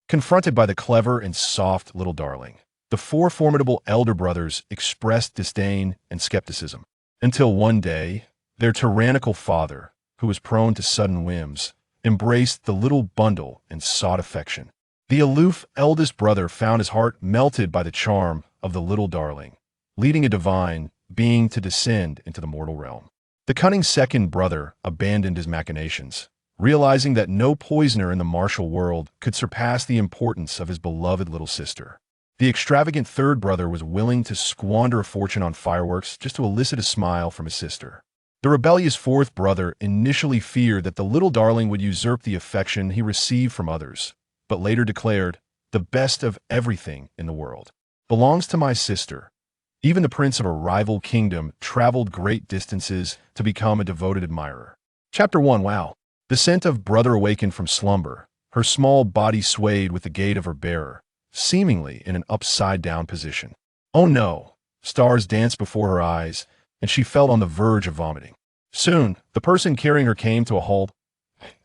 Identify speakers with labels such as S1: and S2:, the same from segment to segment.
S1: Confronted by the clever and soft little darling, the four formidable elder brothers expressed disdain and skepticism. Until one day, their tyrannical father, who was prone to sudden whims, embraced the little bundle and sought affection. The aloof eldest brother found his heart melted by the charm of the little darling, leading a divine being to descend into the mortal realm. The cunning second brother abandoned his machinations, realizing that no poisoner in the martial world could surpass the importance of his beloved little sister. The extravagant third brother was willing to squander a fortune on fireworks just to elicit a smile from his sister. The rebellious fourth brother initially feared that the little darling would usurp the affection he received from others, but later declared, "The best of everything in the world belongs to my sister." Even the prince of a rival kingdom traveled great distances to become a devoted admirer. Chapter 1. Wow. The scent of brother awakened from slumber. Her small body swayed with the gait of her bearer, seemingly in an upside-down position. Oh no! Stars danced before her eyes, and she felt on the verge of vomiting. Soon, the person carrying her came to a halt.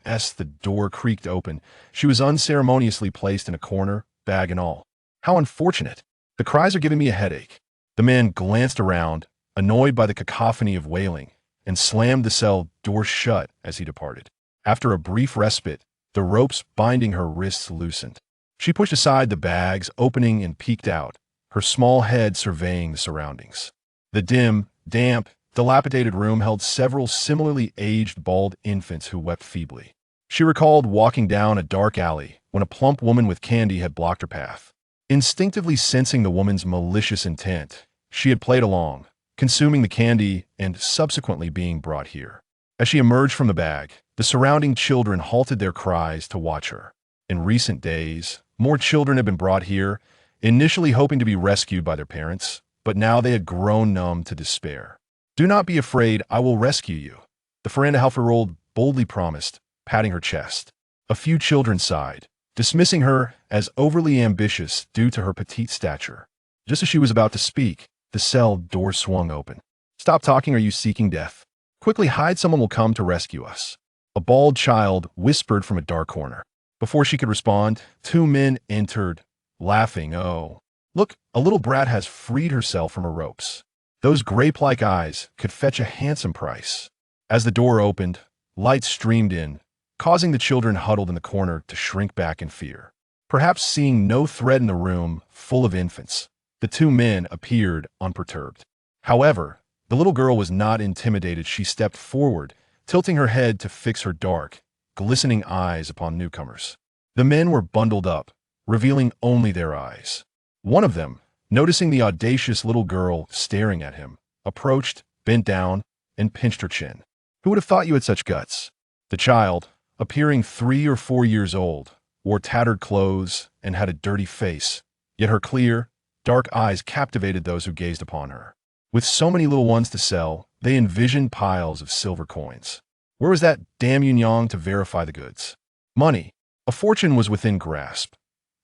S1: As the door creaked open, she was unceremoniously placed in a corner, bag and all. How unfortunate! The cries are giving me a headache. The man glanced around, annoyed by the cacophony of wailing, and slammed the cell door shut as he departed. After a brief respite, the ropes binding her wrists loosened. She pushed aside the bags, opening and peeked out, her small head surveying the surroundings. The dim, damp, dilapidated room held several similarly aged bald infants who wept feebly. She recalled walking down a dark alley when a plump woman with candy had blocked her path. Instinctively sensing the woman's malicious intent, she had played along, consuming the candy and subsequently being brought here. As she emerged from the bag, the surrounding children halted their cries to watch her. In recent days, more children had been brought here, initially hoping to be rescued by their parents, but now they had grown numb to despair. "Do not be afraid, I will rescue you," the Faranda Halferold boldly promised, patting her chest. A few children sighed, dismissing her as overly ambitious due to her petite stature. Just as she was about to speak, the cell door swung open. "Stop talking, are you seeking death? Quickly hide, someone will come to rescue us," a bald child whispered from a dark corner. Before she could respond, two men entered, laughing. "Oh, look, a little brat has freed herself from her ropes. Those grape-like eyes could fetch a handsome price." As the door opened, light streamed in, causing the children huddled in the corner to shrink back in fear. Perhaps seeing no threat in the room full of infants, the two men appeared unperturbed. However, the little girl was not intimidated. She stepped forward, tilting her head to fix her dark, glistening eyes upon newcomers. The men were bundled up, revealing only their eyes. One of them, noticing the audacious little girl staring at him, approached, bent down, and pinched her chin. "Who would have thought you had such guts?" The child, appearing 3 or 4 years old, wore tattered clothes and had a dirty face, yet her clear, dark eyes captivated those who gazed upon her. With so many little ones to sell, they envisioned piles of silver coins. Where was that damn Yunyang to verify the goods? Money. A fortune was within grasp.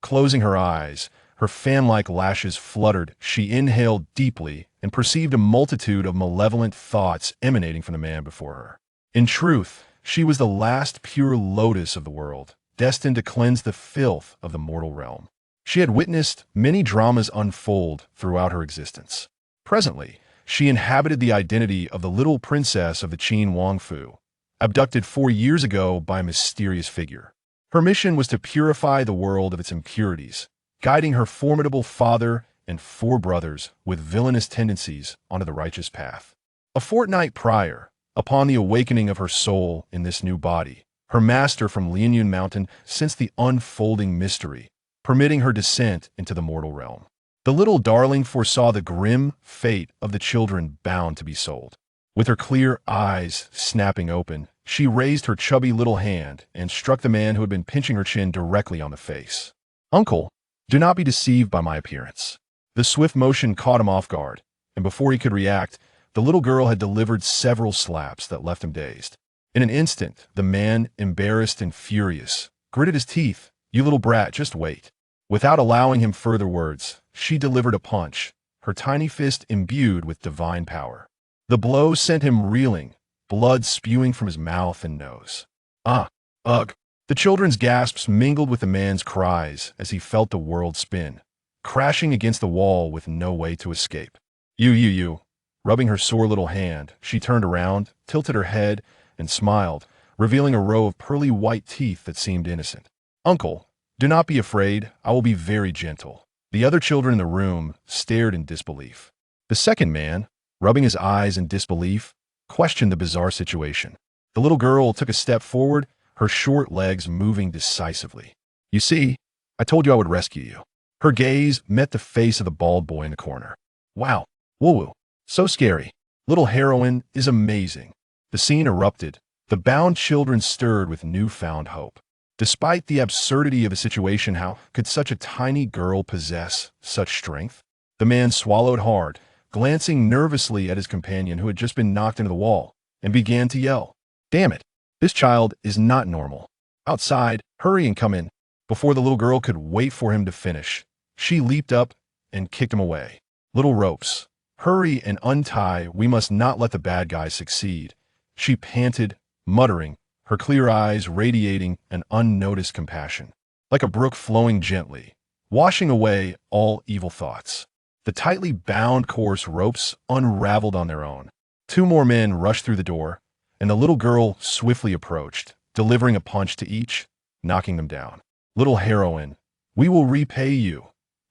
S1: Closing her eyes, her fan-like lashes fluttered, she inhaled deeply and perceived a multitude of malevolent thoughts emanating from the man before her. In truth, she was the last pure lotus of the world, destined to cleanse the filth of the mortal realm. She had witnessed many dramas unfold throughout her existence. Presently, she inhabited the identity of the little princess of the Qin Wangfu, abducted 4 years ago by a mysterious figure. Her mission was to purify the world of its impurities, guiding her formidable father and 4 brothers with villainous tendencies onto the righteous path. A fortnight prior, upon the awakening of her soul in this new body, her master from Lianyun Mountain sensed the unfolding mystery, permitting her descent into the mortal realm. The little darling foresaw the grim fate of the children bound to be sold. With her clear eyes snapping open, she raised her chubby little hand and struck the man who had been pinching her chin directly on the face. "Uncle, do not be deceived by my appearance." The swift motion caught him off guard, and before he could react, the little girl had delivered several slaps that left him dazed. In an instant, the man, embarrassed and furious, gritted his teeth. "You little brat, just wait." Without allowing him further words, she delivered a punch, her tiny fist imbued with divine power. The blow sent him reeling, blood spewing from his mouth and nose. "Ah, ugh!" The children's gasps mingled with the man's cries as he felt the world spin, crashing against the wall with no way to escape. You. Rubbing her sore little hand, she turned around, tilted her head, and smiled, revealing a row of pearly white teeth that seemed innocent. Uncle, do not be afraid. I will be very gentle. The other children in the room stared in disbelief. The second man, rubbing his eyes in disbelief, questioned the bizarre situation. The little girl took a step forward, her short legs moving decisively. You see, I told you I would rescue you. Her gaze met the face of the bald boy in the corner. Wow, woo-woo, so scary. Little heroine is amazing. The scene erupted. The bound children stirred with newfound hope. Despite the absurdity of the situation, how could such a tiny girl possess such strength? The man swallowed hard, glancing nervously at his companion who had just been knocked into the wall, and began to yell. Damn it, this child is not normal. Outside, hurry and come in. Before the little girl could wait for him to finish, she leaped up and kicked him away. Little ropes, hurry and untie, we must not let the bad guys succeed. She panted, muttering, her clear eyes radiating an unnoticed compassion, like a brook flowing gently, washing away all evil thoughts. The tightly bound coarse ropes unraveled on their own. Two more men rushed through the door, and the little girl swiftly approached, delivering a punch to each, knocking them down. Little heroine, we will repay you.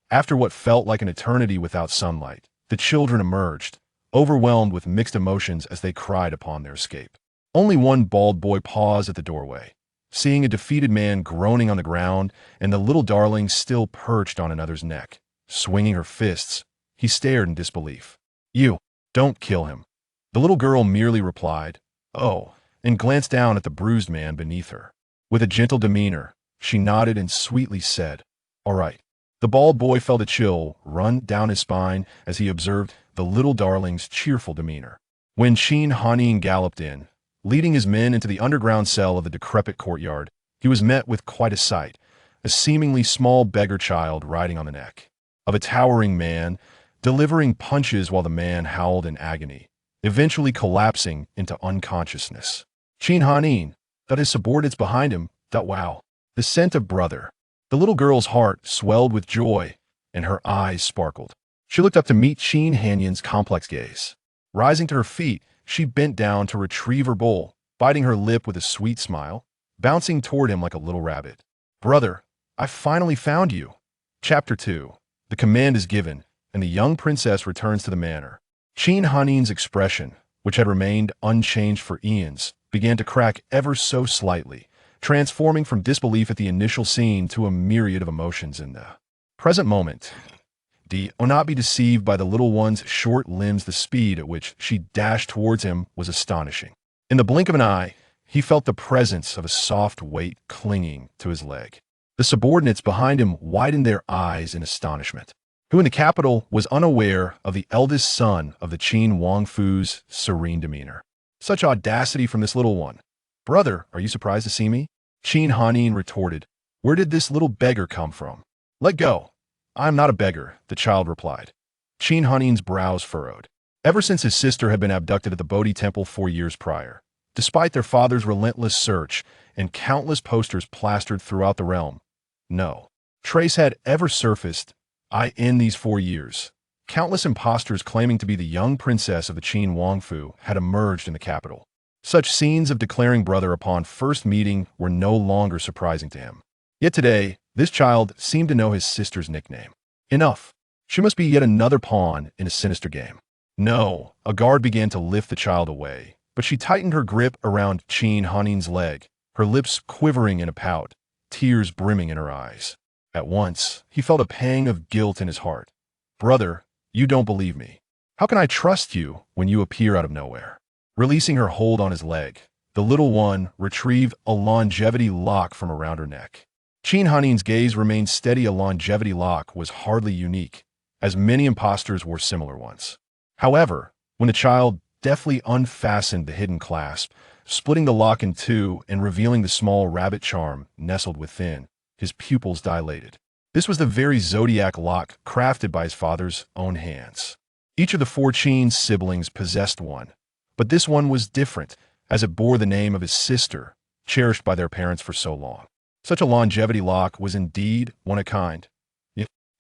S1: After what felt like an eternity without sunlight, the children emerged, overwhelmed with mixed emotions as they cried upon their escape. Only one bald boy paused at the doorway, seeing a defeated man groaning on the ground and the little darling still perched on another's neck. Swinging her fists, he stared in disbelief. You, don't kill him. The little girl merely replied, oh, and glanced down at the bruised man beneath her. With a gentle demeanor, she nodded and sweetly said, all right. The bald boy felt a chill run down his spine as he observed the little darling's cheerful demeanor. When Qin Hanin galloped in, leading his men into the underground cell of the decrepit courtyard, he was met with quite a sight, a seemingly small beggar child riding on the neck of a towering man, delivering punches while the man howled in agony, eventually collapsing into unconsciousness. Qin Hanin, that his subordinates behind him, thought, wow, the scent of brother. The little girl's heart swelled with joy, and her eyes sparkled. She looked up to meet Qin Hanin's complex gaze. Rising to her feet, she bent down to retrieve her bowl, biting her lip with a sweet smile, bouncing toward him like a little rabbit. Brother, I finally found you. Chapter 2. The command is given, and the young princess returns to the manor. Qin Hanin's expression, which had remained unchanged for eons, began to crack ever so slightly, transforming from disbelief at the initial scene to a myriad of emotions in the present moment. Do not be deceived by the little one's short limbs. The speed at which she dashed towards him was astonishing. In the blink of an eye, he felt the presence of a soft weight clinging to his leg. The subordinates behind him widened their eyes in astonishment. Who in the capital was unaware of the eldest son of the Qin Wangfu's serene demeanor? Such audacity from this little one. Brother, are you surprised to see me? Qin Hanin retorted. Where did this little beggar come from? Let go. I am not a beggar, the child replied. Qin Hanin's brows furrowed. Ever since his sister had been abducted at the Bodhi temple 4 years prior, despite their father's relentless search and countless posters plastered throughout the realm, no trace had ever surfaced. In these 4 years, countless impostors claiming to be the young princess of the Qin Wangfu had emerged in the capital. Such scenes of declaring brother upon first meeting were no longer surprising to him. Yet today, this child seemed to know his sister's nickname. Enough. She must be yet another pawn in a sinister game. No, a guard began to lift the child away, but she tightened her grip around Qin Hanin's leg, her lips quivering in a pout, tears brimming in her eyes. At once, he felt a pang of guilt in his heart. Brother, you don't believe me. How can I trust you when you appear out of nowhere? Releasing her hold on his leg, the little one retrieved a longevity lock from around her neck. Qin Hanin's gaze remained steady. A longevity lock was hardly unique, as many impostors wore similar ones. However, when the child deftly unfastened the hidden clasp, splitting the lock in two and revealing the small rabbit charm nestled within, his pupils dilated. This was the very zodiac lock crafted by his father's own hands. Each of the 4 Qin siblings possessed one, but this one was different, as it bore the name of his sister, cherished by their parents for so long. Such a longevity lock was indeed one of a kind.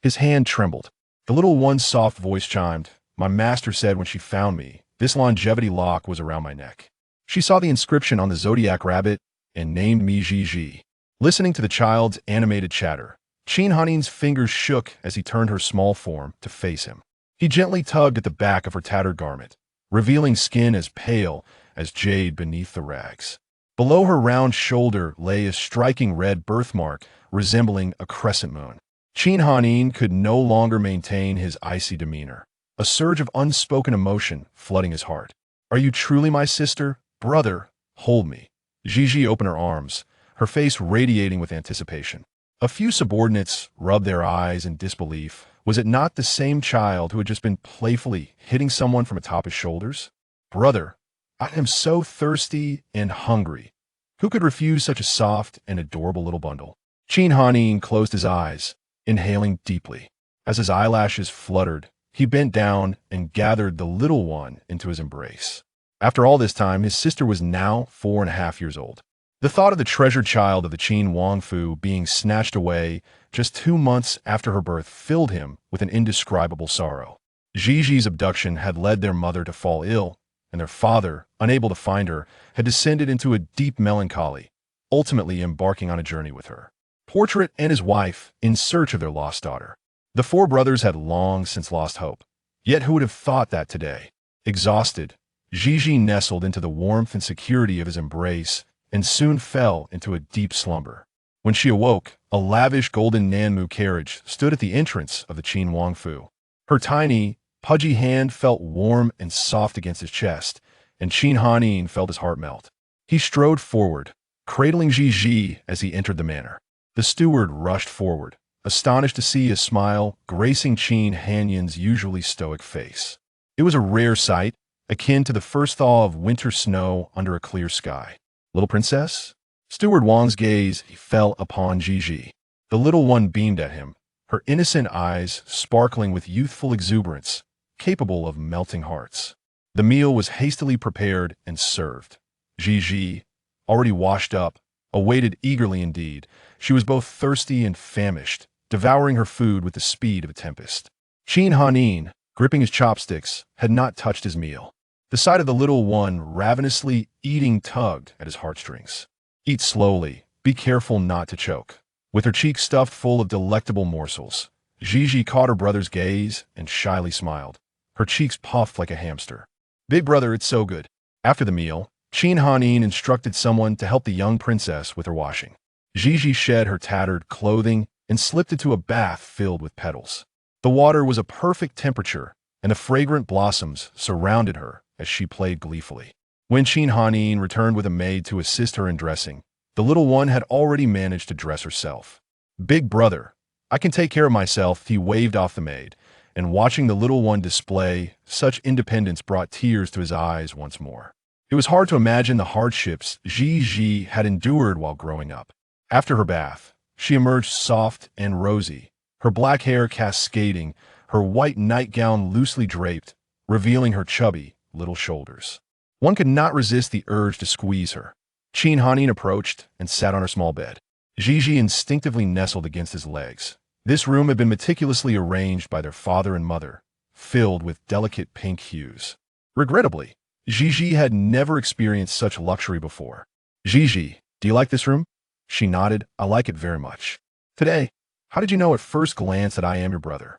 S1: His hand trembled. The little one's soft voice chimed. My master said when she found me, this longevity lock was around my neck. She saw the inscription on the zodiac rabbit and named me Gigi. Listening to the child's animated chatter, Qin Hanin's fingers shook as he turned her small form to face him. He gently tugged at the back of her tattered garment, revealing skin as pale as jade beneath the rags. Below her round shoulder lay a striking red birthmark resembling a crescent moon. Qin Hanin could no longer maintain his icy demeanor, a surge of unspoken emotion flooding his heart. Are you truly my sister? Brother, hold me. Gigi opened her arms, her face radiating with anticipation. A few subordinates rubbed their eyes in disbelief. Was it not the same child who had just been playfully hitting someone from atop his shoulders? Brother, I am so thirsty and hungry. Who could refuse such a soft and adorable little bundle? Qin Hanin closed his eyes, inhaling deeply. As his eyelashes fluttered, he bent down and gathered the little one into his embrace. After all this time, his sister was now 4.5 years old. The thought of the treasured child of the Qin Wangfu being snatched away just 2 months after her birth filled him with an indescribable sorrow. Gigi's abduction had led their mother to fall ill, and their father, unable to find her, had descended into a deep melancholy, ultimately embarking on a journey with her. Portrait and his wife in search of their lost daughter. The four brothers had long since lost hope. Yet who would have thought that today? Exhausted, Gigi nestled into the warmth and security of his embrace and soon fell into a deep slumber. When she awoke, a lavish golden Nanmu carriage stood at the entrance of the Qin Wangfu. Her tiny, pudgy hand felt warm and soft against his chest, and Qin Hanin felt his heart melt. He strode forward, cradling Gigi as he entered the manor. The steward rushed forward, astonished to see a smile gracing Qin Hanin's usually stoic face. It was a rare sight, akin to the first thaw of winter snow under a clear sky. Little princess? Steward Wang's gaze fell upon Gigi. The little one beamed at him, her innocent eyes sparkling with youthful exuberance, capable of melting hearts. The meal was hastily prepared and served. Gigi, already washed up, awaited eagerly indeed. She was both thirsty and famished, devouring her food with the speed of a tempest. Qin Hanin, gripping his chopsticks, had not touched his meal. The sight of the little one ravenously eating tugged at his heartstrings. Eat slowly, be careful not to choke. With her cheeks stuffed full of delectable morsels, Gigi caught her brother's gaze and shyly smiled. Her cheeks puffed like a hamster. Big brother, it's so good. After the meal, Qin Hanin instructed someone to help the young princess with her washing. Gigi shed her tattered clothing and slipped into a bath filled with petals. The water was a perfect temperature, and the fragrant blossoms surrounded her as she played gleefully. When Qin Hanin returned with a maid to assist her in dressing, the little one had already managed to dress herself. Big brother, I can take care of myself, he waved off the maid, and watching the little one display such independence brought tears to his eyes once more. It was hard to imagine the hardships Gigi had endured while growing up. After her bath, she emerged soft and rosy, her black hair cascading, her white nightgown loosely draped, revealing her chubby little shoulders. One could not resist the urge to squeeze her. Qin Hanin approached and sat on her small bed. Gigi instinctively nestled against his legs. This room had been meticulously arranged by their father and mother, filled with delicate pink hues. Regrettably, Gigi had never experienced such luxury before. Gigi, do you like this room? She nodded. I like it very much. Today, how did you know at first glance that I am your brother?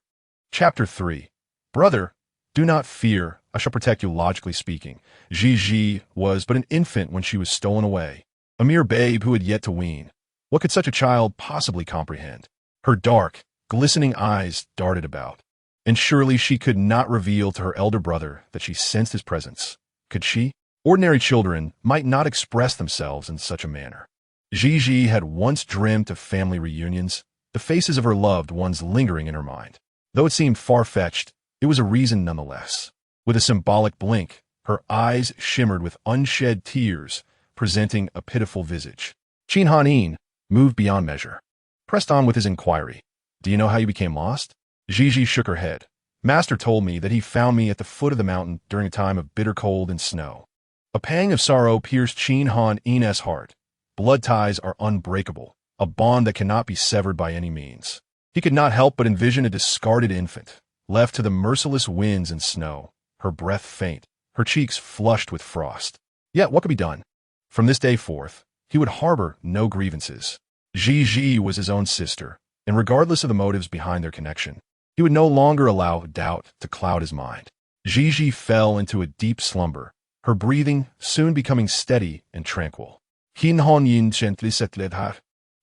S1: Chapter 3. Brother, do not fear. I shall protect you, logically speaking. Gigi was but an infant when she was stolen away, a mere babe who had yet to wean. What could such a child possibly comprehend? Her dark, glistening eyes darted about, and surely she could not reveal to her elder brother that she sensed his presence. Could she? Ordinary children might not express themselves in such a manner. Gigi had once dreamt of family reunions, the faces of her loved ones lingering in her mind. Though it seemed far-fetched, it was a reason nonetheless. With a symbolic blink, her eyes shimmered with unshed tears, presenting a pitiful visage. Qin Hanin, moved beyond measure, pressed on with his inquiry. Do you know how you became lost? Gigi shook her head. Master told me that he found me at the foot of the mountain during a time of bitter cold and snow. A pang of sorrow pierced Qin Hanin's heart. Blood ties are unbreakable, a bond that cannot be severed by any means. He could not help but envision a discarded infant, left to the merciless winds and snow, her breath faint, her cheeks flushed with frost. Yet what could be done? From this day forth, he would harbor no grievances. Gigi was his own sister, and regardless of the motives behind their connection, he would no longer allow doubt to cloud his mind. Gigi fell into a deep slumber, her breathing soon becoming steady and tranquil. Hinhon Yin gently settled her,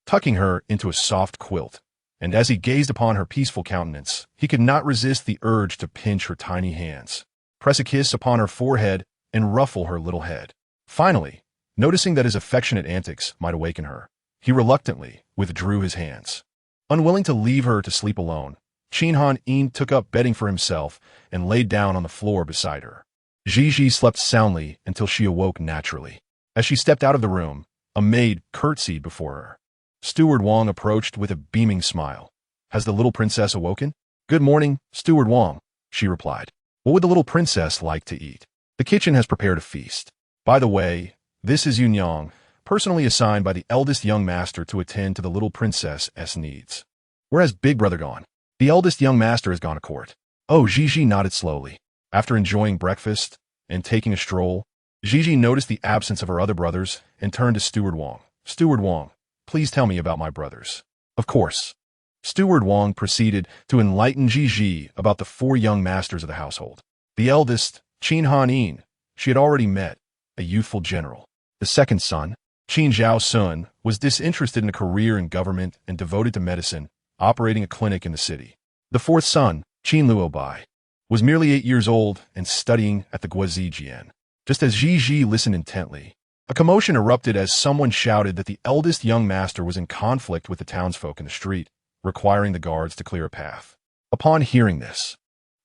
S1: tucking her into a soft quilt, and as he gazed upon her peaceful countenance, he could not resist the urge to pinch her tiny hands, press a kiss upon her forehead, and ruffle her little head. Finally, noticing that his affectionate antics might awaken her, he reluctantly withdrew his hands. Unwilling to leave her to sleep alone, Chinhan Yin took up bedding for himself and laid down on the floor beside her. Gigi slept soundly until she awoke naturally. As she stepped out of the room, a maid curtsied before her. Steward Wang approached with a beaming smile. "Has the little princess awoken?" "Good morning, Steward Wang," she replied. "What would the little princess like to eat?" "The kitchen has prepared a feast. By the way, this is Yunyang, personally assigned by the eldest young master to attend to the little princess's needs." "Where has Big Brother gone?" "The eldest young master has gone to court." Oh, Gigi nodded slowly. After enjoying breakfast and taking a stroll, Gigi noticed the absence of her other brothers and turned to Steward Wang. "Steward Wang, please tell me about my brothers." "Of course." Steward Wang proceeded to enlighten Gigi about the 4 young masters of the household. The eldest, Qin Han Yin, she had already met, a youthful general. The second son, Qin Zhao Sun, was disinterested in a career in government and devoted to medicine, operating a clinic in the city. The fourth son, Qin Luobai, was merely 8 years old and studying at the Guozijian. Just as Gigi listened intently, a commotion erupted as someone shouted that the eldest young master was in conflict with the townsfolk in the street, requiring the guards to clear a path. Upon hearing this,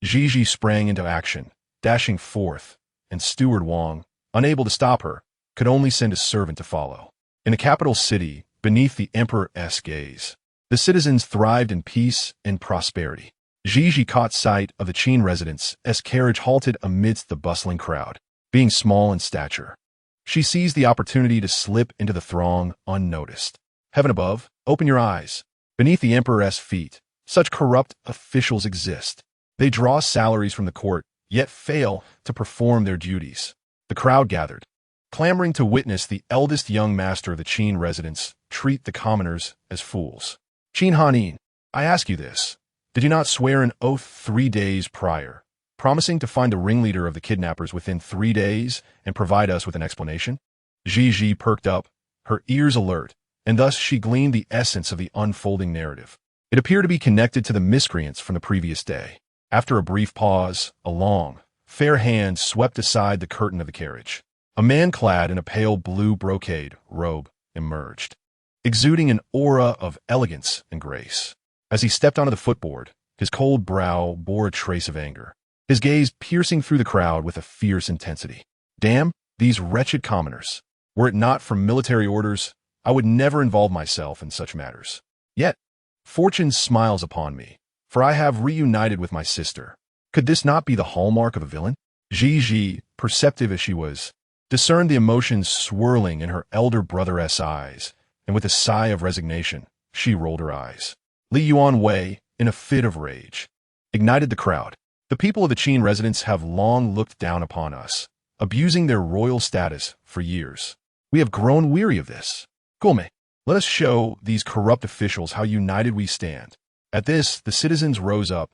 S1: Gigi sprang into action, dashing forth, and Steward Wang, unable to stop her, could only send a servant to follow. In the capital city, beneath the emperor's gaze, the citizens thrived in peace and prosperity. Gigi caught sight of the Qin residence as carriage halted amidst the bustling crowd. Being small in stature, she seized the opportunity to slip into the throng unnoticed. Heaven above, open your eyes. Beneath the emperor's feet, such corrupt officials exist. They draw salaries from the court, yet fail to perform their duties. The crowd gathered, clamoring to witness the eldest young master of the Qin residence treat the commoners as fools. Qin Hanin, I ask you this. Did you not swear an oath 3 days prior, promising to find the ringleader of the kidnappers within 3 days and provide us with an explanation? Gigi perked up, her ears alert, and thus she gleaned the essence of the unfolding narrative. It appeared to be connected to the miscreants from the previous day. After a brief pause, a long, fair hand swept aside the curtain of the carriage. A man clad in a pale blue brocade robe emerged, exuding an aura of elegance and grace. As he stepped onto the footboard, his cold brow bore a trace of anger, his gaze piercing through the crowd with a fierce intensity. Damn, these wretched commoners. Were it not for military orders, I would never involve myself in such matters. Yet, fortune smiles upon me, for I have reunited with my sister. Could this not be the hallmark of a villain? Gigi, perceptive as she was, discerned the emotions swirling in her elder brother's eyes, and with a sigh of resignation, she rolled her eyes. Li Yuan Wei, in a fit of rage, ignited the crowd. The people of the Qin residence have long looked down upon us, abusing their royal status for years. We have grown weary of this. Gome, let us show these corrupt officials how united we stand. At this, the citizens rose up,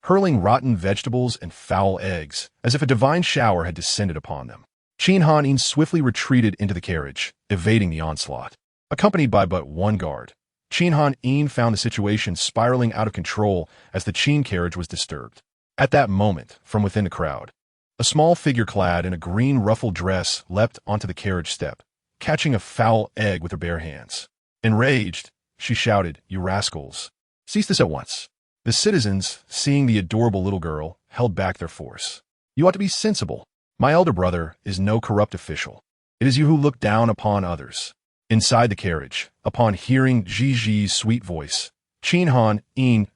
S1: hurling rotten vegetables and foul eggs, as if a divine shower had descended upon them. Qin Hanin swiftly retreated into the carriage, evading the onslaught. Accompanied by but one guard, Qin Han found the situation spiraling out of control as the Qin carriage was disturbed. At that moment, from within the crowd, a small figure clad in a green ruffled dress leapt onto the carriage step, catching a foul egg with her bare hands. Enraged, she shouted, "You rascals! Cease this at once." The citizens, seeing the adorable little girl, held back their force. "You ought to be sensible. My elder brother is no corrupt official. It is you who look down upon others." Inside the carriage, upon hearing Gigi's sweet voice, Qin Han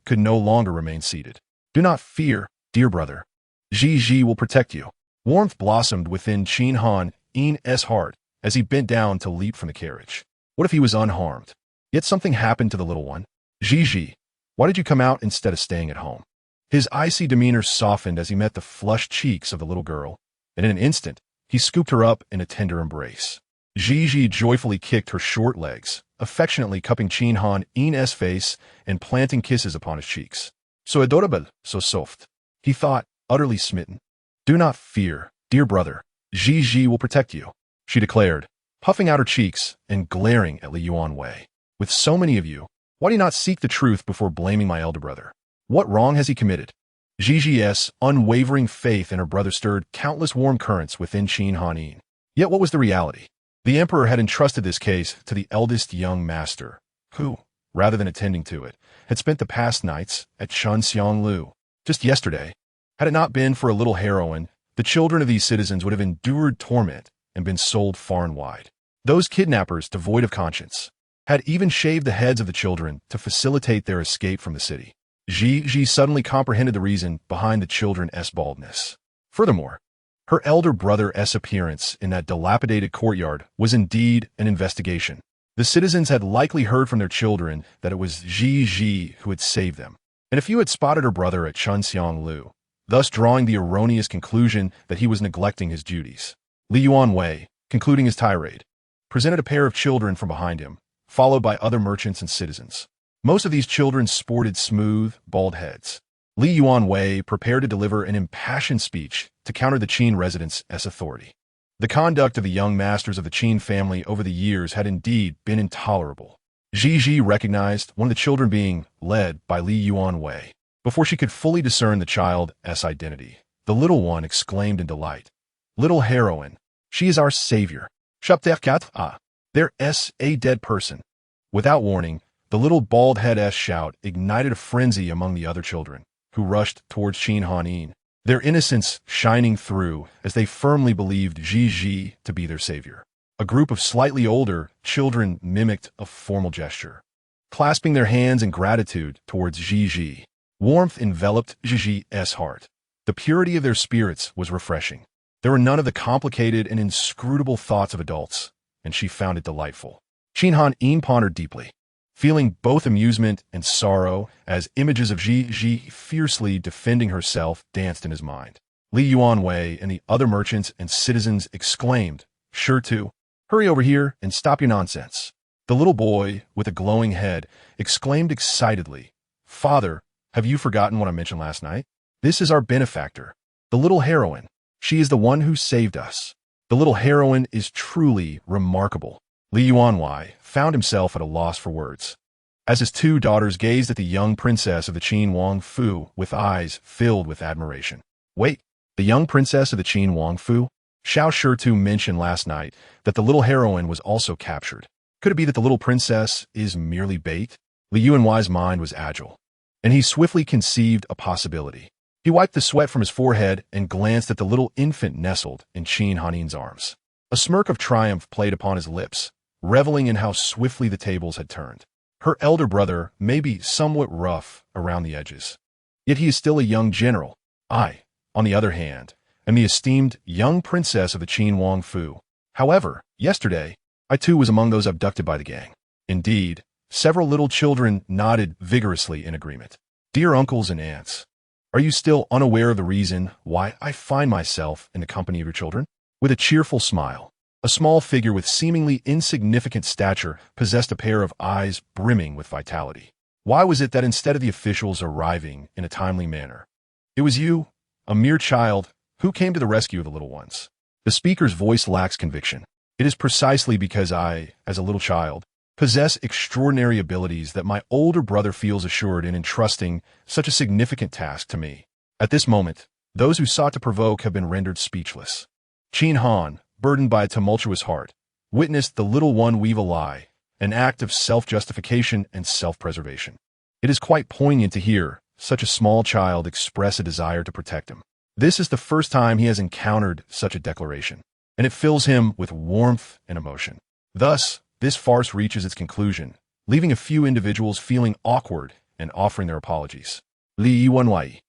S1: could no longer remain seated. "Do not fear, dear brother. Gigi will protect you." Warmth blossomed within Qin Han's heart as he bent down to leap from the carriage. What if he was unharmed? Yet something happened to the little one. Gigi, why did you come out instead of staying at home? His icy demeanor softened as he met the flushed cheeks of the little girl, and in an instant, he scooped her up in a tender embrace. Gigi joyfully kicked her short legs, affectionately cupping Chin Han In's face and planting kisses upon his cheeks. So adorable, so soft, he thought, utterly smitten. Do not fear, dear brother. Gigi will protect you, she declared, puffing out her cheeks and glaring at Li Yuanwei. With so many of you, why do you not seek the truth before blaming my elder brother? What wrong has he committed? Gigi's unwavering faith in her brother stirred countless warm currents within Chin Han. Yet what was the reality? The emperor had entrusted this case to the eldest young master, who, rather than attending to it, had spent the past nights at Chunxianglu. Just yesterday, had it not been for a little heroine, the children of these citizens would have endured torment and been sold far and wide. Those kidnappers, devoid of conscience, had even shaved the heads of the children to facilitate their escape from the city. Gigi suddenly comprehended the reason behind the children's baldness. Furthermore, her elder brother's appearance in that dilapidated courtyard was indeed an investigation. The citizens had likely heard from their children that it was Gigi who had saved them, and a few had spotted her brother at Chunxianglu, thus drawing the erroneous conclusion that he was neglecting his duties. Li Yuanwei, concluding his tirade, presented a pair of children from behind him, followed by other merchants and citizens. Most of these children sported smooth, bald heads. Li Yuanwei prepared to deliver an impassioned speech to counter the Qin residents' authority. The conduct of the young masters of the Qin family over the years had indeed been intolerable. Gigi recognized one of the children being led by Li Yuanwei. Before she could fully discern the child's identity, the little one exclaimed in delight, "Little heroine, she is our savior. There's a dead person." Without warning, the little bald head's shout ignited a frenzy among the other children, who rushed towards Chin Han, their innocence shining through as they firmly believed Gigi to be their savior. A group of slightly older children mimicked a formal gesture, clasping their hands in gratitude towards Gigi. Warmth enveloped Gigi's heart. The purity of their spirits was refreshing. There were none of the complicated and inscrutable thoughts of adults, and she found it delightful. Chin Han pondered deeply, feeling both amusement and sorrow as images of Gigi fiercely defending herself danced in his mind. Li Yuanwei and the other merchants and citizens exclaimed, "Sure to. Hurry over here and stop your nonsense." The little boy, with a glowing head, exclaimed excitedly, "Father, have you forgotten what I mentioned last night? This is our benefactor, the little heroine. She is the one who saved us. The little heroine is truly remarkable." Li Yuanwei found himself at a loss for words, as his two daughters gazed at the young princess of the Qin Wang Fu with eyes filled with admiration. Wait, the young princess of the Qin Wang Fu? Xiao Shurtu mentioned last night that the little heroine was also captured. Could it be that the little princess is merely bait? Li Yuanwei's mind was agile, and he swiftly conceived a possibility. He wiped the sweat from his forehead and glanced at the little infant nestled in Chin Han's arms. A smirk of triumph played upon his lips, reveling in how swiftly the tables had turned. Her elder brother may be somewhat rough around the edges, yet he is still a young general. I, on the other hand, am the esteemed young princess of the Qin Wang Fu. However, yesterday, I too was among those abducted by the gang. Indeed, several little children nodded vigorously in agreement. Dear uncles and aunts, are you still unaware of the reason why I find myself in the company of your children? With a cheerful smile, a small figure with seemingly insignificant stature possessed a pair of eyes brimming with vitality. Why was it that instead of the officials arriving in a timely manner, it was you, a mere child, who came to the rescue of the little ones? The speaker's voice lacks conviction. It is precisely because I, as a little child, possess extraordinary abilities that my older brother feels assured in entrusting such a significant task to me. At this moment, those who sought to provoke have been rendered speechless. Chin Han, burdened by a tumultuous heart, witnessed the little one weave a lie, an act of self-justification and self-preservation. It is quite poignant to hear such a small child express a desire to protect him. This is the first time he has encountered such a declaration, and it fills him with warmth and emotion. Thus, this farce reaches its conclusion, leaving a few individuals feeling awkward and offering their apologies. Li Yuanwei,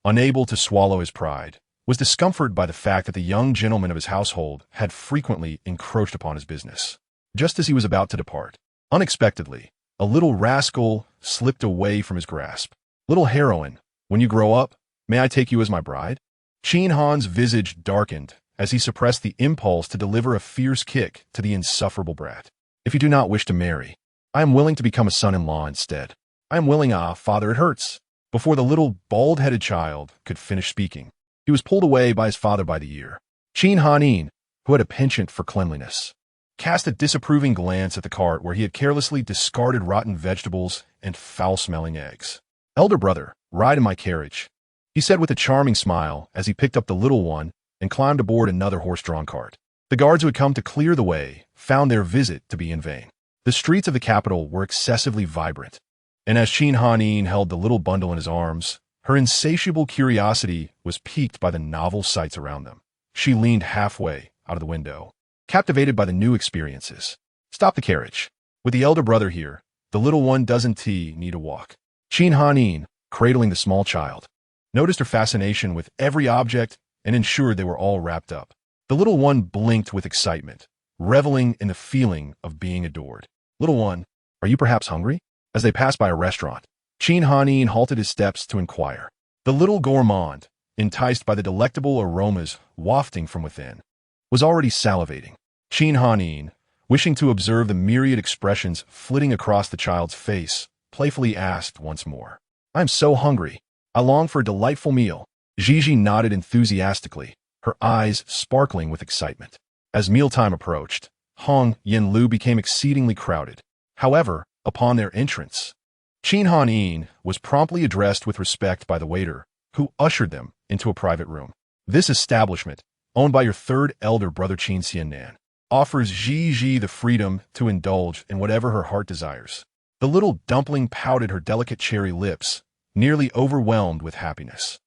S1: unable to swallow his pride, was discomforted by the fact that the young gentlemen of his household had frequently encroached upon his business. Just as he was about to depart, unexpectedly, a little rascal slipped away from his grasp. Little heroine, when you grow up, may I take you as my bride? Chin Han's visage darkened as he suppressed the impulse to deliver a fierce kick to the insufferable brat. If you do not wish to marry, I am willing to become a son-in-law instead. I am willing, father, it hurts. Before the little bald-headed child could finish speaking, he was pulled away by his father by the ear. Chin Han, who had a penchant for cleanliness, cast a disapproving glance at the cart where he had carelessly discarded rotten vegetables and foul-smelling eggs. Elder brother, ride in my carriage, he said with a charming smile as he picked up the little one and climbed aboard another horse-drawn cart. The guards who had come to clear the way found their visit to be in vain. The streets of the capital were excessively vibrant, and as Chin Han held the little bundle in his arms, her insatiable curiosity was piqued by the novel sights around them. She leaned halfway out of the window, captivated by the new experiences. Stop the carriage. With the elder brother here, the little one doesn't need a walk. Chin Han, cradling the small child, noticed her fascination with every object and ensured they were all wrapped up. The little one blinked with excitement, reveling in the feeling of being adored. Little one, are you perhaps hungry? As they passed by a restaurant, Chin Han halted his steps to inquire. The little gourmand, enticed by the delectable aromas wafting from within, was already salivating. Chin Han, wishing to observe the myriad expressions flitting across the child's face, playfully asked once more, I'm so hungry. I long for a delightful meal. Gigi nodded enthusiastically, her eyes sparkling with excitement. As mealtime approached, Hong Yin-Lu became exceedingly crowded. However, upon their entrance, Chin Han was promptly addressed with respect by the waiter, who ushered them into a private room. This establishment, owned by your third elder brother Chin Xiannan, offers Gigi the freedom to indulge in whatever her heart desires. The little dumpling pouted her delicate cherry lips, nearly overwhelmed with happiness.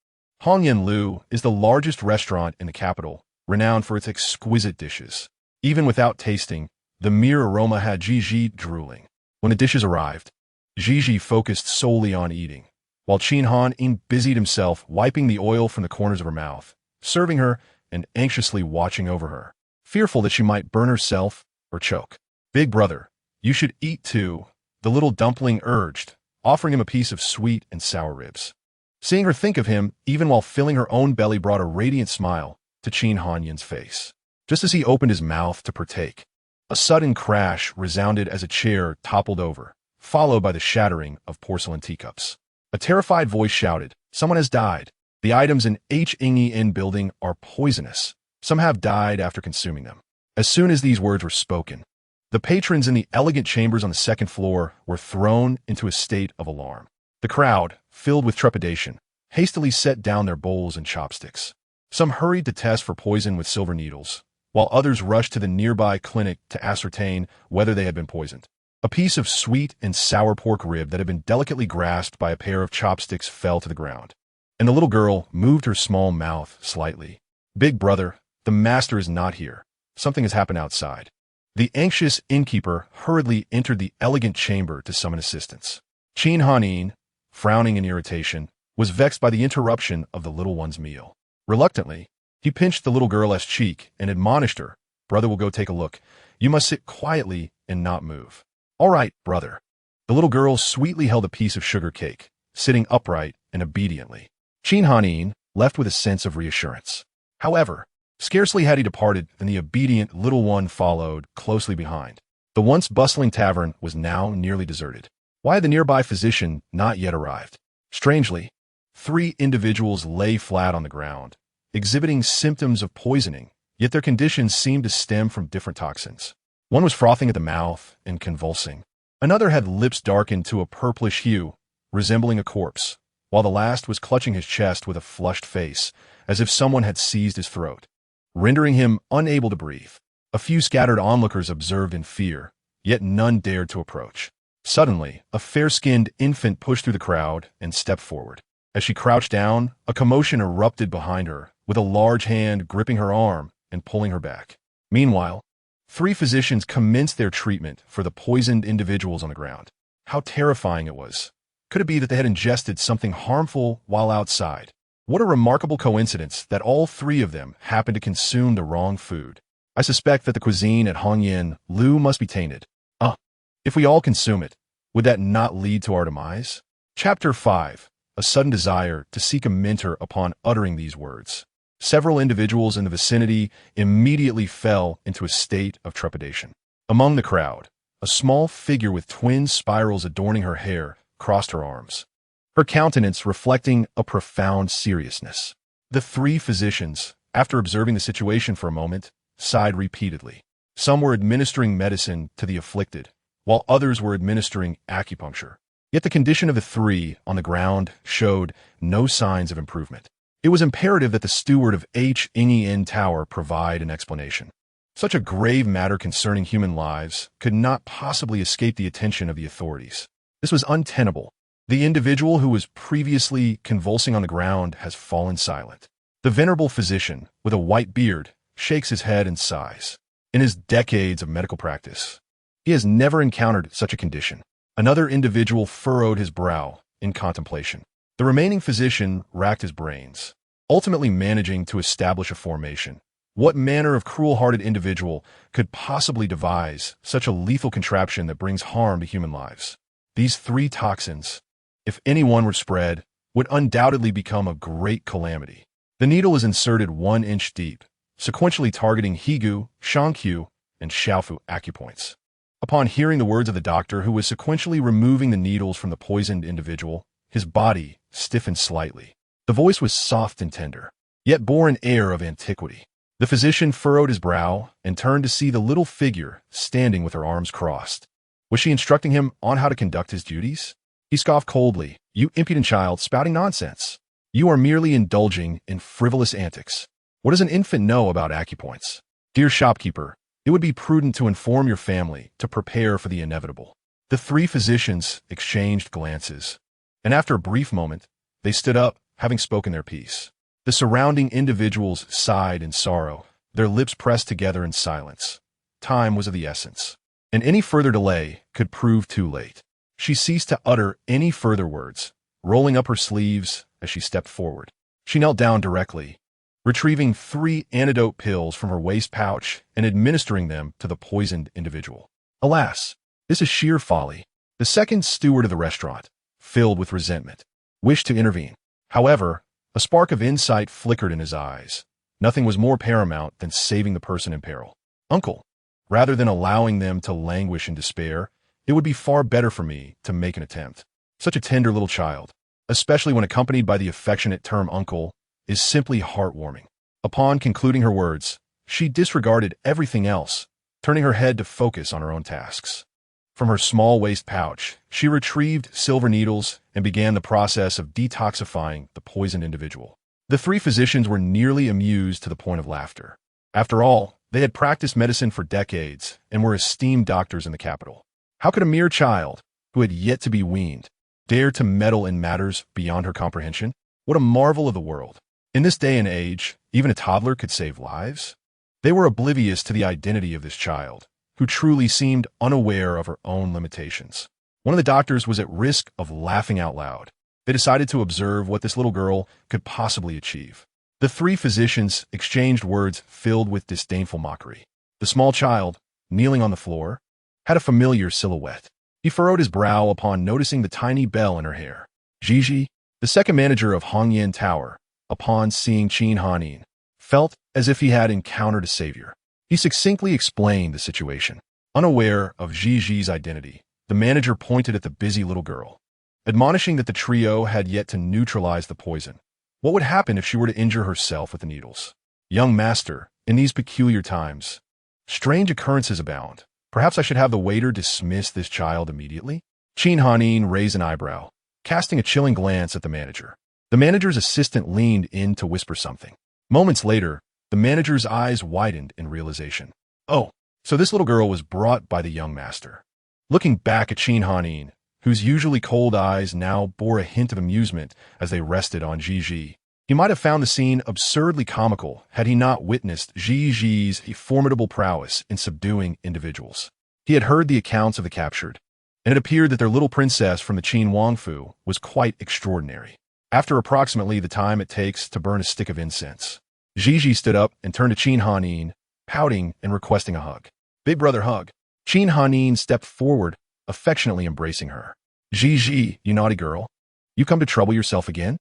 S1: Hong Yin-Lu is the largest restaurant in the capital, renowned for its exquisite dishes. Even without tasting, the mere aroma had Gigi drooling. When the dishes arrived, Gigi focused solely on eating, while Chin Han busied himself wiping the oil from the corners of her mouth, serving her and anxiously watching over her, fearful that she might burn herself or choke. Big brother, you should eat too, the little dumpling urged, offering him a piece of sweet and sour ribs. Seeing her think of him, even while filling her own belly, brought a radiant smile to Chin Hanyan's face. Just as he opened his mouth to partake, a sudden crash resounded as a chair toppled over, followed by the shattering of porcelain teacups. A terrified voice shouted, someone has died. The items in H-Ing-E-N building are poisonous. Some have died after consuming them. As soon as these words were spoken, the patrons in the elegant chambers on the second floor were thrown into a state of alarm. The crowd, filled with trepidation, hastily set down their bowls and chopsticks. Some hurried to test for poison with silver needles, while others rushed to the nearby clinic to ascertain whether they had been poisoned. A piece of sweet and sour pork rib that had been delicately grasped by a pair of chopsticks fell to the ground, and the little girl moved her small mouth slightly. Big brother, the master is not here. Something has happened outside. The anxious innkeeper hurriedly entered the elegant chamber to summon assistance. Chin Han, frowning in irritation, was vexed by the interruption of the little one's meal. Reluctantly, he pinched the little girl's cheek and admonished her, brother will go take a look. You must sit quietly and not move. All right, brother. The little girl sweetly held a piece of sugar cake, sitting upright and obediently. Chin Han left with a sense of reassurance. However, scarcely had he departed than the obedient little one followed closely behind. The once bustling tavern was now nearly deserted. Why had the nearby physician not yet arrived? Strangely, 3 individuals lay flat on the ground, exhibiting symptoms of poisoning, yet their conditions seemed to stem from different toxins. One was frothing at the mouth and convulsing. Another had lips darkened to a purplish hue, resembling a corpse, while the last was clutching his chest with a flushed face, as if someone had seized his throat, rendering him unable to breathe. A few scattered onlookers observed in fear, yet none dared to approach. Suddenly, a fair-skinned infant pushed through the crowd and stepped forward. As she crouched down, a commotion erupted behind her, with a large hand gripping her arm and pulling her back. Meanwhile, 3 physicians commenced their treatment for the poisoned individuals on the ground. How terrifying it was. Could it be that they had ingested something harmful while outside? What a remarkable coincidence that all 3 of them happened to consume the wrong food. I suspect that the cuisine at Hongyan Lu must be tainted. If we all consume it, would that not lead to our demise? Chapter 5. A sudden desire to seek a mentor upon uttering these words. Several individuals in the vicinity immediately fell into a state of trepidation. Among the crowd, a small figure with twin spirals adorning her hair crossed her arms, her countenance reflecting a profound seriousness. The three physicians, after observing the situation for a moment, sighed repeatedly. Some were administering medicine to the afflicted, while others were administering acupuncture. Yet the condition of the three on the ground showed no signs of improvement. It was imperative that the steward of Hngyen Tower provide an explanation. Such a grave matter concerning human lives could not possibly escape the attention of the authorities. This was untenable. The individual who was previously convulsing on the ground has fallen silent. The venerable physician, with a white beard, shakes his head and sighs. In his decades of medical practice, he has never encountered such a condition. Another individual furrowed his brow in contemplation. The remaining physician racked his brains, ultimately managing to establish a formation. What manner of cruel-hearted individual could possibly devise such a lethal contraption that brings harm to human lives? These three toxins, if any one were spread, would undoubtedly become a great calamity. The needle is inserted 1 inch deep, sequentially targeting Higu, Shangqiu, and Xiaofu acupoints. Upon hearing the words of the doctor who was sequentially removing the needles from the poisoned individual, his body stiffened slightly. The voice was soft and tender, yet bore an air of antiquity. The physician furrowed his brow and turned to see the little figure standing with her arms crossed. Was she instructing him on how to conduct his duties? He scoffed coldly. "You impudent child, spouting nonsense. You are merely indulging in frivolous antics. What does an infant know about acupoints? Dear shopkeeper, it would be prudent to inform your family to prepare for the inevitable." The three physicians exchanged glances, and after a brief moment, they stood up, having spoken their piece. The surrounding individuals sighed in sorrow, their lips pressed together in silence. Time was of the essence, and any further delay could prove too late. She ceased to utter any further words, rolling up her sleeves as she stepped forward. She knelt down directly, retrieving 3 antidote pills from her waist pouch and administering them to the poisoned individual. Alas, this is sheer folly. The second steward of the restaurant, filled with resentment, wished to intervene. However, a spark of insight flickered in his eyes. Nothing was more paramount than saving the person in peril. "Uncle, rather than allowing them to languish in despair, it would be far better for me to make an attempt. Such a tender little child, especially when accompanied by the affectionate term uncle, is simply heartwarming." Upon concluding her words, she disregarded everything else, turning her head to focus on her own tasks. From her small waist pouch, she retrieved silver needles and began the process of detoxifying the poisoned individual. The three physicians were nearly amused to the point of laughter. After all, they had practiced medicine for decades and were esteemed doctors in the capital. How could a mere child, who had yet to be weaned, dare to meddle in matters beyond her comprehension? What a marvel of the world! In this day and age, even a toddler could save lives. They were oblivious to the identity of this child, who truly seemed unaware of her own limitations. One of the doctors was at risk of laughing out loud. They decided to observe what this little girl could possibly achieve. The three physicians exchanged words filled with disdainful mockery. The small child, kneeling on the floor, had a familiar silhouette. He furrowed his brow upon noticing the tiny bell in her hair. Gigi, the second manager of Hongyan Tower, upon seeing Qin Hanin, felt as if he had encountered a savior. He succinctly explained the situation. Unaware of Gigi's identity, the manager pointed at the busy little girl, admonishing that the trio had yet to neutralize the poison. What would happen if she were to injure herself with the needles? Young master, in these peculiar times, strange occurrences abound. Perhaps I should have the waiter dismiss this child immediately? Qin Hanin raised an eyebrow, casting a chilling glance at the manager. The manager's assistant leaned in to whisper something. Moments later, the manager's eyes widened in realization. Oh, so this little girl was brought by the young master. Looking back at Qin Hanin, whose usually cold eyes now bore a hint of amusement as they rested on Gigi, he might have found the scene absurdly comical had he not witnessed Gigi's formidable prowess in subduing individuals. He had heard the accounts of the captured, and it appeared that their little princess from the Qin Wangfu was quite extraordinary. After approximately the time it takes to burn a stick of incense, Gigi stood up and turned to Qin Hanin pouting and requesting a hug. Big brother hug. Qin Hanin stepped forward, affectionately embracing her. Gigi, you naughty girl. You come to trouble yourself again?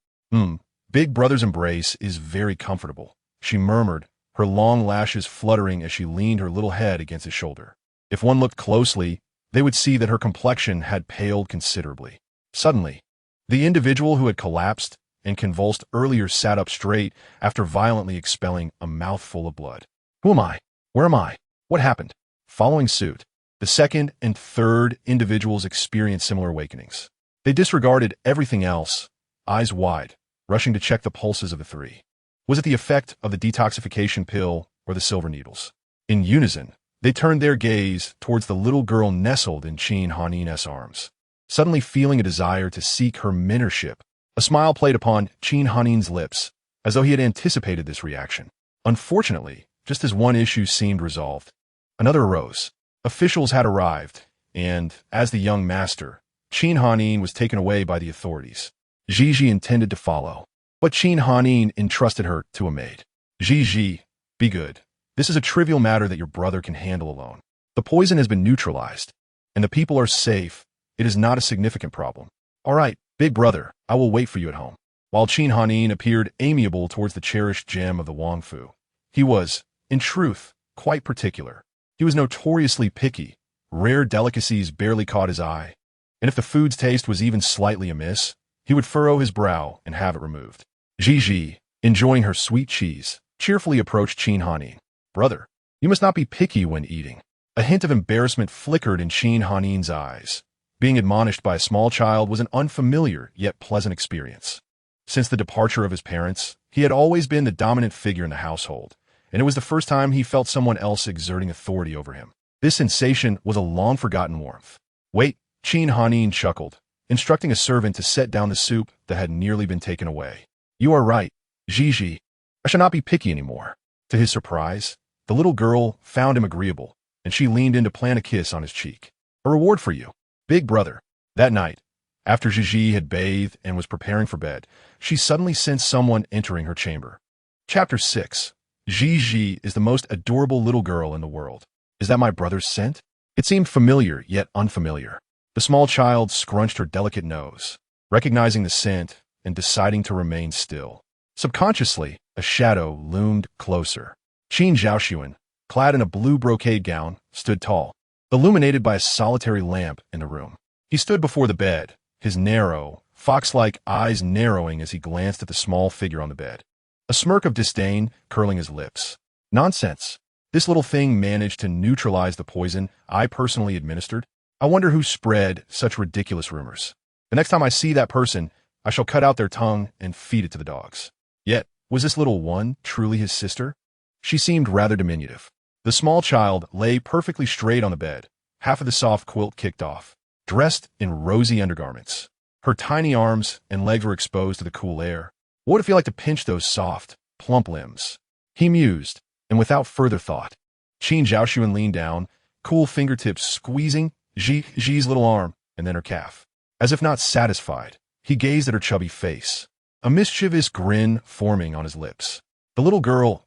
S1: Big brother's embrace is very comfortable, she murmured, her long lashes fluttering as she leaned her little head against his shoulder. If one looked closely, they would see that her complexion had paled considerably. Suddenly, the individual who had collapsed and convulsed earlier sat up straight after violently expelling a mouthful of blood. Who am I? Where am I? What happened? Following suit, the second and third individuals experienced similar awakenings. They disregarded everything else, eyes wide, rushing to check the pulses of the three. Was it the effect of the detoxification pill or the silver needles? In unison, they turned their gaze towards the little girl nestled in Qin Hanin's arms. Suddenly feeling a desire to seek her mentorship, a smile played upon Qin Hanin's lips, as though he had anticipated this reaction. Unfortunately, just as one issue seemed resolved, another arose. Officials had arrived, and, as the young master, Qin Hanin was taken away by the authorities. Gigi intended to follow, but Qin Hanin entrusted her to a maid. Gigi, be good. This is a trivial matter that your brother can handle alone. The poison has been neutralized, and the people are safe. It is not a significant problem. All right, big brother, I will wait for you at home. While Qin Hanin appeared amiable towards the cherished gem of the Wangfu, he was, in truth, quite particular. He was notoriously picky. Rare delicacies barely caught his eye, and if the food's taste was even slightly amiss, he would furrow his brow and have it removed. Gigi, enjoying her sweet cheese, cheerfully approached Qin Hanin. Brother, you must not be picky when eating. A hint of embarrassment flickered in Qin Hanin's eyes. Being admonished by a small child was an unfamiliar yet pleasant experience. Since the departure of his parents, he had always been the dominant figure in the household, and it was the first time he felt someone else exerting authority over him. This sensation was a long-forgotten warmth. Wait, Qin Hanin chuckled, instructing a servant to set down the soup that had nearly been taken away. You are right, Gigi. I shall not be picky anymore. To his surprise, the little girl found him agreeable, and she leaned in to plant a kiss on his cheek. A reward for you, big brother. That night, after Gigi had bathed and was preparing for bed, she suddenly sensed someone entering her chamber. Chapter 6. Gigi is the most adorable little girl in the world. Is that my brother's scent? It seemed familiar, yet unfamiliar. The small child scrunched her delicate nose, recognizing the scent and deciding to remain still. Subconsciously, a shadow loomed closer. Qin Zhaoxuan, clad in a blue brocade gown, stood tall, illuminated by a solitary lamp in the room. He stood before the bed, his narrow, fox-like eyes narrowing as he glanced at the small figure on the bed. A smirk of disdain curling his lips. Nonsense. This little thing managed to neutralize the poison I personally administered. I wonder who spread such ridiculous rumors. The next time I see that person, I shall cut out their tongue and feed it to the dogs. Yet, was this little one truly his sister? She seemed rather diminutive. The small child lay perfectly straight on the bed, half of the soft quilt kicked off, dressed in rosy undergarments. Her tiny arms and legs were exposed to the cool air. What would it feel like to pinch those soft, plump limbs? He mused, and without further thought, Qin Zhaoxuan leaned down, cool fingertips squeezing Gigi's little arm and then her calf. As if not satisfied, he gazed at her chubby face, a mischievous grin forming on his lips. The little girl's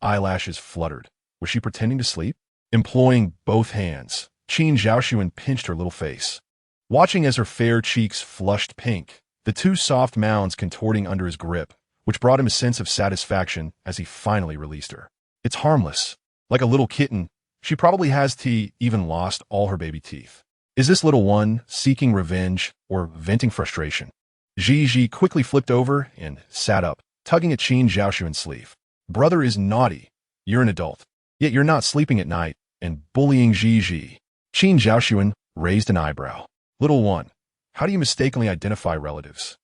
S1: eyelashes fluttered. Was she pretending to sleep? Employing both hands, Qin Zhaoxuan pinched her little face. Watching as her fair cheeks flushed pink, the two soft mounds contorting under his grip, which brought him a sense of satisfaction as he finally released her. It's harmless. Like a little kitten, she probably has even lost all her baby teeth. Is this little one seeking revenge or venting frustration? Gigi quickly flipped over and sat up, tugging at Qin Zhaoxuan's sleeve. Brother is naughty. You're an adult. Yet you're not sleeping at night and bullying Gigi. Qin Zhaoxuan raised an eyebrow. Little one, how do you mistakenly identify relatives?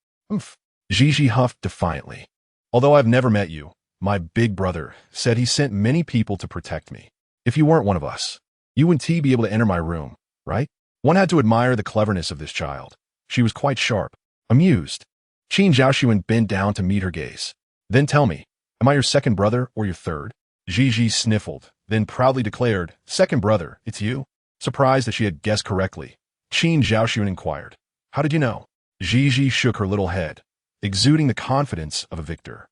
S1: Gigi huffed defiantly. Although I've never met you, my big brother said he sent many people to protect me. If you weren't one of us, you wouldn't be able to enter my room, right? One had to admire the cleverness of this child. She was quite sharp, amused. Qin Zhaoxuan bent down to meet her gaze. Then tell me, am I your second brother or your third? Gigi sniffled, then proudly declared, Second brother, it's you. Surprised that she had guessed correctly, Qin Zhaoxuan inquired, How did you know? Gigi shook her little head, exuding the confidence of a victor.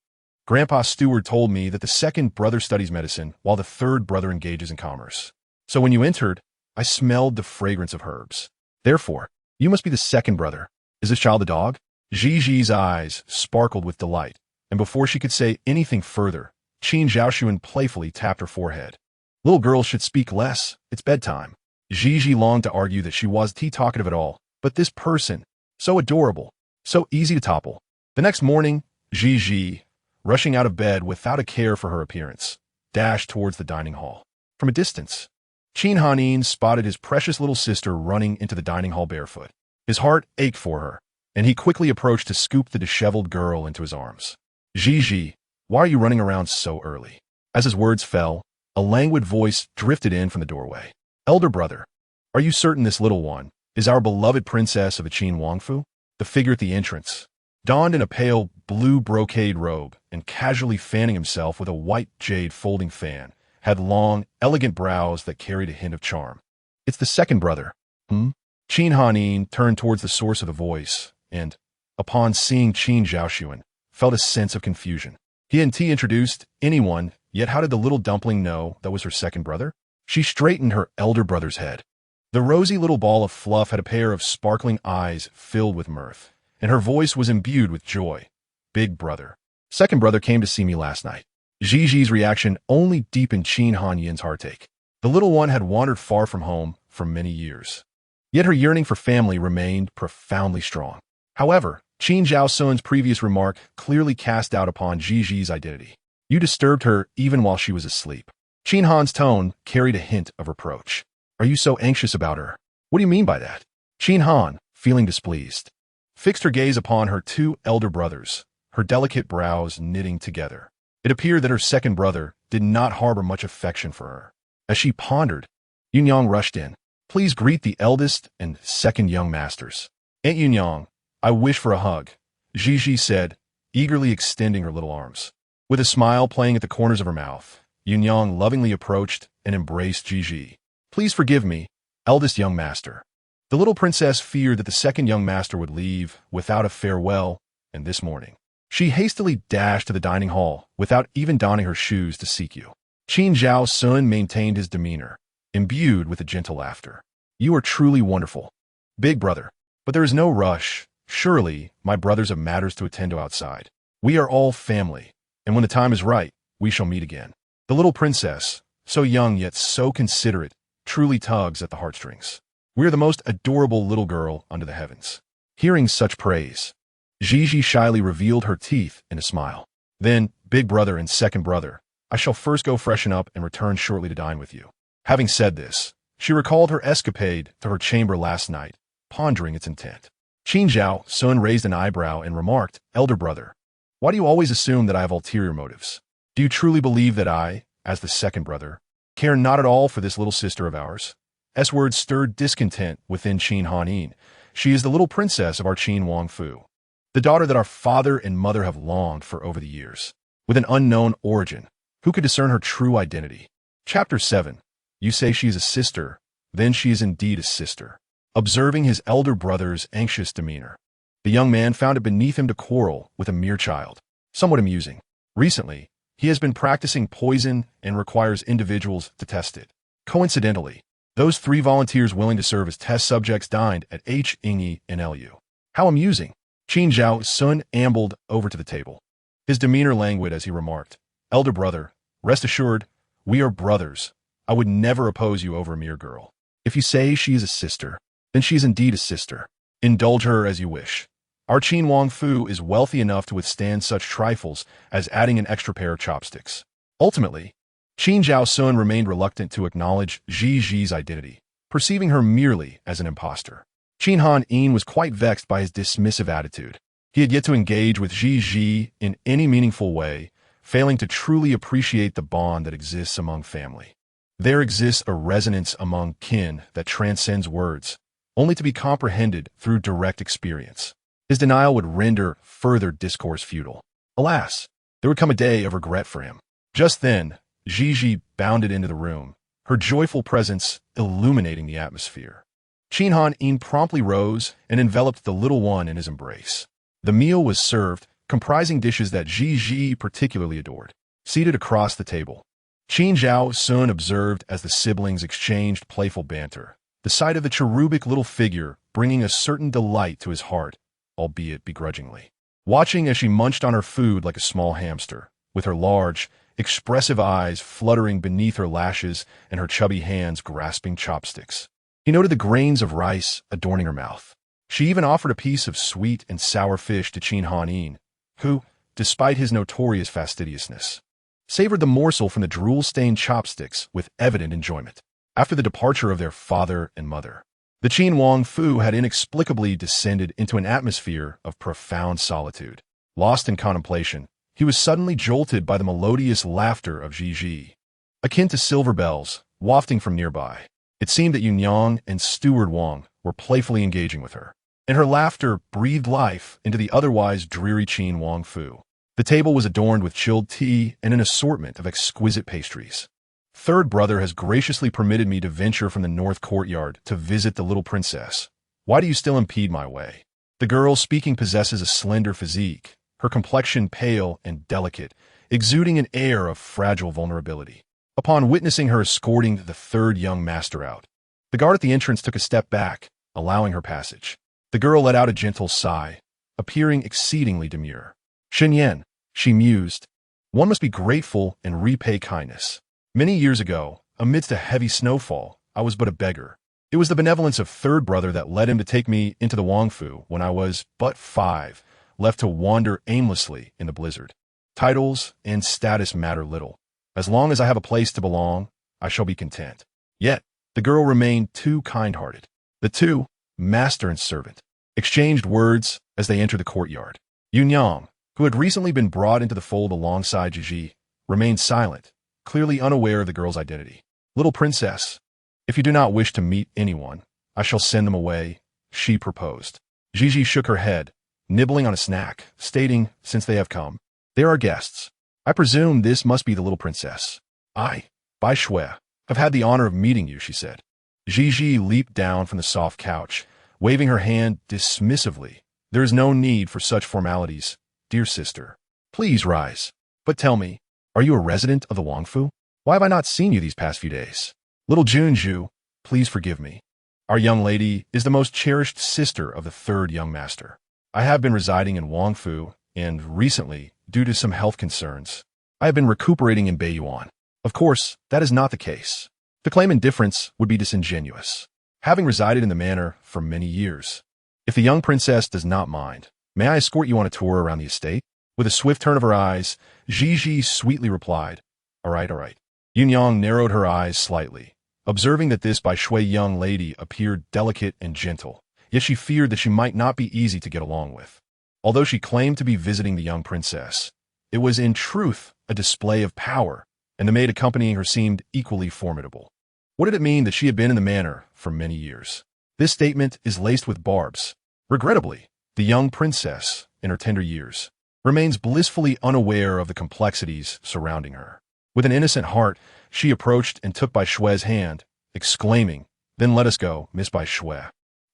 S1: Grandpa's steward told me that the second brother studies medicine while the third brother engages in commerce. So when you entered, I smelled the fragrance of herbs. Therefore, you must be the second brother. Is this child a dog?" Gigi's eyes sparkled with delight, and before she could say anything further, Qin Zhaoxuan playfully tapped her forehead. "Little girls should speak less. It's bedtime." Gigi longed to argue that she wasn't talkative at all, but this person, so adorable, so easy to topple. The next morning, Gigi, rushing out of bed without a care for her appearance, dashed towards the dining hall. From a distance, Qin Hanin spotted his precious little sister running into the dining hall barefoot. His heart ached for her, and he quickly approached to scoop the disheveled girl into his arms. "Gigi, why are you running around so early?" As his words fell, a languid voice drifted in from the doorway. "Elder brother, are you certain this little one is our beloved princess of the Qin Wangfu?" The figure at the entrance, donned in a pale blue brocade robe and casually fanning himself with a white jade folding fan, had long, elegant brows that carried a hint of charm. "It's the second brother." "Hmm?" Qin Hanin turned towards the source of the voice, and, upon seeing Qin Zhaoxuan, felt a sense of confusion. He hadn't introduced anyone, yet how did the little dumpling know that was her second brother? She straightened her elder brother's head. The rosy little ball of fluff had a pair of sparkling eyes filled with mirth, and her voice was imbued with joy. "Big brother. Second brother came to see me last night." Gigi's reaction only deepened Qin Hanyin's heartache. The little one had wandered far from home for many years, yet her yearning for family remained profoundly strong. However, Qin Zhaoxuan's previous remark clearly cast doubt upon Gigi's identity. "You disturbed her even while she was asleep." Qin Han's tone carried a hint of reproach. "Are you so anxious about her?" "What do you mean by that?" Qin Han, feeling displeased, fixed her gaze upon her two elder brothers, her delicate brows knitting together. It appeared that her second brother did not harbor much affection for her. As she pondered, Yunyang rushed in. "Please greet the eldest and second young masters." "Aunt Yunyang, I wish for a hug," Gigi said, eagerly extending her little arms. With a smile playing at the corners of her mouth, Yunyang lovingly approached and embraced Gigi. "Please forgive me, eldest young master." The little princess feared that the second young master would leave without a farewell, and this morning, she hastily dashed to the dining hall without even donning her shoes to seek you. Qin Zhaoxuan maintained his demeanor, imbued with a gentle laughter. "You are truly wonderful, big brother, but there is no rush. Surely, my brothers have matters to attend to outside. We are all family, and when the time is right, we shall meet again." The little princess, so young yet so considerate, truly tugs at the heartstrings. "We are the most adorable little girl under the heavens." Hearing such praise, Gigi shyly revealed her teeth in a smile. "Then, big brother and second brother, I shall first go freshen up and return shortly to dine with you." Having said this, she recalled her escapade to her chamber last night, pondering its intent. Qin Zhaoxuan raised an eyebrow and remarked, "Elder brother, why do you always assume that I have ulterior motives? Do you truly believe that I, as the second brother, care not at all for this little sister of ours?" S words stirred discontent within Qin Hanin. "She is the little princess of our Qin Wangfu, the daughter that our father and mother have longed for over the years. With an unknown origin, who could discern her true identity?" Chapter 7. You say she is a sister, then she is indeed a sister. Observing his elder brother's anxious demeanor, the young man found it beneath him to quarrel with a mere child. Somewhat amusing. Recently, he has been practicing poison and requires individuals to test it. Coincidentally, those 3 volunteers willing to serve as test subjects dined at H. Ingi and Lu. How amusing. Qin Zhaoxuan ambled over to the table. His demeanor languid as he remarked, "Elder brother, rest assured, we are brothers. I would never oppose you over a mere girl. If you say she is a sister, then she is indeed a sister. Indulge her as you wish. Our Qin Wangfu is wealthy enough to withstand such trifles as adding an extra pair of chopsticks." Ultimately, Qin Zhaoxuan remained reluctant to acknowledge Gigi's identity, perceiving her merely as an impostor. Qin Han was quite vexed by his dismissive attitude. He had yet to engage with Gigi in any meaningful way, failing to truly appreciate the bond that exists among family. There exists a resonance among kin that transcends words, only to be comprehended through direct experience. His denial would render further discourse futile. Alas, there would come a day of regret for him. Just then, Gigi bounded into the room, her joyful presence illuminating the atmosphere. Qin Han promptly rose and enveloped the little one in his embrace. The meal was served, comprising dishes that Ji particularly adored. Seated across the table, Qin Zhao Sun observed as the siblings exchanged playful banter, the sight of the cherubic little figure bringing a certain delight to his heart, albeit begrudgingly. Watching as she munched on her food like a small hamster, with her large, expressive eyes fluttering beneath her lashes and her chubby hands grasping chopsticks. He noted the grains of rice adorning her mouth. She even offered a piece of sweet and sour fish to Qin Hanin, who, despite his notorious fastidiousness, savored the morsel from the drool-stained chopsticks with evident enjoyment. After the departure of their father and mother, the Qin Wang Fu had inexplicably descended into an atmosphere of profound solitude. Lost in contemplation, he was suddenly jolted by the melodious laughter of Ji, akin to silver bells, wafting from nearby. It seemed that Yunyang and Steward Wang were playfully engaging with her, and her laughter breathed life into the otherwise dreary Qin Wang Fu. The table was adorned with chilled tea and an assortment of exquisite pastries. Third brother has graciously permitted me to venture from the north courtyard to visit the little princess. Why do you still impede my way? The girl speaking possesses a slender physique, her complexion pale and delicate, exuding an air of fragile vulnerability. Upon witnessing her escorting the third young master out, the guard at the entrance took a step back, allowing her passage. The girl let out a gentle sigh, appearing exceedingly demure. Shenyan, she mused, one must be grateful and repay kindness. Many years ago, amidst a heavy snowfall, I was but a beggar. It was the benevolence of third brother that led him to take me into the Wangfu when I was but 5, left to wander aimlessly in the blizzard. Titles and status matter little. As long as I have a place to belong, I shall be content. Yet, the girl remained too kind-hearted. The two, master and servant, exchanged words as they entered the courtyard. Yunyang, who had recently been brought into the fold alongside Ji, remained silent, clearly unaware of the girl's identity. Little princess, if you do not wish to meet anyone, I shall send them away, she proposed. Ji shook her head, nibbling on a snack, stating, since they have come, they are guests. I presume this must be the little princess. I, Bai Shui, have had the honor of meeting you, she said. Ji leaped down from the soft couch, waving her hand dismissively. There is no need for such formalities, dear sister. Please rise. But tell me, are you a resident of the Wangfu? Why have I not seen you these past few days? Little Junju, please forgive me. Our young lady is the most cherished sister of the third young master. I have been residing in Wangfu, and recently, due to some health concerns, I have been recuperating in Beiyuan. Of course, that is not the case. To claim indifference would be disingenuous, having resided in the manor for many years. If the young princess does not mind, may I escort you on a tour around the estate? With a swift turn of her eyes, Ji sweetly replied, all right. Yunyang narrowed her eyes slightly, observing that this Bai Shui young lady appeared delicate and gentle, yet she feared that she might not be easy to get along with. Although she claimed to be visiting the young princess, it was in truth a display of power, and the maid accompanying her seemed equally formidable. What did it mean that she had been in the manor for many years? This statement is laced with barbs. Regrettably, the young princess, in her tender years, remains blissfully unaware of the complexities surrounding her. With an innocent heart, she approached and took Bai Shui's hand, exclaiming, then let us go, Miss Bai Shui.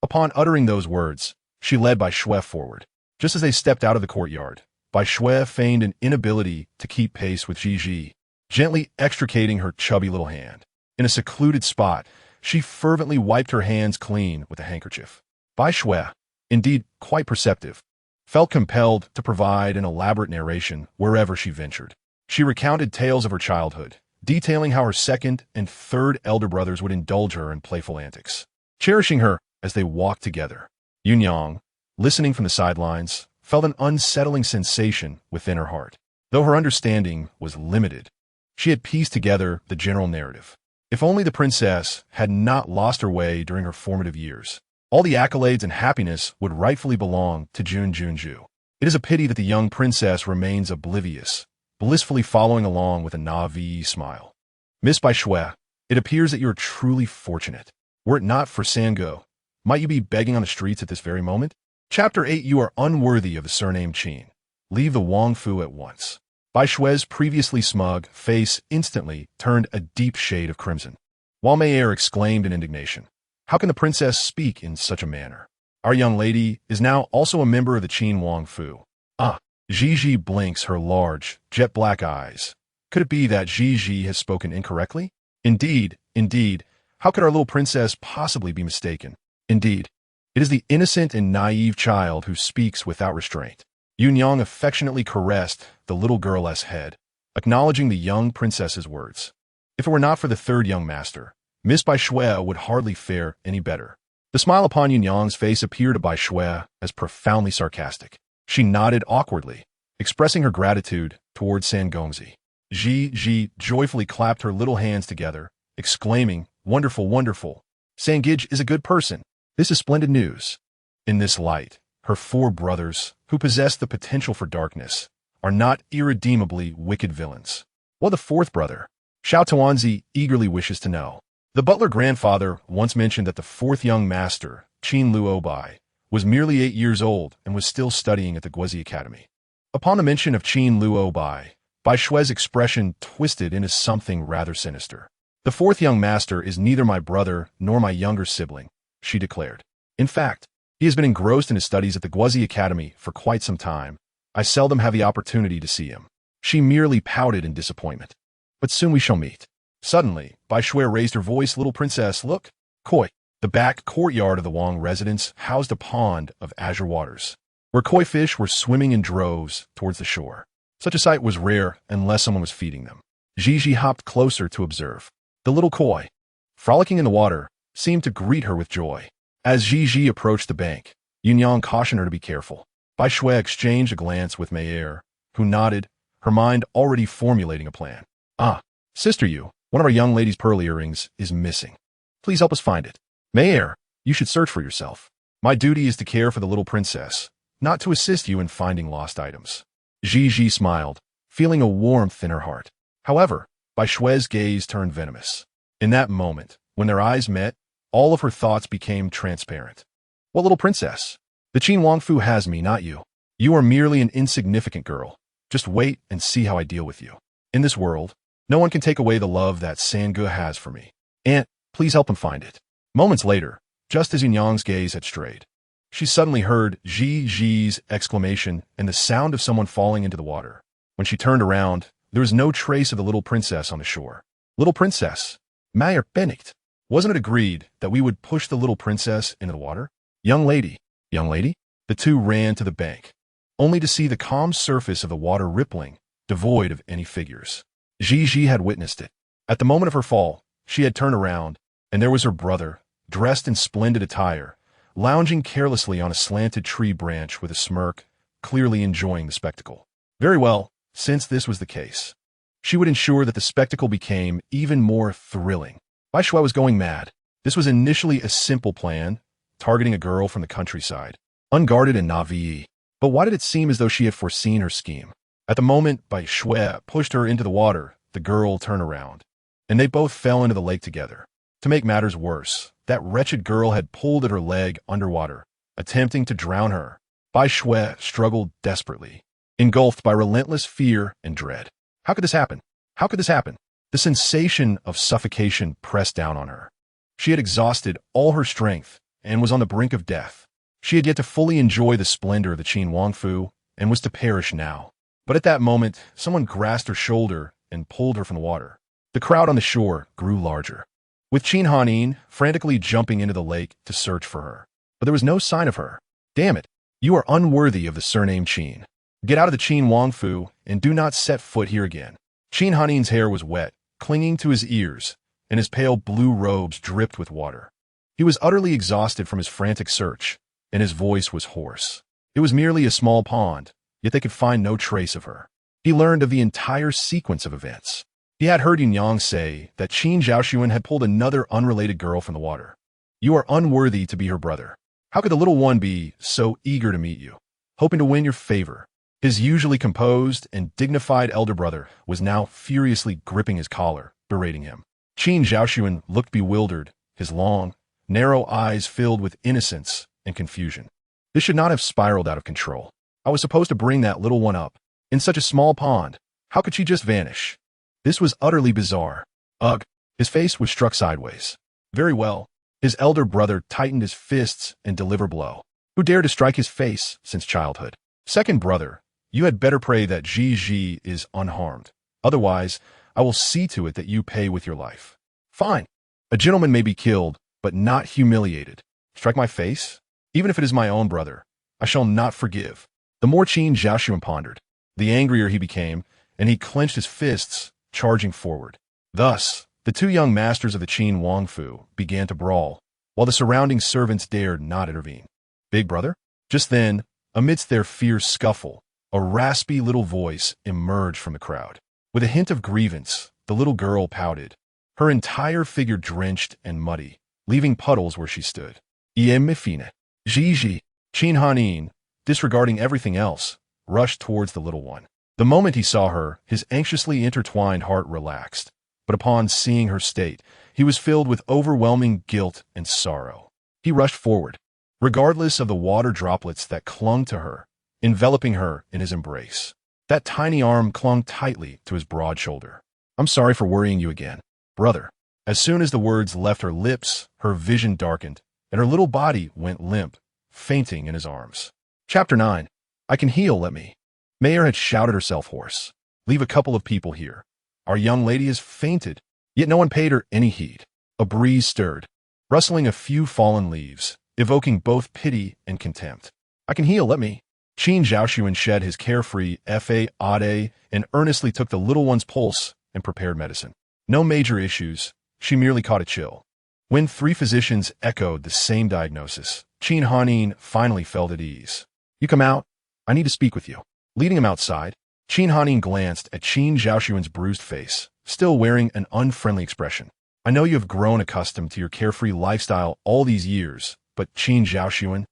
S1: Upon uttering those words, she led Bai Shui forward. Just as they stepped out of the courtyard, Bai Shui feigned an inability to keep pace with Ji, gently extricating her chubby little hand. In a secluded spot, she fervently wiped her hands clean with a handkerchief. Bai Shui, indeed quite perceptive, felt compelled to provide an elaborate narration wherever she ventured. She recounted tales of her childhood, detailing how her second and third elder brothers would indulge her in playful antics, cherishing her as they walked together. Yunyang, listening from the sidelines, felt an unsettling sensation within her heart. Though her understanding was limited, she had pieced together the general narrative. If only the princess had not lost her way during her formative years, all the accolades and happiness would rightfully belong to Junju. It is a pity that the young princess remains oblivious, blissfully following along with a naive smile. Miss Bai Shui, it appears that you are truly fortunate. Were it not for Sango, might you be begging on the streets at this very moment? Chapter 8. You are unworthy of the surname Qin. Leave the Wangfu at once. Bai Shui's previously smug face instantly turned a deep shade of crimson. While Mayer exclaimed in indignation, how can the princess speak in such a manner? Our young lady is now also a member of the Qin Wangfu. Ah, Gigi blinks her large, jet-black eyes. Could it be that Gigi has spoken incorrectly? Indeed, indeed. How could our little princess possibly be mistaken? Indeed, it is the innocent and naive child who speaks without restraint. Yunyang affectionately caressed the little girl's head, acknowledging the young princess's words. If it were not for the third young master, Miss Bai Shui would hardly fare any better. The smile upon Yunyang's face appeared to Bai Shui as profoundly sarcastic. She nodded awkwardly, expressing her gratitude towards Sangongzi. Ji joyfully clapped her little hands together, exclaiming, "Wonderful, wonderful! Sangij is a good person. This is splendid news." In this light, her four brothers, who possess the potential for darkness, are not irredeemably wicked villains. While the fourth brother, Xiao Tuanzi, eagerly wishes to know. The butler grandfather once mentioned that the fourth young master, Qin Luobai, was merely 8 years old and was still studying at the Guozi Academy. Upon the mention of Qin Luobai, Bai Shui's expression twisted into something rather sinister. "The fourth young master is neither my brother nor my younger sibling," she declared. "In fact, he has been engrossed in his studies at the Guozi Academy for quite some time. I seldom have the opportunity to see him." She merely pouted in disappointment. "But soon we shall meet." Suddenly, Bai Shui raised her voice. "Little princess, look! Koi!" The back courtyard of the Wang residence housed a pond of azure waters, where koi fish were swimming in droves towards the shore. Such a sight was rare unless someone was feeding them. Gigi hopped closer to observe. The little koi, frolicking in the water, seemed to greet her with joy. As Gigi approached the bank, Yunyang cautioned her to be careful. Bai Shui exchanged a glance with Manor, who nodded, her mind already formulating a plan. "Ah, sister Yu, one of our young lady's pearl earrings is missing. Please help us find it." "Manor, you should search for yourself. My duty is to care for the little princess, not to assist you in finding lost items." Gigi smiled, feeling a warmth in her heart. However, Bai Shui's gaze turned venomous. In that moment, when their eyes met, all of her thoughts became transparent. "What little princess? The Qin Wangfu has me, not you. You are merely an insignificant girl. Just wait and see how I deal with you. In this world, no one can take away the love that Sange has for me. Aunt, please help him find it." Moments later, just as Yunyang's gaze had strayed, she suddenly heard Gi's exclamation and the sound of someone falling into the water. When she turned around, there was no trace of the little princess on the shore. "Little princess, Mayer Benicht, wasn't it agreed that we would push the little princess into the water?" Young lady. The two ran to the bank, only to see the calm surface of the water rippling, devoid of any figures. Gigi had witnessed it. At the moment of her fall, she had turned around, and there was her brother, dressed in splendid attire, lounging carelessly on a slanted tree branch with a smirk, clearly enjoying the spectacle. Very well, since this was the case, she would ensure that the spectacle became even more thrilling. Bai Shui was going mad. This was initially a simple plan, targeting a girl from the countryside, unguarded and naive. But why did it seem as though she had foreseen her scheme? At the moment Bai Shui pushed her into the water, the girl turned around, and they both fell into the lake together. To make matters worse, that wretched girl had pulled at her leg underwater, attempting to drown her. Bai Shui struggled desperately, engulfed by relentless fear and dread. How could this happen? How could this happen? The sensation of suffocation pressed down on her. She had exhausted all her strength and was on the brink of death. She had yet to fully enjoy the splendor of the Qin Wangfu and was to perish now. But at that moment, someone grasped her shoulder and pulled her from the water. The crowd on the shore grew larger, with Qin Hanin frantically jumping into the lake to search for her. But there was no sign of her. "Damn it, you are unworthy of the surname Qin. Get out of the Qin Wangfu and do not set foot here again." Qin Hanin's hair was wet, clinging to his ears, and his pale blue robes dripped with water. He was utterly exhausted from his frantic search, and his voice was hoarse. It was merely a small pond, yet they could find no trace of her. He learned of the entire sequence of events. He had heard Yunyang say that Qin Zhaoxuan had pulled another unrelated girl from the water. "You are unworthy to be her brother. How could the little one be so eager to meet you, hoping to win your favor?" His usually composed and dignified elder brother was now furiously gripping his collar, berating him. Qin Zhaoxuan looked bewildered, his long, narrow eyes filled with innocence and confusion. This should not have spiraled out of control. I was supposed to bring that little one up. In such a small pond, how could she just vanish? This was utterly bizarre. Ugh, his face was struck sideways. Very well. His elder brother tightened his fists and delivered a blow. Who dared to strike his face since childhood? Second brother, You had better pray that Ji is unharmed. Otherwise, I will see to it that you pay with your life. Fine. A gentleman may be killed, but not humiliated. Strike my face? Even if it is my own brother, I shall not forgive. The more Qin Zhaoxuan pondered, the angrier he became, and he clenched his fists, charging forward. Thus, the two young masters of the Qin Wangfu began to brawl, while the surrounding servants dared not intervene. Big brother? Just then, amidst their fierce scuffle, a raspy little voice emerged from the crowd. With a hint of grievance, the little girl pouted, her entire figure drenched and muddy, leaving puddles where she stood. Mifine. Ji. Qin Hanin, disregarding everything else, rushed towards the little one. The moment he saw her, his anxiously intertwined heart relaxed. But upon seeing her state, he was filled with overwhelming guilt and sorrow. He rushed forward, regardless of the water droplets that clung to her, enveloping her in his embrace. That tiny arm clung tightly to his broad shoulder. I'm sorry for worrying you again, brother. As soon as the words left her lips, her vision darkened, and her little body went limp, fainting in his arms. Chapter 9. I can heal, let me. Mayor had shouted herself hoarse. Leave a couple of people here. Our young lady has fainted. Yet no one paid her any heed. A breeze stirred, rustling a few fallen leaves, evoking both pity and contempt. I can heal, let me. Qin Zhaoxuan shed his carefree fa-ade and earnestly took the little one's pulse and prepared medicine. No major issues. She merely caught a chill. When 3 physicians echoed the same diagnosis, Qin Hanin finally felt at ease. You come out. I need to speak with you. Leading him outside, Qin Hanin glanced at Qin Zhaoxuan's bruised face, still wearing an unfriendly expression. I know you have grown accustomed to your carefree lifestyle all these years, but Qin Zhaoxuan,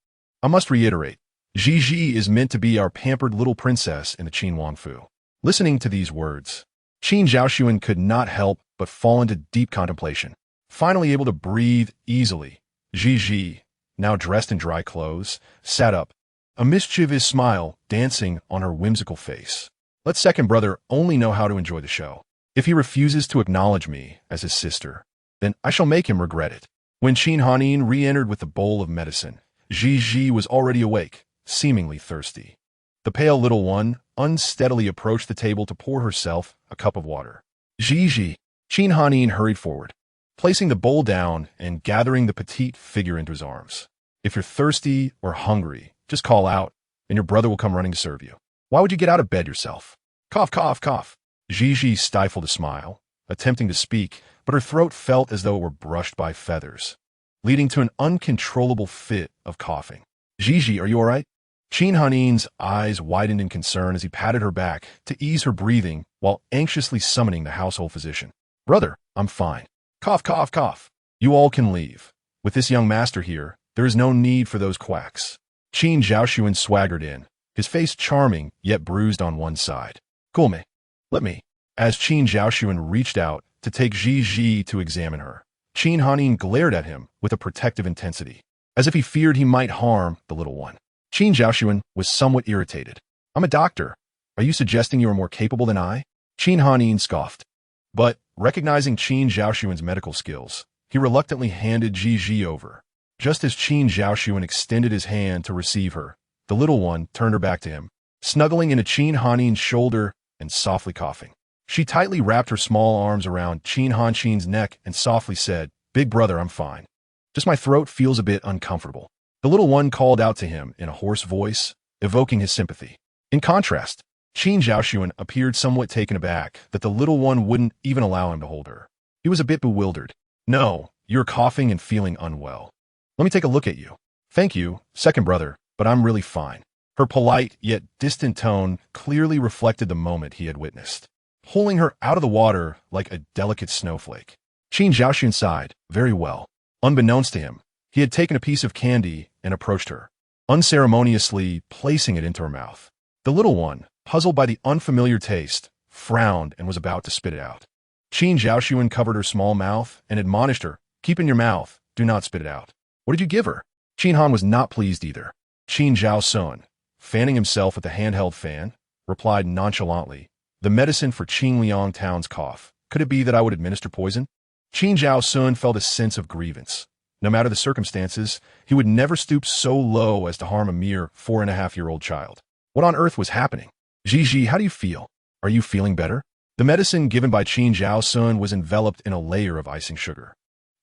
S1: I must reiterate, Ji is meant to be our pampered little princess in the Qin Wangfu. Listening to these words, Qin Zhaoxuan could not help but fall into deep contemplation. Finally able to breathe easily, Ji, now dressed in dry clothes, sat up, a mischievous smile dancing on her whimsical face. Let second brother only know how to enjoy the show. If he refuses to acknowledge me as his sister, then I shall make him regret it. When Qin Hanin re-entered with the bowl of medicine, Ji was already awake, seemingly thirsty. The pale little one unsteadily approached the table to pour herself a cup of water. Qin Hanin hurried forward, placing the bowl down and gathering the petite figure into his arms. If you're thirsty or hungry, just call out, and your brother will come running to serve you. Why would you get out of bed yourself? Cough, cough, cough. Ji stifled a smile, attempting to speak, but her throat felt as though it were brushed by feathers, leading to an uncontrollable fit of coughing. Ji, are you all right? Qin Hanin's eyes widened in concern as he patted her back to ease her breathing while anxiously summoning the household physician. Brother, I'm fine. Cough, cough, cough. You all can leave. With this young master here, there is no need for those quacks. Qin Zhaoxuan swaggered in, his face charming yet bruised on one side. Cool me. Let me. As Qin Zhaoxuan reached out to take Ji to examine her, Qin Hanin glared at him with a protective intensity, as if he feared he might harm the little one. Qin Zhaoxuan was somewhat irritated. I'm a doctor. Are you suggesting you are more capable than I? Qin Hanin scoffed. But, recognizing Qin Zhaoxuan's medical skills, he reluctantly handed Ji over. Just as Qin Zhaoxuan extended his hand to receive her, the little one turned her back to him, snuggling into Qin Hanin's shoulder and softly coughing. She tightly wrapped her small arms around Qin Hanqin's neck and softly said, Big brother, I'm fine. Just my throat feels a bit uncomfortable. The little one called out to him in a hoarse voice, evoking his sympathy. In contrast, Qin Zhaoxuan appeared somewhat taken aback that the little one wouldn't even allow him to hold her. He was a bit bewildered. No, you're coughing and feeling unwell. Let me take a look at you. Thank you, second brother, but I'm really fine. Her polite yet distant tone clearly reflected the moment he had witnessed, pulling her out of the water like a delicate snowflake. Qin Zhaoxuan sighed, very well. Unbeknownst to him, he had taken a piece of candy and approached her, unceremoniously placing it into her mouth. The little one, puzzled by the unfamiliar taste, frowned and was about to spit it out. Qin Zhaoxuan covered her small mouth and admonished her, keep in your mouth, do not spit it out. What did you give her? Qin Han was not pleased either. Qin Zhaoxuan, fanning himself with a handheld fan, replied nonchalantly, the medicine for Qingliang town's cough. Could it be that I would administer poison? Qin Zhaoxuan felt a sense of grievance. No matter the circumstances, he would never stoop so low as to harm a mere 4.5-year-old child. What on earth was happening? Gigi, how do you feel? Are you feeling better? The medicine given by Qin Zhao Sun was enveloped in a layer of icing sugar,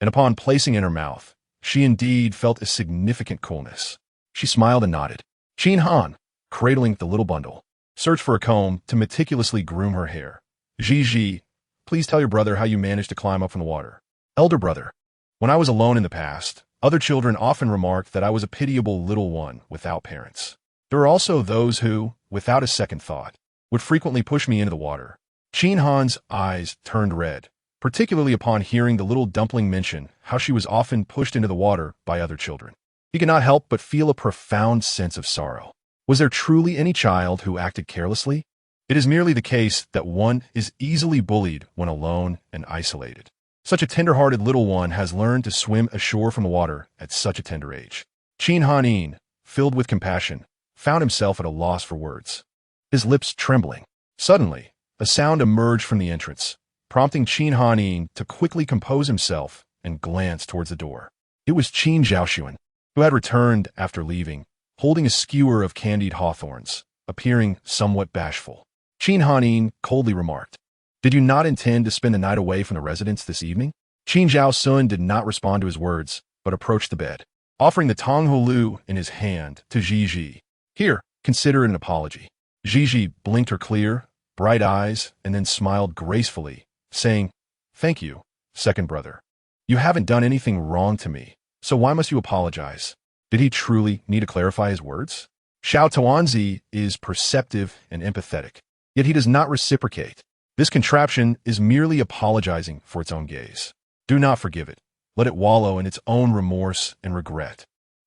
S1: and upon placing it in her mouth, she indeed felt a significant coolness. She smiled and nodded. Qin Han, cradling the little bundle, searched for a comb to meticulously groom her hair. Gigi, please tell your brother how you managed to climb up from the water. Elder brother, when I was alone in the past, other children often remarked that I was a pitiable little one without parents. There are also those who, without a second thought, would frequently push me into the water. Qin Han's eyes turned red, particularly upon hearing the little dumpling mention how she was often pushed into the water by other children. He could not help but feel a profound sense of sorrow. Was there truly any child who acted carelessly? It is merely the case that one is easily bullied when alone and isolated. Such a tender-hearted little one has learned to swim ashore from the water at such a tender age. Qin Hanin, filled with compassion, found himself at a loss for words, his lips trembling. Suddenly, a sound emerged from the entrance, prompting Qin Hanin to quickly compose himself and glance towards the door. It was Qin Zhaoxuan, who had returned after leaving, holding a skewer of candied hawthorns, appearing somewhat bashful. Qin Hanin coldly remarked, "Did you not intend to spend the night away from the residence this evening?" Qin Zhao Sun did not respond to his words, but approached the bed, offering the Tonghulu in his hand to Gigi. "Here, consider it an apology." Gigi blinked her clear, bright eyes and then smiled gracefully, saying, "Thank you, second brother. You haven't done anything wrong to me, so why must you apologize?" Did he truly need to clarify his words? Xiao Tuanzi is perceptive and empathetic, yet he does not reciprocate. This contraption is merely apologizing for its own gaze. Do not forgive it. Let it wallow in its own remorse and regret.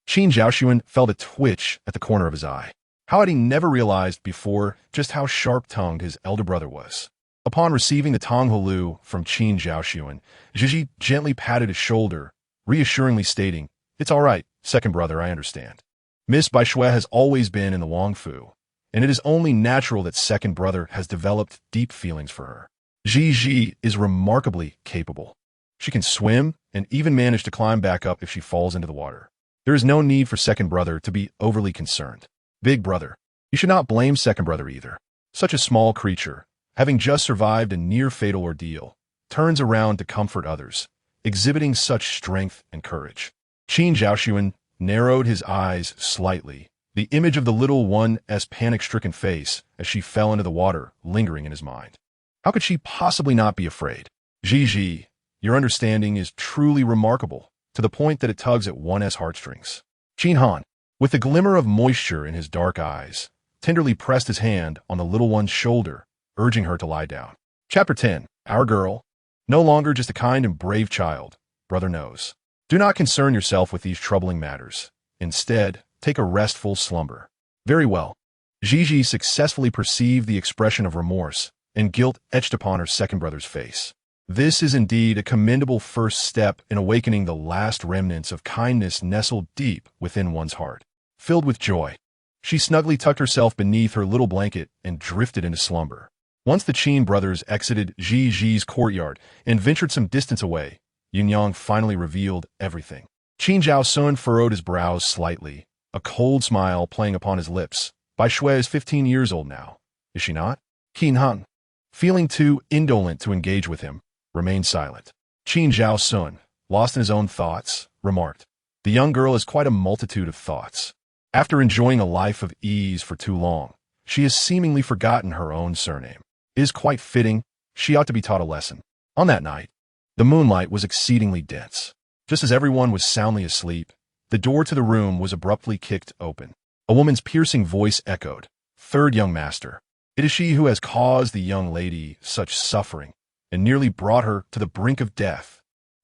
S1: Qin Zhaoxuan felt a twitch at the corner of his eye. How had he never realized before just how sharp-tongued his elder brother was? Upon receiving the Tonghulu from Qin Zhaoxuan, Gigi gently patted his shoulder, reassuringly stating, "It's all right, second brother, I understand. Miss Baishui has always been in the Wangfu, and it is only natural that second brother has developed deep feelings for her. Gigi is remarkably capable. She can swim and even manage to climb back up if she falls into the water. There is no need for second brother to be overly concerned. Big brother, you should not blame second brother either. Such a small creature, having just survived a near-fatal ordeal, turns around to comfort others, exhibiting such strength and courage." Qin Zhaoxuan narrowed his eyes slightly, the image of the little one's panic-stricken face as she fell into the water lingering in his mind. How could she possibly not be afraid? "Gigi, your understanding is truly remarkable, to the point that it tugs at one's heartstrings." Qin Han, with a glimmer of moisture in his dark eyes, tenderly pressed his hand on the little one's shoulder, urging her to lie down. Chapter 10. Our girl, no longer just a kind and brave child, brother knows. Do not concern yourself with these troubling matters. Instead, take a restful slumber. Very well. Gigi successfully perceived the expression of remorse and guilt etched upon her second brother's face. This is indeed a commendable first step in awakening the last remnants of kindness nestled deep within one's heart. Filled with joy, she snugly tucked herself beneath her little blanket and drifted into slumber. Once the Qin brothers exited Gigi's courtyard and ventured some distance away, Yunyang finally revealed everything. Qin Zhao Sun furrowed his brows slightly, a cold smile playing upon his lips. Baishui is 15 years old now, is she not? Qin Han, feeling too indolent to engage with him, remained silent. Qin Zhao Sun, lost in his own thoughts, remarked, "The young girl has quite a multitude of thoughts. After enjoying a life of ease for too long, she has seemingly forgotten her own surname. It is quite fitting. She ought to be taught a lesson." On that night, the moonlight was exceedingly dense. Just as everyone was soundly asleep, the door to the room was abruptly kicked open. A woman's piercing voice echoed, "Third young master, it is she who has caused the young lady such suffering and nearly brought her to the brink of death."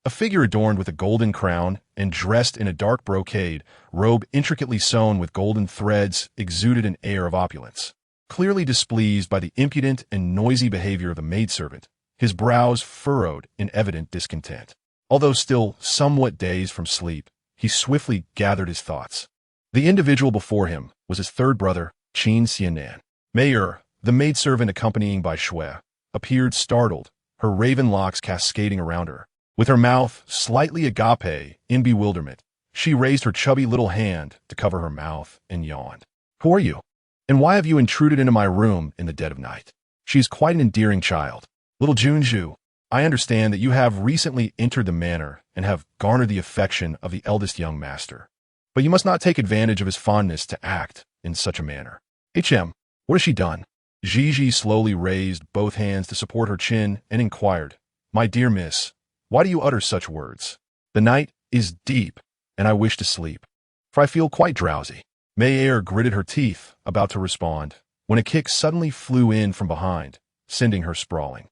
S1: A figure adorned with a golden crown and dressed in a dark brocade robe intricately sewn with golden threads exuded an air of opulence. Clearly displeased by the impudent and noisy behavior of the maidservant, his brows furrowed in evident discontent. Although still somewhat dazed from sleep, he swiftly gathered his thoughts. The individual before him was his third brother, Qin Xianan. Mayor, the maidservant accompanying Baishui, appeared startled, her raven locks cascading around her. With her mouth slightly agape in bewilderment, she raised her chubby little hand to cover her mouth and yawned. "Who are you?" And why have you intruded into my room in the dead of night? She is quite an endearing child. Little Junju, I understand that you have recently entered the manor and have garnered the affection of the eldest young master. But you must not take advantage of his fondness to act in such a manner. What has she done? Gigi slowly raised both hands to support her chin and inquired, My dear miss, why do you utter such words? The night is deep, and I wish to sleep, for I feel quite drowsy. Mayer gritted her teeth, about to respond, when a kick suddenly flew in from behind, sending her sprawling.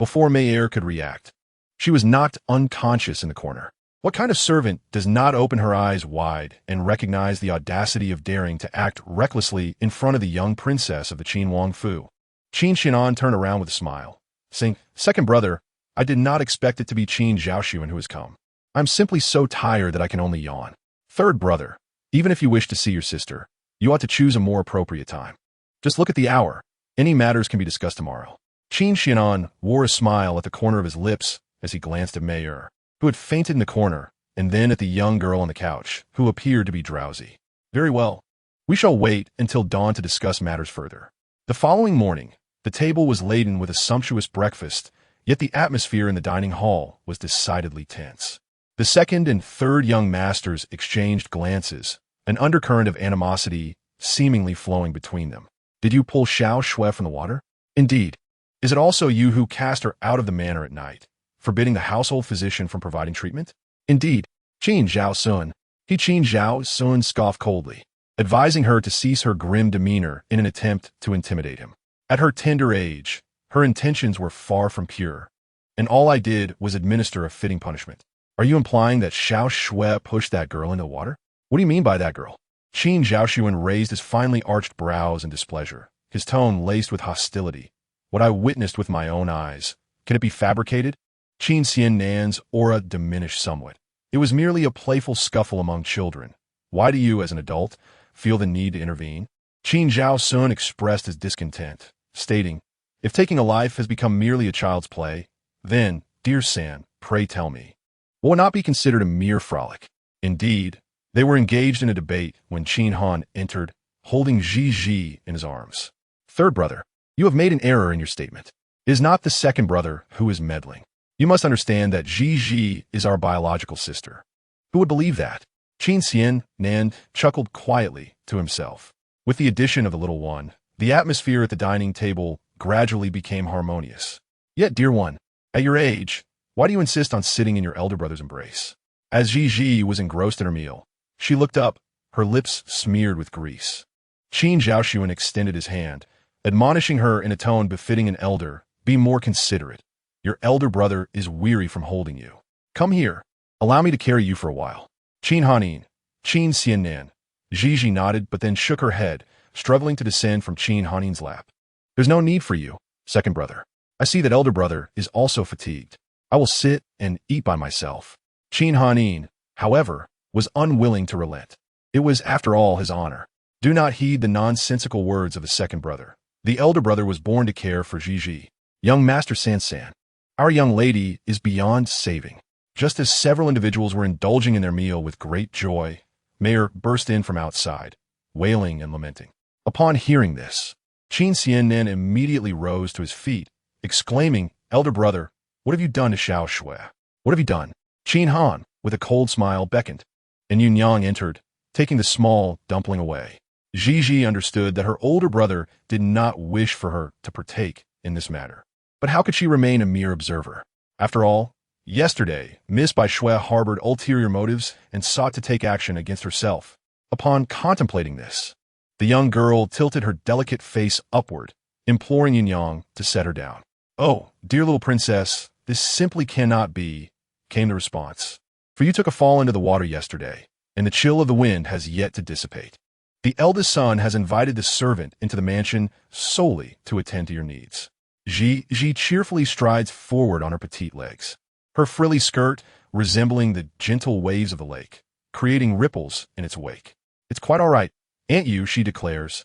S1: Before Mayer could react, she was knocked unconscious in the corner. What kind of servant does not open her eyes wide and recognize the audacity of daring to act recklessly in front of the young princess of the Qin Wang Fu? Qin Xianan turned around with a smile, saying, Second brother, I did not expect it to be Qin Zhaoxuan who has come. I'm simply so tired that I can only yawn. Third brother, even if you wish to see your sister, you ought to choose a more appropriate time. Just look at the hour. Any matters can be discussed tomorrow. Qin Xianan wore a smile at the corner of his lips as he glanced at Mayer, who had fainted in the corner, and then at the young girl on the couch, who appeared to be drowsy. Very well. We shall wait until dawn to discuss matters further. The following morning, the table was laden with a sumptuous breakfast, yet the atmosphere in the dining hall was decidedly tense. The second and third young masters exchanged glances, an undercurrent of animosity seemingly flowing between them. Did you pull Xiao Shui from the water? Indeed. Is it also you who cast her out of the manor at night, forbidding the household physician from providing treatment? Indeed. Qin Zhao Sun. Qin Zhao Sun scoffed coldly, advising her to cease her grim demeanor in an attempt to intimidate him. At her tender age, her intentions were far from pure, and all I did was administer a fitting punishment. Are you implying that Xiao Shui pushed that girl into the water? What do you mean by that girl? Qin Zhaoxuan raised his finely arched brows in displeasure, his tone laced with hostility. What I witnessed with my own eyes, can it be fabricated? Qin Xiannan's aura diminished somewhat. It was merely a playful scuffle among children. Why do you, as an adult, feel the need to intervene? Qin Zhao Sun expressed his discontent, stating, If taking a life has become merely a child's play, then, dear San, pray tell me, will it not be considered a mere frolic? Indeed, they were engaged in a debate when Qin Han entered, holding Ji in his arms. Third brother, you have made an error in your statement. It is not the second brother who is meddling. You must understand that Ji is our biological sister. Who would believe that? Qin Xiannan chuckled quietly to himself. With the addition of the little one, the atmosphere at the dining table gradually became harmonious. Yet, dear one, at your age, why do you insist on sitting in your elder brother's embrace? As Ji was engrossed in her meal, she looked up, her lips smeared with grease. Qin Zhaoxuan extended his hand, admonishing her in a tone befitting an elder, be more considerate. Your elder brother is weary from holding you. Come here. Allow me to carry you for a while. Qin Hanin, Qin Xiannan. Gigi nodded but then shook her head, struggling to descend from Qin Hanin's lap. There's no need for you, second brother. I see that elder brother is also fatigued. I will sit and eat by myself. Qin Hanin, however, was unwilling to relent. It was, after all, his honor. Do not heed the nonsensical words of the second brother. The elder brother was born to care for Gigi. Young Master San, our young lady is beyond saving. Just as several individuals were indulging in their meal with great joy, Mayer burst in from outside, wailing and lamenting. Upon hearing this, Qin Xiannan immediately rose to his feet, exclaiming, Elder brother, what have you done to Xiao Shui? What have you done? Qin Han, with a cold smile, beckoned, and Yunyang entered, taking the small dumpling away. Gigi understood that her older brother did not wish for her to partake in this matter. But how could she remain a mere observer? After all, yesterday, Miss Bai Shui harbored ulterior motives and sought to take action against herself. Upon contemplating this, the young girl tilted her delicate face upward, imploring Yunyang to set her down. Oh, dear little princess, this simply cannot be, came the response. For you took a fall into the water yesterday, and the chill of the wind has yet to dissipate. The eldest son has invited the servant into the mansion solely to attend to your needs. Ji cheerfully strides forward on her petite legs, her frilly skirt resembling the gentle waves of the lake, creating ripples in its wake. It's quite all right, Aunt Yu, she declares.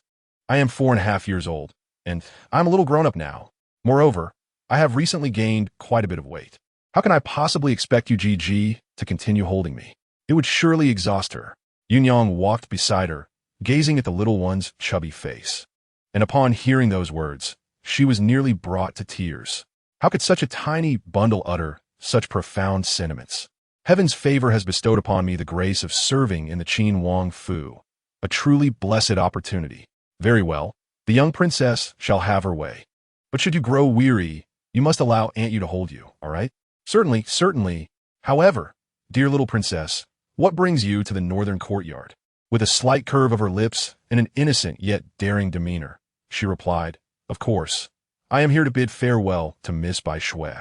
S1: I am 4.5 years old, and I'm a little grown up now. Moreover, I have recently gained quite a bit of weight. How can I possibly expect you, Ji, to continue holding me? It would surely exhaust her. Yunyang walked beside her, gazing at the little one's chubby face. And upon hearing those words, she was nearly brought to tears. How could such a tiny bundle utter such profound sentiments? Heaven's favor has bestowed upon me the grace of serving in the Qin Wang Fu, a truly blessed opportunity. Very well, the young princess shall have her way. But should you grow weary, you must allow Aunt Yu to hold you, all right? Certainly, certainly. However, dear little princess, what brings you to the northern courtyard? With a slight curve of her lips and an innocent yet daring demeanor, she replied, of course, I am here to bid farewell to Miss Bai Shui.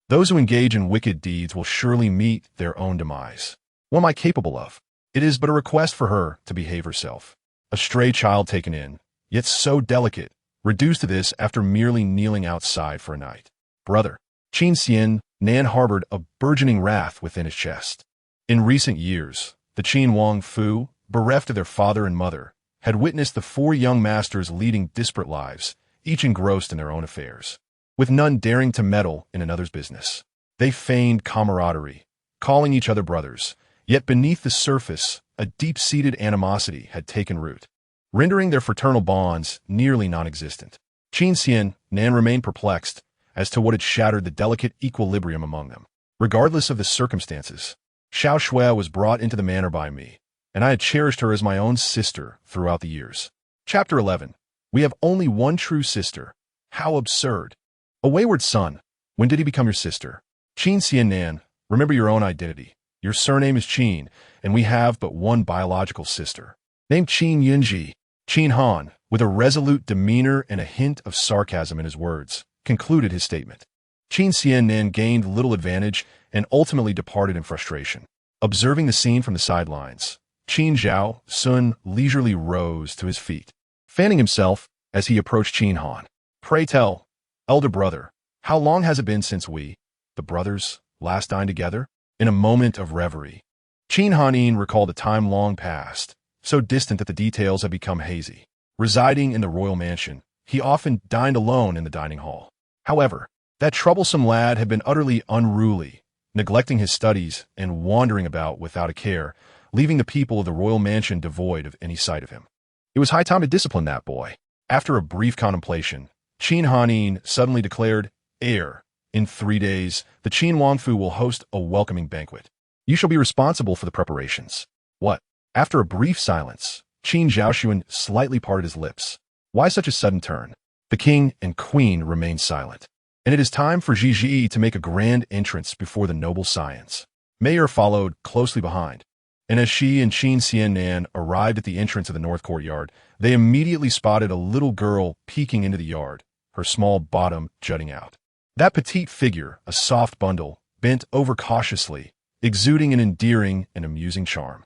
S1: Those who engage in wicked deeds will surely meet their own demise. What am I capable of? It is but a request for her to behave herself. A stray child taken in, yet so delicate, reduced to this after merely kneeling outside for a night. Brother, Qin Xian Nan harbored a burgeoning wrath within his chest. In recent years, the Qin Wang Fu, bereft of their father and mother, had witnessed the four young masters leading disparate lives, each engrossed in their own affairs, with none daring to meddle in another's business. They feigned camaraderie, calling each other brothers, yet beneath the surface, a deep-seated animosity had taken root, rendering their fraternal bonds nearly non-existent. Qin Xian Nan remained perplexed as to what had shattered the delicate equilibrium among them. Regardless of the circumstances, Xiao Shui was brought into the manor by me, and I had cherished her as my own sister throughout the years. Chapter 11. We have only one true sister. How absurd. A wayward son. When did he become your sister? Qin Xian Nan, remember your own identity. Your surname is Qin, and we have but one biological sister. Named Qin Yunji. Qin Han, with a resolute demeanor and a hint of sarcasm in his words, concluded his statement. Qin Xian Nan gained little advantage and ultimately departed in frustration. Observing the scene from the sidelines, Qin Zhao Sun leisurely rose to his feet, fanning himself as he approached Qin Han. Pray tell, elder brother, how long has it been since we, the brothers, last dined together? In a moment of reverie, Qin Hanin recalled a time long past, so distant that the details had become hazy. Residing in the royal mansion, he often dined alone in the dining hall. However, that troublesome lad had been utterly unruly, neglecting his studies and wandering about without a care, leaving the people of the royal mansion devoid of any sight of him. It was high time to discipline that boy. After a brief contemplation, Qin Hanin suddenly declared, Heir, in 3 days, the Qin Wangfu will host a welcoming banquet. You shall be responsible for the preparations. What? After a brief silence, Qin Zhaoshuan slightly parted his lips. Why such a sudden turn? The king and queen remained silent. And it is time for Zhizhi to make a grand entrance before the noble scions. Mayor followed closely behind, and as she and Qin Xian Nan arrived at the entrance of the north courtyard, they immediately spotted a little girl peeking into the yard, her small bottom jutting out. That petite figure, a soft bundle, bent over cautiously, exuding an endearing and amusing charm.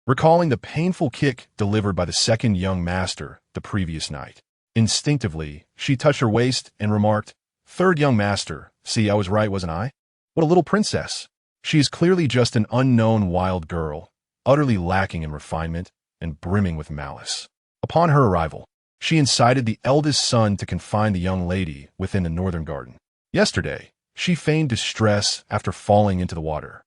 S1: Recalling the painful kick delivered by the second young master the previous night. Instinctively, she touched her waist and remarked, Third young master, see, I was right, wasn't I? What a little princess. She is clearly just an unknown wild girl, utterly lacking in refinement and brimming with malice. Upon her arrival, she incited the eldest son to confine the young lady within the northern garden. Yesterday, she feigned distress after falling into the water,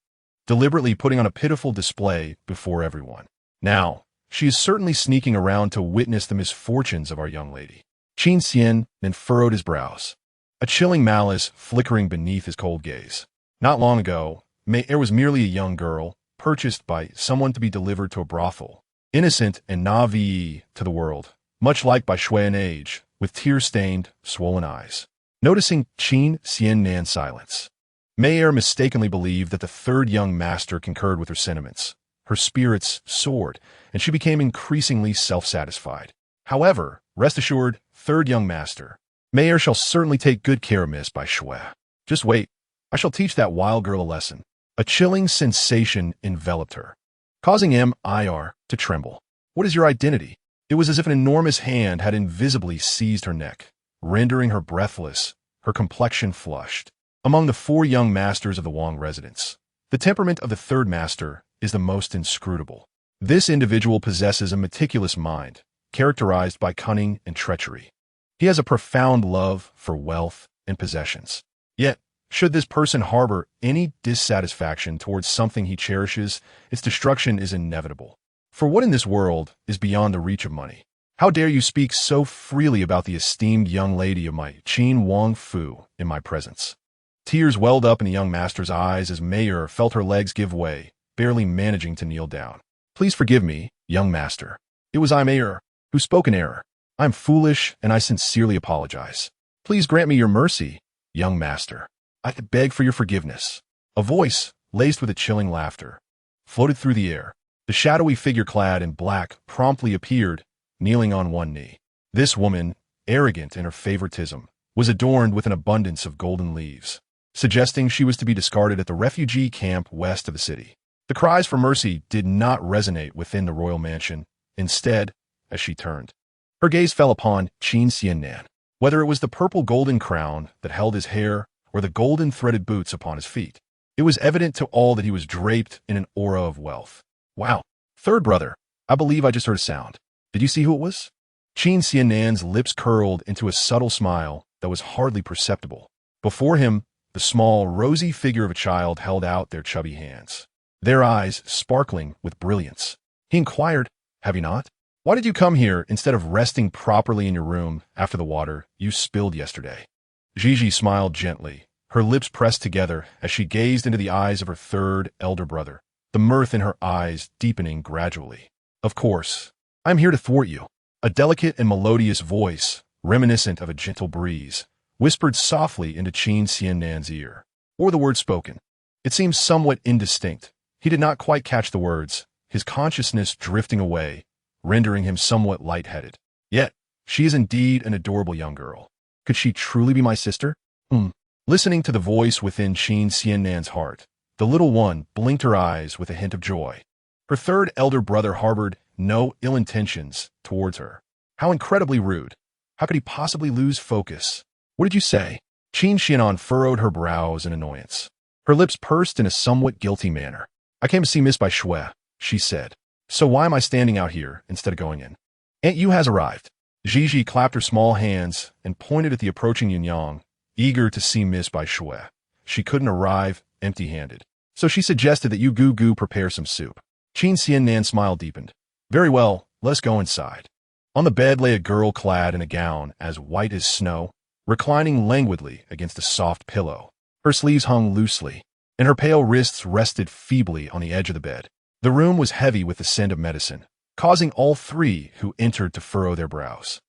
S1: deliberately putting on a pitiful display before everyone. Now, she is certainly sneaking around to witness the misfortunes of our young lady. Qin Xian then furrowed his brows, a chilling malice flickering beneath his cold gaze. Not long ago, Mayer was merely a young girl, purchased by someone to be delivered to a brothel, innocent and naive to the world, much like Bai Shui in age, with tear-stained, swollen eyes. Noticing Qin Xian Nan's silence, Mayer mistakenly believed that the third young master concurred with her sentiments. Her spirits soared, and she became increasingly self-satisfied. However, rest assured, third young master, Mayer shall certainly take good care of Miss Bai Shui. Just wait, I shall teach that wild girl a lesson. A chilling sensation enveloped her, causing Mir to tremble. What is your identity? It was as if an enormous hand had invisibly seized her neck, rendering her breathless, her complexion flushed. Among the four young masters of the Wang residence, the temperament of the third master is the most inscrutable. This individual possesses a meticulous mind, characterized by cunning and treachery. He has a profound love for wealth and possessions. Yet, should this person harbor any dissatisfaction towards something he cherishes, its destruction is inevitable. For what in this world is beyond the reach of money? How dare you speak so freely about the esteemed young lady of my Qin Wang Fu in my presence? Tears welled up in the young master's eyes as Mayor felt her legs give way, barely managing to kneel down. Please forgive me, young master. It was I, Mayor, who spoke in error. I am foolish, and I sincerely apologize. Please grant me your mercy, young master. I beg for your forgiveness. A voice, laced with a chilling laughter, floated through the air. The shadowy figure clad in black promptly appeared, kneeling on one knee. This woman, arrogant in her favoritism, was adorned with an abundance of golden leaves, suggesting she was to be discarded at the refugee camp west of the city. The cries for mercy did not resonate within the royal mansion. Instead, as she turned, her gaze fell upon Qin Xiannan. Whether it was the purple golden crown that held his hair or the golden threaded boots upon his feet, it was evident to all that he was draped in an aura of wealth. Wow. Third brother, I believe I just heard a sound. Did you see who it was? Qin Xiannan's lips curled into a subtle smile that was hardly perceptible. Before him, the small, rosy figure of a child held out their chubby hands, their eyes sparkling with brilliance. He inquired, have you not? Why did you come here instead of resting properly in your room after the water you spilled yesterday? Gigi smiled gently, her lips pressed together as she gazed into the eyes of her third elder brother, the mirth in her eyes deepening gradually. Of course, I'm here to thwart you. A delicate and melodious voice, reminiscent of a gentle breeze, whispered softly into Qin Xiannan's ear, or the words spoken. It seemed somewhat indistinct. He did not quite catch the words, his consciousness drifting away, rendering him somewhat lightheaded. Yet, she is indeed an adorable young girl. Could she truly be my sister? Listening to the voice within Qin Xiannan's heart, the little one blinked her eyes with a hint of joy. Her third elder brother harbored no ill intentions towards her. How incredibly rude. How could he possibly lose focus? What did you say? Qin Xiannan furrowed her brows in annoyance. Her lips pursed in a somewhat guilty manner. I came to see Miss Bai Shui, she said. So why am I standing out here instead of going in? Aunt Yu has arrived. Gigi clapped her small hands and pointed at the approaching Yunyang, eager to see Miss Bai Shui. She couldn't arrive empty-handed, so she suggested that Yu Gu prepare some soup. Qin Xiannan smile deepened. Very well, let's go inside. On the bed lay a girl clad in a gown as white as snow, reclining languidly against a soft pillow. Her sleeves hung loosely, and her pale wrists rested feebly on the edge of the bed. The room was heavy with the scent of medicine, causing all three who entered to furrow their brows.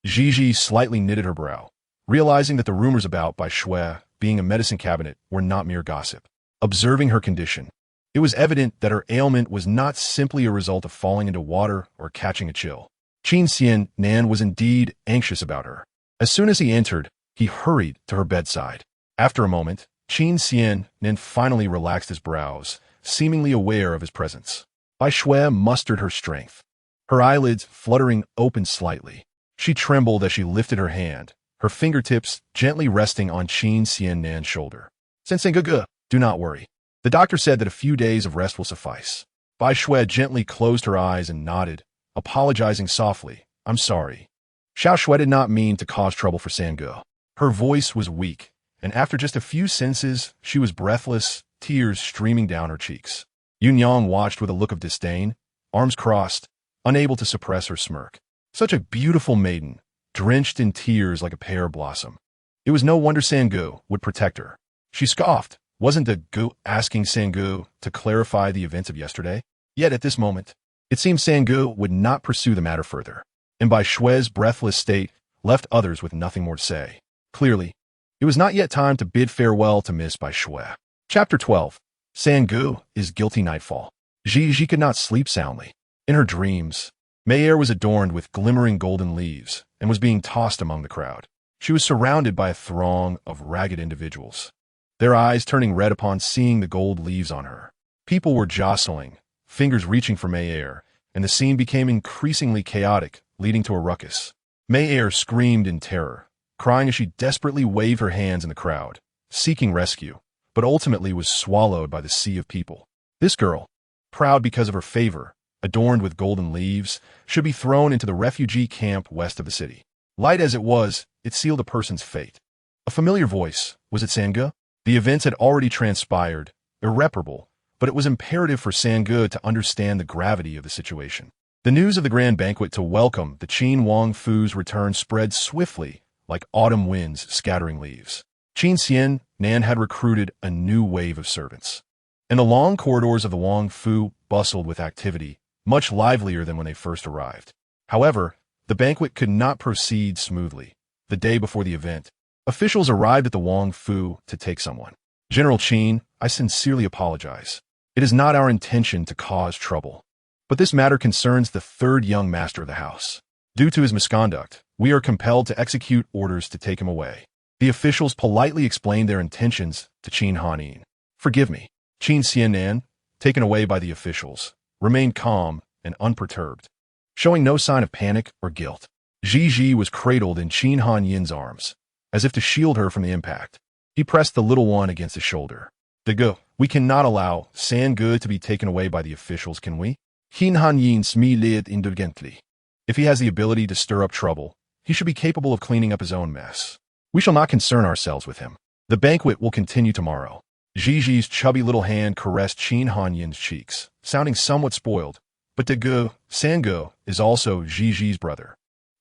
S1: Gigi slightly knitted her brow, realizing that the rumors about Bai Shui being a medicine cabinet were not mere gossip. Observing her condition, it was evident that her ailment was not simply a result of falling into water or catching a chill. Qin Xiannan was indeed anxious about her. As soon as he entered, he hurried to her bedside. After a moment, Qin Xiannan finally relaxed his brows, seemingly aware of his presence. Bai Shui mustered her strength, her eyelids fluttering open slightly. She trembled as she lifted her hand, her fingertips gently resting on Qin Xiannan's shoulder. Sensei Gugu, do not worry. The doctor said that a few days of rest will suffice. Bai Shui gently closed her eyes and nodded, apologizing softly. I'm sorry. Xiao Shui did not mean to cause trouble for Sangu. Her voice was weak, and after just a few sentences, she was breathless, tears streaming down her cheeks. Yunyang watched with a look of disdain, arms crossed, unable to suppress her smirk. Such a beautiful maiden, drenched in tears like a pear blossom. It was no wonder Sangu would protect her. She scoffed. Wasn't the Gu asking Sangu to clarify the events of yesterday? Yet at this moment, it seemed Sangu would not pursue the matter further, and Bai Shui's breathless state left others with nothing more to say. Clearly, it was not yet time to bid farewell to Miss Bai Shui. Chapter 12. Sangu is guilty nightfall. Gigi could not sleep soundly. In her dreams, Mayor was adorned with glimmering golden leaves and was being tossed among the crowd. She was surrounded by a throng of ragged individuals, their eyes turning red upon seeing the gold leaves on her. People were jostling, fingers reaching for Mayor, and the scene became increasingly chaotic, leading to a ruckus. Mayor screamed in terror, crying as she desperately waved her hands in the crowd, seeking rescue, but ultimately was swallowed by the sea of people. This girl, proud because of her favor, adorned with golden leaves, should be thrown into the refugee camp west of the city. Light as it was, it sealed a person's fate. A familiar voice. Was it Sangu? The events had already transpired, irreparable, but it was imperative for Sange to understand the gravity of the situation. The news of the grand banquet to welcome the Qin Wang Fu's return spread swiftly, like autumn winds scattering leaves. Qin Xian Nan had recruited a new wave of servants, and the long corridors of the Wang Fu bustled with activity, much livelier than when they first arrived. However, the banquet could not proceed smoothly. The day before the event, officials arrived at the Wang Fu to take someone. General Qin, I sincerely apologize. It is not our intention to cause trouble, but this matter concerns the third young master of the house. Due to his misconduct, we are compelled to execute orders to take him away. The officials politely explained their intentions to Qin Hanin. Forgive me. Qin Xianan, taken away by the officials, remained calm and unperturbed, showing no sign of panic or guilt. Ji was cradled in Qin Hanyin's arms, as if to shield her from the impact. He pressed the little one against his shoulder. Dago, we cannot allow Sange to be taken away by the officials, can we? Qin Hanyin smiled indulgently. If he has the ability to stir up trouble, he should be capable of cleaning up his own mess. We shall not concern ourselves with him. The banquet will continue tomorrow. Ji's chubby little hand caressed Qin Hanyin's cheeks, sounding somewhat spoiled. But Dago, Sange, is also Ji's brother.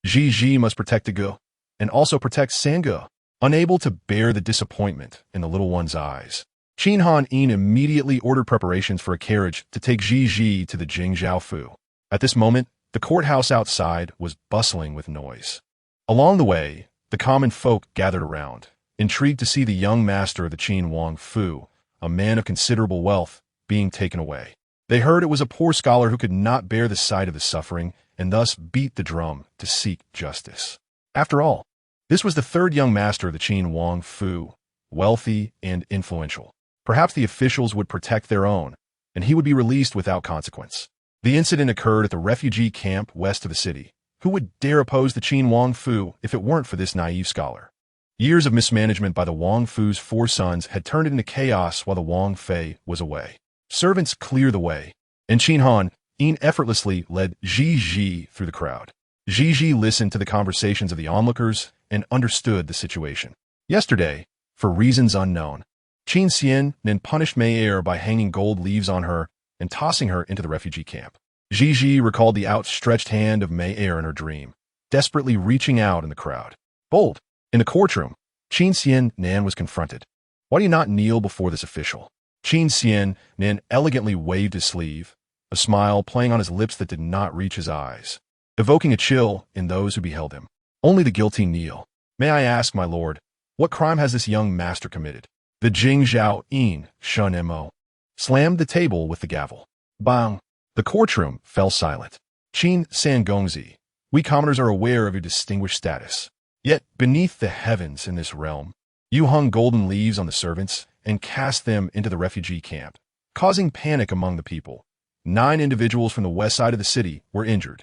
S1: Ji must protect Dago, and also protect Sange. Unable to bear the disappointment in the little one's eyes, Qin Han-yin immediately ordered preparations for a carriage to take Ji to the Jingzhou Fu. At this moment, the courthouse outside was bustling with noise. Along the way, the common folk gathered around, intrigued to see the young master of the Qin Wang Fu, a man of considerable wealth, being taken away. They heard it was a poor scholar who could not bear the sight of the suffering and thus beat the drum to seek justice. After all, this was the third young master of the Qin Wang Fu, wealthy and influential. Perhaps the officials would protect their own, and he would be released without consequence. The incident occurred at the refugee camp west of the city. Who would dare oppose the Qin Wang Fu if it weren't for this naive scholar? Years of mismanagement by the Wang Fu's 4 sons had turned it into chaos while the Wang Fei was away. Servants clear the way, and Qin Han-yin effortlessly led Ji through the crowd. Ji listened to the conversations of the onlookers and understood the situation. Yesterday, for reasons unknown, Qin Xian punished Mei by hanging gold leaves on her and tossing her into the refugee camp. Ji recalled the outstretched hand of Mei in her dream, desperately reaching out in the crowd. Bold. In the courtroom, Qin Xian was confronted. Why do you not kneel before this official? Qin Xian elegantly waved his sleeve, a smile playing on his lips that did not reach his eyes, evoking a chill in those who beheld him. Only the guilty kneel. May I ask, my lord, what crime has this young master committed? The Jingzhou Shun Mo slammed the table with the gavel. Bang! The courtroom fell silent. Qin Sangongzi, we commoners are aware of your distinguished status. Yet, beneath the heavens in this realm, you hung golden leaves on the servants and cast them into the refugee camp, causing panic among the people. 9 individuals from the west side of the city were injured.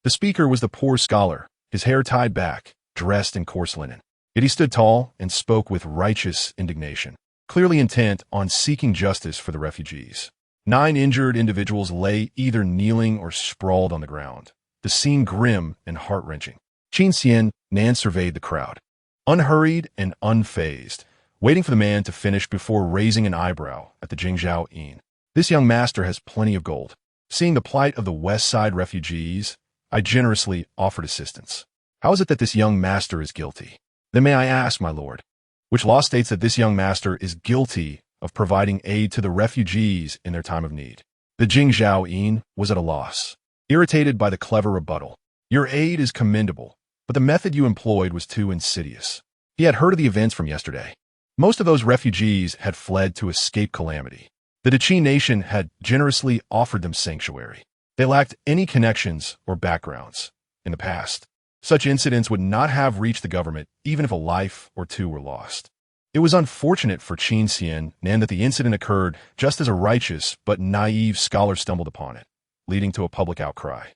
S1: The speaker was the poor scholar, his hair tied back, dressed in coarse linen. Yet he stood tall and spoke with righteous indignation, clearly intent on seeking justice for the refugees. 9 injured individuals lay either kneeling or sprawled on the ground, the scene grim and heart-wrenching. Qin Xian surveyed the crowd, unhurried and unfazed, waiting for the man to finish before raising an eyebrow at the Jingzhou. This young master has plenty of gold. Seeing the plight of the west side refugees, I generously offered assistance. How is it that this young master is guilty? Then may I ask, my lord, which law states that this young master is guilty of providing aid to the refugees in their time of need? The Jingzhou was at a loss, irritated by the clever rebuttal. Your aid is commendable, but the method you employed was too insidious. He had heard of the events from yesterday. Most of those refugees had fled to escape calamity. The Qin nation had generously offered them sanctuary. They lacked any connections or backgrounds. In the past, such incidents would not have reached the government even if a life or 2 were lost. It was unfortunate for Qin Xian that the incident occurred just as a righteous but naive scholar stumbled upon it, leading to a public outcry.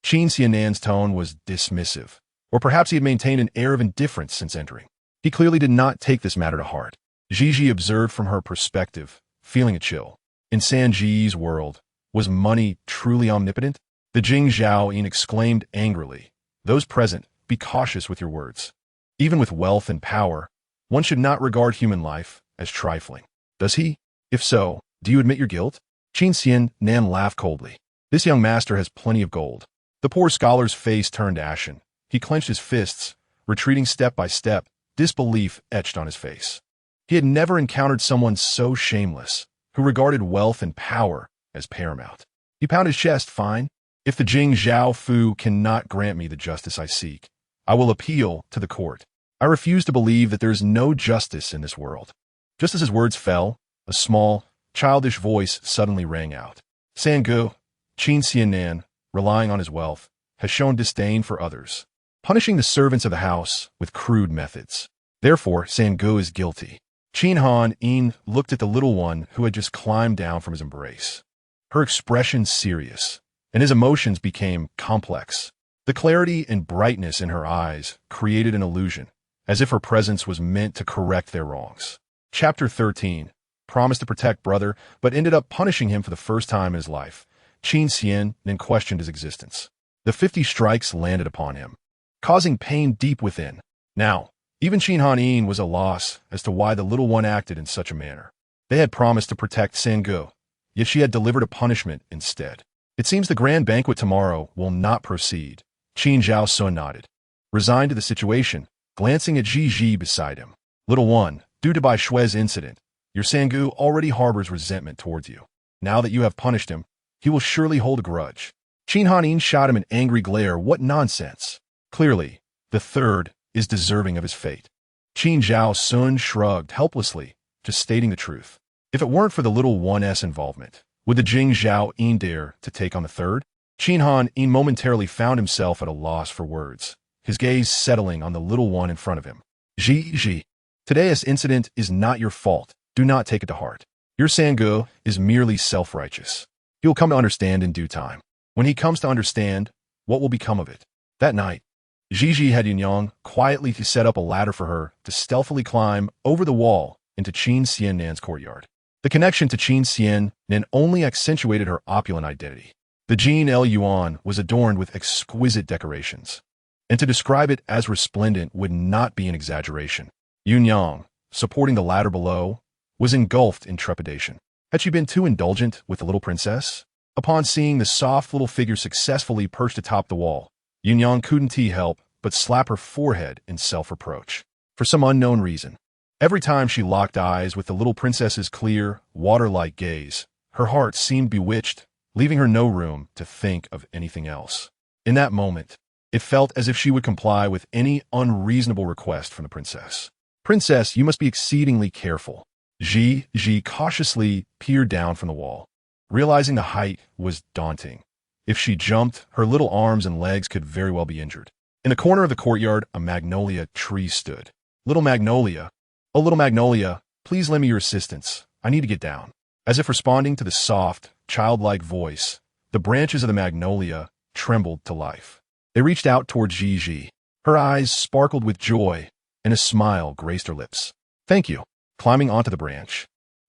S1: Qin Xian's tone was dismissive, or perhaps he had maintained an air of indifference since entering. He clearly did not take this matter to heart. Ji observed from her perspective, feeling a chill. In Sanji's world, was money truly omnipotent? The Jingzhou exclaimed angrily, those present, be cautious with your words. Even with wealth and power, one should not regard human life as trifling. Does he? If so, do you admit your guilt? Qin Xian Nan laughed coldly. This young master has plenty of gold. The poor scholar's face turned ashen. He clenched his fists, retreating step by step, disbelief etched on his face. He had never encountered someone so shameless, who regarded wealth and power as paramount. He pounded his chest. Fine. If the Jing Zhao Fu cannot grant me the justice I seek, I will appeal to the court. I refuse to believe that there is no justice in this world. Just as his words fell, a small, childish voice suddenly rang out. Sangu, Qin Xianan, relying on his wealth, has shown disdain for others, punishing the servants of the house with crude methods. Therefore, Sangu is guilty. Qin Han Yin looked at the little one who had just climbed down from his embrace. Her expression serious, and his emotions became complex. The clarity and brightness in her eyes created an illusion, as if her presence was meant to correct their wrongs. Chapter 13. Promised to protect brother, but ended up punishing him for the first time in his life. Qin Xian then questioned his existence. The 50 strikes landed upon him, causing pain deep within. Now, even Qin Han Yin was a loss as to why the little one acted in such a manner. They had promised to protect Sangu, yet she had delivered a punishment instead. It seems the grand banquet tomorrow will not proceed. Qin Zhao Sun nodded, resigned to the situation, glancing at Ji Ji beside him. Little one, due to Bai Shui's incident, your Sangu already harbors resentment towards you. Now that you have punished him, he will surely hold a grudge. Qin Han Yin shot him an angry glare. What nonsense! Clearly, the third is deserving of his fate. Qin Zhao Sun shrugged helplessly, just stating the truth. If it weren't for the little one's involvement, would the Jing Zhao Yin dare to take on the third? Qin Han Yin momentarily found himself at a loss for words, his gaze settling on the little one in front of him. Ji Ji, today's incident is not your fault. Do not take it to heart. Your Sangu is merely self-righteous. He will come to understand in due time. When he comes to understand, what will become of it? That night, Ji had Yunyang quietly to set up a ladder for her to stealthily climb over the wall into Qin Xiannan's courtyard. The connection to Qin Xiannan only accentuated her opulent identity. The Jin El Yuan was adorned with exquisite decorations, and to describe it as resplendent would not be an exaggeration. Yunyang, supporting the ladder below, was engulfed in trepidation. Had she been too indulgent with the little princess? Upon seeing the soft little figure successfully perched atop the wall, Yunyang couldn't help but slap her forehead in self-reproach. For some unknown reason, every time she locked eyes with the little princess's clear, water-like gaze, her heart seemed bewitched, leaving her no room to think of anything else. In that moment, it felt as if she would comply with any unreasonable request from the princess. Princess, you must be exceedingly careful. Ji cautiously peered down from the wall, realizing the height was daunting. If she jumped, her little arms and legs could very well be injured. In the corner of the courtyard, a magnolia tree stood. Little Magnolia, oh little Magnolia, please lend me your assistance. I need to get down. As if responding to the soft, childlike voice, the branches of the magnolia trembled to life. They reached out toward Ji. Her eyes sparkled with joy, and a smile graced her lips. Thank you. Climbing onto the branch,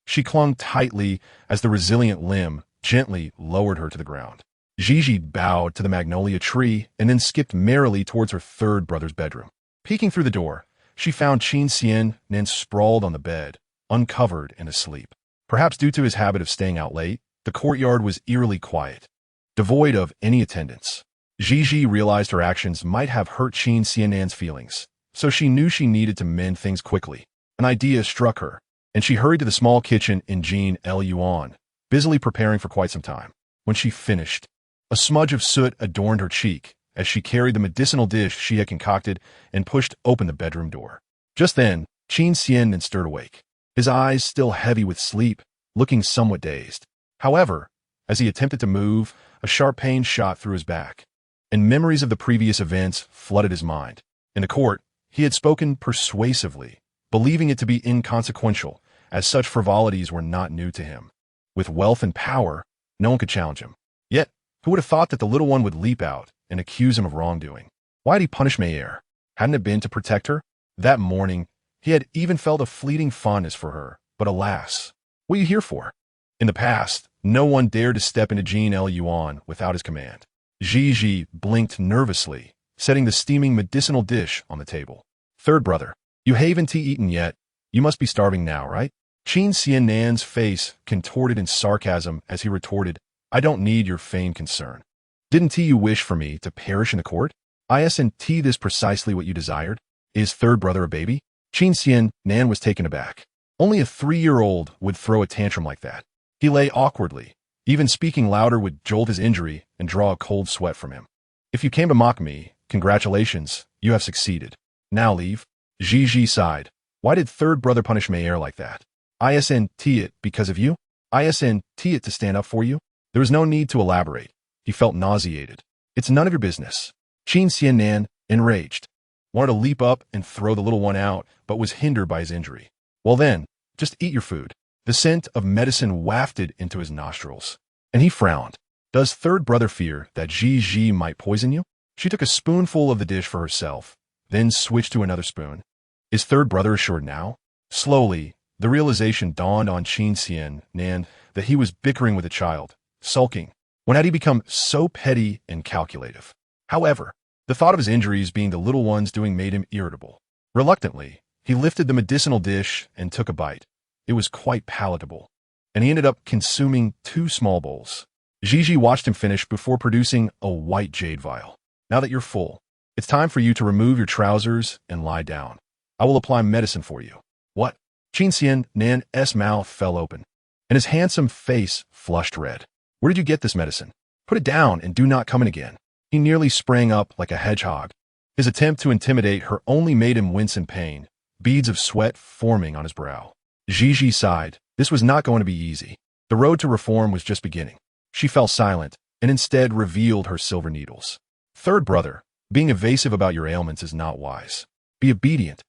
S1: she clung tightly as the resilient limb gently lowered her to the ground. Ji bowed to the magnolia tree and then skipped merrily towards her third brother's bedroom. Peeking through the door, she found Qin Xian sprawled on the bed, uncovered and asleep. Perhaps due to his habit of staying out late, the courtyard was eerily quiet, devoid of any attendance. Ji realized her actions might have hurt Qin Xiannan's feelings, so she knew she needed to mend things quickly. An idea struck her, and she hurried to the small kitchen in Jin El Yuan, busily preparing for quite some time. When she finished, a smudge of soot adorned her cheek as she carried the medicinal dish she had concocted and pushed open the bedroom door. Just then, Qin Xian stirred awake, his eyes still heavy with sleep, looking somewhat dazed. However, as he attempted to move, a sharp pain shot through his back, and memories of the previous events flooded his mind. In the court, he had spoken persuasively, believing it to be inconsequential, as such frivolities were not new to him. With wealth and power, no one could challenge him. Yet, who would have thought that the little one would leap out and accuse him of wrongdoing? Why had he punished Mayer? Hadn't it been to protect her? That morning, he had even felt a fleeting fondness for her, but alas, what are you here for? In the past, no one dared to step into Jin El Yuan without his command. Ji blinked nervously, setting the steaming medicinal dish on the table. Third brother, you haven't eaten yet. You must be starving now, right? Qin Xian Nan's face contorted in sarcasm as he retorted, I don't need your feigned concern. Didn't you wish for me to perish in the court? Isn't this precisely what you desired? Is third brother a baby? Qin Xian Nan was taken aback. Only a 3-year-old would throw a tantrum like that. He lay awkwardly. Even speaking louder would jolt his injury and draw a cold sweat from him. If you came to mock me, congratulations, you have succeeded. Now leave. Ji sighed. Why did third brother punish Mayer like that? Isn't it because of you? Isn't it to stand up for you? There was no need to elaborate. He felt nauseated. It's none of your business. Qin Xian Nan, enraged, wanted to leap up and throw the little one out, but was hindered by his injury. Well then, just eat your food. The scent of medicine wafted into his nostrils, and he frowned. Does third brother fear that Ji might poison you? She took a spoonful of the dish for herself, then switched to another spoon. Is third brother assured now? Slowly, the realization dawned on Qin Xian Nan that he was bickering with a child, sulking. When had he become so petty and calculative? However, the thought of his injuries being the little one's doing made him irritable. Reluctantly, he lifted the medicinal dish and took a bite. It was quite palatable, and he ended up consuming 2 small bowls. Ji watched him finish before producing a white jade vial. Now that you're full, it's time for you to remove your trousers and lie down. I will apply medicine for you. What? Qin Xian Nan's mouth fell open, and his handsome face flushed red. Where did you get this medicine? Put it down and do not come in again. He nearly sprang up like a hedgehog. His attempt to intimidate her only made him wince in pain, beads of sweat forming on his brow. Ji sighed. This was not going to be easy. The road to reform was just beginning. She fell silent, and instead revealed her silver needles. Third brother, being evasive about your ailments is not wise. Be obedient,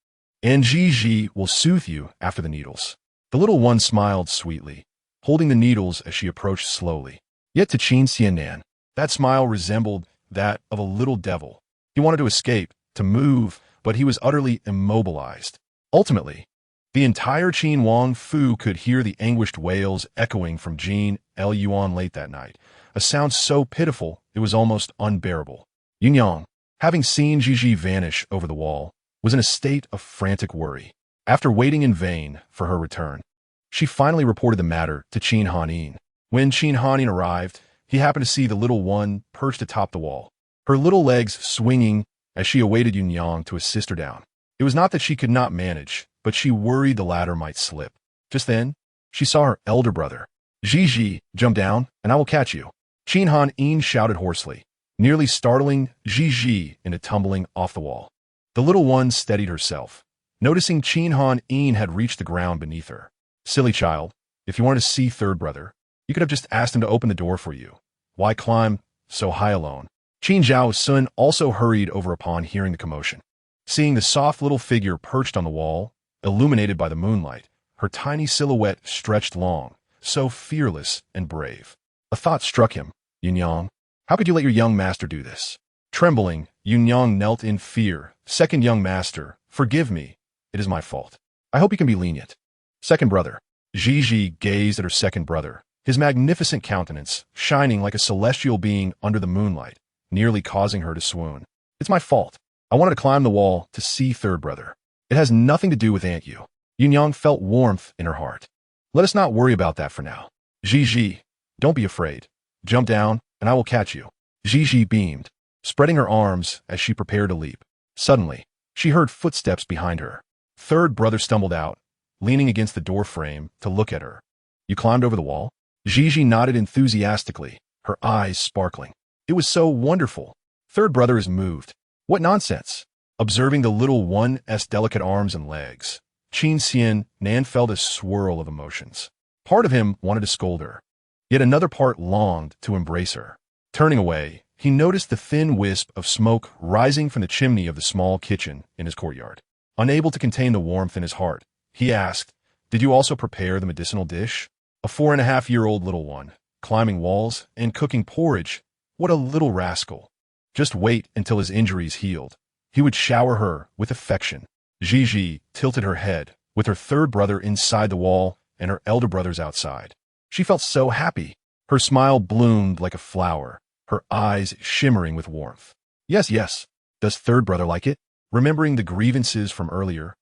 S1: and Ji will soothe you after the needles. The little one smiled sweetly, holding the needles as she approached slowly. Yet to Qin Xian Nan, that smile resembled that of a little devil. He wanted to escape, to move, but he was utterly immobilized. Ultimately, the entire Qin Wang Fu could hear the anguished wails echoing from Jin Luan late that night, a sound so pitiful it was almost unbearable. Yunyang, having seen Ji vanish over the wall, was in a state of frantic worry. After waiting in vain for her return, she finally reported the matter to Qin Hanin. When Qin Hanin arrived, he happened to see the little one perched atop the wall, her little legs swinging as she awaited Yunyang to assist her down. It was not that she could not manage, but she worried the latter might slip. Just then, she saw her elder brother. Ji, jump down, and I will catch you. Qin Hanin shouted hoarsely, nearly startling Ji into tumbling off the wall. The little one steadied herself, noticing Qin Hanin had reached the ground beneath her. Silly child, if you wanted to see third brother, you could have just asked him to open the door for you. Why climb so high alone? Qin Zhao Sun also hurried over upon hearing the commotion. Seeing the soft little figure perched on the wall, illuminated by the moonlight, her tiny silhouette stretched long, so fearless and brave. A thought struck him. Yunyang, how could you let your young master do this? Trembling, Yunyang knelt in fear. Second young master, forgive me. It is my fault. I hope you can be lenient. Second brother. Ji gazed at her second brother, his magnificent countenance shining like a celestial being under the moonlight, nearly causing her to swoon. It's my fault. I wanted to climb the wall to see third brother. It has nothing to do with Aunt Yu. Yunyang felt warmth in her heart. Let us not worry about that for now. Ji, don't be afraid. Jump down, and I will catch you. Ji beamed, spreading her arms as she prepared to leap. Suddenly, she heard footsteps behind her. Third brother stumbled out, leaning against the door frame to look at her. You climbed over the wall? Ji nodded enthusiastically, her eyes sparkling. It was so wonderful. Third brother is moved. What nonsense! Observing the little one's delicate arms and legs, Qin Xian Nan felt a swirl of emotions. Part of him wanted to scold her, yet another part longed to embrace her. Turning away, he noticed the thin wisp of smoke rising from the chimney of the small kitchen in his courtyard. Unable to contain the warmth in his heart, he asked, Did you also prepare the medicinal dish? A 4.5-year-old little one, climbing walls and cooking porridge. What a little rascal. Just wait until his injuries healed. He would shower her with affection. Ji tilted her head, with her third brother inside the wall and her elder brothers outside. She felt so happy. Her smile bloomed like a flower, her eyes shimmering with warmth. Yes. Does third brother like it? Remembering the grievances from earlier,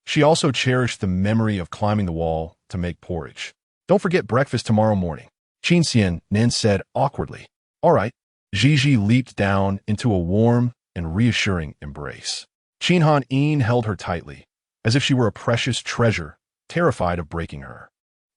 S1: She also cherished the memory of climbing the wall to make porridge. Don't forget breakfast tomorrow morning, Qin Xian Nan said awkwardly. All right. Gigi leaped down into a warm and reassuring embrace. Qin Han Yin held her tightly, as if she were a precious treasure, terrified of breaking her.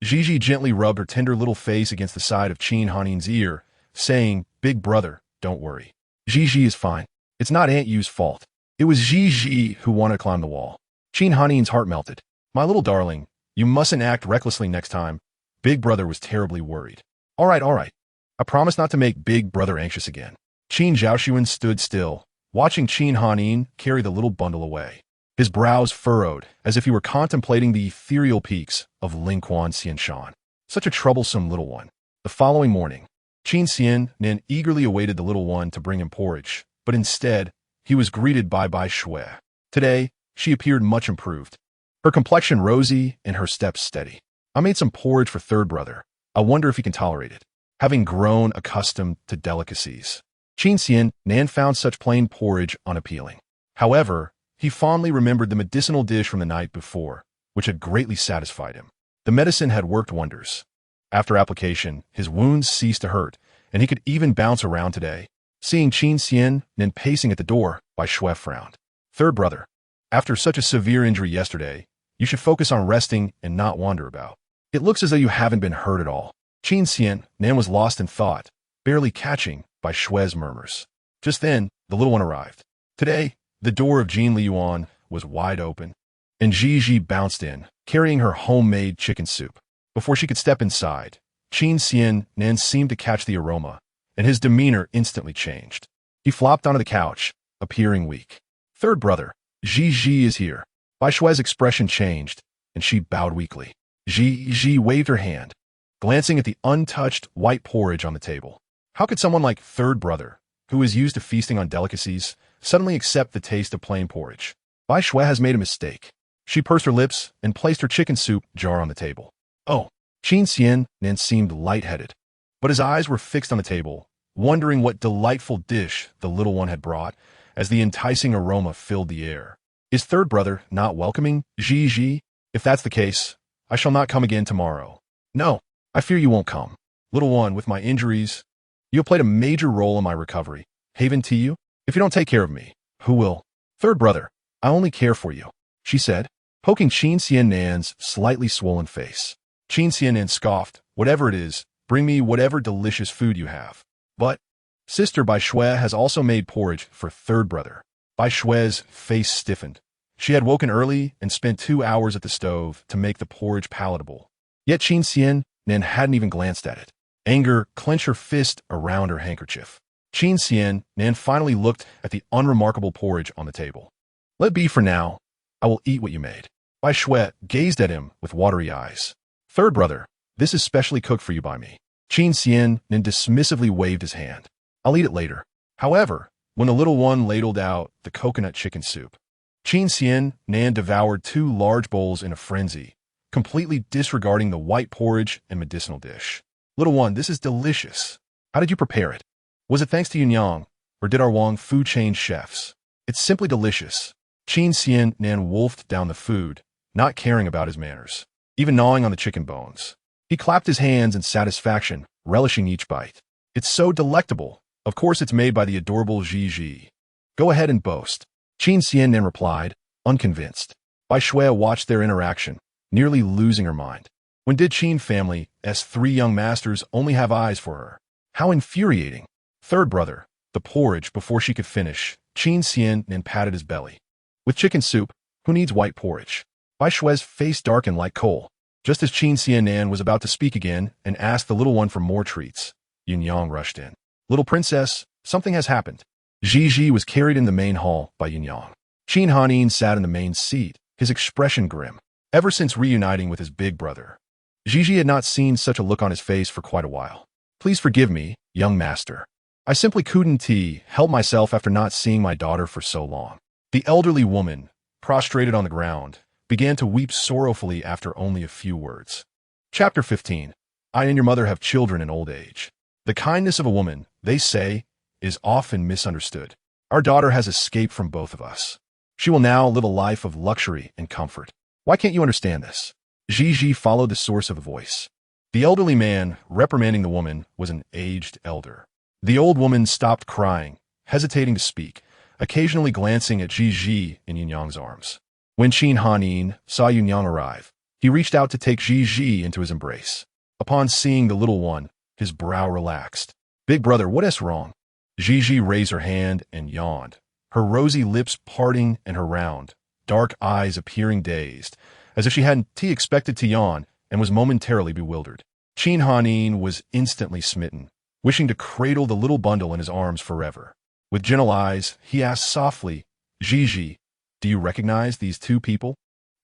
S1: Gigi gently rubbed her tender little face against the side of Qin Han Yin's ear, saying, Big brother, don't worry. Gigi is fine. It's not Aunt Yu's fault. It was Gigi who wanted to climb the wall. Qin Han Yin's heart melted. My little darling, you mustn't act recklessly next time. Big brother was terribly worried. All right. I promise not to make Big brother anxious again. Qin Zhaoxuan stood still, watching Qin Han Yin carry the little bundle away. His brows furrowed, as if he were contemplating the ethereal peaks of Lingquan Xianshan. Such a troublesome little one. The following morning, Qin Xian Nan eagerly awaited the little one to bring him porridge, but instead, he was greeted by Bai Shui. Today, she appeared much improved. Her complexion rosy and her steps steady. I made some porridge for third brother. I wonder if he can tolerate it. Having grown accustomed to delicacies, Qin Xian Nan found such plain porridge unappealing. However, he fondly remembered the medicinal dish from the night before, which had greatly satisfied him. The medicine had worked wonders. After application, his wounds ceased to hurt, and he could even bounce around today. Seeing Qin Xian Nan pacing at the door, Bai Shui frowned. Third brother, after such a severe injury yesterday, you should focus on resting and not wander about. It looks as though you haven't been hurt at all. Qin Xian Nan was lost in thought, barely catching Bai Shui's murmurs. Just then, the little one arrived. Today, the door of Jin Liyuan was wide open, and Gigi bounced in, carrying her homemade chicken soup. Before she could step inside, Qin Xian Nan seemed to catch the aroma, and his demeanor instantly changed. He flopped onto the couch, appearing weak. Third brother, Gigi is here. Bai Shui's expression changed, and she bowed weakly. Gigi waved her hand, glancing at the untouched white porridge on the table. How could someone like third brother, who is used to feasting on delicacies, suddenly accept the taste of plain porridge? Bai Shui has made a mistake. She pursed her lips and placed her chicken soup jar on the table. Oh, Qin Xian Nan seemed lightheaded, but his eyes were fixed on the table, wondering what delightful dish the little one had brought as the enticing aroma filled the air. Is third brother not welcoming Gigi? If that's the case, I shall not come again tomorrow. No, I fear you won't come. Little one, with my injuries, you have played a major role in my recovery. Haven to you? If you don't take care of me, who will? Third brother, I only care for you, she said, poking Qin Xian Nan's slightly swollen face. Qin Xian Nan scoffed, whatever it is, bring me whatever delicious food you have. But sister Bai Shui has also made porridge for third brother. Bai Shui's face stiffened. She had woken early and spent 2 hours at the stove to make the porridge palatable. Yet Qin Xian Nan hadn't even glanced at it. Anger clenched her fist around her handkerchief. Qin Xian Nan finally looked at the unremarkable porridge on the table. Let be for now. I will eat what you made. Bai Shui gazed at him with watery eyes. Third brother, this is specially cooked for you by me. Qin Xian Nan dismissively waved his hand. I'll eat it later. However, when the little one ladled out the coconut chicken soup, Qin Xian Nan devoured 2 large bowls in a frenzy, completely disregarding the white porridge and medicinal dish. Little one, this is delicious. How did you prepare it? Was it thanks to Yunyang, or did our Wang food change chefs? It's simply delicious. Qin Xian Nan wolfed down the food, not caring about his manners, even gnawing on the chicken bones. He clapped his hands in satisfaction, relishing each bite. It's so delectable. Of course it's made by the adorable Gigi. Go ahead and boast. Qin Xian Nan replied, unconvinced. Bai Shui watched their interaction, nearly losing her mind. When did Qin family's 3 young masters only have eyes for her? How infuriating. Third brother, the porridge before she could finish, Qin Xian Nan patted his belly. With chicken soup, who needs white porridge? Bai Shui's face darkened like coal. Just as Qin Xian Nan was about to speak again and ask the little one for more treats, Yunyang rushed in. Little princess, something has happened. Gigi was carried in the main hall by Yunyang. Qin Han Yin sat in the main seat, his expression grim. Ever since reuniting with his big brother, Gigi had not seen such a look on his face for quite a while. Please forgive me, young master. I simply couldn't help myself after not seeing my daughter for so long. The elderly woman, prostrated on the ground, began to weep sorrowfully after only a few words. Chapter 15. I and your mother have children in old age. The kindness of a woman, they say, is often misunderstood. Our daughter has escaped from both of us. She will now live a life of luxury and comfort. Why can't you understand this? Gigi followed the source of the voice. The elderly man reprimanding the woman was an aged elder. The old woman stopped crying, hesitating to speak, occasionally glancing at Gigi in Yunyang's arms. When Qin Hanin saw Yunyang arrive, he reached out to take Gigi into his embrace. Upon seeing the little one, his brow relaxed. Big brother, what is wrong? Gigi raised her hand and yawned, her rosy lips parting and her round, dark eyes appearing dazed, as if she hadn't expected to yawn and was momentarily bewildered. Qin Hanin was instantly smitten, wishing to cradle the little bundle in his arms forever. With gentle eyes, he asked softly, Gigi, do you recognize these two people?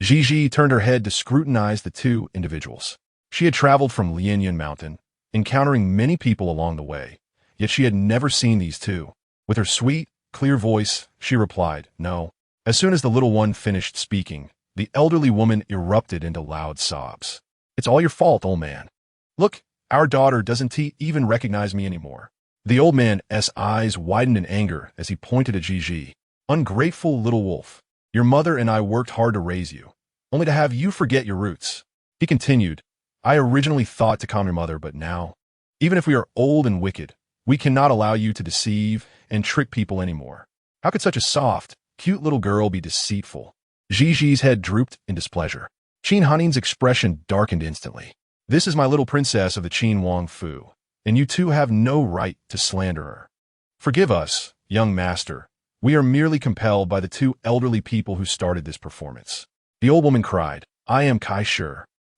S1: Gigi turned her head to scrutinize the two individuals. She had traveled from Lianyan Mountain, encountering many people along the way, yet she had never seen these two. With her sweet, clear voice, she replied, no. As soon as the little one finished speaking, the elderly woman erupted into loud sobs. It's all your fault, old man. Look, our daughter doesn't even recognize me anymore. The old man's eyes widened in anger as he pointed at Gigi. Ungrateful little wolf. Your mother and I worked hard to raise you, only to have you forget your roots. He continued, I originally thought to calm your mother, but now, even if we are old and wicked, we cannot allow you to deceive and trick people anymore. How could such a soft, cute little girl be deceitful? Gigi's head drooped in displeasure. Qin Hanin's expression darkened instantly. This is my little princess of the Qin Wang Fu, and you two have no right to slander her. Forgive us, young master. We are merely compelled by the two elderly people who started this performance. The old woman cried, I am Kai Shi,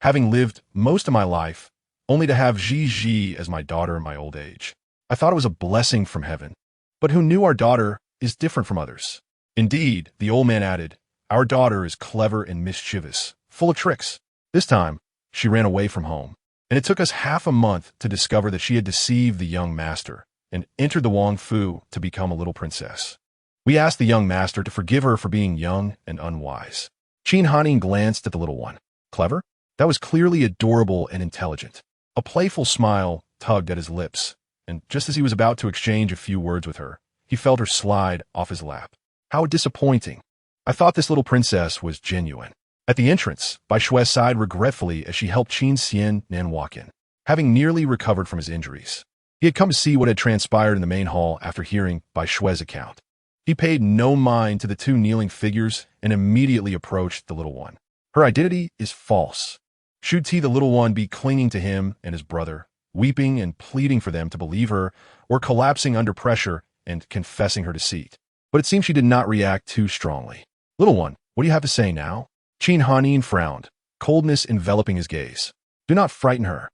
S1: having lived most of my life, only to have Gigi as my daughter in my old age. I thought it was a blessing from heaven. But who knew our daughter is different from others? Indeed, the old man added, our daughter is clever and mischievous, full of tricks. This time, she ran away from home, and it took us half a month to discover that she had deceived the young master and entered the Wang Fu to become a little princess. We asked the young master to forgive her for being young and unwise. Qin Hanin glanced at the little one. Clever? That was clearly adorable and intelligent. A playful smile tugged at his lips, and just as he was about to exchange a few words with her, he felt her slide off his lap. How disappointing. I thought this little princess was genuine. At the entrance, Bai Shui sighed regretfully as she helped Qin Xian Nan walk in, having nearly recovered from his injuries. He had come to see what had transpired in the main hall after hearing Bai Shui's account. He paid no mind to the two kneeling figures and immediately approached the little one. Her identity is false. Should the little one be clinging to him and his brother, weeping and pleading for them to believe her, or collapsing under pressure and confessing her deceit? But it seems she did not react too strongly. Little one, what do you have to say now? Qin Hanin frowned, coldness enveloping his gaze. Do not frighten her.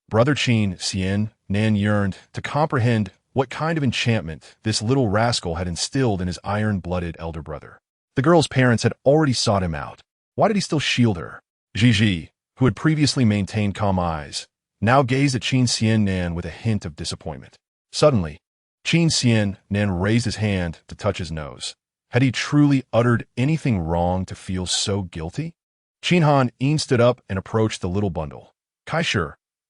S1: Brother Qin Xian Nan yearned to comprehend what kind of enchantment this little rascal had instilled in his iron-blooded elder brother. The girl's parents had already sought him out. Why did he still shield her? Gigi, who had previously maintained calm eyes, now gazed at Qin Xian Nan with a hint of disappointment. Suddenly, Qin Xian Nan raised his hand to touch his nose. Had he truly uttered anything wrong to feel so guilty? Qin Han stood up and approached the little bundle. Kai Shi,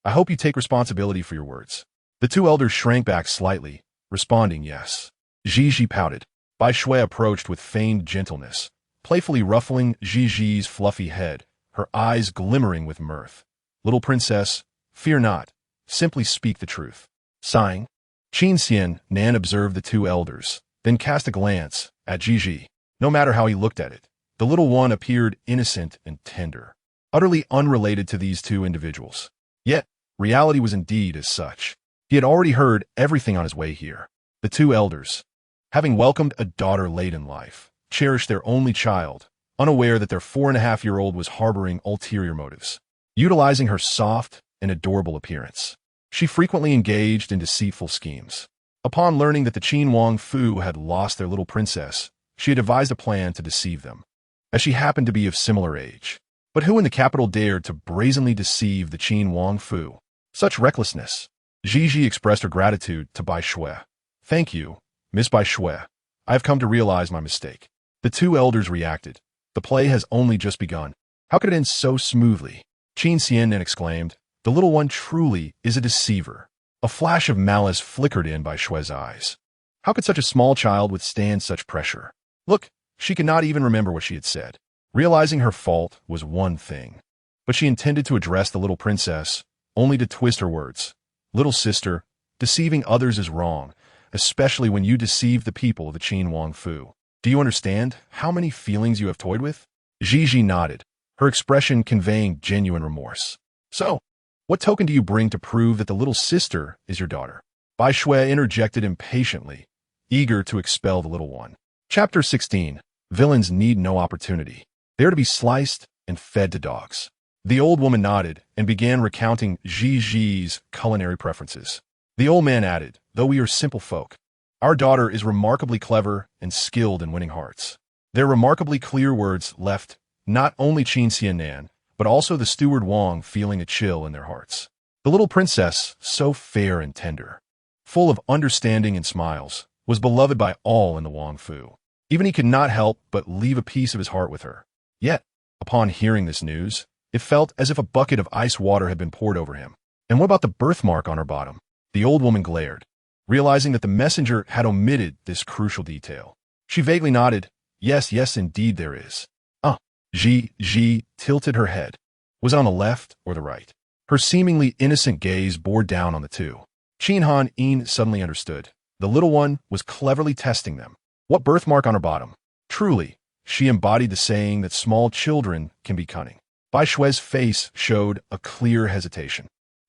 S1: I hope you take responsibility for your words. The two elders shrank back slightly, responding yes. Gigi pouted. Bai Shui approached with feigned gentleness, playfully ruffling Gigi's fluffy head, her eyes glimmering with mirth. Little princess, fear not. Simply speak the truth. Sighing, Qin Xian Nan observed the two elders, then cast a glance at Gigi. No matter how he looked at it, the little one appeared innocent and tender, utterly unrelated to these two individuals. Yet, reality was indeed as such. He had already heard everything on his way here. The two elders, having welcomed a daughter late in life, cherished their only child, unaware that their 4.5-year-old was harboring ulterior motives. Utilizing her soft and adorable appearance, she frequently engaged in deceitful schemes. Upon learning that the Qin Wang Fu had lost their little princess, she had devised a plan to deceive them, as she happened to be of similar age. But who in the capital dared to brazenly deceive the Qin Wang Fu? Such recklessness. Gigi expressed her gratitude to Bai Shui. Thank you, Miss Bai Shui. I have come to realize my mistake. The two elders reacted. The play has only just begun. How could it end so smoothly? Qin Xian then exclaimed, the little one truly is a deceiver. A flash of malice flickered in Bai Shui's eyes. How could such a small child withstand such pressure? Look, she could not even remember what she had said. realizing her fault was one thing. But she intended to address the little princess, only to twist her words. Little sister, deceiving others is wrong, especially when you deceive the people of the Qin Wang Fu. Do you understand how many feelings you have toyed with? Gigi nodded, her expression conveying genuine remorse. So, what token do you bring to prove that the little sister is your daughter? Bai Shui interjected impatiently, eager to expel the little one. Chapter 16. Villains need no opportunity. They are to be sliced and fed to dogs. The old woman nodded and began recounting Gigi's culinary preferences. The old man added, though we are simple folk, our daughter is remarkably clever and skilled in winning hearts. Their remarkably clear words left not only Qin Xiannan, but also the steward Wang feeling a chill in their hearts. The little princess, so fair and tender, full of understanding and smiles, was beloved by all in the Wang Fu. Even he could not help but leave a piece of his heart with her. Yet, upon hearing this news, it felt as if a bucket of ice water had been poured over him. And what about the birthmark on her bottom? The old woman glared, realizing that the messenger had omitted this crucial detail. She vaguely nodded, yes, indeed there is. Ji tilted her head. Was it on the left or the right? Her seemingly innocent gaze bore down on the two. Qin Han Yin suddenly understood. The little one was cleverly testing them. What birthmark on her bottom? Truly, she embodied the saying that small children can be cunning. Bai Shui's face showed a clear hesitation.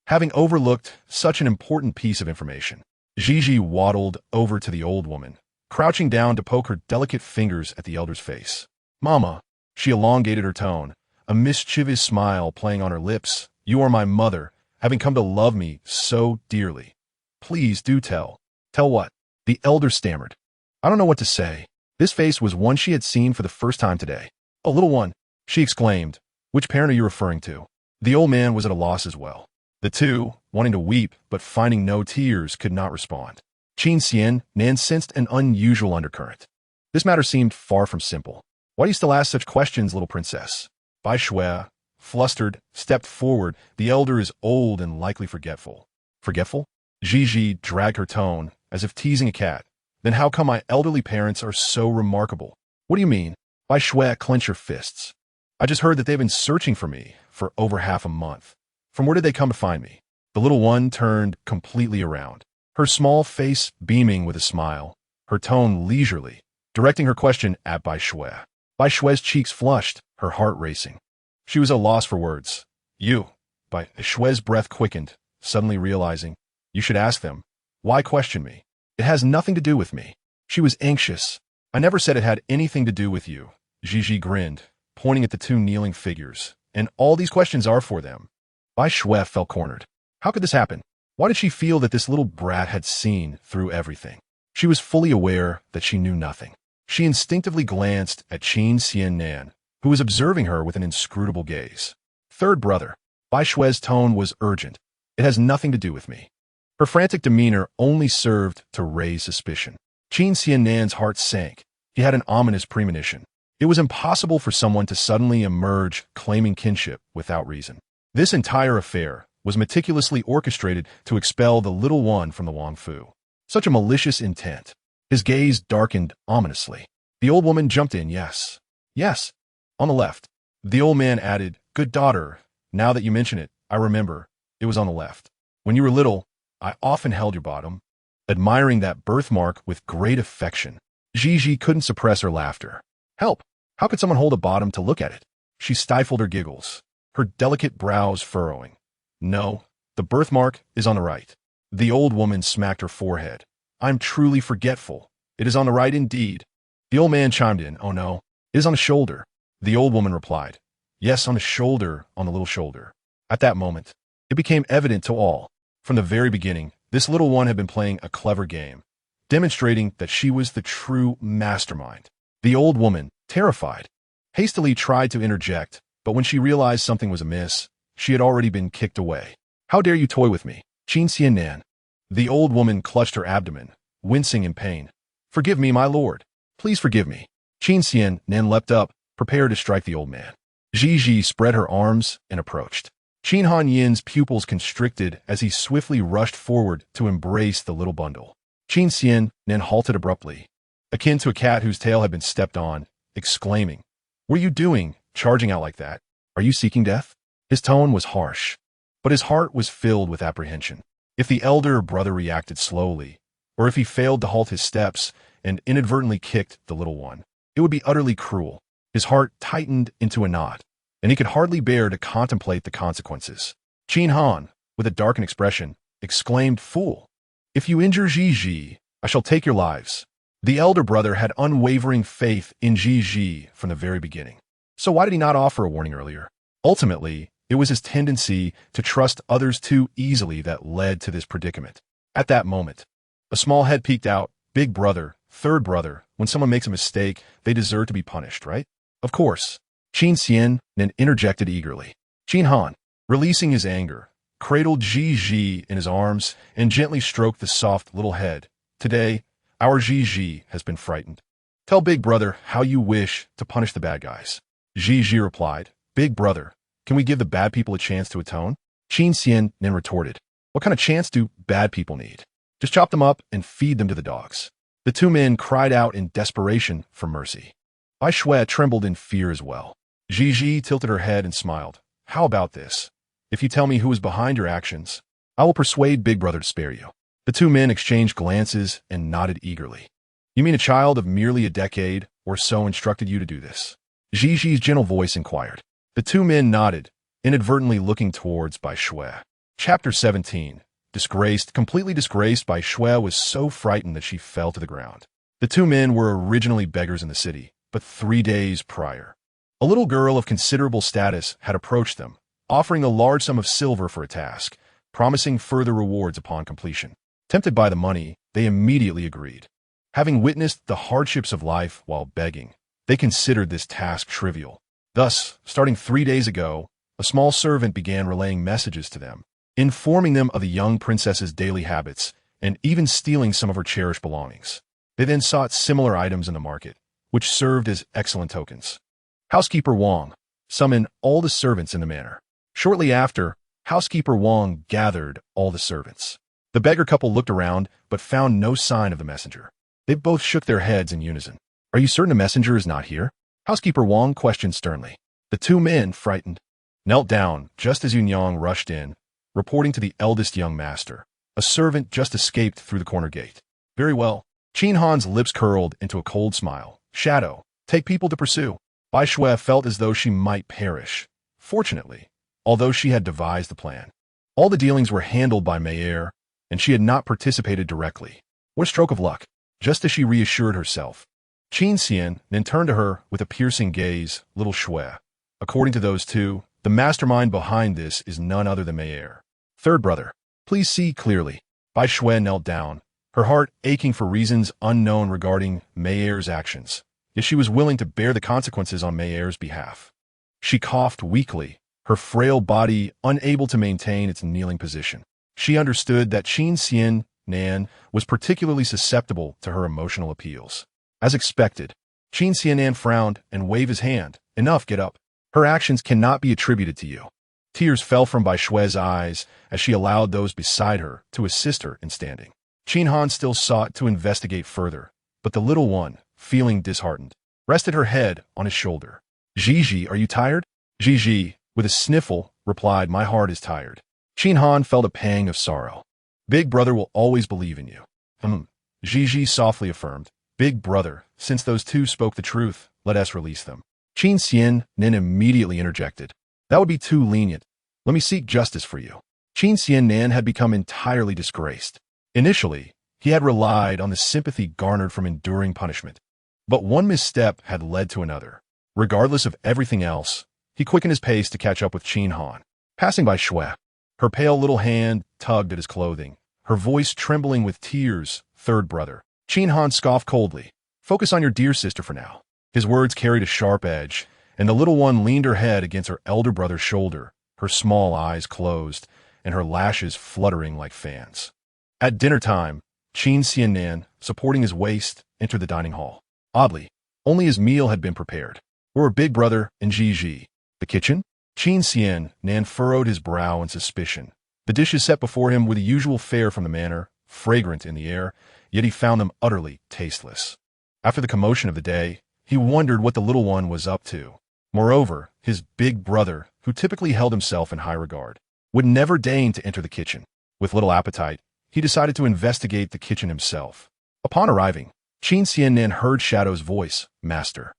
S1: Having overlooked such an important piece of information, Gigi waddled over to the old woman, crouching down to poke her delicate fingers at the elder's face. Mama, she elongated her tone, a mischievous smile playing on her lips. You are my mother, having come to love me so dearly. Please do tell. Tell what? The elder stammered. I don't know what to say. This face was one she had seen for the first time today. Oh, little one, she exclaimed. Which parent are you referring to? The old man was at a loss as well. The two, wanting to weep but finding no tears, could not respond. Qin Xiannan sensed an unusual undercurrent. This matter seemed far from simple. Why do you still ask such questions, little princess? Bai Shui, flustered, stepped forward. The elder is old and likely forgetful. Forgetful? Gigi dragged her tone, as if teasing a cat. Then how come my elderly parents are so remarkable? What do you mean? Bai Shui, clench your fists. I just heard that they've been searching for me for over half a month. From where did they come to find me? The little one turned completely around, her small face beaming with a smile, her tone leisurely, directing her question at Bai Shui. Bai Shui's cheeks flushed, her heart racing. She was at a loss for words. You. Bai Shui's breath quickened, suddenly realizing, you should ask them. Why question me? It has nothing to do with me. She was anxious. I never said it had anything to do with you. Gigi grinned, pointing at the two kneeling figures. And all these questions are for them. Bai Shui felt cornered. How could this happen? Why did she feel that this little brat had seen through everything? She was fully aware that she knew nothing. She instinctively glanced at Qin Xiannan, who was observing her with an inscrutable gaze. Third brother. Bai Shui's tone was urgent. It has nothing to do with me. Her frantic demeanor only served to raise suspicion. Qin Xiannan's heart sank. He had an ominous premonition. It was impossible for someone to suddenly emerge claiming kinship without reason. This entire affair was meticulously orchestrated to expel the little one from the Wang Fu. Such a malicious intent. His gaze darkened ominously. The old woman jumped in. Yes. On the left. The old man added, good daughter, now that you mention it, I remember. It was on the left. When you were little, I often held your bottom, admiring that birthmark with great affection. Gigi couldn't suppress her laughter. Help! How could someone hold a bottom to look at it? She stifled her giggles, her delicate brows furrowing. No, the birthmark is on the right. The old woman smacked her forehead. I'm truly forgetful. It is on the right indeed. The old man chimed in. Oh no, it is on the shoulder. The old woman replied. Yes, on the shoulder, on the little shoulder. At that moment, it became evident to all. From the very beginning, this little one had been playing a clever game, demonstrating that she was the true mastermind. The old woman, terrified, hastily tried to interject, but when she realized something was amiss, she had already been kicked away. How dare you toy with me, Qin Xiannan? The old woman clutched her abdomen, wincing in pain. Forgive me, my lord. Please forgive me. Qin Xiannan leapt up, prepared to strike the old man. Gigi spread her arms and approached. Qin Han Yin's pupils constricted as he swiftly rushed forward to embrace the little bundle. Qin Xiannan halted abruptly, akin to a cat whose tail had been stepped on, exclaiming, What are you doing, charging out like that? Are you seeking death?" His tone was harsh, but his heart was filled with apprehension. If the elder brother reacted slowly, or if he failed to halt his steps and inadvertently kicked the little one, it would be utterly cruel. His heart tightened into a knot, and he could hardly bear to contemplate the consequences. Qin Han, with a darkened expression, exclaimed, "Fool! If you injure Ji, I shall take your lives." The elder brother had unwavering faith in Ji from the very beginning. So why did he not offer a warning earlier? Ultimately, it was his tendency to trust others too easily that led to this predicament. At that moment, a small head peeked out. "Big brother, third brother, when someone makes a mistake, they deserve to be punished, right?" "Of course." Qin Xian then interjected eagerly. Qin Han, releasing his anger, cradled Ji in his arms and gently stroked the soft little head. "Today, our Ji has been frightened. Tell Big Brother how you wish to punish the bad guys." Ji replied, "Big Brother, can we give the bad people a chance to atone?" Qin Xian then retorted, "What kind of chance do bad people need? Just chop them up and feed them to the dogs." The two men cried out in desperation for mercy. Bai Shui trembled in fear as well. Ji tilted her head and smiled. "How about this? If you tell me who is behind your actions, I will persuade Big Brother to spare you." The two men exchanged glances and nodded eagerly. "You mean a child of merely a decade or so instructed you to do this?" Ji's gentle voice inquired. The two men nodded, inadvertently looking towards Bai Shui. Chapter 17. Completely disgraced, Bai Shui was so frightened that she fell to the ground. The two men were originally beggars in the city, but 3 days prior, a little girl of considerable status had approached them, offering a large sum of silver for a task, promising further rewards upon completion. Tempted by the money, they immediately agreed. Having witnessed the hardships of life while begging, they considered this task trivial. Thus, starting 3 days ago, a small servant began relaying messages to them, informing them of the young princess's daily habits and even stealing some of her cherished belongings. They then sought similar items in the market, which served as excellent tokens. Housekeeper Wang summoned all the servants in the manor. Shortly after, Housekeeper Wang gathered all the servants. The beggar couple looked around but found no sign of the messenger. They both shook their heads in unison. "Are you certain the messenger is not here?" Housekeeper Wang questioned sternly. The two men, frightened, knelt down just as Yunyang rushed in, reporting to the eldest young master. A servant just escaped through the corner gate. "Very well." Qin Han's lips curled into a cold smile. "Shadow, take people to pursue." Bai Shui felt as though she might perish. Fortunately, although she had devised the plan, all the dealings were handled by Mayor, and she had not participated directly. What a stroke of luck! Just as she reassured herself, Qin Xian then turned to her with a piercing gaze. "Little Shui, according to those two, the mastermind behind this is none other than Mayor. Third brother, please see clearly." Bai Shui knelt down, her heart aching for reasons unknown regarding Mayor's actions, yet she was willing to bear the consequences on Mayor's behalf. She coughed weakly, her frail body unable to maintain its kneeling position. She understood that Qin Xian Nan was particularly susceptible to her emotional appeals. As expected, Qin Xian Nan frowned and waved his hand. "Enough, get up. Her actions cannot be attributed to you." Tears fell from Bai Shui's eyes as she allowed those beside her to assist her in standing. Qin Han still sought to investigate further, but the little one, feeling disheartened, rested her head on his shoulder. Ji, are you tired?" Ji, with a sniffle, replied, "My heart is tired." Qin Han felt a pang of sorrow. "Big Brother will always believe in you." Ji softly affirmed. "Big Brother, since those two spoke the truth, let us release them." Qin Xian then immediately interjected. "That would be too lenient. Let me seek justice for you." Qin Xian Nan had become entirely disgraced. Initially, he had relied on the sympathy garnered from enduring punishment. But one misstep had led to another. Regardless of everything else, he quickened his pace to catch up with Qin Han. Passing by Shui, her pale little hand tugged at his clothing, her voice trembling with tears. "Third brother." Qin Han scoffed coldly. "Focus on your dear sister for now." His words carried a sharp edge, and the little one leaned her head against her elder brother's shoulder, her small eyes closed, and her lashes fluttering like fans. At dinner time, Qin Xiannan, supporting his waist, entered the dining hall. Oddly, only his meal had been prepared. Where were Big Brother and Ji? The kitchen? Qin Xiannan furrowed his brow in suspicion. The dishes set before him were the usual fare from the manor, fragrant in the air, yet he found them utterly tasteless. After the commotion of the day, he wondered what the little one was up to. Moreover, his big brother, who typically held himself in high regard, would never deign to enter the kitchen. With little appetite, he decided to investigate the kitchen himself. Upon arriving, Qin Xiannian heard Shadow's voice, "Master,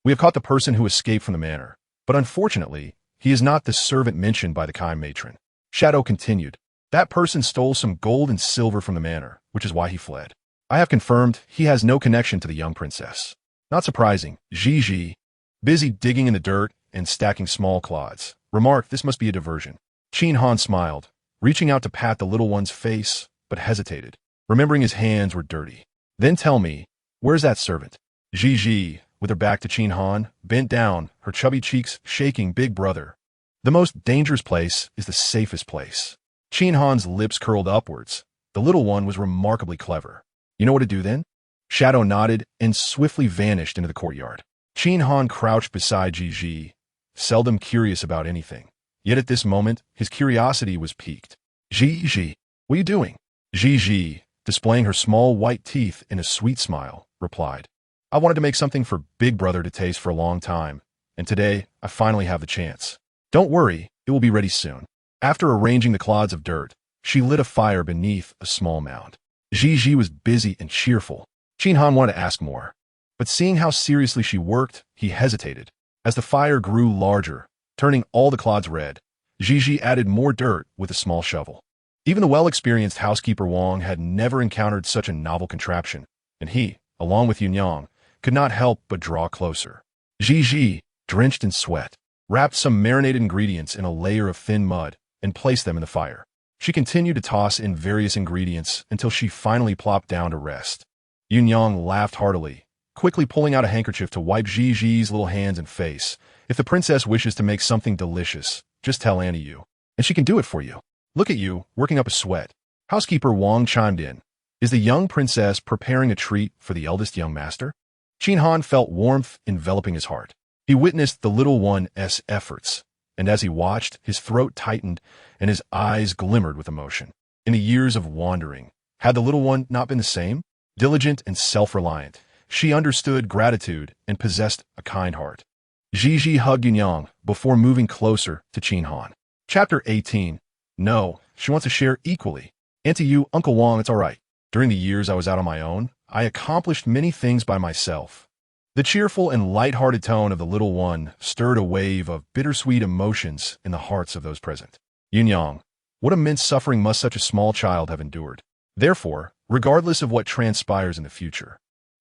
S1: we have caught the person who escaped from the manor, but unfortunately, he is not the servant mentioned by the kind matron." Shadow continued, "That person stole some gold and silver from the manor, which is why he fled. I have confirmed he has no connection to the young princess." Not surprising, Ji, busy digging in the dirt and stacking small clods, remarked this must be a diversion. Qin Han smiled, reaching out to pat the little one's face, but hesitated, remembering his hands were dirty. "Then tell me, where's that servant?" Ji, with her back to Qin Han, bent down, her chubby cheeks shaking. "Big brother, the most dangerous place is the safest place." Qin Han's lips curled upwards. The little one was remarkably clever. "You know what to do then?" Shadow nodded and swiftly vanished into the courtyard. Qin Han crouched beside Ji, seldom curious about anything. Yet at this moment, his curiosity was piqued. Ji, what are you doing?" Ji, displaying her small white teeth in a sweet smile, replied, "I wanted to make something for Big Brother to taste for a long time, and today I finally have the chance. Don't worry, it will be ready soon." After arranging the clods of dirt, she lit a fire beneath a small mound. Ji was busy and cheerful. Qin Han wanted to ask more, but seeing how seriously she worked, he hesitated. As the fire grew larger, turning all the clods red, Ji added more dirt with a small shovel. Even the well-experienced housekeeper Wang had never encountered such a novel contraption, and he, along with Yunyang, could not help but draw closer. Ji, drenched in sweat, wrapped some marinated ingredients in a layer of thin mud and placed them in the fire. She continued to toss in various ingredients until she finally plopped down to rest. Yunyang laughed heartily, quickly pulling out a handkerchief to wipe Ji's little hands and face. "If the princess wishes to make something delicious, just tell Annie you, and she can do it for you. Look at you, working up a sweat." Housekeeper Wang chimed in. "Is the young princess preparing a treat for the eldest young master?" Qin Han felt warmth enveloping his heart. He witnessed the little one's efforts, and as he watched, his throat tightened and his eyes glimmered with emotion. In the years of wandering, had the little one not been the same? Diligent and self-reliant, she understood gratitude and possessed a kind heart. Ji hugged Yunyang before moving closer to Qin Han. Chapter 18. No, she wants to share equally. "Auntie Yu, Uncle Wang, it's all right. During the years I was out on my own, I accomplished many things by myself." The cheerful and light-hearted tone of the little one stirred a wave of bittersweet emotions in the hearts of those present. Yunyang, what immense suffering must such a small child have endured? Therefore, regardless of what transpires in the future,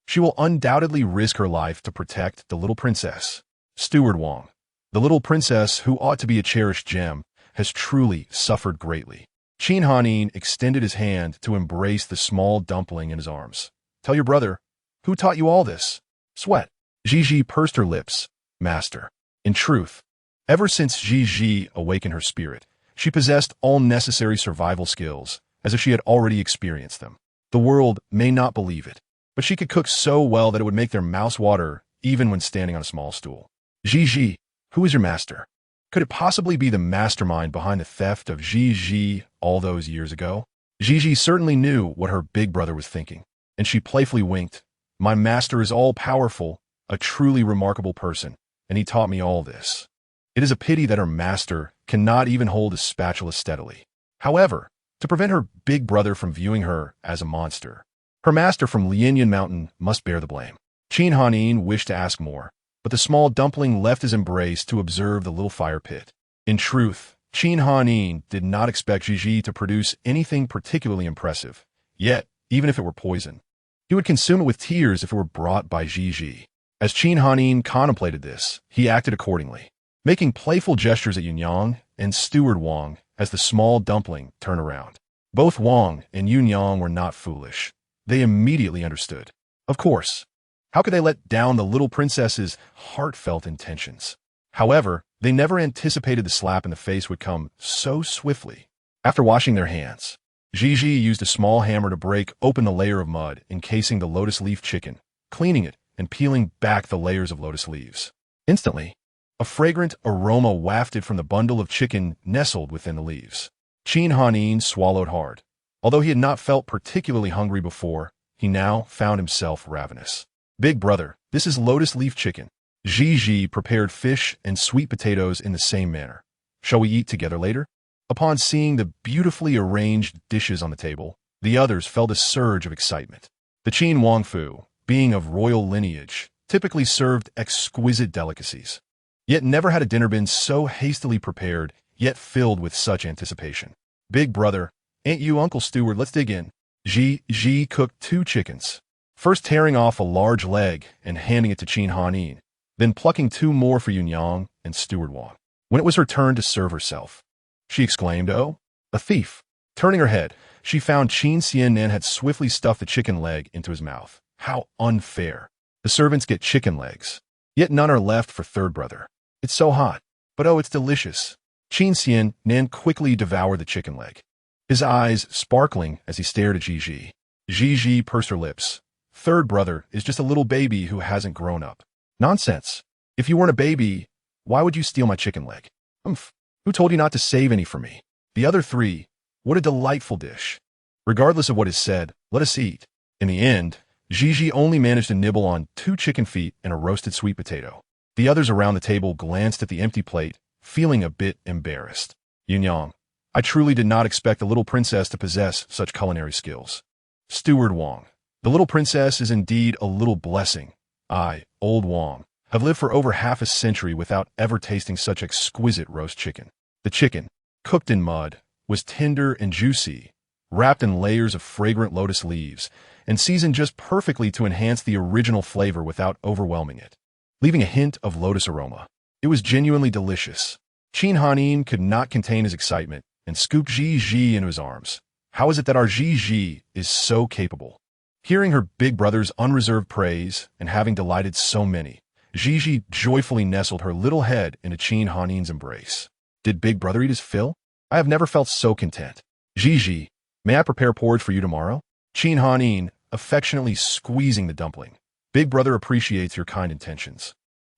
S1: she will undoubtedly risk her life to protect the little princess. Steward Wang, the little princess who ought to be a cherished gem, has truly suffered greatly. Qin Hanin extended his hand to embrace the small dumpling in his arms. "Tell your brother, who taught you all this?" Sweat. Ji pursed her lips. "Master." In truth, ever since Ji awakened her spirit, she possessed all necessary survival skills, as if she had already experienced them. The world may not believe it, but she could cook so well that it would make their mouths water even when standing on a small stool. Ji, who is your master? Could it possibly be the mastermind behind the theft of Ji all those years ago? Ji certainly knew what her big brother was thinking, and she playfully winked. "My master is all-powerful, a truly remarkable person, and he taught me all this." It is a pity that her master cannot even hold a spatula steadily. However, to prevent her big brother from viewing her as a monster, her master from Lianyan Mountain must bear the blame. Qin Hanin wished to ask more, but the small dumpling left his embrace to observe the little fire pit. In truth, Qin Hanin did not expect Ji to produce anything particularly impressive. Yet, even if it were poison, he would consume it with tears if it were brought by Ji. As Qin Hanin contemplated this, he acted accordingly, making playful gestures at Yunyang and Steward Wang as the small dumpling turned around. Both Wang and Yunyang were not foolish. They immediately understood. Of course, how could they let down the little princess's heartfelt intentions? However, they never anticipated the slap in the face would come so swiftly. After washing their hands, Ji used a small hammer to break open the layer of mud encasing the lotus leaf chicken, cleaning it and peeling back the layers of lotus leaves. Instantly, a fragrant aroma wafted from the bundle of chicken nestled within the leaves. Qin Hanin swallowed hard. Although he had not felt particularly hungry before, he now found himself ravenous. "Big brother, this is lotus leaf chicken. Gigi prepared fish and sweet potatoes in the same manner. Shall we eat together later? Upon seeing the beautifully arranged dishes on the table, the others felt a surge of excitement. The Qin Wangfu, being of royal lineage, typically served exquisite delicacies. Yet never had a dinner been so hastily prepared, yet filled with such anticipation. Big brother, ain't you Uncle Steward? Let's dig in. Ji cooked 2 chickens, first tearing off a large leg and handing it to Qin Hanin, then plucking 2 more for Yunyang and Steward Wang. When it was her turn to serve herself, she exclaimed, "Oh, a thief." Turning her head, she found Qin Xiannan had swiftly stuffed the chicken leg into his mouth. How unfair. The servants get chicken legs, yet none are left for third brother. It's so hot, but oh, it's delicious. Qin Xiannan quickly devoured the chicken leg, his eyes sparkling as he stared at Gigi. Gigi pursed her lips. Third brother is just a little baby who hasn't grown up. Nonsense. If you weren't a baby, why would you steal my chicken leg? Umph. Who told you not to save any for me? The other 3. What a delightful dish. Regardless of what is said, let us eat. In the end, Gigi only managed to nibble on 2 chicken feet and a roasted sweet potato. The others around the table glanced at the empty plate, feeling a bit embarrassed. Yunyang, I truly did not expect the little princess to possess such culinary skills. Steward Wang, the little princess is indeed a little blessing. I, old Wang, have lived for over half a century without ever tasting such exquisite roast chicken. The chicken, cooked in mud, was tender and juicy, wrapped in layers of fragrant lotus leaves, and seasoned just perfectly to enhance the original flavor without overwhelming it, leaving a hint of lotus aroma. It was genuinely delicious. Qin Hanin could not contain his excitement and scooped Gigi into his arms. How is it that our Gigi is so capable? Hearing her big brother's unreserved praise and having delighted so many, Gigi joyfully nestled her little head into Qin Hanin's embrace. Did big brother eat his fill? I have never felt so content. Gigi, may I prepare porridge for you tomorrow? Qin Hanin, affectionately squeezing the dumpling. Big brother appreciates your kind intentions,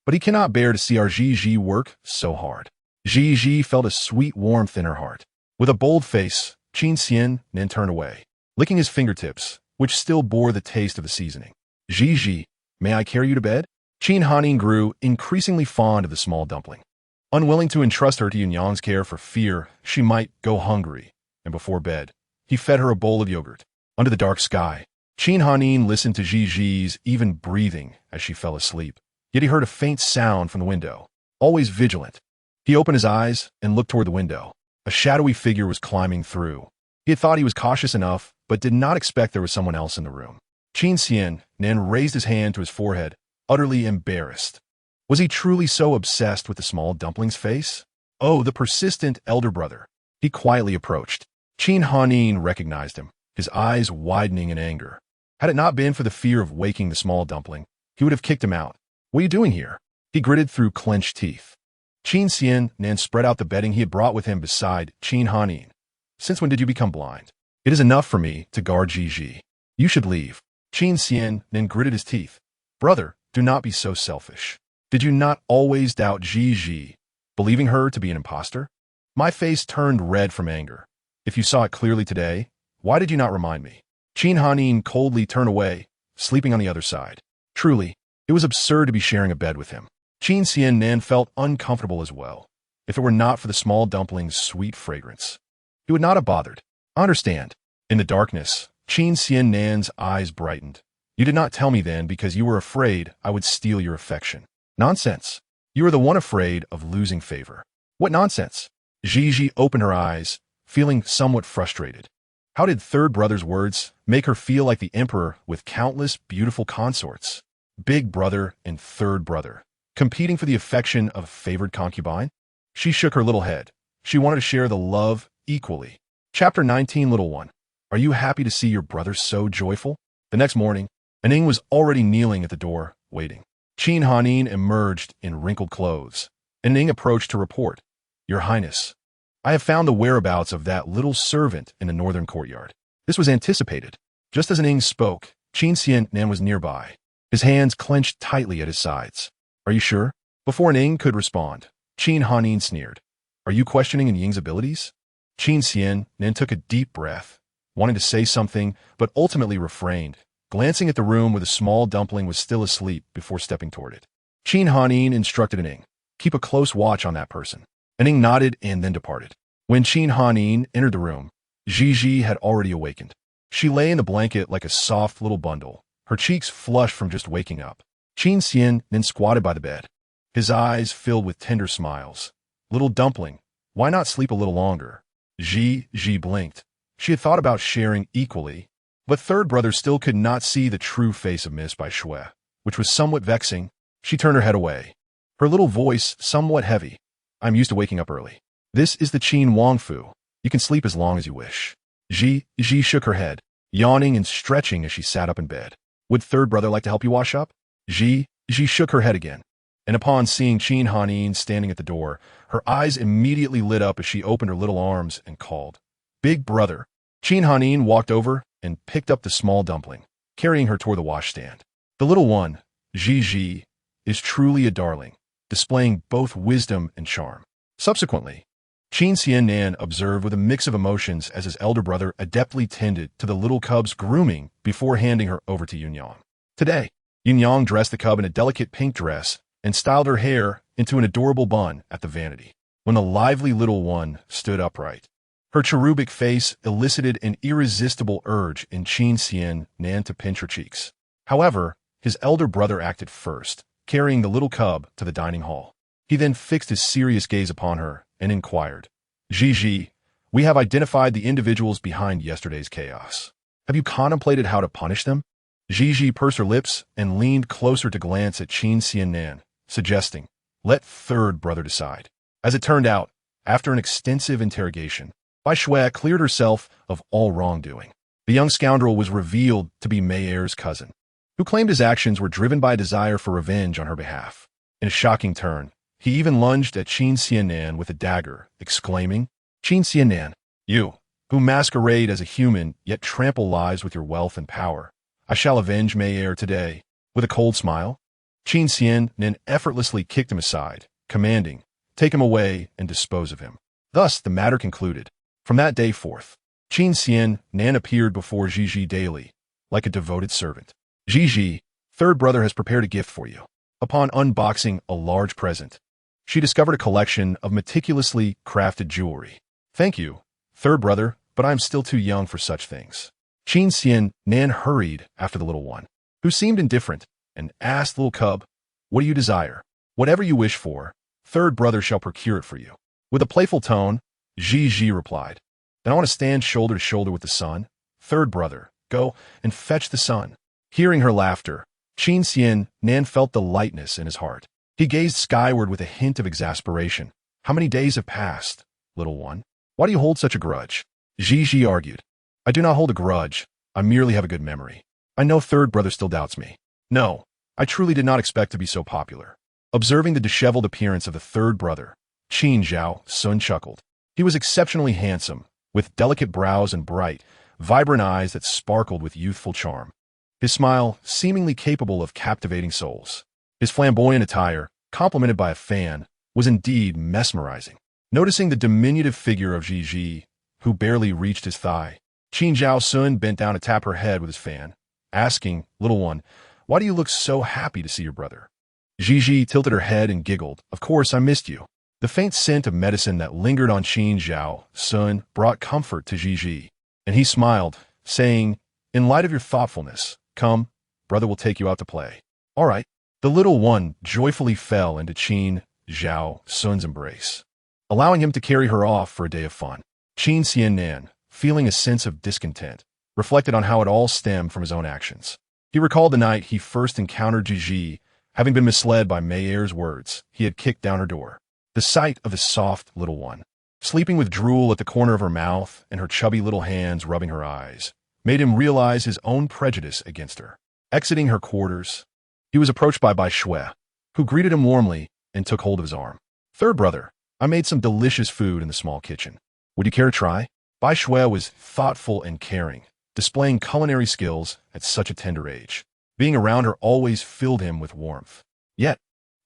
S1: but he cannot bear to see our Gigi work so hard. Gigi felt a sweet warmth in her heart. With a bold face, Qin Xiannan turned away, licking his fingertips, which still bore the taste of the seasoning. Gigi, may I carry you to bed? Qin Hanin grew increasingly fond of the small dumpling, unwilling to entrust her to Yunyang's care for fear she might go hungry, and before bed, he fed her a bowl of yogurt. Under the dark sky, Qin Hanin listened to Gigi's even breathing as she fell asleep, yet he heard a faint sound from the window. Always vigilant, he opened his eyes and looked toward the window. A shadowy figure was climbing through. He had thought he was cautious enough, but did not expect there was someone else in the room. Qin Xiannan raised his hand to his forehead, utterly embarrassed. Was he truly so obsessed with the small dumpling's face? Oh, the persistent elder brother. He quietly approached. Qin Hanin recognized him, his eyes widening in anger. Had it not been for the fear of waking the small dumpling, he would have kicked him out. What are you doing here? He gritted through clenched teeth. Qin Xiannan spread out the bedding he had brought with him beside Qin Hanin. Since when did you become blind? It is enough for me to guard Gigi. You should leave. Qin Xiannan gritted his teeth. Brother, do not be so selfish. Did you not always doubt Gigi, believing her to be an imposter? My face turned red from anger. If you saw it clearly today, why did you not remind me? Qin Hanin coldly turned away, sleeping on the other side. Truly, it was absurd to be sharing a bed with him. Qin Xiannan felt uncomfortable as well. If it were not for the small dumpling's sweet fragrance, he would not have bothered. I understand. In the darkness, Qin Xiannan's eyes brightened. You did not tell me then because you were afraid I would steal your affection. Nonsense. You are the one afraid of losing favor. What nonsense? Gigi opened her eyes, feeling somewhat frustrated. How did third brother's words make her feel like the emperor with countless beautiful consorts? Big brother and third brother, competing for the affection of a favored concubine? She shook her little head. She wanted to share the love equally. Chapter 19, Little One. Are you happy to see your brother so joyful? The next morning, Aning was already kneeling at the door, waiting. Qin Hanin emerged in wrinkled clothes. Aning approached to report, Your Highness, I have found the whereabouts of that little servant in the northern courtyard. This was anticipated. Just as Aning spoke, Qin Xiannan was nearby, his hands clenched tightly at his sides. Are you sure? Before Aning could respond, Qin Hanin sneered. Are you questioning Ying's abilities? Qin Xiannan took a deep breath, wanting to say something, but ultimately refrained, glancing at the room where the small dumpling was still asleep before stepping toward it. Qin Hanin instructed Ning, keep a close watch on that person. Ning nodded and then departed. When Qin Hanin entered the room, Gigi had already awakened. She lay in the blanket like a soft little bundle, her cheeks flushed from just waking up. Qin Xian then squatted by the bed, his eyes filled with tender smiles. Little dumpling, why not sleep a little longer? Gigi blinked. She had thought about sharing equally, but third brother still could not see the true face of Miss Bai Shui, which was somewhat vexing. She turned her head away, her little voice somewhat heavy. I'm used to waking up early. This is the Qin Wangfu. You can sleep as long as you wish. Gigi shook her head, yawning and stretching as she sat up in bed. Would third brother like to help you wash up? Gigi shook her head again, and upon seeing Qin Hanin standing at the door, her eyes immediately lit up as she opened her little arms and called, Big brother. Qin Hanin walked over and picked up the small dumpling, carrying her toward the washstand. The little one, Gigi, is truly a darling, displaying both wisdom and charm. Subsequently, Qin Xiannan observed with a mix of emotions as his elder brother adeptly tended to the little cub's grooming before handing her over to Yunyang. Today, Yunyang dressed the cub in a delicate pink dress and styled her hair into an adorable bun at the vanity. When the lively little one stood upright, her cherubic face elicited an irresistible urge in Qin Xiannan to pinch her cheeks. However, his elder brother acted first, carrying the little cub to the dining hall. He then fixed his serious gaze upon her and inquired, Gigi, we have identified the individuals behind yesterday's chaos. Have you contemplated how to punish them? Gigi pursed her lips and leaned closer to glance at Qin Xiannan, suggesting, let third brother decide. As it turned out, after an extensive interrogation, Bai Shui cleared herself of all wrongdoing. The young scoundrel was revealed to be Mei Er's cousin, who claimed his actions were driven by a desire for revenge on her behalf. In a shocking turn, he even lunged at Qin Xiannan with a dagger, exclaiming, Qin Xiannan, you, who masquerade as a human yet trample lives with your wealth and power, I shall avenge Mei Er today. With a cold smile, Qin Xiannan effortlessly kicked him aside, commanding, take him away and dispose of him. Thus the matter concluded. From that day forth, Qin Xiannan appeared before Gigi daily, like a devoted servant. Gigi, third brother has prepared a gift for you. Upon unboxing a large present, she discovered a collection of meticulously crafted jewelry. Thank you, third brother, but I am still too young for such things. Qin Xiannan hurried after the little one, who seemed indifferent, and asked the little cub, what do you desire? Whatever you wish for, third brother shall procure it for you. With a playful tone, Gigi replied, then I want to stand shoulder to shoulder with the sun. Third brother, go and fetch the sun. Hearing her laughter, Qin Xiannan felt the lightness in his heart. He gazed skyward with a hint of exasperation. How many days have passed, little one? Why do you hold such a grudge? Gigi argued. I do not hold a grudge. I merely have a good memory. I know third brother still doubts me. No, I truly did not expect to be so popular. Observing the disheveled appearance of the third brother, Qin Zhao Sun chuckled. He was exceptionally handsome, with delicate brows and bright, vibrant eyes that sparkled with youthful charm. His smile seemingly capable of captivating souls. His flamboyant attire, complemented by a fan, was indeed mesmerizing. Noticing the diminutive figure of Gigi, who barely reached his thigh, Qin Zhao Sun bent down to tap her head with his fan, asking, little one, why do you look so happy to see your brother? Gigi tilted her head and giggled. Of course, I missed you. The faint scent of medicine that lingered on Qin Zhao Sun brought comfort to Gigi, and he smiled, saying, in light of your thoughtfulness, come, brother will take you out to play. All right. The little one joyfully fell into Qin Zhao Sun's embrace, allowing him to carry her off for a day of fun. Qin Xiannan, feeling a sense of discontent, reflected on how it all stemmed from his own actions. He recalled the night he first encountered Gigi, having been misled by Mei Er's words. He had kicked down her door. The sight of the soft little one, sleeping with drool at the corner of her mouth and her chubby little hands rubbing her eyes, made him realize his own prejudice against her. Exiting her quarters, he was approached by Bai Shui, who greeted him warmly and took hold of his arm. Third brother, I made some delicious food in the small kitchen. Would you care to try? Bai Shui was thoughtful and caring, displaying culinary skills at such a tender age. Being around her always filled him with warmth. Yet,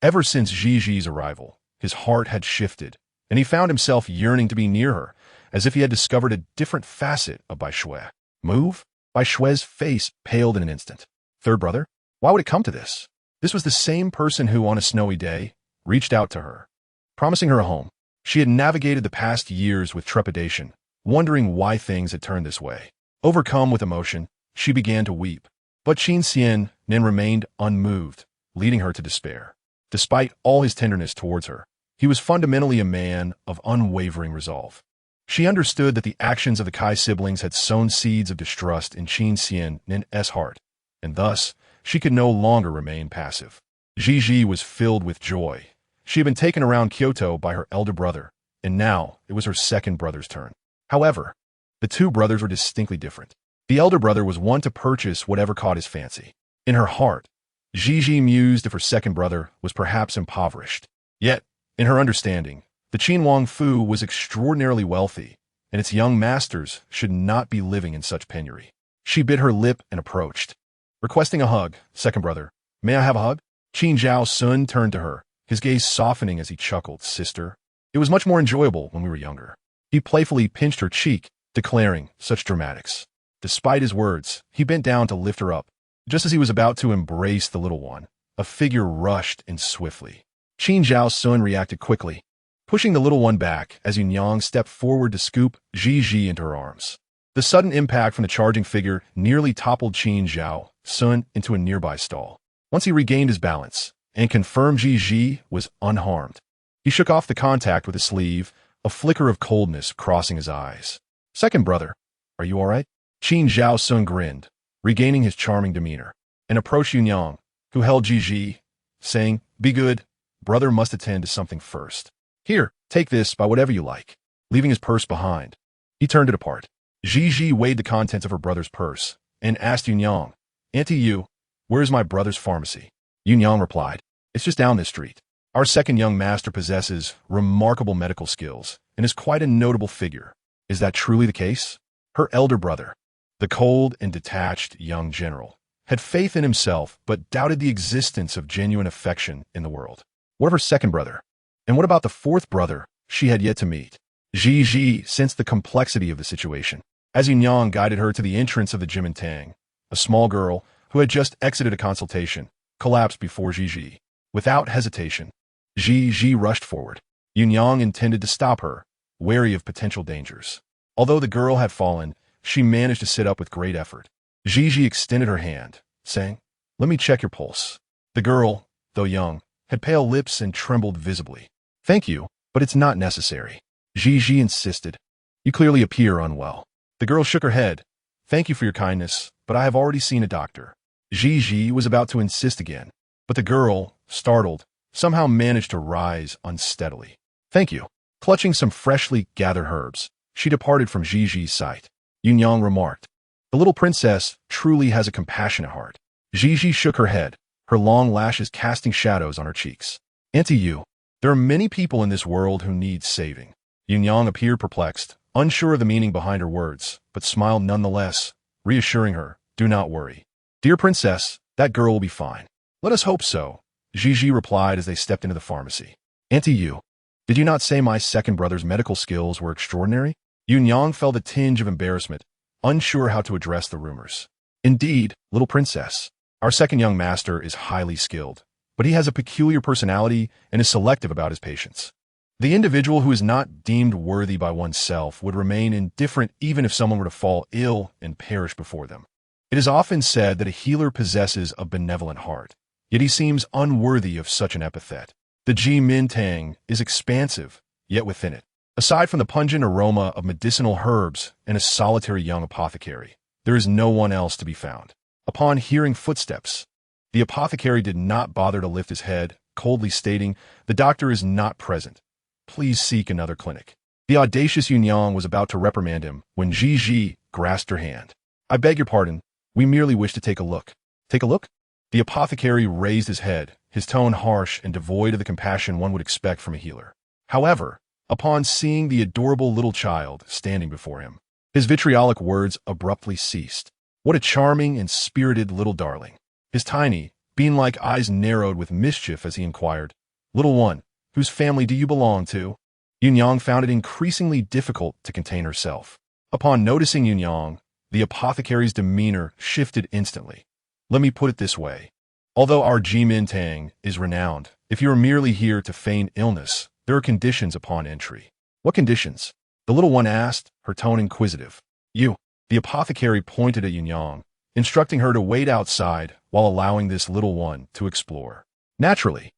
S1: ever since Gigi's arrival, his heart had shifted, and he found himself yearning to be near her, as if he had discovered a different facet of Bai Shui. Move? Bai Shui's face paled in an instant. Third brother, why would it come to this? This was the same person who, on a snowy day, reached out to her, promising her a home. She had navigated the past years with trepidation, wondering why things had turned this way. Overcome with emotion, she began to weep. But Qin Xian Nin remained unmoved, leading her to despair. Despite all his tenderness towards her, he was fundamentally a man of unwavering resolve. She understood that the actions of the Kai siblings had sown seeds of distrust in Qin Xian Nin's heart, and thus she could no longer remain passive. Gigi was filled with joy. She had been taken around Kyoto by her elder brother, and now it was her second brother's turn. However, the two brothers were distinctly different. The elder brother was one to purchase whatever caught his fancy. In her heart, Gigi mused if her second brother was perhaps impoverished. Yet, in her understanding, the Qin Wang Fu was extraordinarily wealthy, and its young masters should not be living in such penury. She bit her lip and approached. Requesting a hug, second brother, may I have a hug? Qin Zhao Sun turned to her, his gaze softening as he chuckled, sister. It was much more enjoyable when we were younger. He playfully pinched her cheek, declaring, such dramatics. Despite his words, he bent down to lift her up. Just as he was about to embrace the little one, a figure rushed in swiftly. Qin Zhao Sun reacted quickly, pushing the little one back as Yunyang stepped forward to scoop Gigi into her arms. The sudden impact from the charging figure nearly toppled Qin Zhao Sun into a nearby stall. Once he regained his balance and confirmed Gigi was unharmed, he shook off the contact with his sleeve, a flicker of coldness crossing his eyes. Second brother, are you all right? Qin Zhao Sun grinned, regaining his charming demeanor, and approached Yunyang, who held Gigi, saying, be good, brother must attend to something first. Here, take this, buy whatever you like. Leaving his purse behind, he turned it apart. Gigi weighed the contents of her brother's purse and asked Yunyang, Auntie Yu, where is my brother's pharmacy? Yunyang replied, it's just down this street. Our second young master possesses remarkable medical skills and is quite a notable figure. Is that truly the case? Her elder brother, the cold and detached young general, had faith in himself but doubted the existence of genuine affection in the world. What of her second brother? And what about the fourth brother she had yet to meet? Gigi sensed the complexity of the situation. As Yunyang guided her to the entrance of the Jimintang, a small girl who had just exited a consultation collapsed before Gigi. Without hesitation, Gigi rushed forward. Yunyang intended to stop her, wary of potential dangers. Although the girl had fallen, she managed to sit up with great effort. Gigi extended her hand, saying, let me check your pulse. The girl, though young, had pale lips and trembled visibly. Thank you, but it's not necessary. Gigi insisted. You clearly appear unwell. The girl shook her head. Thank you for your kindness, but I have already seen a doctor. Gigi was about to insist again, but the girl, startled, somehow managed to rise unsteadily. Thank you. Clutching some freshly gathered herbs, she departed from Gigi's sight. Yunyang remarked, the little princess truly has a compassionate heart. Gigi shook her head, her long lashes casting shadows on her cheeks. Auntie Yu, there are many people in this world who need saving. Yunyang appeared perplexed, unsure of the meaning behind her words, but smiled nonetheless, reassuring her, do not worry. Dear princess, that girl will be fine. Let us hope so, Gigi replied as they stepped into the pharmacy. Auntie Yu, did you not say my second brother's medical skills were extraordinary? Yunyang felt a tinge of embarrassment, unsure how to address the rumors. Indeed, little princess, our second young master is highly skilled, but he has a peculiar personality and is selective about his patients. The individual who is not deemed worthy by oneself would remain indifferent even if someone were to fall ill and perish before them. It is often said that a healer possesses a benevolent heart, yet he seems unworthy of such an epithet. The Jimintang is expansive, yet within it, aside from the pungent aroma of medicinal herbs and a solitary young apothecary, there is no one else to be found. Upon hearing footsteps, the apothecary did not bother to lift his head, coldly stating, the doctor is not present. Please seek another clinic. The audacious Yunyang was about to reprimand him when Gigi grasped her hand. I beg your pardon, we merely wish to take a look. Take a look? The apothecary raised his head, his tone harsh and devoid of the compassion one would expect from a healer. However, upon seeing the adorable little child standing before him, his vitriolic words abruptly ceased. What a charming and spirited little darling. His tiny, bean-like eyes narrowed with mischief as he inquired, Little one, whose family do you belong to? Yunyang found it increasingly difficult to contain herself. Upon noticing Yunyang, the apothecary's demeanor shifted instantly. Let me put it this way. Although our Jimintang is renowned, if you are merely here to feign illness, there are conditions upon entry. What conditions? The little one asked, her tone inquisitive. You. The apothecary pointed at Yunyang, instructing her to wait outside while allowing this little one to explore. Naturally,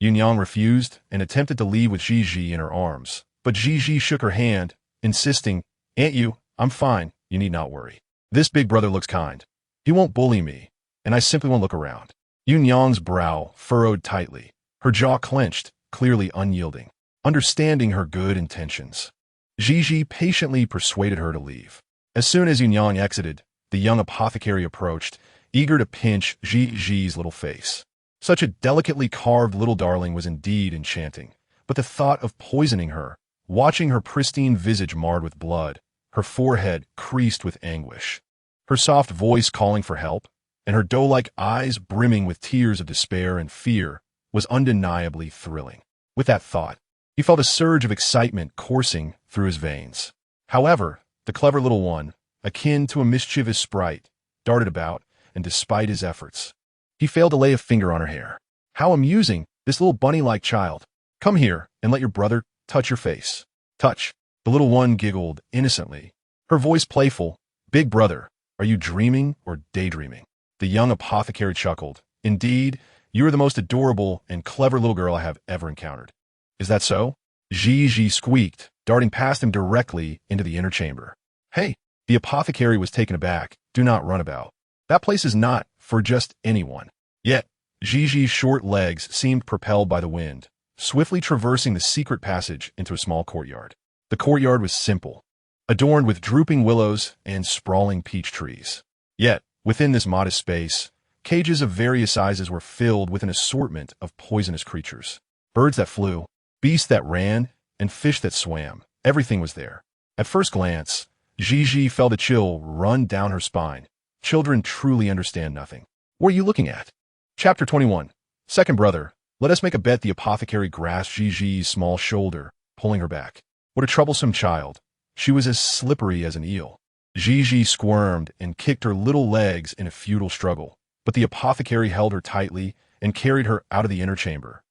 S1: Yunyang refused and attempted to leave with Gigi in her arms, but Gigi shook her hand, insisting, Aunt Yu, I'm fine, you need not worry. This big brother looks kind. He won't bully me, and I simply want to look around. Yunyang's brow furrowed tightly, her jaw clenched, clearly unyielding, understanding her good intentions. Gigi patiently persuaded her to leave. As soon as Yunyang exited, the young apothecary approached, eager to pinch Gigi's little face. Such a delicately carved little darling was indeed enchanting, but the thought of poisoning her, watching her pristine visage marred with blood, her forehead creased with anguish, her soft voice calling for help, and her doe-like eyes brimming with tears of despair and fear, was undeniably thrilling. With that thought, he felt a surge of excitement coursing through his veins. However, the clever little one, akin to a mischievous sprite, darted about, and despite his efforts, he failed to lay a finger on her hair. How amusing, this little bunny-like child. Come here and let your brother touch your face. Touch. The little one giggled innocently, her voice playful. Big brother, are you dreaming or daydreaming? The young apothecary chuckled. Indeed, you are the most adorable and clever little girl I have ever encountered. Is that so? Gigi squeaked, darting past him directly into the inner chamber. Hey, the apothecary was taken aback. Do not run about. That place is not for just anyone. Yet, Gigi's short legs seemed propelled by the wind, swiftly traversing the secret passage into a small courtyard. The courtyard was simple, adorned with drooping willows and sprawling peach trees. Yet, within this modest space, cages of various sizes were filled with an assortment of poisonous creatures. Birds that flew, beasts that ran, and fish that swam. Everything was there. At first glance, Gigi felt a chill run down her spine. Children truly understand nothing. What are you looking at? Chapter 21. Second brother, let us make a bet. The apothecary grasped Gigi's small shoulder, pulling her back. What a troublesome child. She was as slippery as an eel. Gigi squirmed and kicked her little legs in a futile struggle, but the apothecary held her tightly and carried her out of the inner chamber,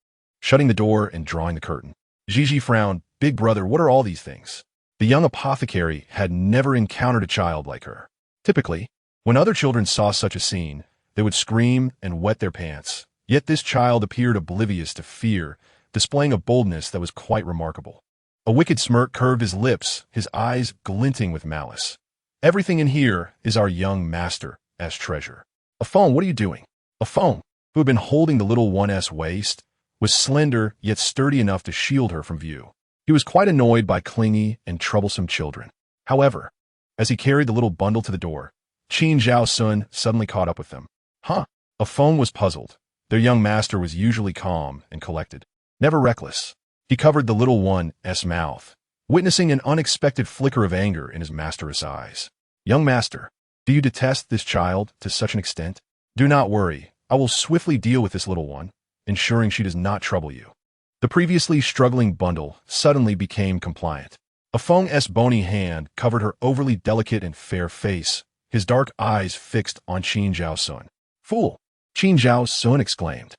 S1: shutting the door and drawing the curtain. Gigi frowned. Big brother, what are all these things? The young apothecary had never encountered a child like her. Typically, when other children saw such a scene, they would scream and wet their pants. Yet this child appeared oblivious to fear, displaying a boldness that was quite remarkable. A wicked smirk curved his lips, his eyes glinting with malice. Everything in here is our young master as treasure. Afone, what are you doing? Afone, who had been holding the little one's waist, was slender yet sturdy enough to shield her from view. He was quite annoyed by clingy and troublesome children. However, as he carried the little bundle to the door, Qin Zhao Sun suddenly caught up with them. Huh? Afone was puzzled. Their young master was usually calm and collected, never reckless. He covered the little one's mouth, witnessing an unexpected flicker of anger in his master's eyes. Young master, do you detest this child to such an extent? Do not worry, I will swiftly deal with this little one, ensuring she does not trouble you. The previously struggling bundle suddenly became compliant. Afone's bony hand covered her overly delicate and fair face, his dark eyes fixed on Qin Zhao Sun. Fool! Qin Zhao Sun exclaimed.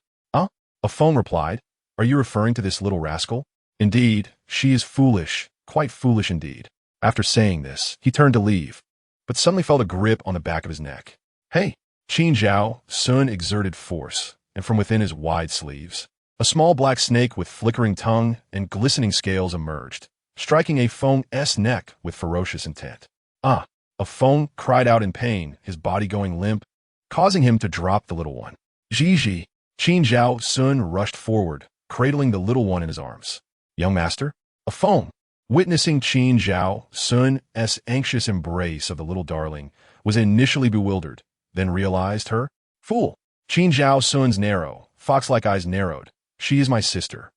S1: Afone replied. Are you referring to this little rascal? Indeed, she is foolish, quite foolish indeed. After saying this, he turned to leave, but suddenly felt a grip on the back of his neck. Hey! Qin Zhao Sun exerted force, and from within his wide sleeves, a small black snake with flickering tongue and glistening scales emerged, striking Afone's neck with ferocious intent. Afone cried out in pain, his body going limp, causing him to drop the little one. Gigi! Qin Zhao Sun rushed forward, cradling the little one in his arms. Young master? Afone! Witnessing Qin Zhao Sun's anxious embrace of the little darling, was initially bewildered, then realized her. Fool! Qin Zhao Sun's narrow, fox-like eyes narrowed. She is my sister.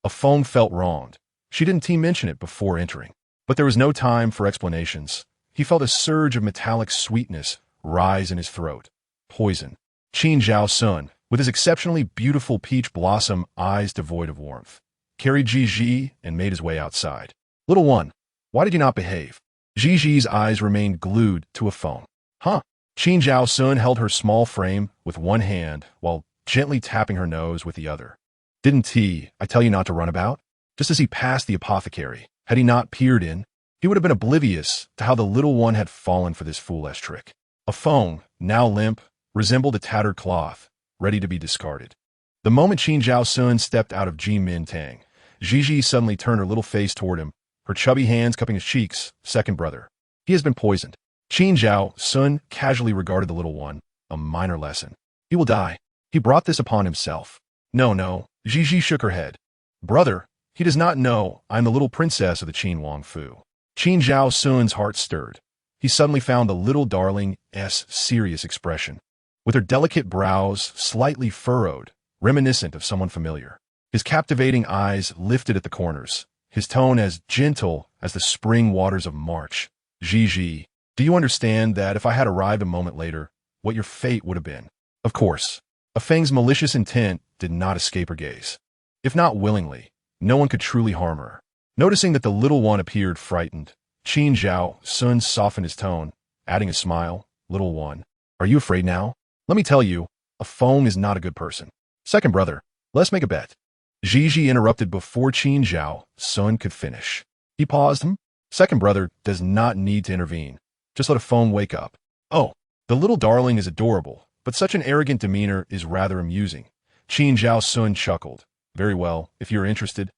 S1: Afone felt wronged. She didn't mention it before entering. But there was no time for explanations. He felt a surge of metallic sweetness rise in his throat. Poison. Qin Zhao Sun, with his exceptionally beautiful peach blossom eyes devoid of warmth, carried Gigi and made his way outside. Little one, why did you not behave? Gigi's eyes remained glued to Afone. Qin Zhao Sun held her small frame with one hand while gently tapping her nose with the other. Didn't I tell you not to run about? Just as he passed the apothecary, had he not peered in, he would have been oblivious to how the little one had fallen for this foolish trick. A phone, now limp, resembled a tattered cloth, ready to be discarded. The moment Qin Zhao Sun stepped out of Ji Min Tang, Gigi suddenly turned her little face toward him, her chubby hands cupping his cheeks. Second brother. He has been poisoned. Qin Zhao Sun casually regarded the little one, a minor lesson. He will die. He brought this upon himself. No, Gigi shook her head. Brother, he does not know I am the little princess of the Qin Wang Fu. Qin Zhao Sun's heart stirred. He suddenly found the little darling's serious expression, with her delicate brows slightly furrowed, reminiscent of someone familiar. His captivating eyes lifted at the corners, his tone as gentle as the spring waters of March. Gigi, do you understand that if I had arrived a moment later, what your fate would have been? Of course. A Feng's malicious intent did not escape her gaze. If not willingly, no one could truly harm her. Noticing that the little one appeared frightened, Qin Zhao Sun softened his tone, adding a smile. Little one, are you afraid now? Let me tell you, a Feng is not a good person. Second brother, let's make a bet. Gigi interrupted before Qin Zhao Sun could finish. He paused. Second brother does not need to intervene. Just let a Feng wake up. Oh, the little darling is adorable, but such an arrogant demeanor is rather amusing. Qin Zhao Sun chuckled. Very well, if you're interested.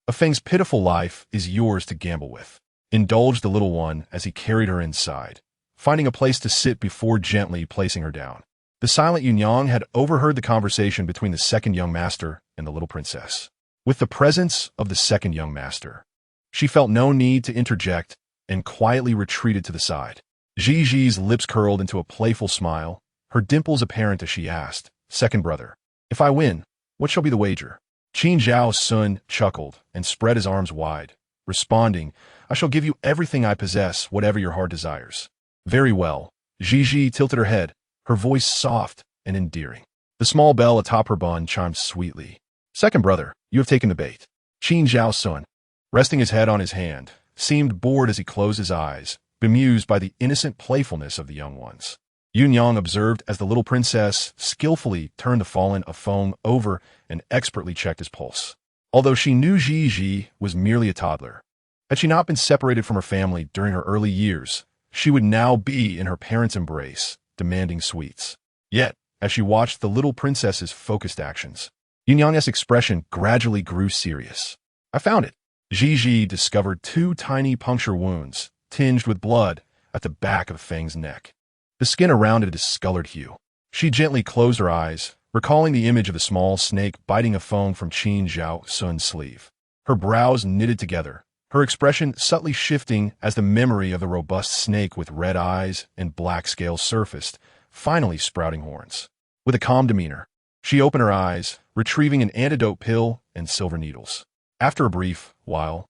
S1: A Feng's pitiful life is yours to gamble with. Indulged the little one as he carried her inside, finding a place to sit before gently placing her down. The silent Yunyang had overheard the conversation between the second young master and the little princess. With the presence of the second young master, she felt no need to interject and quietly retreated to the side. Gigi's lips curled into a playful smile, her dimples apparent as she asked, Second brother, if I win, what shall be the wager? Qin Zhao Sun chuckled and spread his arms wide, responding, I shall give you everything I possess, whatever your heart desires. Very well. Gigi tilted her head, her voice soft and endearing. The small bell atop her bun chimed sweetly. Second brother, you have taken the bait. Qin Zhao Sun, resting his head on his hand, seemed bored as he closed his eyes, bemused by the innocent playfulness of the young ones. Yunyang observed as the little princess skillfully turned the fallen Afong over and expertly checked his pulse. Although she knew Gigi was merely a toddler, had she not been separated from her family during her early years, she would now be in her parents' embrace, demanding sweets. Yet, as she watched the little princess's focused actions, Yunyang's expression gradually grew serious. I found it. Gigi discovered 2 tiny puncture wounds, tinged with blood, at the back of Feng's neck. The skin around it a discolored hue. She gently closed her eyes, recalling the image of the small snake biting a Feng from Qin Zhao Sun's sleeve. Her brows knitted together, her expression subtly shifting as the memory of the robust snake with red eyes and black scales surfaced, finally sprouting horns. With a calm demeanor, she opened her eyes, retrieving an antidote pill and silver needles. After a brief while,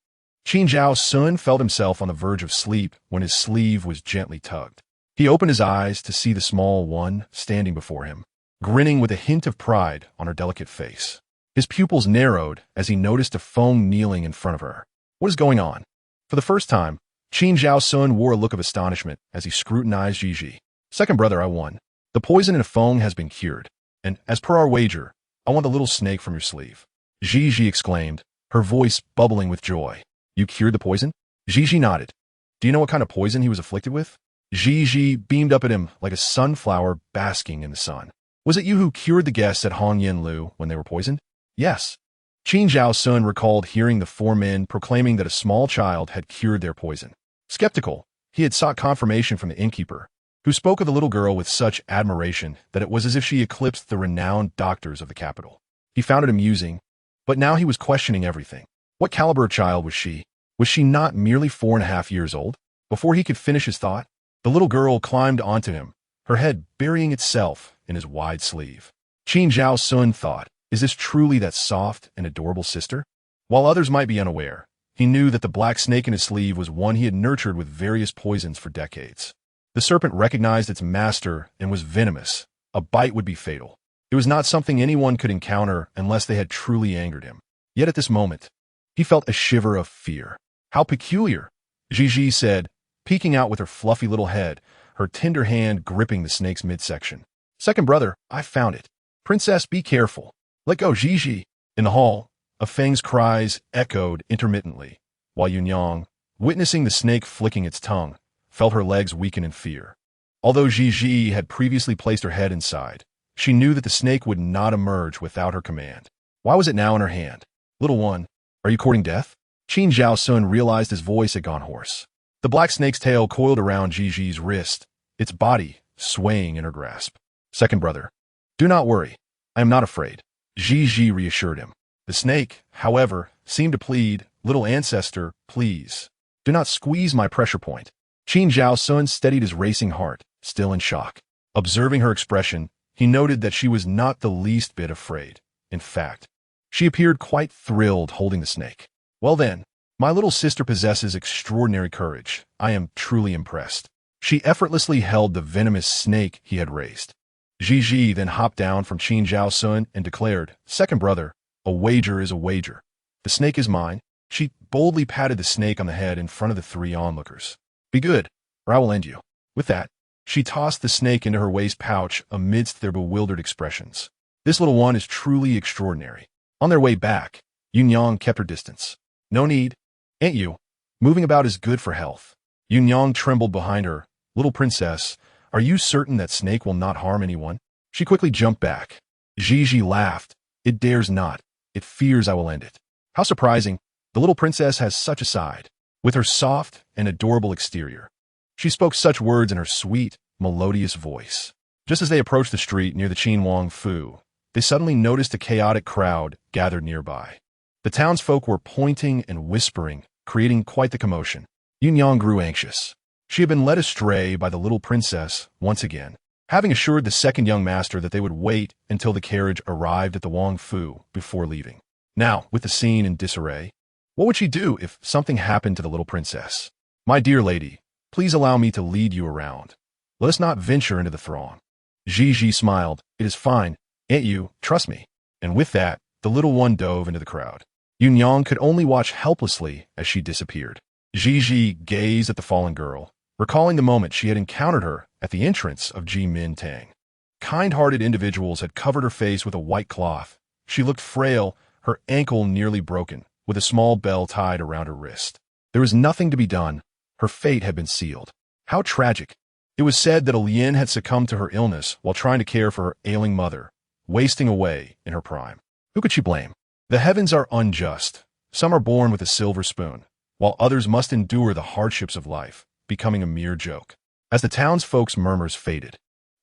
S1: Qin Zhao Sun felt himself on the verge of sleep when his sleeve was gently tugged. He opened his eyes to see the small one standing before him, grinning with a hint of pride on her delicate face. His pupils narrowed as he noticed a Feng kneeling in front of her. What is going on? For the first time, Qin Zhao Sun wore a look of astonishment as he scrutinized Gigi. Second brother, I won. The poison in a Feng has been cured, and as per our wager, I want the little snake from your sleeve. Gigi exclaimed, her voice bubbling with joy. You cured the poison? Gigi nodded. Do you know what kind of poison he was afflicted with? Gigi beamed up at him like a sunflower basking in the sun. Was it you who cured the guests at Hong Yen Lu when they were poisoned? Yes. Qin Zhao Sun recalled hearing the 4 men proclaiming that a small child had cured their poison. Skeptical, he had sought confirmation from the innkeeper, who spoke of the little girl with such admiration that it was as if she eclipsed the renowned doctors of the capital. He found it amusing, but now he was questioning everything. What caliber of child was she? Was she not merely 4.5 years old? Before he could finish his thought, the little girl climbed onto him, her head burying itself in his wide sleeve. Qin Zhao Sun thought, is this truly that soft and adorable sister? While others might be unaware, he knew that the black snake in his sleeve was one he had nurtured with various poisons for decades. The serpent recognized its master and was venomous. A bite would be fatal. It was not something anyone could encounter unless they had truly angered him. Yet at this moment, he felt a shiver of fear. How peculiar, Gigi said, peeking out with her fluffy little head, her tender hand gripping the snake's midsection. Second brother, I found it. Princess, be careful. Let go, Gigi. In the hall, a Feng's cries echoed intermittently, while Yunyang, witnessing the snake flicking its tongue, felt her legs weaken in fear. Although Gigi had previously placed her head inside, she knew that the snake would not emerge without her command. Why was it now in her hand? Little one, are you courting death? Qin Zhaosun realized his voice had gone hoarse. The black snake's tail coiled around Gigi's wrist, its body swaying in her grasp. Second brother, do not worry. I am not afraid. Gigi reassured him. The snake, however, seemed to plead, little ancestor, please. Do not squeeze my pressure point. Qin Zhaosun steadied his racing heart, still in shock. Observing her expression, he noted that she was not the least bit afraid. In fact, she appeared quite thrilled holding the snake. Well then, my little sister possesses extraordinary courage. I am truly impressed. She effortlessly held the venomous snake he had raised. Gigi then hopped down from Qin Zhaosun and declared, Second brother, a wager is a wager. The snake is mine. She boldly patted the snake on the head in front of the three onlookers. Be good, or I will end you. With that, she tossed the snake into her waist pouch amidst their bewildered expressions. This little one is truly extraordinary. On their way back, Yunyang kept her distance. No need. Ain't you? Moving about is good for health. Yunyang trembled behind her. Little princess, are you certain that snake will not harm anyone? She quickly jumped back. Gigi laughed. It dares not. It fears I will end it. How surprising. The little princess has such a side. With her soft and adorable exterior, she spoke such words in her sweet, melodious voice. Just as they approached the street near the Qinhuang Fu, they suddenly noticed a chaotic crowd gathered nearby. The townsfolk were pointing and whispering, creating quite the commotion. Yunyang grew anxious. She had been led astray by the little princess once again, having assured the second young master that they would wait until the carriage arrived at the Wang Fu before leaving. Now, with the scene in disarray, what would she do if something happened to the little princess? My dear lady, please allow me to lead you around. Let us not venture into the throng. Gigi smiled. It is fine. Ain't you? Trust me. And with that, the little one dove into the crowd. Yunyang could only watch helplessly as she disappeared. Gigi gazed at the fallen girl, recalling the moment she had encountered her at the entrance of Ji Min Tang. Kind-hearted individuals had covered her face with a white cloth. She looked frail, her ankle nearly broken, with a small bell tied around her wrist. There was nothing to be done. Her fate had been sealed. How tragic. It was said that a Lien had succumbed to her illness while trying to care for her ailing mother, wasting away in her prime. Who could she blame? The heavens are unjust. Some are born with a silver spoon, while others must endure the hardships of life, becoming a mere joke. As the townsfolk's murmurs faded,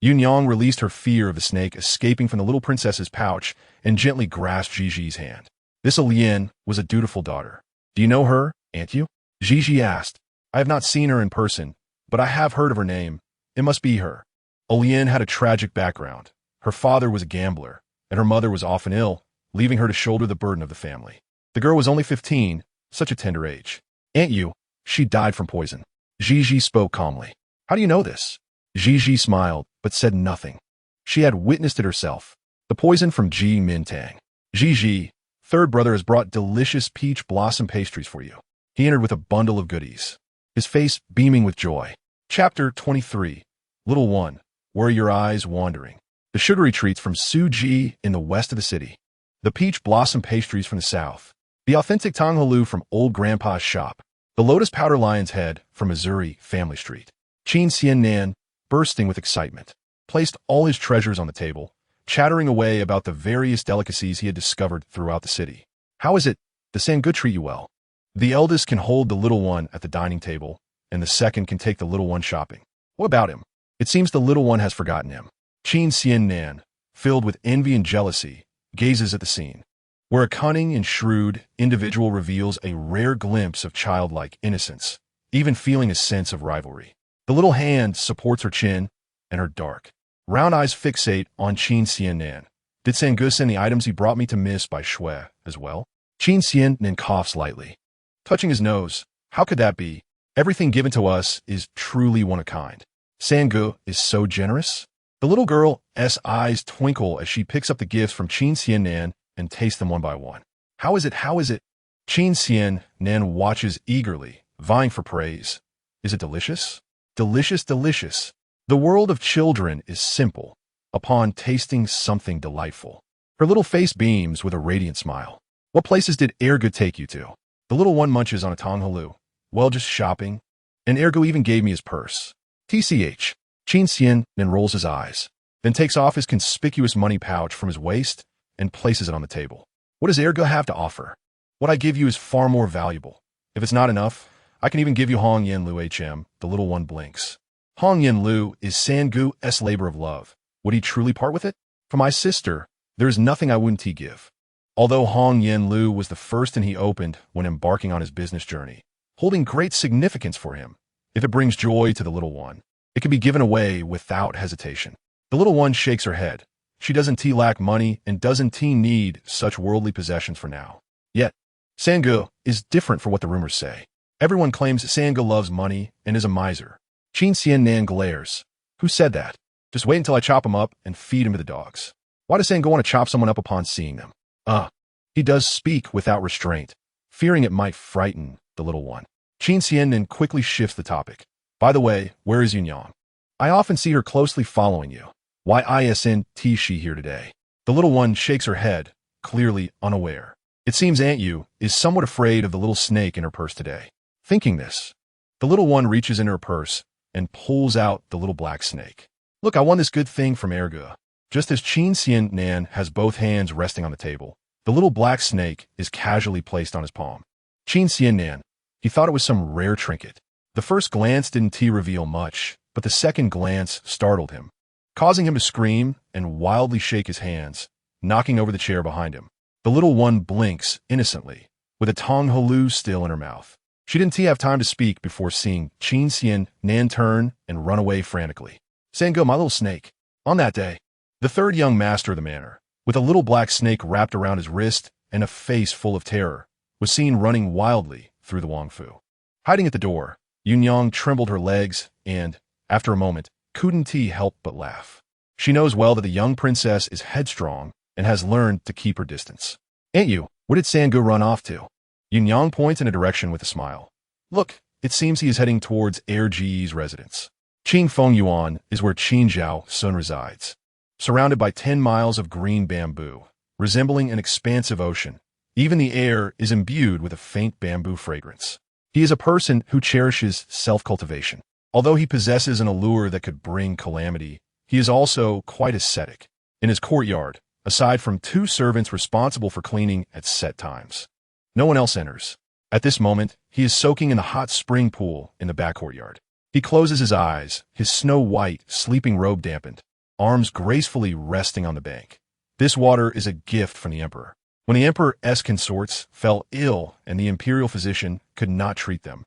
S1: Yunyang released her fear of the snake escaping from the little princess's pouch and gently grasped Gigi's hand. This Lien was a dutiful daughter. Do you know her, ain't you? Gigi asked. I have not seen her in person, but I have heard of her name. It must be her. Lien had a tragic background. Her father was a gambler, and her mother was often ill, leaving her to shoulder the burden of the family. The girl was only 15, such a tender age. Ain't you? She died from poison. Gigi spoke calmly. How do you know this? Gigi smiled, but said nothing. She had witnessed it herself. The poison from Ji Min Tang. Gigi, third brother, has brought delicious peach blossom pastries for you. He entered with a bundle of goodies, his face beaming with joy. Chapter 23. Little one, where are your eyes wandering? The sugary treats from Suji in the west of the city. The peach blossom pastries from the south. The authentic tanghalu from old grandpa's shop. The lotus powder lion's head from Missouri Family Street. Qin Xiannan, bursting with excitement, placed all his treasures on the table, chattering away about the various delicacies he had discovered throughout the city. How is it? Does Sangu treat you well? The eldest can hold the little one at the dining table, and the second can take the little one shopping. What about him? It seems the little one has forgotten him. Qin Xiannan, filled with envy and jealousy, gazes at the scene, where a cunning and shrewd individual reveals a rare glimpse of childlike innocence, even feeling a sense of rivalry. The little hand supports her chin, and her dark, round eyes fixate on Qin Xiannan. Did Sangu send the items he brought me to Miss by Shui as well? Qin Xiannan coughs lightly, touching his nose. How could that be? Everything given to us is truly one of a kind. Sangu is so generous. The little girl's eyes twinkle as she picks up the gifts from Qin Xiannan and tastes them one by one. How is it? How is it? Qin Xiannan watches eagerly, vying for praise. Is it delicious? Delicious, delicious. The world of children is simple. upon tasting something delightful. Her little face beams with a radiant smile. What places did Ergo take you to? The little one munches on a tonghalu. Well, just shopping. And Ergo even gave me his purse. TCH. Qin Xian then rolls his eyes, then takes off his conspicuous money pouch from his waist and places it on the table. What does Ergo have to offer? What I give you is far more valuable. If it's not enough, I can even give you Hong Yen Lu HM. The little one blinks. Hong Yen Lu is Sangu's labor of love. Would he truly part with it? For my sister, there is nothing I wouldn't give. Although Hong Yen Lu was the first and he opened when embarking on his business journey, holding great significance for him. If it brings joy to the little one, it can be given away without hesitation. The little one shakes her head. She doesn't lack money and doesn't need such worldly possessions for now. Yet, Sangu is different for what the rumors say. Everyone claims Sangu loves money and is a miser. Qin Xian Nan glares. Who said that? Just wait until I chop him up and feed him to the dogs. Why does Sangu want to chop someone up upon seeing them? He does speak without restraint, fearing it might frighten the little one. Qin Xian Nan quickly shifts the topic. By the way, where is Yunyang? I often see her closely following you. Why isn't she here today? The little one shakes her head, clearly unaware. It seems Aunt Yu is somewhat afraid of the little snake in her purse today. Thinking this, the little one reaches into her purse and pulls out the little black snake. Look, I won this good thing from Ergo. Just as Qin Xian Nan has both hands resting on the table, the little black snake is casually placed on his palm. Qin Xian Nan, he thought it was some rare trinket. The first glance didn't reveal much, but the second glance startled him, causing him to scream and wildly shake his hands, knocking over the chair behind him. The little one blinks innocently, with a tonghalu still in her mouth. She didn't have time to speak before seeing Qin Xian Nan turn and run away frantically. Sangu, my little snake. On that day, the third young master of the manor, with a little black snake wrapped around his wrist and a face full of terror, was seen running wildly through the Wangfu. Hiding at the door, Yunyang trembled her legs and, after a moment, couldn't help but laugh. She knows well that the young princess is headstrong and has learned to keep her distance. Aunt Yu, where did Sangu run off to? Yunyang points in a direction with a smile. Look, it seems he is heading towards Erji's residence. Qing Feng Yuan is where Qin Zhao Sun resides. Surrounded by 10 miles of green bamboo, resembling an expansive ocean, even the air is imbued with a faint bamboo fragrance. He is a person who cherishes self-cultivation. Although he possesses an allure that could bring calamity, he is also quite ascetic. In his courtyard, aside from 2 servants responsible for cleaning at set times, no one else enters. At this moment, he is soaking in the hot spring pool in the back courtyard. He closes his eyes, his snow-white, sleeping robe dampened, arms gracefully resting on the bank. This water is a gift from the emperor. When the emperor's consorts fell ill and the imperial physician could not treat them,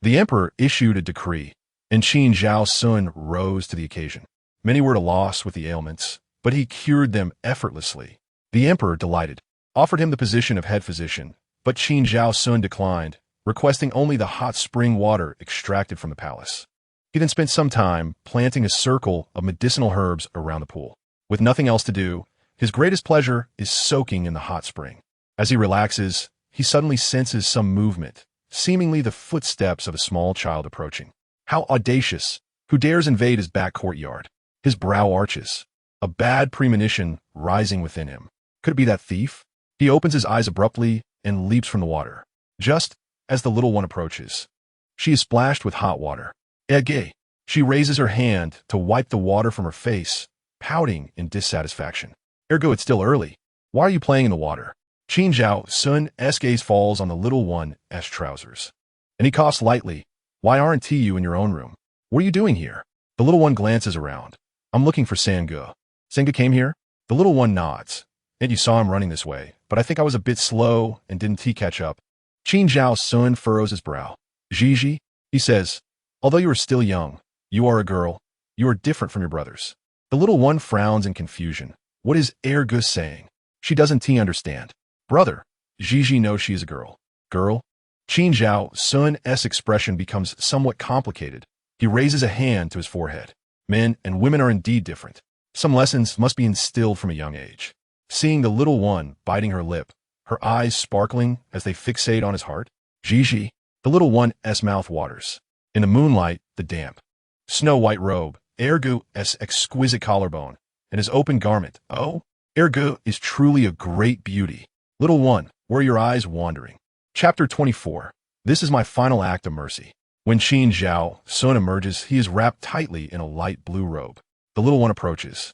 S1: the emperor issued a decree, and Qin Zhao Sun rose to the occasion. Many were at a loss with the ailments, but he cured them effortlessly. The emperor, delighted, offered him the position of head physician, but Qin Zhao Sun declined, requesting only the hot spring water extracted from the palace. He then spent some time planting a circle of medicinal herbs around the pool. With nothing else to do, his greatest pleasure is soaking in the hot spring. As he relaxes, he suddenly senses some movement, seemingly the footsteps of a small child approaching. How audacious! Who dares invade his back courtyard? His brow arches, a bad premonition rising within him. Could it be that thief? He opens his eyes abruptly and leaps from the water. Just as the little one approaches, she is splashed with hot water. Gay. She raises her hand to wipe the water from her face, pouting in dissatisfaction. Ergo, it's still early. Why are you playing in the water? Qin Zhao Sun's gaze falls on the little one's trousers, and he coughs lightly. Why aren't you in your own room? What are you doing here? The little one glances around. I'm looking for Sangu. Sangu came here? The little one nods. And you saw him running this way, but I think I was a bit slow and didn't catch up. Qin Zhao Sun furrows his brow. Gigi, he says, although you are still young, you are a girl. You are different from your brothers. The little one frowns in confusion. What is Ergus saying? She doesn't understand. Brother. Gigi knows she is a girl. Girl? Qin Zhao Sun's expression becomes somewhat complicated. He raises a hand to his forehead. Men and women are indeed different. Some lessons must be instilled from a young age. Seeing the little one biting her lip, her eyes sparkling as they fixate on his heart, Gigi, the little one's mouth waters. In the moonlight, the damp, snow-white robe, Ergu's exquisite collarbone, and his open garment. Oh, ergo is truly a great beauty. Little one, where are your eyes wandering? Chapter 24. This is my final act of mercy. When Qin Zhao Sun emerges, he is wrapped tightly in a light blue robe. The little one approaches.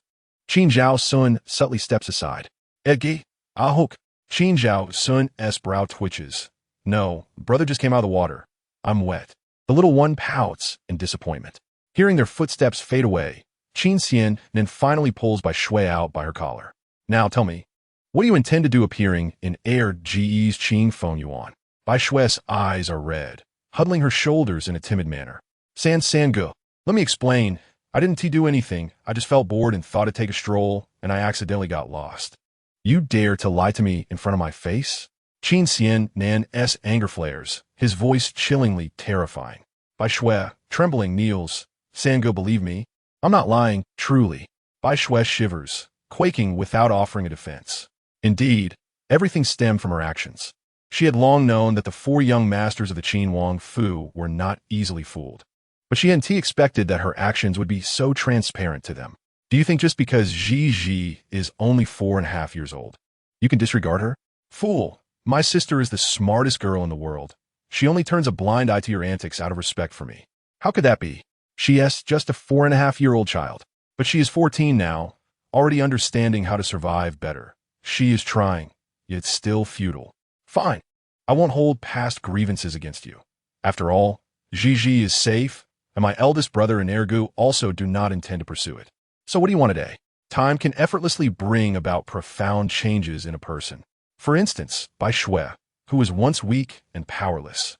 S1: Qin Zhao Sun subtly steps aside. Egi, Ahok. Qin Zhao Sun's brow twitches. No, brother just came out of the water. I'm wet. The little one pouts in disappointment. Hearing their footsteps fade away, Qin Xian then finally pulls Bai Shui out by her collar. Now tell me, what do you intend to do appearing in Air Ge's Qing Feng Yuan? Bai Shui's eyes are red, huddling her shoulders in a timid manner. Sangu, let me explain. I didn't do anything. I just felt bored and thought I'd take a stroll, and I accidentally got lost. You dare to lie to me in front of my face? Qin Xian Nan's anger flares, his voice chillingly terrifying. Bai Shui, trembling, kneels. Sangu, believe me, I'm not lying, truly. Bai Shui shivers, quaking without offering a defense. Indeed, everything stemmed from her actions. She had long known that the four young masters of the Qin Wang Fu were not easily fooled. But she hadn't expected that her actions would be so transparent to them. Do you think just because Ji is only 4.5 years old, you can disregard her? Fool, my sister is the smartest girl in the world. She only turns a blind eye to your antics out of respect for me. How could that be? She is just a 4.5-year-old child. But she is 14 now, already understanding how to survive better. She is trying, yet still futile. Fine. I won't hold past grievances against you. After all, Ji is safe, and my eldest brother and ergo also do not intend to pursue it. So what do you want today? Time can effortlessly bring about profound changes in a person. For instance, Bai Shui, who was once weak and powerless,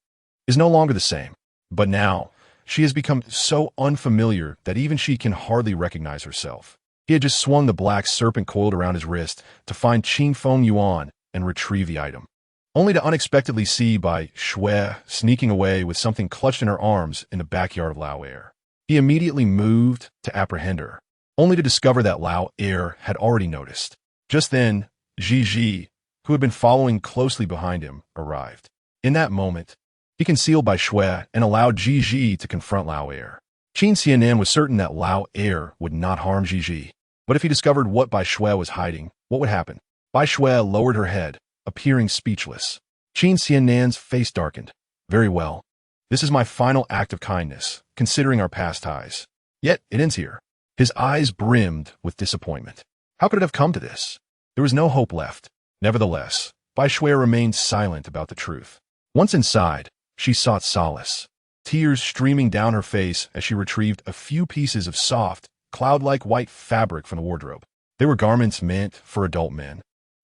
S1: is no longer the same. But now, she has become so unfamiliar that even she can hardly recognize herself. He had just swung the black serpent coiled around his wrist to find Qing Feng Yuan and retrieve the item, only to unexpectedly see Bai Shui sneaking away with something clutched in her arms in the backyard of Lao Air. He immediately moved to apprehend her, only to discover that Lao Air had already noticed. Just then, Ji, who had been following closely behind him, arrived. In that moment, he concealed Bai Shui and allowed Ji to confront Lao Air. Qin Xianan was certain that Lao Air would not harm Ji. But if he discovered what Bai Shui was hiding, what would happen? Bai Shui lowered her head, appearing speechless. Qin Xianan's face darkened. Very well. This is my final act of kindness, considering our past ties. Yet, it ends here. His eyes brimmed with disappointment. How could it have come to this? There was no hope left. Nevertheless, Bai Shui remained silent about the truth. Once inside, she sought solace, tears streaming down her face as she retrieved a few pieces of soft, cloud-like white fabric from the wardrobe. They were garments meant for adult men,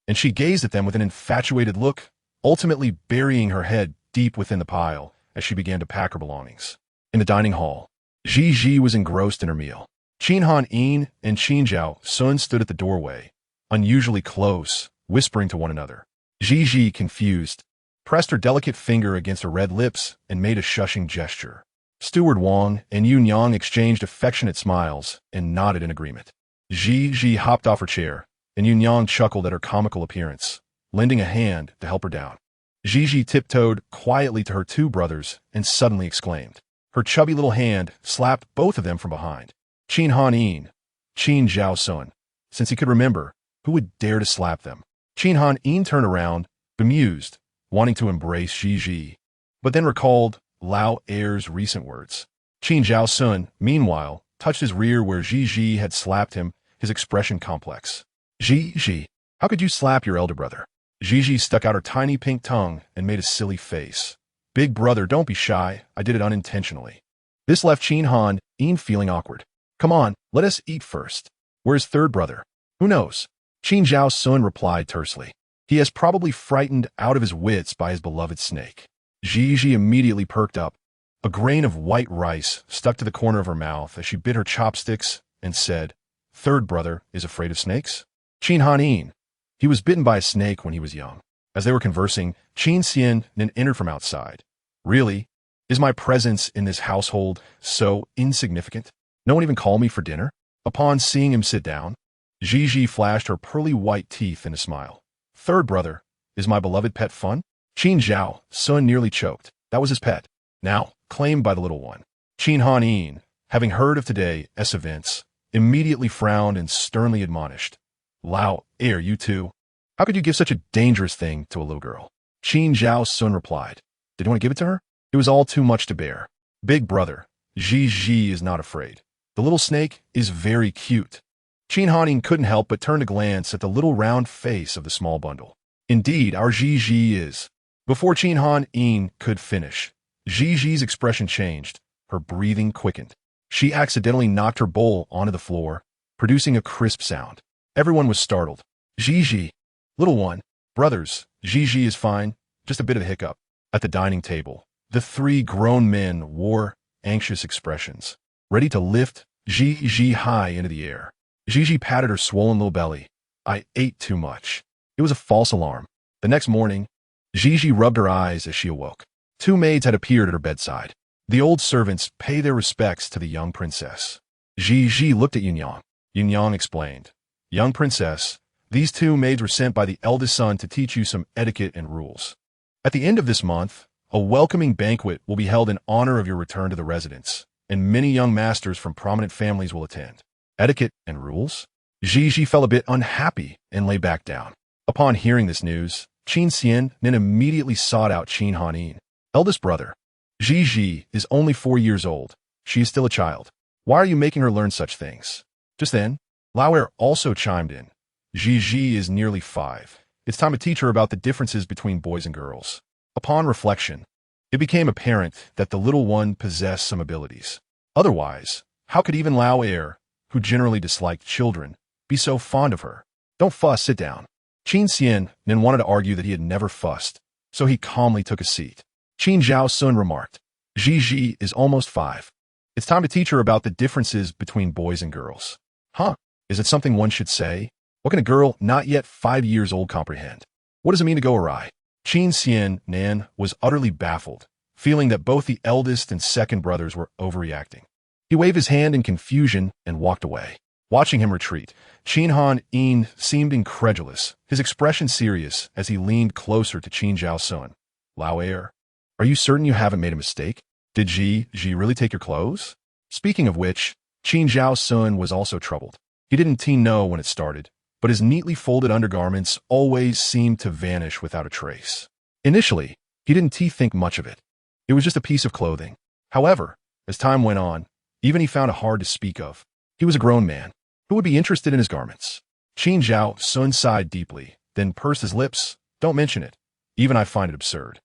S1: and she gazed at them with an infatuated look, ultimately burying her head deep within the pile as she began to pack her belongings. In the dining hall, Ji was engrossed in her meal. Qin Han Yin and Qin Zhao Sun stood at the doorway, unusually close, whispering to one another. Ji, confused, pressed her delicate finger against her red lips and made a shushing gesture. Steward Wang and Yun Yang exchanged affectionate smiles and nodded in agreement. Ji hopped off her chair, and Yun Yang chuckled at her comical appearance, lending a hand to help her down. Ji tiptoed quietly to her two brothers and suddenly exclaimed. Her chubby little hand slapped both of them from behind. Qin Han Yin, Qin Zhao Sun. Since he could remember, who would dare to slap them? Qin Han Yin turned around, bemused, wanting to embrace Ji, but then recalled Lao Air's recent words. Qin Zhao Sun, meanwhile, touched his rear where Ji had slapped him, his expression complex. Ji, how could you slap your elder brother? Ji stuck out her tiny pink tongue and made a silly face. Big brother, don't be shy. I did it unintentionally. This left Qin Han Yin feeling awkward. Come on, let us eat first. Where's third brother? Who knows? Qin Zhao Sun replied tersely. He has probably frightened out of his wits by his beloved snake. Ji immediately perked up. A grain of white rice stuck to the corner of her mouth as she bit her chopsticks and said, Third brother is afraid of snakes? Qin Han Yin. He was bitten by a snake when he was young. As they were conversing, Qin Xian then entered from outside. Really? Is my presence in this household so insignificant? No one even called me for dinner? Upon seeing him sit down, Ji flashed her pearly white teeth in a smile. Third brother, is my beloved pet fun? Qin Zhao Sun nearly choked. That was his pet. Now, claimed by the little one. Qin Han Yin, having heard of today's events, immediately frowned and sternly admonished. Lao, you two. How could you give such a dangerous thing to a little girl? Qin Zhao's son replied. Did you want to give it to her? It was all too much to bear. Big brother, Ji is not afraid. The little snake is very cute. Qin Haning couldn't help but turn to glance at the little round face of the small bundle. Indeed, our Ji is. Before Qin Han could finish, Ji's expression changed. Her breathing quickened. She accidentally knocked her bowl onto the floor, producing a crisp sound. Everyone was startled. Ji. Little one. Brothers, Ji is fine, just a bit of a hiccup. At the dining table, the three grown men wore anxious expressions, ready to lift Ji high into the air. Ji patted her swollen little belly. I ate too much. It was a false alarm. The next morning, Ji rubbed her eyes as she awoke. Two maids had appeared at her bedside. The old servants pay their respects to the young princess. Ji looked at Yunyang. Yunyang explained. Young princess, these two maids were sent by the eldest son to teach you some etiquette and rules. At the end of this month, a welcoming banquet will be held in honor of your return to the residence, and many young masters from prominent families will attend. Etiquette and rules? Ji felt a bit unhappy and lay back down. Upon hearing this news, Qin Xian then immediately sought out Qin Hanin. Eldest brother. Ji is only 4 years old. She is still a child. Why are you making her learn such things? Just then, Lao also chimed in. Ji is nearly 5. It's time to teach her about the differences between boys and girls. Upon reflection, it became apparent that the little one possessed some abilities. Otherwise, how could even Lao, who generally disliked children, be so fond of her? Don't fuss, sit down. Qin Xian then wanted to argue that he had never fussed, so he calmly took a seat. Qin Zhao's son remarked, Ji is almost 5. It's time to teach her about the differences between boys and girls. Huh? Is it something one should say? What can a girl not yet 5 years old comprehend? What does it mean to go awry? Qin Xian Nan was utterly baffled, feeling that both the eldest and second brothers were overreacting. He waved his hand in confusion and walked away. Watching him retreat, Qin Han seemed incredulous, his expression serious as he leaned closer to Qin Zhao's son. Lao, are you certain you haven't made a mistake? Did Ji really take your clothes? Speaking of which, Qin Zhao's son was also troubled. He didn't know when it started, but his neatly folded undergarments always seemed to vanish without a trace. Initially, he didn't think much of it. It was just a piece of clothing. However, as time went on, even he found it hard to speak of. He was a grown man. Who would be interested in his garments? Qin Zhao's son sighed deeply, then pursed his lips. Don't mention it. Even I find it absurd.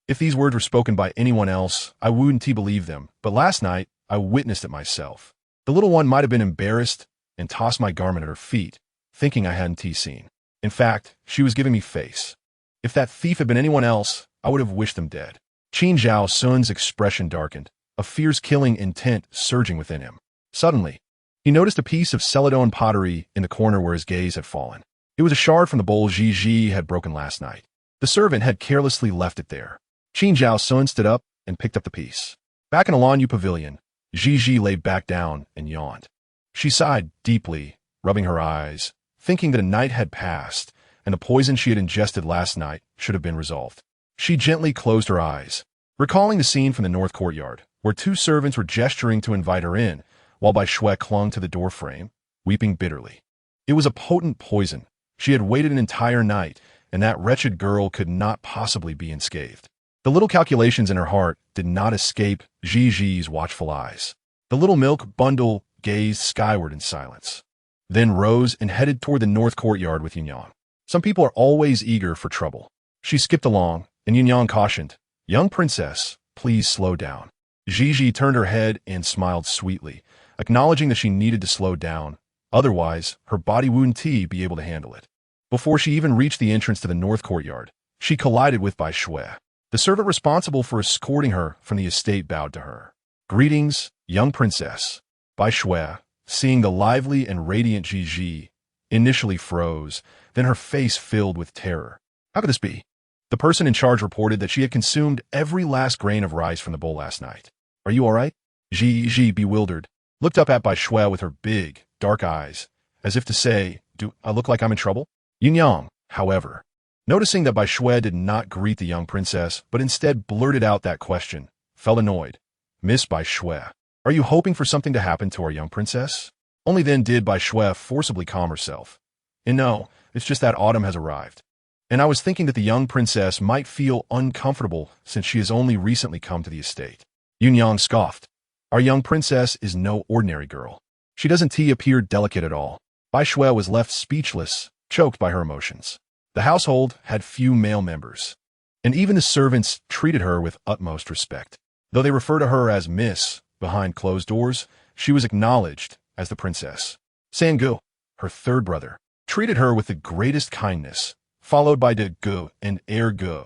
S1: If these words were spoken by anyone else, I wouldn't believe them, but last night, I witnessed it myself. The little one might have been embarrassed and tossed my garment at her feet, thinking I hadn't seen. In fact, she was giving me face. If that thief had been anyone else, I would have wished them dead. Qin Zhao's son's expression darkened, a fierce killing intent surging within him. Suddenly, he noticed a piece of celadon pottery in the corner where his gaze had fallen. It was a shard from the bowl Ji had broken last night. The servant had carelessly left it there. Qin Zhao's son stood up and picked up the piece. Back in a Lanyu pavilion, Ji lay back down and yawned. She sighed deeply, rubbing her eyes, thinking that a night had passed and the poison she had ingested last night should have been resolved. She gently closed her eyes, recalling the scene from the north courtyard, where two servants were gesturing to invite her in, while Bai Shui clung to the doorframe, weeping bitterly. It was a potent poison. She had waited an entire night, and that wretched girl could not possibly be unscathed. The little calculations in her heart did not escape Ji's watchful eyes. The little milk bundle gazed skyward in silence, then rose and headed toward the north courtyard with Yunyang. Some people are always eager for trouble. She skipped along, and Yunyang cautioned, Young princess, please slow down. Ji turned her head and smiled sweetly, acknowledging that she needed to slow down. Otherwise, her body wouldn't be able to handle it. Before she even reached the entrance to the north courtyard, she collided with Bai Shui. The servant responsible for escorting her from the estate bowed to her. Greetings, young princess. Bai Shui, seeing the lively and radiant Ji, initially froze, then her face filled with terror. How could this be? The person in charge reported that she had consumed every last grain of rice from the bowl last night. Are you all right? Ji, bewildered, looked up at Bai Shui with her big, dark eyes, as if to say, do I look like I'm in trouble? Yunyang, however, noticing that Bai Shui did not greet the young princess, but instead blurted out that question, felt annoyed. Miss Bai Shui, are you hoping for something to happen to our young princess? Only then did Bai Shui forcibly calm herself. And no, it's just that autumn has arrived. And I was thinking that the young princess might feel uncomfortable since she has only recently come to the estate. Yunyang scoffed. Our young princess is no ordinary girl. She doesn't appear delicate at all. Bai Shui was left speechless, choked by her emotions. The household had few male members, and even the servants treated her with utmost respect. Though they refer to her as Miss, behind closed doors, she was acknowledged as the princess. Sangu, her third brother, treated her with the greatest kindness, followed by De Gu and Er Gu,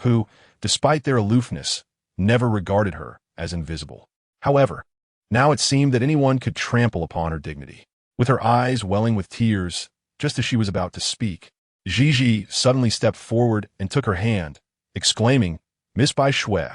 S1: who, despite their aloofness, never regarded her as invisible. However, now it seemed that anyone could trample upon her dignity. With her eyes welling with tears, just as she was about to speak, Gigi suddenly stepped forward and took her hand, exclaiming, Miss Bai Shui,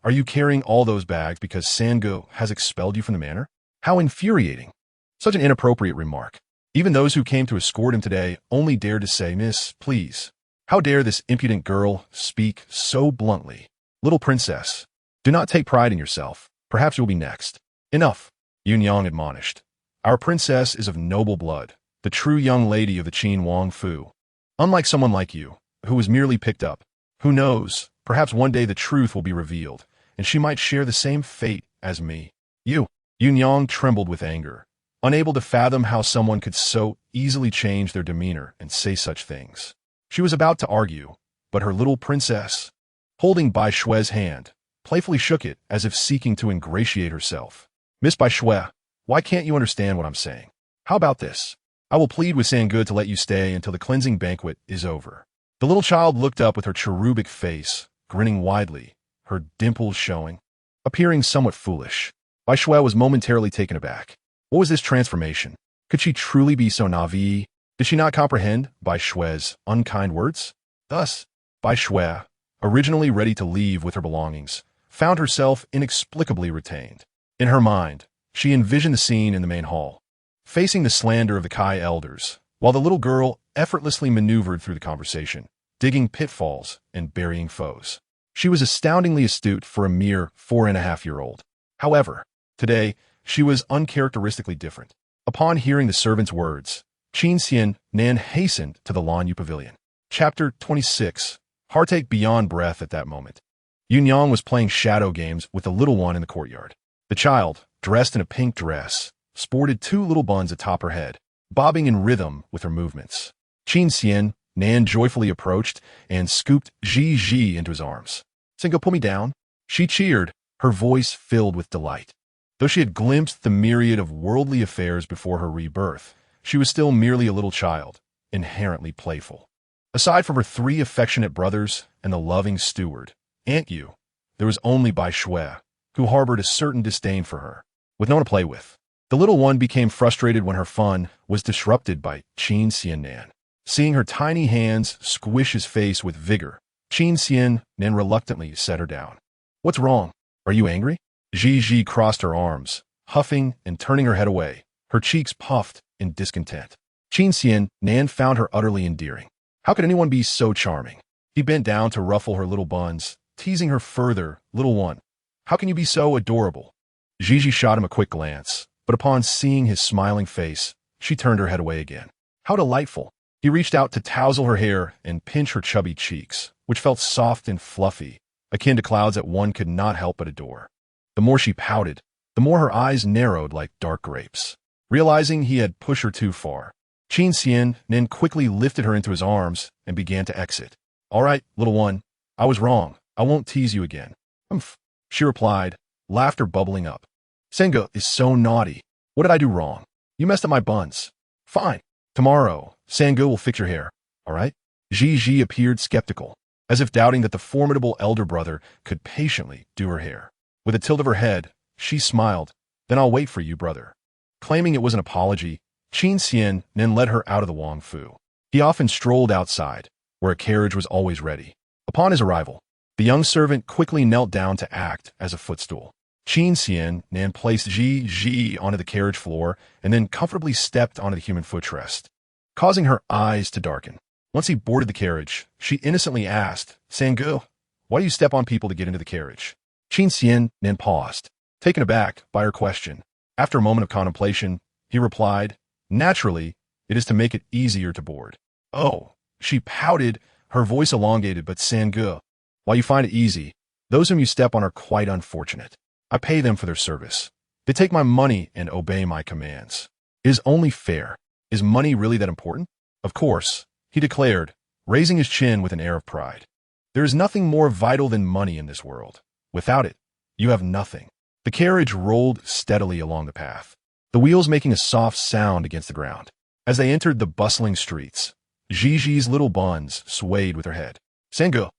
S1: are you carrying all those bags because Sangu has expelled you from the manor? How infuriating! Such an inappropriate remark. Even those who came to escort him today only dared to say, Miss, please. How dare this impudent girl speak so bluntly? Little princess, do not take pride in yourself. Perhaps you'll be next. Enough, Yunyang admonished. Our princess is of noble blood, the true young lady of the Qin Wang Fu. Unlike someone like you, who was merely picked up. Who knows, perhaps one day the truth will be revealed, and she might share the same fate as me. Yunyang trembled with anger, unable to fathom how someone could so easily change their demeanor and say such things. She was about to argue, but her little princess, holding Bai Shui's hand, playfully shook it as if seeking to ingratiate herself. Miss Bai Shui, why can't you understand what I'm saying? How about this? I will plead with Sangu to let you stay until the cleansing banquet is over. The little child looked up with her cherubic face, grinning widely, her dimples showing, appearing somewhat foolish. Bai Shui was momentarily taken aback. What was this transformation? Could she truly be so naive? Did she not comprehend Bai Shui's unkind words? Thus, Bai Shui, originally ready to leave with her belongings, found herself inexplicably retained. In her mind, she envisioned the scene in the main hall, facing the slander of the Kai elders, while the little girl effortlessly maneuvered through the conversation, digging pitfalls and burying foes. She was astoundingly astute for a mere 4.5-year-old. However, today, she was uncharacteristically different. Upon hearing the servant's words, Qin Xian Nan hastened to the Lanyu Pavilion. Chapter 26. Heartache beyond breath at that moment. Yunyang was playing shadow games with the little one in the courtyard. The child, dressed in a pink dress, sported 2 little buns atop her head, bobbing in rhythm with her movements. Qin Xian Nan joyfully approached and scooped Ji into his arms. Sangu, pull me down. She cheered, her voice filled with delight. Though she had glimpsed the myriad of worldly affairs before her rebirth, she was still merely a little child, inherently playful. Aside from her 3 affectionate brothers and the loving steward, Aunt Yu, there was only Bai Shui, who harbored a certain disdain for her. With no one to play with, the little one became frustrated when her fun was disrupted by Qin Xian Nan. Seeing her tiny hands squish his face with vigor, Qin Xian Nan reluctantly set her down. What's wrong? Are you angry? Ji crossed her arms, huffing and turning her head away, her cheeks puffed in discontent. Qin Xian Nan found her utterly endearing. How could anyone be so charming? He bent down to ruffle her little buns, teasing her further. Little one, how can you be so adorable? Gigi shot him a quick glance, but upon seeing his smiling face, she turned her head away again. How delightful! He reached out to tousle her hair and pinch her chubby cheeks, which felt soft and fluffy, akin to clouds that one could not help but adore. The more she pouted, the more her eyes narrowed like dark grapes. Realizing he had pushed her too far, Qin Xian Nan quickly lifted her into his arms and began to exit. All right, little one, I was wrong. I won't tease you again. Humph, she replied, laughter bubbling up. Sangu is so naughty. What did I do wrong? You messed up my buns. Fine. Tomorrow, Sangu will fix your hair. All right? Ji appeared skeptical, as if doubting that the formidable elder brother could patiently do her hair. With a tilt of her head, she smiled. Then I'll wait for you, brother. Claiming it was an apology, Qin Xian then led her out of the Wang Fu. He often strolled outside, where a carriage was always ready. Upon his arrival, the young servant quickly knelt down to act as a footstool. Qin Xian Nan placed Ji onto the carriage floor and then comfortably stepped onto the human footrest, causing her eyes to darken. Once he boarded the carriage, she innocently asked, Sangu, why do you step on people to get into the carriage? Qin Xian Nan paused, taken aback by her question. After a moment of contemplation, He replied, naturally, it is to make it easier to board. Oh, she pouted, her voice elongated, but Sangu, while you find it easy, those whom you step on are quite unfortunate. I pay them for their service. They take my money and obey my commands. It is only fair. Is money really that important? Of course, he declared, raising his chin with an air of pride. There is nothing more vital than money in this world. Without it, you have nothing. The carriage rolled steadily along the path, the wheels making a soft sound against the ground. As they entered the bustling streets, Gigi's little buns swayed with her head. Sangu,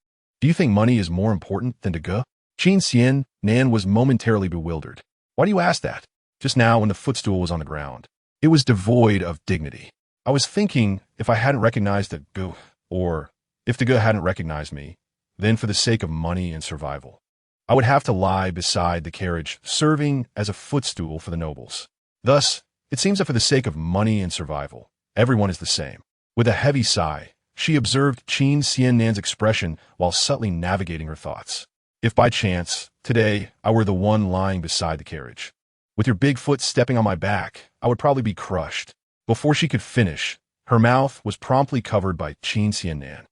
S1: do you think money is more important than Dagu? Qin Xian Nan was momentarily bewildered. Why do you ask that? Just now when the footstool was on the ground. It was devoid of dignity. I was thinking if I hadn't recognized Dagu, or if Dagu hadn't recognized me, then for the sake of money and survival, I would have to lie beside the carriage, serving as a footstool for the nobles. Thus, it seems that for the sake of money and survival, everyone is the same. With a heavy sigh, she observed Qin Xian Nan's expression while subtly navigating her thoughts. If by chance, today, I were the one lying beside the carriage, with your big foot stepping on my back, I would probably be crushed. Before she could finish, her mouth was promptly covered by Qin Xian Nan.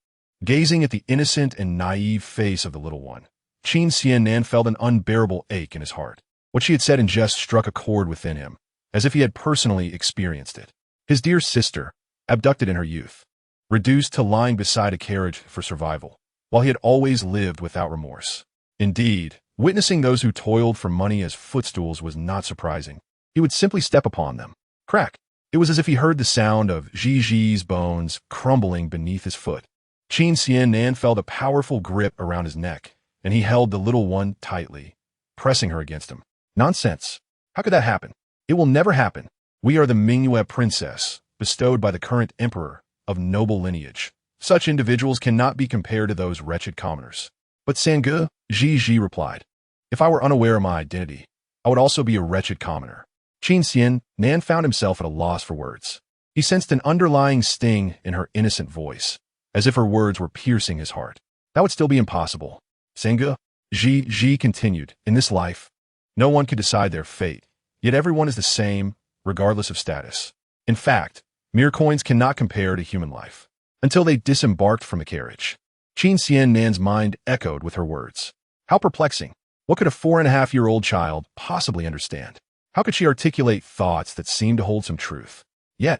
S1: Gazing at the innocent and naive face of the little one, Qin Xian Nan felt an unbearable ache in his heart. What she had said in jest struck a chord within him, as if he had personally experienced it. His dear sister, abducted in her youth, reduced to lying beside a carriage for survival, while he had always lived without remorse. Indeed, witnessing those who toiled for money as footstools was not surprising. He would simply step upon them. Crack! It was as if he heard the sound of Gigi's bones crumbling beneath his foot. Qin Xian Nan felt a powerful grip around his neck, and he held the little one tightly, pressing her against him. Nonsense! How could that happen? It will never happen. We are the Mingyue princess, bestowed by the current emperor, of noble lineage. Such individuals cannot be compared to those wretched commoners. But Sangu, Gigi replied, if I were unaware of my identity, I would also be a wretched commoner. Qin Xian Nan found himself at a loss for words. He sensed an underlying sting in her innocent voice, as if her words were piercing his heart. That would still be impossible. Sangu, Gigi continued, in this life, no one can decide their fate, yet everyone is the same, regardless of status. In fact, mere coins cannot compare to human life. Until they disembarked from the carriage, Qin Xian Nan's mind echoed with her words. How perplexing. What could a 4.5-year-old child possibly understand? How could she articulate thoughts that seemed to hold some truth? Yet,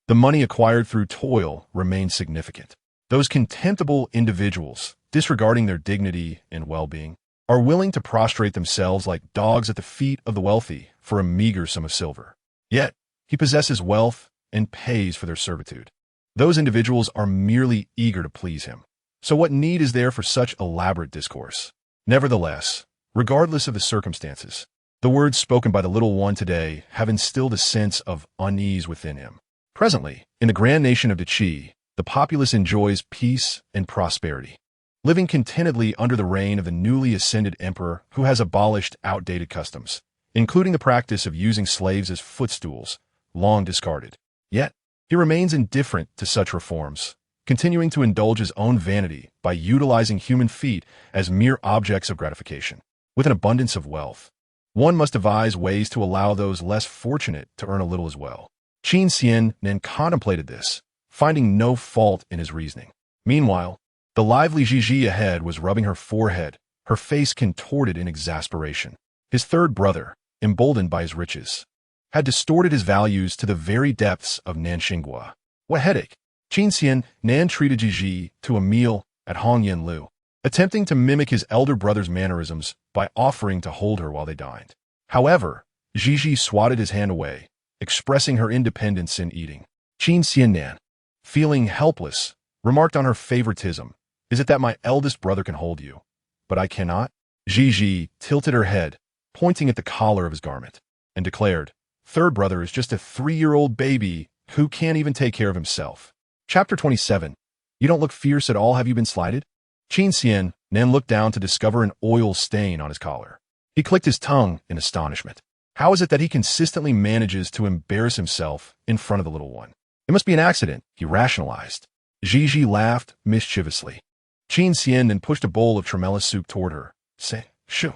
S1: the money acquired through toil remained significant. Those contemptible individuals, disregarding their dignity and well-being, are willing to prostrate themselves like dogs at the feet of the wealthy for a meager sum of silver. Yet, he possesses wealth and pays for their servitude. Those individuals are merely eager to please him. So what need is there for such elaborate discourse? Nevertheless, regardless of the circumstances, the words spoken by the little one today have instilled a sense of unease within him. Presently, in the grand nation of Deqi, the populace enjoys peace and prosperity, living contentedly under the reign of the newly ascended emperor who has abolished outdated customs, including the practice of using slaves as footstools, long discarded. Yet, he remains indifferent to such reforms, continuing to indulge his own vanity by utilizing human feet as mere objects of gratification. With an abundance of wealth, one must devise ways to allow those less fortunate to earn a little as well. Qin Xian Nan contemplated this, finding no fault in his reasoning. Meanwhile, the lively Gigi ahead was rubbing her forehead, her face contorted in exasperation. His third brother, emboldened by his riches, had distorted his values to the very depths of Nanxinghua. What headache! Qin Xian Nan treated Gigi to a meal at Hongyan Lu, attempting to mimic his elder brother's mannerisms by offering to hold her while they dined. However, Gigi swatted his hand away, expressing her independence in eating. Qin Xian Nan, feeling helpless, remarked on her favoritism. Is it that my eldest brother can hold you, but I cannot? Gigi tilted her head, pointing at the collar of his garment, and declared, third brother is just a 3-year-old baby who can't even take care of himself. Chapter 27. You don't look fierce at all, have you been slighted? Qin Xian Nan looked down to discover an oil stain on his collar. He clicked his tongue in astonishment. How is it that he consistently manages to embarrass himself in front of the little one? It must be an accident, he rationalized. Gigi laughed mischievously. Qin Xian then pushed a bowl of tremella soup toward her. Say, shoo,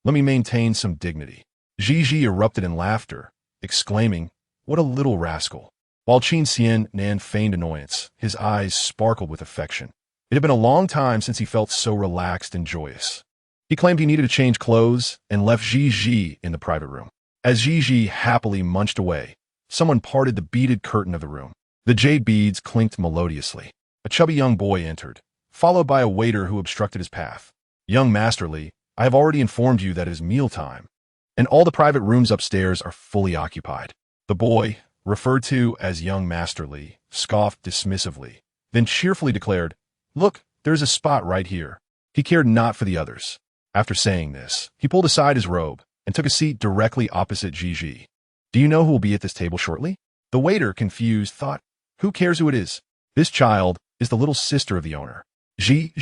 S1: let me maintain some dignity. Gigi erupted in laughter, exclaiming, What a little rascal. While Qin Xian Nan feigned annoyance, his eyes sparkled with affection. It had been a long time since he felt so relaxed and joyous. He claimed he needed to change clothes and left Ji in the private room. As Ji happily munched away, someone parted the beaded curtain of the room. The jade beads clinked melodiously. A chubby young boy entered, followed by a waiter who obstructed his path. "Young Masterly, I have already informed you that it is mealtime, and all the private rooms upstairs are fully occupied." The boy, referred to as young Masterly, scoffed dismissively, then cheerfully declared, "Look, there's a spot right here." He cared not for the others. After saying this, he pulled aside his robe and took a seat directly opposite Ji. "Do you know who will be at this table shortly?" The waiter, confused, thought, "Who cares who it is? This child is the little sister of the owner." Ji,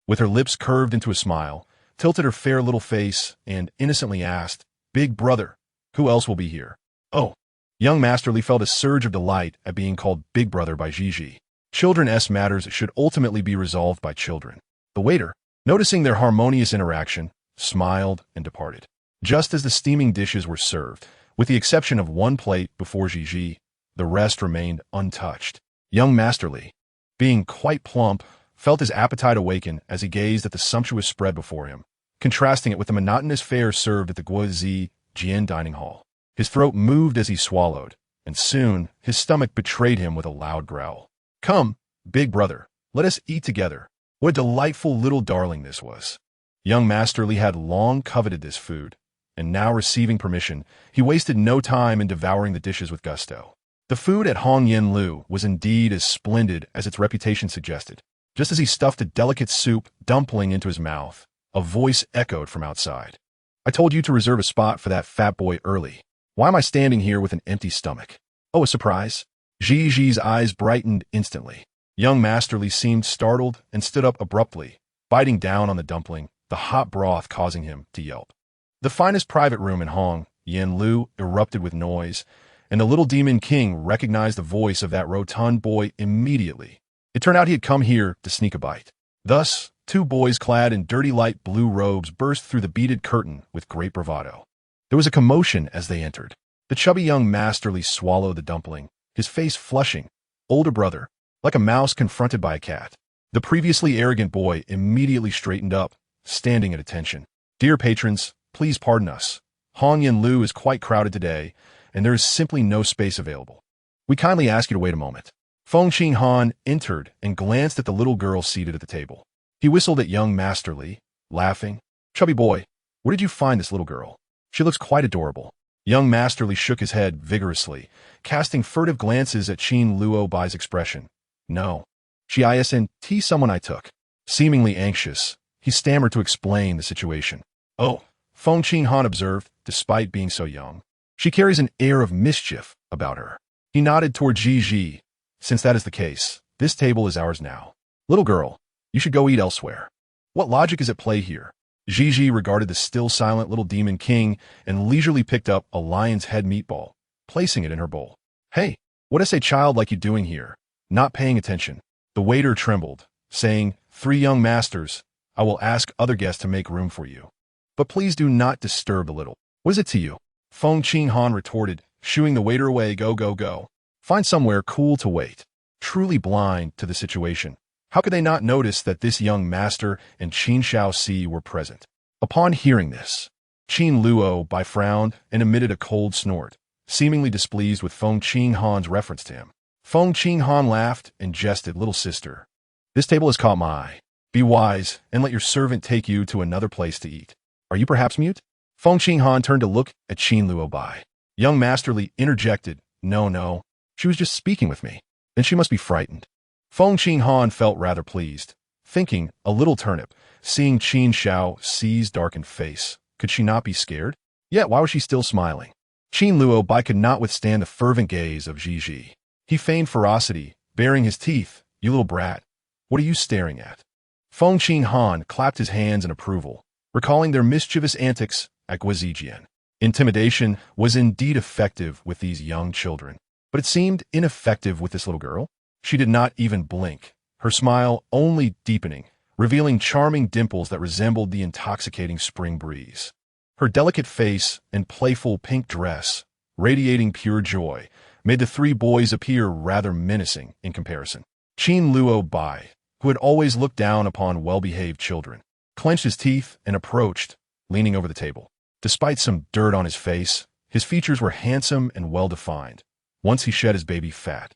S1: with her lips curved into a smile, tilted her fair little face and innocently asked, "Big brother, who else will be here?" "Oh." Young Masterly felt a surge of delight at being called Big Brother by Ji. Children's matters should ultimately be resolved by children. The waiter, noticing their harmonious interaction, smiled and departed. Just as the steaming dishes were served, with the exception of one plate before Ji, the rest remained untouched. Young Masterly, being quite plump, felt his appetite awaken as he gazed at the sumptuous spread before him, contrasting it with the monotonous fare served at the Guozi Jian dining hall. His throat moved as he swallowed, and soon his stomach betrayed him with a loud growl. "Come, big brother, let us eat together." What a delightful little darling this was. Young Masterly had long coveted this food, and now receiving permission, he wasted no time in devouring the dishes with gusto. The food at Hong Yen Lu was indeed as splendid as its reputation suggested. Just as he stuffed a delicate soup dumpling into his mouth, a voice echoed from outside. "I told you to reserve a spot for that fat boy early. Why am I standing here with an empty stomach?" "Oh, a surprise?" Ji's eyes brightened instantly. Young Masterly seemed startled and stood up abruptly, biting down on the dumpling, the hot broth causing him to yelp. The finest private room in Hong Yen Lu erupted with noise, and the little demon king recognized the voice of that rotund boy immediately. It turned out he had come here to sneak a bite. Thus, two boys clad in dirty light blue robes burst through the beaded curtain with great bravado. There was a commotion as they entered. The chubby young Masterly swallowed the dumpling, his face flushing. Older brother, like a mouse confronted by a cat. The previously arrogant boy immediately straightened up, standing at attention. "Dear patrons, please pardon us. Hong Yen Lu is quite crowded today, and there is simply no space available. We kindly ask you to wait a moment." Feng Qing Han entered and glanced at the little girl seated at the table. He whistled at young Masterly, laughing. "Chubby boy, where did you find this little girl? She looks quite adorable." Young Masterly shook his head vigorously, casting furtive glances at Qin Luo Bai's expression. "No. She isn't someone I took." Seemingly anxious, he stammered to explain the situation. "Oh," Feng Qing Han observed, despite being so young. "She carries an air of mischief about her." He nodded toward Ji. "Since that is the case, this table is ours now. Little girl, you should go eat elsewhere." What logic is at play here? Ji regarded the still silent little demon king and leisurely picked up a lion's head meatball, placing it in her bowl. "Hey, what is a child like you doing here? Not paying attention." The waiter trembled, saying, "3 young masters, I will ask other guests to make room for you. But please do not disturb the little." "What is it to you?" Feng Qing Han retorted, shooing the waiter away. Go. Find somewhere cool to wait." Truly blind to the situation, how could they not notice that this young master and Qin Shaoxi were present? Upon hearing this, Qin Luo Bai frowned and emitted a cold snort, seemingly displeased with Feng Qing Han's reference to him. Feng Qing Han laughed and jested, "Little sister, this table has caught my eye. Be wise and let your servant take you to another place to eat. Are you perhaps mute?" Feng Qing Han turned to look at Qin Luo Bai. Young Masterly interjected, No, she was just speaking with me. Then she must be frightened." Feng Qing Han felt rather pleased, thinking, a little turnip, seeing Qin Shaoxi's darkened face. Could she not be scared? Yet why was she still smiling? Qin Luo Bai could not withstand the fervent gaze of Ji. He feigned ferocity, baring his teeth. "You little brat, what are you staring at?" Feng Qing Han clapped his hands in approval, recalling their mischievous antics at Guizijian. Intimidation was indeed effective with these young children, but it seemed ineffective with this little girl. She did not even blink, her smile only deepening, revealing charming dimples that resembled the intoxicating spring breeze. Her delicate face and playful pink dress radiating pure joy, made the three boys appear rather menacing in comparison. Qin Luo Bai, who had always looked down upon well-behaved children, clenched his teeth and approached, leaning over the table. Despite some dirt on his face, his features were handsome and well-defined. Once he shed his baby fat,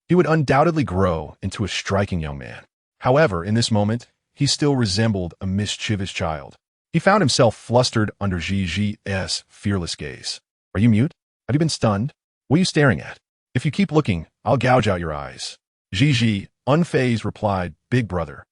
S1: he would undoubtedly grow into a striking young man. However, in this moment, he still resembled a mischievous child. He found himself flustered under Ji's fearless gaze. "Are you mute? Have you been stunned? What are you staring at? If you keep looking, I'll gouge out your eyes." Ji, unfazed, replied, "Big brother,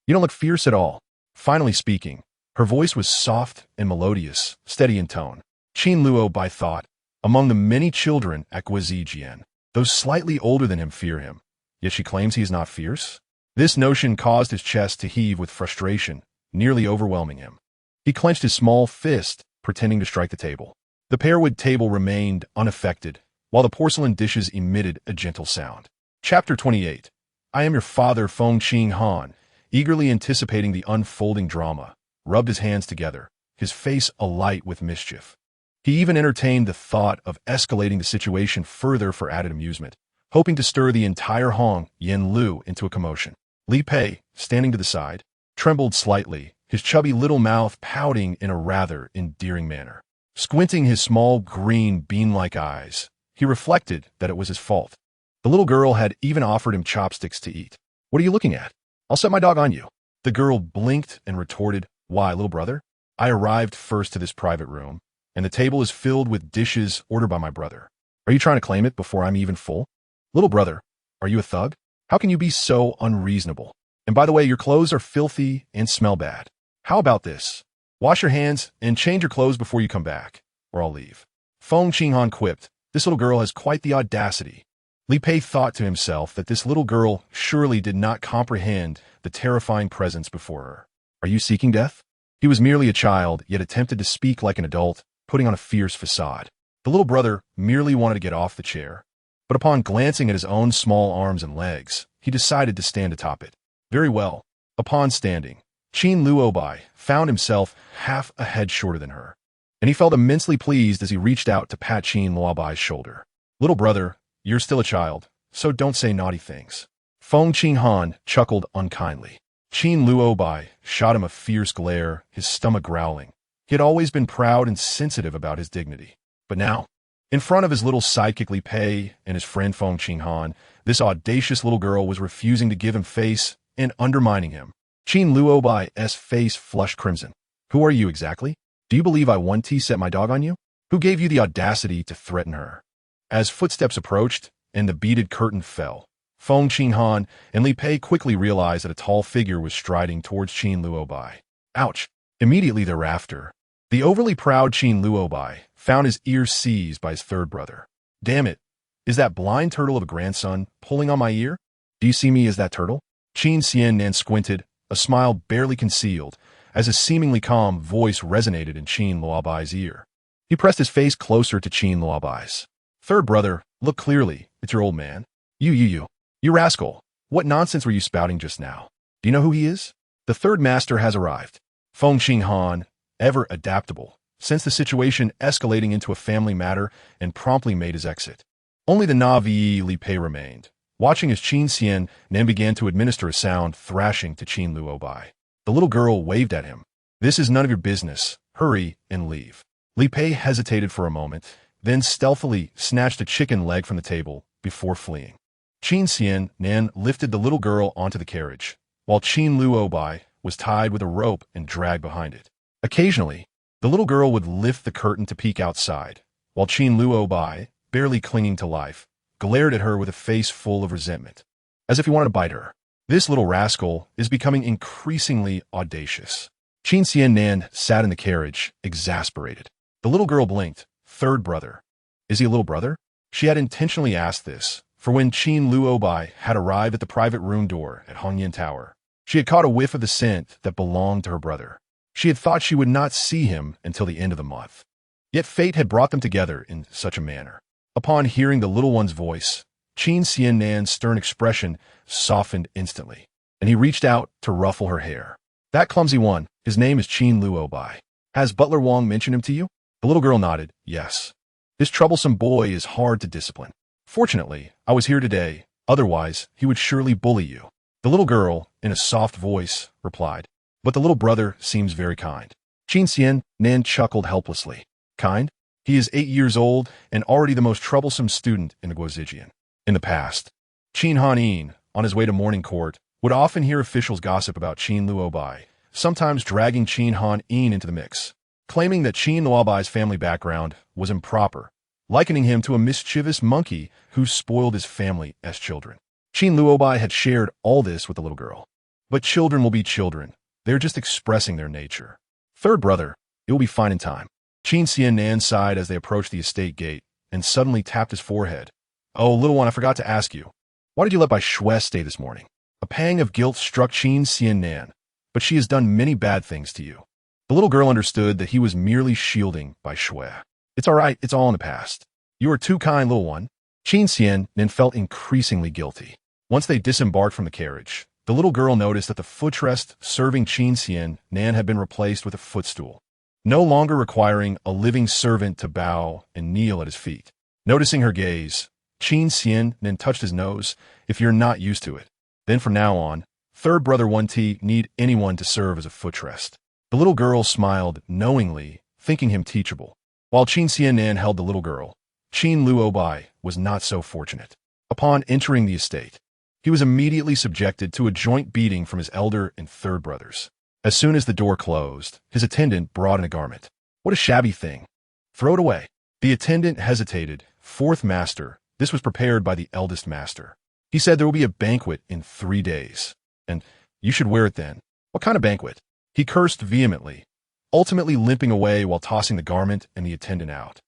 S1: you don't look fierce at all." Finally speaking, her voice was soft and melodious, steady in tone. Qin Luo Bai thought, among the many children at Guizijian, those slightly older than him fear him, yet she claims he is not fierce? This notion caused his chest to heave with frustration, nearly overwhelming him. He clenched his small fist, pretending to strike the table. The pearwood table remained unaffected, while the porcelain dishes emitted a gentle sound. Chapter 28. I am your father, Feng Qing Han, eagerly anticipating the unfolding drama, rubbed his hands together, his face alight with mischief. He even entertained the thought of escalating the situation further for added amusement, hoping to stir the entire Hong Yen Lu into a commotion. Li Pei, standing to the side, trembled slightly, his chubby little mouth pouting in a rather endearing manner. Squinting his small green bean-like eyes, he reflected that it was his fault. The little girl had even offered him chopsticks to eat. "What are you looking at? I'll set my dog on you." The girl blinked and retorted, "Why, little brother? I arrived first to this private room, and the table is filled with dishes ordered by my brother. Are you trying to claim it before I'm even full? Little brother, are you a thug? How can you be so unreasonable? And by the way, your clothes are filthy and smell bad. How about this? Wash your hands and change your clothes before you come back, or I'll leave." Feng Qinghan quipped, "This little girl has quite the audacity." Li Pei thought to himself that this little girl surely did not comprehend the terrifying presence before her. "Are you seeking death?" He was merely a child, yet attempted to speak like an adult, putting on a fierce facade. The little brother merely wanted to get off the chair, but upon glancing at his own small arms and legs, he decided to stand atop it. Very well. Upon standing, Qin Luo Bai found himself half a head shorter than her, and he felt immensely pleased as he reached out to pat Qin Luo Bai's shoulder. "Little brother, you're still a child, so don't say naughty things." Feng Qinghan chuckled unkindly. Qin Luo Bai shot him a fierce glare, his stomach growling. He had always been proud and sensitive about his dignity. But now, in front of his little sidekick Li Pei and his friend Feng Qinghan, this audacious little girl was refusing to give him face and undermining him. Qin Luo Bai's face flushed crimson. "Who are you exactly? Do you believe I want to set my dog on you? Who gave you the audacity to threaten her?" As footsteps approached and the beaded curtain fell, Feng Qinghan and Li Pei quickly realized that a tall figure was striding towards Qin Luo Bai. Ouch! Immediately thereafter, the overly proud Qin Luo Bai found his ears seized by his third brother. "Damn it! Is that blind turtle of a grandson pulling on my ear? Do you see me as that turtle?" Qin Xian Nan squinted, a smile barely concealed, as his seemingly calm voice resonated in Qin Luo Bai's ear. He pressed his face closer to Qin Luo Bai's. "Third brother, look clearly, it's your old man. You rascal, what nonsense were you spouting just now? Do you know who he is? The third master has arrived." Feng Qinghan, ever adaptable, sensed the situation escalating into a family matter and promptly made his exit. Only the Navi Li Pei remained, watching as Qin Xian Nan began to administer a sound thrashing to Qin Luo Bai. The little girl waved at him. "This is none of your business. Hurry and leave." Li Pei hesitated for a moment, then stealthily snatched a chicken leg from the table before fleeing. Qin Xian Nan lifted the little girl onto the carriage, while Qin Luo Bai was tied with a rope and dragged behind it. Occasionally, the little girl would lift the curtain to peek outside, while Qin Luo Bai, barely clinging to life, glared at her with a face full of resentment, as if he wanted to bite her. This little rascal is becoming increasingly audacious. Qin Xian Nan sat in the carriage, exasperated. The little girl blinked. "Third brother. Is he a little brother?" She had intentionally asked this, for when Qin Luo Bai had arrived at the private room door at Hongyan Tower, she had caught a whiff of the scent that belonged to her brother. She had thought she would not see him until the end of the month. Yet fate had brought them together in such a manner. Upon hearing the little one's voice, Qin Xian Nan's stern expression softened instantly, and he reached out to ruffle her hair. "That clumsy one, his name is Qin Luo Bai. Has Butler Wong mentioned him to you?" The little girl nodded, "Yes." This troublesome boy is hard to discipline. Fortunately, I was here today, otherwise he would surely bully you. The little girl, in a soft voice, replied. But the little brother seems very kind. Qin Xian Nan chuckled helplessly. Kind? He is 8 years old and already the most troublesome student in the Guozijian. In the past, Qin Han Yin, on his way to morning court, would often hear officials gossip about Qin Luobai, sometimes dragging Qin Han Yin into the mix, claiming that Qin Luobai's family background was improper, likening him to a mischievous monkey who spoiled his family as children. Qin Luobai had shared all this with the little girl. But children will be children. They're just expressing their nature. Third brother, it will be fine in time. Qin Xian Nan sighed as they approached the estate gate and suddenly tapped his forehead. Oh, little one, I forgot to ask you. Why did you let Bai Shui stay this morning? A pang of guilt struck Qin Xian Nan, but she has done many bad things to you. The little girl understood that he was merely shielding Bai Shui. It's all right, it's all in the past. You are too kind, little one. Qin Xian Nan felt increasingly guilty. Once they disembarked from the carriage, the little girl noticed that the footrest serving Qin Xian Nan had been replaced with a footstool, no longer requiring a living servant to bow and kneel at his feet. Noticing her gaze, Qin Xian Nan touched his nose. If you're not used to it, then from now on, third brother won't need anyone to serve as a footrest. The little girl smiled knowingly, thinking him teachable. While Qin Xian Nan held the little girl, Qin Luobai was not so fortunate. Upon entering the estate, he was immediately subjected to a joint beating from his elder and third brothers. As soon as the door closed, his attendant brought in a garment. What a shabby thing. Throw it away. The attendant hesitated. Fourth master, this was prepared by the eldest master. He said there will be a banquet in 3 days. And you should wear it then. What kind of banquet? He cursed vehemently, ultimately limping away while tossing the garment and the attendant out.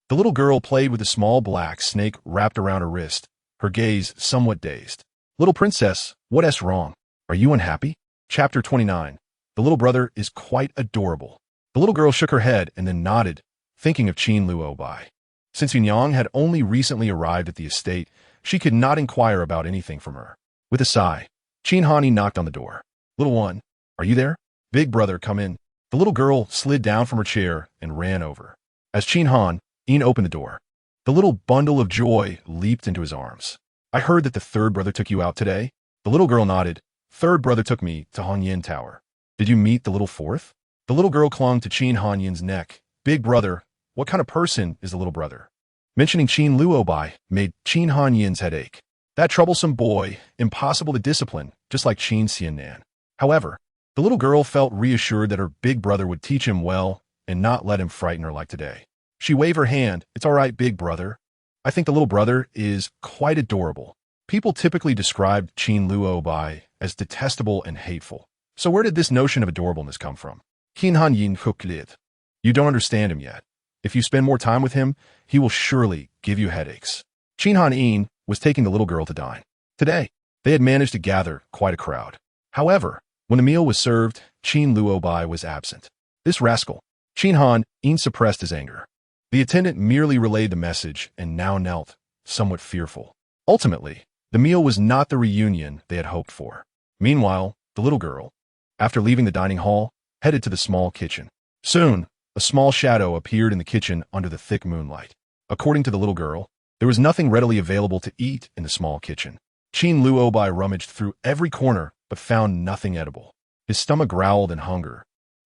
S1: The little girl played with a small black snake wrapped around her wrist, her gaze somewhat dazed. Little princess, what's wrong? Are you unhappy? Chapter 29. The little brother is quite adorable. The little girl shook her head and then nodded, thinking of Qin Luobai. Since Yunyang had only recently arrived at the estate, she could not inquire about anything from her. With a sigh, Qin Hani knocked on the door. Little one, are you there? Big brother, come in. The little girl slid down from her chair and ran over. As Qin Han Yin opened the door, the little bundle of joy leaped into his arms. I heard that the third brother took you out today. The little girl nodded. Third brother took me to Hanyin Tower. Did you meet the little fourth? The little girl clung to Qin Hanyin's neck. Big brother, what kind of person is the little brother? Mentioning Qin Luobai made Qin Hanyin's head ache. That troublesome boy, impossible to discipline, just like Qin Xian Nan. However, the little girl felt reassured that her big brother would teach him well and not let him frighten her like today. She waved her hand. It's all right, big brother. I think the little brother is quite adorable. People typically described Qin Luobai as detestable and hateful. So where did this notion of adorableness come from? Qin Han Yin Huklid. You don't understand him yet. If you spend more time with him, he will surely give you headaches. Qin Han Yin was taking the little girl to dine. Today, they had managed to gather quite a crowd. However, when the meal was served, Qin Luobai was absent. This rascal. Qin Han Yin suppressed his anger. The attendant merely relayed the message and now knelt, somewhat fearful. Ultimately, the meal was not the reunion they had hoped for. Meanwhile, the little girl, after leaving the dining hall, headed to the small kitchen. Soon, a small shadow appeared in the kitchen under the thick moonlight. According to the little girl, there was nothing readily available to eat in the small kitchen. Qin Luobai rummaged through every corner but found nothing edible. His stomach growled in hunger.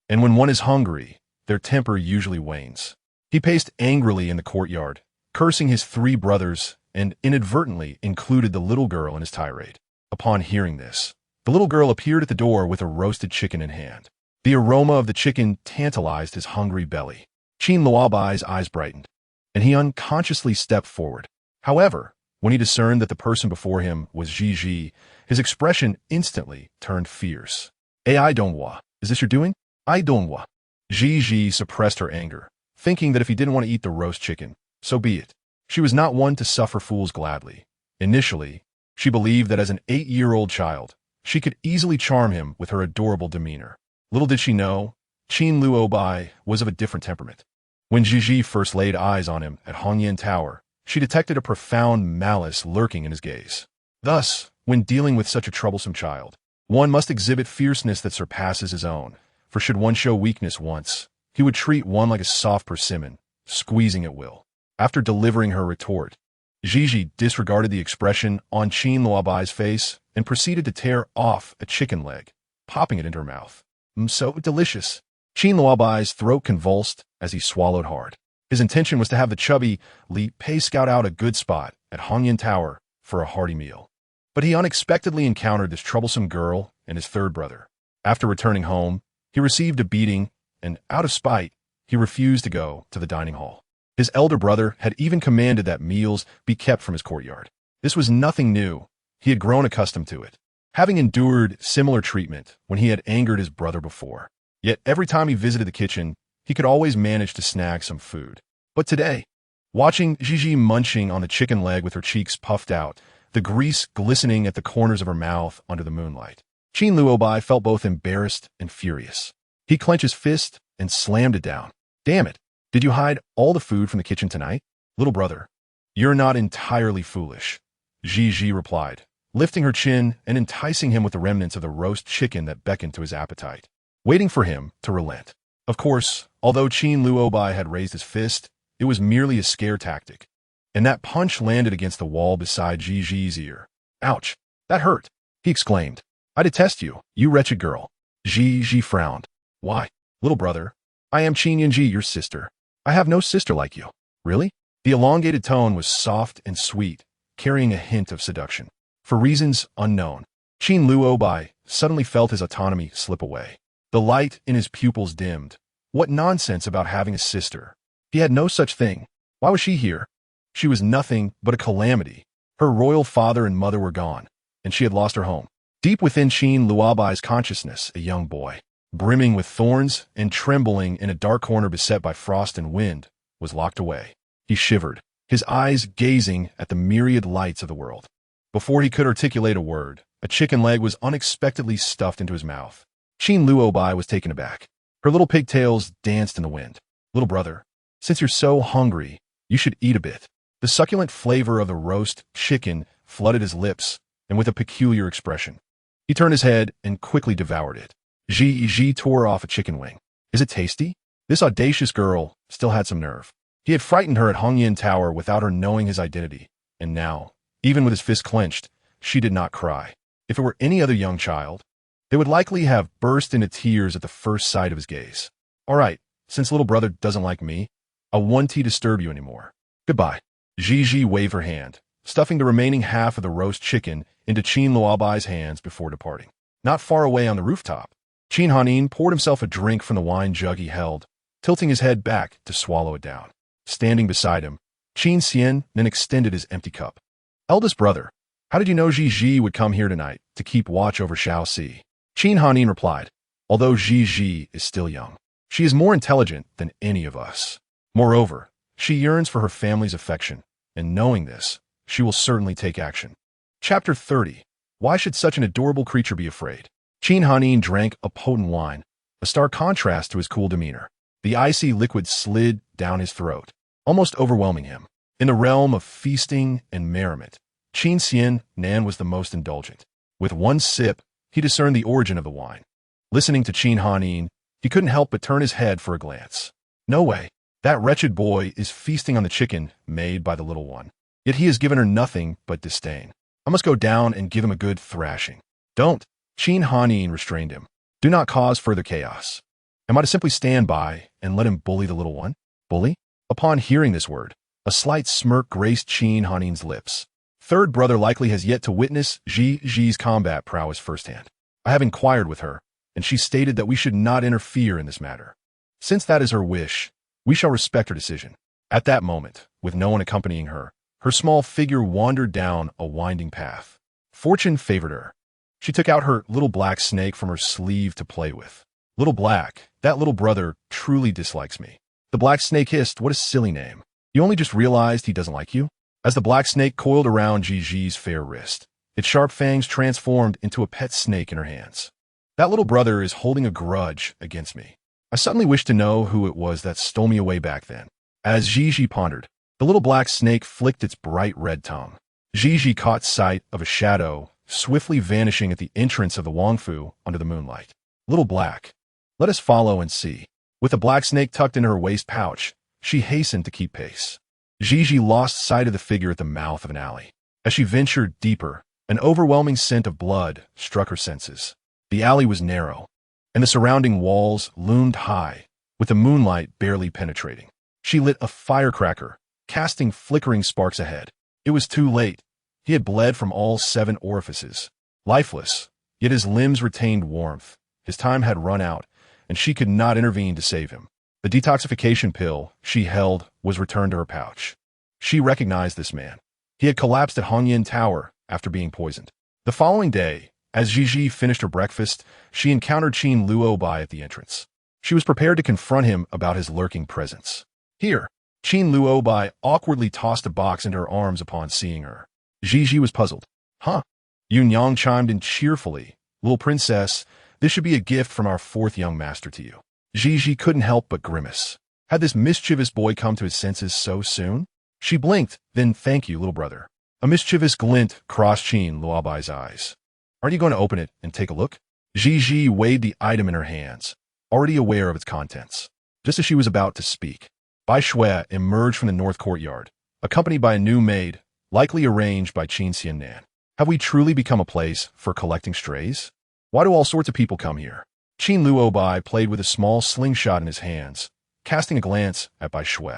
S1: And when one is hungry, their temper usually wanes. He paced angrily in the courtyard, cursing his 3 brothers, and inadvertently included the little girl in his tirade. Upon hearing this, the little girl appeared at the door with a roasted chicken in hand. The aroma of the chicken tantalized his hungry belly. Qin Luobai's eyes brightened, and he unconsciously stepped forward. However, when he discerned that the person before him was Ji, his expression instantly turned fierce. I Donghua, is this your doing? I Donghua. Ji suppressed her anger, thinking that if he didn't want to eat the roast chicken, so be it. She was not one to suffer fools gladly. Initially, she believed that as an 8-year-old child, she could easily charm him with her adorable demeanor. Little did she know, Qin Luobai was of a different temperament. When Ji first laid eyes on him at Hanyin Tower, she detected a profound malice lurking in his gaze. Thus, when dealing with such a troublesome child, one must exhibit fierceness that surpasses his own, for should one show weakness once, he would treat one like a soft persimmon, squeezing at will. After delivering her retort, Gigi disregarded the expression on Qin Luobai's face and proceeded to tear off a chicken leg, popping it into her mouth. So delicious. Qin Luobai's throat convulsed as he swallowed hard. His intention was to have the chubby Li Pei scout out a good spot at Hongyan Tower for a hearty meal. But he unexpectedly encountered this troublesome girl and his third brother. After returning home, he received a beating, and out of spite, he refused to go to the dining hall. His elder brother had even commanded that meals be kept from his courtyard. This was nothing new. He had grown accustomed to it, having endured similar treatment when he had angered his brother before. Yet every time he visited the kitchen, he could always manage to snag some food. But today, watching Gigi munching on the chicken leg with her cheeks puffed out, the grease glistening at the corners of her mouth under the moonlight, Qin Luobai felt both embarrassed and furious. He clenched his fist and slammed it down. Damn it! Did you hide all the food from the kitchen tonight? Little brother, you're not entirely foolish, Gigi replied, lifting her chin and enticing him with the remnants of the roast chicken that beckoned to his appetite, waiting for him to relent. Of course, although Qin Luobai had raised his fist, it was merely a scare tactic, and that punch landed against the wall beside Gigi's ear. Ouch! That hurt, he exclaimed. I detest you, you wretched girl. Gigi frowned. Why, little brother, I am Qin Yinji, your sister. I have no sister like you. Really? The elongated tone was soft and sweet, carrying a hint of seduction. For reasons unknown, Qin Luobai suddenly felt his autonomy slip away. The light in his pupils dimmed. What nonsense about having a sister. He had no such thing. Why was she here? She was nothing but a calamity. Her royal father and mother were gone, and she had lost her home. Deep within Qin Luobai's consciousness, a young boy, brimming with thorns and trembling in a dark corner beset by frost and wind, was locked away. He shivered, his eyes gazing at the myriad lights of the world. Before he could articulate a word, a chicken leg was unexpectedly stuffed into his mouth. Qin Luobai was taken aback. Her little pigtails danced in the wind. Little brother, since you're so hungry, you should eat a bit. The succulent flavor of the roast chicken flooded his lips, and with a peculiar expression, he turned his head and quickly devoured it. Gigi tore off a chicken wing. Is it tasty? This audacious girl still had some nerve. He had frightened her at Hongyan Tower without her knowing his identity, and now, even with his fist clenched, she did not cry. If it were any other young child, they would likely have burst into tears at the first sight of his gaze. All right, since little brother doesn't like me, I won't disturb you anymore. Goodbye. Gigi waved her hand, stuffing the remaining half of the roast chicken into Qin Luobai's hands before departing. Not far away on the rooftop, Qin Hanin poured himself a drink from the wine jug he held, tilting his head back to swallow it down. Standing beside him, Qin Xian then extended his empty cup. Eldest brother, how did you know Gigi would come here tonight to keep watch over Shaoxi? Qin Hanin replied, although Gigi is still young, she is more intelligent than any of us. Moreover, she yearns for her family's affection, and knowing this, she will certainly take action. Chapter 30. Why should such an adorable creature be afraid? Qin Hanin drank a potent wine, a stark contrast to his cool demeanor. The icy liquid slid down his throat, almost overwhelming him. In the realm of feasting and merriment, Qin Xian Nan was the most indulgent. With one sip, he discerned the origin of the wine. Listening to Qin Hanin, he couldn't help but turn his head for a glance. No way. That wretched boy is feasting on the chicken made by the little one. Yet he has given her nothing but disdain. I must go down and give him a good thrashing. Don't. Qin Hanin restrained him. Do not cause further chaos. Am I to simply stand by and let him bully the little one? Bully? Upon hearing this word, a slight smirk graced Qin Hanin's lips. Third brother likely has yet to witness Gigi's combat prowess firsthand. I have inquired with her, and she stated that we should not interfere in this matter. Since that is her wish, we shall respect her decision. At that moment, with no one accompanying her, her small figure wandered down a winding path. Fortune favored her. She took out her little black snake from her sleeve to play with. Little Black, that little brother truly dislikes me. The black snake hissed, what a silly name. You only just realized he doesn't like you? As the black snake coiled around Gigi's fair wrist, its sharp fangs transformed into a pet snake in her hands. That little brother is holding a grudge against me. I suddenly wished to know who it was that stole me away back then. As Gigi pondered, the little black snake flicked its bright red tongue. Gigi caught sight of a shadow swiftly vanishing at the entrance of the Wangfu under the moonlight. Little Black, let us follow and see. With the black snake tucked into her waist pouch, she hastened to keep pace. Gigi lost sight of the figure at the mouth of an alley. As she ventured deeper, an overwhelming scent of blood struck her senses. The alley was narrow, and the surrounding walls loomed high, with the moonlight barely penetrating. She lit a firecracker, casting flickering sparks ahead. It was too late. He had bled from all 7 orifices. Lifeless, yet his limbs retained warmth. His time had run out, and she could not intervene to save him. The detoxification pill she held was returned to her pouch. She recognized this man. He had collapsed at Hongyan Tower after being poisoned. The following day, as Gigi finished her breakfast, she encountered Qin Luobai at the entrance. She was prepared to confront him about his lurking presence. Here, Qin Luobai awkwardly tossed a box into her arms upon seeing her. Gigi was puzzled. Huh? Yun Yang chimed in cheerfully. Little princess, this should be a gift from our 4th young master to you. Gigi couldn't help but grimace. Had this mischievous boy come to his senses so soon? She blinked, then thank you, little brother. A mischievous glint crossed Qin Luobai's eyes. Aren't you going to open it and take a look? Gigi weighed the item in her hands, already aware of its contents. Just as she was about to speak, Bai Shui emerged from the north courtyard, accompanied by a new maid, likely arranged by Qin Xiannan. Have we truly become a place for collecting strays? Why do all sorts of people come here? Qin Luobai played with a small slingshot in his hands, casting a glance at Bai Shui.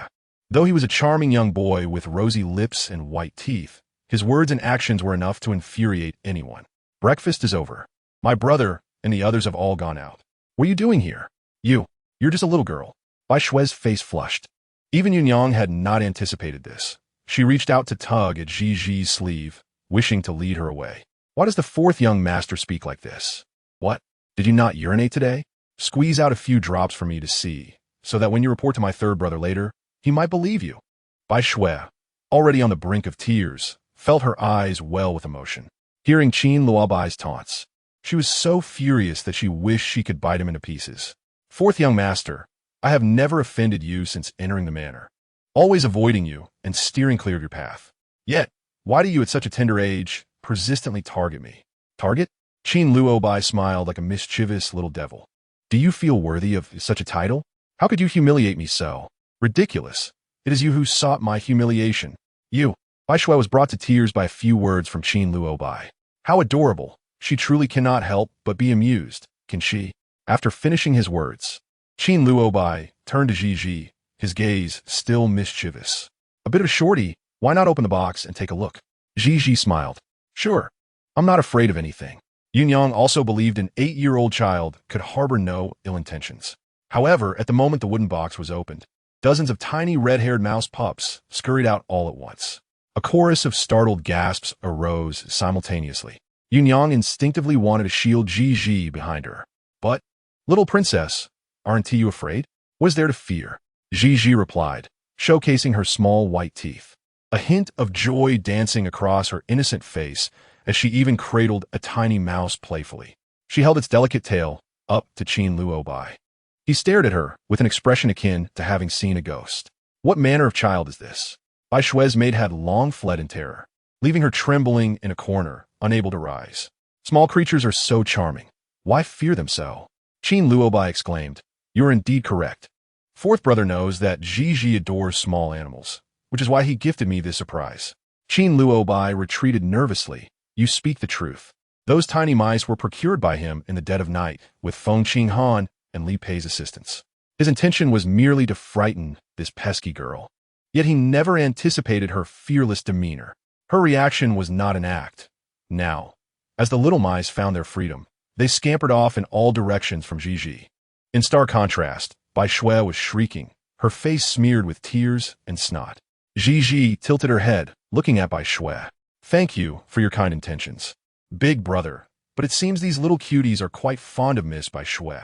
S1: Though he was a charming young boy with rosy lips and white teeth, his words and actions were enough to infuriate anyone. Breakfast is over. My brother and the others have all gone out. What are you doing here? You're just a little girl. Bai Shui's face flushed. Even Yun Yang had not anticipated this. She reached out to tug at Gigi's sleeve, wishing to lead her away. Why does the 4th young master speak like this? What? Did you not urinate today? Squeeze out a few drops for me to see, so that when you report to my 3rd brother later, he might believe you. Bai Shui, already on the brink of tears, felt her eyes well with emotion. Hearing Qin Luobai's taunts, she was so furious that she wished she could bite him into pieces. 4th young master, I have never offended you since entering the manor, always avoiding you and steering clear of your path. Yet, why do you at such a tender age persistently target me? Target? Qin Luobai smiled like a mischievous little devil. Do you feel worthy of such a title? How could you humiliate me so? Ridiculous. It is you who sought my humiliation. You. Bai Shui was brought to tears by a few words from Qin Luobai. How adorable. She truly cannot help but be amused, can she? After finishing his words, Qin Luobai turned to Gigi, his gaze still mischievous. A bit of a shorty, why not open the box and take a look? Gigi smiled. Sure. I'm not afraid of anything. Yun Yang also believed an 8-year-old child could harbor no ill intentions. However, at the moment the wooden box was opened, dozens of tiny red-haired mouse pups scurried out all at once. A chorus of startled gasps arose simultaneously. Yun Yang instinctively wanted to shield Gigi behind her. But, little princess, aren't you afraid? What is there to fear? Gigi replied, showcasing her small white teeth. A hint of joy dancing across her innocent face as she even cradled a tiny mouse playfully. She held its delicate tail up to Qin Luobai. He stared at her with an expression akin to having seen a ghost. What manner of child is this? Bai Shui's maid had long fled in terror, leaving her trembling in a corner, unable to rise. Small creatures are so charming. Why fear them so? Qin Luobai exclaimed, You are indeed correct. 4th brother knows that Gigi adores small animals, which is why he gifted me this surprise. Qin Luobai retreated nervously. You speak the truth. Those tiny mice were procured by him in the dead of night with Feng Qinghan and Li Pei's assistance. His intention was merely to frighten this pesky girl. Yet he never anticipated her fearless demeanor. Her reaction was not an act. Now, as the little mice found their freedom, they scampered off in all directions from Gigi. In stark contrast, Bai Shui was shrieking, her face smeared with tears and snot. Gigi tilted her head, looking at Bai Shui. Thank you for your kind intentions, big brother, but it seems these little cuties are quite fond of Miss Bai Shui,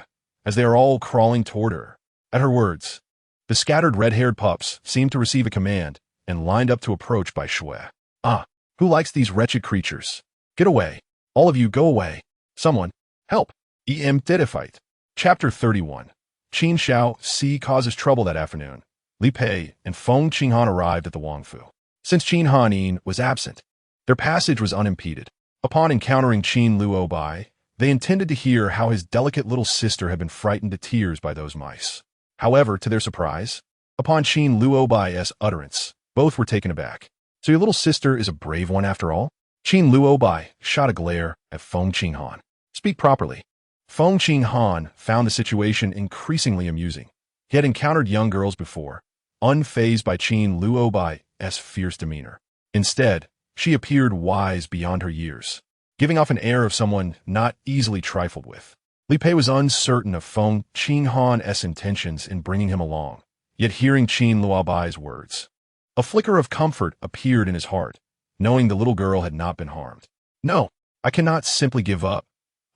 S1: as they are all crawling toward her. At her words, the scattered red-haired pups seemed to receive a command and lined up to approach Bai Shui. Ah, who likes these wretched creatures? Get away. All of you go away. Someone, help. Did a fight. Chapter 31. Qin Xiao Si causes trouble that afternoon. Li Pei and Feng Qinghan arrived at the Wangfu. Since Qin Hanin was absent, their passage was unimpeded. Upon encountering Qin Luobai, they intended to hear how his delicate little sister had been frightened to tears by those mice. However, to their surprise, upon Qin Luobai's utterance, Both were taken aback. So your little sister is a brave one after all? Qin Luobai shot a glare at Feng Qinghan. Speak properly. Feng Qinghan found the situation increasingly amusing. He had encountered young girls before, unfazed by Qin Luobai's fierce demeanor. Instead, she appeared wise beyond her years, giving off an air of someone not easily trifled with. Li Pei was uncertain of Feng Qinghan's intentions in bringing him along, yet hearing Qin Luobai's words, a flicker of comfort appeared in his heart, knowing the little girl had not been harmed. No, I cannot simply give up.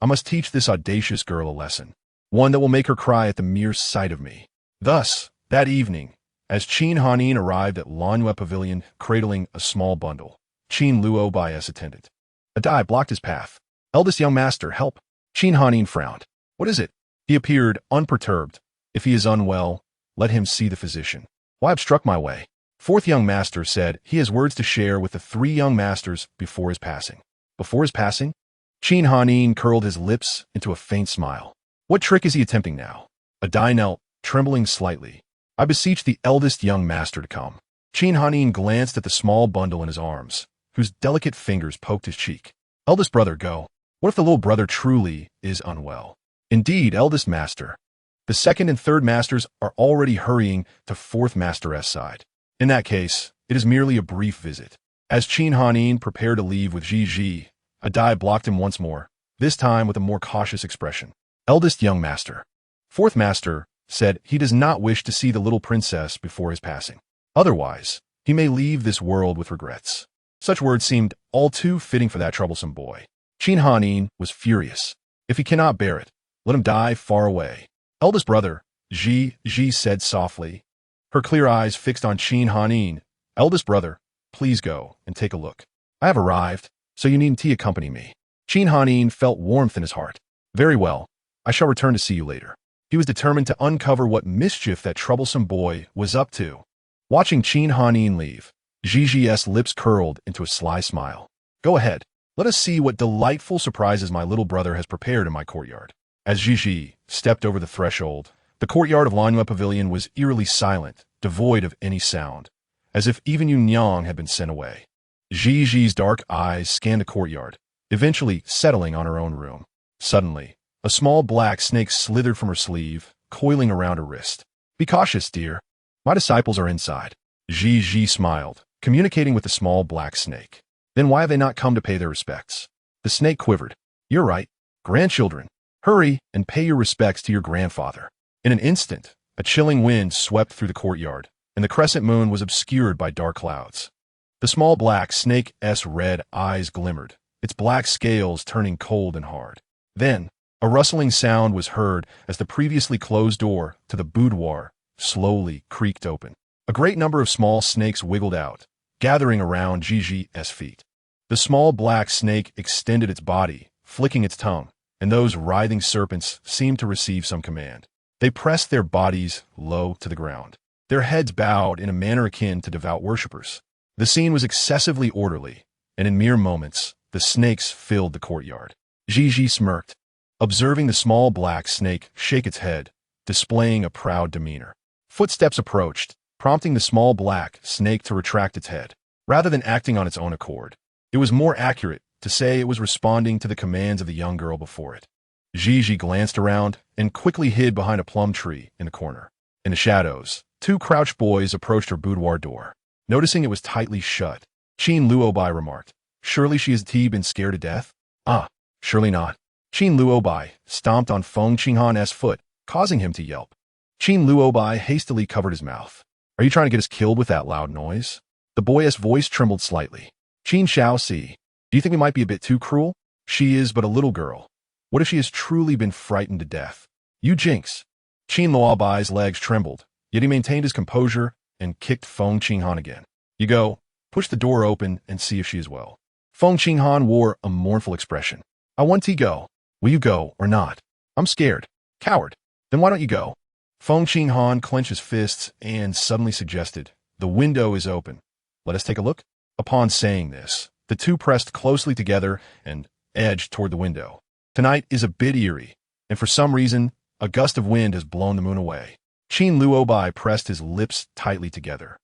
S1: I must teach this audacious girl a lesson, one that will make her cry at the mere sight of me. Thus, that evening, as Qin Hanin arrived at Lanhua Pavilion cradling a small bundle, Qin Luobai's attendant. A die blocked his path. Eldest young master, help. Qin Hanin frowned. What is it? He appeared unperturbed. If he is unwell, let him see the physician. Why obstruct my way? Fourth young master said he has words to share with the three young masters before his passing. Before his passing? Qin Hanin curled his lips into a faint smile. What trick is he attempting now? A die knelt, trembling slightly. I beseech the eldest young master to come. Qin Hanin glanced at the small bundle in his arms, whose delicate fingers poked his cheek. Eldest brother, go. What if the little brother truly is unwell? Indeed, eldest master. The second and third masters are already hurrying to fourth master's side. In that case, it is merely a brief visit. As Qin Hanin prepared to leave with Ji, a die blocked him once more, this time with a more cautious expression. Eldest young master. Fourth master said he does not wish to see the little princess before his passing. Otherwise, he may leave this world with regrets. Such words seemed all too fitting for that troublesome boy. Qin Hanin was furious. If he cannot bear it, let him die far away. Eldest brother, Ji said softly, her clear eyes fixed on Qin Hanin. Eldest brother, please go and take a look. I have arrived, so you needn't accompany me. Qin Hanin felt warmth in his heart. Very well, I shall return to see you later. He was determined to uncover what mischief that troublesome boy was up to. Watching Qin Hanin leave, Ji's lips curled into a sly smile. Go ahead. Let us see what delightful surprises my little brother has prepared in my courtyard. As Ji stepped over the threshold, the courtyard of Lanhua Pavilion was eerily silent, devoid of any sound, as if even Yunyang had been sent away. Ji's dark eyes scanned the courtyard, eventually settling on her own room. Suddenly, a small black snake slithered from her sleeve, coiling around her wrist. Be cautious, dear. My disciples are inside. Ji smiled, communicating with the small black snake. Then why have they not come to pay their respects? The snake quivered. You're right. Grandchildren, hurry and pay your respects to your grandfather. In an instant, a chilling wind swept through the courtyard, and the crescent moon was obscured by dark clouds. The small black snake's red eyes glimmered, its black scales turning cold and hard. Then, a rustling sound was heard as the previously closed door to the boudoir slowly creaked open. A great number of small snakes wiggled out, gathering around Ji's feet. The small black snake extended its body, flicking its tongue, and those writhing serpents seemed to receive some command. They pressed their bodies low to the ground, their heads bowed in a manner akin to devout worshippers. The scene was excessively orderly, and in mere moments, the snakes filled the courtyard. Ji smirked, observing the small black snake shake its head, displaying a proud demeanor. Footsteps approached, prompting the small black snake to retract its head. Rather than acting on its own accord, it was more accurate to say it was responding to the commands of the young girl before it. Ji glanced around and quickly hid behind a plum tree in the corner. In the shadows, two crouched boys approached her boudoir door. Noticing it was tightly shut, Qin Luobai remarked, surely she has been scared to death? Ah, surely not. Qin Luobai stomped on Feng Qinghan's foot, causing him to yelp. Qin Luobai hastily covered his mouth. Are you trying to get us killed with that loud noise? The boy's voice trembled slightly. Qin Shaoxi, do you think we might be a bit too cruel? She is but a little girl. What if she has truly been frightened to death? You jinx. Qin Luobai's legs trembled, yet he maintained his composure and kicked Feng Qinghan again. You go, push the door open and see if she is well. Feng Qinghan wore a mournful expression. I want to go. Will you go or not? I'm scared. Coward. Then why don't you go? Feng Qinghan clenched his fists and suddenly suggested, the window is open. Let us take a look. Upon saying this, the two pressed closely together and edged toward the window. Tonight is a bit eerie, and for some reason, a gust of wind has blown the moon away. Qin Luobai pressed his lips tightly together.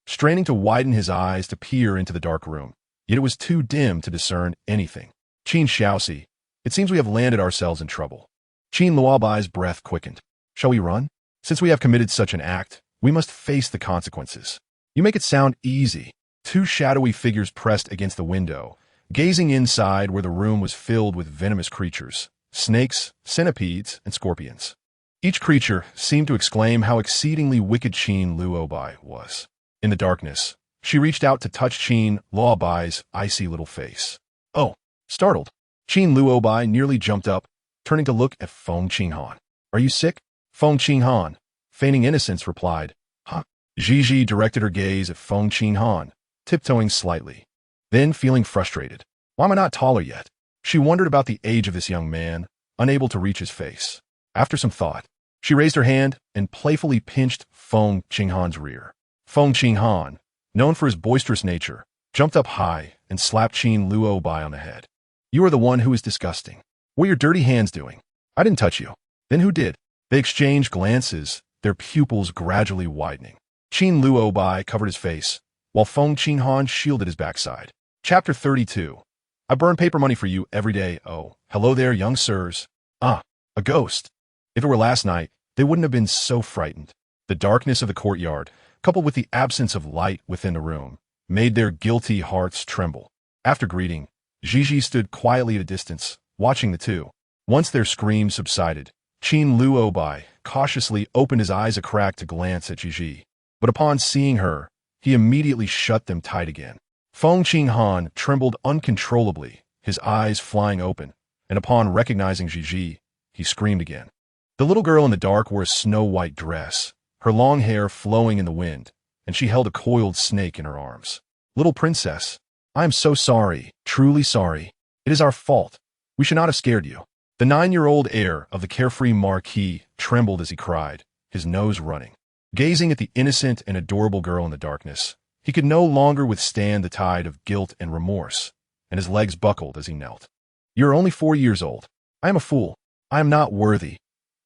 S1: straining to widen his eyes to peer into the dark room. Yet it was too dim to discern anything. Qin Shaoxi, it seems we have landed ourselves in trouble. Qin Luobai's breath quickened. Shall we run? Since we have committed such an act, we must face the consequences. You make it sound easy. Two shadowy figures pressed against the window, gazing inside where the room was filled with venomous creatures, snakes, centipedes, and scorpions. Each creature seemed to exclaim how exceedingly wicked Qin Luobai was. In the darkness, she reached out to touch Qin Luobai's icy little face. Oh, startled, Qin Luobai nearly jumped up, turning to look at Feng Qinghan. Are you sick? Feng Qinghan, feigning innocence, replied, Huh? Gigi directed her gaze at Feng Qinghan, tiptoeing slightly. Then, feeling frustrated, why am I not taller yet? She wondered about the age of this young man, unable to reach his face. After some thought, she raised her hand and playfully pinched Feng Qinghan's rear. Feng Qinghan, known for his boisterous nature, jumped up high and slapped Qin Luobai on the head. You are the one who is disgusting. What are your dirty hands doing? I didn't touch you. Then who did? They exchanged glances, their pupils gradually widening. Qin Luobai covered his face, while Feng Qinghan shielded his backside. Chapter 32. I burn paper money for you every day. Oh, hello there, young sirs. Ah, a ghost. If it were last night, they wouldn't have been so frightened. The darkness of the courtyard, coupled with the absence of light within the room, made their guilty hearts tremble. After greeting, Gigi stood quietly at a distance, watching the two. Once their screams subsided, Qin Luobai cautiously opened his eyes a crack to glance at Gigi. But upon seeing her, he immediately shut them tight again. Feng Qinghan trembled uncontrollably, his eyes flying open, and upon recognizing Gigi, he screamed again. The little girl in the dark wore a snow-white dress, her long hair flowing in the wind, and she held a coiled snake in her arms. Little princess, I am so sorry, truly sorry. It is our fault. We should not have scared you. The 9-year-old heir of the carefree marquis trembled as he cried, his nose running. Gazing at the innocent and adorable girl in the darkness, he could no longer withstand the tide of guilt and remorse, and his legs buckled as he knelt. You are only 4 years old. I am a fool. I am not worthy.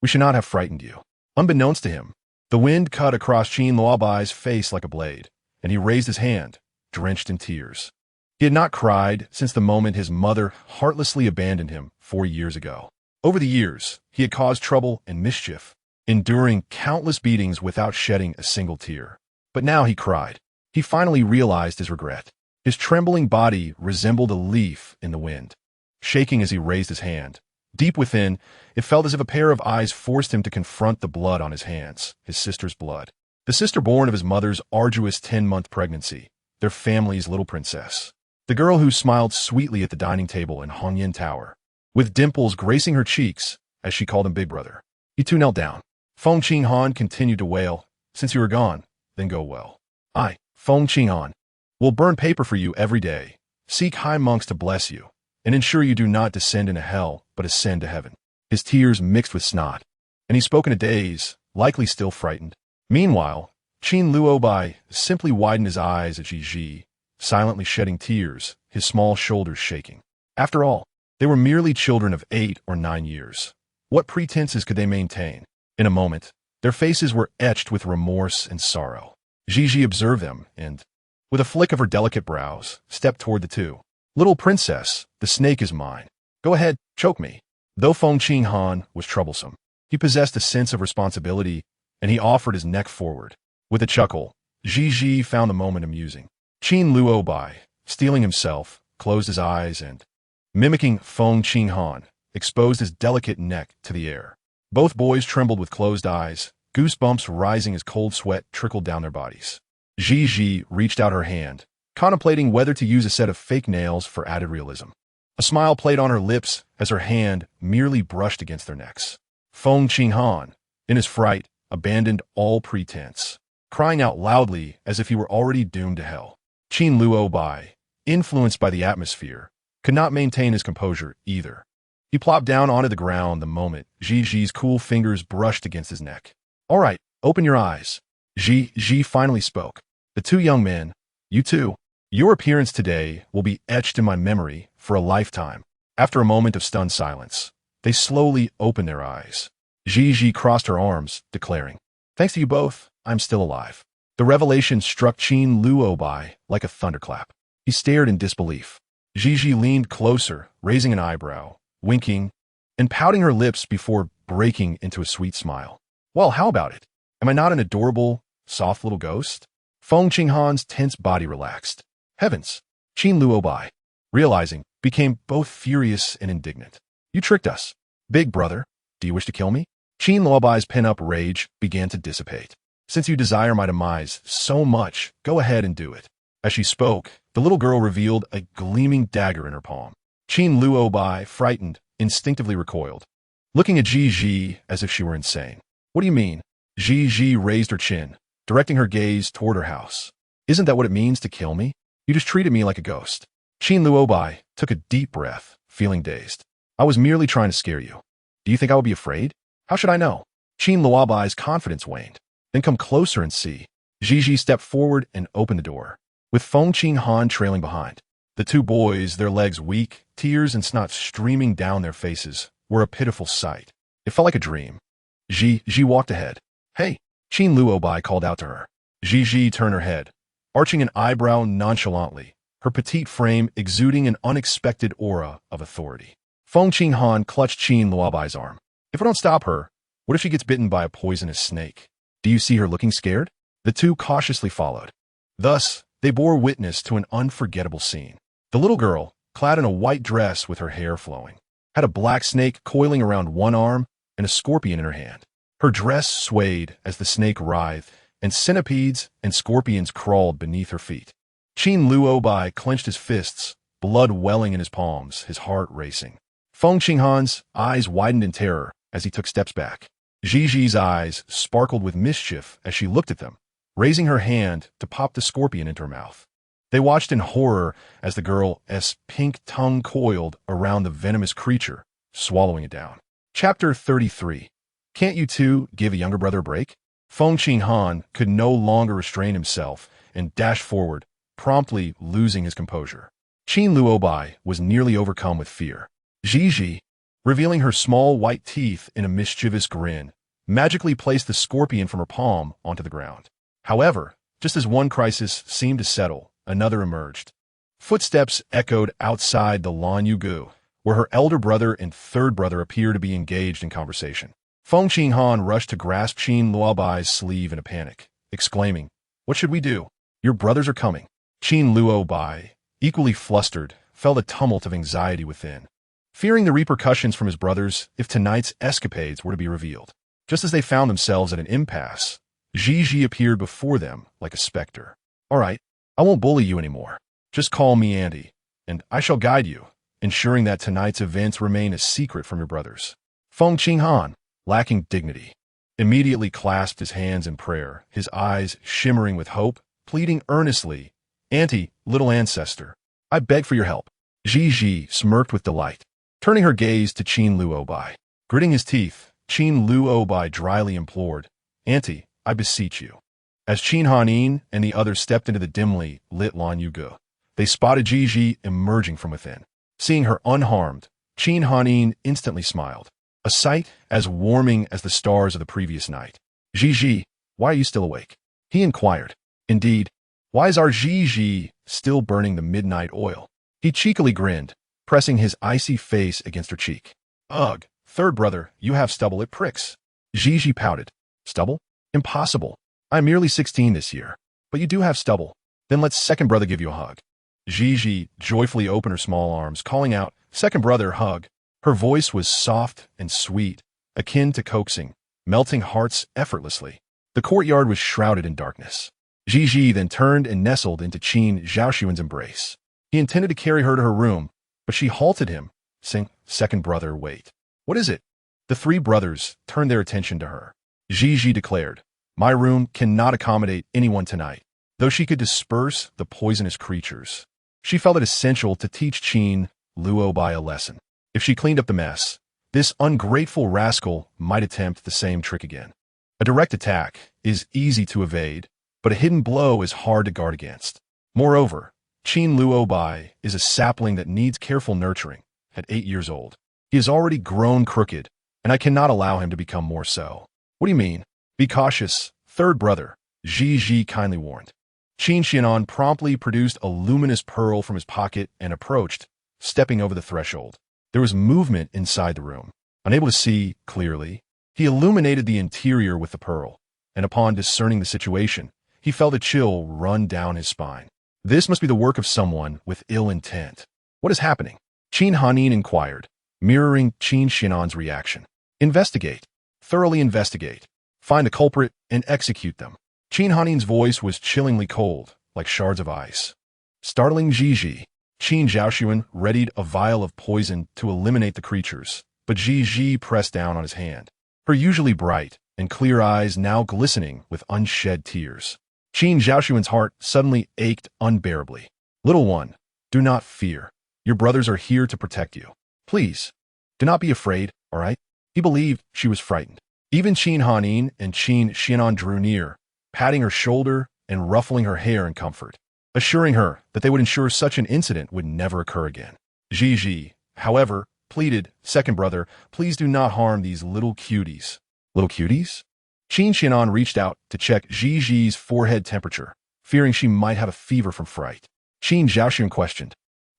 S1: We should not have frightened you. Unbeknownst to him, the wind cut across Qin Luobai's face like a blade, and he raised his hand, drenched in tears. He had not cried since the moment his mother heartlessly abandoned him 4 years ago. Over the years, he had caused trouble and mischief, enduring countless beatings without shedding a single tear. But now he cried. He finally realized his regret. His trembling body resembled a leaf in the wind. Shaking as he raised his hand, deep within, it felt as if a pair of eyes forced him to confront the blood on his hands, his sister's blood. The sister born of his mother's arduous 10-month pregnancy, their family's little princess. The girl who smiled sweetly at the dining table in Hongyan Tower, with dimples gracing her cheeks, as she called him Big Brother. He too knelt down. Feng Qinghan continued to wail, Since you are gone, then go well. I, Feng Qinghan, will burn paper for you every day, seek high monks to bless you, and ensure you do not descend into hell, but ascend to heaven. His tears mixed with snot, and he spoke in a daze, likely still frightened. Meanwhile, Qin Luobai simply widened his eyes at Gigi, silently shedding tears, his small shoulders shaking. After all, they were merely children of 8 or 9 years. What pretenses could they maintain? In a moment, their faces were etched with remorse and sorrow. Gigi observed them and, with a flick of her delicate brows, stepped toward the two. Little princess, the snake is mine. Go ahead, choke me. Though Feng Qinghan was troublesome, he possessed a sense of responsibility, and he offered his neck forward. With a chuckle, Gigi found the moment amusing. Qin Luobai, steeling himself, closed his eyes and, mimicking Feng Qinghan, exposed his delicate neck to the air. Both boys trembled with closed eyes, goosebumps rising as cold sweat trickled down their bodies. Gigi reached out her hand, contemplating whether to use a set of fake nails for added realism. A smile played on her lips as her hand merely brushed against their necks. Feng Qinghan, in his fright, abandoned all pretense, crying out loudly as if he were already doomed to hell. Qin Luobai, influenced by the atmosphere, could not maintain his composure either. He plopped down onto the ground the moment Gigi's cool fingers brushed against his neck. All right, open your eyes. Gigi finally spoke. The two young men, you two, your appearance today will be etched in my memory for a lifetime. After a moment of stunned silence, they slowly opened their eyes. Gigi crossed her arms, declaring, Thanks to you both, I'm still alive. The revelation struck Qin Luobai like a thunderclap. He stared in disbelief. Gigi leaned closer, raising an eyebrow, winking, and pouting her lips before breaking into a sweet smile. Well, how about it? Am I not an adorable, soft little ghost? Feng Qinghan's tense body relaxed. Heavens! Qin Luobai, realizing, became both furious and indignant. You tricked us. Big brother, do you wish to kill me? Qin Luobai's pent-up rage began to dissipate. Since you desire my demise so much, go ahead and do it. As she spoke, the little girl revealed a gleaming dagger in her palm. Qin Luobai, frightened, instinctively recoiled, looking at Gigi as if she were insane. What do you mean? Gigi raised her chin, directing her gaze toward her house. Isn't that what it means to kill me? You just treated me like a ghost. Qin Luobai took a deep breath, feeling dazed. I was merely trying to scare you. Do you think I would be afraid? How should I know? Qin Luobai's confidence waned. Then come closer and see. Gigi stepped forward and opened the door, with Feng Qinghan trailing behind. The two boys, their legs weak, tears and snot streaming down their faces, were a pitiful sight. It felt like a dream. Gigi walked ahead. Hey, Qin Luobai called out to her. Gigi turned her head, arching an eyebrow nonchalantly, her petite frame exuding an unexpected aura of authority. Feng Qinghan clutched Qin Luobai's arm. If we don't stop her, what if she gets bitten by a poisonous snake? Do you see her looking scared? The two cautiously followed. Thus, they bore witness to an unforgettable scene. The little girl, clad in a white dress with her hair flowing, had a black snake coiling around one arm and a scorpion in her hand. Her dress swayed as the snake writhed, and centipedes and scorpions crawled beneath her feet. Qin Luobai clenched his fists, blood welling in his palms, his heart racing. Feng Qinghan's eyes widened in terror as he took steps back. Gigi's eyes sparkled with mischief as she looked at them, raising her hand to pop the scorpion into her mouth. They watched in horror as the girl's pink tongue coiled around the venomous creature, swallowing it down. Chapter 33. Can't you two give a younger brother a break? Feng Qinghan could no longer restrain himself and dashed forward, promptly losing his composure. Qin Luobai was nearly overcome with fear. Gigi, revealing her small white teeth in a mischievous grin, magically placed the scorpion from her palm onto the ground. However, just as one crisis seemed to settle, another emerged. Footsteps echoed outside the Lan Yugu, where her elder brother and third brother appeared to be engaged in conversation. Feng Qinghan rushed to grasp Qin Luobai's sleeve in a panic, exclaiming, "What should we do? Your brothers are coming." Qin Luobai, equally flustered, felt a tumult of anxiety within, fearing the repercussions from his brothers if tonight's escapades were to be revealed. Just as they found themselves at an impasse, Gigi appeared before them like a specter. "All right, I won't bully you anymore. Just call me Andy, and I shall guide you, ensuring that tonight's events remain a secret from your brothers." Feng Qinghan, lacking dignity, immediately clasped his hands in prayer, his eyes shimmering with hope, pleading earnestly, "Auntie, little ancestor, I beg for your help." Gigi smirked with delight, turning her gaze to Qin Luobai. Gritting his teeth, Qin Luobai dryly implored, "Auntie, I beseech you." As Qin Hanin and the others stepped into the dimly lit Lan Yugu, they spotted Gigi emerging from within. Seeing her unharmed, Qin Hanin instantly smiled, a sight as warming as the stars of the previous night. "Gigi, why are you still awake?" he inquired. Indeed, why is our Gigi still burning the midnight oil? He cheekily grinned, pressing his icy face against her cheek. "Ugh, third brother, you have stubble, it pricks." Gigi pouted. "Stubble? Impossible. I'm merely 16 this year. But you do have stubble. Then let second brother give you a hug." Gigi joyfully opened her small arms, calling out, "Second brother, hug." Her voice was soft and sweet, akin to coaxing, melting hearts effortlessly. The courtyard was shrouded in darkness. Gigi then turned and nestled into Qin Zhaoxuan's embrace. He intended to carry her to her room, but she halted him, saying, "Second brother, wait." "What is it?" The three brothers turned their attention to her. Gigi declared, "My room cannot accommodate anyone tonight." Though she could disperse the poisonous creatures, she felt it essential to teach Qin Luobai a lesson. If she cleaned up the mess, this ungrateful rascal might attempt the same trick again. A direct attack is easy to evade, but a hidden blow is hard to guard against. Moreover, Qin Luobai is a sapling that needs careful nurturing. At 8 years old, he has already grown crooked, and I cannot allow him to become more so. "What do you mean? Be cautious, third brother," Ji kindly warned. Qin Xianan promptly produced a luminous pearl from his pocket and approached, stepping over the threshold. There was movement inside the room. Unable to see clearly, he illuminated the interior with the pearl, and upon discerning the situation, he felt a chill run down his spine. This must be the work of someone with ill intent. What is happening? Qin Hanin inquired, mirroring Qin Xianan's reaction. Investigate. Thoroughly investigate. Find the culprit and execute them. Qin Hanin's voice was chillingly cold, like shards of ice. Startling Ji, Qin Zhaoxuan readied a vial of poison to eliminate the creatures, but Ji pressed down on his hand, her usually bright and clear eyes now glistening with unshed tears. Qin Zhaoxuan's heart suddenly ached unbearably. Little one, do not fear. Your brothers are here to protect you. Please, do not be afraid, all right? He believed she was frightened. Even Qin Hanin and Qin Xianan drew near, patting her shoulder and ruffling her hair in comfort, assuring her that they would ensure such an incident would never occur again. Ji, however, pleaded, second brother, please do not harm these little cuties. Little cuties? Qin Xianan reached out to check Ji's forehead temperature, fearing she might have a fever from fright. Qin Zhaoxuan questioned,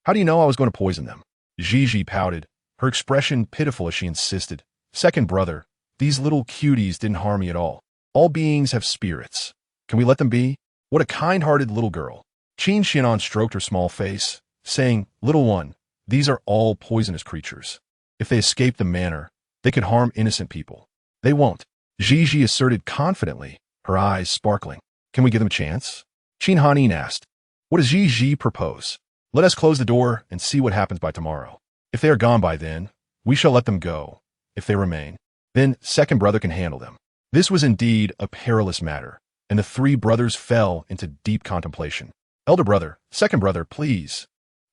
S1: how do you know I was going to poison them? Ji pouted, her expression pitiful as she insisted, second brother, these little cuties didn't harm me at all. All beings have spirits. Can we let them be? What a kind-hearted little girl. Qin Xianan stroked her small face, saying, little one, these are all poisonous creatures. If they escape the manor, they could harm innocent people. They won't. Ji asserted confidently, her eyes sparkling. Can we give them a chance? Qin Hanin asked. What does Ji propose? Let us close the door and see what happens by tomorrow. If they are gone by then, we shall let them go. If they remain, then second brother can handle them. This was indeed a perilous matter, and the three brothers fell into deep contemplation. Elder brother, second brother, please.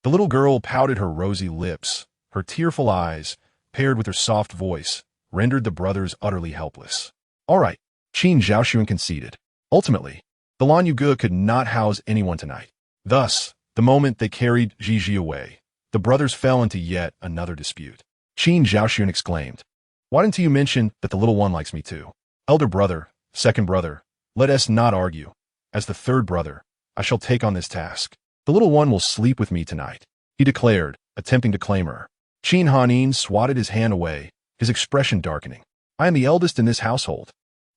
S1: The little girl pouted her rosy lips. Her tearful eyes, paired with her soft voice, rendered the brothers utterly helpless. All right, Qin Zhaoxuan conceded. Ultimately, the Lan Yuge could not house anyone tonight. Thus, the moment they carried Ji away, the brothers fell into yet another dispute. Qin Zhaoxuan exclaimed, why didn't you mention that the little one likes me too? Elder brother, second brother, let us not argue. As the third brother, I shall take on this task. The little one will sleep with me tonight, he declared, attempting to claim her. Qin Hanin swatted his hand away, his expression darkening. I am the eldest in this household,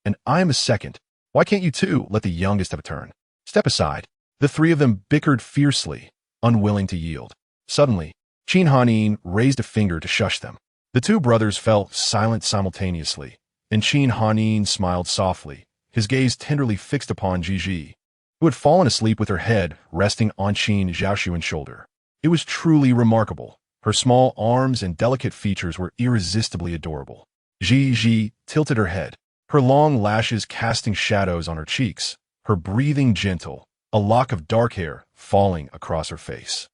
S1: and I am a second. Why can't you too let the youngest have a turn? Step aside. The three of them bickered fiercely, unwilling to yield. Suddenly, Qin Hanin raised a finger to shush them. The two brothers fell silent simultaneously, and Qin Hanin smiled softly, his gaze tenderly fixed upon Ji, who had fallen asleep with her head resting on Qin Zhaoxuan's shoulder. It was truly remarkable. Her small arms and delicate features were irresistibly adorable. Ji tilted her head, her long lashes casting shadows on her cheeks, her breathing gentle, a lock of dark hair falling across her face.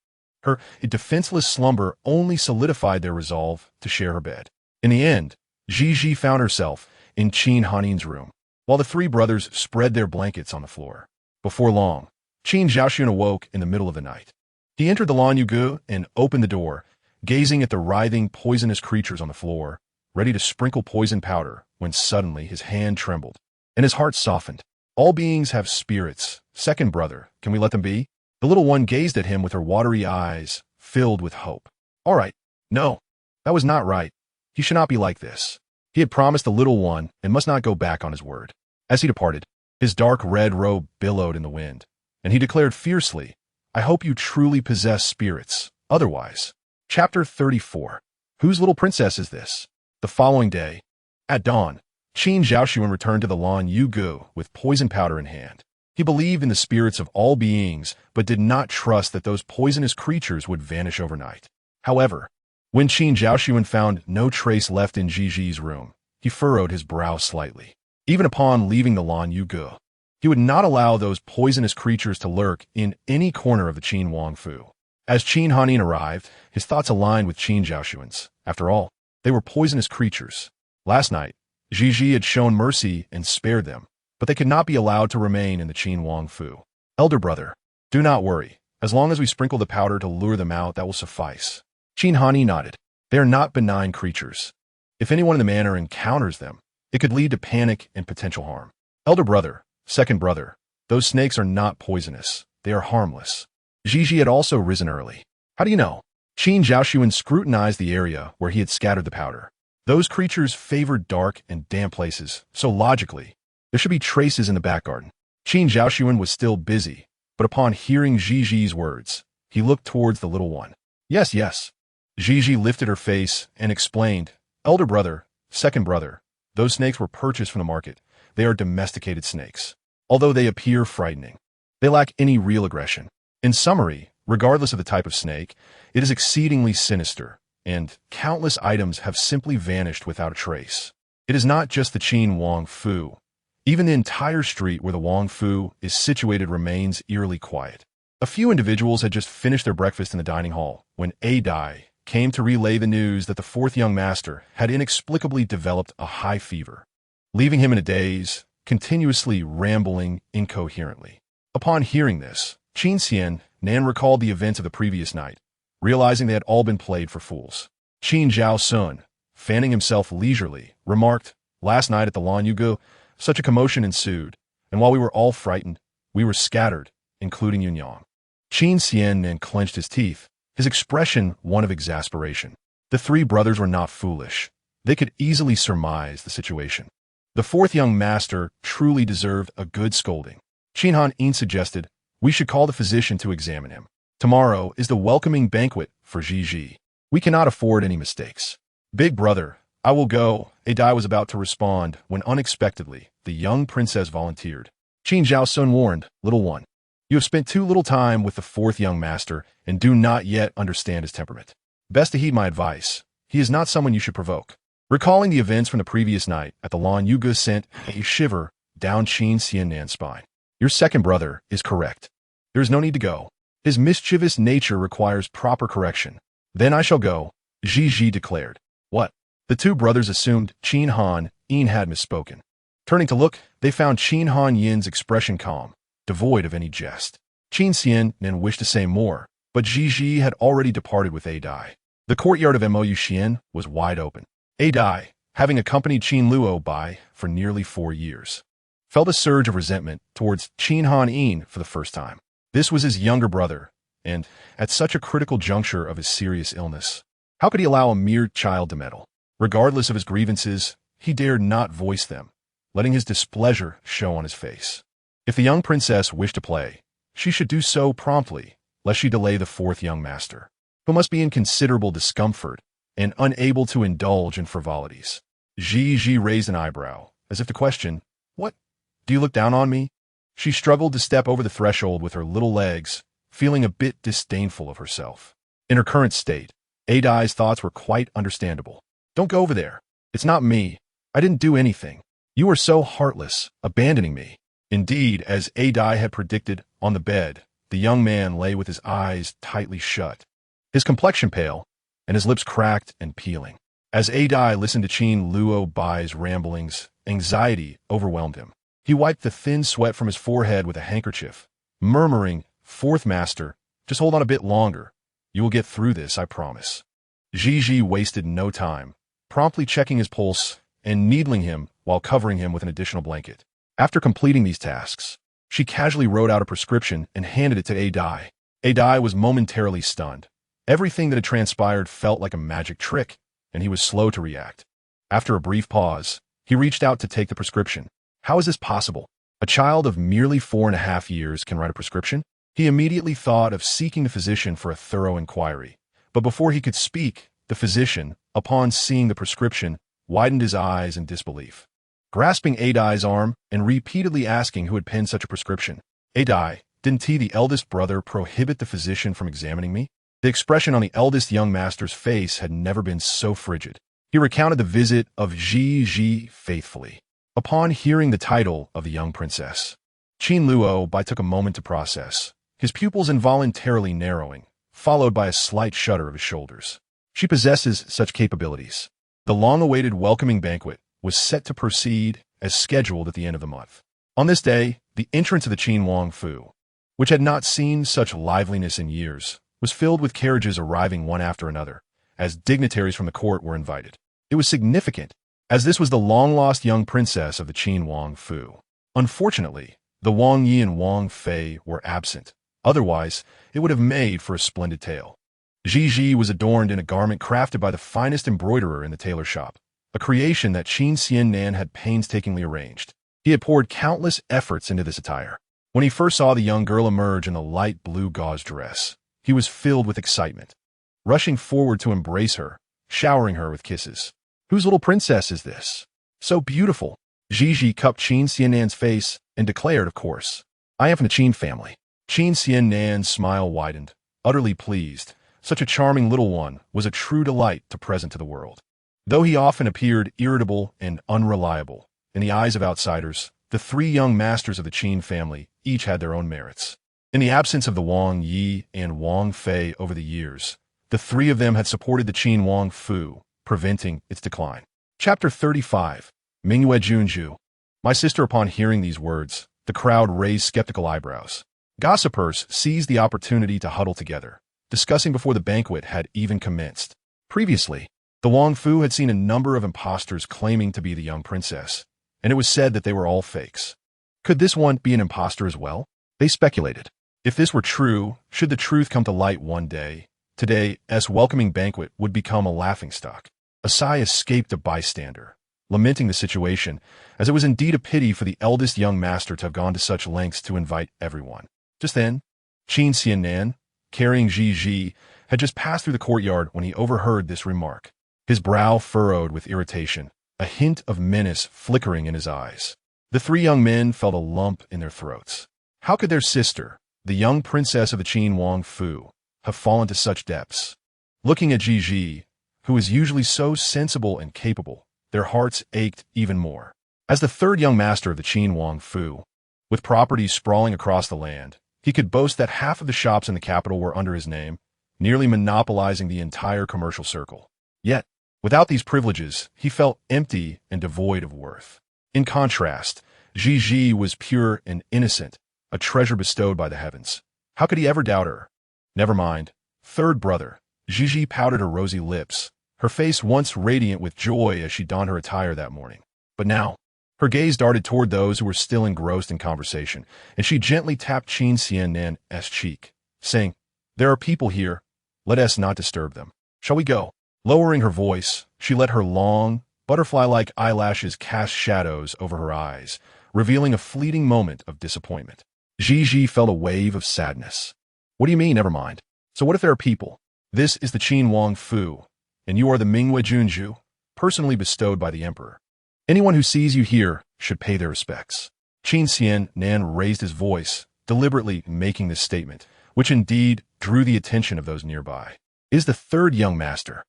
S1: Her defenseless slumber only solidified their resolve to share her bed. In the end, Ji found herself in Qin Hanin's room, while the three brothers spread their blankets on the floor. Before long, Qin Zhaoxuan awoke in the middle of the night. He entered the Lan Yuge and opened the door, gazing at the writhing, poisonous creatures on the floor, ready to sprinkle poison powder, when suddenly his hand trembled, and his heart softened. All beings have spirits. Second brother, can we let them be? The little one gazed at him with her watery eyes, filled with hope. All right. No, that was not right. He should not be like this. He had promised the little one and must not go back on his word. As he departed, his dark red robe billowed in the wind, and he declared fiercely, I hope you truly possess spirits. Otherwise. Chapter 34. Whose little princess is this? The following day, at dawn, Qin Zhaoxuan returned to the Lan Yuge with poison powder in hand. He believed in the spirits of all beings, but did not trust that those poisonous creatures would vanish overnight. However, when Qin Zhaoxuan found no trace left in Ji's room, he furrowed his brow slightly. Even upon leaving the Lan Yuge, he would not allow those poisonous creatures to lurk in any corner of the Qin Wangfu. As Qin Hanin arrived, his thoughts aligned with Qin Zhaoxuan's. After all, they were poisonous creatures. Last night, Ji had shown mercy and spared them, but they could not be allowed to remain in the Qin Wangfu. Elder brother, do not worry. As long as we sprinkle the powder to lure them out, that will suffice. Qin Hanin nodded. They are not benign creatures. If anyone in the manor encounters them, it could lead to panic and potential harm. Elder brother, second brother, those snakes are not poisonous. They are harmless. Gigi had also risen early. How do you know? Qin Zhaoxuan scrutinized the area where he had scattered the powder. Those creatures favored dark and damp places, so logically, there should be traces in the back garden. Qin Zhaoxuan was still busy, but upon hearing Gigi's words, he looked towards the little one. Yes, yes. Gigi lifted her face and explained, elder brother, second brother, those snakes were purchased from the market. They are domesticated snakes. Although they appear frightening, they lack any real aggression. In summary, regardless of the type of snake, it is exceedingly sinister, and countless items have simply vanished without a trace. It is not just the Qin Wang Fu. Even the entire street where the Wang Fu is situated remains eerily quiet. A few individuals had just finished their breakfast in the dining hall when A Dai came to relay the news that the fourth young master had inexplicably developed a high fever, leaving him in a daze, continuously rambling incoherently. Upon hearing this, Qin Xian Nan recalled the events of the previous night, realizing they had all been played for fools. Qin Zhao Sun, fanning himself leisurely, remarked, last night at the Lan Yugu, such a commotion ensued, and while we were all frightened, we were scattered, including Yunyang. Qin Xian Nan clenched his teeth, his expression one of exasperation. The three brothers were not foolish. They could easily surmise the situation. The fourth young master truly deserved a good scolding. Qin Han Yin suggested, we should call the physician to examine him. Tomorrow is the welcoming banquet for Gigi. We cannot afford any mistakes. Big brother, I will go, A Dai was about to respond when unexpectedly the young princess volunteered. Qin Zhao Sun warned, little one, you have spent too little time with the fourth young master and do not yet understand his temperament. Best to heed my advice. He is not someone you should provoke. Recalling the events from the previous night at the Lan Yugu sent a shiver down Qin Xian Nan's spine. Your second brother is correct. There is no need to go. His mischievous nature requires proper correction. Then I shall go, Gigi declared. What? The two brothers assumed Qin Han Yin had misspoken. Turning to look, they found Qin Han Yin's expression calm, devoid of any jest. Qin Xian Nan wished to say more, but Gigi had already departed with A Dai. The courtyard of Mou Xian was wide open. A Dai, having accompanied Qin Luo by for nearly 4 years, felt a surge of resentment towards Qin Han Yin for the first time. This was his younger brother, and at such a critical juncture of his serious illness, how could he allow a mere child to meddle? Regardless of his grievances, he dared not voice them, letting his displeasure show on his face. If the young princess wished to play, she should do so promptly, lest she delay the fourth young master, who must be in considerable discomfort and unable to indulge in frivolities. Gigi raised an eyebrow, as if to question, what? Do you look down on me? She struggled to step over the threshold with her little legs, feeling a bit disdainful of herself. In her current state, A Dai's thoughts were quite understandable. Don't go over there. It's not me. I didn't do anything. You are so heartless, abandoning me. Indeed, as A Dai had predicted, on the bed, the young man lay with his eyes tightly shut, his complexion pale, and his lips cracked and peeling. As A Dai listened to Qin Luo Bai's ramblings, anxiety overwhelmed him. He wiped the thin sweat from his forehead with a handkerchief, murmuring, Fourth master, just hold on a bit longer. You will get through this, I promise. Gigi wasted no time, promptly checking his pulse and needling him while covering him with an additional blanket. After completing these tasks, she casually wrote out a prescription and handed it to A Dai. A Dai was momentarily stunned. Everything that had transpired felt like a magic trick, and he was slow to react. After a brief pause, he reached out to take the prescription. How is this possible? A child of merely 4.5 years can write a prescription? He immediately thought of seeking the physician for a thorough inquiry. But before he could speak, the physician, upon seeing the prescription, widened his eyes in disbelief. Grasping A Dai's arm and repeatedly asking who had penned such a prescription, A Dai, didn't he, the eldest brother, prohibit the physician from examining me? The expression on the eldest young master's face had never been so frigid. He recounted the visit of Gigi faithfully. Upon hearing the title of the young princess, Qin Luo Bai took a moment to process, his pupils involuntarily narrowing, followed by a slight shudder of his shoulders. She possesses such capabilities. The long-awaited welcoming banquet was set to proceed as scheduled at the end of the month. On this day, the entrance of the Qin Wang Fu, which had not seen such liveliness in years, was filled with carriages arriving one after another, as dignitaries from the court were invited. It was significant, as this was the long-lost young princess of the Qin Wang Fu. Unfortunately, the Wang Yi and Wang Fei were absent. Otherwise, it would have made for a splendid tale. Ji was adorned in a garment crafted by the finest embroiderer in the tailor shop, a creation that Qin Xiannan had painstakingly arranged. He had poured countless efforts into this attire. When he first saw the young girl emerge in the light blue gauze dress, he was filled with excitement, rushing forward to embrace her, showering her with kisses. Whose little princess is this? So beautiful. Ji cupped Qin Xiannan's face and declared, of course, I am from the Qin family. Qin Xiannan's smile widened, utterly pleased. Such a charming little one was a true delight to present to the world. Though he often appeared irritable and unreliable, in the eyes of outsiders, the three young masters of the Qin family each had their own merits. In the absence of the Wang Yi and Wang Fei over the years, the three of them had supported the Qin Wang Fu, preventing its decline. Chapter 35. Mingyue Junju. My sister. Upon hearing these words, the crowd raised skeptical eyebrows. Gossipers seized the opportunity to huddle together, discussing before the banquet had even commenced. Previously, the Wang Fu had seen a number of impostors claiming to be the young princess, and it was said that they were all fakes. Could this one be an impostor as well? They speculated. If this were true, should the truth come to light one day, today's welcoming banquet would become a laughingstock. A sigh escaped a bystander, lamenting the situation, as it was indeed a pity for the eldest young master to have gone to such lengths to invite everyone. Just then, Qin Xiannan, carrying Ji, had just passed through the courtyard when he overheard this remark. His brow furrowed with irritation, a hint of menace flickering in his eyes. The three young men felt a lump in their throats. How could their sister, the young princess of the Qin Wang Fu, have fallen to such depths? Looking at Ji, who was usually so sensible and capable, their hearts ached even more. As the third young master of the Qin Wang Fu, with properties sprawling across the land, he could boast that half of the shops in the capital were under his name, nearly monopolizing the entire commercial circle. Yet, without these privileges, he felt empty and devoid of worth. In contrast, Ji was pure and innocent, a treasure bestowed by the heavens. How could he ever doubt her? Never mind. Third brother. Ji pouted her rosy lips, her face once radiant with joy as she donned her attire that morning. But now, her gaze darted toward those who were still engrossed in conversation, and she gently tapped Qin Xiannan's cheek, saying, There are people here. Let us not disturb them. Shall we go? Lowering her voice, she let her long, butterfly-like eyelashes cast shadows over her eyes, revealing a fleeting moment of disappointment. Ji felt a wave of sadness. What do you mean, never mind? So what if there are people? This is the Qin Wang Fu, and you are the Mingyue Junju, personally bestowed by the emperor. Anyone who sees you here should pay their respects. Qin Xiannan raised his voice, deliberately making this statement, which indeed drew the attention of those nearby. Is the third young master.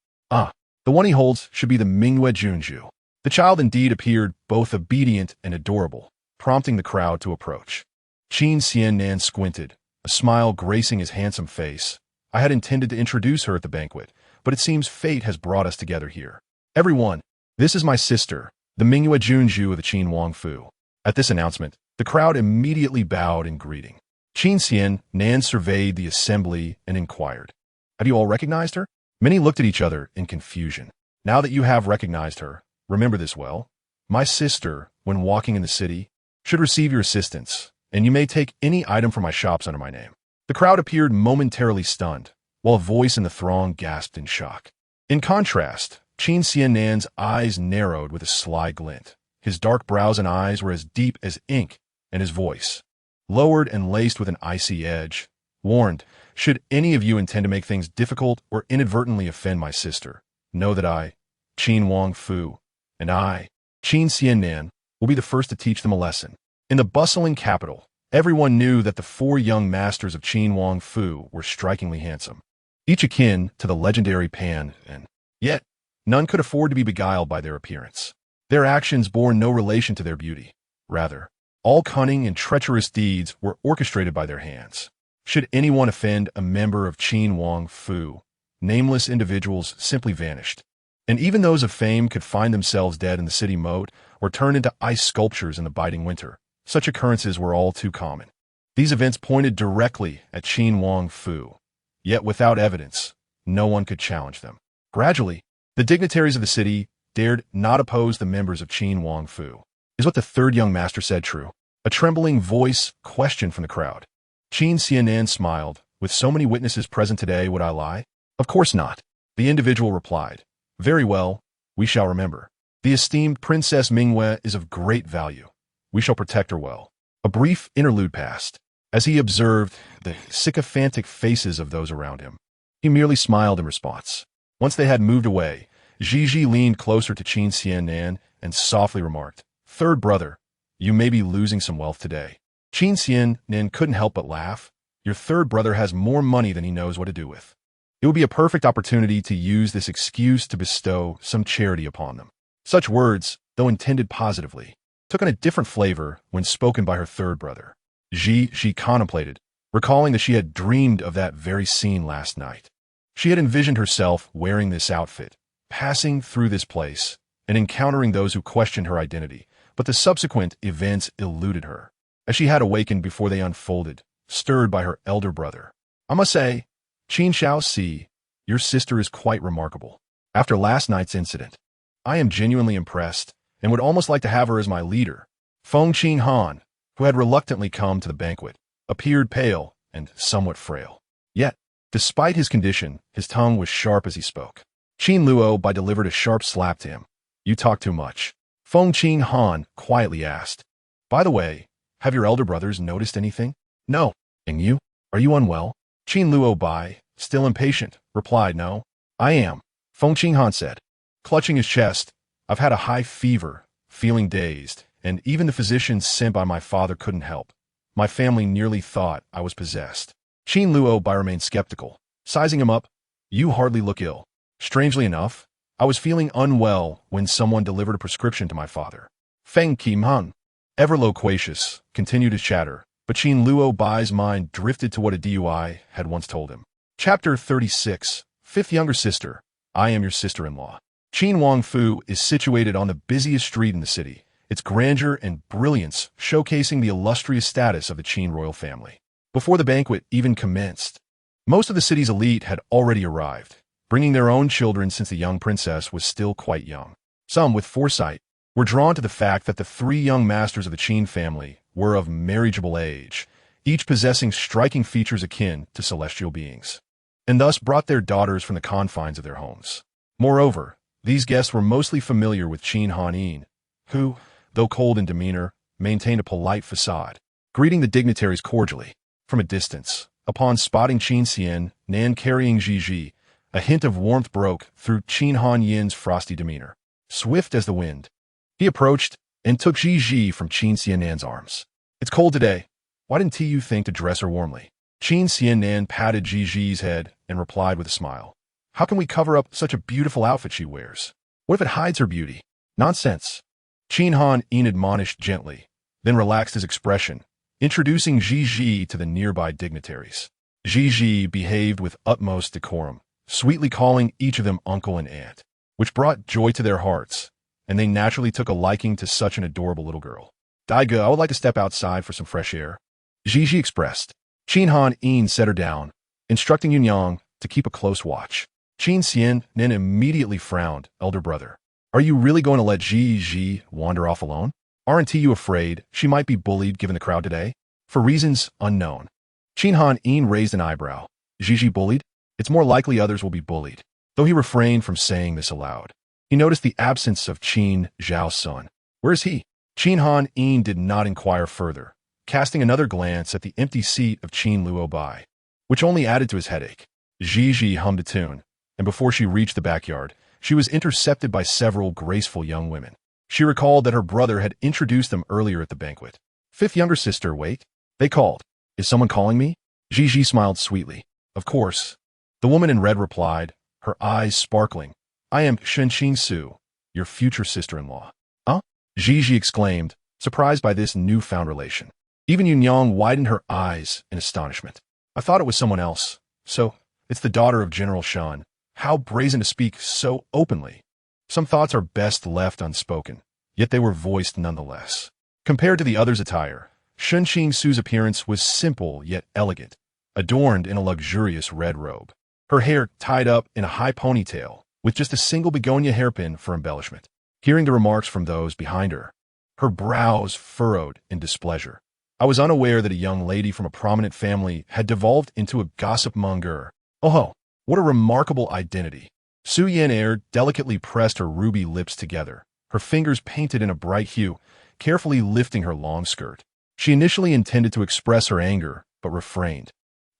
S1: The one he holds should be the Mingyue Junju. The child indeed appeared both obedient and adorable, prompting the crowd to approach. Qin Xiannan squinted, a smile gracing his handsome face. I had intended to introduce her at the banquet, but it seems fate has brought us together here. Everyone, this is my sister, the Mingyue Junju of the Qin Wang Fu. At this announcement, the crowd immediately bowed in greeting. Qin Xiannan surveyed the assembly and inquired, Have you all recognized her? Many looked at each other in confusion. Now that you have recognized her, remember this well. My sister, when walking in the city, should receive your assistance, and you may take any item from my shops under my name. The crowd appeared momentarily stunned, while a voice in the throng gasped in shock. In contrast, Qin Xiannan's eyes narrowed with a sly glint. His dark brows and eyes were as deep as ink, and his voice, lowered and laced with an icy edge, warned, Should any of you intend to make things difficult or inadvertently offend my sister, know that I, Qin Wang Fu, and I, Qin Xiannan, will be the first to teach them a lesson. In the bustling capital, everyone knew that the four young masters of Qin Wang Fu were strikingly handsome, each akin to the legendary Pan, and yet none could afford to be beguiled by their appearance. Their actions bore no relation to their beauty. Rather, all cunning and treacherous deeds were orchestrated by their hands. Should anyone offend a member of Qin Wang Fu, nameless individuals simply vanished, and even those of fame could find themselves dead in the city moat or turned into ice sculptures in the biting winter. Such occurrences were all too common. These events pointed directly at Qin Wang Fu, yet without evidence, no one could challenge them. Gradually, the dignitaries of the city dared not oppose the members of Qin Wang Fu. Is what the third young master said true? A trembling voice questioned from the crowd. Qin Xianan smiled. With so many witnesses present today, would I lie? Of course not. The individual replied. Very well, we shall remember. The esteemed Princess Mingwe is of great value. We shall protect her well. A brief interlude passed. As he observed the sycophantic faces of those around him, he merely smiled in response. Once they had moved away, Gigi leaned closer to Qin Xianan and softly remarked, Third brother, you may be losing some wealth today. Qin Xianan couldn't help but laugh. Your third brother has more money than he knows what to do with. It would be a perfect opportunity to use this excuse to bestow some charity upon them. Such words, though intended positively, took on a different flavor when spoken by her third brother. She contemplated, recalling that she had dreamed of that very scene last night. She had envisioned herself wearing this outfit, passing through this place, and encountering those who questioned her identity, but the subsequent events eluded her, as she had awakened before they unfolded, stirred by her elder brother. I must say, Qin Xiaoxi, your sister is quite remarkable. After last night's incident, I am genuinely impressed and would almost like to have her as my leader. Feng Qin Han, who had reluctantly come to the banquet, appeared pale and somewhat frail. Yet, despite his condition, his tongue was sharp as he spoke. Qin Luo delivered a sharp slap to him. You talk too much. Feng Qin Han quietly asked. By the way, have your elder brothers noticed anything? No. And you? Are you unwell? Qin Luo, still impatient, replied, No, I am. Feng Qin Han said, clutching his chest, I've had a high fever, feeling dazed, and even the physicians sent by my father couldn't help. My family nearly thought I was possessed. Qin Luo remained skeptical, sizing him up. You hardly look ill. Strangely enough, I was feeling unwell when someone delivered a prescription to my father. Feng Qin Han, ever loquacious, continued to chatter, but Qin Luo's mind drifted to what a DUI had once told him. Chapter 36, Fifth Younger Sister. I am your sister-in-law. Qin Wangfu is situated on the busiest street in the city, its grandeur and brilliance showcasing the illustrious status of the Qin royal family. Before the banquet even commenced, most of the city's elite had already arrived, bringing their own children since the young princess was still quite young. Some, with foresight, were drawn to the fact that the three young masters of the Qin family were of marriageable age, each possessing striking features akin to celestial beings, and thus brought their daughters from the confines of their homes. Moreover, these guests were mostly familiar with Qin Hanin, who, though cold in demeanor, maintained a polite facade, greeting the dignitaries cordially. From a distance, upon spotting Qin Xianan carrying Gigi, a hint of warmth broke through Qin Han Yin's frosty demeanor. Swift as the wind, he approached and took Gigi from Qin Xianan's arms. It's cold today. Why didn't you think to dress her warmly? Qin Xianan patted Gigi's head and replied with a smile. How can we cover up such a beautiful outfit she wears? What if it hides her beauty? Nonsense. Qin Han Yin admonished gently, then relaxed his expression, introducing Gigi to the nearby dignitaries. Gigi behaved with utmost decorum, sweetly calling each of them uncle and aunt, which brought joy to their hearts, and they naturally took a liking to such an adorable little girl. Daiga, I would like to step outside for some fresh air, Gigi expressed. Qin Han Yin set her down, instructing Yunyang to keep a close watch. Qin Xianan immediately frowned. Elder brother, are you really going to let Gigi wander off alone? Aren't you afraid she might be bullied given the crowd today? For reasons unknown. Qin Han Yin raised an eyebrow. Gigi bullied? It's more likely others will be bullied. Though he refrained from saying this aloud, he noticed the absence of Qin Zhao's son. Where is he? Qin Han Yin did not inquire further, casting another glance at the empty seat of Qin Luo, which only added to his headache. Gigi hummed a tune, and before she reached the backyard, she was intercepted by several graceful young women. She recalled that her brother had introduced them earlier at the banquet. Fifth younger sister, wait. They called. Is someone calling me? Gigi smiled sweetly. Of course. The woman in red replied, her eyes sparkling. I am Shenqing Su, your future sister-in-law. Huh? Gigi exclaimed, surprised by this newfound relation. Even Yunyang widened her eyes in astonishment. I thought it was someone else. So, it's the daughter of General Shan. How brazen to speak so openly. Some thoughts are best left unspoken, yet they were voiced nonetheless. Compared to the others' attire, Shenqing Su's appearance was simple yet elegant, adorned in a luxurious red robe. Her hair tied up in a high ponytail, with just a single begonia hairpin for embellishment. Hearing the remarks from those behind her, her brows furrowed in displeasure. I was unaware that a young lady from a prominent family had devolved into a gossip monger. Oh, what a remarkable identity. Su Yan delicately pressed her ruby lips together, her fingers painted in a bright hue, carefully lifting her long skirt. She initially intended to express her anger, but refrained,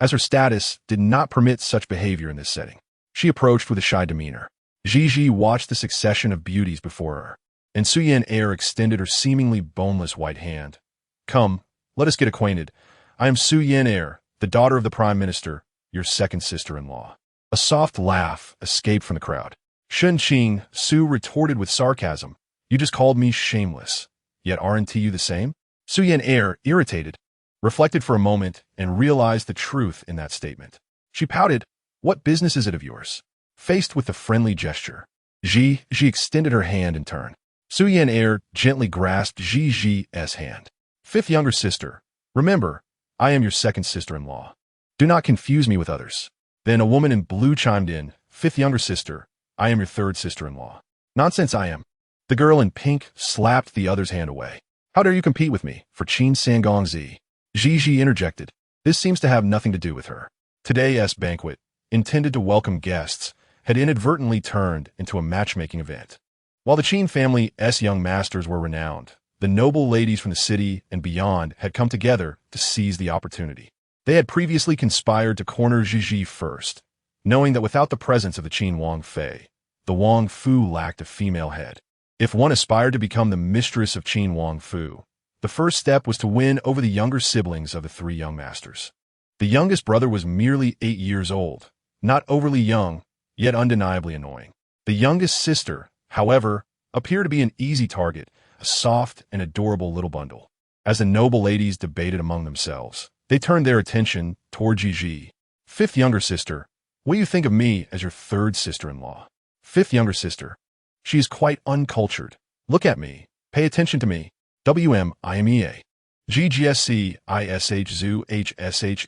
S1: as her status did not permit such behavior in this setting. She approached with a shy demeanor. Gigi watched the succession of beauties before her, and Su Yan extended her seemingly boneless white hand. Come, let us get acquainted. I am Su Yan, the daughter of the Prime Minister, your second sister-in-law. A soft laugh escaped from the crowd. Shen Qing, Su retorted with sarcasm. You just called me shameless. Yet aren't you the same? Su Yan, irritated, reflected for a moment and realized the truth in that statement. She pouted. What business is it of yours? Faced with the friendly gesture, Ji extended her hand in turn. Su Yan gently grasped Ji's hand. Fifth younger sister, remember, I am your second sister-in-law. Do not confuse me with others. Then a woman in blue chimed in, fifth younger sister, I am your third sister-in-law. Nonsense I am. The girl in pink slapped the other's hand away. How dare you compete with me for Qin Sangong Zi? Ji interjected. This seems to have nothing to do with her. Today's banquet, intended to welcome guests, had inadvertently turned into a matchmaking event. While the Qin family's young masters were renowned, the noble ladies from the city and beyond had come together to seize the opportunity. They had previously conspired to corner Gigi first, knowing that without the presence of the Qin Wang Fei, the Wang Fu lacked a female head. If one aspired to become the mistress of Qin Wang Fu, the first step was to win over the younger siblings of the three young masters. The youngest brother was merely 8 years old, not overly young, yet undeniably annoying. The youngest sister, however, appeared to be an easy target, a soft and adorable little bundle. As the noble ladies debated among themselves, they turned their attention toward Gigi. Fifth younger sister, what do you think of me as your third sister-in-law? Fifth younger sister, she is quite uncultured. Look at me. Pay attention to me. WMIMEA. GGSC ISH ZU HSH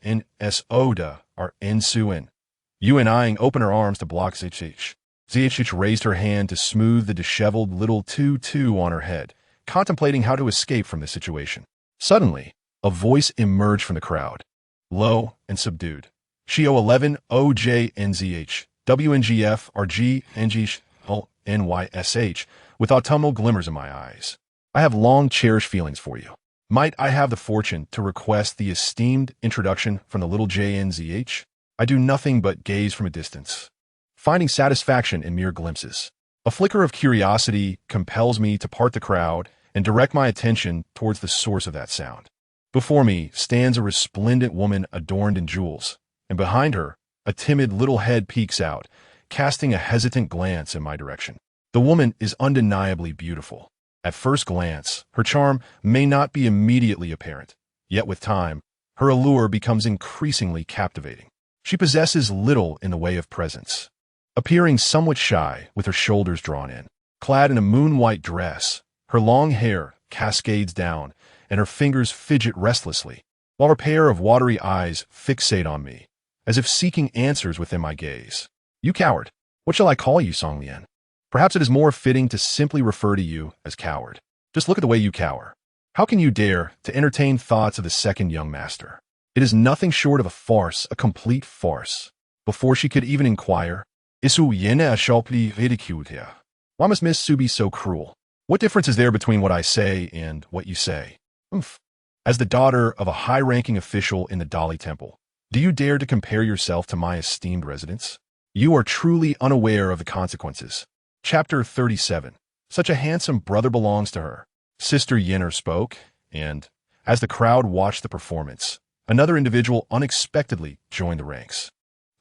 S1: NS ODA are NSUN. UNIing open her arms to block ZH. ZH raised her hand to smooth the disheveled little tutu on her head, contemplating how to escape from the situation. Suddenly, a voice emerged from the crowd, low and subdued. Shio 11 OJNZH WNGF RG NG NYSH with autumnal glimmers in my eyes. I have long cherished feelings for you. Might I have the fortune to request the esteemed introduction from the little JNZH? I do nothing but gaze from a distance, finding satisfaction in mere glimpses. A flicker of curiosity compels me to part the crowd and direct my attention towards the source of that sound. Before me stands a resplendent woman adorned in jewels, and behind her, a timid little head peeks out, casting a hesitant glance in my direction. The woman is undeniably beautiful. At first glance, her charm may not be immediately apparent, yet with time, her allure becomes increasingly captivating. She possesses little in the way of presence, appearing somewhat shy with her shoulders drawn in. Clad in a moon-white dress, her long hair cascades down, and her fingers fidget restlessly, while her pair of watery eyes fixate on me, as if seeking answers within my gaze. You coward! What shall I call you, Songlian? Perhaps it is more fitting to simply refer to you as coward. Just look at the way you cower. How can you dare to entertain thoughts of the second young master? It is nothing short of a farce, a complete farce. Before she could even inquire, Isu yene sharply ridiculed here. Why must Miss Su be so cruel? What difference is there between what I say and what you say? As the daughter of a high-ranking official in the Dali Temple, do you dare to compare yourself to my esteemed residents? You are truly unaware of the consequences. Chapter 37. Such a handsome brother belongs to her. Sister Yenner spoke, and, as the crowd watched the performance, another individual unexpectedly joined the ranks.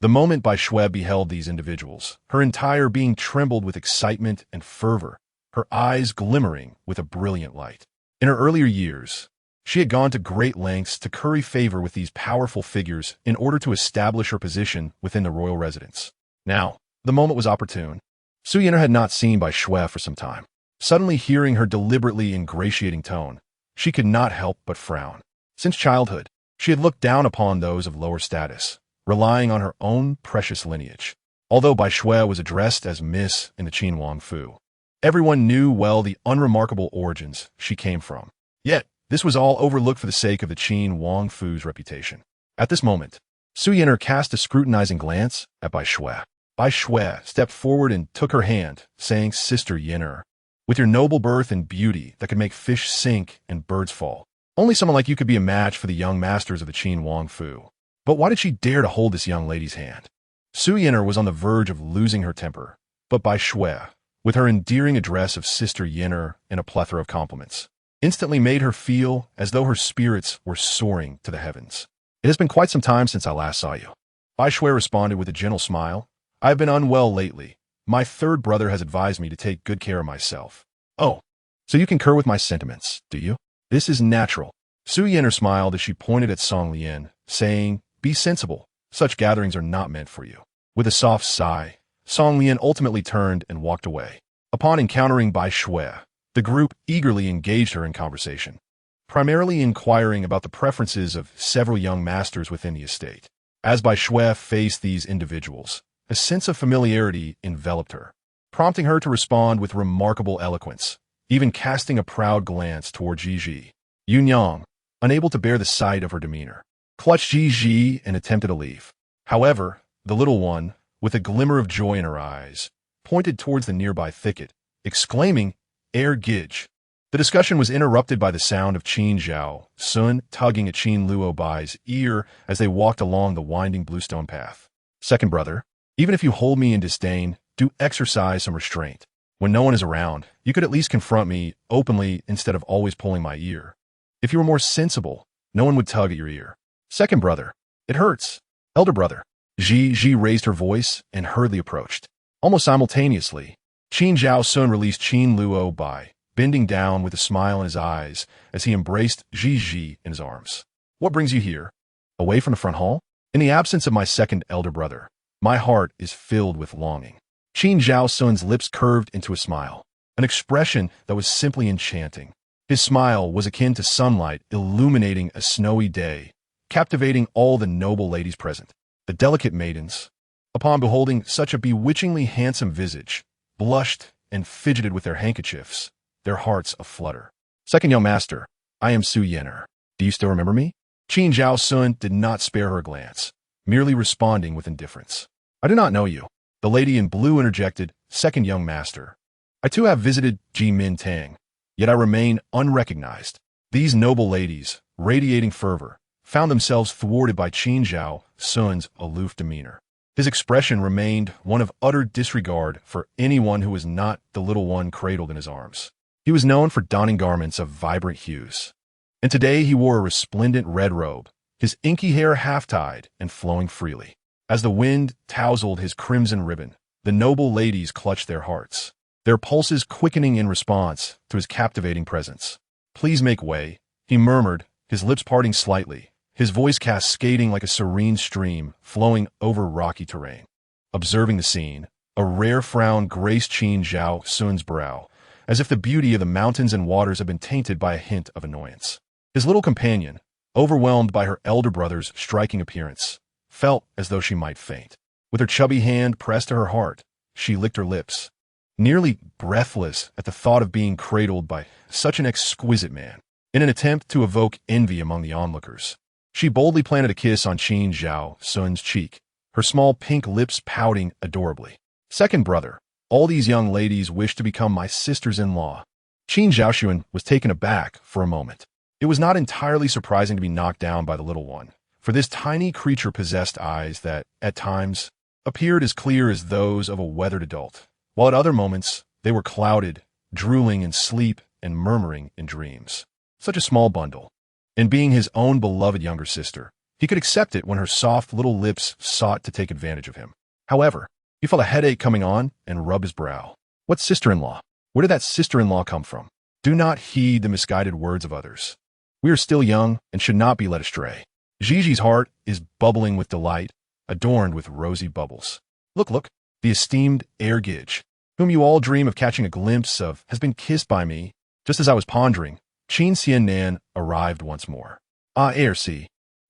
S1: The moment Bai Shui beheld these individuals, her entire being trembled with excitement and fervor, her eyes glimmering with a brilliant light. In her earlier years, she had gone to great lengths to curry favor with these powerful figures in order to establish her position within the royal residence. Now, the moment was opportune. Su Yenner had not seen Bai Shui for some time. Suddenly hearing her deliberately ingratiating tone, she could not help but frown. Since childhood, she had looked down upon those of lower status, relying on her own precious lineage. Although Bai Shui was addressed as Miss in the Qin Wang Fu, Everyone knew well the unremarkable origins she came from. Yet, this was all overlooked for the sake of the Qin Wang Fu's reputation. At this moment, Su Yinar cast a scrutinizing glance at Bai Shui. Bai Shui stepped forward and took her hand, saying, "Sister Yinar, with your noble birth and beauty that could make fish sink and birds fall, only someone like you could be a match for the young masters of the Qin Wang Fu. But why did she dare to hold this young lady's hand?" Su Yinar was on the verge of losing her temper, but Bai Shui, with her endearing address of Sister Yinar and a plethora of compliments, instantly made her feel as though her spirits were soaring to the heavens. "It has been quite some time since I last saw you." Bai Shui responded with a gentle smile. "I have been unwell lately. My third brother has advised me to take good care of myself." "Oh, so you concur with my sentiments, do you? This is natural." Su Yinar smiled as she pointed at Song Lian, saying, "Be sensible. Such gatherings are not meant for you." With a soft sigh, Song Lian ultimately turned and walked away. Upon encountering Bai Shui, the group eagerly engaged her in conversation, primarily inquiring about the preferences of several young masters within the estate. As Bai Shui faced these individuals, a sense of familiarity enveloped her, prompting her to respond with remarkable eloquence, even casting a proud glance toward Ji. Yunyang, unable to bear the sight of her demeanor, clutched Ji and attempted to leave. However, the little one, with a glimmer of joy in her eyes, pointed towards the nearby thicket, exclaiming, "Gij." The discussion was interrupted by the sound of Qin Zhao Sun tugging at Qin Luo Bai's ear as they walked along the winding bluestone path. "Second brother, even if you hold me in disdain, do exercise some restraint. When no one is around, you could at least confront me openly instead of always pulling my ear. If you were more sensible, no one would tug at your ear." "Second brother, it hurts." "Elder brother." Ji raised her voice and hurriedly approached. Almost simultaneously, Qin Zhao Sun released Qin Luo Bai, bending down with a smile in his eyes as he embraced Ji in his arms. "What brings you here? Away from the front hall? In the absence of my second elder brother, my heart is filled with longing." Qin Zhao Sun's lips curved into a smile, an expression that was simply enchanting. His smile was akin to sunlight illuminating a snowy day, captivating all the noble ladies present. The delicate maidens, upon beholding such a bewitchingly handsome visage, blushed and fidgeted with their handkerchiefs, their hearts aflutter. "Second young master, I am Su Yinar. Do you still remember me?" Qin Zhao Sun did not spare her a glance, merely responding with indifference. "I do not know you." The lady in blue interjected, "Second young master. I too have visited Ji Min Tang, yet I remain unrecognized." These noble ladies, radiating fervor, found themselves thwarted by Qin Zhao Sun's aloof demeanor. His expression remained one of utter disregard for anyone who was not the little one cradled in his arms. He was known for donning garments of vibrant hues, and today he wore a resplendent red robe, his inky hair half-tied and flowing freely. As the wind tousled his crimson ribbon, the noble ladies clutched their hearts, their pulses quickening in response to his captivating presence. "Please make way," he murmured, his lips parting slightly, his voice cascading like a serene stream flowing over rocky terrain. Observing the scene, a rare frown graced Qin Zhao Sun's brow, as if the beauty of the mountains and waters had been tainted by a hint of annoyance. His little companion, overwhelmed by her elder brother's striking appearance, felt as though she might faint. With her chubby hand pressed to her heart, she licked her lips, nearly breathless at the thought of being cradled by such an exquisite man. In an attempt to evoke envy among the onlookers, she boldly planted a kiss on Qin Zhao Sun's cheek, her small pink lips pouting adorably. "Second brother, all these young ladies wish to become my sisters-in-law." Qin Zhaoxuan was taken aback for a moment. It was not entirely surprising to be knocked down by the little one, for this tiny creature possessed eyes that, at times, appeared as clear as those of a weathered adult, while at other moments they were clouded, drooling in sleep and murmuring in dreams. Such a small bundle. And being his own beloved younger sister, he could accept it when her soft little lips sought to take advantage of him. However, he felt a headache coming on and rubbed his brow. What sister-in-law? Where did that sister-in-law come from? Do not heed the misguided words of others. We are still young and should not be led astray. Gigi's heart is bubbling with delight, adorned with rosy bubbles. Look, the esteemed Gij, whom you all dream of catching a glimpse of, has been kissed by me. Just as I was pondering, Qin Xiannan arrived once more. "Ah, Si.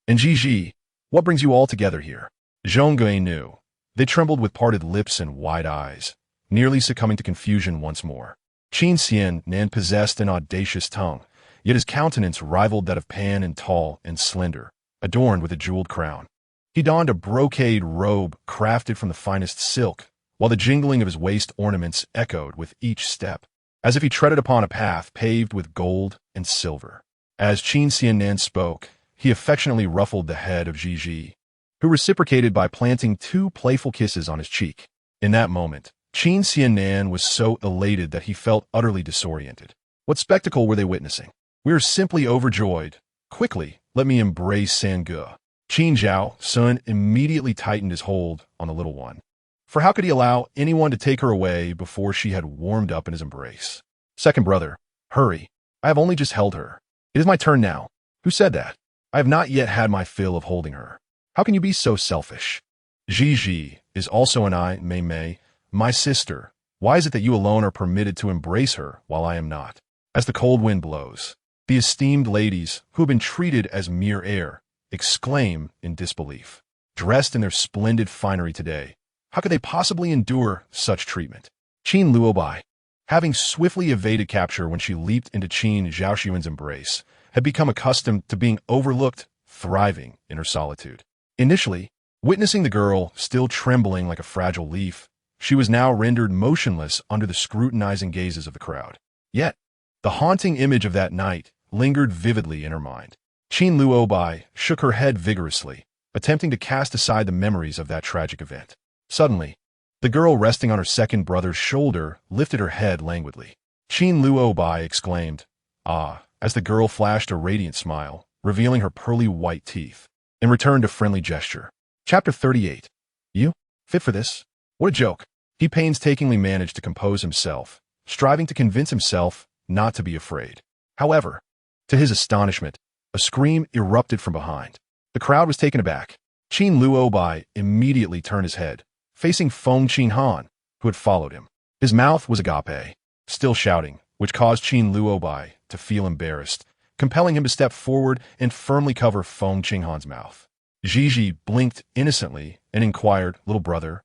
S1: And Gigi, what brings you all together here?" Zhonggui knew. They trembled with parted lips and wide eyes, nearly succumbing to confusion once more. Qin Xian Nan possessed an audacious tongue, yet his countenance rivaled that of Pan and tall and slender, adorned with a jeweled crown. He donned a brocade robe crafted from the finest silk, while the jingling of his waist ornaments echoed with each step, as if he treaded upon a path paved with gold and silver. As Qin Xiannan spoke, he affectionately ruffled the head of Ji, who reciprocated by planting 2 playful kisses on his cheek. In that moment, Qin Xiannan was so elated that he felt utterly disoriented. What spectacle were they witnessing? We are simply overjoyed. Quickly, let me embrace Sange. Qin Zhao Sun immediately tightened his hold on the little one. For how could he allow anyone to take her away before she had warmed up in his embrace? Second brother, hurry. I have only just held her. It is my turn now. Who said that? I have not yet had my fill of holding her. How can you be so selfish? Ji is also an I, Mei, my sister. Why is it that you alone are permitted to embrace her while I am not? As the cold wind blows, the esteemed ladies, who have been treated as mere air, exclaim in disbelief. Dressed in their splendid finery today, how could they possibly endure such treatment? Qin Luobai, having swiftly evaded capture when she leaped into Qin Zhaoxuan's embrace, had become accustomed to being overlooked, thriving in her solitude. Initially, witnessing the girl still trembling like a fragile leaf, she was now rendered motionless under the scrutinizing gazes of the crowd. Yet, the haunting image of that night lingered vividly in her mind. Qin Luobai shook her head vigorously, attempting to cast aside the memories of that tragic event. Suddenly, the girl resting on her second brother's shoulder lifted her head languidly. Qin Luobai exclaimed, "Ah," as the girl flashed a radiant smile, revealing her pearly white teeth, and returned a friendly gesture. Chapter 38. You? Fit for this? What a joke. He painstakingly managed to compose himself, striving to convince himself not to be afraid. However, to his astonishment, a scream erupted from behind. The crowd was taken aback. Qin Luobai immediately turned his head, facing Feng Qinhan, who had followed him. His mouth was agape, still shouting, which caused Qin Luobai to feel embarrassed, compelling him to step forward and firmly cover Feng Qinhan's mouth. Ji blinked innocently and inquired, "Little brother,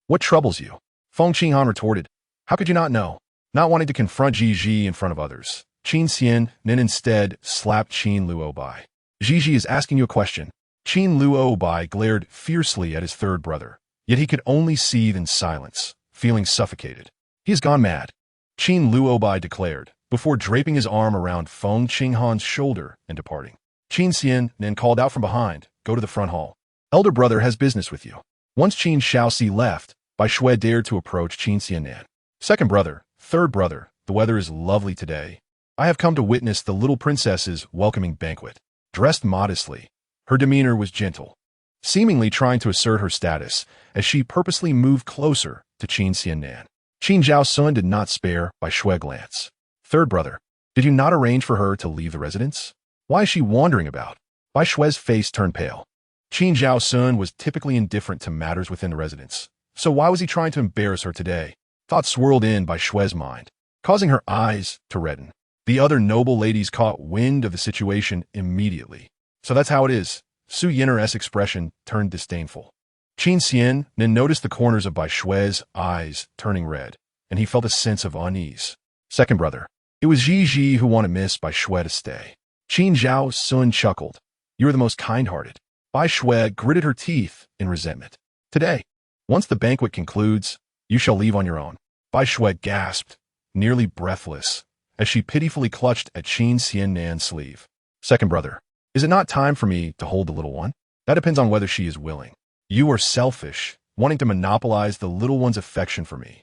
S1: what troubles you?" Feng Qinhan retorted, "How could you not know?" Not wanting to confront Ji in front of others, Qin Xian then instead slapped Qin Luobai. Ji is asking you a question. Qin Luobai glared fiercely at his third brother, yet he could only seethe in silence, feeling suffocated. He has gone mad, Qin Luobai declared, before draping his arm around Feng Qinghan's shoulder and departing. Qin Xian then called out from behind, "Go to the front hall. Elder brother has business with you." Once Qin Shaoxi left, Bai Shui dared to approach Qin Xiannan. "Second brother, third brother, the weather is lovely today. I have come to witness the little princess's welcoming banquet." Dressed modestly, her demeanor was gentle, seemingly trying to assert her status as she purposely moved closer to Qin Xiannan. Qin Zhao Sun did not spare Bai Shui glance. "Third brother, did you not arrange for her to leave the residence? Why is she wandering about?" Bai Shui's face turned pale. Qin Zhao Sun was typically indifferent to matters within the residence, so why was he trying to embarrass her today? Thoughts swirled in Bai Shui's mind, causing her eyes to redden. The other noble ladies caught wind of the situation immediately. "So that's how it is." Su Yiner's expression turned disdainful. Qin Xian then noticed the corners of Bai Shui's eyes turning red, and he felt a sense of unease. "Second brother, it was Ji who wanted Miss Bai Shui to stay." Qin Zhao Sun chuckled. "You are the most kind-hearted." Bai Shui gritted her teeth in resentment. "Today, once the banquet concludes, you shall leave on your own." Bai Shui gasped, nearly breathless, as she pitifully clutched at Qin Xiannan's sleeve. "Second brother, is it not time for me to hold the little one? That depends on whether she is willing. You are selfish, wanting to monopolize the little one's affection for me.